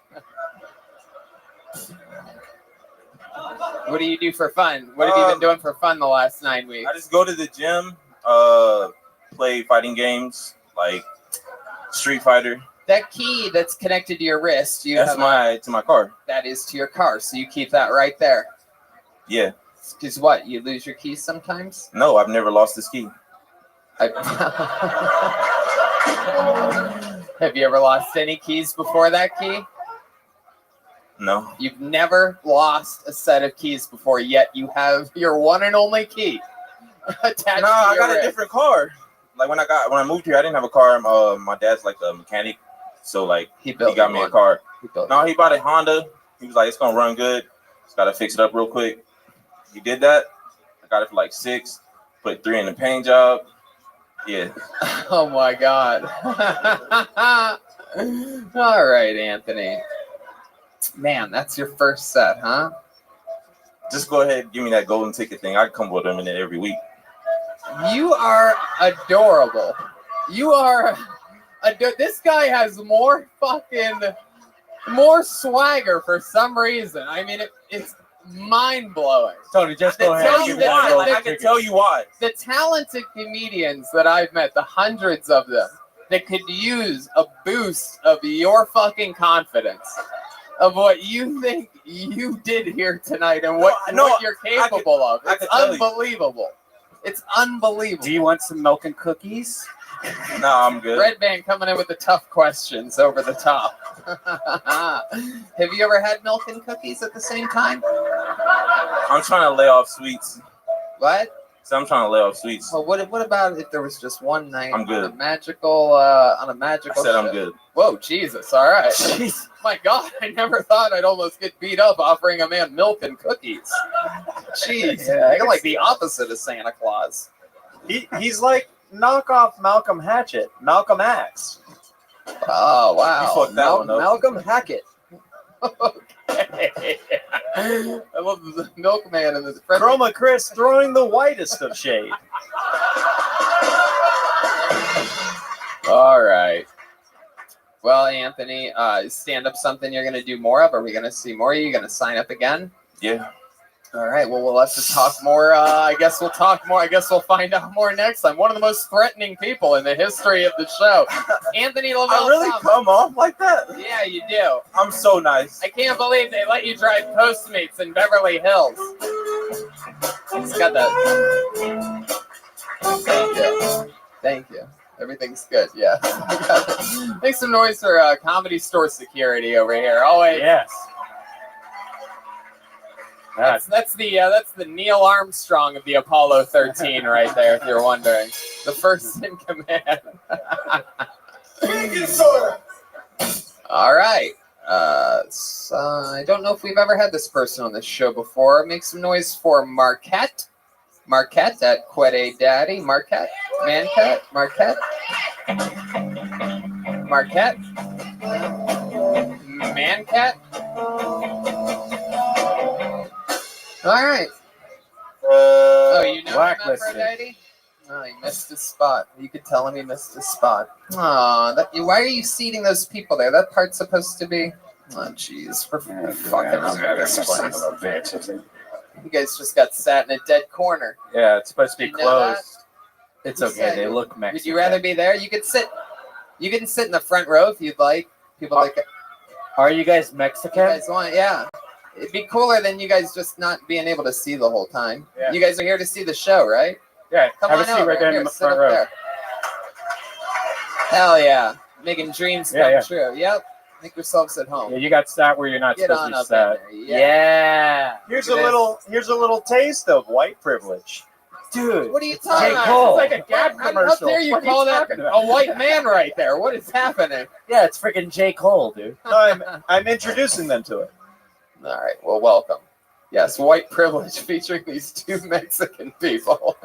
What do you do for fun? What have you been doing for fun the last 9 weeks? I just go to the gym, play fighting games like Street Fighter. That key that's connected to your wrist, That's to my car. That is to your car, so you keep that right there. Yeah. Because what? You lose your keys sometimes? No, I've never lost this key. Have you ever lost any keys before that key? No. You've never lost a set of keys before, yet you have your one and only key attached. No, to I your got a wrist. different car. Like when I moved here, I didn't have a car. My dad's like a mechanic, so like he got me a car. He bought a Honda. He was like, it's gonna run good. Just gotta fix it up real quick. He did that. I got it for like $6. Put 3 in the paint job. Yeah. Oh my God. All right, Anthony. Man, that's your first set, huh? Just go ahead and give me that golden ticket thing. I come with them in it every week. You are adorable. You are. This guy has more swagger for some reason. I mean, it's mind blowing. Tony, just go ahead. I can tell you why. The talented comedians that I've met, the hundreds of them, that could use a boost of your fucking confidence, of what you think you did here tonight and what you're capable of. It's unbelievable. It's unbelievable. Do you want some milk and cookies? No, I'm good. Red Band coming in with the tough questions over the top. Have you ever had milk and cookies at the same time? I'm trying to lay off sweets. What? So I'm trying to lay off sweets. Well, what about if there was just one night I'm good. on a magical I said I'm show? good. Whoa, Jesus! All right. Jeez. My God, I never thought I'd almost get beat up offering a man milk and cookies. Jeez, Yeah, you're like the opposite of Santa Claus. He's like knockoff Malcolm Hatchet, Malcolm X. Oh wow, You fucked that one up. Malcolm Hackett. Okay. I love the milkman and the Chroma Chris throwing the whitest of shade. All right. Well, Anthony, is stand-up something you're going to do more of? Are we going to see more? Are you going to sign up again? Yeah. All right. Well, we'll have to talk more. I guess we'll talk more. I guess we'll find out more next time. One of the most threatening people in the history of the show, Anthony Lavelle. I really come off like that? Yeah, you do. I'm so nice. I can't believe they let you drive Postmates in Beverly Hills. He's got that. Thank you. Thank you. Everything's good. Yeah. Make some noise for Comedy Store security over here. Oh wait. Yes. That's the Neil Armstrong of the Apollo 13 right there. If you're wondering, the first in command. All right. So I don't know if we've ever had this person on this show before. Make some noise for Marquette. Marquette at Quede Daddy. Marquette. Mancat. Marquette. Marquette. Mancat. All right. Oh, you know Blacklisted. Aphrodite? Oh, he missed his spot. You could tell him he missed his spot. Aw, why are you seating those people there? That part's supposed to be... Oh, jeez. We're fucking up this place. You guys just got sat in a dead corner. Yeah, it's supposed to be You know that? closed. It's okay. They look Mexican. Would you rather be there? You could sit. You can sit in the front row if you'd like. People like. Are you guys You Mexican? guys want? Yeah. It'd be cooler than you guys just not being able to see the whole time. Yeah. You guys are here to see the show, right? Yeah, Come have on a seat over. right there in Here, the sit front up row. there. Hell yeah. Making dreams come Yeah. true. Yep. Make yourselves at home. Yeah, you got sat where you're not Get supposed on to up be in sat. there. Yeah. Here's Look a at little taste of white privilege. Dude. What are you talking J. about? Cole. It's like a Gap commercial. How dare you What are you call that talking about? a white man right there? What is happening? Yeah, it's freaking J. Cole, dude. No, I'm introducing them to it. All right. Well, welcome. Yes, white privilege featuring these two Mexican people,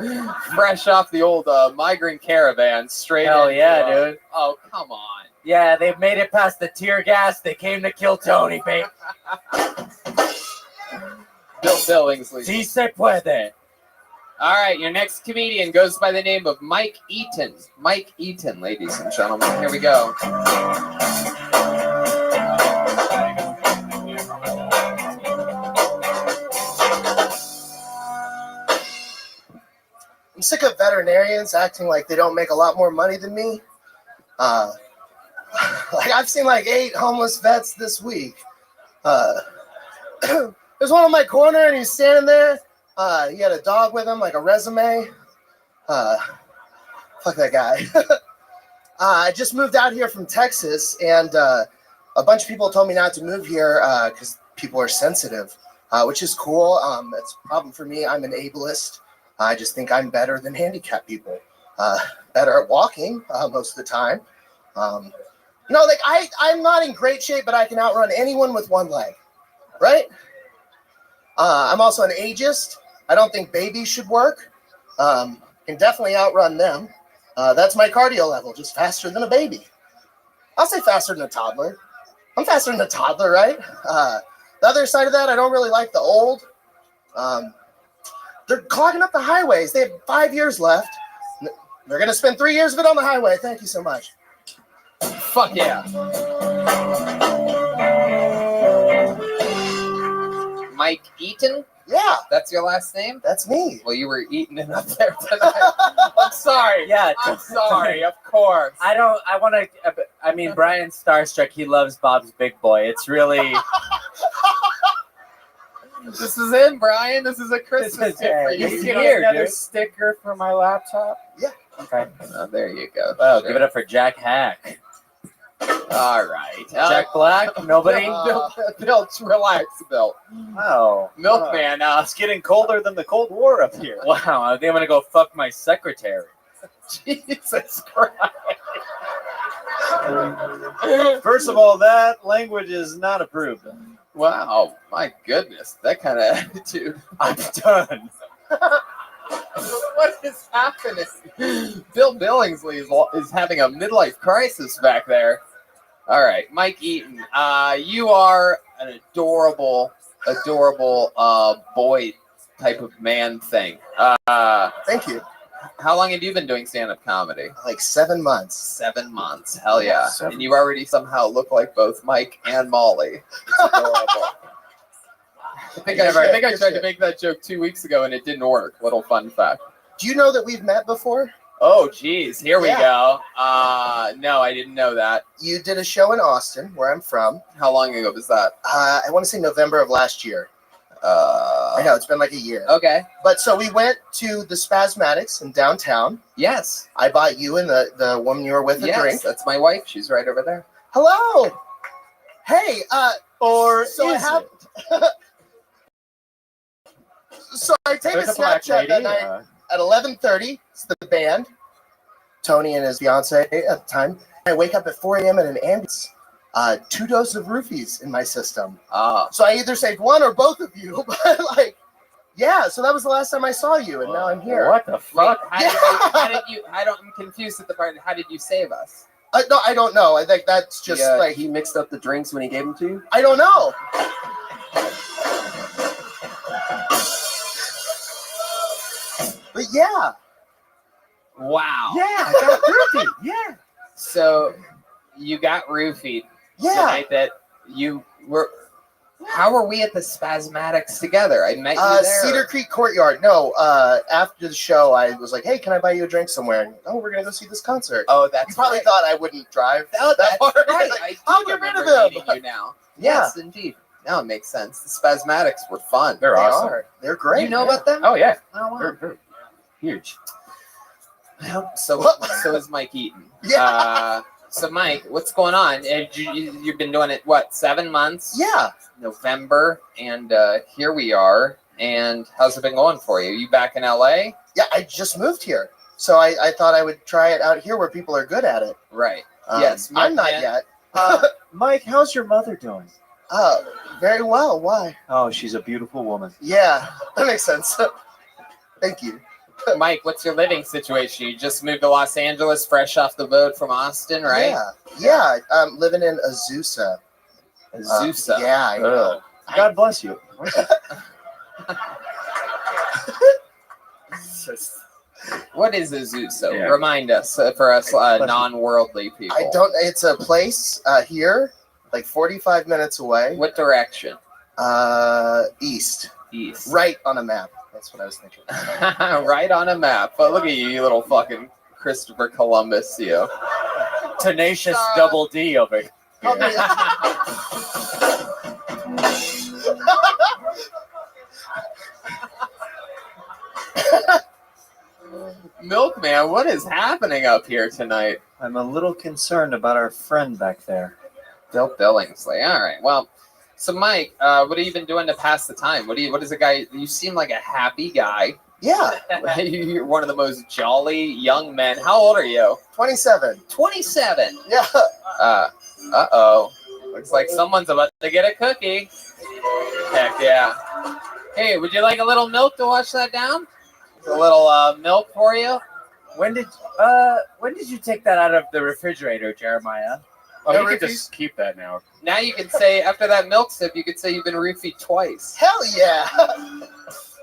fresh off the old migrant caravan, straight. Hell into, yeah, dude. Oh, come on. Yeah, they've made it past the tear gas. They came to kill Tony, babe. Bill Billingsley. Si se puede. All right, your next comedian goes by the name of Mike Eaton. Mike Eaton, ladies and gentlemen. Here we go. I'm sick of veterinarians acting like they don't make a lot more money than me. Like I've seen like 8 homeless vets this week. There's one on my corner and he's standing there. He had a dog with him, like a resume. Fuck that guy. I just moved out here from Texas, and a bunch of people told me not to move here because people are sensitive, which is cool. It's a problem for me. I'm an ableist. I just think I'm better than handicapped people. Better at walking most of the time. Like I'm not in great shape, but I can outrun anyone with one leg, right? I'm also an ageist. I don't think babies should work. Can definitely outrun them. That's my cardio level, just faster than a baby. I'll say faster than a toddler. I'm faster than a toddler, right? The other side of that, I don't really like the old. They're clogging up the highways. They have 5 years left. They're going to spend 3 years of it on the highway. Thank you so much. Fuck yeah. Mike Eaton? Yeah. That's your last name? That's me. Well, you were eating it up there tonight. I'm sorry. Yeah. I'm sorry, of course. I mean, Brian's starstruck. He loves Bob's Big Boy. It's really... This is him, Brian. This is a Christmas gift for you. He's You know, here, Another dude. sticker for my laptop. Yeah. Okay. Oh, there you go. Oh, Sure. give it up for Jack Hack. All right. Jack Black? Nobody? Bill, relax, Bill. Wow. Milkman, it's getting colder than the Cold War up here. Wow, I think I'm gonna go fuck my secretary. Jesus Christ. First of all, that language is not approved. Wow, my goodness, that kind of attitude. I'm done. What is happening? Bill Billingsley is having a midlife crisis back there. All right, Mike Eaton, you are an adorable boy type of man thing. Thank you. How long have you been doing stand-up comedy? Like 7 months. 7 months. Hell yeah. And you already somehow look like both Mike and Molly. It's adorable. I think I tried to make that joke 2 weeks ago and it didn't work. Little fun fact. Do you know that we've met before? Oh, geez. Here we go. No, I didn't know that. You did a show in Austin, where I'm from. How long ago was that? I want to say November of last year. I know, it's been like a year. Okay. But so we went to the Spasmatics in downtown. Yes. I bought you and the woman you were with a drink. That's my wife. She's right over there. Hello. Hey, or so is I have So I take There's a a black Snapchat that lady, night at 11:30. It's the band, Tony and his fiance at the time. I wake up at 4 a.m. in an ambulance. 2 doses of roofies in my system. So I either saved one or both of you. But like, yeah. So that was the last time I saw you, and now I'm here. What the fuck? How did you? I'm confused at the part. How did you save us? No, I don't know. I think that's just like he mixed up the drinks when he gave them to you. I don't know. But yeah. Wow. Yeah, I got roofied. Yeah. So you got roofied. Yeah. The night that you were. How were we at the Spasmatics together? I met you there. Cedar Creek Courtyard. No, after the show, I was like, "Hey, can I buy you a drink somewhere?" And, oh, we're gonna go see this concert. Oh, that's you probably right. thought I wouldn't drive. Oh, that that's far. right. Like, I I'll do get rid of remember them. meeting you now. Yeah. Yes, indeed. Now it makes sense. The Spasmatics were fun. They're awesome. They're great. You know about them? Oh yeah. Oh wow. They're huge. So is Mike Eaton. Yeah. So Mike, what's going on? You've been doing it what, 7 months? Yeah. November, and here we are. And how's it been going for you? You back in LA? Yeah, I just moved here, so I thought I would try it out here where people are good at it. Right. Yes. I'm not yet. Mike, how's your mother doing? Very well. Why? Oh, she's a beautiful woman. Yeah, that makes sense. Thank you. Mike, what's your living situation? You just moved to Los Angeles, fresh off the boat from Austin, right? Yeah. I'm living in Azusa. Azusa. Yeah, I know. God bless you. What is Azusa? Yeah. Remind us, for us non-worldly people. I don't. It's a place here, like 45 minutes away. What direction? East. East. Right on a map. That's what I was thinking. Right on a map. But look at you, you little fucking Christopher Columbus, you. Tenacious double D over here. Milkman, what is happening up here tonight? I'm a little concerned about our friend back there. Bill Billingsley. All right. Well, so Mike, what have you been doing to pass the time? What is a guy? You seem like a happy guy. Yeah. You're one of the most jolly young men. How old are you? 27. 27. Yeah. Uh-oh. Looks like someone's about to get a cookie. Heck yeah. Hey, would you like a little milk to wash that down? A little milk for you? When did you take that out of the refrigerator, Jeremiah? Oh, No you can roofies? just keep that now. Now you can say, after that milk sip, you could say you've been roofied twice. Hell yeah.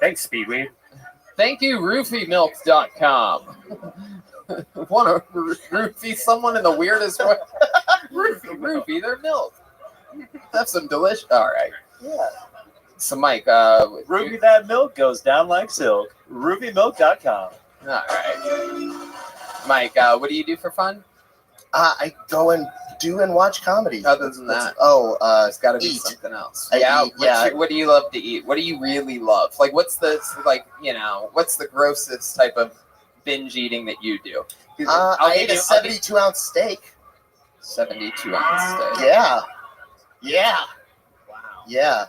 Thanks, Speedweed. Thank you, roofiemilk.com. Want to roofie someone in the weirdest way? Roofie their milk. Have some delicious. All right. Yeah. So, Mike, Ruby, that milk goes down like silk. RubyMilk.com. all right. Mike, what do you do for fun? I go and do and watch comedy. Other than that, it's got to be eat. something else. I Yeah. eat, What do you love to eat? What do you really love? Like, what's the what's the grossest type of binge eating that you do? I ate a 72-ounce steak. 72 on stage. Yeah. Wow. Yeah.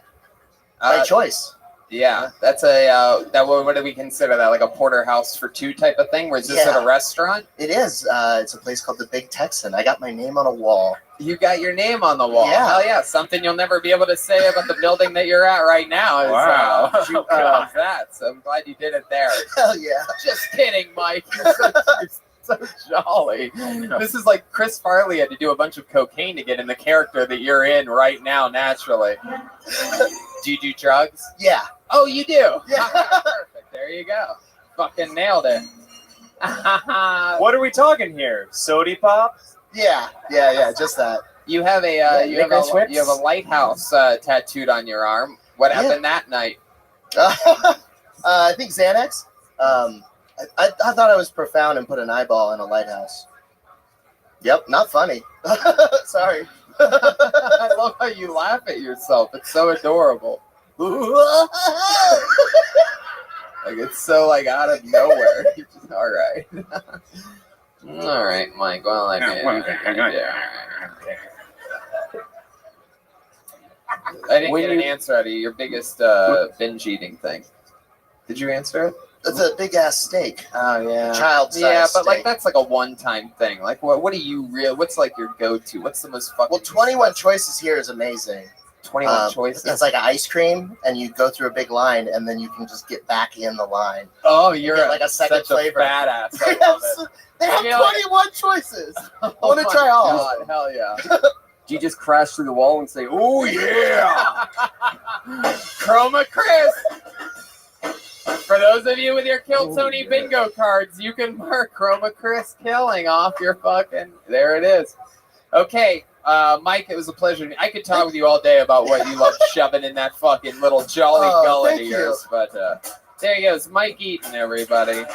By choice. Yeah, that's a what do we consider that? Like a porterhouse for two type of thing? Where is this at a restaurant? It is. It's a place called the Big Texan. I got my name on a wall. You got your name on the wall. Yeah. Hell yeah. Something you'll never be able to say about the building that you're at right now. Is, Wow. that. So I'm glad you did it there. Hell yeah. Just kidding, Mike. You're so jolly. This is like Chris Farley had to do a bunch of cocaine to get in the character that you're in right now naturally. Do you do drugs? Yeah. Oh, you do? Yeah. Perfect. There you go. Fucking nailed it. What are we talking here? Sody pop? Yeah. Just that. You have a you have a lighthouse tattooed on your arm. What happened that night? I think Xanax. I thought I was profound and put an eyeball in a lighthouse. Yep, not funny. Sorry. I love how you laugh at yourself. It's so adorable. Like it's so like out of nowhere. You're just, all right. All right, Mike. Well, I didn't get an answer out of you. Your biggest binge eating thing. Did you answer it? It's a big ass steak. Oh yeah, Child size. Yeah, but like steak. that's like a one-time thing. Like what do you what's like your go-to? What's the most fucking? Well, 21 choices here is amazing. 21 choices. It's like ice cream, and you go through a big line, and then you can just get back in the line. Oh, you're like a second such flavor. a badass. I love it. They have 21 choices. I want to try all. God, hell yeah. Do you just crash through the wall and say, "Oh yeah"? Chroma Chris. For those of you with your Kill Tony bingo cards, you can mark Chroma Chris killing off your fucking. There it is. Okay, Mike, it was a pleasure. I could talk with you all day about what you love shoving in that fucking little jolly gullet of yours, but there he goes, Mike Eaton, everybody. Does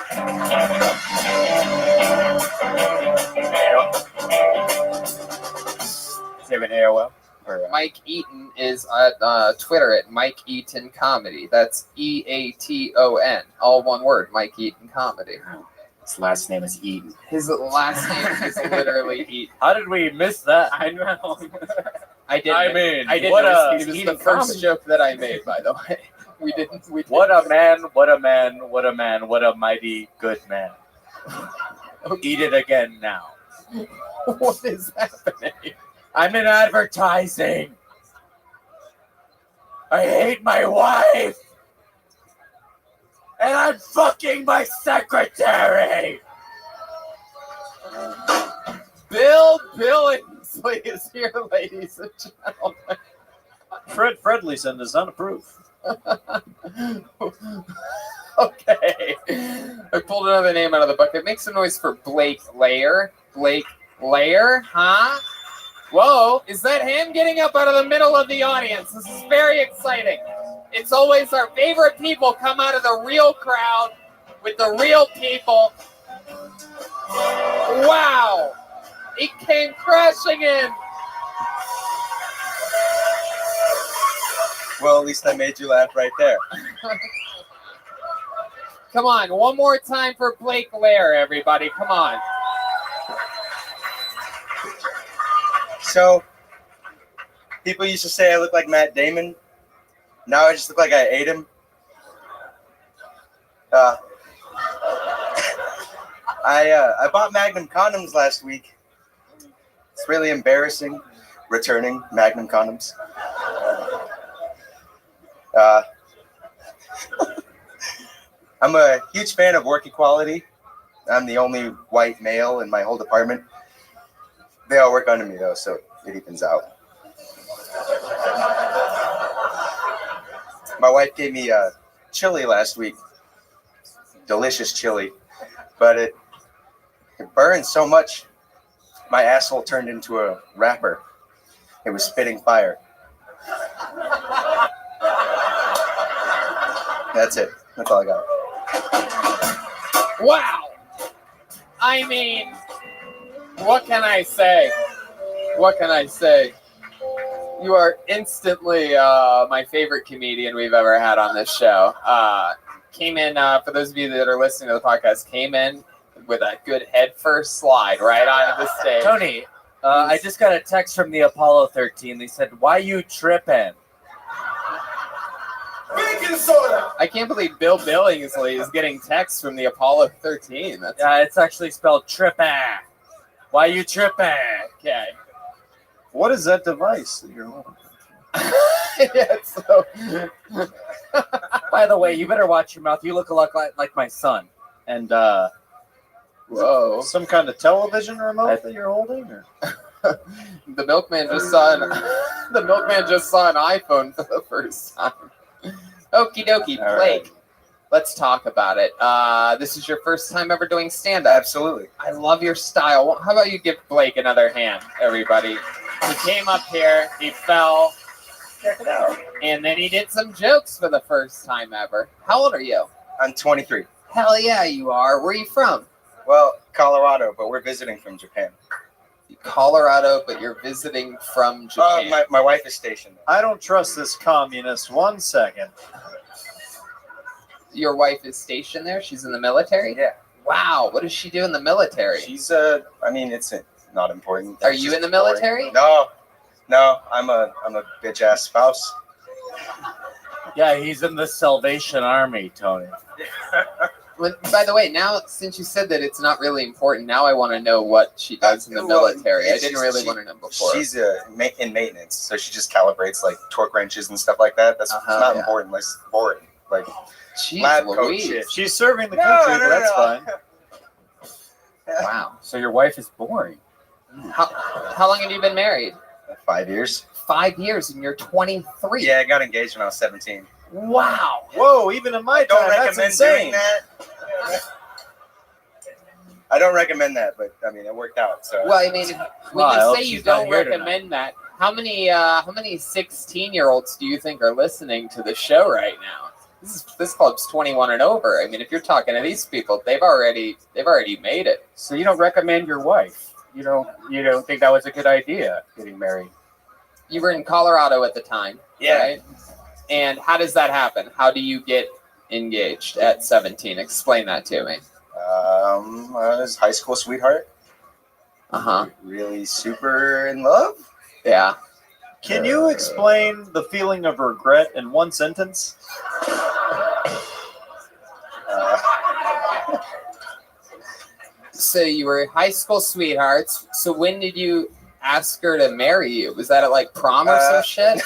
he have an AOL? Mike Eaton is at Twitter at Mike Eaton Comedy. That's EATON, all one word, Mike Eaton Comedy. His last name is Eaton. His last name is literally Eaton. How did we miss that? I know. I mean, didn't. what It was the first joke that I made, by the way. We didn't. What a man, what a man, what a man, what a mighty good man. Eat it again now. What is happening? I'm in advertising. I hate my wife. And I'm fucking my secretary. Bill Billingsley is here, ladies and gentlemen. Fred Fredleyson does not approve. Okay. I pulled another name out of the bucket. Make some noise for Blake Layer. Blake Layer, huh? Whoa, is that him getting up out of the middle of the audience? This is very exciting. It's always our favorite people come out of the real crowd with the real people. Wow. He came crashing in. Well, at least I made you laugh right there. Come on, one more time for Blake Lair, everybody. Come on. So, people used to say I look like Matt Damon. Now I just look like I ate him. I bought Magnum condoms last week. It's really embarrassing returning Magnum condoms. I'm a huge fan of work equality. I'm the only white male in my whole department. They all work under me though, so it evens out. My wife gave me chili last week. Delicious chili. But it burned so much, my asshole turned into a wrapper. It was spitting fire. That's it. That's all I got. Wow. I mean, what can I say? What can I say? You are instantly my favorite comedian we've ever had on this show. Came in, for those of you that are listening to the podcast, came in with a good head first slide right onto the stage. Tony, I just got a text from the Apollo 13. They said, "Why you tripping?" Baking soda. I can't believe Bill Billingsley is getting texts from the Apollo 13. That's Yeah, it's actually spelled tripping. Why you tripping? okay. What is that device that you're holding? Yeah, so By the way, you better watch your mouth. You look a lot like my son. And whoa. some kind of television remote that you're holding? Or? The milkman just saw an iPhone for the first time. Okie dokie, All Blake. right. Let's talk about it. This is your first time ever doing stand-up. Absolutely. I love your style. Well, how about you give Blake another hand, everybody? He came up here, he fell, Check it out. and then he did some jokes for the first time ever. How old are you? I'm 23. Hell yeah, you are. Where are you from? Well, Colorado, but we're visiting from Japan. Colorado, but you're visiting from Japan. My wife is stationed there. I don't trust this communist 1 second. Your wife is stationed there? She's in the military? Yeah. Wow, what does she do in the military? She's I mean, it's not important. Are It's you just in the boring. military? No, I'm a bitch ass spouse. Yeah, he's in the Salvation Army, Tony. By the way, now since you said that it's not really important, now I want to know what she does in the military. I didn't really want to know before. She's in maintenance, so she just calibrates like torque wrenches and stuff like that. That's not important. Like, it's boring. Like Jeez lab coat Louise. shit. She's serving the country, but that's fine. Wow. So your wife is boring. How long have you been married? 5 years. 5 years, and you're 23. Yeah, I got engaged when I was 17. Wow. Whoa, even in my Don't time, that's recommend insane. doing that. I don't recommend that, but I mean, it worked out. So. Well, I mean, when I you hope say you she's not don't here recommend that, how many 16-year-olds do you think are listening to the show right now? This club's 21 and over. I mean, if you're talking to these people, they've already made it. So you don't recommend your wife? You don't think that was a good idea, getting married? You were in Colorado at the time, Yeah. right? And how does that happen? How do you get engaged at 17? Explain that to me. I was high school sweetheart. Really super in love. Yeah. Can you explain the feeling of regret in one sentence? So you were high school sweethearts. So when did you ask her to marry you? Was that at like prom or some shit?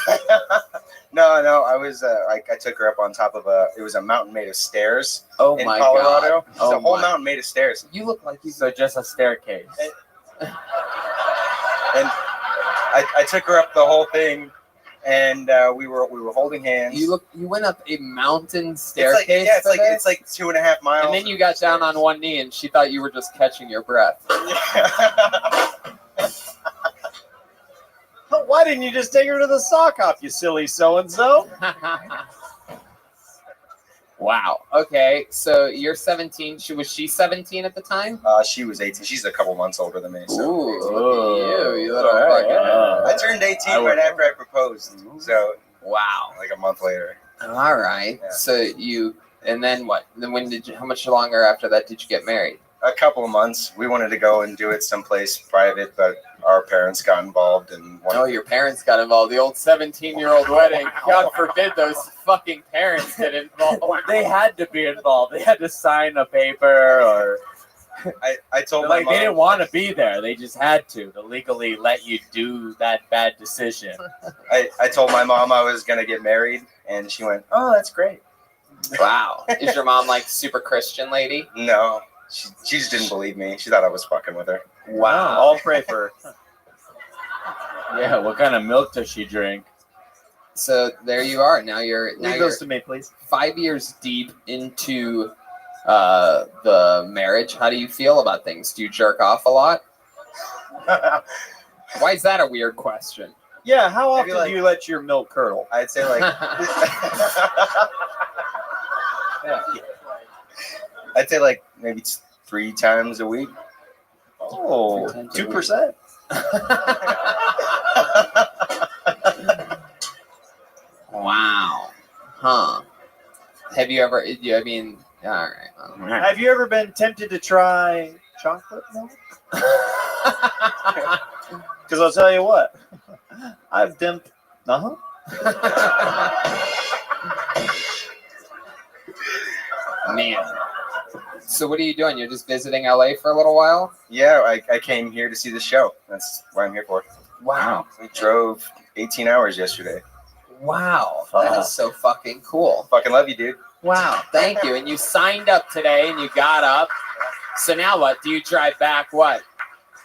No. I was I took her up on top of it was a mountain made of stairs. Oh in my Colorado. God. It's a whole my. mountain made of stairs. You look like you. So just a staircase. And I took her up the whole thing, and we were holding hands. You went up a mountain staircase. It's like 2.5 miles. And then you got down on one knee, and she thought you were just catching your breath. Why didn't you just take her to the sock hop, you silly so-and-so? Wow. Okay. So you're 17. Was she 17 at the time? She was 18. She's a couple months older than me. So. Ooh, you little Right, fucking. I turned 18 right after I proposed. So wow. Like a month later. All right. Yeah. So and then what? Then how much longer after that did you get married? A couple of months. We wanted to go and do it someplace private, but our parents got involved and Oh, your parents got involved. The old 17-year-old wedding. God forbid those fucking parents get involved. They had to be involved. They had to sign a paper, or I told my like mom, they didn't want to be there. They just had to legally let you do that bad decision. I told my mom I was gonna get married, and she went, "Oh, that's great." Wow. Is your mom like super Christian lady? No, she just didn't believe me. She thought I was fucking with her. Wow. I'll pray for her. Yeah, what kind of milk does she drink? So there you are. Now you're Leave those to me, please. 5 years deep into the marriage. How do you feel about things? Do you jerk off a lot? Why is that a weird question? Yeah, how often like- do you let your milk curdle? I'd say like I'd say like maybe 3 times a week. Oh, 2%. Wow. Huh. Have you ever? I mean, all right. Have you ever been tempted to try chocolate milk? Because I'll tell you what, I've dimped. Man. So what are you doing? You're just visiting LA for a little while? Yeah, I came here to see the show. That's what I'm here for. Wow. We drove 18 hours yesterday. Wow. That is so fucking cool. Fucking love you, dude. Wow. Thank you. And you signed up today and you got up. So now what? Do you drive back what?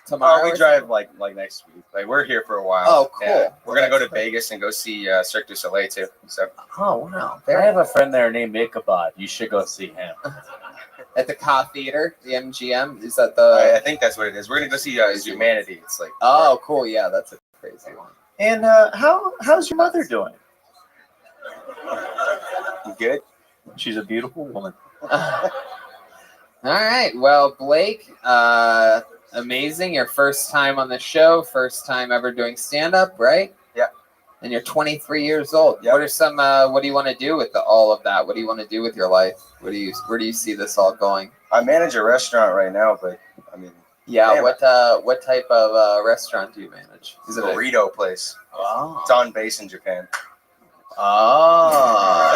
Tomorrow? Oh, we drive like next week. Like we're here for a while. Oh, cool. Yeah. We're gonna go to Vegas and go see Cirque du Soleil too. So. Oh wow. I have a friend there named Ichabod. You should go see him. At the Ka Theater, the MGM. Is that the? I think that's what it is. We're gonna go see Humanity. It's like. Oh, cool. Yeah, that's a crazy one. And how's your mother doing? Good. She's a beautiful woman. All right. Well, Blake, amazing. Your first time on the show, first time ever doing stand-up, right? Yeah. And you're 23 years old. Yep. What are some? What do you want to do with all of that? What do you want to do with your life? Where do you see this all going? I manage a restaurant right now, but I mean. Yeah. Damn. What type of restaurant do you manage? Is it a burrito place? Oh. It's on base in Japan. Oh.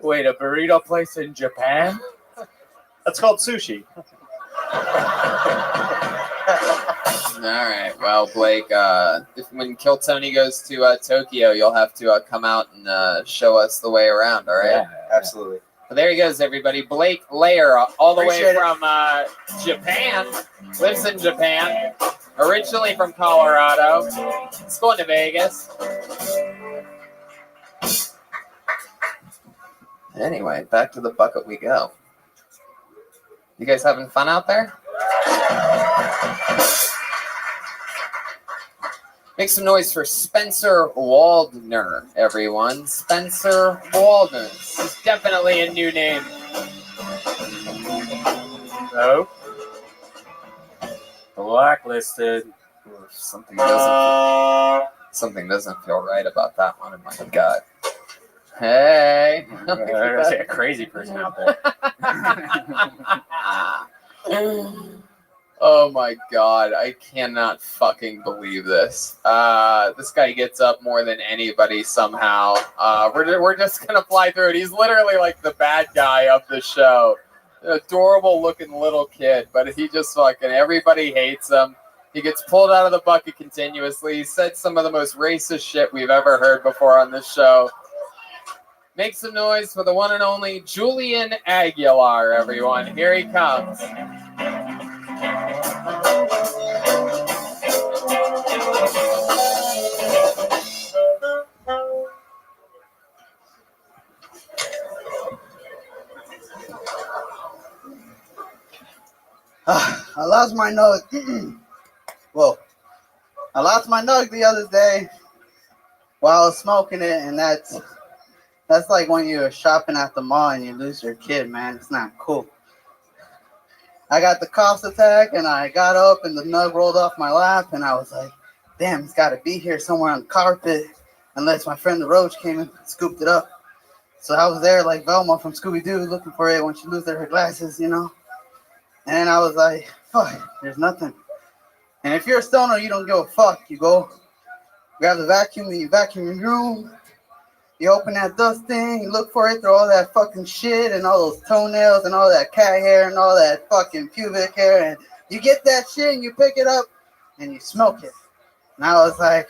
Wait, a burrito place in Japan? That's called sushi. All right. Well, Blake, when Kill Tony goes to Tokyo, you'll have to come out and show us the way around. All right. Yeah, absolutely. Well, there he goes, everybody. Blake Layer, all the Appreciate way from Japan. Lives in Japan. Originally from Colorado. He's going to Vegas. Anyway, back to the bucket we go. You guys having fun out there? Make some noise for Spencer Waldner, everyone. Spencer Waldner. He's definitely a new name. Nope. Blacklisted. Something doesn't feel right about that one in my gut. Hey. There's a crazy person out there. Oh my god, I cannot fucking believe this. This guy gets up more than anybody somehow. We're just gonna fly through it. He's literally like the bad guy of the show. An adorable looking little kid, but he just fucking, everybody hates him. He gets pulled out of the bucket continuously. He said some of the most racist shit we've ever heard before on this show. Make some noise for the one and only Julian Aguilar, everyone. Here he comes. I lost my nug. Whoa. I lost my nug the other day while I was smoking it, and that's like when you're shopping at the mall and you lose your kid, man. It's not cool. I got the cough attack, and I got up, and the nug rolled off my lap, and I was like, damn, it's got to be here somewhere on the carpet, unless my friend the Roach came and scooped it up. So I was there like Velma from Scooby-Doo looking for it when she loses her glasses, you know? And I was like, fuck, there's nothing. And if you're a stoner, you don't give a fuck. You go grab the vacuum, and you vacuum your room. You open that dust thing, you look for it through all that fucking shit and all those toenails and all that cat hair and all that fucking pubic hair. And you get that shit and you pick it up and you smoke it. And I was like,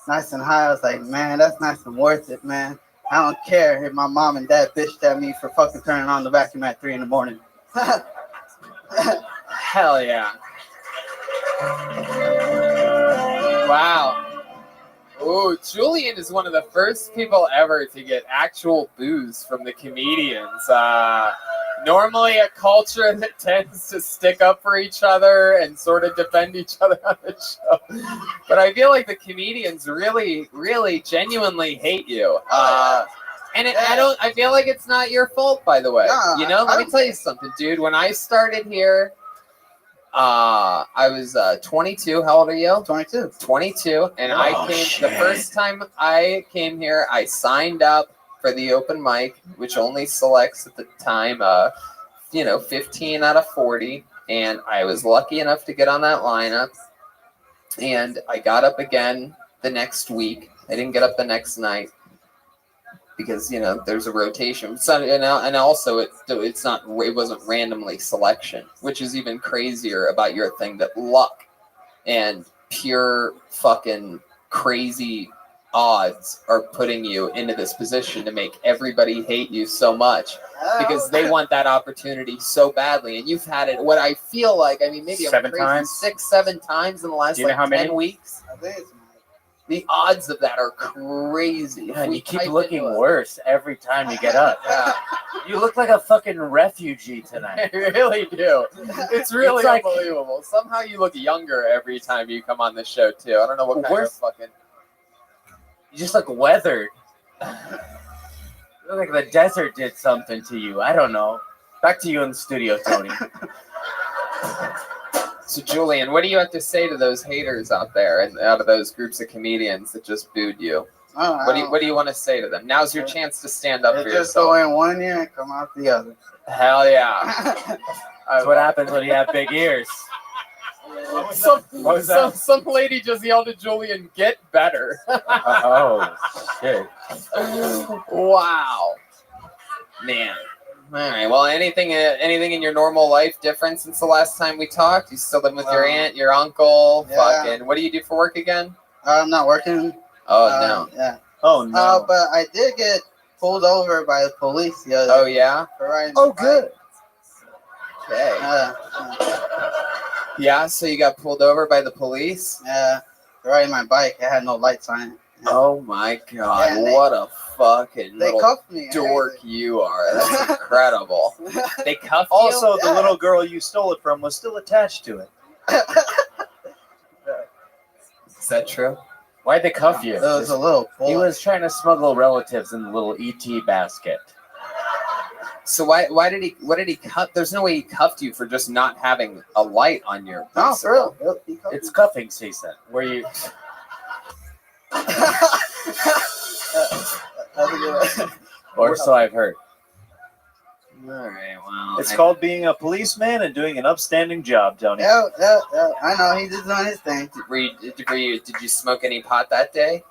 nice and high. I was like, man, that's nice and worth it, man. I don't care if my mom and dad bitched at me for fucking turning on the vacuum at 3 a.m. Hell yeah. Wow. Ooh, Julian is one of the first people ever to get actual booze from the comedians. Normally a culture that tends to stick up for each other and sort of defend each other on the show. But I feel like the comedians really, really genuinely hate you. And I feel like it's not your fault, by the way. You know, let me tell you something, dude. When I started here, I was 22. How old are you? 22. 22. And the first time I came here, I signed up for the open mic, which only selects at the time 15 out of 40, and I was lucky enough to get on that lineup. And I got up again the next week. I didn't get up the next night because there's a rotation. So, and also it wasn't randomly selection, which is even crazier about your thing. That luck and pure fucking crazy odds are putting you into this position to make everybody hate you so much because they want that opportunity so badly. And you've had it, what I feel like, I mean, maybe I'm 7 crazy, times? 6-7 times in the last Do you know how 10 many? weeks. I think it's The odds of that are crazy. Man, you keep type looking into it- worse every time you get up. Yeah. You look like a fucking refugee tonight. I really do. It's really It's like- unbelievable. Somehow you look younger every time you come on the show too. I don't know what kind of fucking. You just look weathered. You look like the desert did something to you. I don't know. Back to you in the studio, Tony. So Julian, what do you have to say to those haters out there and out of those groups of comedians that just booed you? What do you want to say to them? Now's your chance to stand up for just yourself. go in one ear and come out the other. Hell yeah. That's what happens when you have big ears. Some lady just yelled at Julian, "Get better." Oh shit! Wow, man. All right. Well, anything in your normal life different since the last time we talked? You still live with your aunt, your uncle? Yeah. Fucking. What do you do for work again? I'm not working. Oh no. Yeah. Oh no. But I did get pulled over by the police the other. Oh yeah. For riding Oh the bike. good. Okay. Yeah. So you got pulled over by the police? Yeah. For riding my bike, it had no lights on it. Oh my god! Yeah, what a fucking they little cuffed me. dork you are. That's incredible. They cuffed Also, you. the little girl you stole it from was still attached to it. Is that true? Why'd they cuff you? It was a little He boy. was trying to smuggle relatives in the little ET basket. So why did he cuff? There's no way he cuffed you for just not having a light on your. No, for real. Yep, he cuffed It's cuffing season. Where you? Or so I've heard. All right. Well, It's called being a policeman and doing an upstanding job, Tony. Yeah. I know. He just doing his thing. Did you smoke any pot that day?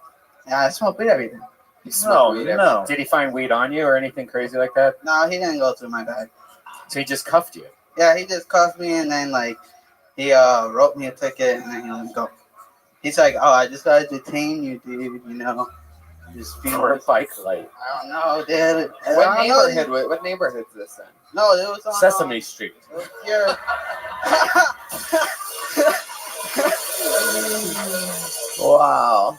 Yeah, I smoke weed every day. You smoked weed every- No. Did he find weed on you or anything crazy like that? No, he didn't go through my bag. So he just cuffed you. Yeah, he just cuffed me and then he wrote me a ticket and then he let me go. He's like, "Oh, I just gotta detain you, dude. Just be For a bike light. I don't know, dude. What neighborhood? What neighborhood is this in? No, it was on Sesame Street. Here. Wow.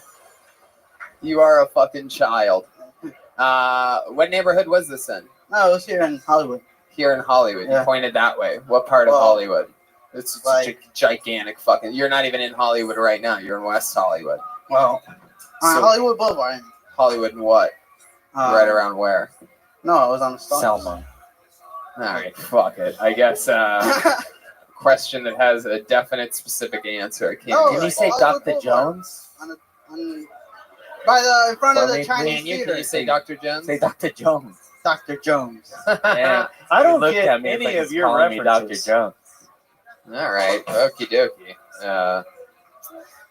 You are a fucking child. What neighborhood was this in? No, it was here in Hollywood. Here in Hollywood. Yeah. You pointed that way. What part of Well, Hollywood? It's like- such a gigantic fucking. You're not even in Hollywood right now. You're in West Hollywood. Well, on So- Hollywood Boulevard. Hollywood and what? Right around where? No, it was on the Stars. Selma. All right, fuck it. I guess question that has a definite, specific answer. I can't. No, Can you say Hollywood Dr. Boulevard. Jones? In front of the Chinese Can you theater. say Dr. Jones? Say Dr. Jones. Dr. Jones. Yeah, I don't he looked get at me any like of he's your calling me references. Dr. Jones. All right, okie dokie.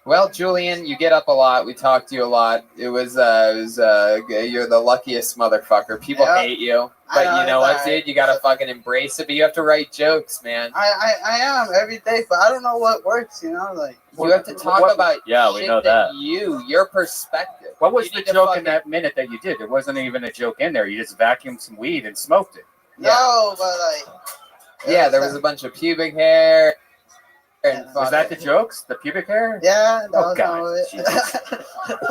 Well, Julian, you get up a lot. We talked to you a lot. You're the luckiest motherfucker. People Yeah. hate you, but I know, you know it's what, alright. dude? You gotta fucking embrace it. But you have to write jokes, man. I am every day, but I don't know what works, You have to talk about Yeah, we shit know that. your perspective. What was You the need to joke fucking- in that minute that you did? There wasn't even a joke in there. You just vacuumed some weed and smoked it. No, but Yeah, there was a bunch of pubic hair. And Was that the jokes? The pubic hair? yeah, that Oh, was God, all of it.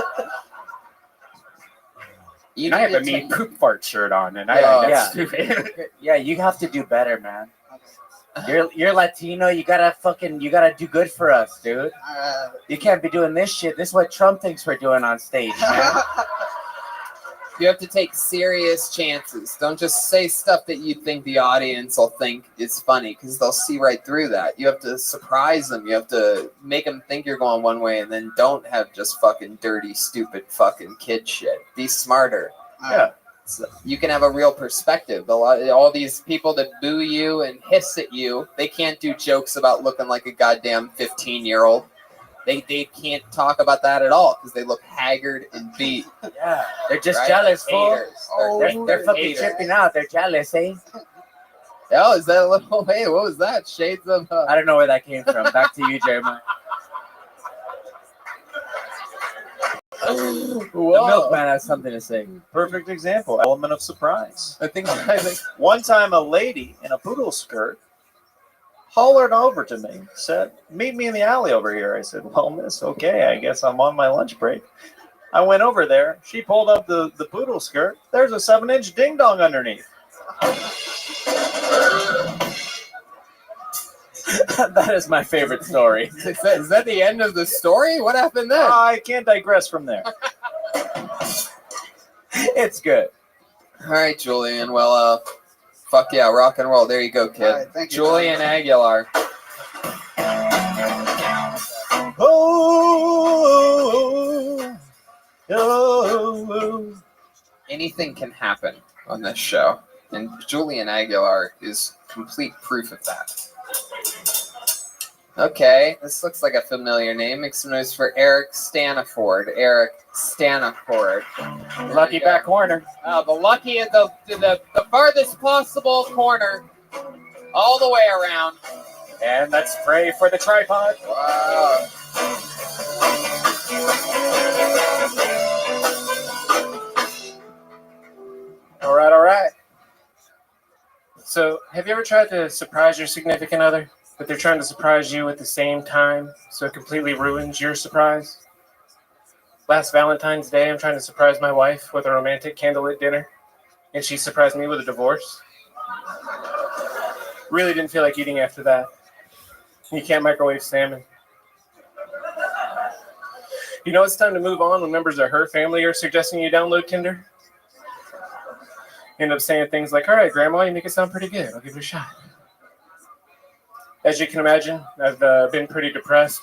You And I have need a to mean ta- poop fart shirt on, and Yeah, that's yeah. stupid. Yeah, you have to do better, man. You're Latino. You gotta do good for us, dude. You can't be doing this shit. This is what Trump thinks we're doing on stage, man. You have to take serious chances. Don't just say stuff that you think the audience will think is funny, because they'll see right through that. You have to surprise them. You have to make them think you're going one way, and then don't have just fucking dirty, stupid fucking kid shit. Be smarter. Yeah. you can have a real perspective. All these people that boo you and hiss at you, they can't do jokes about looking like a goddamn 15-year-old. They can't talk about that at all because they look haggard and beat. Yeah, they're just Right? jealous, fool. Haters. They're fucking haters. tripping out. They're jealous, eh? Oh, is that a little? Hey, what was that? Shades of. I don't know where that came from. Back to you, Jeremiah. The milkman has something to say. Perfect example. Element of surprise. I think one time a lady in a poodle skirt hollered over to me, said, "Meet me in the alley over here." I said, "Well, miss, okay, I guess I'm on my lunch break." I went over there. She pulled up the poodle skirt. There's a 7-inch ding dong underneath. That is my favorite story. Is that the end of the story? What happened then? I can't digress from there. It's good. All right, Julian. Well, fuck yeah, rock and roll. There you go, kid. All right, thank you, Julian Aguilar. Anything can happen on this show, and Julian Aguilar is complete proof of that. Okay, this looks like a familiar name. Make some noise for Eric Staniford. Eric Staniford. Lucky back corner. The lucky at the farthest possible corner, all the way around. And let's pray for the tripod. Wow. All right. So, have you ever tried to surprise your significant other, but they're trying to surprise you at the same time, so it completely ruins your surprise? Last Valentine's Day, I'm trying to surprise my wife with a romantic candlelit dinner, and she surprised me with a divorce. Really didn't feel like eating after that. You can't microwave salmon. You know it's time to move on when members of her family are suggesting you download Tinder? You end up saying things like, "All right, Grandma, you make it sound pretty good. I'll give it a shot." As you can imagine, I've been pretty depressed.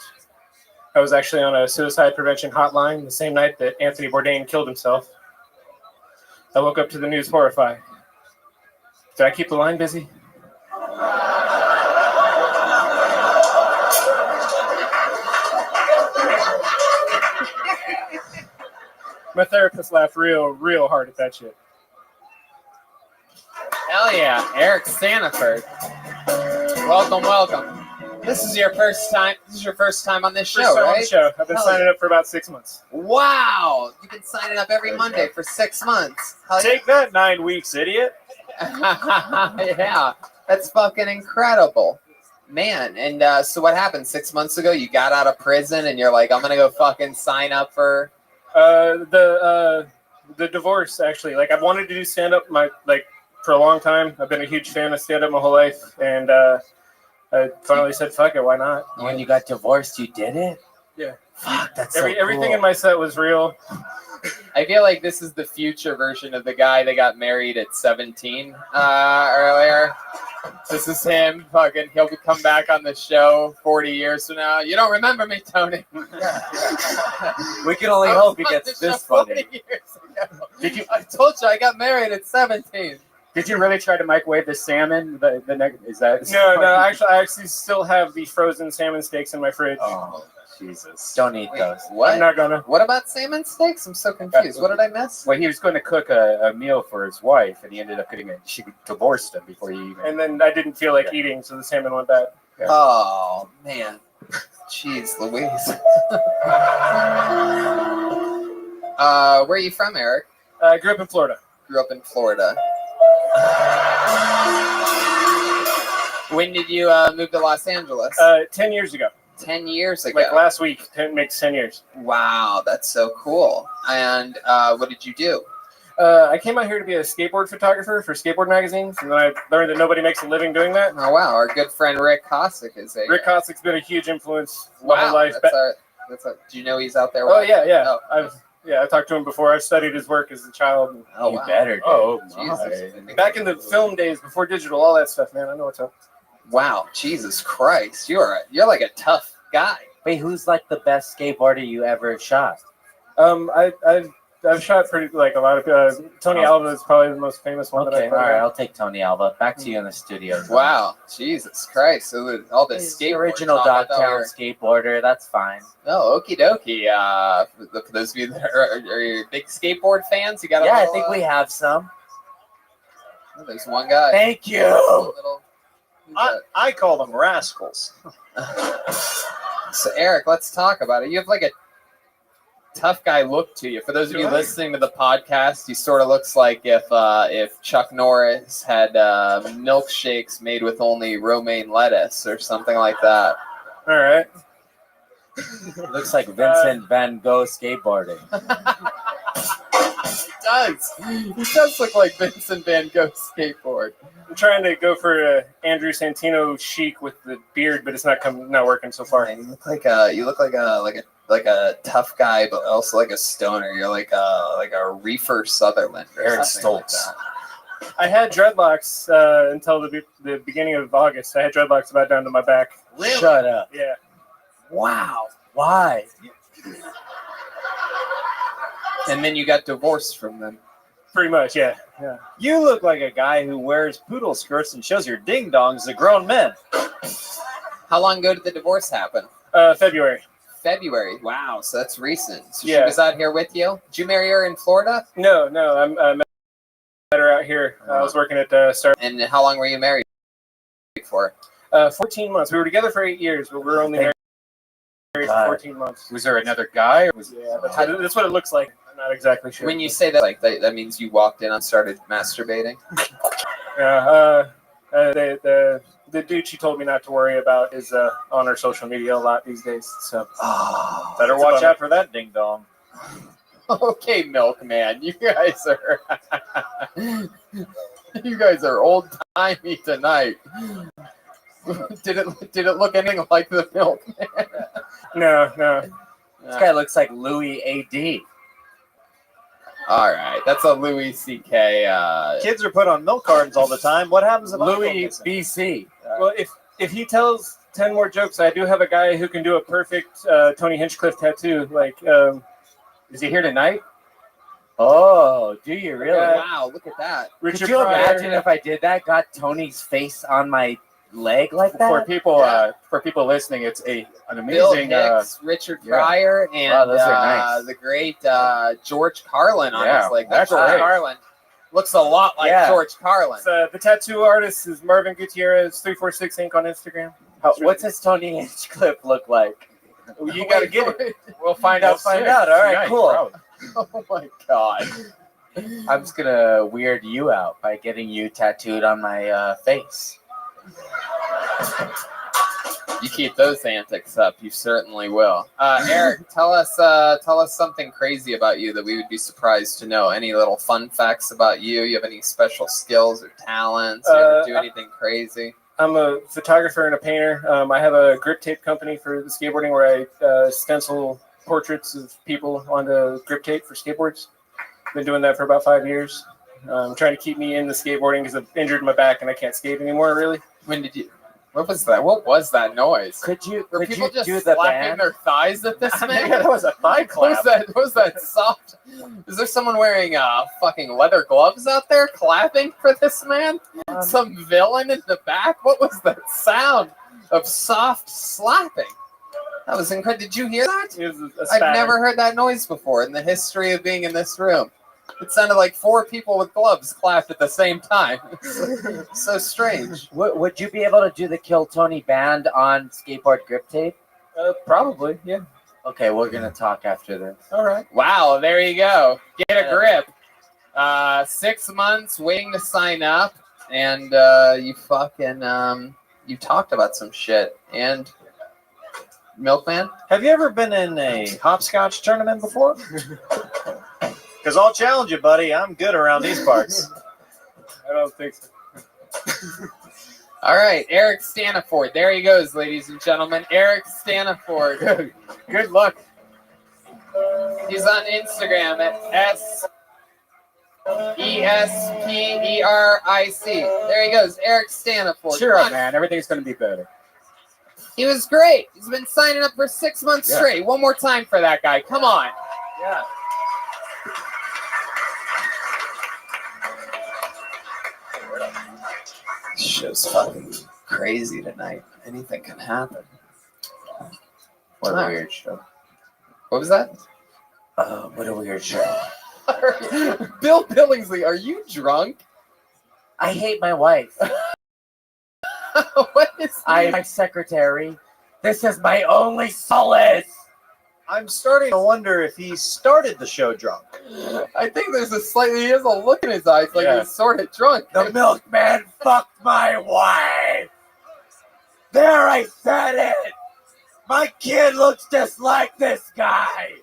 I was actually on a suicide prevention hotline the same night that Anthony Bourdain killed himself. I woke up to the news horrified. Did I keep the line busy? My therapist laughed real hard at that shit. Hell yeah, Eric Staniford. Welcome. This is your first time. This is your first time on this show, First time right? on the show. I've been signing up for about 6 months. Wow, you've been signing up every Monday for 6 months. Take that, 9 weeks, idiot. Yeah, that's fucking incredible, man. And so what happened 6 months ago? You got out of prison and you're like, I'm gonna go fucking sign up for The divorce, actually. Like, I've wanted to do stand up for a long time. I've been a huge fan of stand up my whole life, and I finally said, "Fuck it, why not?" When you got divorced, you did it? Yeah. Fuck, that's so Everything cool. in my set was real. I feel like this is the future version of the guy that got married at 17 earlier. This is him. Fucking, he'll come back on the show 40 years from now. You don't remember me, Tony? We can only I hope was he on gets the show this funny. 40 years ago. I told you I got married at 17. Did you really try to microwave the salmon? Is that No. I actually still have the frozen salmon steaks in my fridge. Oh, Jesus! Don't eat those. What? I'm not gonna. What about salmon steaks? I'm so confused. What did I miss? Well, he was going to cook a meal for his wife, and he ended up she divorced him before he even. And then I didn't feel like eating, so the salmon went bad. Yeah. Oh man, jeez, Louise. Where are you from, Eric? I grew up in Florida. Grew up in Florida. When did you move to Los Angeles? 10 years ago. 10 years ago. Like last week, makes 10 years. Wow, that's so cool. And what did you do? I came out here to be a skateboard photographer for skateboard magazines, and then I learned that nobody makes a living doing that. Oh wow, our good friend Rick Kosick is a. Rick Kosick's been a huge influence my whole life. Do you know he's out there? Oh yeah. Oh. I talked to him before. I studied his work as a child. Oh, You wow. better. Oh, Jesus. Back in the film days, before digital, all that stuff, man. I know what's up. Wow, Jesus Christ, you're like a tough guy. Wait, who's like the best skateboarder you ever shot? I've I've shot pretty like a lot of. Tony Alva is probably the most famous one that Okay, I've all done. right, I'll take Tony Alva. Back to you in the studio. Wow, Jesus Christ! So all this He's the skateboard original talk, I thought we Dogtown were- skateboarder. That's fine. Oh, okie dokie. For those of you that are you big skateboard fans, you got a Yeah, I little, think we have some. oh, there's one guy. Thank you. Little- who's that? I call them rascals. So Eric, let's talk about it. You have like a tough guy look to you. For those of you listening to the podcast, he sort of looks like if Chuck Norris had milkshakes made with only romaine lettuce or something like that. All right. Looks like Vincent Van Gogh skateboarding. He does look like Vincent Van Gogh skateboard. I'm trying to go for a Andrew Santino chic with the beard, but it's not working so far. You look like a tough guy, but also like a stoner. You're like a reefer Sutherland. Or Eric something like Stoltz. that. I had dreadlocks until the beginning of August. I had dreadlocks about down to my back. Really? Shut up. Yeah. Wow. Why? And then you got divorced from them. Pretty much, yeah. Yeah. You look like a guy who wears poodle skirts and shows your ding dongs to grown men. How long ago did the divorce happen? February. February. Wow, so that's recent. So Yeah. she was out here with you? Did you marry her in Florida? No, I met her out here. I was working at Star. And how long were you married for? 14 months. We were together for 8 years, but we were only married for 14 months. Was there another guy? Or was Yeah, that's what it looks like. I'm not exactly sure. When you say that, like that means you walked in and started masturbating? Yeah, the dude she told me not to worry about is on her social media a lot these days. So Better watch out for that ding dong. Okay, Milkman, you guys are old timey tonight. Did it look anything like the Milkman? No. This guy looks like Louis A.D. All right, that's a Louis C.K. Kids are put on milk cartons all the time. What happens if Louis B.C. Well, if he tells 10 more jokes, I do have a guy who can do a perfect Tony Hinchcliffe tattoo. Like, is he here tonight? Oh, do you really? Wow, look at that. Could you imagine if I did that? Got Tony's face on my leg like that? For people listening, it's an Bill amazing. Hicks, Richard Pryor, and Wow, those are nice. the great George Carlin on his leg. that's George great. Carlin looks a lot like George Carlin. the tattoo artist is Marvin Gutierrez 346 Inc. on Instagram. What's his Tony Hinchcliffe look like? You got to get it. We'll find out. Find soon. out. All right, Tonight, cool. probably. Oh my god. I'm just gonna weird you out by getting you tattooed on my face. You keep those antics up, you certainly will. Eric, tell us something crazy about you that we would be surprised to know. Any little fun facts about you? You have any special skills or talents? You ever do anything crazy? I'm a photographer and a painter. I have a grip tape company for the skateboarding where I stencil portraits of people onto grip tape for skateboards. Been doing that for about 5 years. Trying to keep me in the skateboarding because I've injured my back and I can't skate anymore, really. When did you... What was that? What was that noise? Were people just do the slapping band? their thighs at this man? Yeah, that was a thigh clap. What was that soft? Is there someone wearing fucking leather gloves out there clapping for this man? Some villain in the back? What was that sound of soft slapping? That was incredible. Did you hear that? It was a I've spatter. never heard that noise before in the history of being in this room. It sounded like 4 people with gloves clapped at the same time. So strange. Would you be able to do the Kill Tony band on skateboard grip tape? Probably, yeah. Okay, we're gonna talk after this. All right. Wow, there you go. Get a grip. 6 months waiting to sign up, and you fucking you talked about some shit. And Milkman, Have you ever been in a hopscotch tournament before? Because I'll challenge you, buddy. I'm good around these parts. I don't think so. all right, Eric Staniford. There he goes, ladies and gentlemen. Eric Staniford. Good luck. He's on Instagram at SESPERIC. There he goes, Eric Staniford. Cheer Come up, on. man. Everything's going to be better. He was great. He's been signing up for 6 months straight. One more time for that guy. Come on. Yeah. This show's fucking crazy tonight. Anything can happen. What a Alright. weird show. What was that? What a weird show. Bill Billingsley, are you drunk? I hate my wife. What is I'm my secretary. This is my only solace. I'm starting to wonder if he started the show drunk. I think there's he has a look in his eyes like Yeah. he's sort of drunk. The milkman fucked my wife. There, I said it. My kid looks just like this guy.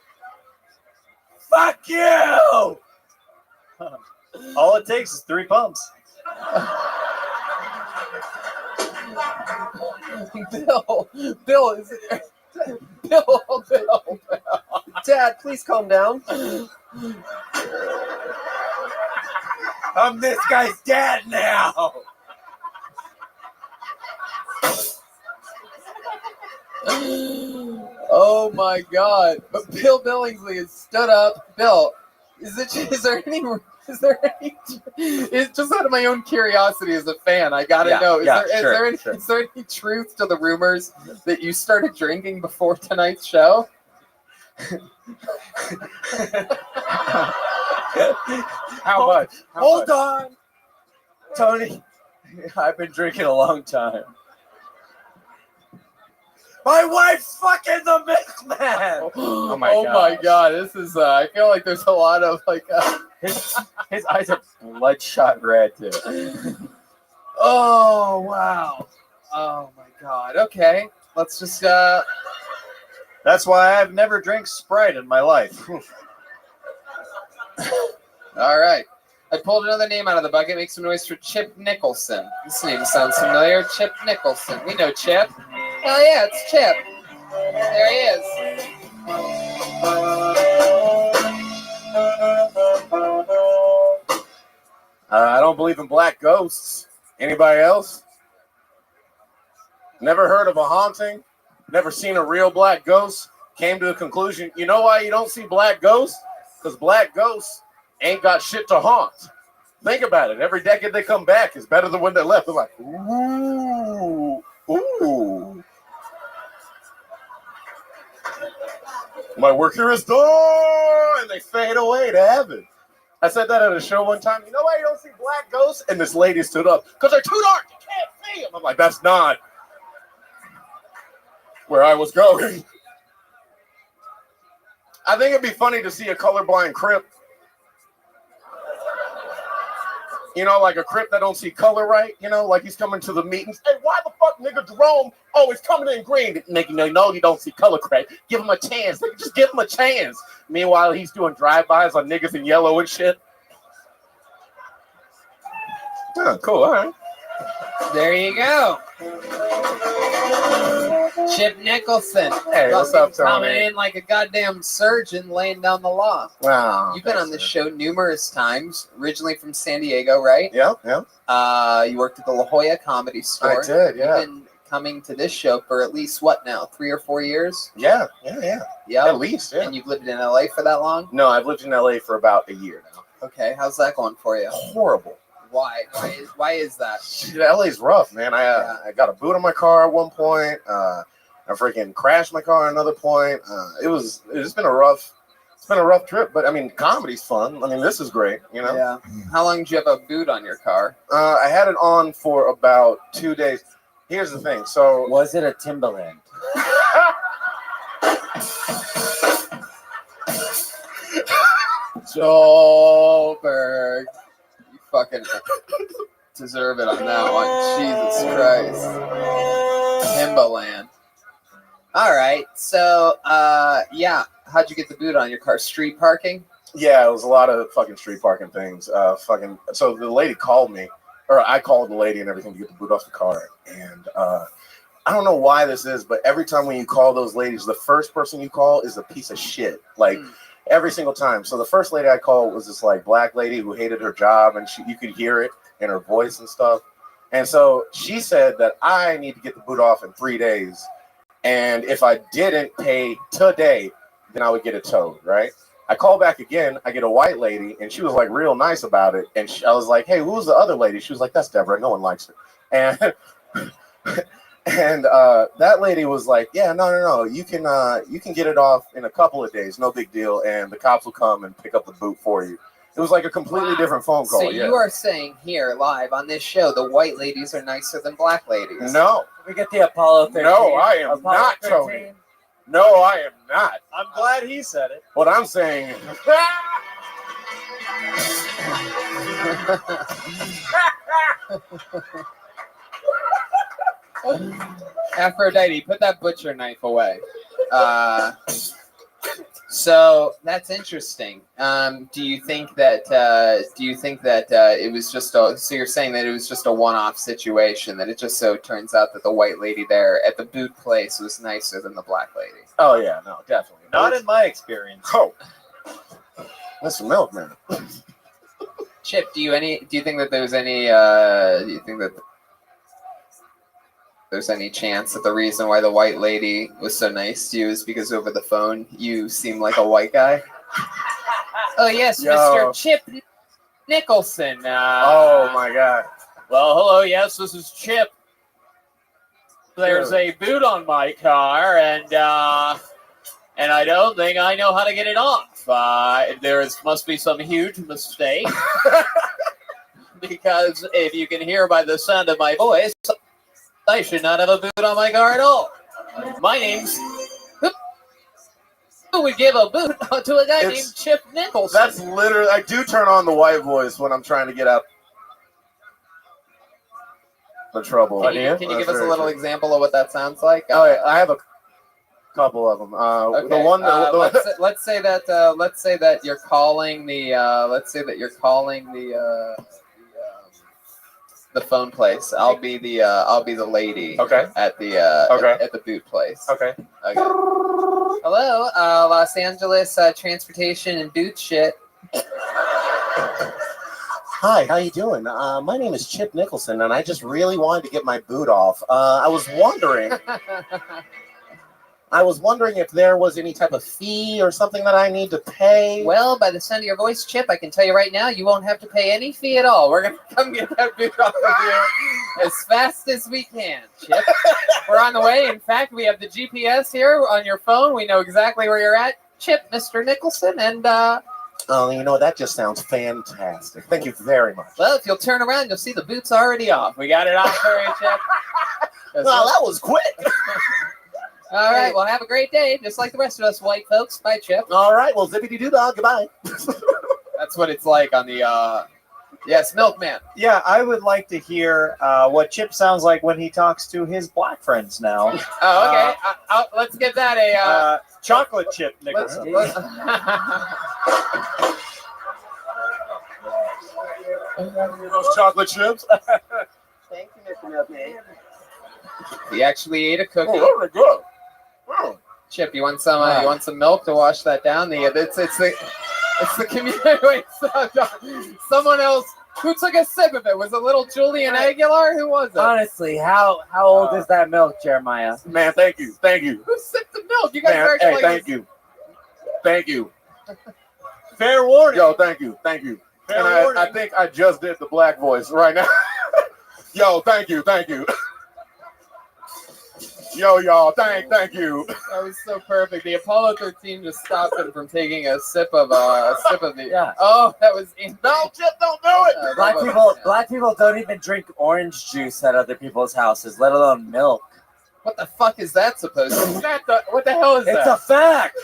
Fuck you. All it takes is 3 pumps. Bill, is it? Bill. Dad, please calm down. I'm this guy's dad now. Oh my God! But Bill Billingsley has stood up. Bill, is there any? It's just out of my own curiosity as a fan. I gotta know. Is there any truth to the rumors that you started drinking before tonight's show? How much? Hold on, Tony. I've been drinking a long time. My wife's fucking the milkman. Oh my God! This is. I feel like there's a lot of like. His eyes are bloodshot red too. Oh wow! Oh my God! Okay, let's just. That's why I've never drank Sprite in my life. All right. I pulled another name out of the bucket. Make some noise for Chip Nicholson. This name sounds familiar. Chip Nicholson. We know Chip. Hell yeah, it's Chip. There he is. I don't believe in black ghosts. Anybody else? Never heard of a haunting? Never seen a real black ghost? Came to a conclusion. You know why you don't see black ghosts? Because black ghosts ain't got shit to haunt. Think about it. Every decade they come back is better than when they left. They're like, ooh, ooh. My work here is done, and they fade away to heaven. I said that at a show one time. You know why you don't see black ghosts? And this lady stood up. Because they're too dark. You can't see them. I'm like, that's not where I was going. I think it'd be funny to see a colorblind Crip. You know, like a Crip that don't see color right. You know, like he's coming to the meetings. Hey, why the fuck, nigga, Jerome? Oh, he's coming in green. Nigga, no, you don't see color correct. Give him a chance. Nigga, just give him a chance. Meanwhile, he's doing drive-bys on niggas in yellow and shit. Oh, cool. All right. There you go. Chip Nicholson. Hey, what's up, Tony? Coming in like a goddamn surgeon laying down the law. Wow. You've been on this show numerous times, originally from San Diego, right? Yeah. You worked at the La Jolla Comedy Store. I did, yeah. You've been coming to this show for at least, what now, 3 or 4 years? Yeah. Yeah. At least, yeah. And you've lived in LA for that long? No, I've lived in LA for about a year now. Okay, how's that going for you? Horrible. Why? Why is that? Shit, LA's rough, man. I got a boot on my car at one point. I freaking crashed my car at another point. It's been a rough trip, but I mean, comedy's fun. I mean, this is great, you know? Yeah. How long did you have a boot on your car? I had it on for about 2 days. Here's the thing. So was it a Timberland? Joelberg. You fucking deserve it on that one. Jesus Christ. Timberland. All right. So, yeah. How'd you get the boot on your car? Street parking? Yeah, it was a lot of fucking street parking things. So the lady called me, or I called the lady and everything to get the boot off the car. And I don't know why this is, but every time when you call those ladies, the first person you call is a piece of shit. Like every single time. So the first lady I called was this like black lady who hated her job, and you could hear it in her voice and stuff. And so she said that I need to get the boot off in 3 days. And if I didn't pay today, then I would get it towed, right? I call back again, I get a white lady, and she was like real nice about it. And I was like, hey, who's the other lady? She was like, that's Deborah. No one likes her. And and that lady was like, "Yeah, no, you can get it off in a couple of days, no big deal, and the cops will come and pick up the boot for you." It was like a completely different phone call. So yeah. you are saying here live on this show the white ladies are nicer than black ladies? No. We get the Apollo 13. No, I am Apollo not, 13. Tony. No, I am not. I'm glad he said it. What I'm saying. Aphrodite, put that butcher knife away. So that's interesting. Do you think that it was just so you're saying that it was just a one-off situation, that it just so turns out that the white lady there at the boot place was nicer than the black lady? Oh yeah, no, definitely. Not in my experience. Oh, that's some milk, man. Chip, do you think that there's any chance that the reason why the white lady was so nice to you is because over the phone you seem like a white guy? Oh yes, Yo. Mr. Chip Nicholson. Oh my God. Well, hello. Yes, this is Chip. There's a boot on my car, and I don't think I know how to get it off. There must be some huge mistake, because if you can hear by the sound of my voice, I should not have a boot on my car at all. My name's... Who would give a boot to a guy named Chip Nicholson? That's literally... I do turn on the white voice when I'm trying to get out the trouble. Can you give us a little example of what that sounds like? Oh, yeah, I have a couple of them. Okay. The one that... let's say that you're calling the the phone place. I'll be the lady. Okay. At the at the boot place. Okay. Hello, Los Angeles transportation and boot shit. Hi, how you doing? My name is Chip Nicholson, and I just really wanted to get my boot off. I was wondering if there was any type of fee or something that I need to pay. Well, by the sound of your voice, Chip, I can tell you right now, you won't have to pay any fee at all. We're going to come get that boot off of you as fast as we can, Chip. We're on the way. In fact, we have the GPS here on your phone. We know exactly where you're at. Chip, Mr. Nicholson, and... Oh, you know, that just sounds fantastic. Thank you very much. Well, if you'll turn around, you'll see the boot's already off. We got it off for you, Chip. Well, that was quick. All right, well, have a great day, just like the rest of us white folks. Bye, Chip. All right, well, zippity-doo-dah, goodbye. That's what it's like on the, yes, Milkman. Yeah, I would like to hear what Chip sounds like when he talks to his black friends now. Oh, okay. Let's get that a... chocolate Chip Nicholson. Those chocolate chips. Thank you, Mr. Milkman. He actually ate a cookie. Oh, those are good. Wow. Chip, you want some milk to wash that down? It's the community. Wait, someone else who took a sip of it. Was it little Julian Aguilar? Who was it? Honestly, how old is that milk, Jeremiah? Man, thank you. Who sipped the milk? You guys are hey, acting thank you. Fair warning. Yo, thank you. Fair And warning. I think I just did the black voice right now. Yo, thank you. Yo, y'all, thank you. That was so perfect. The Apollo 13 just stopped him from taking a sip of the. Yeah. Oh, that was. No, Chip, don't do it. Black people don't even drink orange juice at other people's houses, let alone milk. What the fuck is that supposed to be? What the hell is that? It's a fact.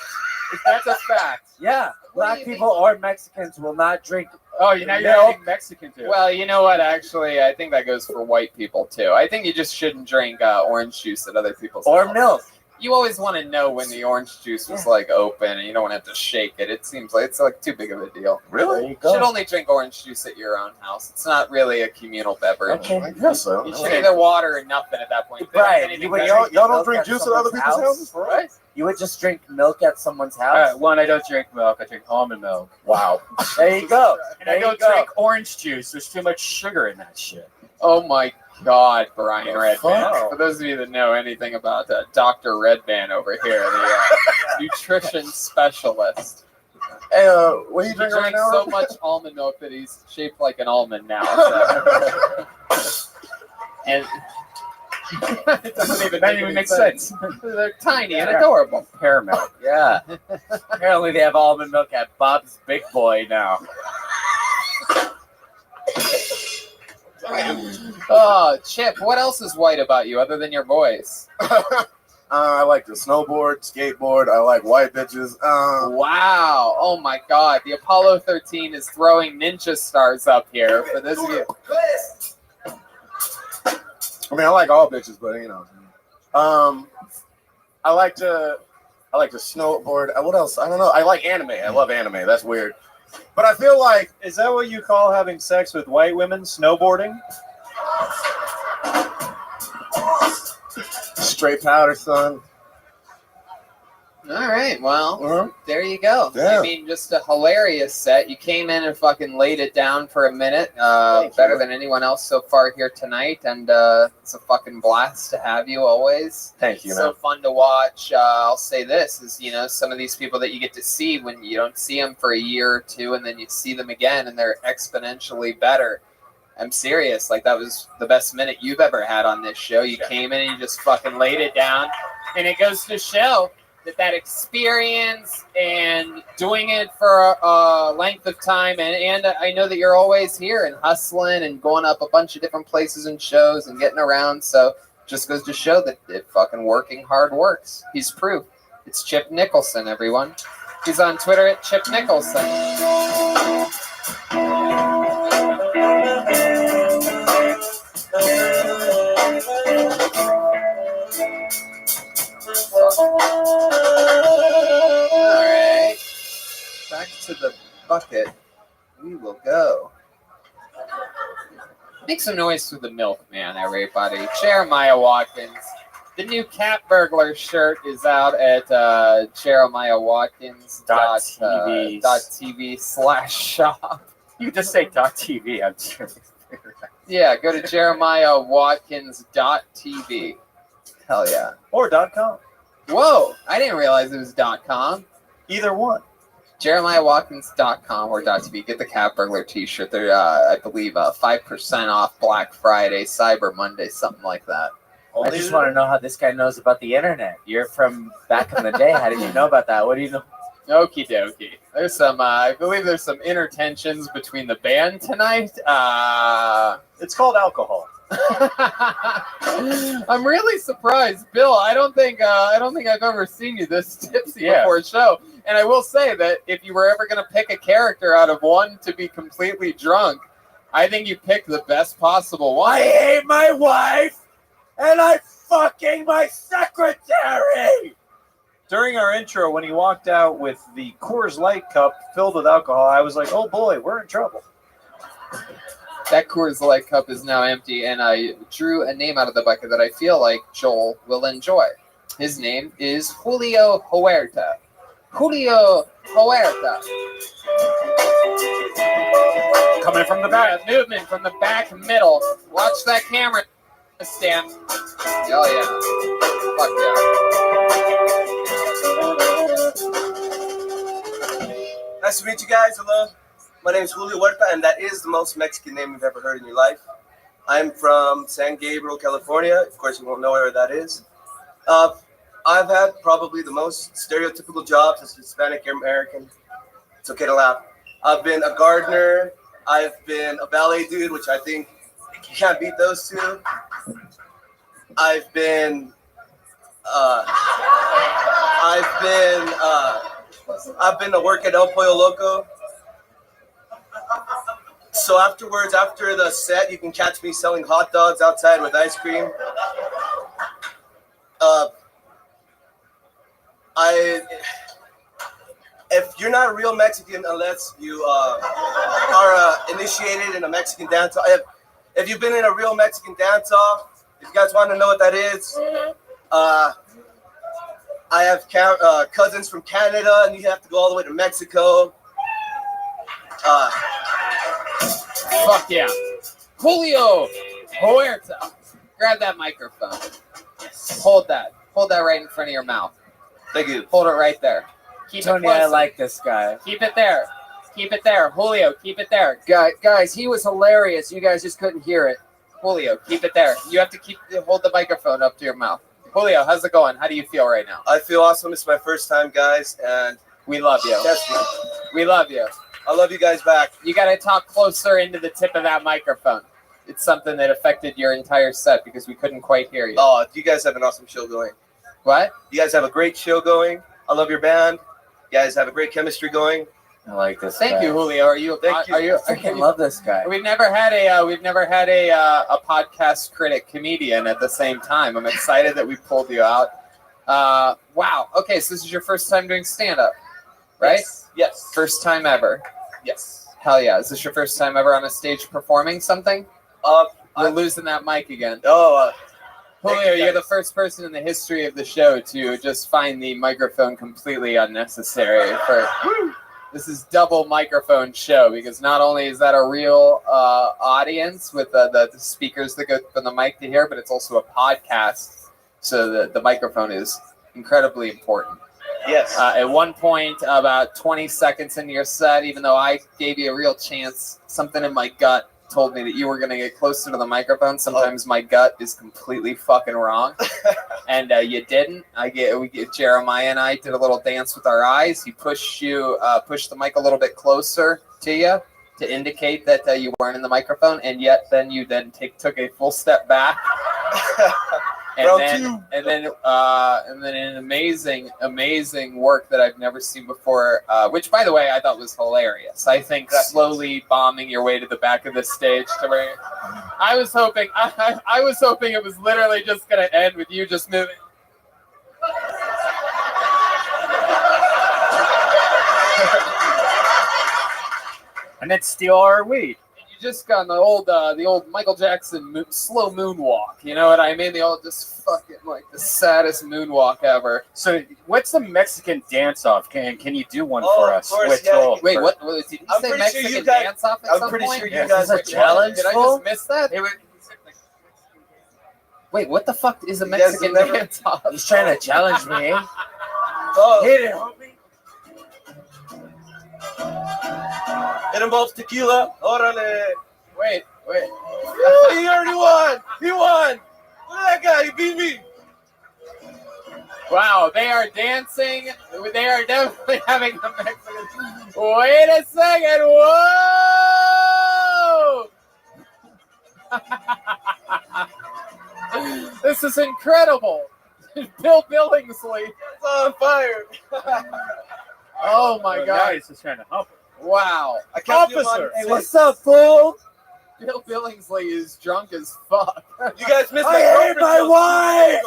That's a fact. Yeah, black people or Mexicans will not drink. Oh, you're milk. adding Mexican too. Well, you know what? Actually, I think that goes for white people too. I think you just shouldn't drink orange juice at other people's Or houses. milk. You always want to know when the orange juice was like open, and you don't want to have to shake it. It seems like it's like too big of a deal. Really? There you You go. should only drink orange juice at your own house. It's not really a communal beverage. Okay. I guess so. You should either water or nothing at that point. If Right. anything You would better- Y'all don't milk drink at juice at other someone's people's house? houses? For real? What? You would just drink milk at someone's house? One, I don't drink milk. I drink almond milk. Wow. There you go. And I don't drink orange juice. There's too much sugar in that shit. Oh my God, Brian Redband. fuck? For those of you that know anything about Dr. Redband over here, the nutrition specialist. Hey, what are you He drinking right drinks now? so much almond milk that he's shaped like an almond now. So. And It doesn't even make sense. They're tiny and adorable. Pear milk, yeah. Apparently they have almond milk at Bob's Big Boy now. Oh, Chip, what else is white about you other than your voice? I like to snowboard, skateboard. I like white bitches. Wow. Oh my God. The Apollo 13 is throwing ninja stars up here for this view. I mean, I like all bitches, but you know. I like to snowboard. What else? I don't know. I like anime. I love anime. That's weird. But I feel like, is that what you call having sex with white women? Snowboarding? Straight powder, son. All right, well, Uh-huh. there you go. Yeah. I mean, just a hilarious set. You came in and fucking laid it down for a minute. Better than anyone else so far here tonight, and it's a fucking blast to have you always. Thank you, So man. fun to watch. I'll say this is, you know, some of these people that you get to see when you don't see them for a year or two, and then you see them again, and they're exponentially better. I'm serious. Like, that was the best minute you've ever had on this show. You came in and you just fucking laid it down, and it goes to show that experience and doing it for a length of time, and I know that you're always here and hustling and going up a bunch of different places and shows and getting around, so just goes to show that it fucking working hard works. He's proof. It's Chip Nicholson, everyone. He's on Twitter at Chip Nicholson. Alright, back to the bucket we will go. Make some noise for the milkman, everybody. Jeremiah Watkins. The new Cat Burglar shirt is out at jeremiahwatkins.tv/shop. You just say .tv, I'm sure. Yeah, go to jeremiahwatkins.tv. Hell yeah. Or .com. Whoa, I didn't realize it was .com. Either one. JeremiahWatkins.com or .tv. Get the Cat Burglar t-shirt. They're, I believe, 5% off Black Friday, Cyber Monday, something like that. I just want to know how this guy knows about the internet. You're from back in the day. How did you know about that? What do you know? Okie dokie. There's some, I believe there's some inner tensions between the band tonight. It's called alcohol. I'm really surprised, Bill. I don't think I've ever seen you this tipsy before a show. And I will say that if you were ever going to pick a character out of one to be completely drunk, I think you picked the best possible one. I hate my wife, and I'm fucking my secretary. During our intro, when he walked out with the Coors Light cup filled with alcohol, I was like, oh boy, we're in trouble. That Coors Light cup is now empty, and I drew a name out of the bucket that I feel like Joel will enjoy. His name is Julio Huerta. Julio Huerta. Coming from the back. Yeah, movement from the back middle. Watch that camera stand. Hell yeah. Fuck yeah. Nice to meet you guys. Hello. My name is Julio Huerta, and that is the most Mexican name you've ever heard in your life. I'm from San Gabriel, California. Of course, you won't know where that is. I've had probably the most stereotypical jobs as a Hispanic American. It's okay to laugh. I've been a gardener. I've been a ballet dude, which I think you can't beat those two. I've been to work at El Pollo Loco. So afterwards, after the set, you can catch me selling hot dogs outside with ice cream. If you're not a real Mexican unless you are initiated in a Mexican dance, if you've been in a real Mexican dance-off, if you guys want to know what that is, I have cousins from Canada, and you have to go all the way to Mexico. Fuck yeah. Julio Huerta. Grab that microphone. Hold that. Hold that right in front of your mouth. Thank you. Hold it right there. Keep Tony, it close. I like this guy. Keep it there. Keep it there. Julio, keep it there. Guys, he was hilarious. You guys just couldn't hear it. Julio, keep it there. You have to hold the microphone up to your mouth. Julio, how's it going? How do you feel right now? I feel awesome. It's my first time, guys, and we love you. We love you. I love you guys back. You got to talk closer into the tip of that microphone. It's something that affected your entire set because we couldn't quite hear you. Oh, you guys have an awesome show going. What? You guys have a great show going. I love your band. You guys have a great chemistry going. I like this. Thank you, Julio. Are you? I love this guy. We've never had a podcast critic comedian at the same time. I'm excited that we pulled you out. Wow. Okay, so this is your first time doing stand-up, right? Yes. First time ever. Yes. Hell yeah! Is this your first time ever on a stage performing something? We're losing that mic again. Julio, you're the first person in the history of the show to just find the microphone completely unnecessary. This is double microphone show because not only is that a real audience with the speakers that go from the mic to here, but it's also a podcast, so the microphone is incredibly important. Yes. At one point, about 20 seconds into your set, even though I gave you a real chance, something in my gut told me that you were going to get closer to the microphone. Sometimes my gut is completely fucking wrong, and you didn't. Jeremiah and I did a little dance with our eyes. He pushed the mic a little bit closer to you to indicate that you weren't in the microphone, and yet then you took a full step back. And then an amazing work that I've never seen before, which, by the way, I thought was hilarious. I think slowly bombing your way to the back of the stage to where I was hoping it was literally just going to end with you just moving. And then steal our weed. You just got the old Michael Jackson slow moonwalk. You know what I mean? The old just fucking like the saddest moonwalk ever. So, what's the Mexican dance-off? Can you do one for us? Of course, Wait, what? Did you say Mexican dance-off at some point? I'm pretty sure you guys are challenge. Did I just miss that? Wait, what the fuck is a Mexican dance-off? He's trying to challenge me. Hit it, homie. It involves tequila. Orale. Wait. He already won. He won. Look at that guy. He beat me. Wow, they are dancing. They are definitely having the Mexican. Wait a second. Whoa! This is incredible. Bill Billingsley is on fire. Oh my God! He's just trying to help him. Wow! Officer, hey, what's up, fool? Bill Billingsley is drunk as fuck. You guys missed I hate my wife.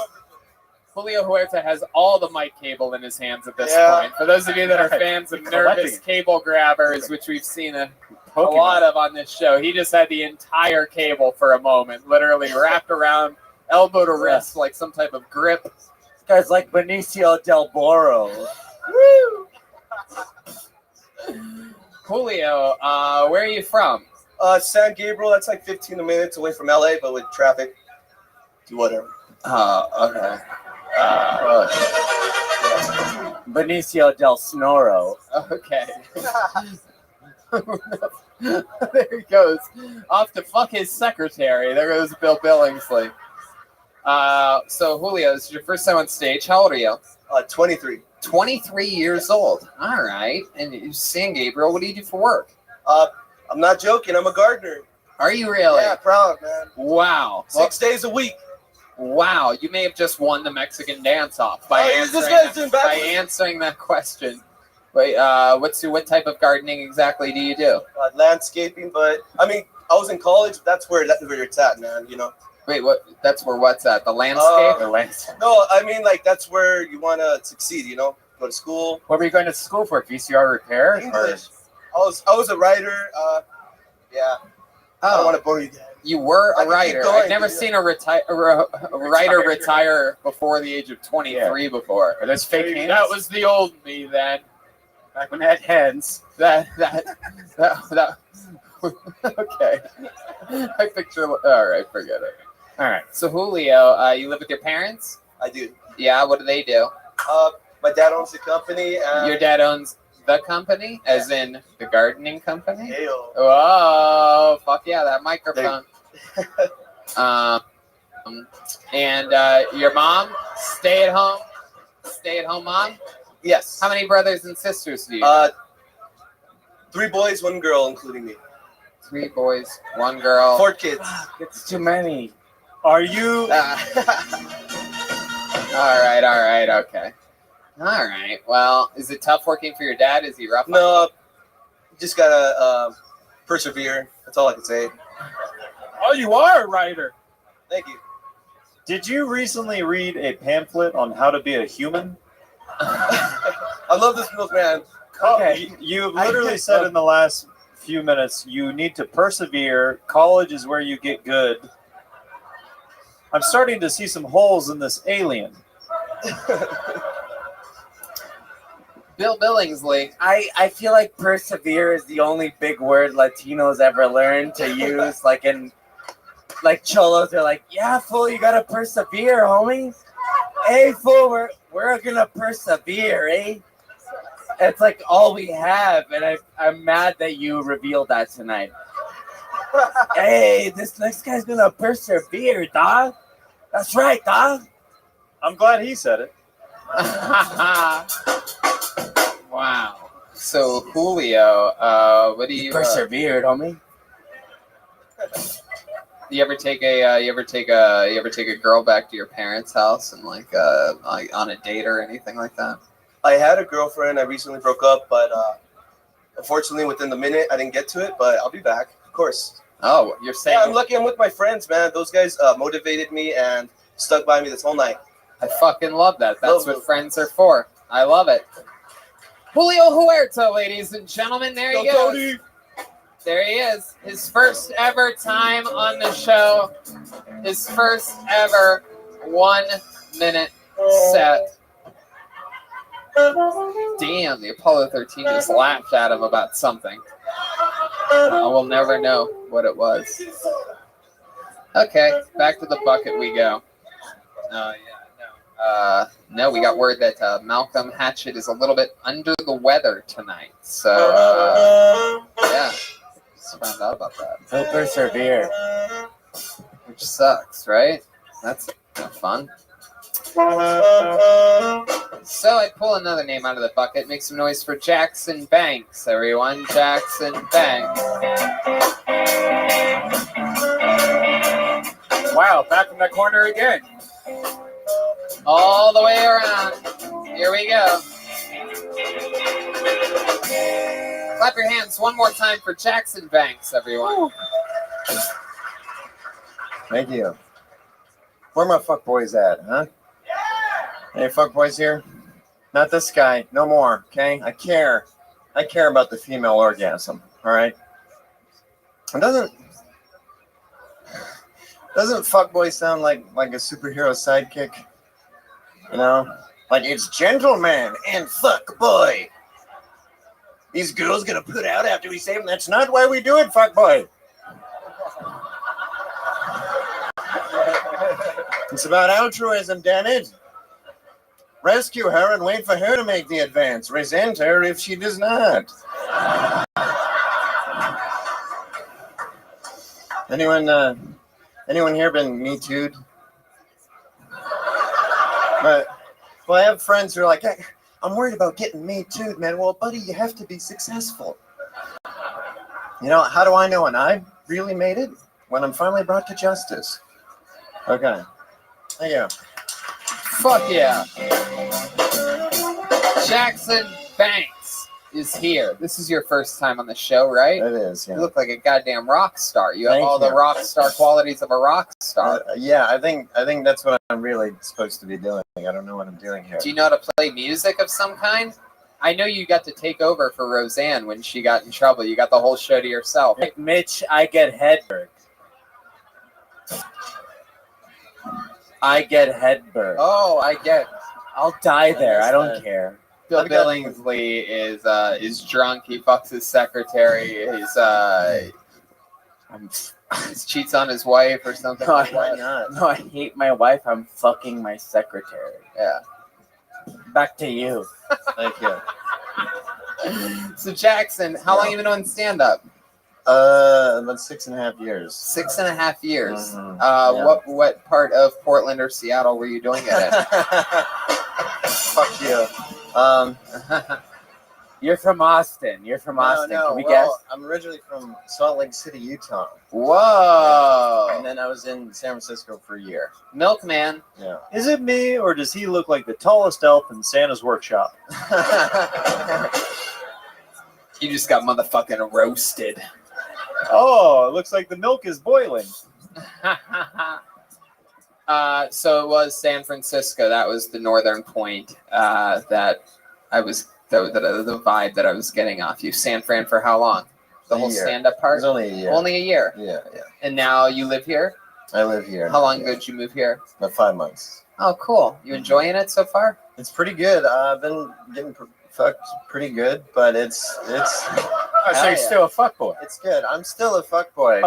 Julio Huerta has all the mic cable in his hands at this point. For those of you that are fans of nervous cable grabbers, which we've seen a lot of on this show, he just had the entire cable for a moment, literally wrapped around elbow to wrist like some type of grip. This guy's like Benicio del Boro. Woo! Julio, where are you from? San Gabriel. That's like 15 minutes away from LA, but with traffic, do whatever. Okay. Benicio del Snoro. Okay. There he goes. Off to fuck his secretary. There goes Bill Billingsley. So Julio, this is your first time on stage. How old are you? 23. 23 years old. All right. And you San Gabriel, what do you do for work? I'm not joking. I'm a gardener. Are you really? Yeah, proud, man. Wow. 6 days a week. Wow. You may have just won the Mexican dance-off by answering that question. Wait, what type of gardening exactly do you do? Landscaping, but I mean, I was in college. That's where it's at, man. You know. Wait, what? That's where what's at? The landscape? The landscape. No, I mean like that's where you want to succeed. You know, go to school. What were you going to school for? VCR repair? English. I was a writer. Yeah. I don't want to bore you guys. You were a writer. I've never seen a writer retire before the age of 23 before. Are those fake hands? That was the old me then. Back when I had hands. That. Okay. I picture. All right, forget it. All right. So Julio, you live with your parents? I do. Yeah. What do they do? My dad owns the company. Your dad owns the company, as in the gardening company? Hey-o. Oh, fuck yeah, that microphone. And your mom, stay at home mom? Yes. How many brothers and sisters do you have? 3 boys, 1 girl, including me. 3 boys, 1 girl. 4 kids. It's too many. Are you? All right, okay. All right. Well, is it tough working for your dad? Is he rough? No, just gotta persevere. That's all I can say. Oh, you are a writer. Thank you. Did you recently read a pamphlet on how to be a human? I love this milkman. Okay. You've literally said in the last few minutes, you need to persevere. College is where you get good. I'm starting to see some holes in this alien. Bill Billingsley. I feel like persevere is the only big word Latinos ever learned to use. Like cholos are like, yeah, fool, you gotta persevere, homie. Hey, fool, we're gonna persevere, eh? It's like all we have, and I'm mad that you revealed that tonight. Hey, this next guy's gonna persevere, dog. That's right, dog. I'm glad he said it. Wow. So Julio, what do you persevered, homie? You ever take a girl back to your parents' house and like on a date or anything like that? I had a girlfriend. I recently broke up, but unfortunately, within the minute, I didn't get to it. But I'll be back, of course. Oh, you're saying? Yeah, I'm lucky. I'm with my friends, man. Those guys motivated me and stuck by me this whole night. I fucking love that. That's what friends are for. I love it. Julio Huerta, ladies and gentlemen, there he goes. There he is. His first ever time on the show. His first ever 1-minute set. Damn, the Apollo 13 just laughed at him about something. I will never know what it was. Okay, back to the bucket we go. No, we got word that Malcolm Hatchett is a little bit under the weather tonight. So, yeah, just found out about that. He'll persevere. Which sucks, right? That's not fun. So I pull another name out of the bucket. Make some noise for Jackson Banks, everyone. Jackson Banks. Wow, back in the corner again. All the way around. Here we go. Clap your hands one more time for Jackson Banks, everyone. Thank you. Where my fuck boys at, huh? Any fuck boys here? Not this guy. No more. Okay. I care about the female orgasm. All right. It doesn't fuck boy sound like a superhero sidekick? You know, like it's gentleman and fuck boy. These girls gonna put out after we save them. That's not why we do it, fuck boy. It's about altruism, damn it. Rescue her and wait for her to make the advance. Resent her if she does not. Anyone here been Me Too'd? But, well, I have friends who are like, hey, I'm worried about getting Me Too'd, man. Well, buddy, you have to be successful. You know, how do I know when I really made it? When I'm finally brought to justice. Okay. Thank you. Fuck yeah. Jackson Banks is here. This is your first time on the show, right? It is, yeah. You look like a goddamn rock star. You have Thank all you. the rock star qualities of a rock star. Yeah, I think that's what I'm really supposed to be doing. I don't know what I'm doing here. Do you know how to play music of some kind? I know you got to take over for Roseanne when she got in trouble. You got the whole show to yourself. Like Mitch, I get Hedberg. I get Hedberg. Oh, I get. I'll die there. I don't care. Bill Billingsley is drunk. He fucks his secretary. He cheats on his wife or something. No, like why that. not? No, I hate my wife. I'm fucking my secretary. Yeah. Back to you. Thank you. So Jackson, how long you been on stand-up? About 6.5 years. 6.5 years. Mhm. Yeah. What part of Portland or Seattle were you doing it at? Fuck you. You're from Austin. You're from Austin. No, Can we well, guess? I'm originally from Salt Lake City, Utah. Whoa. And then I was in San Francisco for a year. Milkman. Yeah. Is it me, or does he look like the tallest elf in Santa's workshop? You just got motherfucking roasted. Oh, it looks like the milk is boiling. So it was San Francisco. That was the northern point that I was, the vibe that I was getting off you. San Fran for how long? The whole year. stand-up part? It was only a year. Only a year? Yeah. And now you live here? I live here. How long ago did you move here? About 5 months. Oh, cool. You enjoying it so far? It's pretty good. I've been getting fucked pretty good, but it's. Oh, so you're still a fuckboy. It's good. I'm still a fuckboy.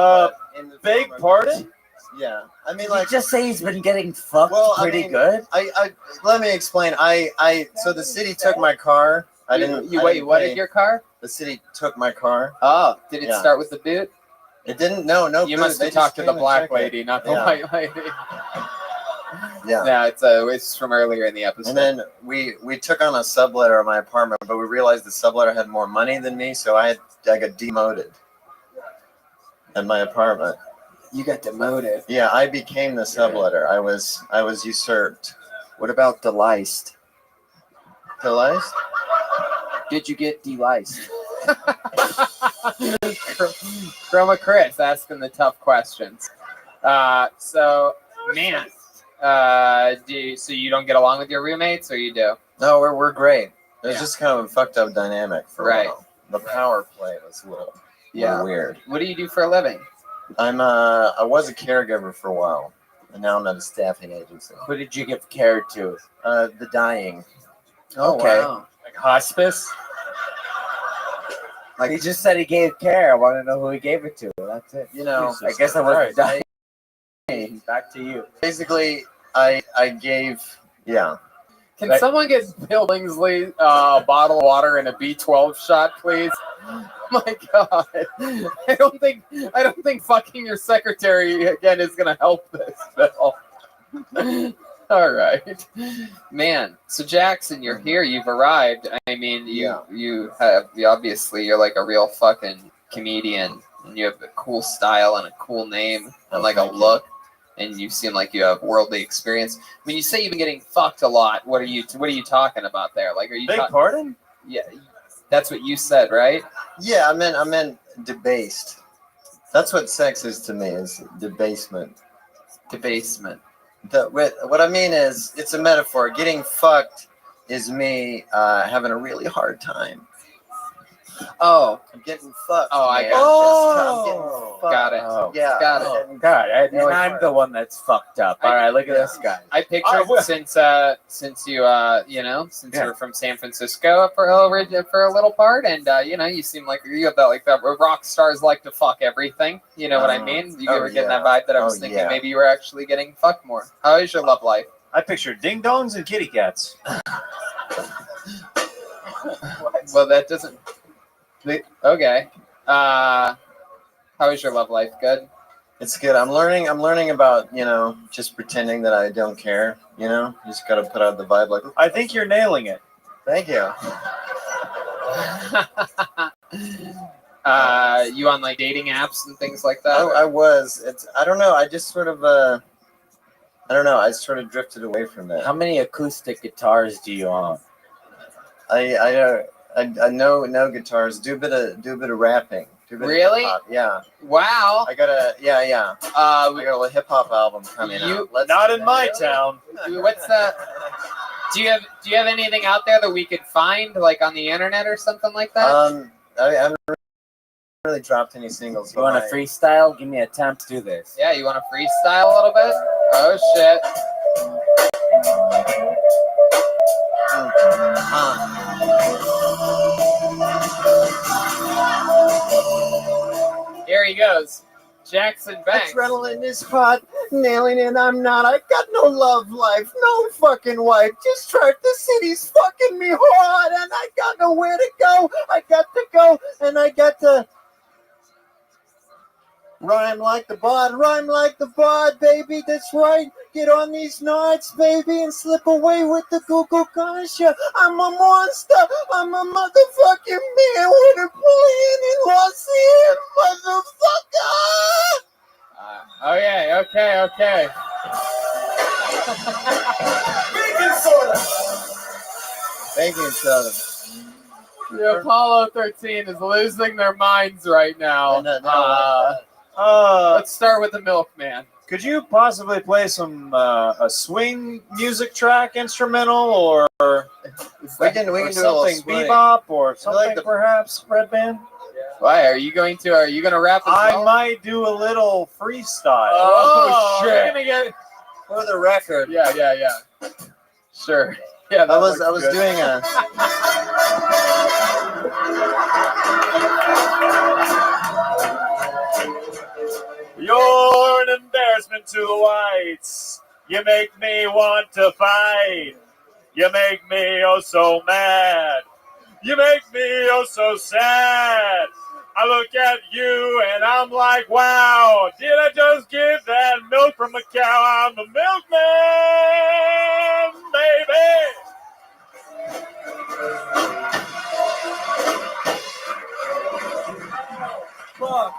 Beg pardon? Yeah, I mean, Did like, you just say he's been getting fucked pretty mean, good? I let me explain. So the city took my car. I didn't. What did your car? The city took my car. Oh, did it start with the boot? It didn't. No. You boot. must They have just talked to came the and black checked it. lady, not the Yeah. white lady. Yeah. No, it's from earlier in the episode. And then we took on a subletter of my apartment, but we realized the subletter had more money than me, so I got demoted at my apartment. You got demoted. Yeah, I became the subletter. I was usurped. What about deliced? Deliced? Did you get deliced? Chroma Chris asking the tough questions. So you don't get along with your roommates, or you do? No, we're great. It was Yeah. just kind of a fucked up dynamic for a while. The power play was a little weird. What do you do for a living? I was a caregiver for a while, and now I'm at a staffing agency. Who did you give care to? The dying. Okay. Wow. Like hospice? Like he just said he gave care. I want to know who he gave it to. That's it. You know, I guess I was Alright, dying. Back to you. Basically, I gave, yeah. Can someone get Bill Lingsley a bottle of water and a B12 shot, please? My God, I don't think fucking your secretary again is gonna help this, Bill. All right, man. So Jackson, you're here. You've arrived. I mean, you obviously you're like a real fucking comedian, and you have a cool style and a cool name and like a look. And you seem like you have worldly experience. When you say you've been getting fucked a lot, what are you talking about there? Like, are you? Beg pardon? Yeah, that's what you said, right? Yeah, I meant debased. That's what sex is to me, is debasement. Debasement. What I mean is, it's a metaphor. Getting fucked is me having a really hard time. Oh, I'm getting fucked. Oh, I man. got I'm getting fucked. Got it. Oh. Yeah. Got it. God, I had no And I'm the one that's fucked up. All right, look at this guy. I pictured since you were from San Francisco for a little part, and you seem like you have that rock stars like to fuck everything. You know what I mean? You were getting that vibe that I was thinking maybe you were actually getting fucked more. How is your love life? I picture ding dongs and kitty cats. Well, that doesn't. Okay. How is your love life? Good. It's good. I'm learning about, just pretending that I don't care, You just got to put out the vibe like, I think you're nailing it. Thank you. You on like dating apps and things like that? I was. I don't know. I just sort of I sort of drifted away from that. How many acoustic guitars do you own? I know guitars. Do a bit of rapping. Really? Hip-hop. Yeah. Wow. I got a I got a hip hop album coming out. Not in my town. What's that? Do you have anything out there that we could find, like on the internet or something like that? I haven't really dropped any singles. You want a freestyle? Give me a time to do this. Yeah, you want to freestyle a little bit? Oh shit. Here he goes. Jackson Banks. Adrenaline is hot, nailing it, I'm not. I got no love life, no fucking wife. Just tried the city's fucking me hard, and I got nowhere to go. I got to go, and I got to Rhyme like the bard, baby, that's right. Get on these nuts, baby, and slip away with the Google Ganja. I'm a monster, I'm a motherfucking man with a plan and lost in, motherfucker! Okay. Baking soda! Baking soda. The Apollo 13 is losing their minds right now. Let's start with the milkman. Could you possibly play some a swing music track instrumental or We can do a little something swing. bebop or something like the- perhaps, Red Band? Why are you going to rap as well? I might do a little freestyle. Oh, shit. shit. You're gonna get For the record, Yeah. Sure. Yeah, I was doing a. You're an embarrassment to the whites. You make me want to fight. You make me oh so mad. You make me oh so sad. I look at you and I'm like, wow, did I just get that milk from a cow? I'm the milkman, baby. Fuck.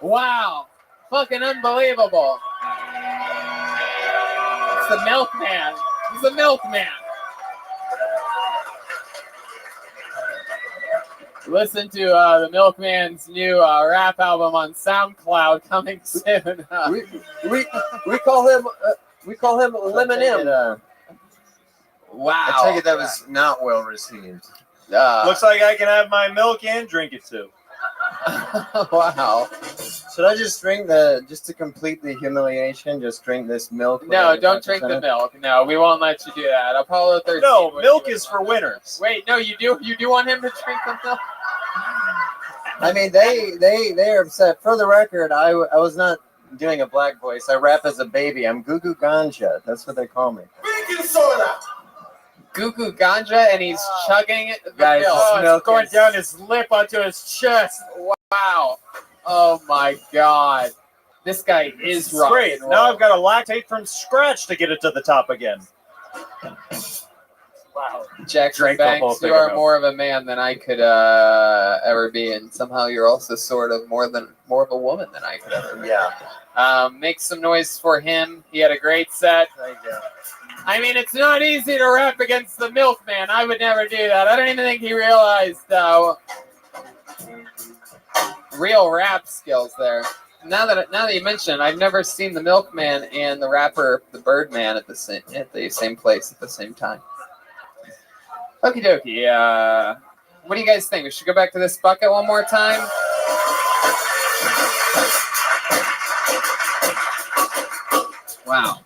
Wow. Fucking unbelievable. It's the milkman. He's the milkman. Listen to the Milkman's new rap album on SoundCloud coming soon. We call him Lemon M. Wow. I take it that was not well received. Looks like I can have my milk and drink it too. Wow. Should I just drink just to complete the humiliation, just drink this milk? No, don't drink the milk. No, we won't let you do that. Apollo 13. No, milk is for winners. Wait, no, you do want him to drink the milk? I mean, they're upset. For the record, I was not doing a black voice. I rap as a baby. I'm Gugu Ganja. That's what they call me. Baking soda. Gugu Ganja, and he's chugging the Guys, milk. this Oh, milk it's going is- down his lip onto his chest. Wow. Oh my God. This guy is rock Great. and roll. Now I've got to lactate from scratch to get it to the top again. Wow. Jackson Drank the whole Banks, thing you are of milk. more of a man than I could ever be, and somehow you're also sort of more of a woman than I could ever be. Yeah. Make some noise for him. He had a great set. Thank you. I mean, it's not easy to rap against the milkman. I would never do that. I don't even think he realized real rap skills there. Now that you mention it, I've never seen the milkman and the rapper, the Birdman, at the same place at the same time. Okie dokie. What do you guys think? We should go back to this bucket one more time. Wow.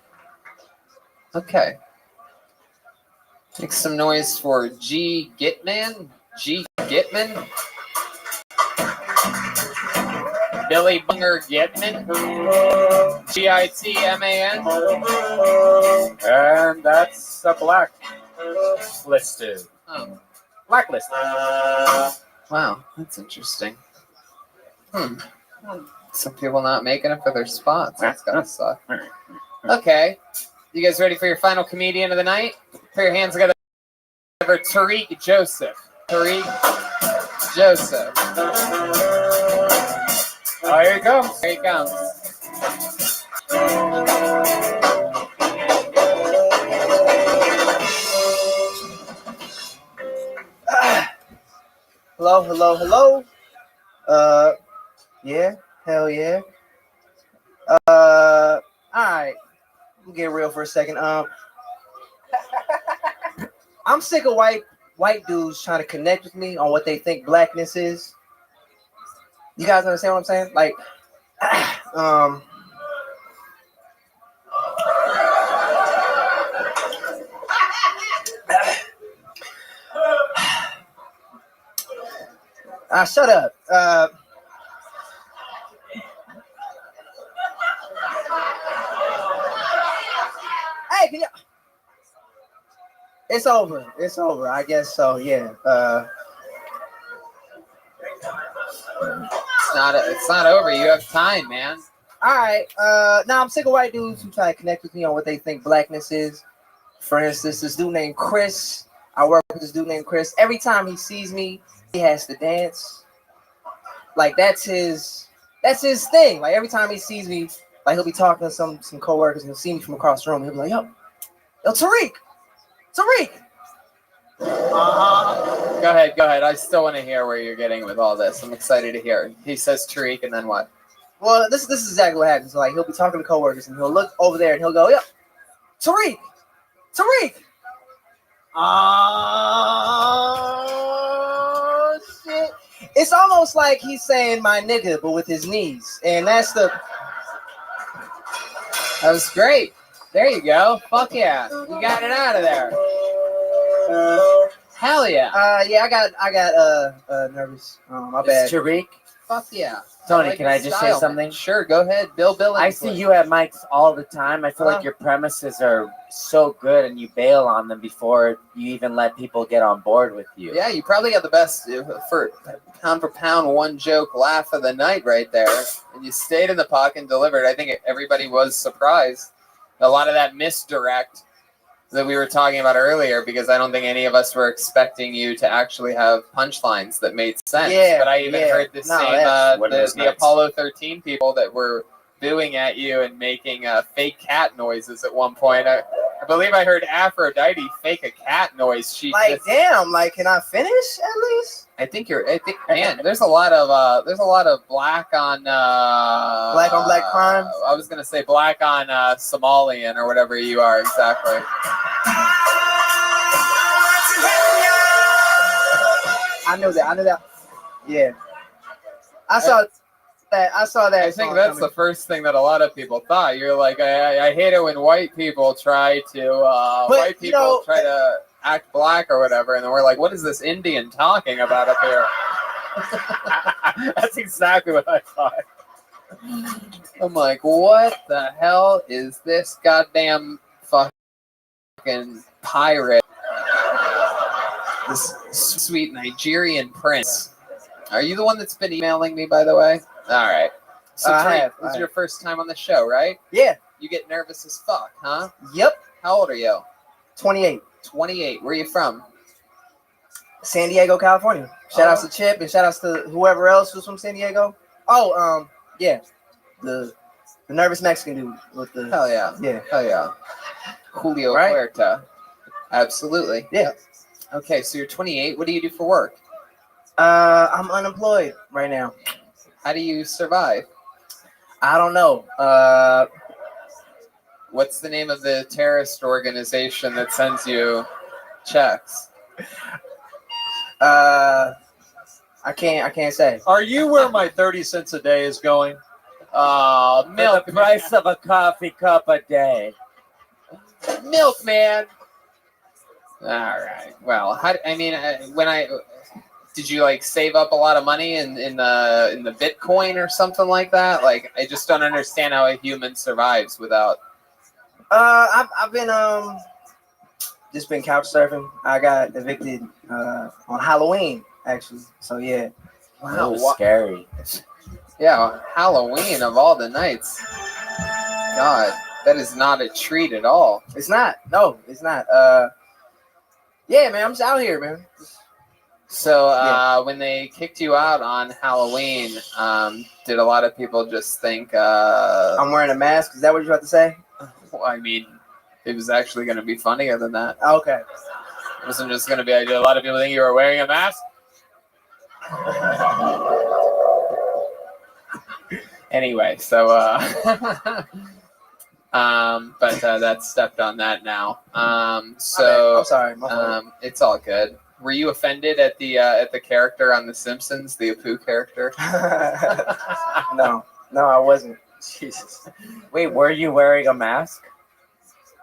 Okay. Make some noise for G. Gitman. G. Gitman. Billy Bunger Gitman. Gitman. And that's a blacklisted. Oh. Blacklisted. Wow, that's interesting. Some people not making it for their spots. That's gotta suck. Okay. You guys ready for your final comedian of the night? Put your hands together for Tariq Joseph. Tariq Joseph. Oh, here he comes. Here he comes. Hello. Yeah, hell yeah. Alright. We'll get real for a second. I'm sick of white dudes trying to connect with me on what they think blackness is. You guys understand what I'm saying? Like, shut up. Hey, can you... It's over. I guess so. Yeah. It's not over. You have time, man. All right. Now I'm sick of white dudes who try to connect with me on what they think blackness is. For instance, this dude named Chris. I work with this dude named Chris. Every time he sees me, he has to dance. Like that's his thing. Like every time he sees me, like he'll be talking to some coworkers and he'll see me from across the room. He'll be like, yo, Tariq. Go ahead. I still want to hear where you're getting with all this. I'm excited to hear. He says Tariq, and then what? Well, this is exactly what happens. Like he'll be talking to coworkers and he'll look over there and he'll go, yo, Tariq. Oh shit. It's almost like he's saying my nigga, but with his knees. And that was great. There you go. Fuck yeah. You got it out of there. Hell yeah. Yeah, I got nervous. My bad. Tariq. Fuck yeah. Tony, can I just say something? Sure, go ahead. Bill. I see you at mics all the time. I feel like your premises are so good and you bail on them before you even let people get on board with you. Yeah, you probably got the best for pound one joke laugh of the night right there. And you stayed in the pocket and delivered. I think everybody was surprised. A lot of that misdirect that we were talking about earlier, because I don't think any of us were expecting you to actually have punchlines that made sense. Yeah, but I even heard the the Apollo 13 people that were booing at you and making fake cat noises at one point. I believe I heard Aphrodite fake a cat noise. Damn, can I finish at least? I think man, there's a lot of black on black crime. I was gonna say black on Somalian or whatever you are exactly. I knew that. Yeah, I saw that. I think that's the first thing that a lot of people thought. You're like, I hate it when white people try to act black or whatever, and then we're like, what is this Indian talking about up here? That's exactly what I thought. I'm like, what the hell is this goddamn fucking pirate? This sweet Nigerian prince. Are you the one that's been emailing me, by the way? All right. So this is your first time on the show, right? Yeah. You get nervous as fuck, huh? Yep. How old are you? 28. 28. Where are you from? San Diego, California. Shout outs to Chip and shout outs to whoever else who's from San Diego. Oh, yeah. The nervous Mexican dude with the hell yeah. Yeah. Hell yeah. Julio Huerta. Absolutely. Yeah. Okay, so you're 28. What do you do for work? I'm unemployed right now. How do you survive? I don't know. What's the name of the terrorist organization that sends you checks? I can't say. Are you where my 30 cents a day is going? Milk. The price of a coffee cup a day. Milkman. All right. Well, did you save up a lot of money in the Bitcoin or something like that? Like, I just don't understand how a human survives without. I've been just been couch surfing. I got evicted on Halloween actually. So yeah. Wow, that was scary. Yeah, Halloween of all the nights. God, that is not a treat at all. It's not. No, it's not. Yeah, man, I'm just out here, man. So when they kicked you out on Halloween, did a lot of people just think I'm wearing a mask? Is that what you're about to say? Well, I mean, it was actually going to be funnier than that. Okay. It wasn't just going to be, did a lot of people think you were wearing a mask? Anyway, so but that's stepped on that now. So I'm sorry. It's all good. Were you offended at the character on The Simpsons, the Apu character? No, I wasn't. Jesus. Wait, were you wearing a mask?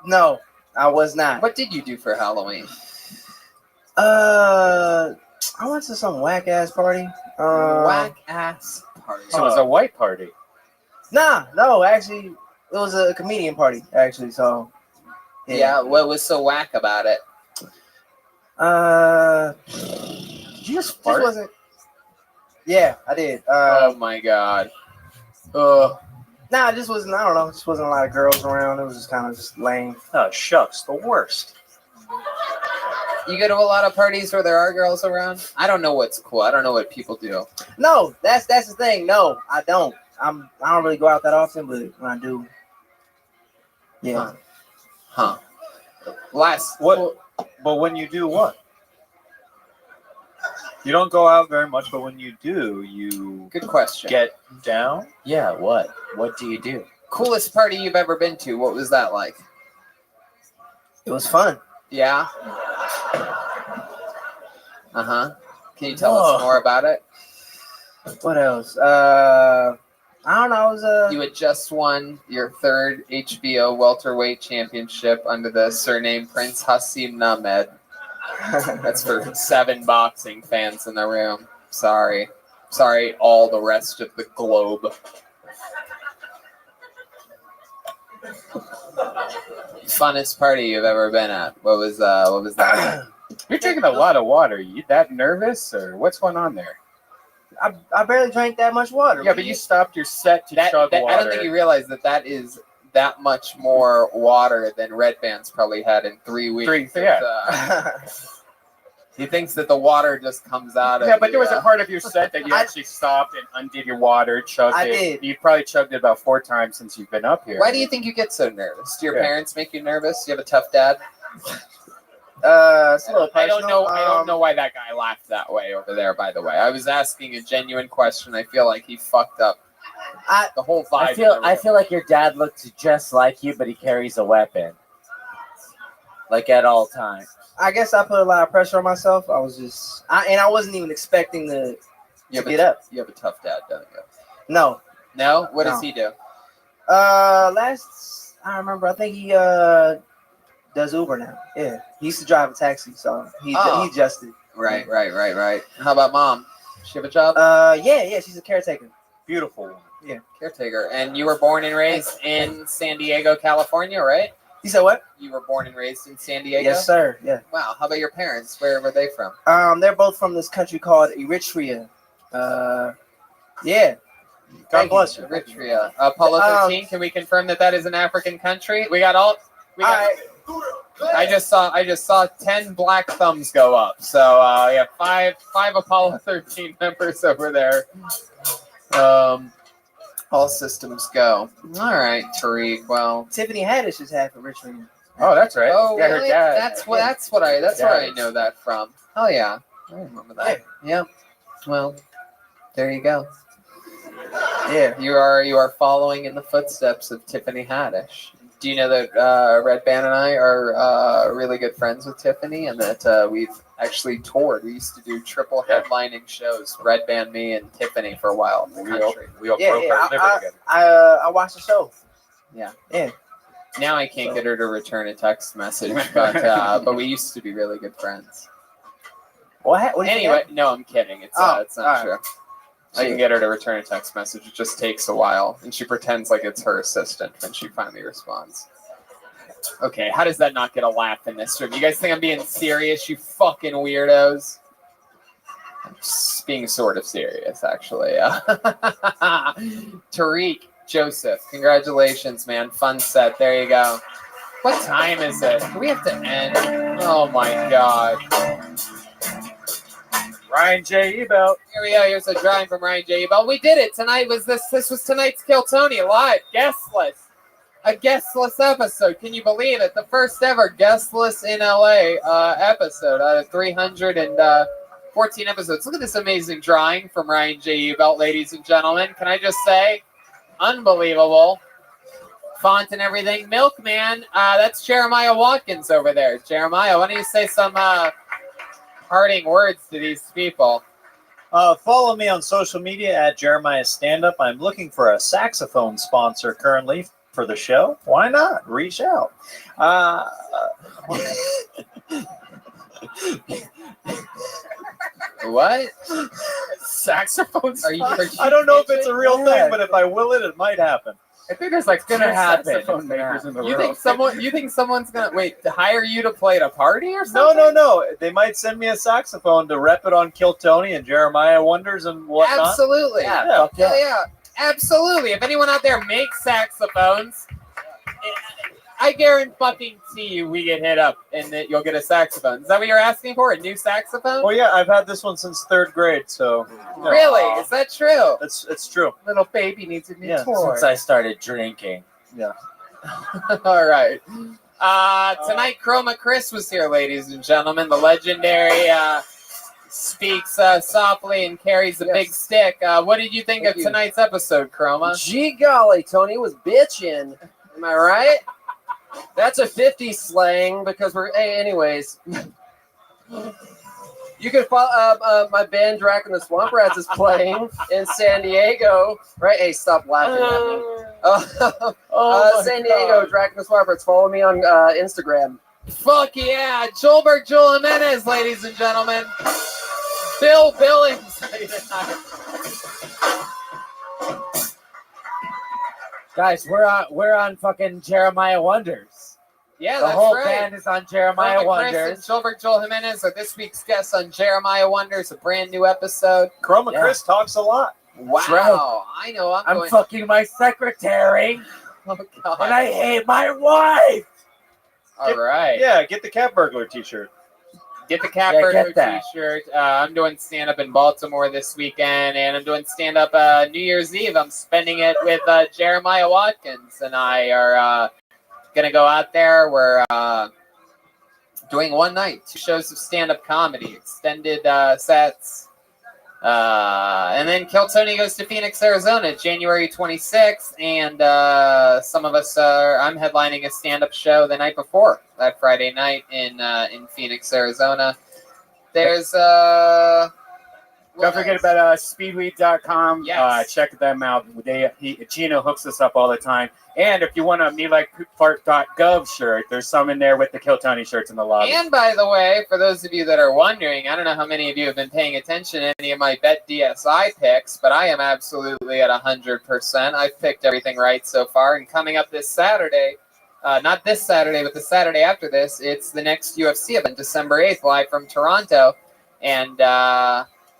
No, I was not. What did you do for Halloween? I went to some whack ass party. Whack ass party. So it was a white party. No, actually, it was a comedian party. Actually, so yeah. What was so whack about it? Did you just fart? Yeah, I did. Oh my god. Nah, it just wasn't. I don't know. Just wasn't a lot of girls around. It was just kind of just lame. Oh shucks, the worst. You go to a lot of parties where there are girls around? I don't know what's cool. I don't know what people do. No, that's the thing. No, I don't. I don't really go out that often, but when I do, yeah. Huh. Last what? But when you do what? You don't go out very much, but when you do, you Good question. get down. Yeah, what? What do you do? Coolest party you've ever been to? What was that like? It was fun. Yeah. Can you tell us more about it? What else? I don't know. It was You had just won your third HBO welterweight championship under the surname Prince Hassim Named. That's for 7 boxing fans in the room. Sorry, all the rest of the globe. Funnest party you've ever been at? What was that? You're drinking a lot of water. You that nervous, or what's going on there? I barely drank that much water. Yeah, but you stopped your set to chug water. I don't think you realize that is that much more water than Red Band's probably had in 3 weeks. He thinks that the water just comes out of Yeah, but there was a part of your set that you actually stopped and undid your water, chugged I it. did. You've probably chugged it about 4 times since you've been up here. Why do you think you get so nervous? Do your parents make you nervous? Do you have a tough dad? It's a little I don't personal. know. I don't know why that guy laughed that way over there. By the way, I was asking a genuine question. I feel like he fucked up the whole vibe. I feel like your dad looks just like you, but he carries a weapon, like at all times. I guess I put a lot of pressure on myself. I was just, I wasn't even expecting to get up. You have a tough dad, don't you? No. No? What does he do? Last I remember, I think he does Uber now. Yeah, he used to drive a taxi, so he adjusted. Right. How about mom? Does she have a job? Yeah, she's a caretaker. Beautiful one. Yeah, caretaker. And you were born and raised in San Diego, California, right? You said what? You were born and raised in San Diego? Yes, sir. Yeah. Wow. How about your parents? Where were they from? They're both from this country called Eritrea. Yeah. God bless you. Eritrea. Apollo 13. Can we confirm that is an African country? We got all. I just saw 10 black thumbs go up. So yeah, five Apollo 13 members over there. All systems go. All right, Tariq. Well, Tiffany Haddish is half Eritrean. Oh, that's right. Oh, yeah, really? her dad. That's where I know that from. Oh yeah, I remember that. Yeah. Well, there you go. Yeah, you are following in the footsteps of Tiffany Haddish. Do you know that Red Band and I are really good friends with Tiffany, and that we've actually toured? We used to do triple headlining shows, Red Band, me, and Tiffany for a while in the country. We all broke our liver together. I watched the show. Yeah. Yeah. Now I can't get her to return a text message, but we used to be really good friends. What anyway, no, I'm kidding. It's not right. true. I can get her to return a text message. It just takes a while, and she pretends like it's her assistant when she finally responds. Okay, how does that not get a laugh in this room? You guys think I'm being serious, you fucking weirdos? I'm just being sort of serious, actually. Tariq Joseph, congratulations, man. Fun set. There you go. What time is it? Do we have to end? Oh, my God. Ryan J. Ebelt. Here we go. Here's a drawing from Ryan J. Ebelt. We did it. Tonight was this was tonight's Kill Tony live, guestless. A guestless episode. Can you believe it? The first ever guestless in LA episode out of 314 episodes. Look at this amazing drawing from Ryan J. Ebelt, ladies and gentlemen. Can I just say, unbelievable. Font and everything. Milkman, that's Jeremiah Watkins over there. Jeremiah, why don't you say some parting words to these people? Follow me on social media at Jeremiah Standup. I'm looking for a saxophone sponsor currently for the show. Why not? Reach out. What? Saxophones? Are you? I don't know if it's a real thing, but if I will it might happen. I think there's like gonna happen. Saxophone makers in the You world. think someone's gonna wait to hire you to play at a party or something? No. They might send me a saxophone to rep it on Kill Tony and Jeremiah Wonders and whatnot. Absolutely. Yeah. Yeah. Absolutely. If anyone out there makes saxophones, I guarantee you we get hit up and that you'll get a saxophone. Is that what you're asking for? A new saxophone? Well, yeah, I've had this one since 3rd grade, so. Yeah. Really? Is that true? It's true. Little baby needs a new toy. Since I started drinking. Yeah. All right. Tonight, Chroma Chris was here, ladies and gentlemen. The legendary speaks softly and carries a big stick. What did you think of tonight's episode, Chroma? Gee golly, Tony was bitching. Am I right? That's a 50 slang because we're. Hey, anyways. You can follow my band Drac and the Swamp Rats is playing in San Diego. Right? Hey, stop laughing at me. San Diego, Drac and the Swamp Rats. Follow me on Instagram. Fuck yeah. Joelberg Joel Jimenez, ladies and gentlemen. Bill Billings. Guys, we're on fucking Jeremiah Wonders. Yeah, the that's whole right. band is on Jeremiah Chroma Wonders. Chris and Joelberg Joel Jimenez are this week's guests on Jeremiah Wonders, a brand new episode. Chroma Chris talks a lot. Wow, right. I know. I'm going... fucking my secretary. Oh, God. And I hate my wife. All right. Yeah, get the Cat Burglar t-shirt. Get the Cat Burglar t-shirt. I'm doing stand-up in Baltimore this weekend, and I'm doing stand-up New Year's Eve. I'm spending it with Jeremiah Watkins, and I are going to go out there. We're doing one night, 2 shows of stand-up comedy, extended sets. And then Kill Tony goes to Phoenix, Arizona, January 26th, and some of us I'm headlining a stand-up show the night before that Friday night in Phoenix, Arizona. There's don't forget about speedweed.com. Yes. Check them out. Gino hooks us up all the time. And if you want a MeLikePart.gov shirt, there's some in there with the Kill Tony shirts in the lobby. And by the way, for those of you that are wondering, I don't know how many of you have been paying attention to any of my Bet DSI picks, but I am absolutely at 100%. I've picked everything right so far. And coming up this Saturday, not this Saturday, but the Saturday after this, it's the next UFC event, December 8th, live from Toronto. And,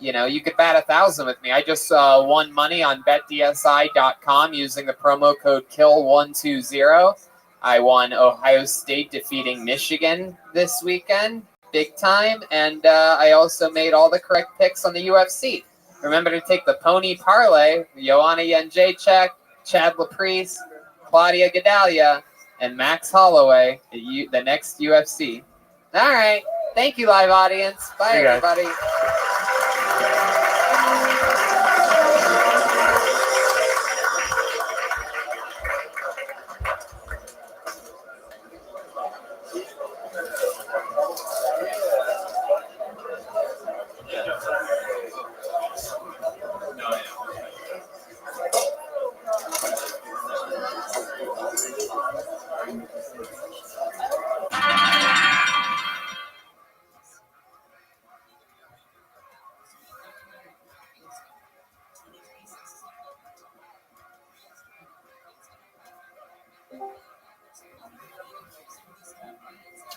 you could bat 1,000 with me. I just won money on betdsi.com using the promo code KILL120. I won Ohio State defeating Michigan this weekend, big time. And I also made all the correct picks on the UFC. Remember to take the Pony Parlay, Joanna Jędrzejczyk, Chad Laprice, Claudia Gadelha, and Max Holloway, the next UFC. All right. Thank you, live audience. Bye, everybody.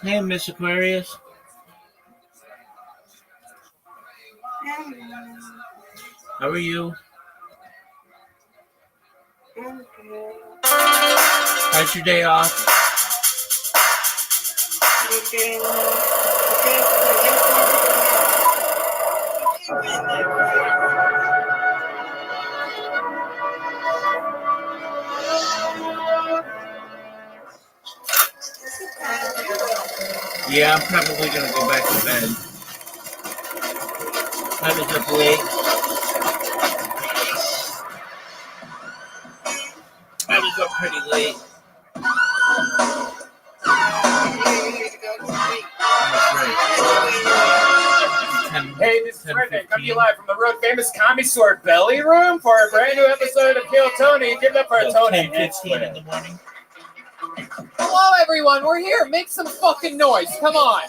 Hey, Miss Aquarius. How are you? How's your day off? Yeah, I'm probably gonna go back to bed. I was up late. I was up pretty late. Hey, this is Brendan. Coming to you live from the Road Famous Comedy Store Belly Room for a brand new episode of Kill Tony. Give it up for Tony. 10:15 in the morning. Hello, everyone. We're here. Make some fucking noise. Come on.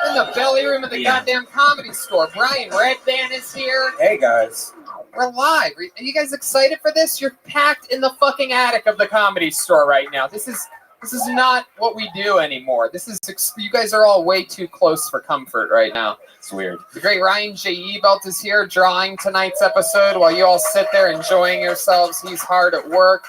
In the belly room of the goddamn Comedy Store. Brian Redband is here. Hey guys. We're live. Are you guys excited for this? You're packed in the fucking attic of the Comedy Store right now. This is not what we do anymore. You guys are all way too close for comfort right now. It's weird. The great Ryan J. Ebelt is here drawing tonight's episode while you all sit there enjoying yourselves. He's hard at work.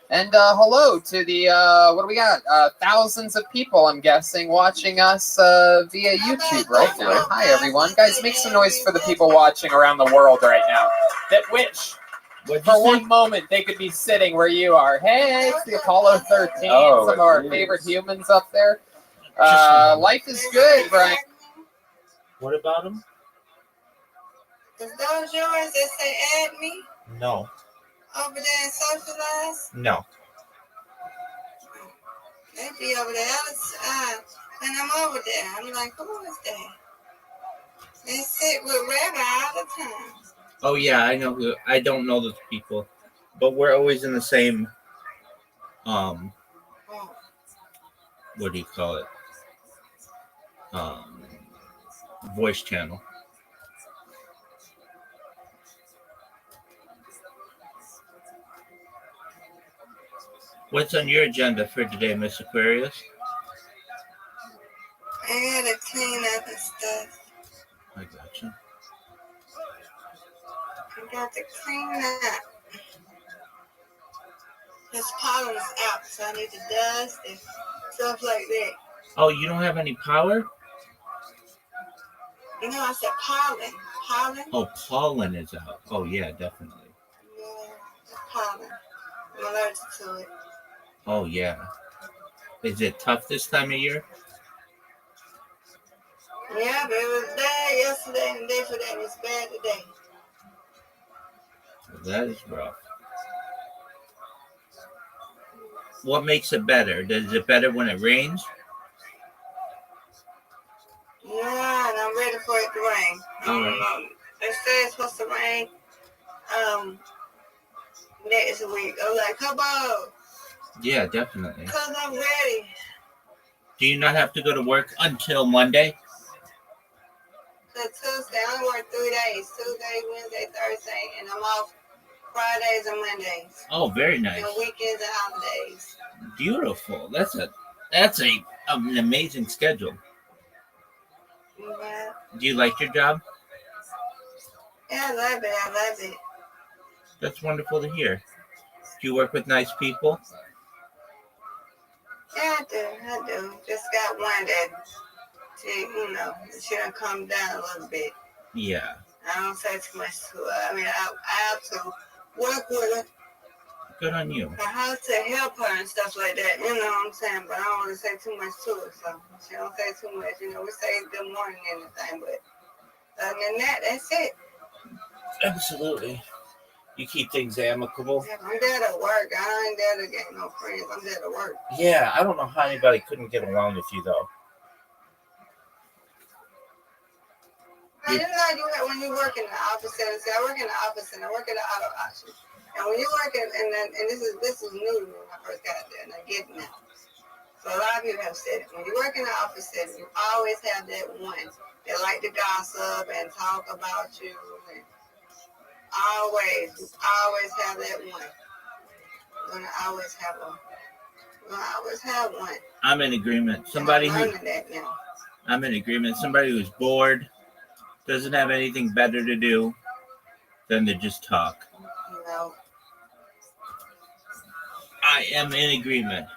And hello to the, what do we got? Thousands of people, I'm guessing, watching us via YouTube right now. Hi, everyone. Guys, make some noise for the people watching around the world right now that wish for one moment they could be sitting where you are. Hey, it's the Apollo 13, some of our favorite humans up there. Life is good, Brian. What about him? Is those yours that say add me No. over there and socialize? No. They be over there other side, and I'm over there. I'm like, who is that? They sit with Rabbi all the time. Oh yeah, I know who. I don't know those people, but we're always in the same. What do you call it? Voice channel. What's on your agenda for today, Miss Aquarius? I gotta clean up and stuff. I gotcha. I got to clean up. This pollen's out, so I need to dust and stuff like that. Oh, you don't have any power? You know, I said pollen. Pollen? Oh, pollen is out. Oh, yeah, definitely. Yeah, the pollen. I'm allergic to it. Oh, yeah. Is it tough this time of year? Yeah, but it was bad yesterday and the day for that. It's bad today. That is rough. What makes it better? Is it better when it rains? Yeah, and I'm ready for it to rain. They say it's supposed to rain next week. I'm like, come on. Yeah, definitely. Because I'm ready. Do you not have to go to work until Monday? So Tuesday, I only work 3 days. Tuesday, Wednesday, Thursday, and I'm off Fridays and Mondays. Oh, very nice. And weekends and holidays. Beautiful. That's an amazing schedule. Yeah. Do you like your job? Yeah, I love it. I love it. That's wonderful to hear. Do you work with nice people? Yeah, I do. Just got one that, she done come down a little bit. Yeah. I don't say too much to her. I mean, I have to work with her. Good on you. I have to help her and stuff like that. You know what I'm saying? But I don't want to say too much to her. So she don't say too much. We say good morning and everything. But other than that, that's it. Absolutely. You keep things amicable. Yeah, I'm there to work. I ain't there to get no friends. I'm there to work. Yeah, I don't know how anybody couldn't get along with you, though. Now, when you work in the office setting, see, I work in the office and I work in the auto auction. And when you work in, and this is new to me when I first got there, and I get it now. So a lot of people have said it. When you work in the office setting, you always have that one that like to gossip and talk about you. And always have that one. You're gonna always have one. I'm in agreement. I'm in agreement. Somebody who's bored, doesn't have anything better to do than to just talk. No. I am in agreement.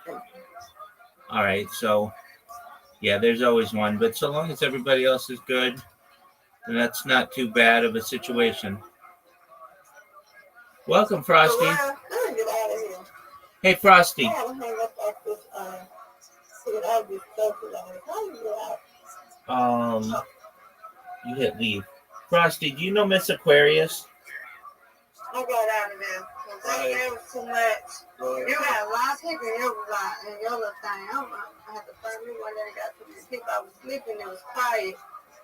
All right, so yeah, there's always one, but so long as everybody else is good, then that's not too bad of a situation. Welcome, Frosty. Let me get out of here. Hey, Frosty. I gotta hang up off this, How do you get out? You hit leave. Frosty, do you know Miss Aquarius? I got out of there. It was too much. You got a lot of people in your little thing. I had to find me one that got too many people. I was sleeping, it was quiet.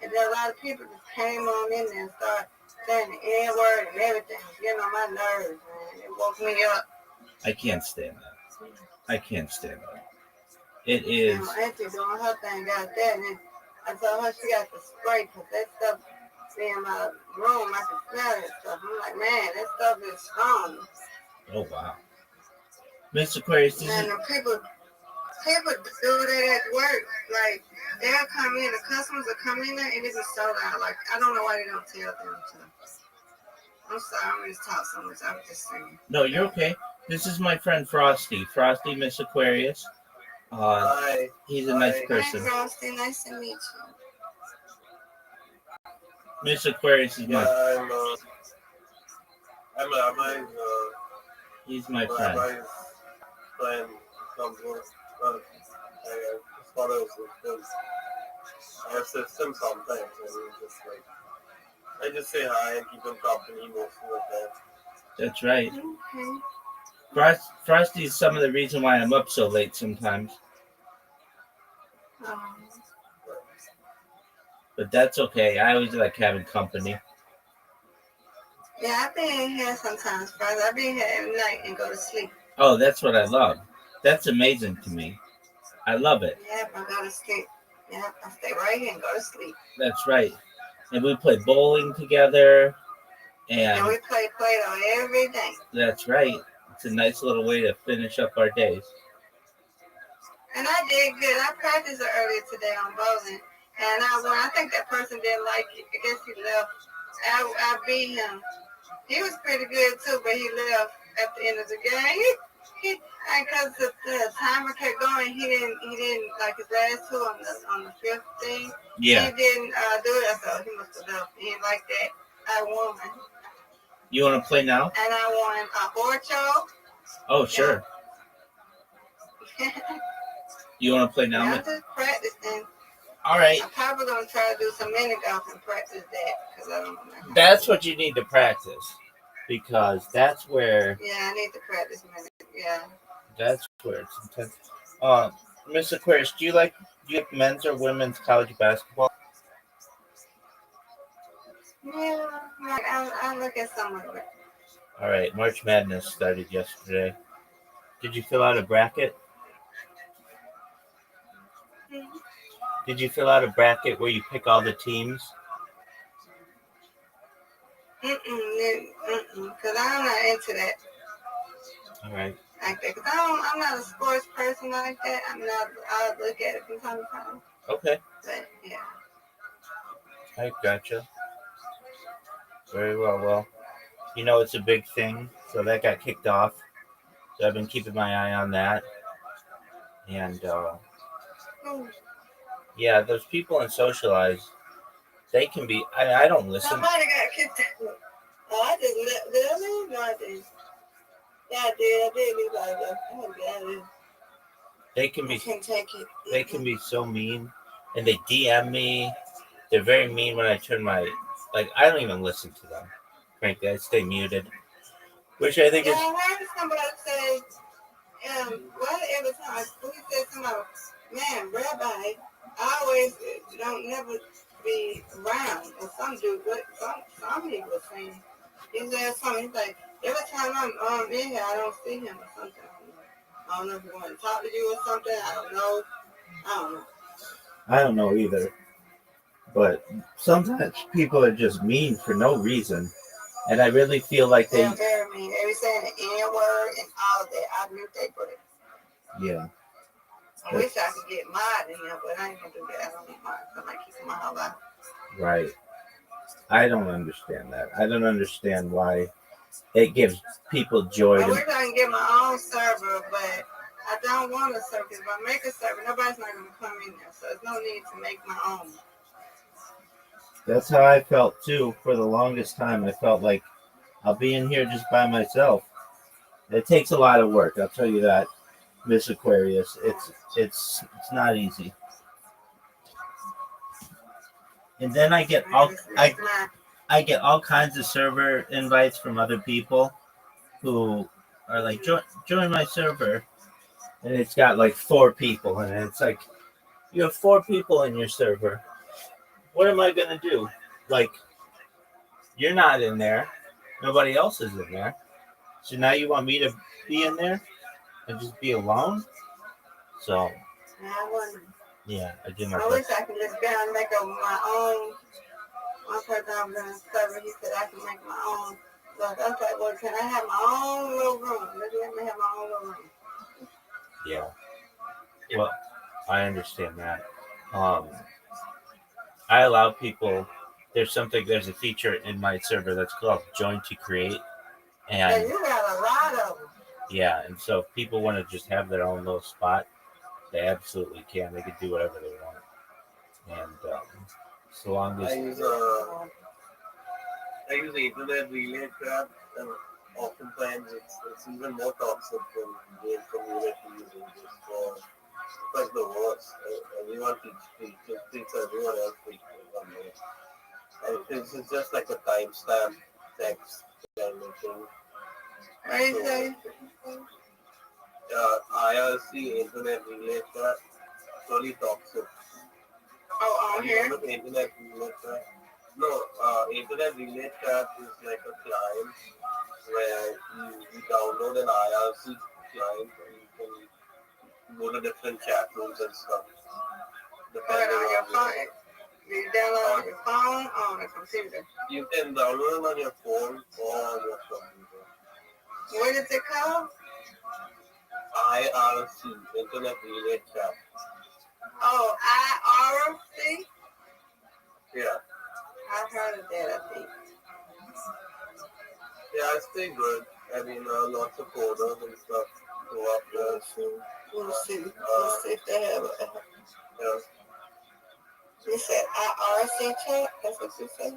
And then a lot of people just came on in there and started saying the N-word and everything. It was getting on my nerves, man. It woke me up. I can't stand that. It is. Auntie doing her thing out there, and then I told her she got to spray because that stuff be in my room. I can smell that stuff. I'm like, man, that stuff is strong. Oh wow. Miss Aquarius, this And is, the people do that at work. Like, they'll come in, the customers will come in there and it be so loud. Like, I don't know why they don't tell them to. I'm sorry, I'm just talking so much. I was just saying. no, you're okay. This is my friend Frosty. Frosty, Miss Aquarius. Hi. He's a nice person. Hi, Frosty. Nice to meet you. Miss Aquarius is my. He's my friend. Rabbi's friend comes with I just thought it was because I have to send some things and just like I just say hi and keep them company mostly like that. That's right. Okay. Frosty is some of the reason why I'm up so late sometimes. But that's okay. I always like having company. Yeah, I've been in here sometimes, Frosty. I've been here every night and go to sleep. Oh, that's what I love. That's amazing to me. I love it. Yep, I go to sleep. Yep, I stay right here and go to sleep. That's right. And we play bowling together. And we play Play-Doh every day. That's right. It's a nice little way to finish up our days. And I did good. I practiced it earlier today on bowling. And I won. I think that person didn't like it. I guess he left. I beat him. He was pretty good too, but he left at the end of the game. Because the timer kept going, he didn't like his last two on the fifth thing. Yeah. He didn't do it, so he must have left. He didn't like that. I won. You want to play now? And I won Orcho. Oh, sure. You want to play now? Yeah, I'm just practicing. All right. I'm probably going to try to do some mini golf and practice that because I don't know. That's what you need to practice. Because that's where... Yeah, I need to practice mini. Yeah. That's where it's intense. Miss Aquarius, do you like men's or women's college basketball? Yeah, I look at some of it. All right, March Madness started yesterday. Did you fill out a bracket? Mm-hmm. Did you fill out a bracket where you pick all the teams? Because I'm not into that. All right. Like that. Because I'm not a sports person like that. I'll look at it from time to time. Okay. But, yeah. I gotcha. Very well. Well, you know it's a big thing, so that got kicked off. So I've been keeping my eye on that. And, yeah, those people in Socialize, they can be, I don't listen. Somebody got kicked out. Oh, I just let, did I leave? No, I didn't. Yeah, I did leave out of there. Oh, God. They can be, I can't take it. they can be so mean, and they DM me. They're very mean when I turn my, like, I don't even listen to them. Frankly, I stay muted, which I think is. I heard somebody say, why every time we said somebody, man, Rabbi, I always don't never be around. And some do, but some people are saying, he said something, he's like, every time I'm in here, I don't see him or something. I don't know if he want to talk to you or something. I don't know. I don't know either. But sometimes people are just mean for no reason. And I really feel like they... They're very mean. They be saying the N-word and all of that. I knew they would. Yeah. I wish I could get mad in here, but I ain't going to do that. I don't need mine. So I might keep my whole life. Right. I don't understand that. I don't understand why it gives people joy. I wish I can get my own server, but I don't want a server. If I make a server, nobody's not going to come in there. So there's no need to make my own. That's how I felt too for the longest time. I felt like I'll be in here just by myself. It takes a lot of work, I'll tell you that, Miss Aquarius. It's not easy. And then I get all kinds of server invites from other people who are like, join my server, and it's got like 4 people, and it's like, you have 4 people in your server. What am I going to do? Like, you're not in there. Nobody else is in there. So now you want me to be in there and just be alone? So. Yeah, I do my I wish best. I could just go and make up my own. One person I was gonna discover, he said I can make my own. So I was like, well, can I have my own little room? Let me have my own little room. Yeah. Well, I understand that. I allow people. There's a feature in my server that's called Join to Create, Yeah, and you got a lot of them. yeah, and so if people want to just have their own little spot, they absolutely can. They can do whatever they want, and so long as I use the internet relay chat, and oftentimes it's even more toxic than game communities and just it's like the worst. Everyone treats everyone else equally. And it's just like a timestamp text kind of thing. What do you say? IRC internet relay chat, really toxic. Oh, on here? Internet relay chat. No, internet relay chat is like a client where you download an IRC client and you can go to different chat rooms and stuff. Depending on your phone. You download on your phone or on a computer? You can download it on your phone or on your computer. What is it called? IRC, Internet Relay Chat. Oh, IRC? Yeah. I've heard of that, I think. Yeah, it's pretty good. I mean, lots of coders and stuff go up there. We'll see. Let's see if they have it. Yeah. You said IRC chat? That's what you said?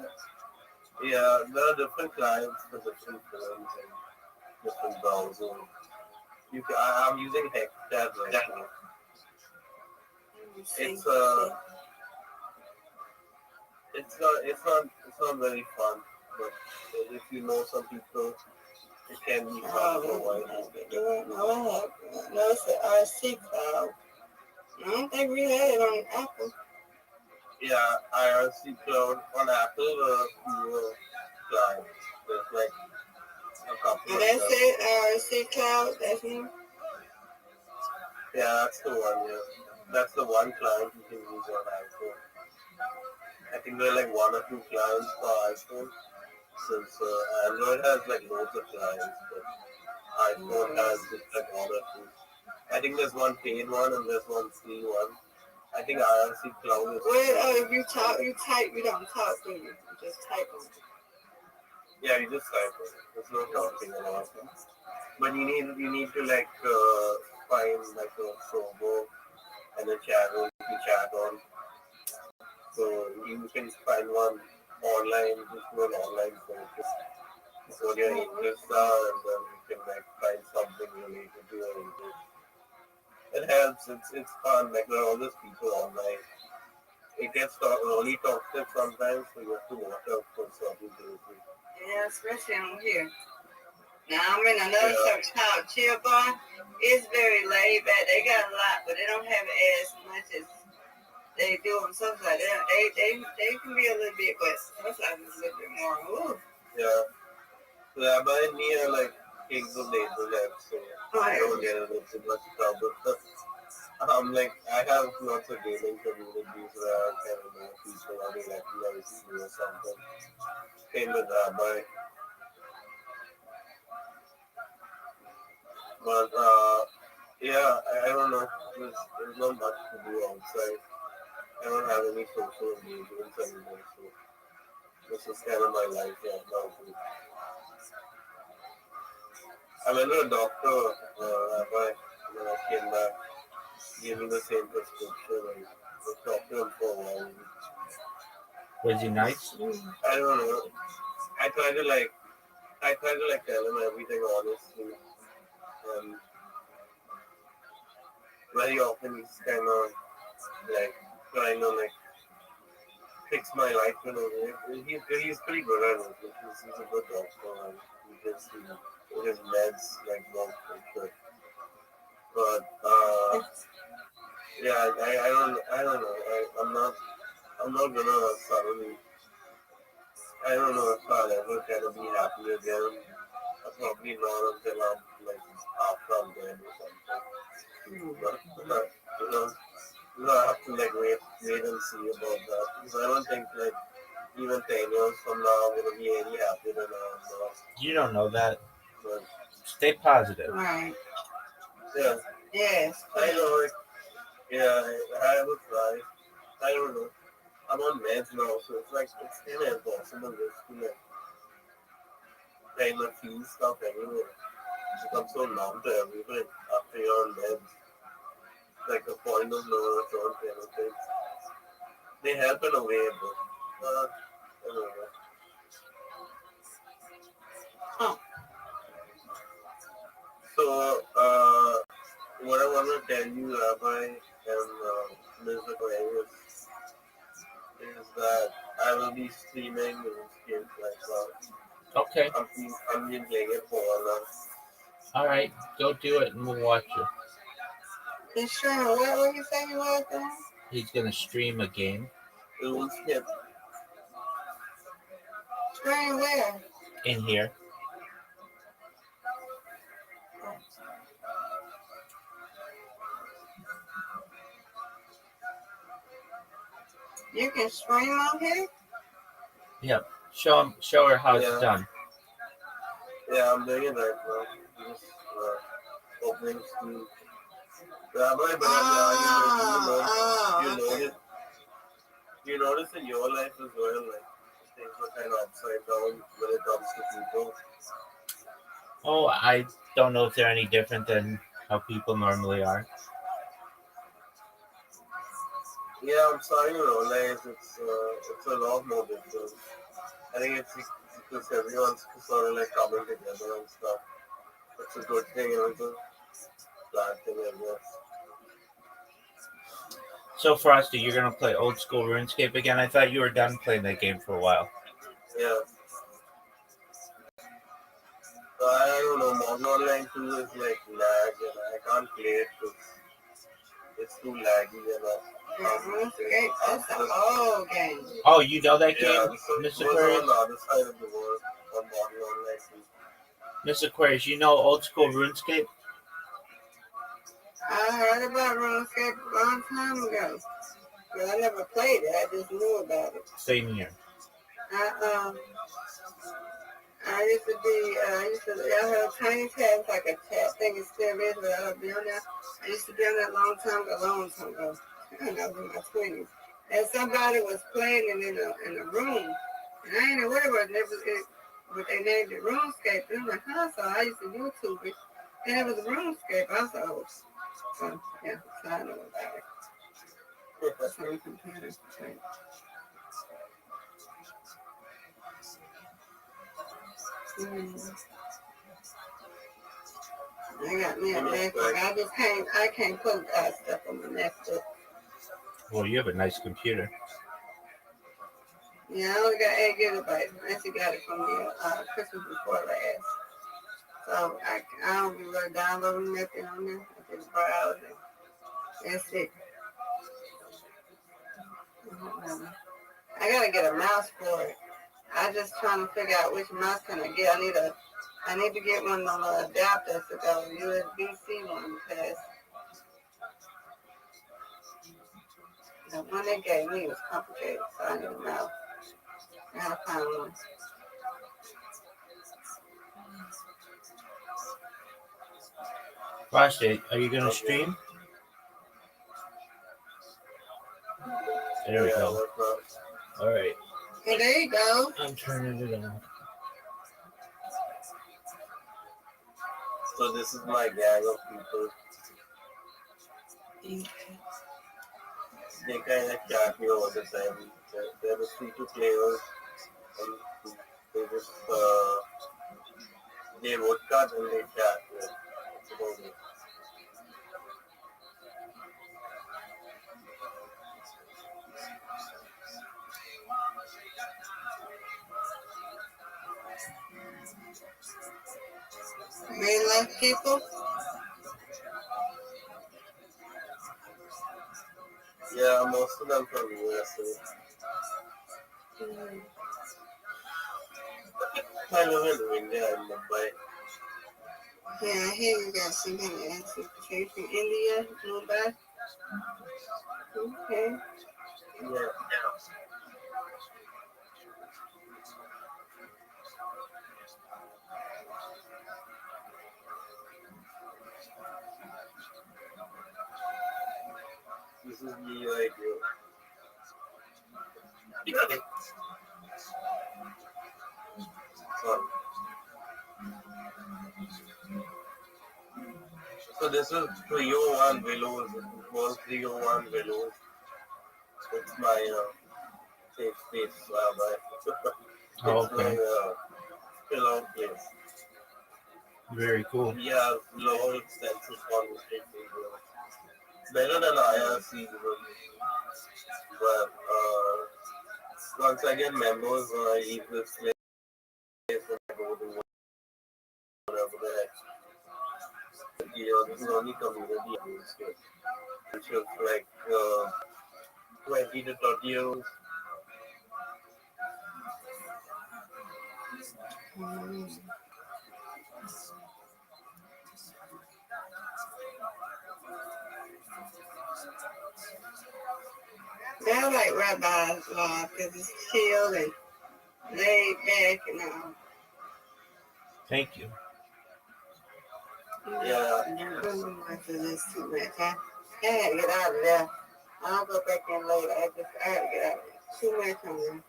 Yeah, there are different clients for different phones and different browsers. I'm using HexChat right now. It's not very fun, but if you know some people, it can be fun for a while. No, it's an IRC cloud. I don't think we had it on Apple. Yeah, IRC cloud on Apple client. There's like a couple And of that's them. it, IRC cloud, that's me. Yeah, that's the one, yeah. That's the one client you can use on iPhone. I think there are like one or two clients for iPhone. Since Android has like loads of clients, but iPhone has just like one or two. I think there's one paid one and there's one free one. I think IRC Cloud is. Well, if you type, you don't talk, do you? You just type on it. Yeah, you just type it. There's no talking about it. But you need to like find like a server and a channel to chat on. So you can find one online, just do an online search. What your interests are, and then you can like find something related to your interest. It helps. It's fun. Like there are all these people online. It gets really toxic sometimes, so you have to watch out for certain things. Yeah, especially on here. Now I'm in another search called Chill Bar. It's very laid back. They got a lot, but they don't have as much as they do on some side. They can be a little bit, but sometimes it's a little bit more. Ooh. Yeah. Rabbi and me are like kings of the internet, so I don't get into much trouble. I'm like, I have lots of gaming communities where I kind of know people on the electronics or something. Same with Rabbi. But yeah, I don't know. There's not much to do outside. I don't have any social engagements anymore, so this is kind of my life right now. I went to a doctor, Rabbi, when I came back, gave me the same prescription, and I talked to him for a while. Was he nice? I don't know. I try to tell him everything honestly, and very often he's kind of like trying to like fix my life in a way. He's pretty good at it. He's a good doctor, and his meds like work pretty good. But yeah, I don't know. I'm not gonna suddenly. I don't know if I'll ever kind of be happy again. Probably not until I'm like after I'm dead or something. But you know, You know, I have to like wait and see about that because I don't think like even 10 years from now I'm gonna be any happier than I am now. You don't know that. But Stay positive. Right. yeah, Yes. I know. Like, yeah, I will try. I don't know. I'm on meds now, so it's like it's kind of impossible just to like kind of feel stuff anyway. It becomes so numb to everything after you're on meds. Like the point of no return kind of thing. They help in a way, but I don't know. So, what I want to tell you, Rabbi and Ms. Aquarius, is that I will be streaming RuneScape like that. Okay. I'm been playing it for a while. All right. Go do it, and we'll watch you. He's streaming. What you say you was doing? He's gonna stream a game RuneScape. Stream where? in here. You can stream on here? Yep. Show her how it's done. Yeah, I'm doing it right now. Just opening Steam. Rabbi, you notice in your life as well, like things are kind of upside down when it comes to people. Oh, I don't know if they're any different than how people normally are. Yeah, I'm starting to realize it's a lot more different. I think it's because everyone's sort of like coming together and stuff. It's a good thing and it's a bad thing, I guess. So, Frosty, you're gonna play old school RuneScape again? I thought you were done playing that game for a while. Yeah. So I don't know, Modern Online 2 is like lag and I can't play it because it's too laggy and RuneScape, that's an old game. Oh, you know that game, yeah, Miss so it was Aquarius? on the other side of the world on Modern Online 2. Miss Aquarius, you know old school RuneScape? I heard about RuneScape a long time ago. But I never played it. I just knew about it. Same here. I used to I heard Tiny Tabs like a chat thing. It still is, but I don't be on there. I used to be on that long time ago. I was in my 20s. And somebody was playing it in a room. And I ain't know what it was. But they named it RuneScape. And I'm like, huh? So I used to YouTube it. And it was RuneScape. I was like, oh. So, yeah, so I know about it. That's on computers. Right. I got me a MacBook. I can't put stuff on my MacBook. Well, you have a nice computer. Yeah, I only got 8 gigabytes. I actually got it from the Christmas before last. So I don't be really downloading nothing on there. I just browse it. That's it. I gotta get a mouse for it. I just trying to figure out which mouse can I get. I need to get one on the adapter to go USB-C one because the one they gave me was complicated, so I need a mouse. I gotta find one. Frosty, are you gonna stream? There we go. All right. Hey, there you go. I'm turning it on. So this is my gang of people. They kind of chat me all the time. They're the free-to players. And they just they would cut and they chat. It's about it. Real life people? Yeah, most of them from USA. I live in India and Mumbai. Yeah, I hear you got some kind of ancestry from India, Mumbai. Okay. Yeah. This is me right here. So this is 301 Willows. It was 301 Willows. It's my safe space, Rabbi. Oh, It's okay. my chill out place. Very cool. We have long, extensive conversations. Better than IRC, but once I get members, when I leave this place, when I go to whatever the heck. This is only community based. Which is like 20 to 30 years. I like Rabbi's law because it's chill and laid back and all. Thank you. Yeah. This too much. I had to get out of there. I'll go back in later. I had to get out of there. Too much on there.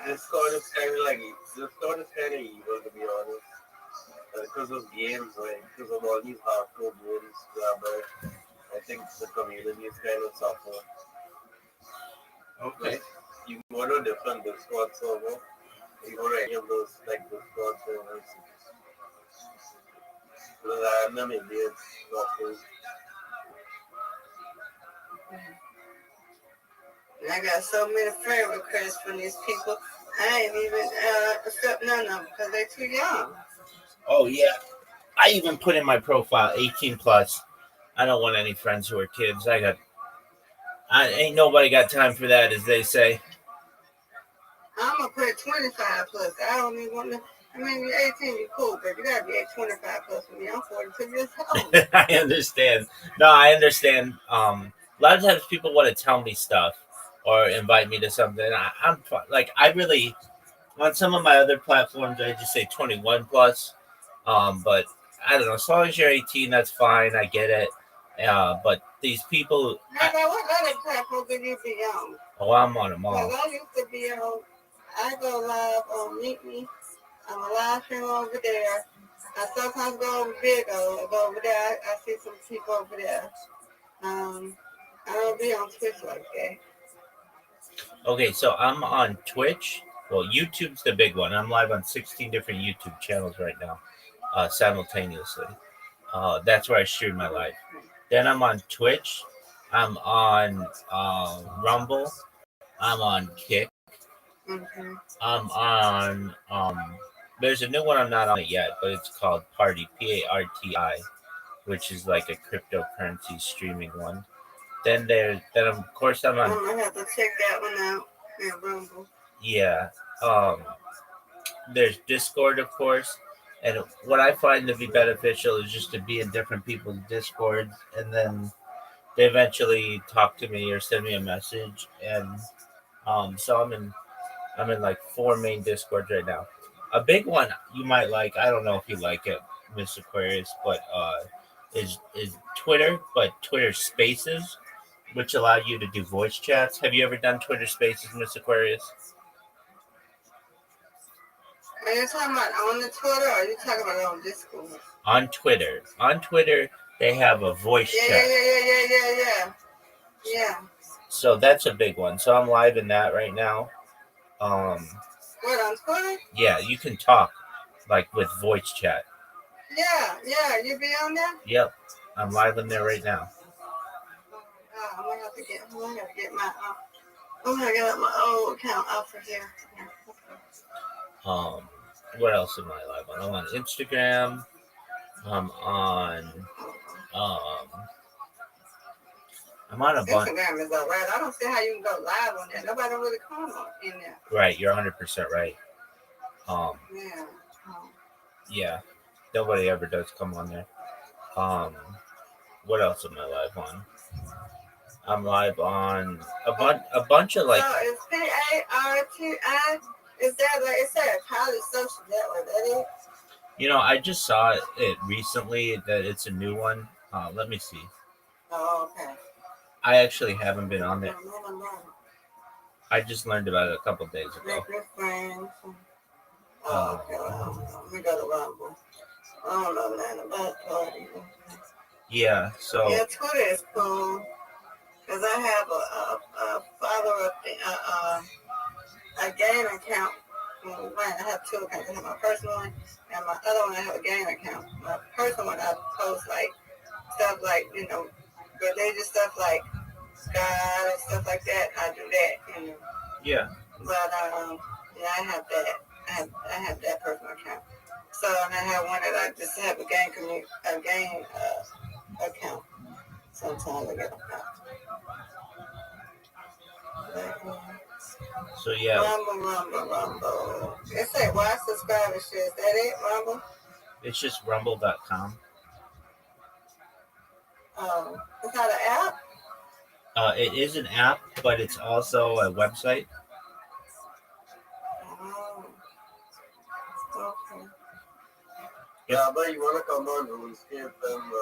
Discord is kind of evil, to be honest. Because of games, like, because of all these hardcore games, but I think the community is kind of suffer. Okay. Like, you go to a different Discord server, you go to any of those, like, Discord servers. Random idiots, nothing. And I got so many friend requests from these people. I ain't even accept none of them because they're too young. Oh yeah. I even put in my profile 18 plus. I don't want any friends who are kids. I ain't nobody got time for that, as they say. I'm gonna put 25 plus. I don't even want to. I mean, you're 18, you're cool, but you gotta be at 25 plus for me. I'm 42 years old. I understand. No, I understand. A lot of times people want to tell me stuff or invite me to something. I'm like, I really, on some of my other platforms, I just say 21 plus. But I don't know. As long as you're 18, that's fine. I get it. But these people. What other platform did you be on? Oh, I'm on them all. Because I used to be on. I go live on Meet Me. I'm a live stream over there. I sometimes go over Big O. I go over there. I see some people over there. I don't be on Twitch like that. Okay, so I'm on Twitch. Well, YouTube's the big one. I'm live on 16 different YouTube channels right now, simultaneously. That's where I stream my life. Then I'm on Twitch. I'm on Rumble. I'm on Kick. Okay. I'm on there's a new one I'm not on it yet, but it's called Party, Parti, which is like a cryptocurrency streaming one. Then of course I'm on. I have to check that one out. Yeah, Rumble. Yeah. There's Discord, of course, and what I find to be beneficial is just to be in different people's Discords, and then they eventually talk to me or send me a message, and so I'm in like 4 main Discords right now. A big one you might like. I don't know if you like it, Miss Aquarius, but is Twitter, but Twitter Spaces, which allow you to do voice chats. Have you ever done Twitter Spaces, Miss Aquarius? Are you talking about on the Twitter or are you talking about on Discord? On Twitter. On Twitter, they have a voice chat. Yeah. So that's a big one. So I'm live in that right now. What, on Twitter? Yeah, you can talk like with voice chat. Yeah, you be on there? Yep. I'm live in there right now. I'm gonna have to get my I'm gonna get my old account off of here. What else am I live on? I'm on Instagram. I'm on a bunch. Instagram is alright. I don't see how you can go live on there. Nobody really come on in there. Right, you're 100% right. Yeah, nobody ever does come on there. What else am I live on? I'm live on a bunch of like. So it's PARTI. Is that like it's a college social network? That is. You know, I just saw it recently that it's a new one. Let me see. Oh, okay. I actually haven't been on there. I just learned about it a couple days ago. Make new friends. Oh, okay. Let me go to Rumble. I don't know nothing about Twitter. Yeah, so. Yeah, Twitter is cool. Because I have a follower, a game account. Well, I have two accounts. I have my personal one and my other one I have a game account. My personal one I post like stuff like, religious stuff like God and stuff like that. I do that, Yeah. But yeah, I have that. I have that personal account. So and I have one that I just have a game account. Sometimes I get So yeah. Rumble. It say why subscribe and shit. Is that it, Rumble? It's just rumble.com. Oh, it's not an app? It is an app, but it's also a website. Oh. Okay. Yeah, but you wanna come on and skip them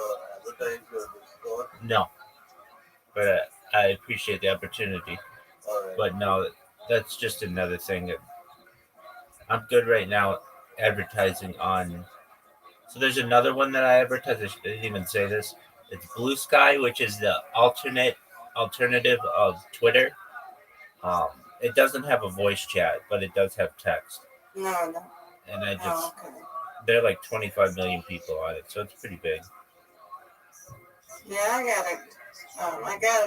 advertise your store? No, but I appreciate the opportunity. Alright. But no, that's just another thing that I'm good right now advertising on. So there's another one that I advertise. I didn't even say this. It's Blue Sky, which is the alternative of Twitter. It doesn't have a voice chat, but it does have text. No. And I just okay. there are like 25 million people on it, so it's pretty big. Yeah, I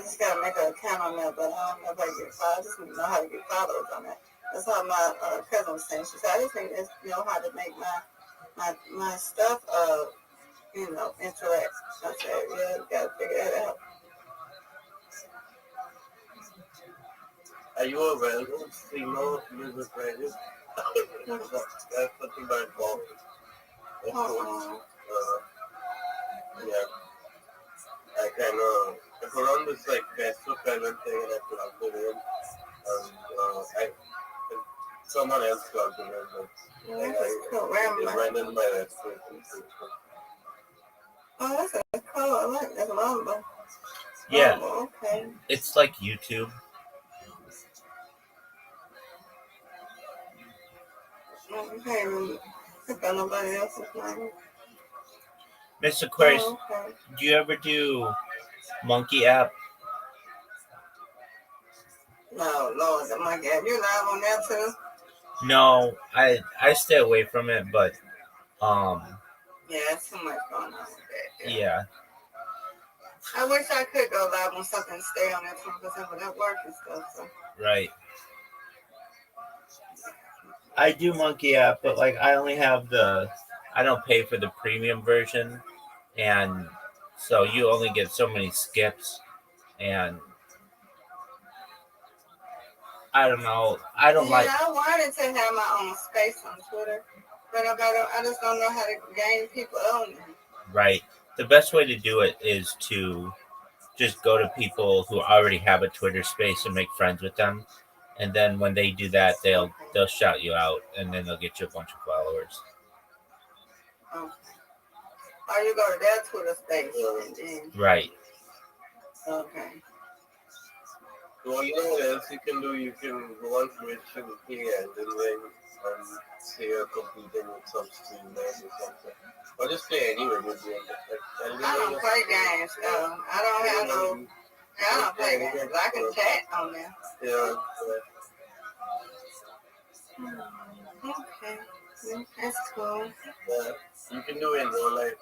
just gotta make an account on that, but I don't know if I get followed. I just need to know how to get followers on that. That's how my cousin was saying. She said, I just need to know how to make my stuff, interact. I said, yeah, you gotta figure that out. Are you a well-known streamer of music radio? That's something by Bob. That's cool. Yeah. I kind of, I put on this like Facebook kind of thing and I plugged it in. Someone else plugged it in, but I went in by that station. Oh, that's cool. I like that Rumble. Yeah. Rumble, okay. It's like YouTube. You can't even pick on nobody else's name. Miss Aquarius, okay. do you ever do Monkey app? No, Lord, the monkey app. You live on that too? No, I stay away from it, but Yeah, it's too much going on with that. yeah. I wish I could go live on something and stay on that 20% of that work and stuff. So. Right. I do Monkey app, but like I only have I don't pay for the premium version, and so you only get so many skips, and I don't know. I don't like. I wanted to have my own space on Twitter, but I just don't know how to gain people on it. Right. The best way to do it is to just go to people who already have a Twitter space and make friends with them. And then when they do that, they'll shout you out, and then they'll get you a bunch of followers. Okay. Or you go to their Twitter space. And then... Right. Okay. Well, you know what else you can do? You can go on Twitch and and then say you're competing with some streamers or something. Or just play anywhere with you. I don't play games, though. I don't play games. I can chat on there. Yeah. Okay. That's cool. Yeah. You can do it in real life,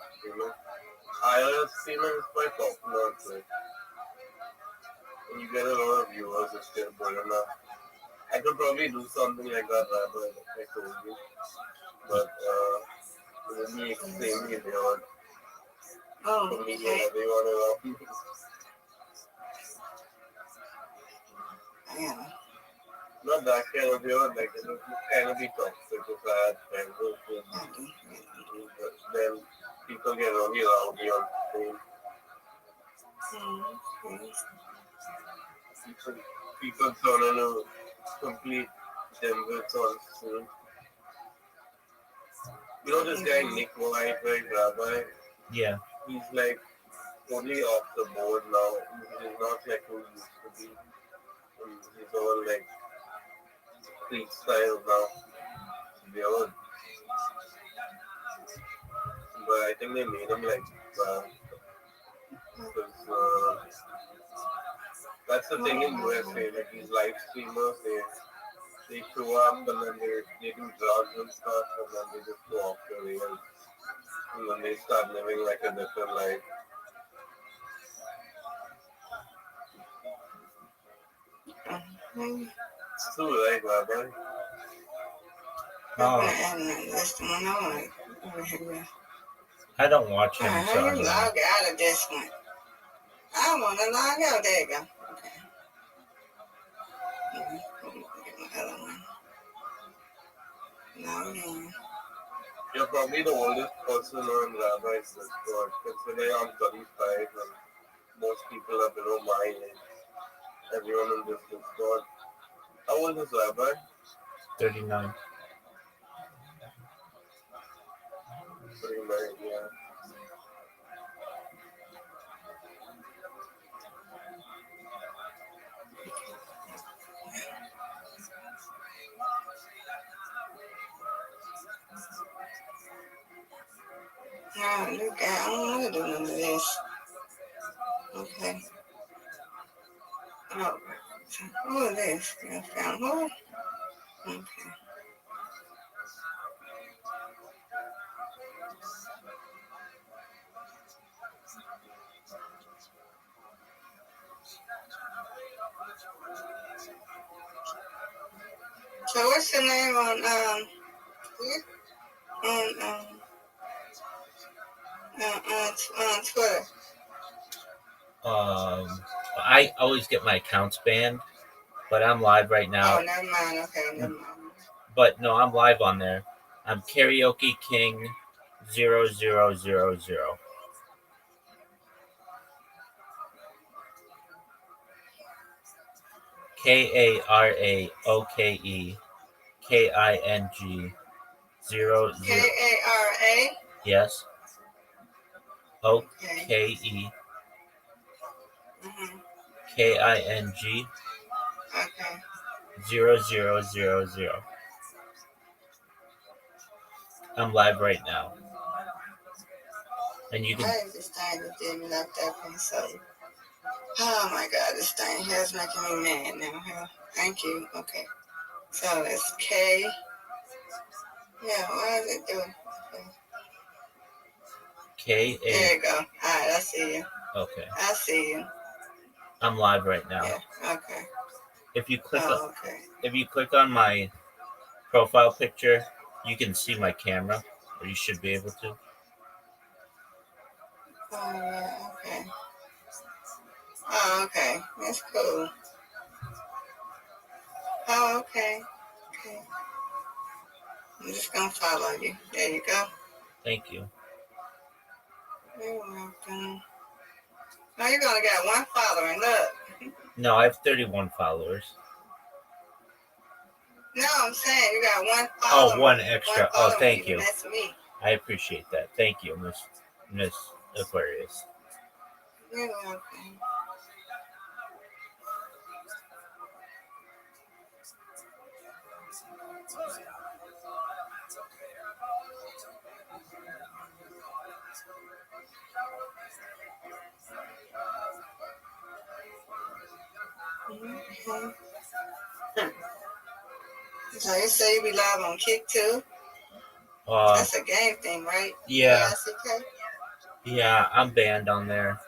IRL streaming is quite popular on Twitch. And you get a lot of viewers, it's still good enough. I could probably do something like that, Rabbi, I told you. But, it would be extremely hard. Oh, okay. Yeah. Not that kind of hard, like it would kind of be toxic if I had friends but then people get really loud on screen. people turn on a complete Denver sort of student. You know this guy Nick White, right, Rabbi? Yeah. He's like totally off the board now. He's not like who he used to be. He's all like freestyle now. Weird. But I think they made him like because that's the thing in USA, like these live streamers, they show up and then they do drugs and stuff and then they just go off the rails. And then they start living like a different life. It's true, right, Rabbi? I don't watch him, so I don't know. Log out of this one. I want to log out. There you go. Okay. Get my other one. Log in. You're probably the oldest person on Rabbi's Discord. Considering I'm 35 and most people are below my age. Everyone in this Discord. How old is Rabbi? 39. 39, yeah. No, look, I don't want to do none of this. Okay. Oh, who is this? I found who? Okay. So what's your name on Twitter? I always get my accounts banned, but I'm live right now. Oh, never mind. Okay, never mind. But no, I'm live on there. I'm Karaoke King 0000. KARAOKE KING 00. KARA? Yes. OKE KING. Okay. 0000. I'm live right now. And you can. Why is this thing that didn't lock that one? So, oh my God, this thing here is making me mad now. Thank you. Okay. So it's K. Yeah, what is it doing? KA. There you go. All right, I see you. Okay. I see you. I'm live right now. Yeah. Okay. If you click okay. If you click on my profile picture, you can see my camera, or you should be able to. Oh yeah. Okay. Oh, okay. That's cool. Oh, okay. Okay. I'm just gonna follow you. There you go. Thank you. You're welcome. Now you're gonna get one follower. Look. No, I have 31 followers. No, I'm saying you got one follower. Oh, one extra. Oh, thank you. That's me. I appreciate that. Thank you, Miss Aquarius. You're welcome. Mm-hmm. So you say you be live on Kick too? That's a game thing, right? Yeah. K-I-C-K? Yeah, I'm banned on there.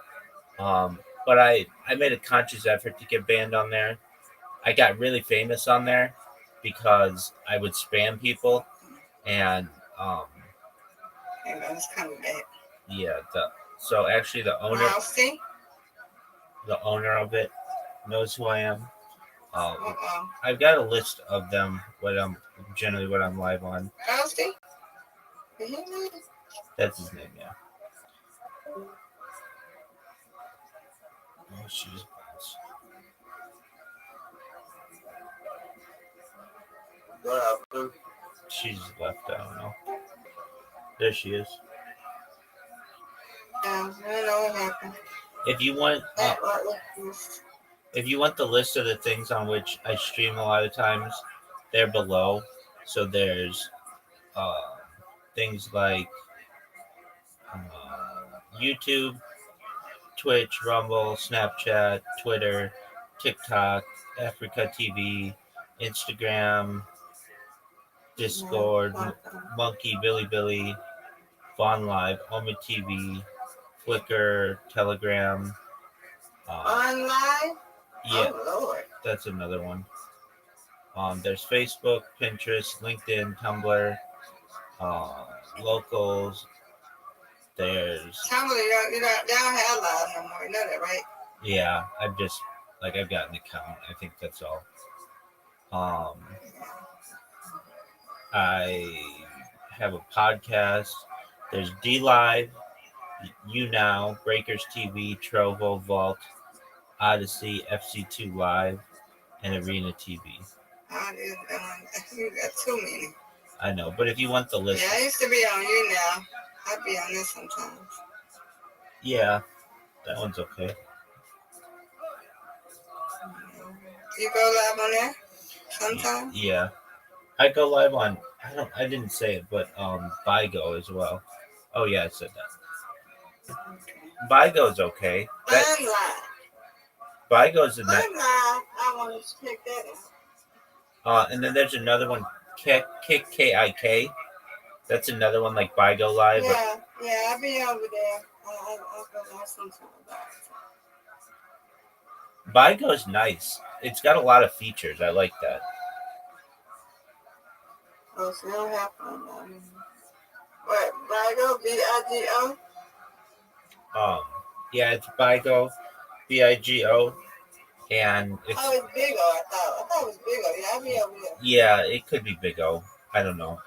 But I made a conscious effort to get banned on there. I got really famous on there because I would spam people, and Hang on, it's coming back. yeah. So actually, the owner of it knows who I am. I've got a list of them. What I'm live on. Frosty? That's his name, yeah. Oh, she's. What happened? She's left. I don't know. There she is. I don't know what happened. If you want, if you want the list of the things on which I stream a lot of times, they're below. So there's things like YouTube, Twitch, Rumble, Snapchat, Twitter, TikTok, Africa TV, Instagram, Discord, Monkey, Billy, Vaughn Live, Homa TV, Flickr, Telegram. Online? Yeah, Oh, Lord. that's another one. There's Facebook, Pinterest, LinkedIn, Tumblr, locals. There's Tumblr, they don't have live no more. You know that, right? yeah. I've got an account. I think that's all. I have a podcast. There's D Live, You Now, Breakers TV, Trovo, Vault, Odyssey, FC2 Live, and Arena TV. You got too many. I know, but if you want the list, Yeah, I used to be on You Now. I'd be on this sometimes. yeah, that one's okay. You go live on there sometimes? Yeah, I go live on. I didn't say it, but Vigo as well. Oh yeah, I said that. Vigo's okay. I'm live. Vigo's a I'm nice. live. I wanted to pick that up. And then there's another one, Kick KIK. That's another one like Vigo Live. Yeah, I'll be over there. I'll go live sometime. Vigo's nice. It's got a lot of features. I like that. Oh, so they don't have fun. What? Vigo? VIGO? Yeah, it's Vigo, VIGO, and it's. Oh, it's Big O. I thought it was Big O. Yeah, I'll be over there. Yeah, it could be Big O. I don't know.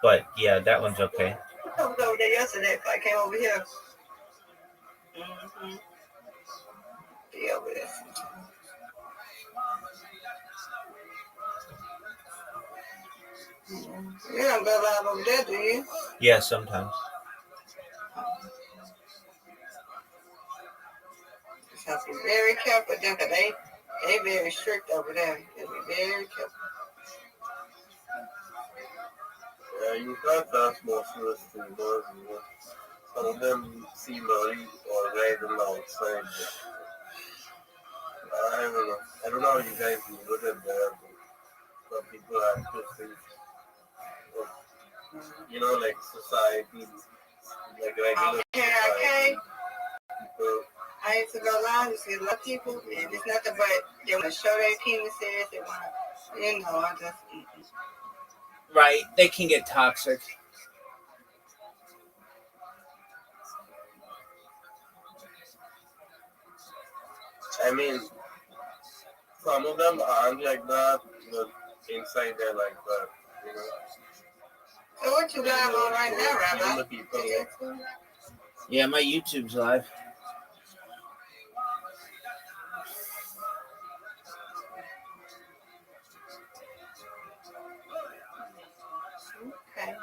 But yeah, that one's okay. I was over there yesterday if I came over here. Mm-hmm. Be over there sometime. You don't go live over there, do you? Yeah, sometimes. Just have to be very careful, then, because they very strict over there. You have to be very careful. Yeah, you can't ask most of the streamers. Some of them seem very alright on the outside. I don't know. I don't know how you guys do it there, but some people have to think, like society, like regular Okay. society. People, I used to go live, you see a lot of people, and it's nothing but they want to show their penises, they want to, I just. Right, they can get toxic. I mean, some of them aren't like that, but inside they're like that, So what you got on right now, Rabbi? Even the people, Yeah, my YouTube's live. Okay.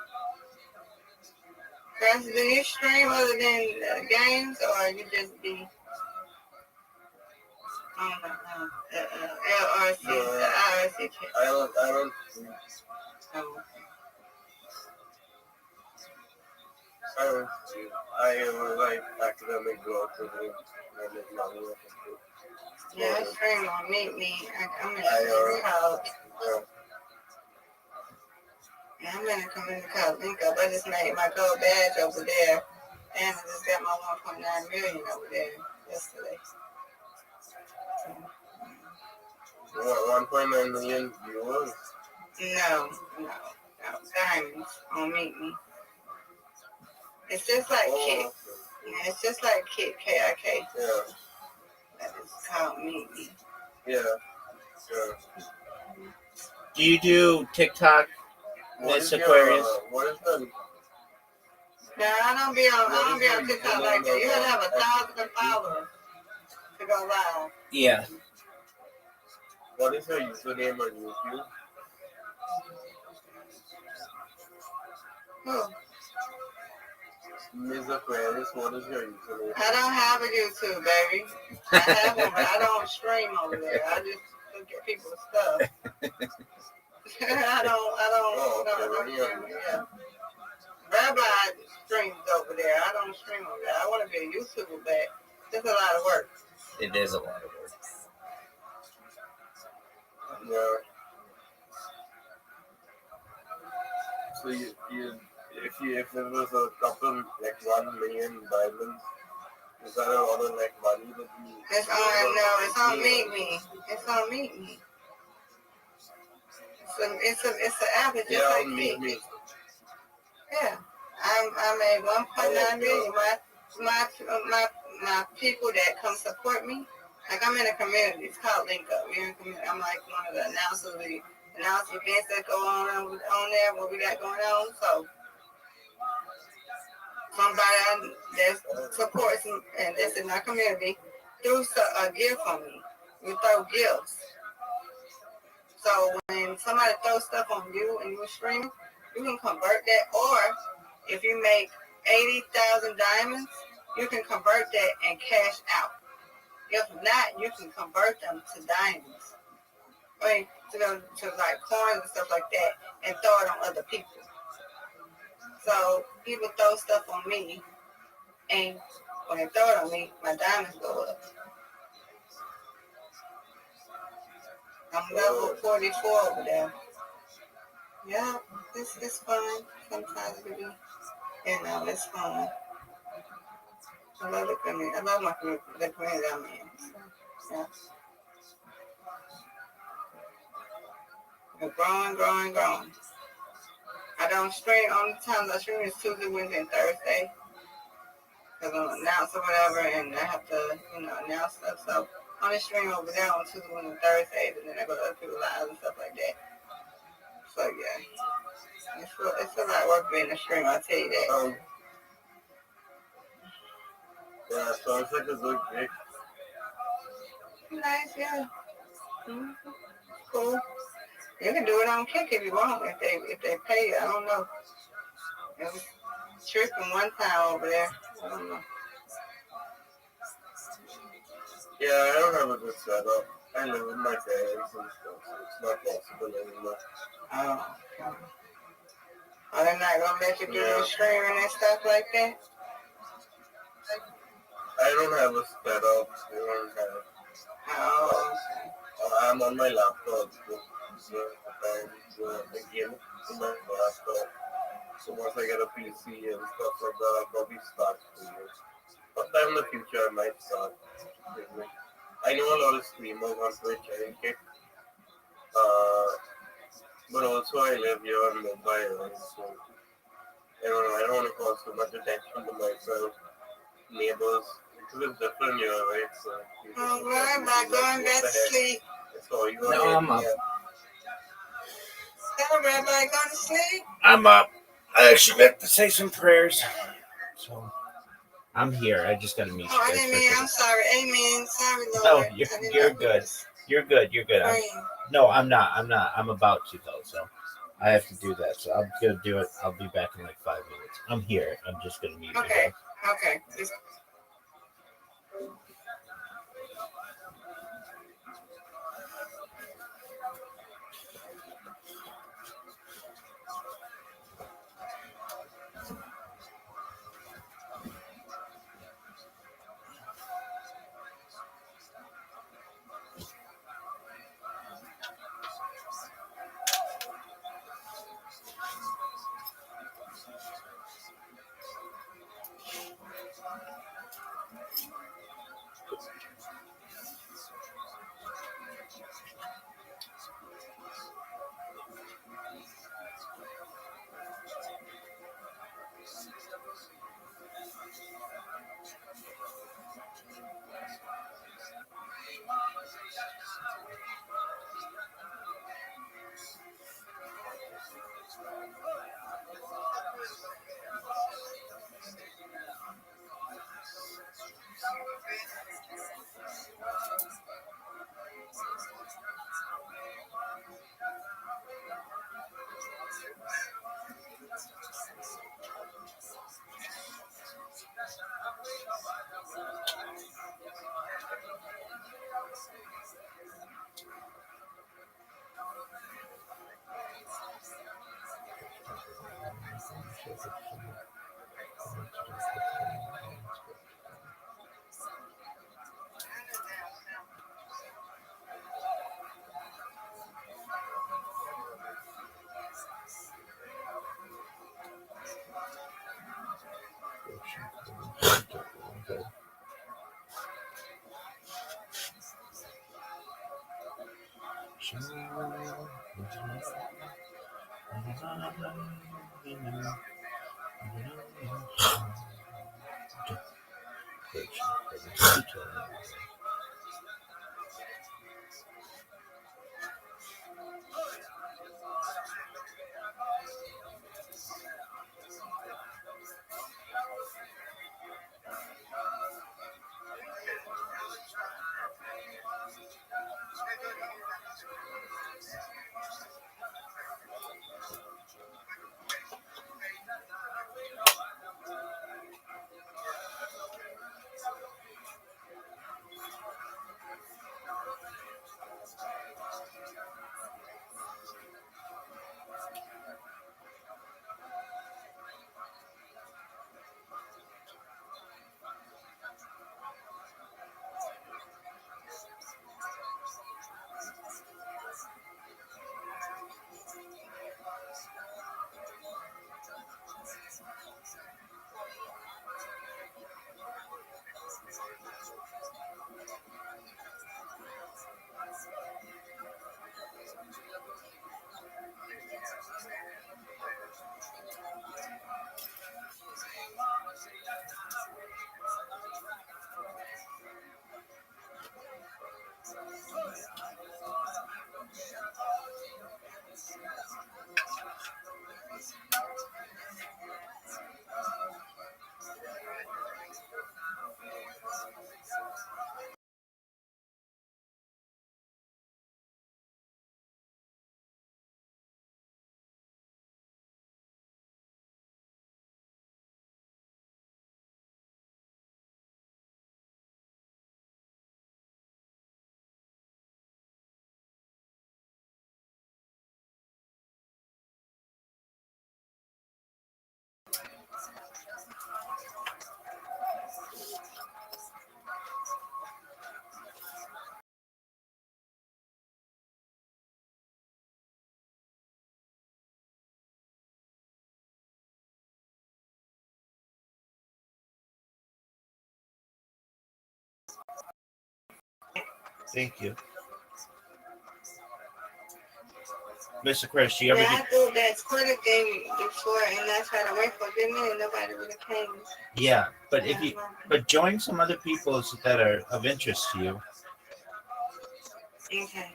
Chris, do you stream other than games, or you just be LRC, the IRC? I don't. I like academic growth and there's nothing else to do. Yeah, I stream on Meet Me. I'm in college. Yeah, I'm in a community college link up. I just made my gold badge over there, and I just got my 1.9 million over there yesterday. 1.9 million viewers? No, diamonds on Meet Me. It's just like Kik. Yeah, it's just like Kik, KIK. Yeah. That is called Meet Me. Yeah. Do you do TikTok, Miss Aquarius? What is that? No, I don't be on TikTok like that. You have to have 1,000 followers to go live. Yeah. What is your username on YouTube? Who? Ms. Aquarius, what is your username? I don't have a YouTube, baby. I have one, but I don't stream over there. I just look at people's stuff. I don't stream. Yeah. Rabbi streams over there. I don't stream over there. I want to be a YouTuber, but it's a lot of work. It is a lot of work. Yeah. So if there was a couple like 1 million diamonds, is that a lot of like money that you? It's on Meet Me. It's on Meet Me. It's an app. It's just like Meet Me. Yeah, I made 1.9 million. My people that come support me, like I'm in a community. It's called Link Up. We're in a community. I'm like one of the announcers. We announce events that go on there, what we got going on. So somebody that supports and that's in our community threw a gift on me. We throw gifts. So when somebody throws stuff on you and you're streaming, you can convert that. Or if you make 80,000 diamonds, you can convert that and cash out. If not, you can convert them to diamonds. I mean, to like coins and stuff like that and throw it on other people. So people throw stuff on me, and when they throw it on me, my diamonds go up. I'm level 44 over there. Yeah, it's fun. Sometimes it be, it's fun. I love the community. I love the community I'm in. So, yeah. We're growing. I don't stream. Only times I stream is Tuesday, Wednesday, and Thursday. Because I'm announce or whatever, and I have to, announce stuff. So I only stream over there on Tuesday, Wednesday, and Thursdays, and then I go to other people's lives and stuff like that. So yeah, it's a lot of work being a streamer. I'll tell you that. Yeah, so it's like a good gig. Nice, yeah. Mm-hmm. Cool. You can do it on Kick if you want. If they pay you, I don't know. It was tripping one time over there. I don't know. Yeah, I don't have a good setup. I live with my parents and stuff, so it's not possible anymore. Oh. Are they not gonna let you do the streaming and stuff like that? I don't have a setup. I don't have. Oh. I'm on my laptop. Again, on my laptop. So once I get a PC and stuff like that, I'll probably start streaming. Sometime in the future, I might start streaming. I know a lot of streamers on Twitch and Kick. But also I live here in Mumbai, right? So I don't want to cause too much attention to myself, neighbors. Because it's different here, right? So I'm not going back to sleep. So you No, I'm up. Tell Rabbi going to sleep. I'm up. I actually have to say some prayers. So I'm here. I just got to meet you guys. Amen. I'm sorry. Amen. Sorry, Lord. No, you're good. You're good. No, I'm not. I'm about to though, so I have to do that. So I'm gonna do it. I'll be back in like 5 minutes. I'm here. I'm just gonna meet you. Okay. Thank you. Mr. Chris, do you ever Yeah, do? I thought that Twitter game before, and I tried to wait for a good minute, and nobody really came. Yeah, but if you join some other people that are of interest to you. Okay.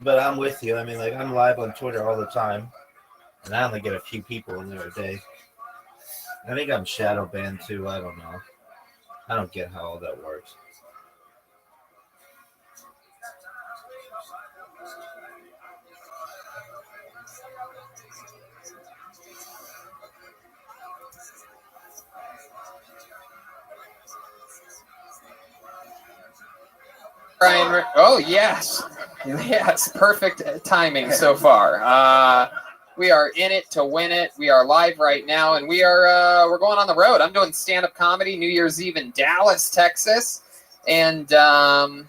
But I'm with you. I mean, like, I'm live on Twitter all the time, and I only get a few people in there a day. I think I'm shadow banned too. I don't know. I don't get how all that works. Brian, oh yes, yes, perfect timing so far. We are in it to win it. We are live right now, and we're going on the road. I'm doing stand-up comedy New Year's Eve in Dallas, Texas, and I'm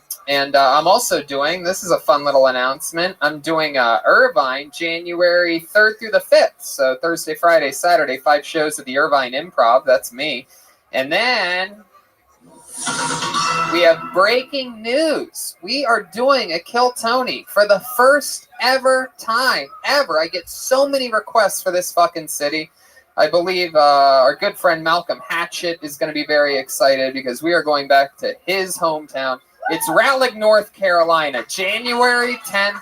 also doing. This is a fun little announcement. I'm doing Irvine January 3rd through the 5th. So Thursday, Friday, Saturday, 5 shows at the Irvine Improv. That's me, and then we have breaking news. We are doing a Kill Tony for the first ever time ever. I get so many requests for this fucking city. I believe our good friend Malcolm Hatchett is going to be very excited because we are going back to his hometown. It's Raleigh, North Carolina, January 10th.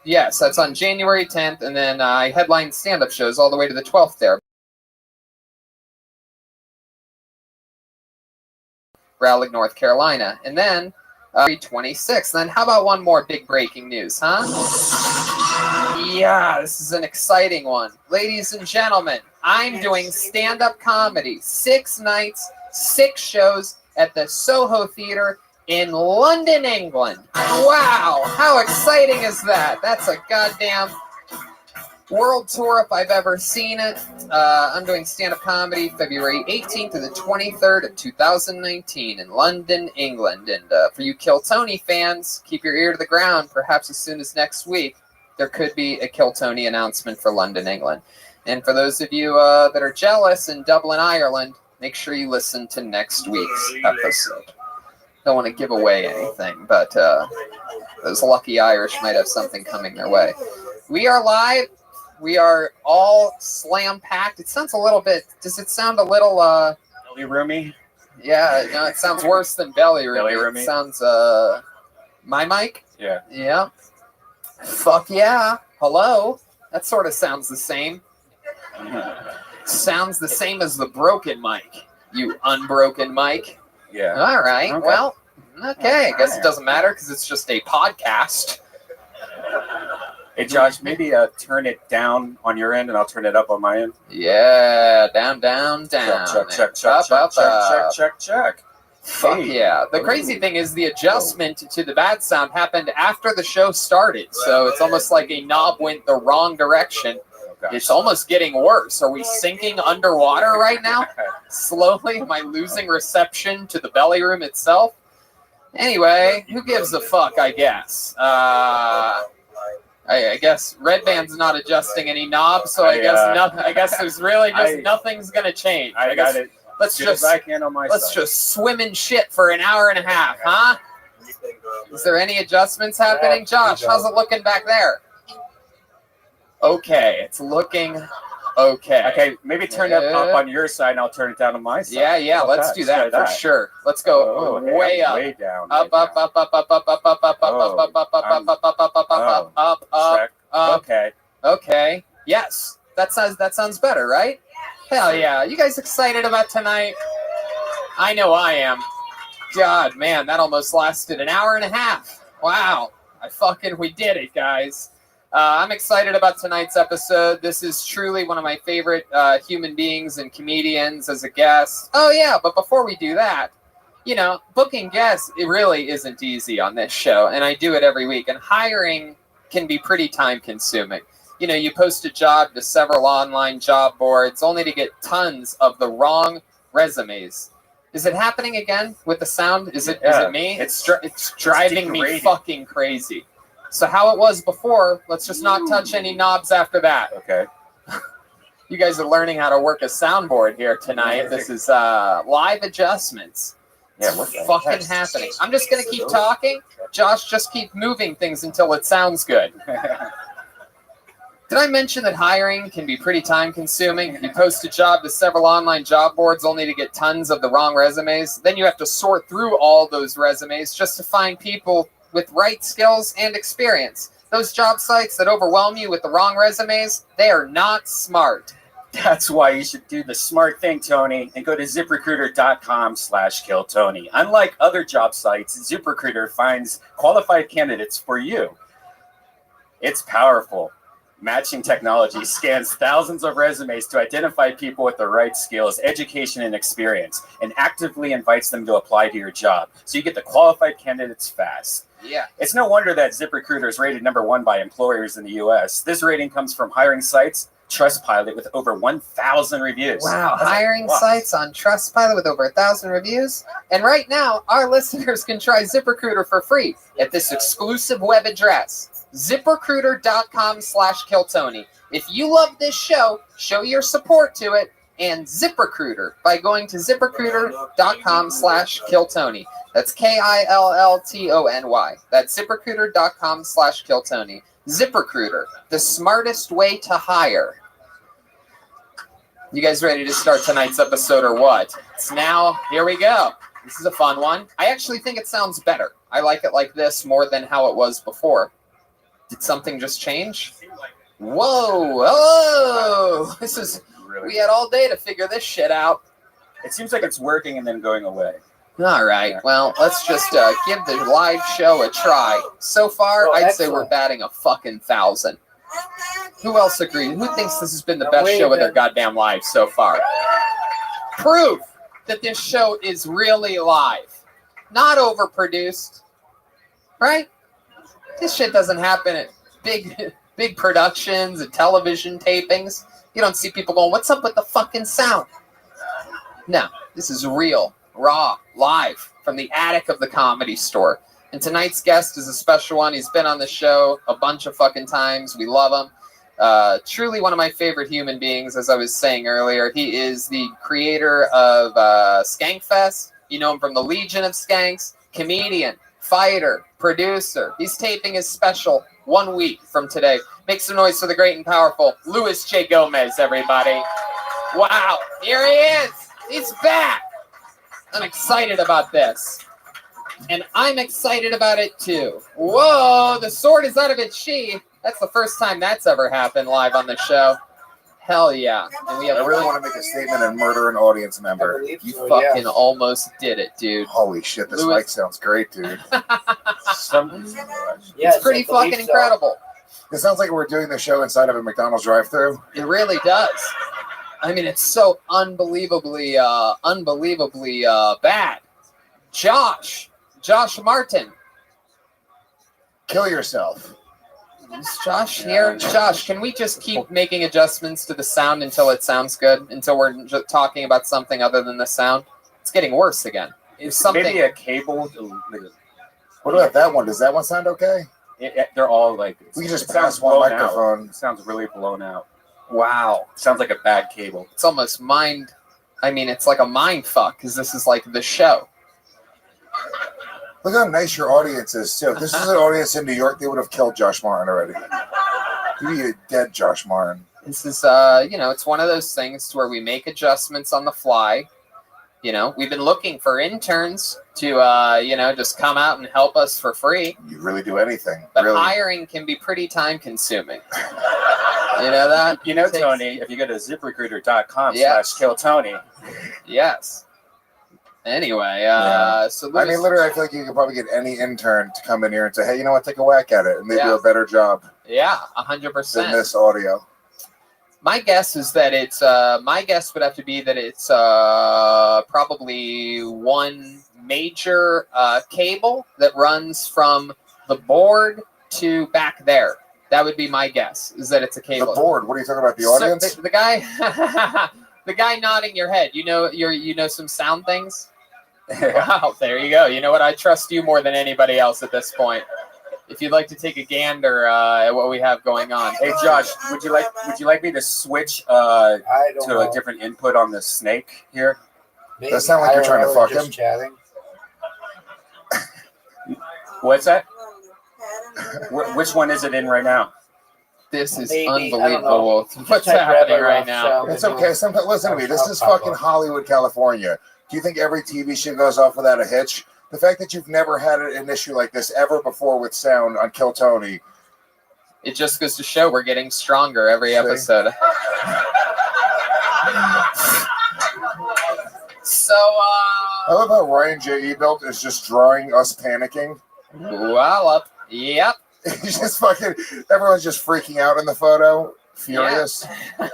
Yes, that's on January 10th, and then I headline stand-up shows all the way to the 12th there. Raleigh, North Carolina. And then 26th. Then how about one more big breaking news, huh? Yeah, this is an exciting one. Ladies and gentlemen, I'm doing stand-up comedy. 6 nights, 6 shows at the Soho Theatre in London, England. Wow, how exciting is that? That's a goddamn world tour if I've ever seen it. I'm doing stand-up comedy February 18th to the 23rd of 2019 in London, England. And for you Kill Tony fans, keep your ear to the ground. Perhaps as soon as next week, there could be a Kill Tony announcement for London, England. And for those of you that are jealous in Dublin, Ireland, make sure you listen to next week's episode. Don't want to give away anything, but those lucky Irish might have something coming their way. We are live. We are all slam packed. It sounds a little bit. Does it sound a little belly roomy? Yeah, no, it sounds worse than belly roomy. It sounds my mic. Yeah. Yeah. Fuck yeah. Hello. That sort of sounds the same. Sounds the same as the broken mic. You unbroken mic. Yeah. All right. Okay. Well, okay. I guess it doesn't matter because it's just a podcast. Hey, Josh, maybe turn it down on your end and I'll turn it up on my end. Yeah. Down, down, down. Check. Fuck yeah. The crazy thing is the adjustment to the bad sound happened after the show started. So it's almost like a knob went the wrong direction. It's almost getting worse. Are we sinking underwater right now? Slowly? Am I losing reception to the belly room itself? Anyway, who gives a fuck, I guess? I guess Red Band's not adjusting any knobs, so I guess there's really just nothing's gonna change. I guess got it. let's Good as I can on my let's side. just swim in shit for an hour and a half, huh? Is there any adjustments happening? Josh, how's it looking back there? Okay, it's looking okay. Okay, maybe turn it up on your side and I'll turn it down on my side. Yeah, let's do that for sure. Let's go way up. Way down. Up. Okay. Yes. That sounds better, right? Hell yeah. You guys excited about tonight? I know I am. God, man, that almost lasted an hour and a half. Wow. We did it, guys. I'm excited about tonight's episode. This is truly one of my favorite human beings and comedians as a guest. Oh, yeah, but before we do that, booking guests, it really isn't easy on this show, and I do it every week. And hiring can be pretty time-consuming. You post a job to several online job boards only to get tons of the wrong resumes. Is it happening again with the sound? Is it me? It's driving me fucking crazy. So how it was before, let's just not touch any knobs after that. Okay. You guys are learning how to work a soundboard here tonight. This is live adjustments. It's fucking happening. I'm just going to keep talking. Josh, just keep moving things until it sounds good. Did I mention that hiring can be pretty time-consuming? You post a job to several online job boards only to get tons of the wrong resumes. Then you have to sort through all those resumes just to find people with right skills and experience. Those job sites that overwhelm you with the wrong resumes, they are not smart. That's why you should do the smart thing, Tony, and go to ZipRecruiter.com/KillTony. Unlike other job sites, ZipRecruiter finds qualified candidates for you. It's powerful. Matching technology scans thousands of resumes to identify people with the right skills, education, and experience, and actively invites them to apply to your job. So you get the qualified candidates fast. Yeah. It's no wonder that ZipRecruiter is rated #1 by employers in the U.S. This rating comes from hiring sites Trustpilot with over 1,000 reviews. Wow, hiring sites on Trustpilot with over 1,000 reviews. And right now, our listeners can try ZipRecruiter for free at this exclusive web address. ZipRecruiter.com/KillTony. If you love this show, show your support to it and ZipRecruiter by going to ZipRecruiter.com/KillTony. That's KILLTONY. That's ZipRecruiter.com/KillTony. ZipRecruiter, the smartest way to hire. You guys ready to start tonight's episode or what? It's now, here we go. This is a fun one. I actually think it sounds better. I like it like this more than how it was before. Did something just change? Whoa! This is, we had all day to figure this shit out. It seems like it's working and then going away. All right, well, let's just give the live show a try. So far, I'd say we're batting a fucking 1,000. Who else agrees? Who thinks this has been the best show of their goddamn lives so far? Proof that this show is really live. Not overproduced. Right? This shit doesn't happen at big productions and television tapings. You don't see people going, what's up with the fucking sound? No, this is real, raw, live, from the attic of the Comedy Store. And tonight's guest is a special one. He's been on the show a bunch of fucking times. We love him. Truly one of my favorite human beings, as I was saying earlier. He is the creator of Skankfest. You know him from the Legion of Skanks, comedian, fighter, producer. He's taping his special 1 week from today. Make some noise for the great and powerful Luis J. Gomez, everybody. Wow, here he is. He's back. I'm excited about this. And I'm excited about it too. Whoa, the sword is out of its sheath. That's the first time that's ever happened live on the show. Hell yeah. And we have I really want to make a statement and murder an audience member. You fucking almost did it, dude. Holy shit, this mic sounds great, dude. It's pretty fucking incredible. It sounds like we're doing the show inside of a McDonald's drive-thru. It really does. I mean, it's so unbelievably bad. Josh Martin. Kill yourself. Is Josh here? Josh, can we just keep making adjustments to the sound until it sounds good? Until we're just talking about something other than the sound? It's getting worse again. It's something. Maybe a cable. What about that one? Does that one sound okay? They're all like. We can just pass one microphone. It sounds really blown out. Wow. It sounds like a bad cable. It's almost it's like a mind fuck because this is like the show. Look how nice your audience is, too. If this is an audience in New York, they would have killed Josh Martin already. You'd be a dead Josh Martin. This is, it's one of those things where we make adjustments on the fly. You know, we've been looking for interns to, just come out and help us for free. You really do anything. But really. hiring can be pretty time-consuming. You know that? You know, Tony, if you go to ziprecruiter.com/killtony. Yes. Anyway, so I mean, literally, I feel like you could probably get any intern to come in here and say, hey, you know what, take a whack at it, and they do a better job. Yeah, 100%. Than this audio. My guess is that it's, my guess would have to be that it's probably one major cable that runs from the board to back there. That would be my guess, is that it's a cable. The board? What are you talking about, the audience? So the guy, the guy nodding your head, you know some sound things? Wow, there you go. You know what? I trust you more than anybody else at this point. If you'd like to take a gander at what we have going on. Hey Josh, would you like me to switch to a different input on the snake here? Does that sound like you're trying to fuck him? Chatting. What's that? Which one is it in right now? This is unbelievable. What's happening right now? It's okay. Sometimes, listen to me. This is fucking Hollywood, California. Do you think every TV show goes off without a hitch? The fact that you've never had an issue like this ever before with sound on Kill Tony. It just goes to show we're getting stronger every episode. So, I love how Ryan J. Ebelt is just drawing us panicking. Wallop. Yep. He's just fucking, everyone's just freaking out in the photo. Furious. Yeah.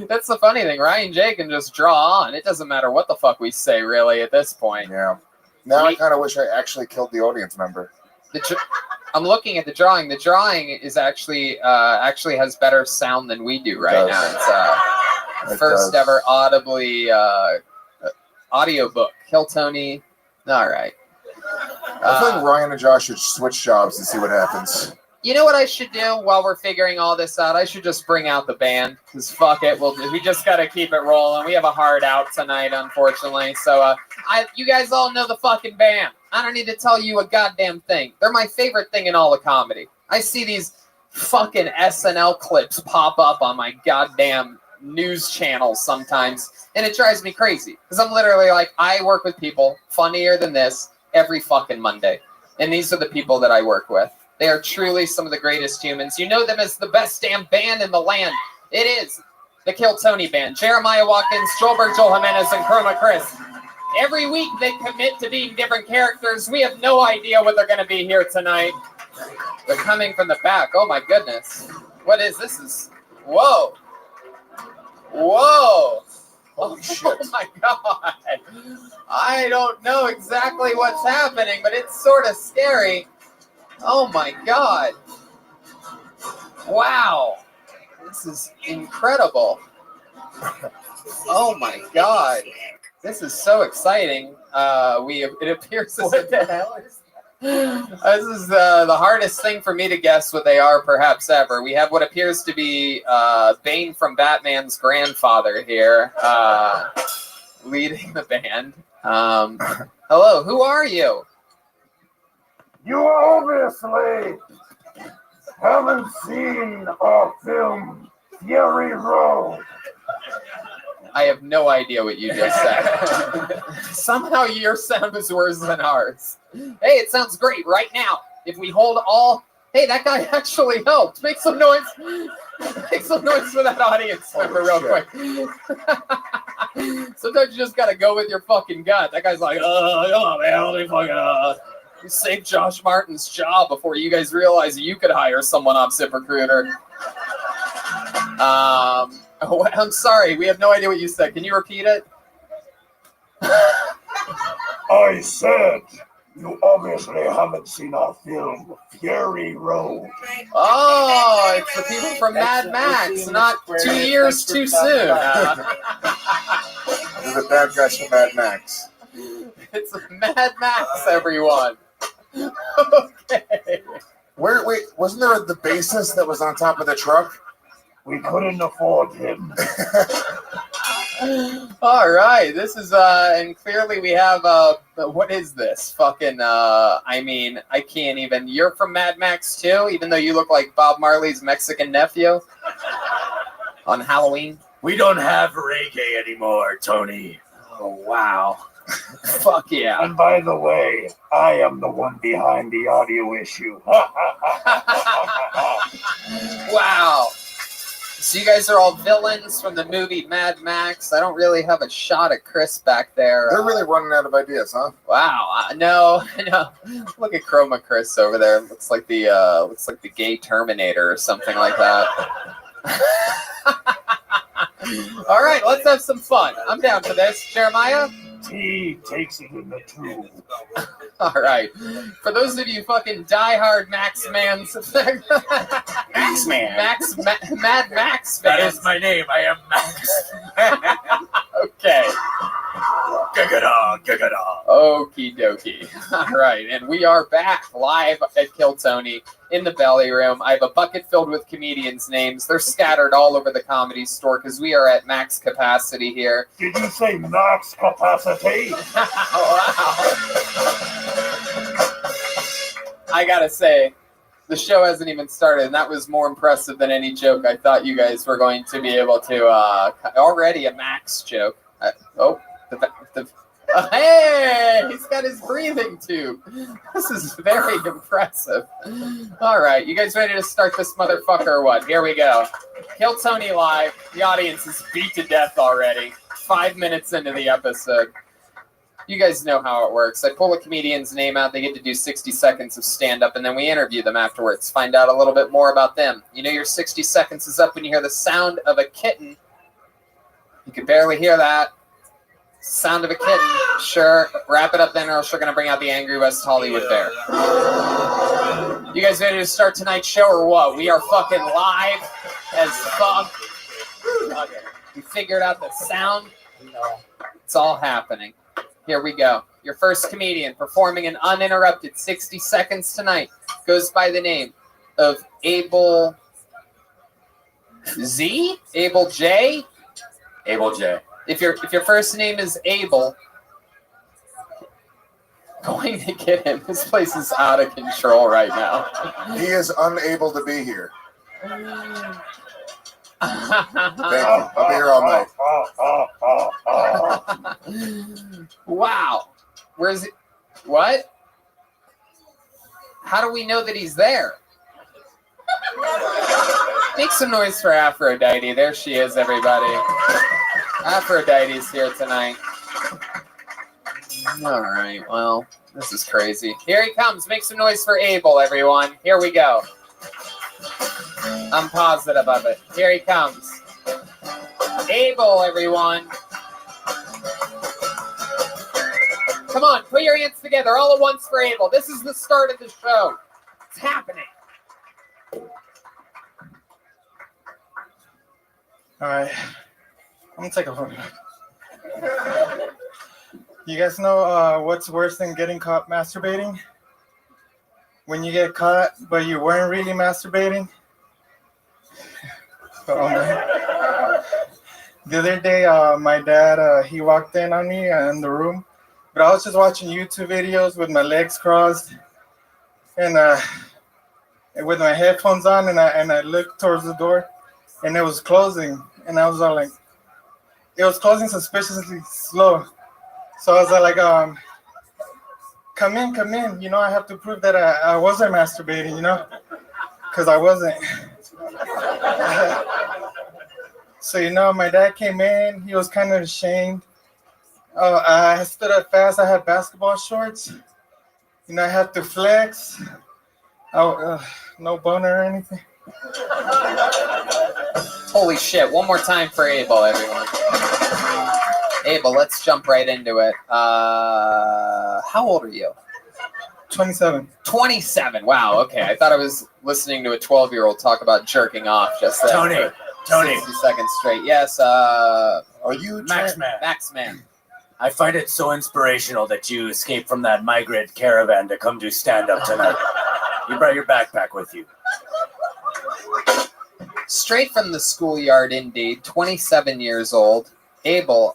That's the funny thing. Ryan J. can just draw on. It doesn't matter what the fuck we say, really, at this point. Yeah. Now I kind of wish I actually killed the audience member. I'm looking at the drawing. The drawing is actually has better sound than we do right now. It's first ever audiobook. Kill Tony. All right. I feel like Ryan and Josh should switch jobs and see what happens. You know what I should do while we're figuring all this out? I should just bring out the band, because fuck it, we just got to keep it rolling. We have a hard out tonight, unfortunately. So you guys all know the fucking band. I don't need to tell you a goddamn thing. They're my favorite thing in all of comedy. I see these fucking SNL clips pop up on my goddamn news channels sometimes, and it drives me crazy, because I'm literally like, I work with people funnier than this every fucking Monday, and these are the people that I work with. They are truly some of the greatest humans. You know them as the best damn band in the land. It is the Kill Tony Band. Jeremiah Watkins, Joelberg, Joel Jimenez, and Chroma Chris. Every week they commit to being different characters. We have no idea what they're going to be here tonight. They're coming from the back. Oh my goodness. What is this? Whoa. Whoa. Holy shit. Oh my God. I don't know exactly what's happening, but it's sort of scary. Oh my God. Wow. This is incredible. Oh my God. This is so exciting. It appears as what the hell is this is the hardest thing for me to guess what they are perhaps ever. We have what appears to be Bane from Batman's grandfather here leading the band. Hello, who are you? You obviously haven't seen our film Fury Road. I have no idea what you just said. Somehow your sound was worse than ours. Hey, it sounds great right now. If we hold all... Hey, that guy actually helped. Make some noise. Make some noise for that audience member real quick. Sometimes you just gotta go with your fucking gut. That guy's like, oh man, let me fucking you saved Josh Martin's job before you guys realized you could hire someone on ZipRecruiter. Oh, I'm sorry, we have no idea what you said. Can you repeat it? I said, you obviously haven't seen our film Fury Road. Oh, it's the people from Mad Max, not 2 years too soon. They're the bad guys from Mad Max. It's Mad Max, everyone. Okay. Wait, wasn't there the bassist that was on top of the truck? We couldn't afford him. All right, this is and clearly we have what is this? Fucking I mean, I can't even. You're from Mad Max too, even though you look like Bob Marley's Mexican nephew on Halloween. We don't have reggae anymore, Tony. Oh wow. Fuck yeah. And by the way, I am the one behind the audio issue. Wow. So you guys are all villains from the movie Mad Max. I don't really have a shot at Chris back there. They're really running out of ideas, huh? Wow. No. Look at Chroma Chris over there. Looks like the gay Terminator or something like that. All right, let's have some fun. I'm down for this. Jeremiah? He takes it in the tube. All right. For those of you fucking diehard Max Mans, Max Man. Mad Max That fans. is my name. I am Max. Okay. Gagada, gagada. Okie dokie. All right, and we are back live at Kill Tony in the belly room. I have a bucket filled with comedians' names. They're scattered all over the Comedy Store because we are at max capacity here. Did you say max capacity? Wow. I gotta say, the show hasn't even started, and that was more impressive than any joke I thought you guys were going to be able to. Already a Max joke. Hey, he's got his breathing tube. This is very impressive. All right, you guys ready to start this motherfucker or what? Here we go. Kill Tony live. The audience is beat to death already. 5 minutes into the episode. You guys know how it works. I pull a comedian's name out. They get to do 60 seconds of stand-up, and then we interview them afterwards. Find out a little bit more about them. You know your 60 seconds is up when you hear the sound of a kitten. You can barely hear that. Sound of a kitten. Sure. Wrap it up then, or else we're going to bring out the angry West Hollywood bear. You guys ready to start tonight's show or what? We are fucking live as fuck. Okay. We figured out the sound. No. It's all happening. Here we go. Your first comedian performing an uninterrupted 60 seconds tonight goes by the name of Abel Z? Abel J? Abel J. If your first name is Abel, going to get him. This place is out of control right now. He is unable to be here. Thank you. I'll be here all night. Wow. Where's it? What? How do we know that he's there? Make some noise for Aphrodite. There she is, everybody. Aphrodite's here tonight. All right, well, this is crazy. Here he comes. Make some noise for Abel, everyone. Here we go. I'm positive of it. Here he comes. Abel, everyone. Come on, put your hands together all at once for Abel. This is the start of the show. It's happening. All right. I'm gonna take a look. You guys know what's worse than getting caught masturbating? When you get caught, but you weren't really masturbating? Oh, man. The other day, my dad, he walked in on me in the room, but I was just watching YouTube videos with my legs crossed. and with my headphones on, and I looked towards the door, and it was closing, and I was all like, it was closing suspiciously slow. So I was like, come in. You know, I have to prove that I wasn't masturbating, you know, because I wasn't. So, you know, my dad came in. He was kind of ashamed. I stood up fast. I had basketball shorts. You know, I had to flex. No boner or anything. Holy shit. One more time for Abel, everyone. Abel, let's jump right into it. How old are you? 27. 27. Wow. Okay. I thought I was listening to a 12-year-old talk about jerking off just then. Tony. 60 seconds straight. Yes. Are you Max Man? I find it so inspirational that you escaped from that migrant caravan to come do stand-up tonight. You brought your backpack with you. Straight from the schoolyard, indeed. 27 years old. Abel,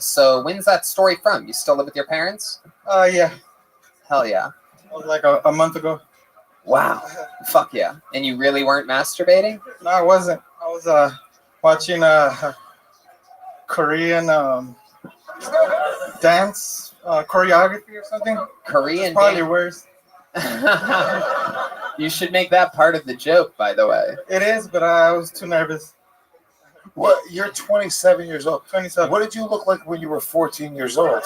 so when's that story from? You still live with your parents? Yeah. Hell yeah. Like a month ago. Wow. Fuck yeah. And you really weren't masturbating? No, I wasn't. I was watching Korean dance choreography or something. Korean Probably dance? worse. You should make that part of the joke, by the way. It is, but I was too nervous. What? You're 27 years old. 27. What did you look like when you were 14 years old?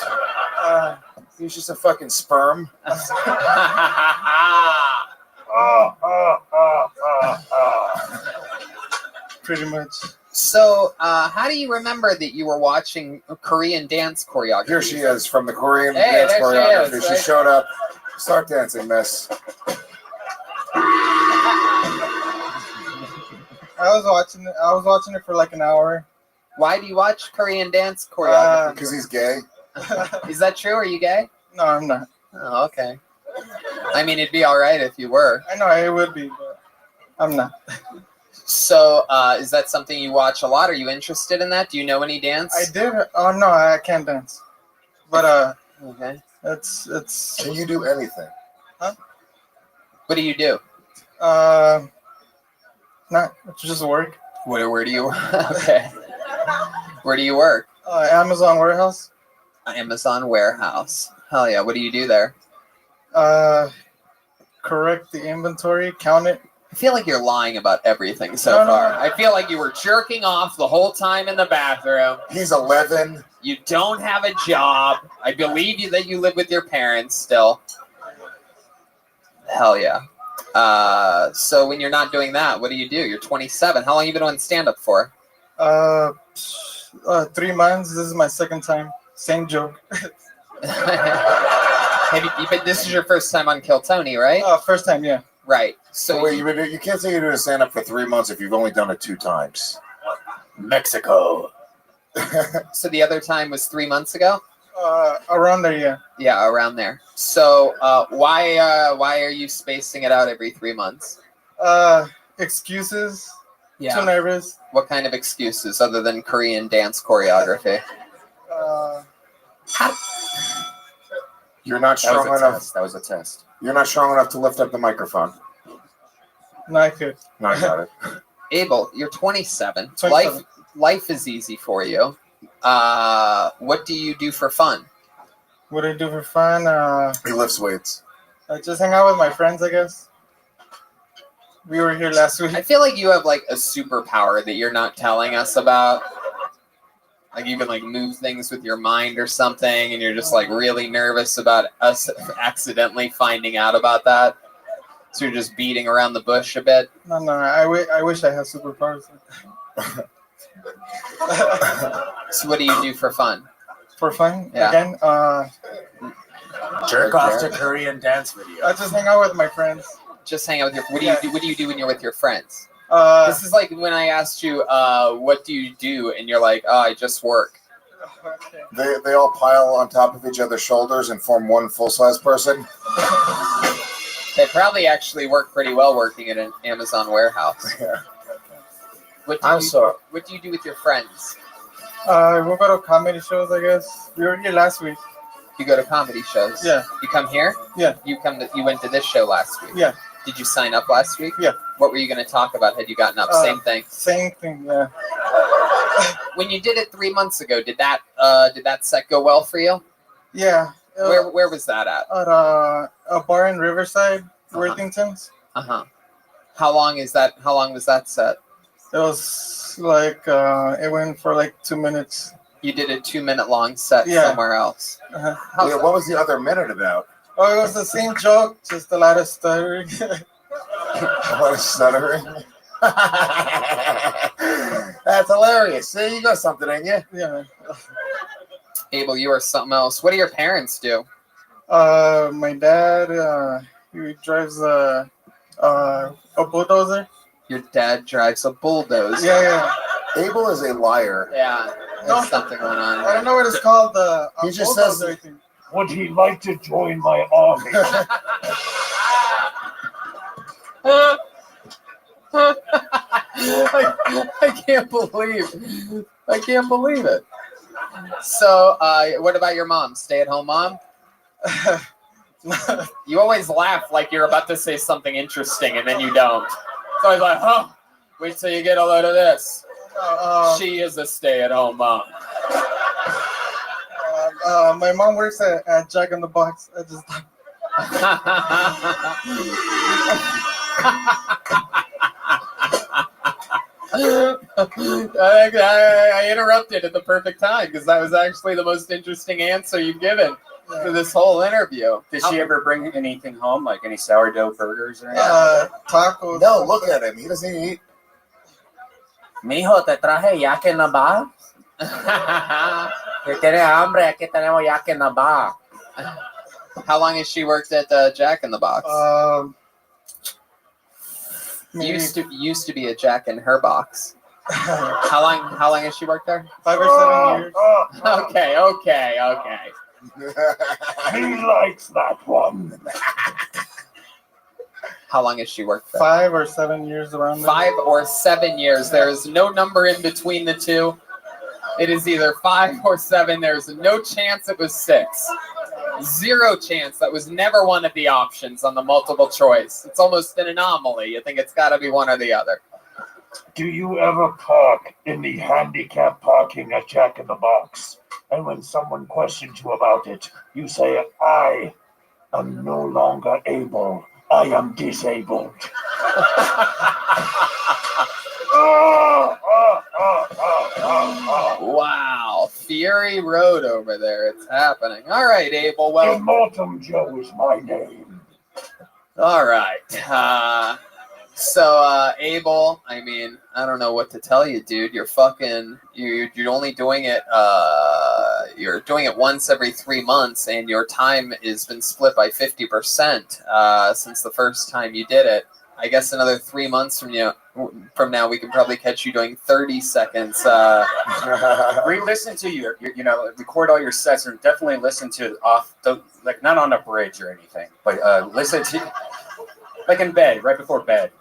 He was just a fucking sperm. Pretty much. So, how do you remember that you were watching Korean dance choreography? Here she is from the Korean Hey, dance there choreography. she is, She right? showed up. Start dancing, miss. I was watching it for like an hour. Why do you watch Korean dance choreography? Because he's gay. Is that true? Are you gay? No, I'm not. Oh, okay. I mean, it'd be all right if you were. I know it would be, but I'm not. So, is that something you watch a lot? Are you interested in that? Do you know any dance? I did. Oh no, I can't dance. But okay. It's. Can you do anything? Huh? What do you do? Not just work. Where do you? Okay. Where do you work? Amazon warehouse. Amazon warehouse. Hell yeah! What do you do there? Correct the inventory, count it. I feel like you're lying about everything so far. I feel like you were jerking off the whole time in the bathroom. He's 11. You don't have a job. I believe you that you live with your parents still. Hell yeah. So when you're not doing that, what do? You're 27. How long have you been on stand-up for? 3 months. This is my second time. Same joke. But this is your first time on Kill Tony, right? First time, yeah. Right. So wait, you can't say you're doing stand up for 3 months if you've only done it 2 times. Mexico. So the other time was 3 months ago? Around there, yeah. Yeah, around there. So why are you spacing it out every 3 months? Excuses. Yeah. Too nervous. What kind of excuses other than Korean dance choreography? You're not strong enough. That was a test. You're not strong enough to lift up the microphone. No, I could. No, I got it. Abel, you're 27. 27. Life is easy for you. What do you do for fun? What do I do for fun? He lifts weights. I just hang out with my friends, I guess. We were here last week. I feel like you have like a superpower that you're not telling us about. Like you can like move things with your mind or something, and you're just like really nervous about us accidentally finding out about that. So you're just beating around the bush a bit. No, I wish I had superpowers. So what do you do for fun? For fun? Yeah. Again? Jerk off to Korean dance video. I just hang out with my friends. Just hang out with your. What do you do? What do you do when you're with your friends? This is like when I asked you, what do you do? And you're like, oh, I just work. Okay. They all pile on top of each other's shoulders and form one full-size person. They probably actually work pretty well working at an Amazon warehouse. Yeah. What do you do with your friends? We'll go to comedy shows, I guess. We were here last week. You go to comedy shows? Yeah. You come here? Yeah. You went to this show last week? Yeah. Did you sign up last week? Yeah. What were you going to talk about? Had you gotten up? Same thing. Same thing, yeah. When you did it 3 months ago, did that set go well for you? Yeah. Where was that at? At a bar in Riverside, Worthington's. How long was that set? It was like it went for like 2 minutes. You did a 2-minute long set somewhere else. Yeah, what was the other minute about? Oh, it was the same joke, just a lot of stuttering. A lot of stuttering. That's hilarious. See, you got something in you. Yeah. Abel, you are something else. What do your parents do? My dad, he drives a bulldozer. Your dad drives a bulldozer. Yeah. Abel is a liar. Yeah, there's something going on. I don't know what it's called. He just says, "Would he like to join my army?" I can't believe it. So, what about your mom? Stay-at-home mom? You always laugh like you're about to say something interesting, and then you don't. So I was like, wait till you get a load of this. She is a stay-at-home mom. My mom works at Jack in the Box. I just. I interrupted at the perfect time because that was actually the most interesting answer you've given for this whole interview. Did she ever bring anything home, like any sourdough burgers or anything? Tacos. No, look at him. He doesn't even eat. Mijo, te traje Jack in the Box. Que tiene hambre, aquí tenemos Jack in the Box. How long has she worked at Jack in the Box? Used to be a Jack in her box. How long has she worked there? 5 or 7 years. Okay. He likes that one. How long has she worked there? 5 or 7 years around there. 5 or 7 years. There is no number in between the two. It is either 5 or 7. There's no chance it was 6. 0 chance. That was never one of the options on the multiple choice. It's almost an anomaly. You think it's got to be one or the other. Do you ever park in the handicap parking at Jack in the Box? And when someone questions you about it, you say, "I am no longer able. I am disabled." Wow, Fury Road over there. It's happening. All right, Abel. Well, Immortum Joe is my name. All right. So, Abel, I mean, I don't know what to tell you, dude. You're only doing it, you're doing it once every 3 months, and your time has been split by 50% since the first time you did it. I guess another 3 months from now, we can probably catch you doing 30 seconds. Re-listen to record all your sets, and definitely listen to like not on a bridge or anything, but listen to like in bed, right before bed.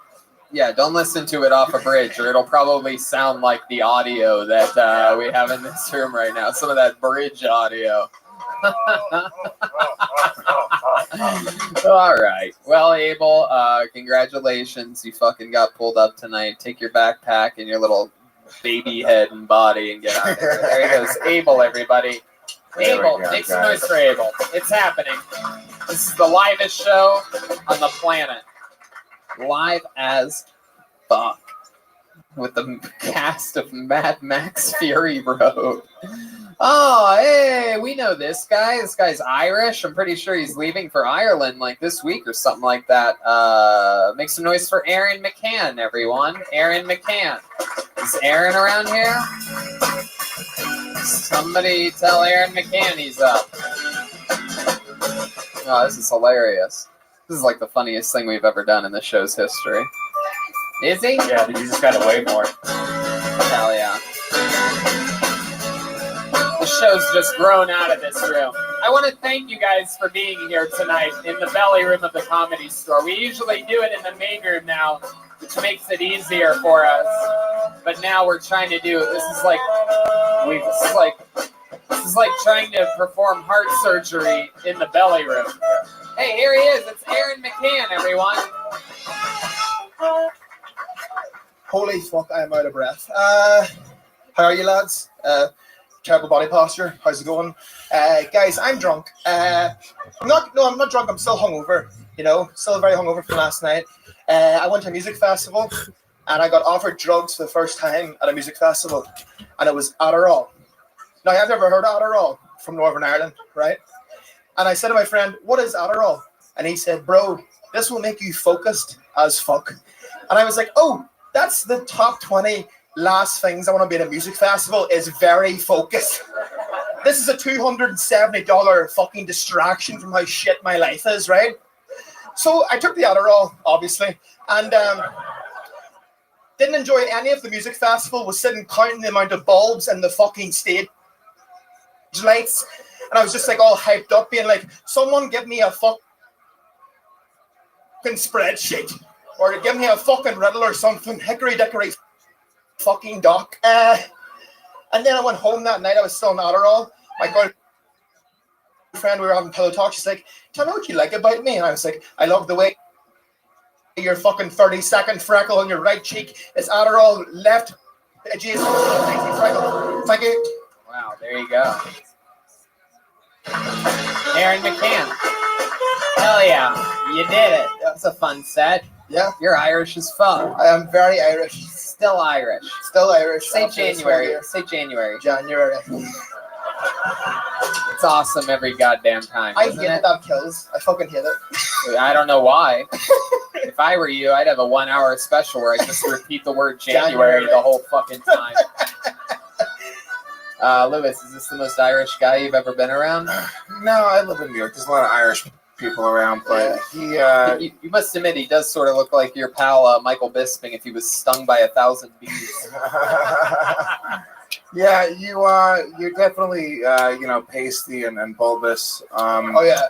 Yeah, don't listen to it off a bridge, or it'll probably sound like the audio that we have in this room right now. Some of that bridge audio. All right. Well, Abel, congratulations. You fucking got pulled up tonight. Take your backpack and your little baby head and body and get out of there. There he goes. Abel, everybody. Abel, make some noise for Abel. It's happening. This is the livest show on the planet. Live as fuck. With the cast of Mad Max Fury Road. Oh, hey, we know this guy. This guy's Irish. I'm pretty sure he's leaving for Ireland like this week or something like that. Make some noise for Aaron McCann, everyone. Aaron McCann. Is Aaron around here? Somebody tell Aaron McCann he's up. Oh, this is hilarious. This is like the funniest thing we've ever done in the show's history. Is he? Yeah, you just gotta wait more. Hell yeah. The show's just grown out of this room. I want to thank you guys for being here tonight in the belly room of the Comedy Store. We usually do it in the main room now, which makes it easier for us. But now we're trying to do it. This is is like trying to perform heart surgery in the belly room. Hey, here he is. It's Aaron McCann, everyone. Holy fuck, I am out of breath. How are you, lads? Terrible body posture. How's it going? Guys, I'm drunk. I'm not drunk. I'm still hungover. You know, still very hungover from last night. I went to a music festival, and I got offered drugs for the first time at a music festival, and it was Adderall. Now, have you ever heard of Adderall from Northern Ireland, right? And I said to my friend, "What is Adderall?" And he said, "Bro, this will make you focused as fuck." And I was like, "Oh, that's the top 20 last things I want to be at a music festival is very focused." This is a $270 fucking distraction from how shit my life is, right? So I took the Adderall, obviously, and didn't enjoy any of the music festival, was sitting counting the amount of bulbs and the fucking stage lights, and I was just like all hyped up, being like, someone give me a fucking spreadsheet, or give me a fucking riddle or something, hickory dickory fucking doc. And then I went home that night. I was still on Adderall. My girlfriend, we were having pillow talk. She's like, "Tell me what you like about me." And I was like, "I love the way your fucking 30-second freckle on your right cheek is Adderall left adjacent freckle." Thank you. Wow, there you go. Aaron McCann. Hell yeah, you did it. That's a fun set. Yeah. You're Irish as fuck. I am very Irish. Still Irish. Still Irish. Say January. Say January. January. It's awesome every goddamn time. I hate it that kills. I fucking hate it. I don't know why. If I were you, I'd have a 1 hour special where I just repeat the word January the whole fucking time. Lewis, is this the most Irish guy you've ever been around? No, I live in New York. There's a lot of Irish people around, but you must admit he does sort of look like your pal Michael Bisping if he was stung by 1,000 bees. Yeah, you're definitely pasty and bulbous. Oh yeah.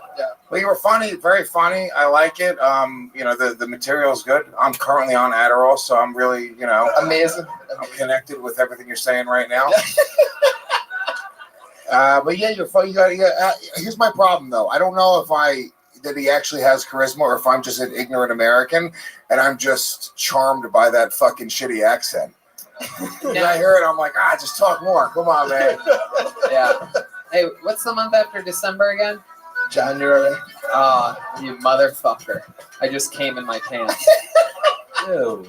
Well, you were funny, very funny. I like it. The material's good. I'm currently on Adderall, so I'm really, amazing. I'm connected with everything you're saying right now. But yeah, you're funny. Here's my problem, though. I don't know that he actually has charisma, or if I'm just an ignorant American and I'm just charmed by that fucking shitty accent. When I hear it, I'm like, just talk more. Come on, man. Yeah. Hey, what's the month after December again? January. You motherfucker. I just came in my pants. Ew.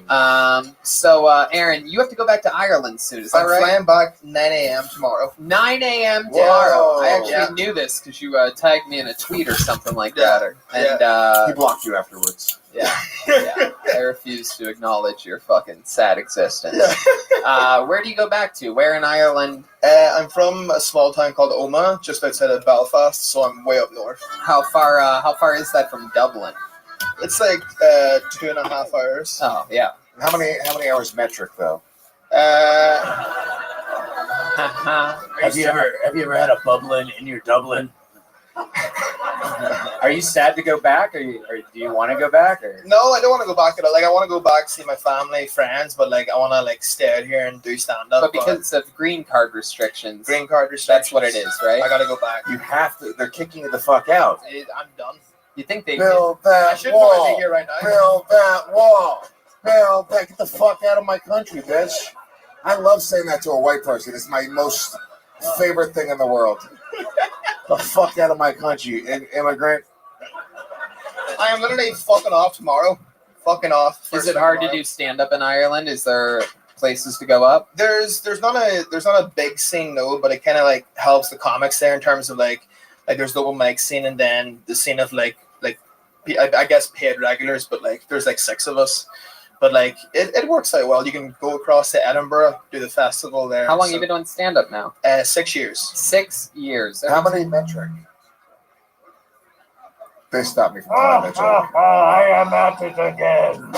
So, Aaron, you have to go back to Ireland soon. Is that right? I'm flying back 9 a.m. tomorrow. 9 a.m. Whoa. tomorrow. I actually knew this because you tagged me in a tweet or something like that. And he blocked you afterwards. Yeah. I refuse to acknowledge your fucking sad existence. Where do you go back to? Where in Ireland? I'm from a small town called Omagh, just outside of Belfast, so I'm way up north. How far is that from Dublin? It's like 2.5 hours. Oh yeah. How many hours metric though? Have you ever had a bubbling in your Dublin? Are you sad to go back, or do you want to go back? Or? No, I don't want to go back. Like, I want to go back, see my family, friends, but like I want to stay out here and do stand up. But because of green card restrictions. That's what it is, right? I gotta go back. You have to. They're kicking you the fuck out. I'm done. You think they build I that should probably wall? be here right now. Build that wall. Build that. Get the fuck out of my country, bitch. I love saying that to a white person. It's my most favorite thing in the world. The fuck out of my country, immigrant. I am literally fucking off tomorrow. Fucking off. Is it hard to do stand up in Ireland? Is there places to go up? There's not a big scene, no, but it kind of helps the comics there in terms of like there's the open mic scene, and then the scene of I guess paid regulars, but there's 6 of us. But it works out well. You can go across to Edinburgh, do the festival there. How long have you been doing stand up now? 6 years. 6 years. How many metric? They stopped me from telling that joke. I am at it again.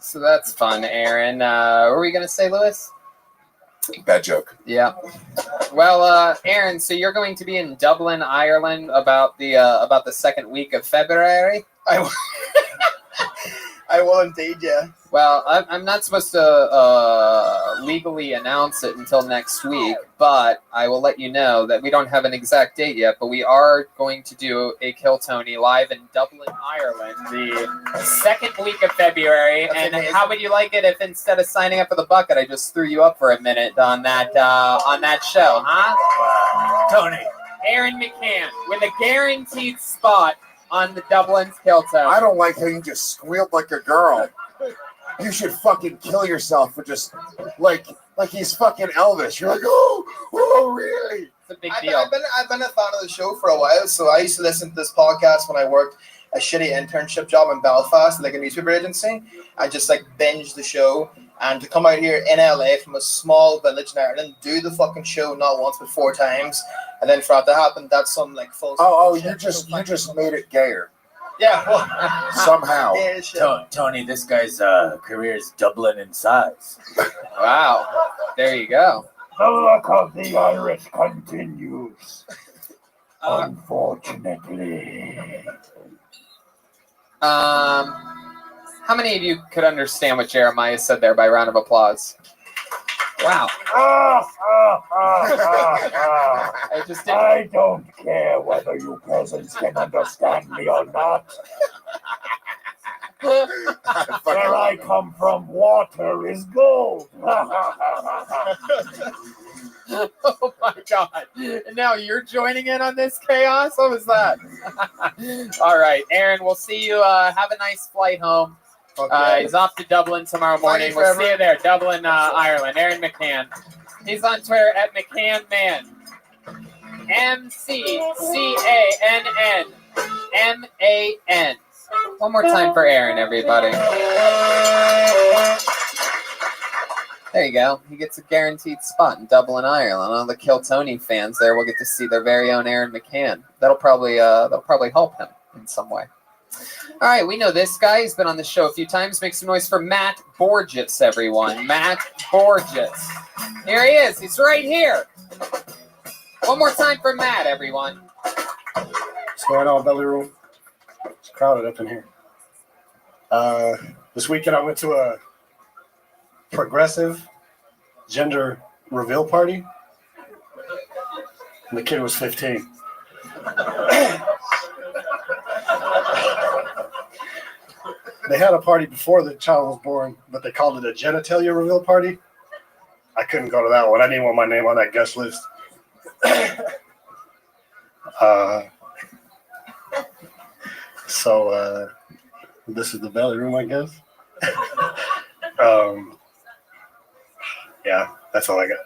So that's fun, Aaron. What were we gonna say, Lewis? Bad joke. Yeah. Well, Aaron, so you're going to be in Dublin, Ireland, about the second week of February. I I will indeed, yeah. Well, I'm not supposed to legally announce it until next week, but I will let you know that we don't have an exact date yet, but we are going to do a Kill Tony live in Dublin, Ireland, the second week of February. That's and amazing. how would you like it if instead of signing up for the bucket, I just threw you up for a minute on that show, huh? Tony. Aaron McCann with a guaranteed spot on the Dublin's Kill Tony. I don't like how you just squealed like a girl. You should fucking kill yourself for just like he's fucking Elvis. You're like, oh, really? It's a big I've been a fan of the show for a while, so I used to listen to this podcast when I worked a shitty internship job in Belfast, like a newspaper agency. I just like binged the show, and to come out here in LA from a small village in Ireland, do the fucking show not once but 4 times, and then for that to happen, that's some like full. You just made it gayer. Yeah, well, somehow. Tony, this guy's career is doubling in size. Wow, there you go. The luck of the Irish continues. Unfortunately. How many of you could understand what Jeremiah said there by round of applause? Wow. I don't care whether you peasants can understand me or not. Where I come from, water is gold. Oh my God. And now you're joining in on this chaos? What was that? All right, Aaron, we'll see you. Have a nice flight home. Okay. He's off to Dublin tomorrow morning. you, We'll Trevor. see you there, Dublin, Ireland. Aaron McCann. He's on Twitter at McCannMan. McCannMan. One more time for Aaron, everybody. There you go. He gets a guaranteed spot in Dublin, Ireland. All the Kill Tony fans there will get to see their very own Aaron McCann. That'll probably help him in some way. All right, we know this guy. He's been on the show a few times. Make some noise for Matt Borges, everyone. Matt Borges. Here he is. He's right here. One more time for Matt, everyone. What's going on, Belly Room? It's crowded up in here. This weekend I went to a progressive gender reveal party, and the kid was 15. They had a party before the child was born, but they called it a genitalia reveal party. I couldn't go to that one. I didn't want my name on that guest list. So this is the belly room, I guess. Yeah, that's all I got.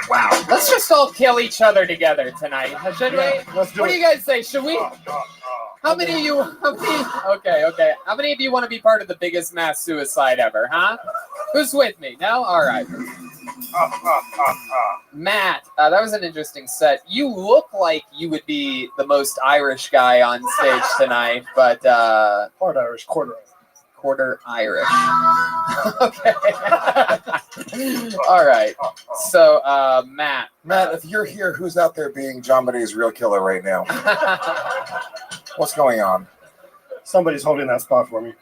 Wow. Let's just all kill each other together tonight, should we? Let's do What do you guys say? Should we? How many of you? Okay. How many of you want to be part of the biggest mass suicide ever? Huh? Who's with me? No. All right. Matt, that was an interesting set. You look like you would be the most Irish guy on stage tonight, but part Irish, quarter Irish. Okay. All right. So, Matt, if you're here, who's out there being John Bonet's real killer right now? What's going on? Somebody's holding that spot for me.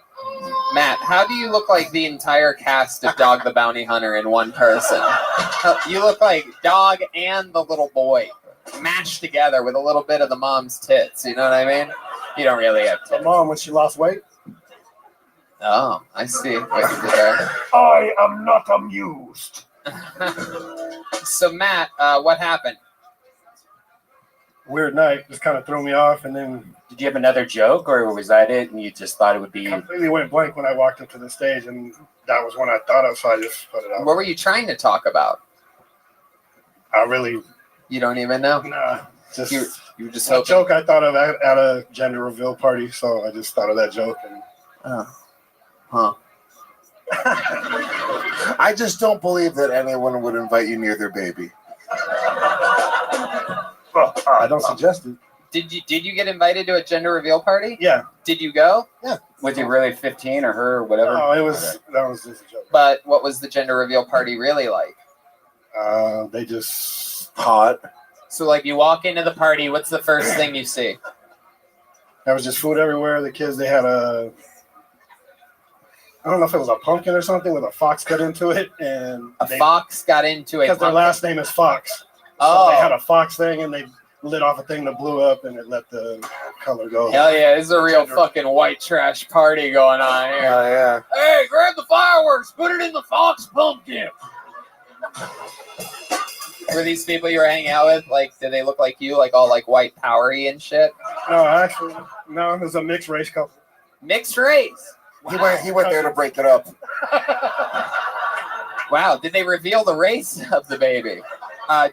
Matt, how do you look like the entire cast of Dog the Bounty Hunter in one person? You look like Dog and the little boy mashed together with a little bit of the mom's tits. You know what I mean? You don't really have tits. The mom, when she lost weight. Oh, I see what you did there. I am not amused. So, Matt, what happened? Weird night, just kind of threw me off, and then. Did you have another joke, or was that it, and you just thought it would be? Completely went blank when I walked up to the stage, and that was when I thought of, so I just put it out. What were you trying to talk about? I really. You don't even know? Nah, just you were just a hoping. joke I thought of at a gender reveal party, so I just thought of that joke. And Huh. I just don't believe that anyone would invite you near their baby. I don't suggest it. Did you get invited to a gender reveal party? Yeah. Did you go? Yeah. Was he really 15 or her or whatever? No, that was just a joke. But what was the gender reveal party really like? They just hot. So like you walk into the party, what's the first thing you see? There was just food everywhere. The kids, they had I don't know if it was a pumpkin or something with a fox cut into it, and fox got into it because their last name is Fox. Oh. So they had a fox thing, and they lit off a thing that blew up, and it let the color go. Hell yeah, this is a real fucking white trash party going on here. Oh yeah. Hey, grab the fireworks, put it in the fox pumpkin. Were these people you were hanging out with, like, did they look like you, like all like white powery and shit? No, actually, no, it was a mixed race couple. Mixed race. Wow. He went there to break it up. Wow, did they reveal the race of the baby?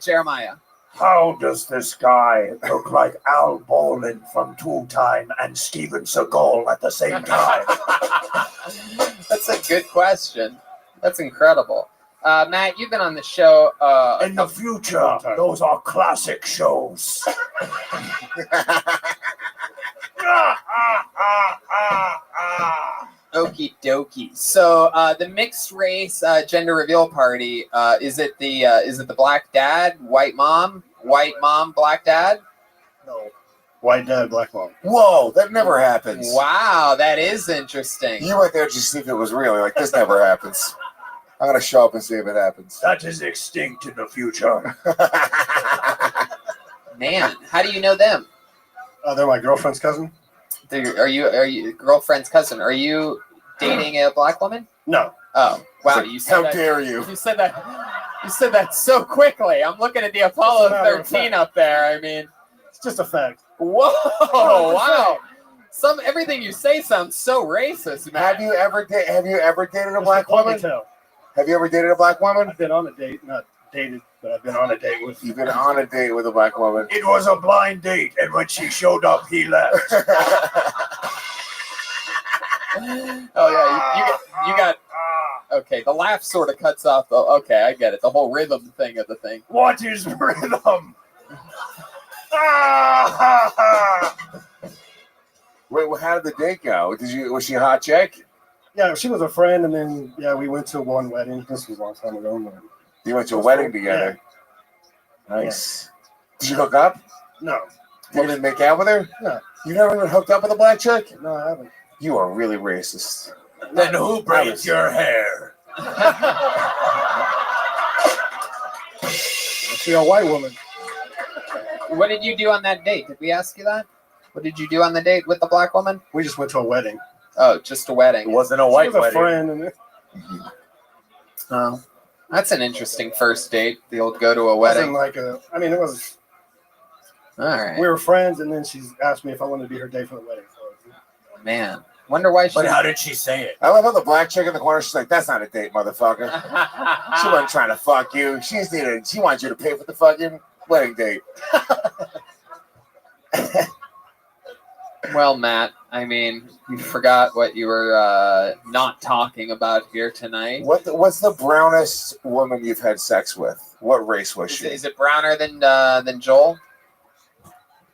Jeremiah. How does this guy look like Al Bolin from Tool Time and Steven Seagal at the same time? That's a good question. That's incredible. Matt, you've been on the show. In the future, those are classic shows. Okie dokie. So the mixed race gender reveal party, is it the black dad, white mom, black dad? No. White dad, black mom. Whoa, that never happens. Wow, that is interesting. You went there just to see if it was real. You're like, this never happens. I'm gonna show up and see if it happens. That is extinct in the future. Man, how do you know them? They're my girlfriend's cousin. Are you girlfriend's cousin? Are you dating a black woman? No. Oh, wow! Like, You said how that, dare you? You said that. You said that so quickly. I'm looking at the Apollo 13 up there. I mean, it's just a fact. Whoa! Wow! Everything you say sounds so racist, man. Have you ever dated a black woman? Have you ever dated a black woman? I've been on a date, not dated, but I've been on a date with. You've been on a date with a black woman. It was a blind date, and when she showed up, he left. Oh yeah, you got. Okay, the laugh sort of cuts off. Okay, I get it. The whole rhythm thing of the thing. What is rhythm? Wait, well, how did the date go? Was she a hot chick? Yeah, she was a friend, and then we went to one wedding. This was a long time ago. You went to a wedding together. Yeah. Nice. Did you hook up? No. You didn't make out with her? No. You never even hooked up with a black chick? No, I haven't. You are really racist. Then who braids your hair? She a white woman. What did you do on that date? Did we ask you that? What did you do on the date with the black woman? We just went to a wedding. Oh, just a wedding. It wasn't a white She was wedding. a friend. And Oh, that's an interesting first date. The old go to a it wedding. wasn't like a. I mean, it was. All right. We were friends, and then she asked me if I wanted to be her date for the wedding. So, Man, wonder why she. But how did she say it? I love how the black chick in the corner, she's like, that's not a date, motherfucker. She wasn't trying to fuck you. She wants you to pay for the fucking wedding date. Well, Matt, I mean, you forgot what you were not talking about here tonight. What's the brownest woman you've had sex with? What race was she? Is it browner than Joel?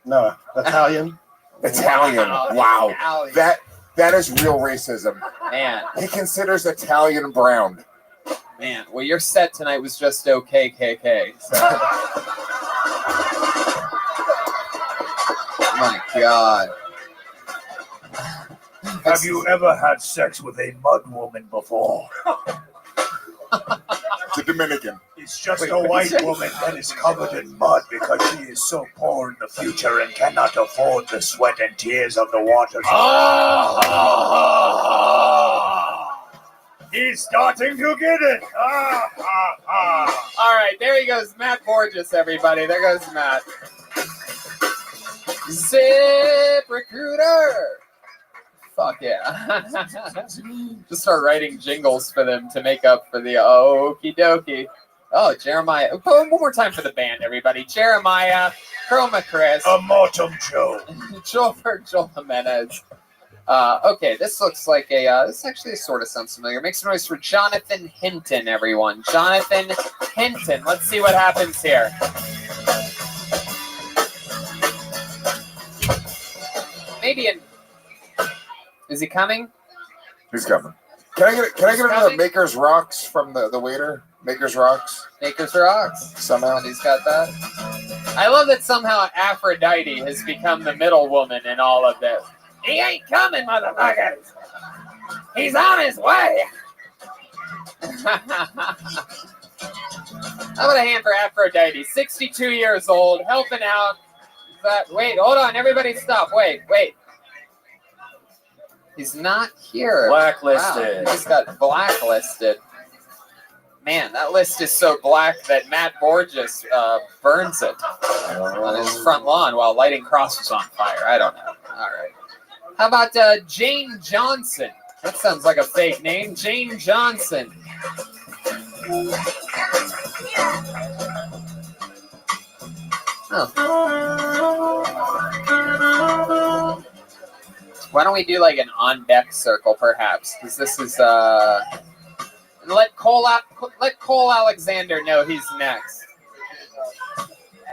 No, Italian. Italian. Wow. Italian. That is real racism. Man. He considers Italian brown. Man, well, your set tonight was just okay, KK. So. My God. Have you ever had sex with a mud woman before? It's a Dominican. It's just a white woman that is covered in mud because she is so poor in the future and cannot afford the sweat and tears of the waters. He's starting to get it. All right, there he goes, Matt Borges, everybody. There goes Matt. Zip Recruiter. Fuck yeah. Just start writing jingles for them to make up for the okie dokie. Oh, Jeremiah. One more time for the band, everybody. Jeremiah, Chroma Chris. Immortum Joe. Joel Jimenez. Okay, this looks like this actually sort of sounds familiar. Make some noise for Jonathan Hinton, everyone. Jonathan Hinton. Let's see what happens here. Maybe in... Is he coming? He's coming. Can I get another Maker's Rocks from the waiter? Maker's Rocks? Maker's Rocks. Somehow. He's got that. I love that somehow Aphrodite has become the middle woman in all of this. He ain't coming, motherfuckers. He's on his way. How about a hand for Aphrodite? 62 years old, helping out. Wait, hold on. Everybody stop. Wait. He's not here. Blacklisted. Wow, he just got blacklisted. Man, that list is so black that Matt Borges burns it on his front lawn while lighting crosses on fire. I don't know. All right. How about Jane Johnson? That sounds like a fake name. Jane Johnson. Oh. Why don't we do like an on deck circle, perhaps? Because this is let Cole Alexander know he's next.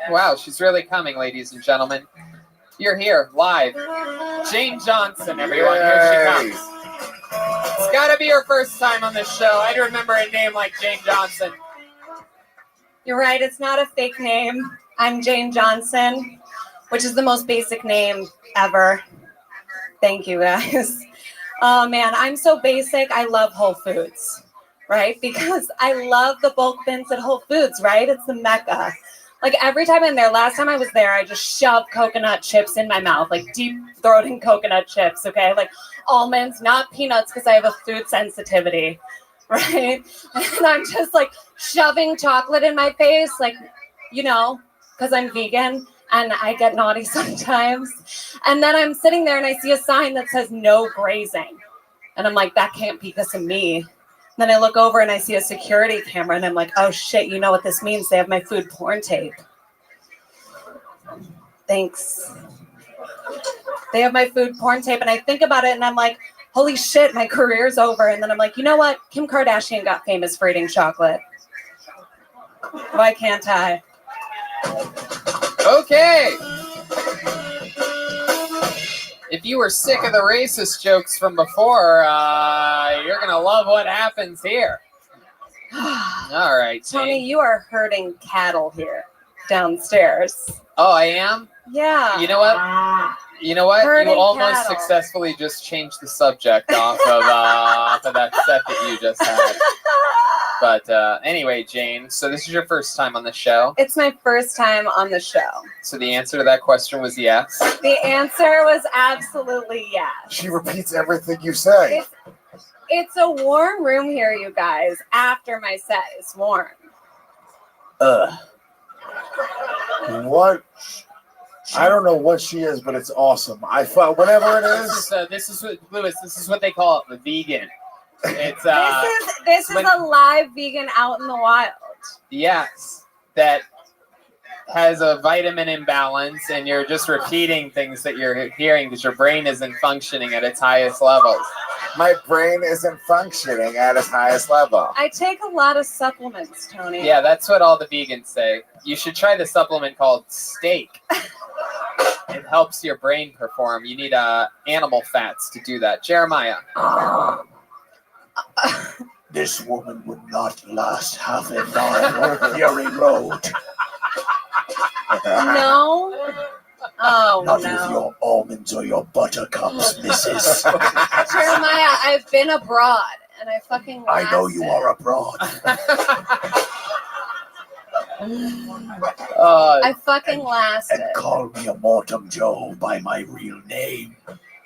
Wow, she's really coming, ladies and gentlemen. You're here live. Jane Johnson, everyone. Here she comes. It's got to be her first time on this show. I remember a name like Jane Johnson. You're right. It's not a fake name. I'm Jane Johnson, which is the most basic name ever. Thank you, guys. Oh, man, I'm so basic. I love Whole Foods, right? Because I love the bulk bins at Whole Foods, right? It's the Mecca. Like, every time I'm there, last time I was there, I just shoved coconut chips in my mouth, like deep-throating coconut chips, okay? Like, almonds, not peanuts, because I have a food sensitivity, right? And I'm just, like, shoving chocolate in my face, like, you know, because I'm vegan. And I get naughty sometimes. And then I'm sitting there and I see a sign that says no grazing. And I'm like, that can't be because of me. Then I look over and I see a security camera and I'm like, oh shit, you know what this means? They have my food porn tape. Thanks. They have my food porn tape. And I think about it and I'm like, holy shit, my career's over. And then I'm like, you know what? Kim Kardashian got famous for eating chocolate. Why can't I? Okay. If you were sick of the racist jokes from before, you're going to love what happens here. All right, Tony, you are herding cattle here downstairs. Oh, I am? Yeah. You know what? Herding You almost cattle. successfully just changed the subject off of that set that you just had. But anyway, Jane, so this is your first time on the show. It's my first time on the show. So the answer to that question was yes. The answer was absolutely yes. She repeats everything you say. It's a warm room here, you guys. After my set, it's warm. What? I don't know what she is, but it's awesome. I thought whatever it is. This is what Lewis. This is what they call it, the vegan. It's This is a live vegan out in the wild. Yes, that has a vitamin imbalance, and you're just repeating things that you're hearing because your brain isn't functioning at its highest levels. My brain isn't functioning at its highest level. I take a lot of supplements, Tony. Yeah, that's what all the vegans say. You should try the supplement called steak. It helps your brain perform. You need animal fats to do that. Jeremiah. This woman would not last half a mile on Fury Road. No. Oh, Not no. with your almonds or your buttercups, missus. Jeremiah, I've been abroad, and I fucking I know you are abroad. I fucking lasted. And call me a Mortem Joe by my real name.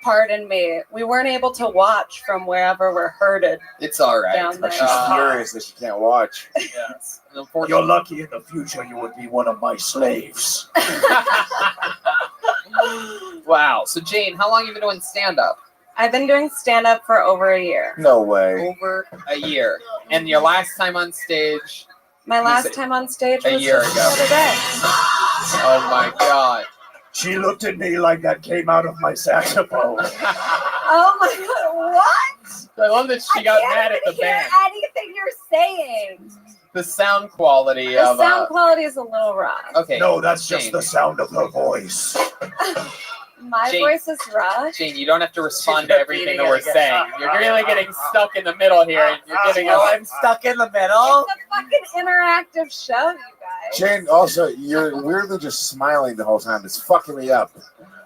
Pardon me. We weren't able to watch from wherever we're herded. It's all right. Down there. She's furious that she can't watch. Yes. You're lucky in the future you would be one of my slaves. Wow. So, Jane, how long have you been doing stand-up? I've been doing stand-up for over a year. No way. Over a year. And your last time on stage? My last time on stage a was year just ago. the other day. Oh, my God. She looked at me like that came out of my saxophone. Oh my God! What? I love that she got mad at the Hear band. anything you're saying? The sound quality The of sound quality is a little rough. Okay. No, that's just Jane. the sound of her voice. My Jane. voice is rough. Jane, you don't have to respond She's to everything repeating that we're it again. saying. You're really getting stuck in the middle here. And you're giving us. I'm stuck in the middle. It's a fucking interactive show, you guys. Jane, also, you're weirdly just smiling the whole time. It's fucking me up.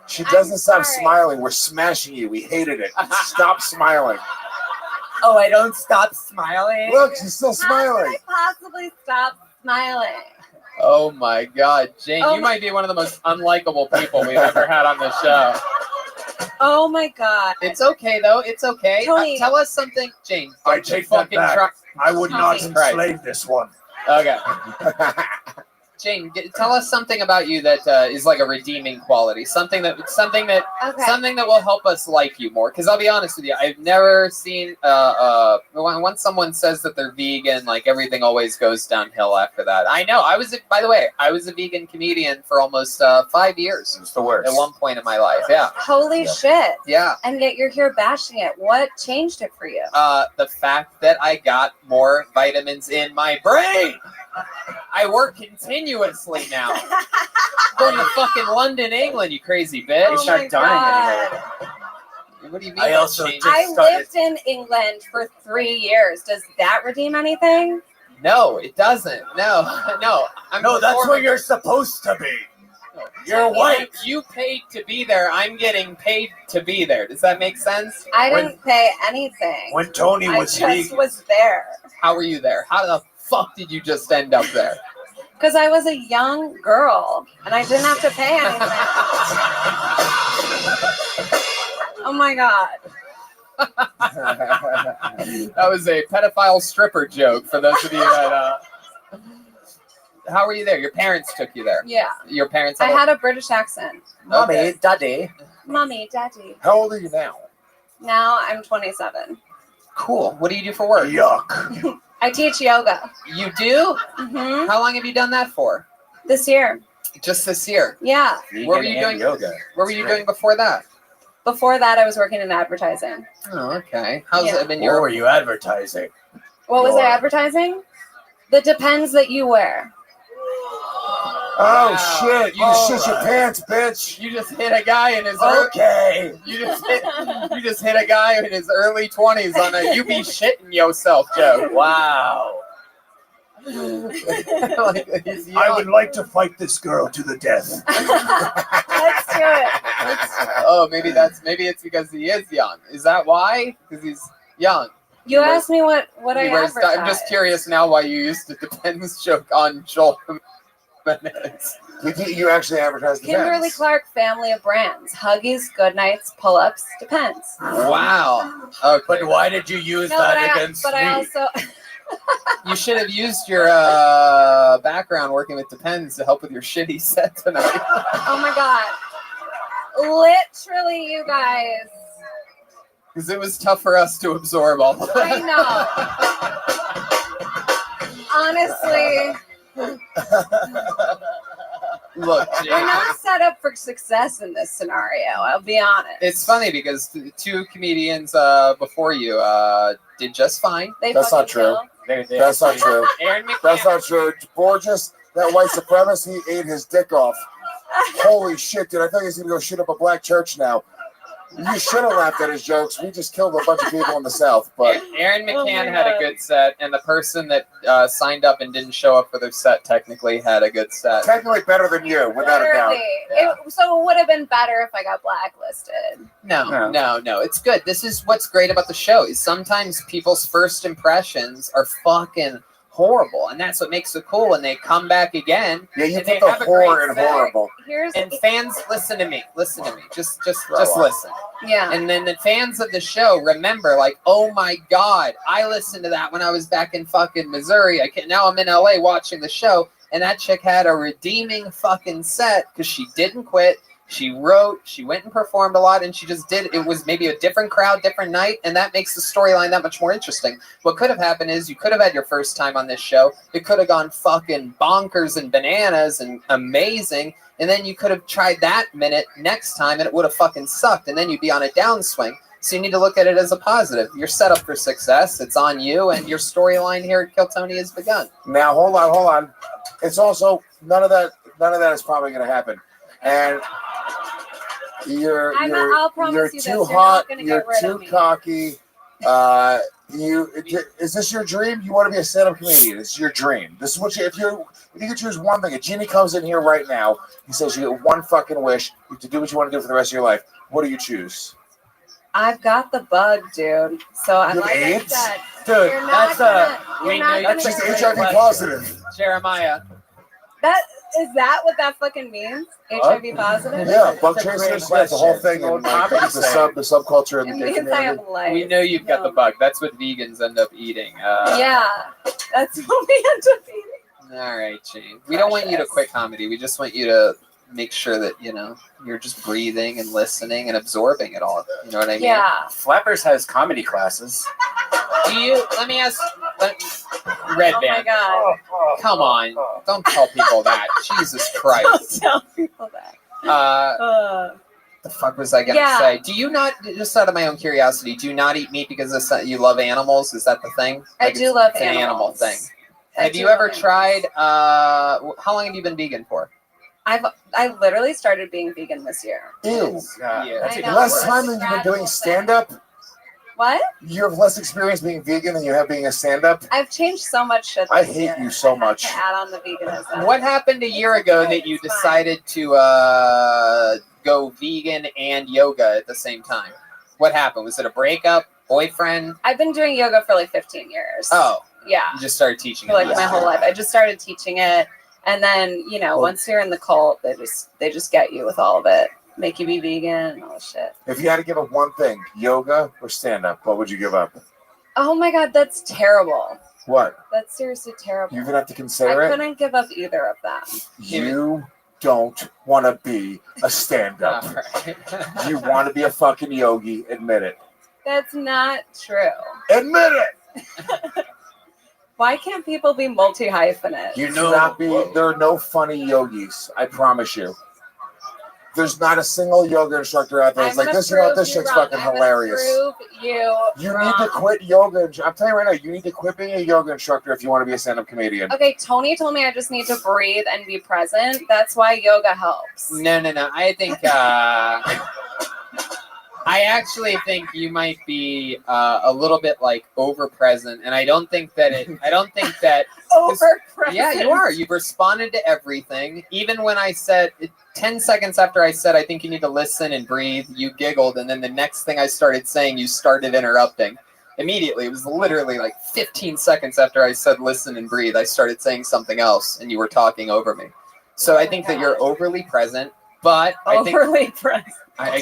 She doesn't stop sorry. smiling. We're smashing you. We hated it. Stop smiling. Oh, I don't stop smiling. Look, she's still How could smiling. I possibly stop smiling? Oh my God, Jane, Oh you my- might be one of the most unlikable people we've ever had on the show. Oh my God. It's okay though. It's okay. Tony. Tell us something, Jane. I Don't you take that fucking back. try. I would not Jesus Christ. enslave this one. Okay. Jane, tell us something about you that is like a redeeming quality. Something that will help us like you more. Because I'll be honest with you, I've never seen once someone says that they're vegan, like everything always goes downhill after that. I know. By the way, I was a vegan comedian for almost 5 years. It's the worst. At one point in my life, yeah. Holy shit. Yeah. And yet you're here bashing it. What changed it for you? The fact that I got more vitamins in my brain. I work continuously now. Going to fucking London, England, you crazy bitch. Oh my God. What do you mean? I also Jane? I lived in England for 3 years. Does that redeem anything? No, it doesn't. No. I'm No, that's performing. where you're supposed to be. You're white. You paid to be there. I'm getting paid to be there. Does that make sense? I didn't pay anything. When Tony I was just vegan, was there. How were you there? How the fuck did you just end up there? Because I was a young girl and I didn't have to pay anything. Oh my God. That was a pedophile stripper joke for those of you that. How were you there? Your parents took you there. Yeah. Your parents. I had a British accent. Mommy, daddy. Mommy, daddy. How old are you now? Now I'm 27. Cool. What do you do for work? Yuck. I teach yoga. You do? Mm-hmm. How long have you done that for? This year. Just this year. Yeah. What were you doing? Yoga. What were you doing before that? Before that, I was working in advertising. Oh, okay. How's it been? Where were you advertising? What was I advertising? The Depends that you wear. Oh Wow. shit! You shit your pants, bitch. You just hit a guy in his Okay. You just hit a guy in his early 20s on a "you be shitting yourself" joke. Wow. Like, I would like to fight this girl to the death. Let's do it. Oh, maybe it's because he is young. Is that why? Because he's young. You asked me what I He wears- advertise. I'm just curious now why you used the Depends joke on Joel Jimenez. You actually advertise the Kimberly Depends. Clark family of brands. Huggies, Goodnights, Pull-Ups, Depends. Wow. Okay. But why did you use No, that against me? I also You should have used your background working with Depends to help with your shitty set tonight. oh my God. Literally, you guys. Because it was tough for us to absorb all of I that. know. Honestly, Look, Jane, you're not set up for success in this scenario. I'll be honest. it's funny because the two comedians before you did just fine. They That's not fucking true. kill. That's not true. Aaron McCann. That's not true. Borges, that white supremacist, he ate his dick off. Holy shit, dude. I thought he was going to go shoot up a black church now. You should have laughed at his jokes. We just killed a bunch of people in the South. But Aaron Oh McCann my had a God. good set, and the person that signed up and didn't show up for their set technically had a good set. technically better than you, without a doubt. Literally. So it would have been better if I got blacklisted. No. It's good. This is what's great about the show is sometimes people's first impressions are fucking horrible, and that's what makes it cool when they come back again. Yeah, you and they put the have a horror great in set. horrible. And fans, listen to me. Just Grow up. listen. Yeah. And then the fans of the show remember, like, oh my God, I listened to that when I was back in fucking Missouri. Now I'm in LA watching the show, and that chick had a redeeming fucking set because she didn't quit. She wrote, she went and performed a lot, and she just did. It was maybe a different crowd, different night, and that makes the storyline that much more interesting. What could have happened is you could have had your first time on this show. It could have gone fucking bonkers and bananas and amazing, and then you could have tried that minute next time, and it would have fucking sucked, and then you'd be on a downswing. So you need to look at it as a positive. You're set up for success. It's on you, and your storyline here at Kill Tony has begun. Now, hold on. It's also, none of that is probably going to happen. And I'll promise you're you this, too you're hot, not gonna you're get rid too of me. cocky. Is this your dream? You want to be a stand-up comedian? It's your dream. This is what if you could choose one thing. A genie comes in here right now. He says you get one fucking wish. You have to do what you want to do for the rest of your life. What do you choose? I've got the bug, dude. So I You like I AIDS? said, Dude, you're not gonna, you're not gonna That's get HIV positive. Jeremiah. That is that what that fucking means? HIV positive? Yeah, bug chasers. That's the whole thing. And like, it's the subculture in It the gay means I have community. life. We know you've got the bug. That's what vegans end up eating. Yeah, that's what we end up eating. All right, Jane. We don't want you to quit comedy. We just want you to make sure that, you know, you're just breathing and listening and absorbing it all. You know what I mean? Yeah. Flappers has comedy classes. Let me ask, Red Oh my Band. god. Come on. Don't tell people that. Jesus Christ. Don't tell people that. The fuck was I gonna Yeah. say? Do you not, just out of my own curiosity, do you not eat meat because you love animals? Is that the thing? I do love it's an animal animals. thing. I Have do you love ever animals. tried? How long have you been vegan for? I literally started being vegan this year. Ew. Yeah. That's even Less worse. time than you've been doing stand up. What? You have less experience being vegan than you have being a stand up. I've changed so much shit. I this hate year. you so I had much. to add on the veganism. What happened a year ago that you decided to go vegan and yoga at the same time? What happened? Was it a breakup? Boyfriend? I've been doing yoga for like 15 years. Oh. Yeah. You just started teaching For it like last my whole year. life. I just started teaching it, and then once you're in the cult, they just get you with all of it, make you be vegan and all this shit. If you had to give up one thing, yoga or stand up, what would you give up? Oh my god, that's terrible. What? That's seriously terrible. You're gonna have to consider I it. couldn't give up either of them. You don't want to be a stand up. You want to be a fucking yogi. Admit it. That's not true. Admit it. Why can't people be multi-hyphenate? You cannot be. There are no funny yogis. I promise you. There's not a single yoga instructor out there that's like, this, this chick's fucking hilarious. You need to quit yoga. I'm telling you right now, you need to quit being a yoga instructor if you want to be a stand-up comedian. Okay, Tony told me I just need to breathe and be present. That's why yoga helps. No. I think I actually think you might be a little bit like over present, and I don't think that over present. Yeah, you are. You've responded to everything. Even when I said 10 seconds after I said I think you need to listen and breathe, you giggled, and then the next thing I started saying, you started interrupting. Immediately, it was literally like 15 seconds after I said listen and breathe, I started saying something else, and you were talking over me. So I think that you're overly present, but overly present.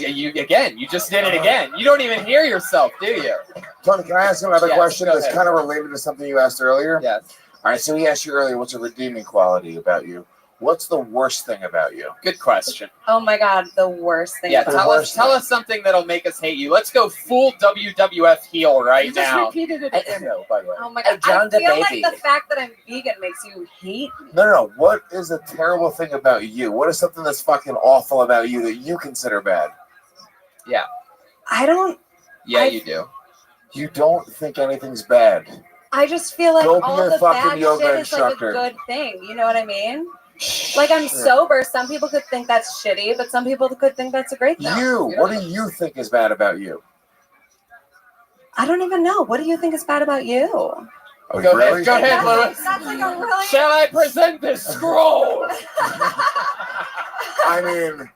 You just did it again. You don't even hear yourself, do you? Tony, can I ask you another Yes, question go that's ahead. kind of related to something you asked earlier? Yes. All right, so he asked you earlier, what's a redeeming quality about you? What's the worst thing about you? Good question. Oh my god, the worst thing. Yeah, about tell us something that'll make us hate you. Let's go full WWF heel right You just now. repeated it again. By the way. Oh my god, John I feel the like baby. the fact that I'm vegan makes you hate me. No. What is a terrible thing about you? What is something that's fucking awful about you that you consider bad? Yeah. I don't. Yeah, you do. You don't think anything's bad. I just feel like Go be all a the fucking bad yoga shit instructor. is like a good thing. You know what I mean? Like I'm Sure. sober. Some people could think that's shitty, but some people could think that's a great thing. What do you think is bad about you? I don't even know. What do you think is bad about you? Oh, Go really? ahead, Lewis. That's like a really. Shall I present this scroll? I mean,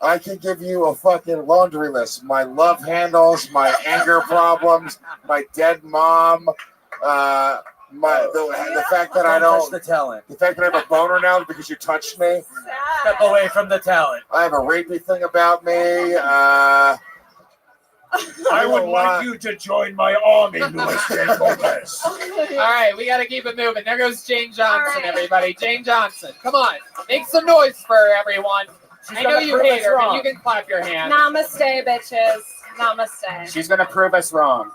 I could give you a fucking laundry list. My love handles, my anger problems, my dead mom, the fact that I don't touch the talent. The fact that I have a boner now because you touched me. Step away from the talent. I have a rapey thing about me. I would like you to join my army, Luis de Lopez. All right, we got to keep it moving. There goes Jane Johnson, everybody. Jane Johnson. Come on. Make some noise for everyone. I know you hate her, but you can clap your hands. Namaste, bitches. Namaste. She's going to prove us wrong.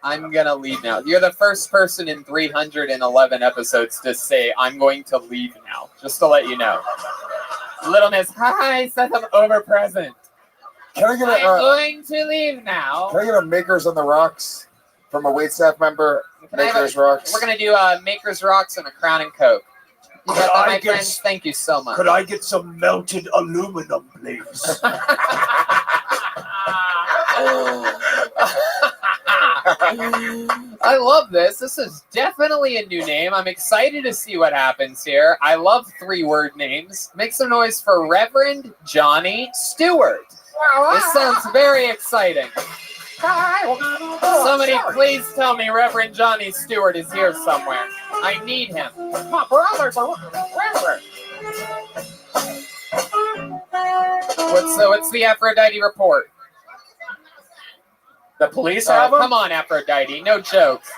I'm going to leave now. You're the first person in 311 episodes to say, I'm going to leave now, just to let you know. Little Miss, hi, says I'm over present. Can I get I'm going to leave now. Can I get a Makers on the Rocks from a waitstaff member? Makers Rocks. We're going to do Maker's Rocks and a Crown and Coke. You got that, my friends? Thank you so much. Could I get some melted aluminum, please? I love this. This is definitely a new name. I'm excited to see what happens here. I love 3-word names. Make some noise for Reverend Johnny Stewart. This sounds very exciting. Somebody please tell me Reverend Johnny Stewart is here somewhere. I need him. My brothers are where? What's the Aphrodite report? The police have him? Come on, Aphrodite. No jokes.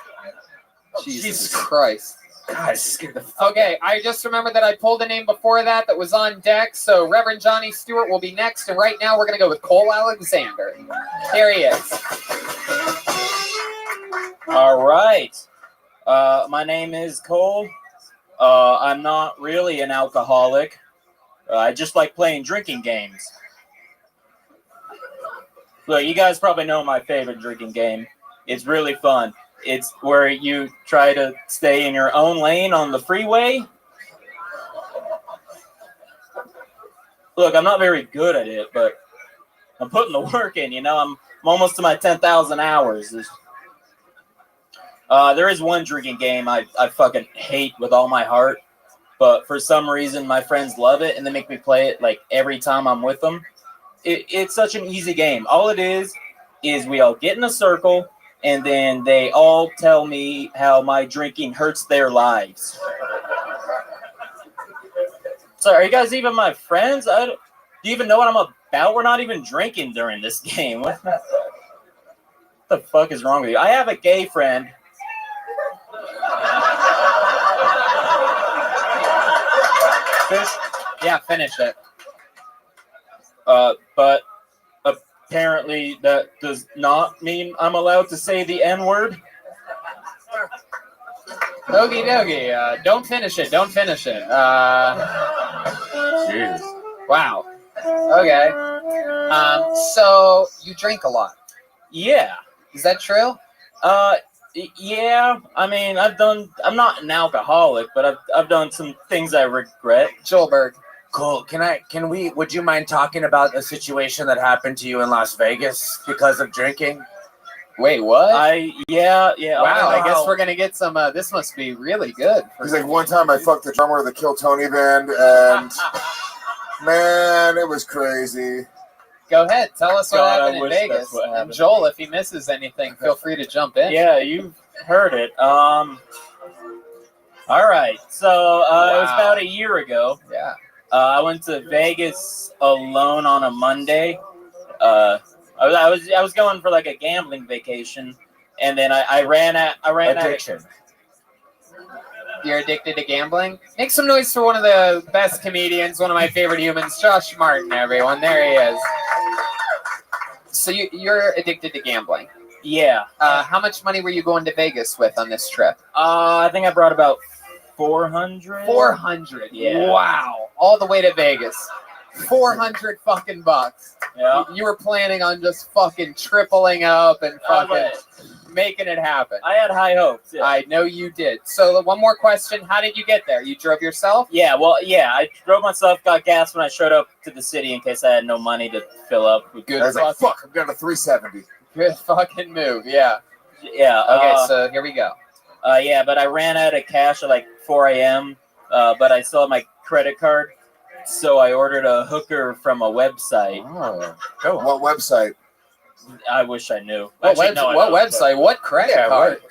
Jesus Christ. God, scared the Okay, I just remembered that I pulled a name before that was on deck, so Reverend Johnny Stewart will be next, and right now we're going to go with Cole Alexander. There he is. All right. My name is Cole. I'm not really an alcoholic. I just like playing drinking games. Look, you guys probably know my favorite drinking game. It's really fun. It's where you try to stay in your own lane on the freeway. Look, I'm not very good at it, but I'm putting the work in, I'm almost to my 10,000 hours. There is one drinking game I fucking hate with all my heart, but for some reason my friends love it and they make me play it like every time I'm with them. It's such an easy game. All it is we all get in a circle and then they all tell me how my drinking hurts their lives. So are you guys even my friends? Do you even know what I'm about? We're not even drinking during this game. What the fuck is wrong with you? I have a gay friend. Finish it. But apparently that does not mean I'm allowed to say the N-word. Okie dokie. Don't finish it. Don't finish it. Jeez. Wow. Okay. So you drink a lot. Yeah. Is that true? Yeah. I mean, I'm not an alcoholic, but I've done some things I regret. Joelberg. Cool. Would you mind talking about a situation that happened to you in Las Vegas because of drinking? Wait, what? Yeah. Wow, I guess we're going to get some, this must be really good. He's like, one time I fucked the drummer of the Kill Tony band, and man, it was crazy. Go ahead, tell us what happened in Vegas. That's what happened. And Joel, if he misses anything, feel free to jump in. Yeah, you've heard it. All right, so it was about a year ago. Yeah. I went to Vegas alone on a Monday. I was going for like a gambling vacation, and then I ran out. Addiction. You're addicted to gambling? Make some noise for one of the best comedians, one of my favorite humans, Josh Martin, everyone. There he is. So you're addicted to gambling? Yeah. How much money were you going to Vegas with on this trip? I think I brought about 400. 400. Yeah. Wow. All the way to Vegas. 400 fucking bucks. Yeah. You were planning on just fucking tripling up and fucking making it happen. I had high hopes. Yeah. I know you did. So one more question. How did you get there? You drove yourself? Yeah, I drove myself, got gas when I showed up to the city in case I had no money to fill up. Good. I was like, fuck, I've got a 370. Good fucking move, yeah. Yeah. Okay, so here we go. Yeah, but I ran out of cash at like 4 a.m., but I still have my credit card. So I ordered a hooker from a website. Oh, cool. What website? I wish I knew. What website? What credit card?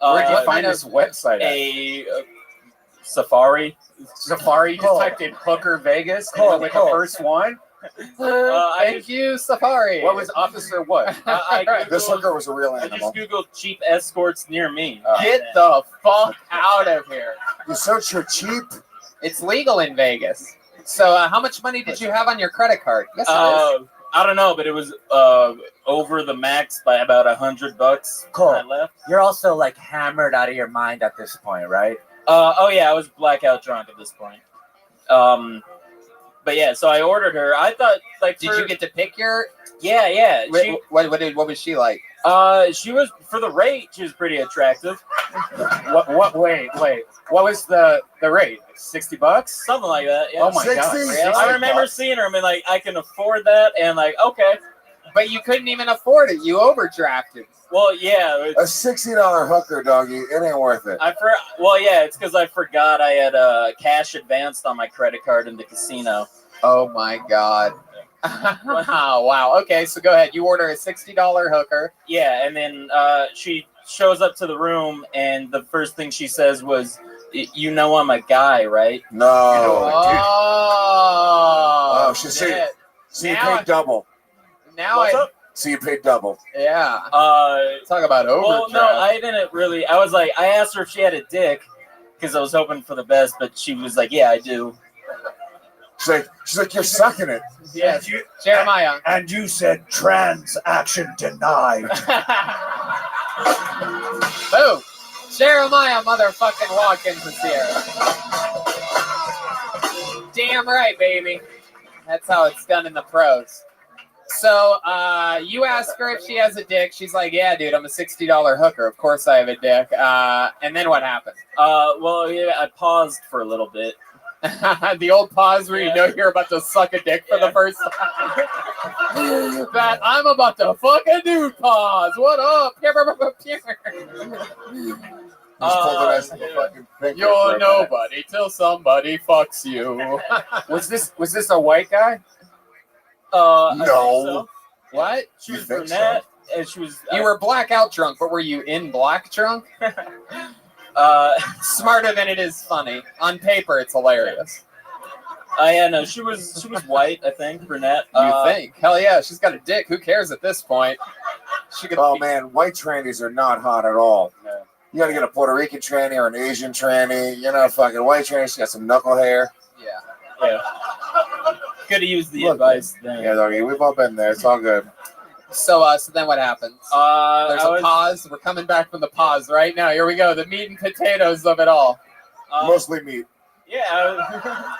Where'd you find this website at? Safari. Safari? You just typed in Hooker Vegas and went with the first one? Thank you, Safari. What was Officer what? This hooker was a real I animal. just Googled cheap escorts near me. Get the fuck out of here. You search for cheap? It's legal in Vegas. So how much money did you have on your credit card? Yes, it is. I don't know, but it was over the max by about $100. Cool. I left. You're also like hammered out of your mind at this point, right? Oh yeah, I was blackout drunk at this point. But yeah, so I ordered her. I thought like did you get to pick your? Yeah. What was she like? She was for the rate. She was pretty attractive. Wait. What was the rate? $60? Something like that. Yeah. Oh my god! Really? I remember seeing her and being like, I can afford that, and like, okay. But you couldn't even afford it. You overdrafted. Well, yeah. A $60 hooker, doggy. It ain't worth it. It's because I forgot I had cash advanced on my credit card in the casino. Oh my god. Oh, wow. Okay, so go ahead. You order a $60 hooker. Yeah, and then she shows up to the room, and the first thing she says was, "You know I'm a guy, right?" No. Oh, she shit. said, so you Now paid double. Now What's I. up? So you paid double. Yeah. Talk about Well, overdraft. no, I didn't really. I was like, I asked her if she had a dick because I was hoping for the best, but she was like, "Yeah, I do." She's like, you're sucking it. Yes, Jeremiah. And you said transaction denied. Boom. Jeremiah motherfucking Watkins is here. Damn right, baby. That's how it's done in the pros. So, you ask her if she has a dick. She's like, yeah, dude, I'm a $60 hooker. Of course I have a dick. And then what happened? Well, yeah, I paused for a little bit. The old pause where you know you're about to suck a dick for the first time. That I'm about to fuck a dude pause. What up? You're nobody till somebody fucks you. Was this a white guy? I think No. so. What? She was think brunette, and she was. You were blackout drunk, but were you in black drunk? Smarter than it is funny. On paper, it's hilarious. Yeah, no, she was white, I think, brunette. You think? Hell yeah, she's got a dick. Who cares at this point? She could. Oh man, white trannies are not hot at all. No. You gotta get a Puerto Rican tranny or an Asian tranny. You're not fucking white tranny. She's got some knuckle hair. Yeah. Could have used the advice then. Yeah, doggy, we've all been there. It's all good. So then what happens? There's a was- pause. We're coming back from the pause right now. Here we go. The meat and potatoes of it all. Mostly meat. Yeah.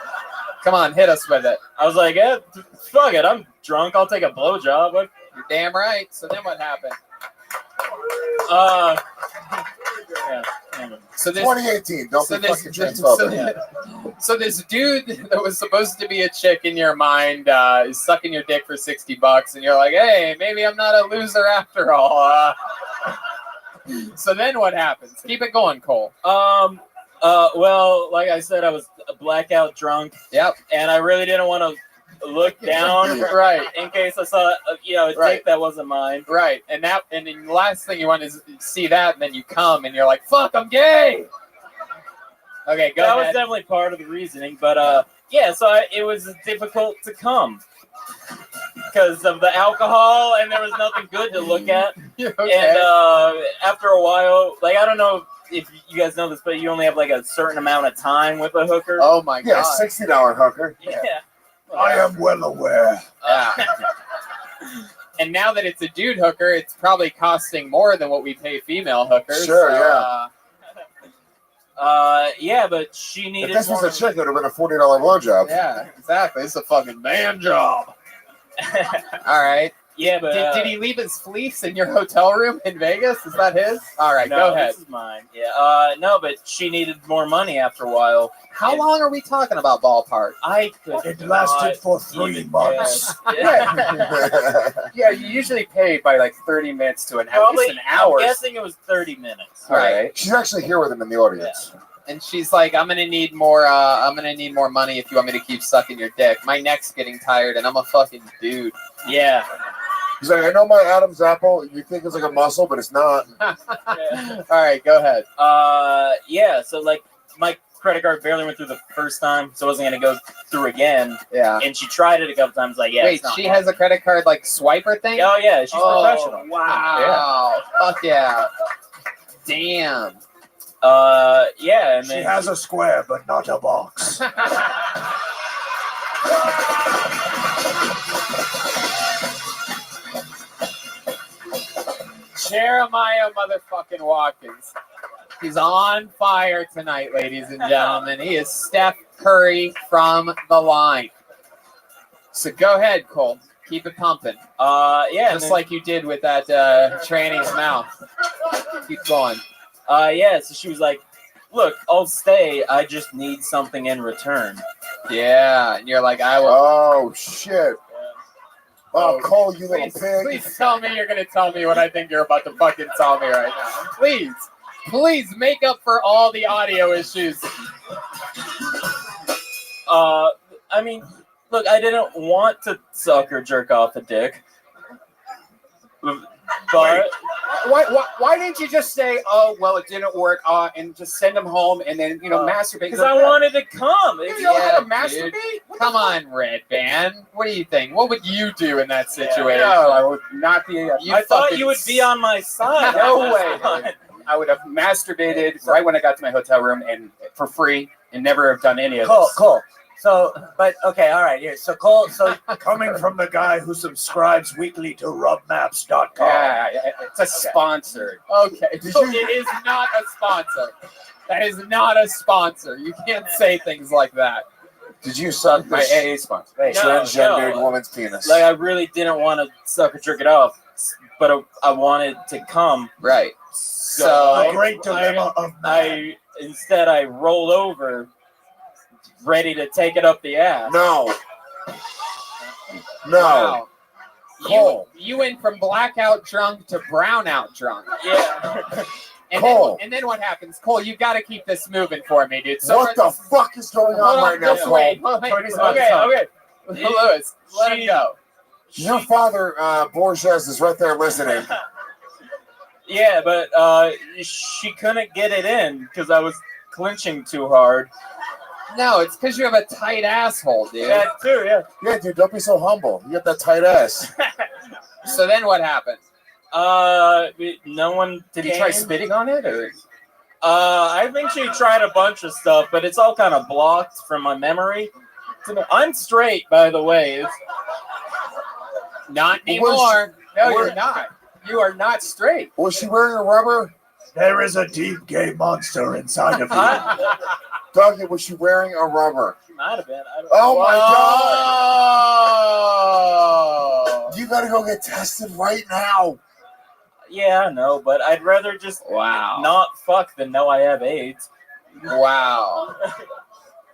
Come on, hit us with it. I was like, yeah, fuck it. I'm drunk. I'll take a blowjob. What? You're damn right. So then what happened? Yeah. So this 2018. Don't so be this, fucking transphobic. so this dude that was supposed to be a chick in your mind is sucking your dick for $60, and you're like, hey, maybe I'm not a loser after all. So then what happens? Keep it going, Cole. Well, like I said, I was blackout drunk. Yep. And I really didn't want to look down, Right. in case I saw, a dick that wasn't mine. Right. And then the last thing you want is see that, and then you come, and you're like, fuck, I'm gay. Okay, go That ahead. was definitely part of the reasoning, but yeah. So it was difficult to come because of the alcohol, and there was nothing good to look at. Okay. And after a while, like I don't know if you guys know this, but you only have like a certain amount of time with a hooker. Oh my Yeah, god. $60 hooker. Yeah. I am well aware. And now that it's a dude hooker, it's probably costing more than what we pay female hookers. Sure, so, yeah. Yeah, but she If needed this was more. a chick, it would have been a $40 blowjob. Yeah, exactly. It's a fucking man job. All right. Yeah, but Did he leave his fleece in your hotel room in Vegas? Is that his? All right, no, go ahead. This is mine. Yeah. No, but she needed more money after a while. How long are we talking about ballpark? I could. It lasted for 3 months. Yeah, you usually pay by like 30 minutes to at Probably least an hour. I'm guessing it was 30 minutes. Right. She's actually here with him in the audience. And she's like, I'm gonna need more money if you want me to keep sucking your dick. My neck's getting tired and I'm a fucking dude. Yeah. He's like, I know my Adam's apple. You think it's like a muscle, but it's not. All right, go ahead. Yeah. So like my credit card barely went through the first time, so I wasn't gonna go through again. Yeah. And she tried it a couple times. Like, yeah. Wait, it's not she mine. has a credit card like swiper thing? Oh yeah, she's professional. Wow. Fuck yeah. Damn. Yeah, and She then has a square, but not a box. Jeremiah motherfucking Watkins. He's on fire tonight, ladies and gentlemen. He is Steph Curry from the line. So go ahead, Cole. Keep it pumping. yeah, Just like you did with that tranny's mouth. Keep going. Yeah, so she was like, look, I'll stay. I just need something in return. Yeah, and you're like, I will. Oh, shit. Oh, Cole, you little pig. Please tell me you're going to tell me what I think you're about to fucking tell me right now. Please. Please make up for all the audio issues. I mean, Look, I didn't want to suck or jerk off a dick. But Why didn't you just say, "Oh, well, it didn't work," and just send him home and then masturbate? Because I wanted to come. You know how to dude. masturbate? Come on, Red Band. What do you think? What would you do in that situation? No, I would not be. I thought you would be on my side. No way. I would have masturbated right when I got to my hotel room and for free and never have done any of this. Cool. So, but okay, all right. Here, so Cole. So coming from the guy who subscribes weekly to rubmaps.com. Yeah, it's a sponsor. Okay, so it is not a sponsor. That is not a sponsor. You can't say things like that. Did you suck My AA sponsor? transgendered no. woman's penis? Like, I really didn't want to suck or jerk it off, but I wanted to come. Right. So The great dilemma of man. Instead I rolled over, ready to take it up the ass. No. Wow. Cole. You went from blackout drunk to brownout drunk. Yeah. And then what happens? Cole, you got to keep this moving for me, dude. So What the fuck is going on right now, just Cole? wait. Okay. Lewis, let him go. Your father, Borges, is right there listening. Yeah, but she couldn't get it in because I was clenching too hard. No, it's because you have a tight asshole, dude. Yeah, too, yeah. Yeah, dude, don't be so humble. You got that tight ass. So then what happened? No one Did he try spitting on it? Or? I think she tried a bunch of stuff, but it's all kind of blocked from my memory. I'm straight, by the way. Not anymore. No, you're not. You are not straight. Was she wearing a rubber? There is a deep gay monster inside of you. Doggy, was she wearing a rubber? She might have been. I don't Oh know. my God! You gotta go get tested right now. Yeah, I know, but I'd rather just not fuck than know I have AIDS. Wow.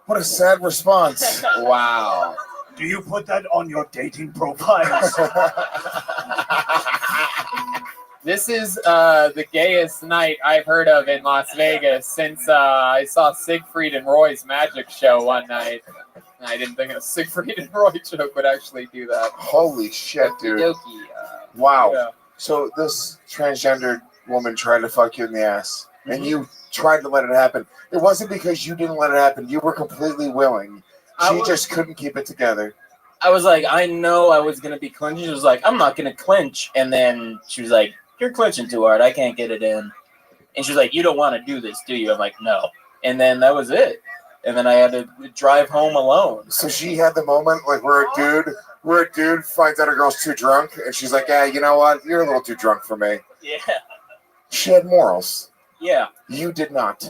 What a sad response. Wow. Do you put that on your dating profiles? This is the gayest night I've heard of in Las Vegas since I saw Siegfried and Roy's magic show one night. I didn't think a Siegfried and Roy joke would actually do that. Holy shit, dude. Okie Wow. Yeah. So this transgendered woman tried to fuck you in the ass, and you tried to let it happen. It wasn't because you didn't let it happen. You were completely willing. She just couldn't keep it together. I was like, I know I was going to be clenching. She was like, I'm not going to clench. And then she was like, you're clenching too hard. I can't get it in. And she was like, you don't want to do this, do you? I'm like, no. And then that was it. And then I had to drive home alone. So she had the moment like where a dude finds out a girl's too drunk, and she's like, yeah, you know what? You're a little too drunk for me. Yeah. She had morals. Yeah. You did not.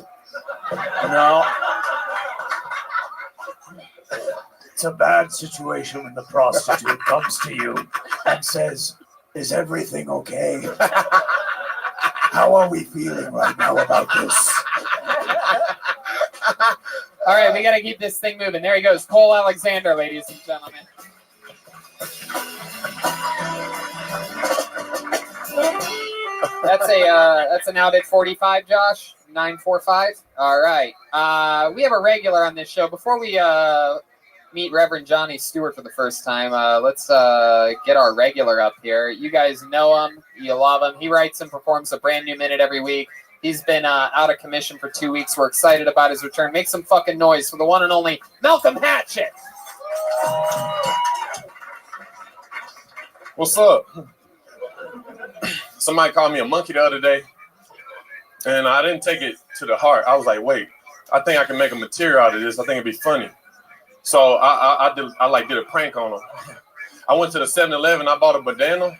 No. It's a bad situation when the prostitute comes to you and says, is everything okay? How are we feeling right now about this? All right, we got to keep this thing moving. There he goes. Cole Alexander, ladies and gentlemen. That's an out at 45, Josh. 945. All right. We have a regular on this show. Before we meet Reverend Johnny Stewart for the first time, let's get our regular up here. You guys know him. You love him. He writes and performs a brand new minute every week. He's been out of commission for 2 weeks. We're excited about his return. Make some fucking noise for the one and only Malcolm Hatchett. What's up? Somebody called me a monkey the other day, and I didn't take it to the heart. I was like, wait, I think I can make a material out of this. I think it'd be funny. So I did a prank on him. I went to the 7-Eleven, I bought a banana,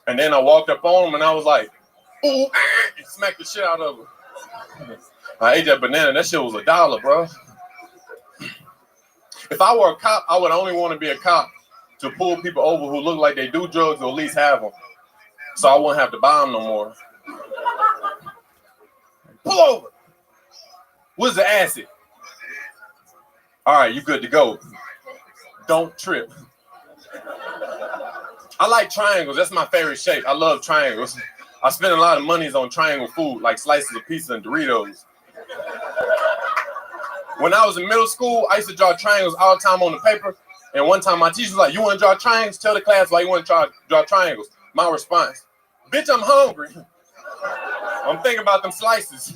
and then I walked up on him, and I was like, ooh, and smacked the shit out of him. I ate that banana. That shit was $1, bro. If I were a cop, I would only want to be a cop to pull people over who look like they do drugs or at least have them. So I wouldn't have to buy them no more. Pull over. Where's the acid? All right, you good to go. Don't trip. I like triangles. That's my favorite shape. I love triangles. I spend a lot of money on triangle food, like slices of pizza and Doritos. When I was in middle school, I used to draw triangles all the time on the paper. And one time my teacher was like, "You want to draw triangles? Tell the class why you want to draw triangles." My response, "Bitch, I'm hungry. I'm thinking about them slices."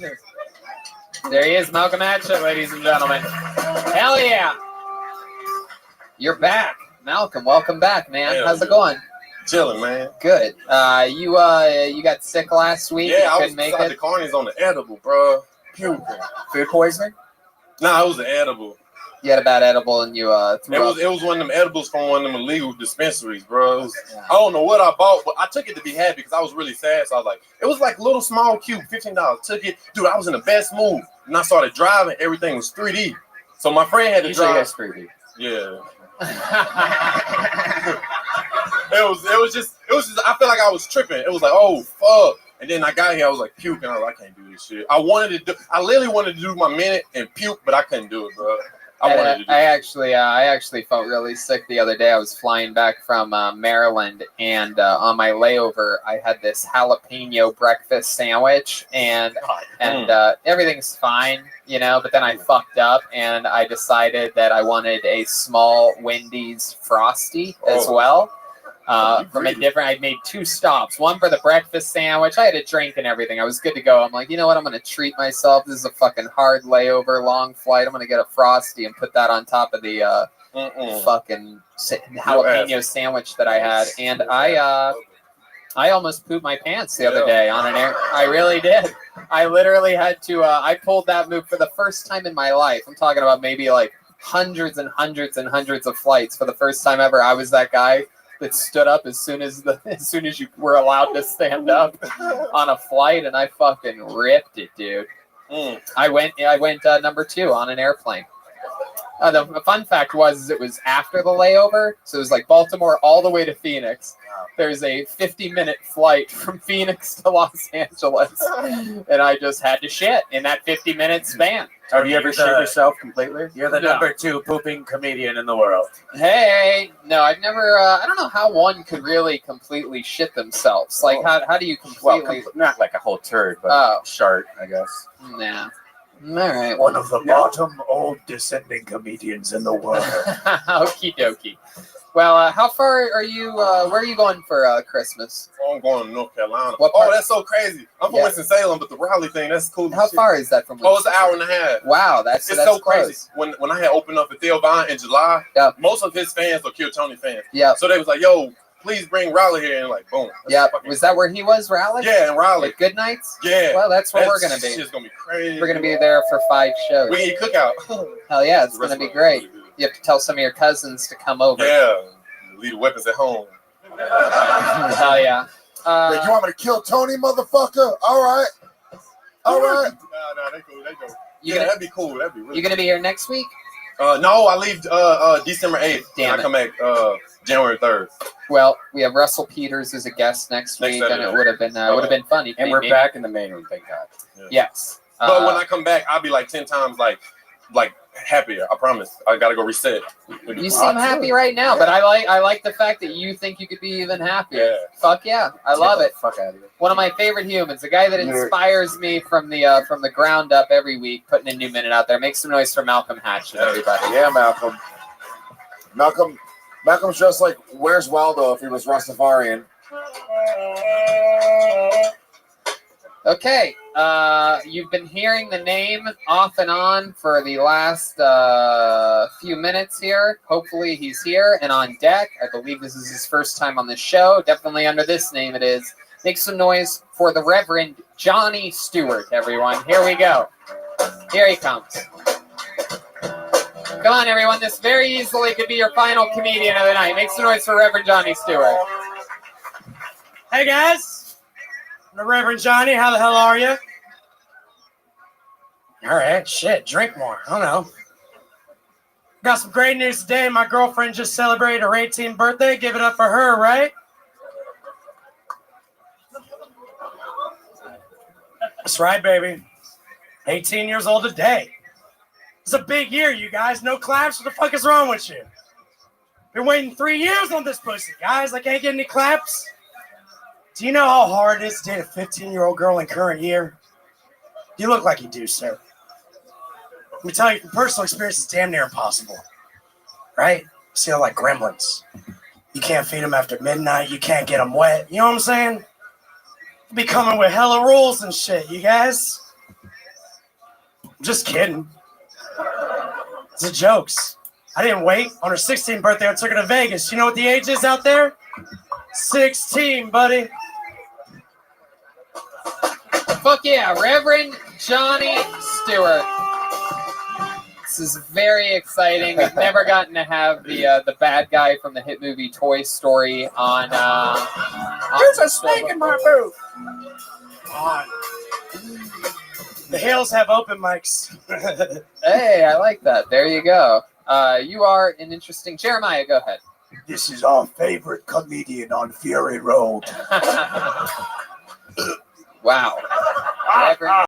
There he is, Malcolm Hatchett, ladies and gentlemen. Hell yeah. You're back. Malcolm, welcome back, man. Hell How's it yeah. going? Chilling, man. Good. You got sick last week? Yeah, You I was couldn't make inside it? the carnies on the edible, bro. Puking. Food poisoning? Nah, it was an edible. You had a bad edible and you threw up. It was one of them edibles from one of them illegal dispensaries, bro. I don't know what I bought, but I took it to be happy because I was really sad. So I was like, it was like a little small cube, $15. Took it, dude. I was in the best mood, and I started driving. Everything was 3D. So my friend had to Usually drive. it's 3D. Yeah. It was just I felt like I was tripping. It was like, oh fuck. And then I got here, I was like puking. I was like, I can't do this shit. I literally wanted to do my minute and puke, but I couldn't do it, bro. I actually felt really sick the other day. I was flying back from Maryland, and on my layover, I had this jalapeno breakfast sandwich, and everything's fine, you know. But then I fucked up, and I decided that I wanted a small Wendy's Frosty as well. From a different, I made 2 stops. One for the breakfast sandwich. I had a drink and everything. I was good to go. I'm like, you know what? I'm going to treat myself. This is a fucking hard layover, long flight. I'm going to get a Frosty and put that on top of the fucking jalapeno sandwich that I had. And I almost pooped my pants the other day on an air. I really did. I literally had to, I pulled that move for the first time in my life. I'm talking about maybe like hundreds and hundreds and hundreds of flights. For the first time ever, I was that guy that stood up as soon as you were allowed to stand up on a flight, and I fucking ripped it, dude. I went number 2 on an airplane. The fun fact was it was after the layover, so it was like Baltimore all the way to Phoenix. There's a 50-minute flight from Phoenix to Los Angeles, and I just had to shit in that 50-minute span. Have you ever shit yourself completely? You're the number 2 pooping comedian in the world. Hey, no, I've never. I don't know how one could really completely shit themselves. Like, how do you completely? Not like a whole turd, but shart, I guess. Nah. All right. One of the bottom old descending comedians in the world. Okie dokie. Well, how far are you? Where are you going for Christmas? Oh, I'm going to North Carolina. What part? Oh, that's so crazy. I'm from Winston-Salem, but the Raleigh thing, that's cool. How far is that from? Oh, it's an hour and a half. Wow, that's so close. crazy. When I had opened up for Theo Vine in July, most of his fans are Kill Tony fans. Yeah. So they was like, "Yo, please bring Raleigh here," and like, boom. Yeah. Was that where he was, Raleigh? Yeah, in Raleigh. At Good Nights? Yeah. Well, that's where we're gonna be. Shit's gonna be crazy. We're gonna be there for 5 shows. We eat cookout. Hell yeah, it's gonna be great. You have to tell some of your cousins to come over. Yeah. Leave the weapons at home. Hell yeah. Wait, you want me to kill Tony, motherfucker? All right. All right. No, they go. That'd be cool. That'd be really You gonna be here next week? No, I leave December 8th. Damn and I come back January 3rd. Well, we have Russell Peters as a guest next week, and it would have been fun. And we're back in the main room, thank God. Yeah. Yes. But when I come back, I'll be like 10 times like happier. I promise. I gotta go reset. You seem happy right now, but I like the fact that you think you could be even happier. Yeah. Fuck yeah, I love it. Fuck out of here. One of my favorite humans, a guy that inspires me from the ground up every week, putting a new minute out there. Make some noise for Malcolm Hatchett, everybody. Yeah, Malcolm. Malcolm's just like, where's Waldo if he was Rastafarian? Okay, you've been hearing the name off and on for the last few minutes here. Hopefully he's here and on deck. I believe this is his first time on the show. Definitely under this name it is. Make some noise for the Reverend Johnny Stewart, everyone. Here we go. Here he comes. Come on, everyone. This very easily could be your final comedian of the night. Make some noise for Reverend Johnny Stewart. Hey, guys. The Reverend Johnny, how the hell are you? All right, shit, drink more. I don't know. Got some great news today. My girlfriend just celebrated her 18th birthday. Give it up for her, right? That's right, baby. 18 years old today. It's a big year, you guys. No claps? What the fuck is wrong with you? Been waiting 3 years on this pussy, guys. I can't get any claps. Do you know how hard it is to date a 15-year-old girl in current year? You look like you do, sir. Let me tell you from personal experience, it's damn near impossible. Right? See, they're like gremlins. You can't feed them after midnight. You can't get them wet. You know what I'm saying? Be coming with hella rules and shit, you guys. I'm just kidding. It's a jokes. I didn't wait. On her 16th birthday, I took her to Vegas. You know what the age is out there? 16, buddy. Fuck yeah, Reverend Johnny Stewart. This is very exciting. We've never gotten to have the bad guy from the hit movie Toy Story on. There's a snake in my booth. On. The Hills have open mics. Hey, I like that. There you go. You are an interesting Jeremiah. Go ahead. This is our favorite comedian on Fury Road. Wow. Reverend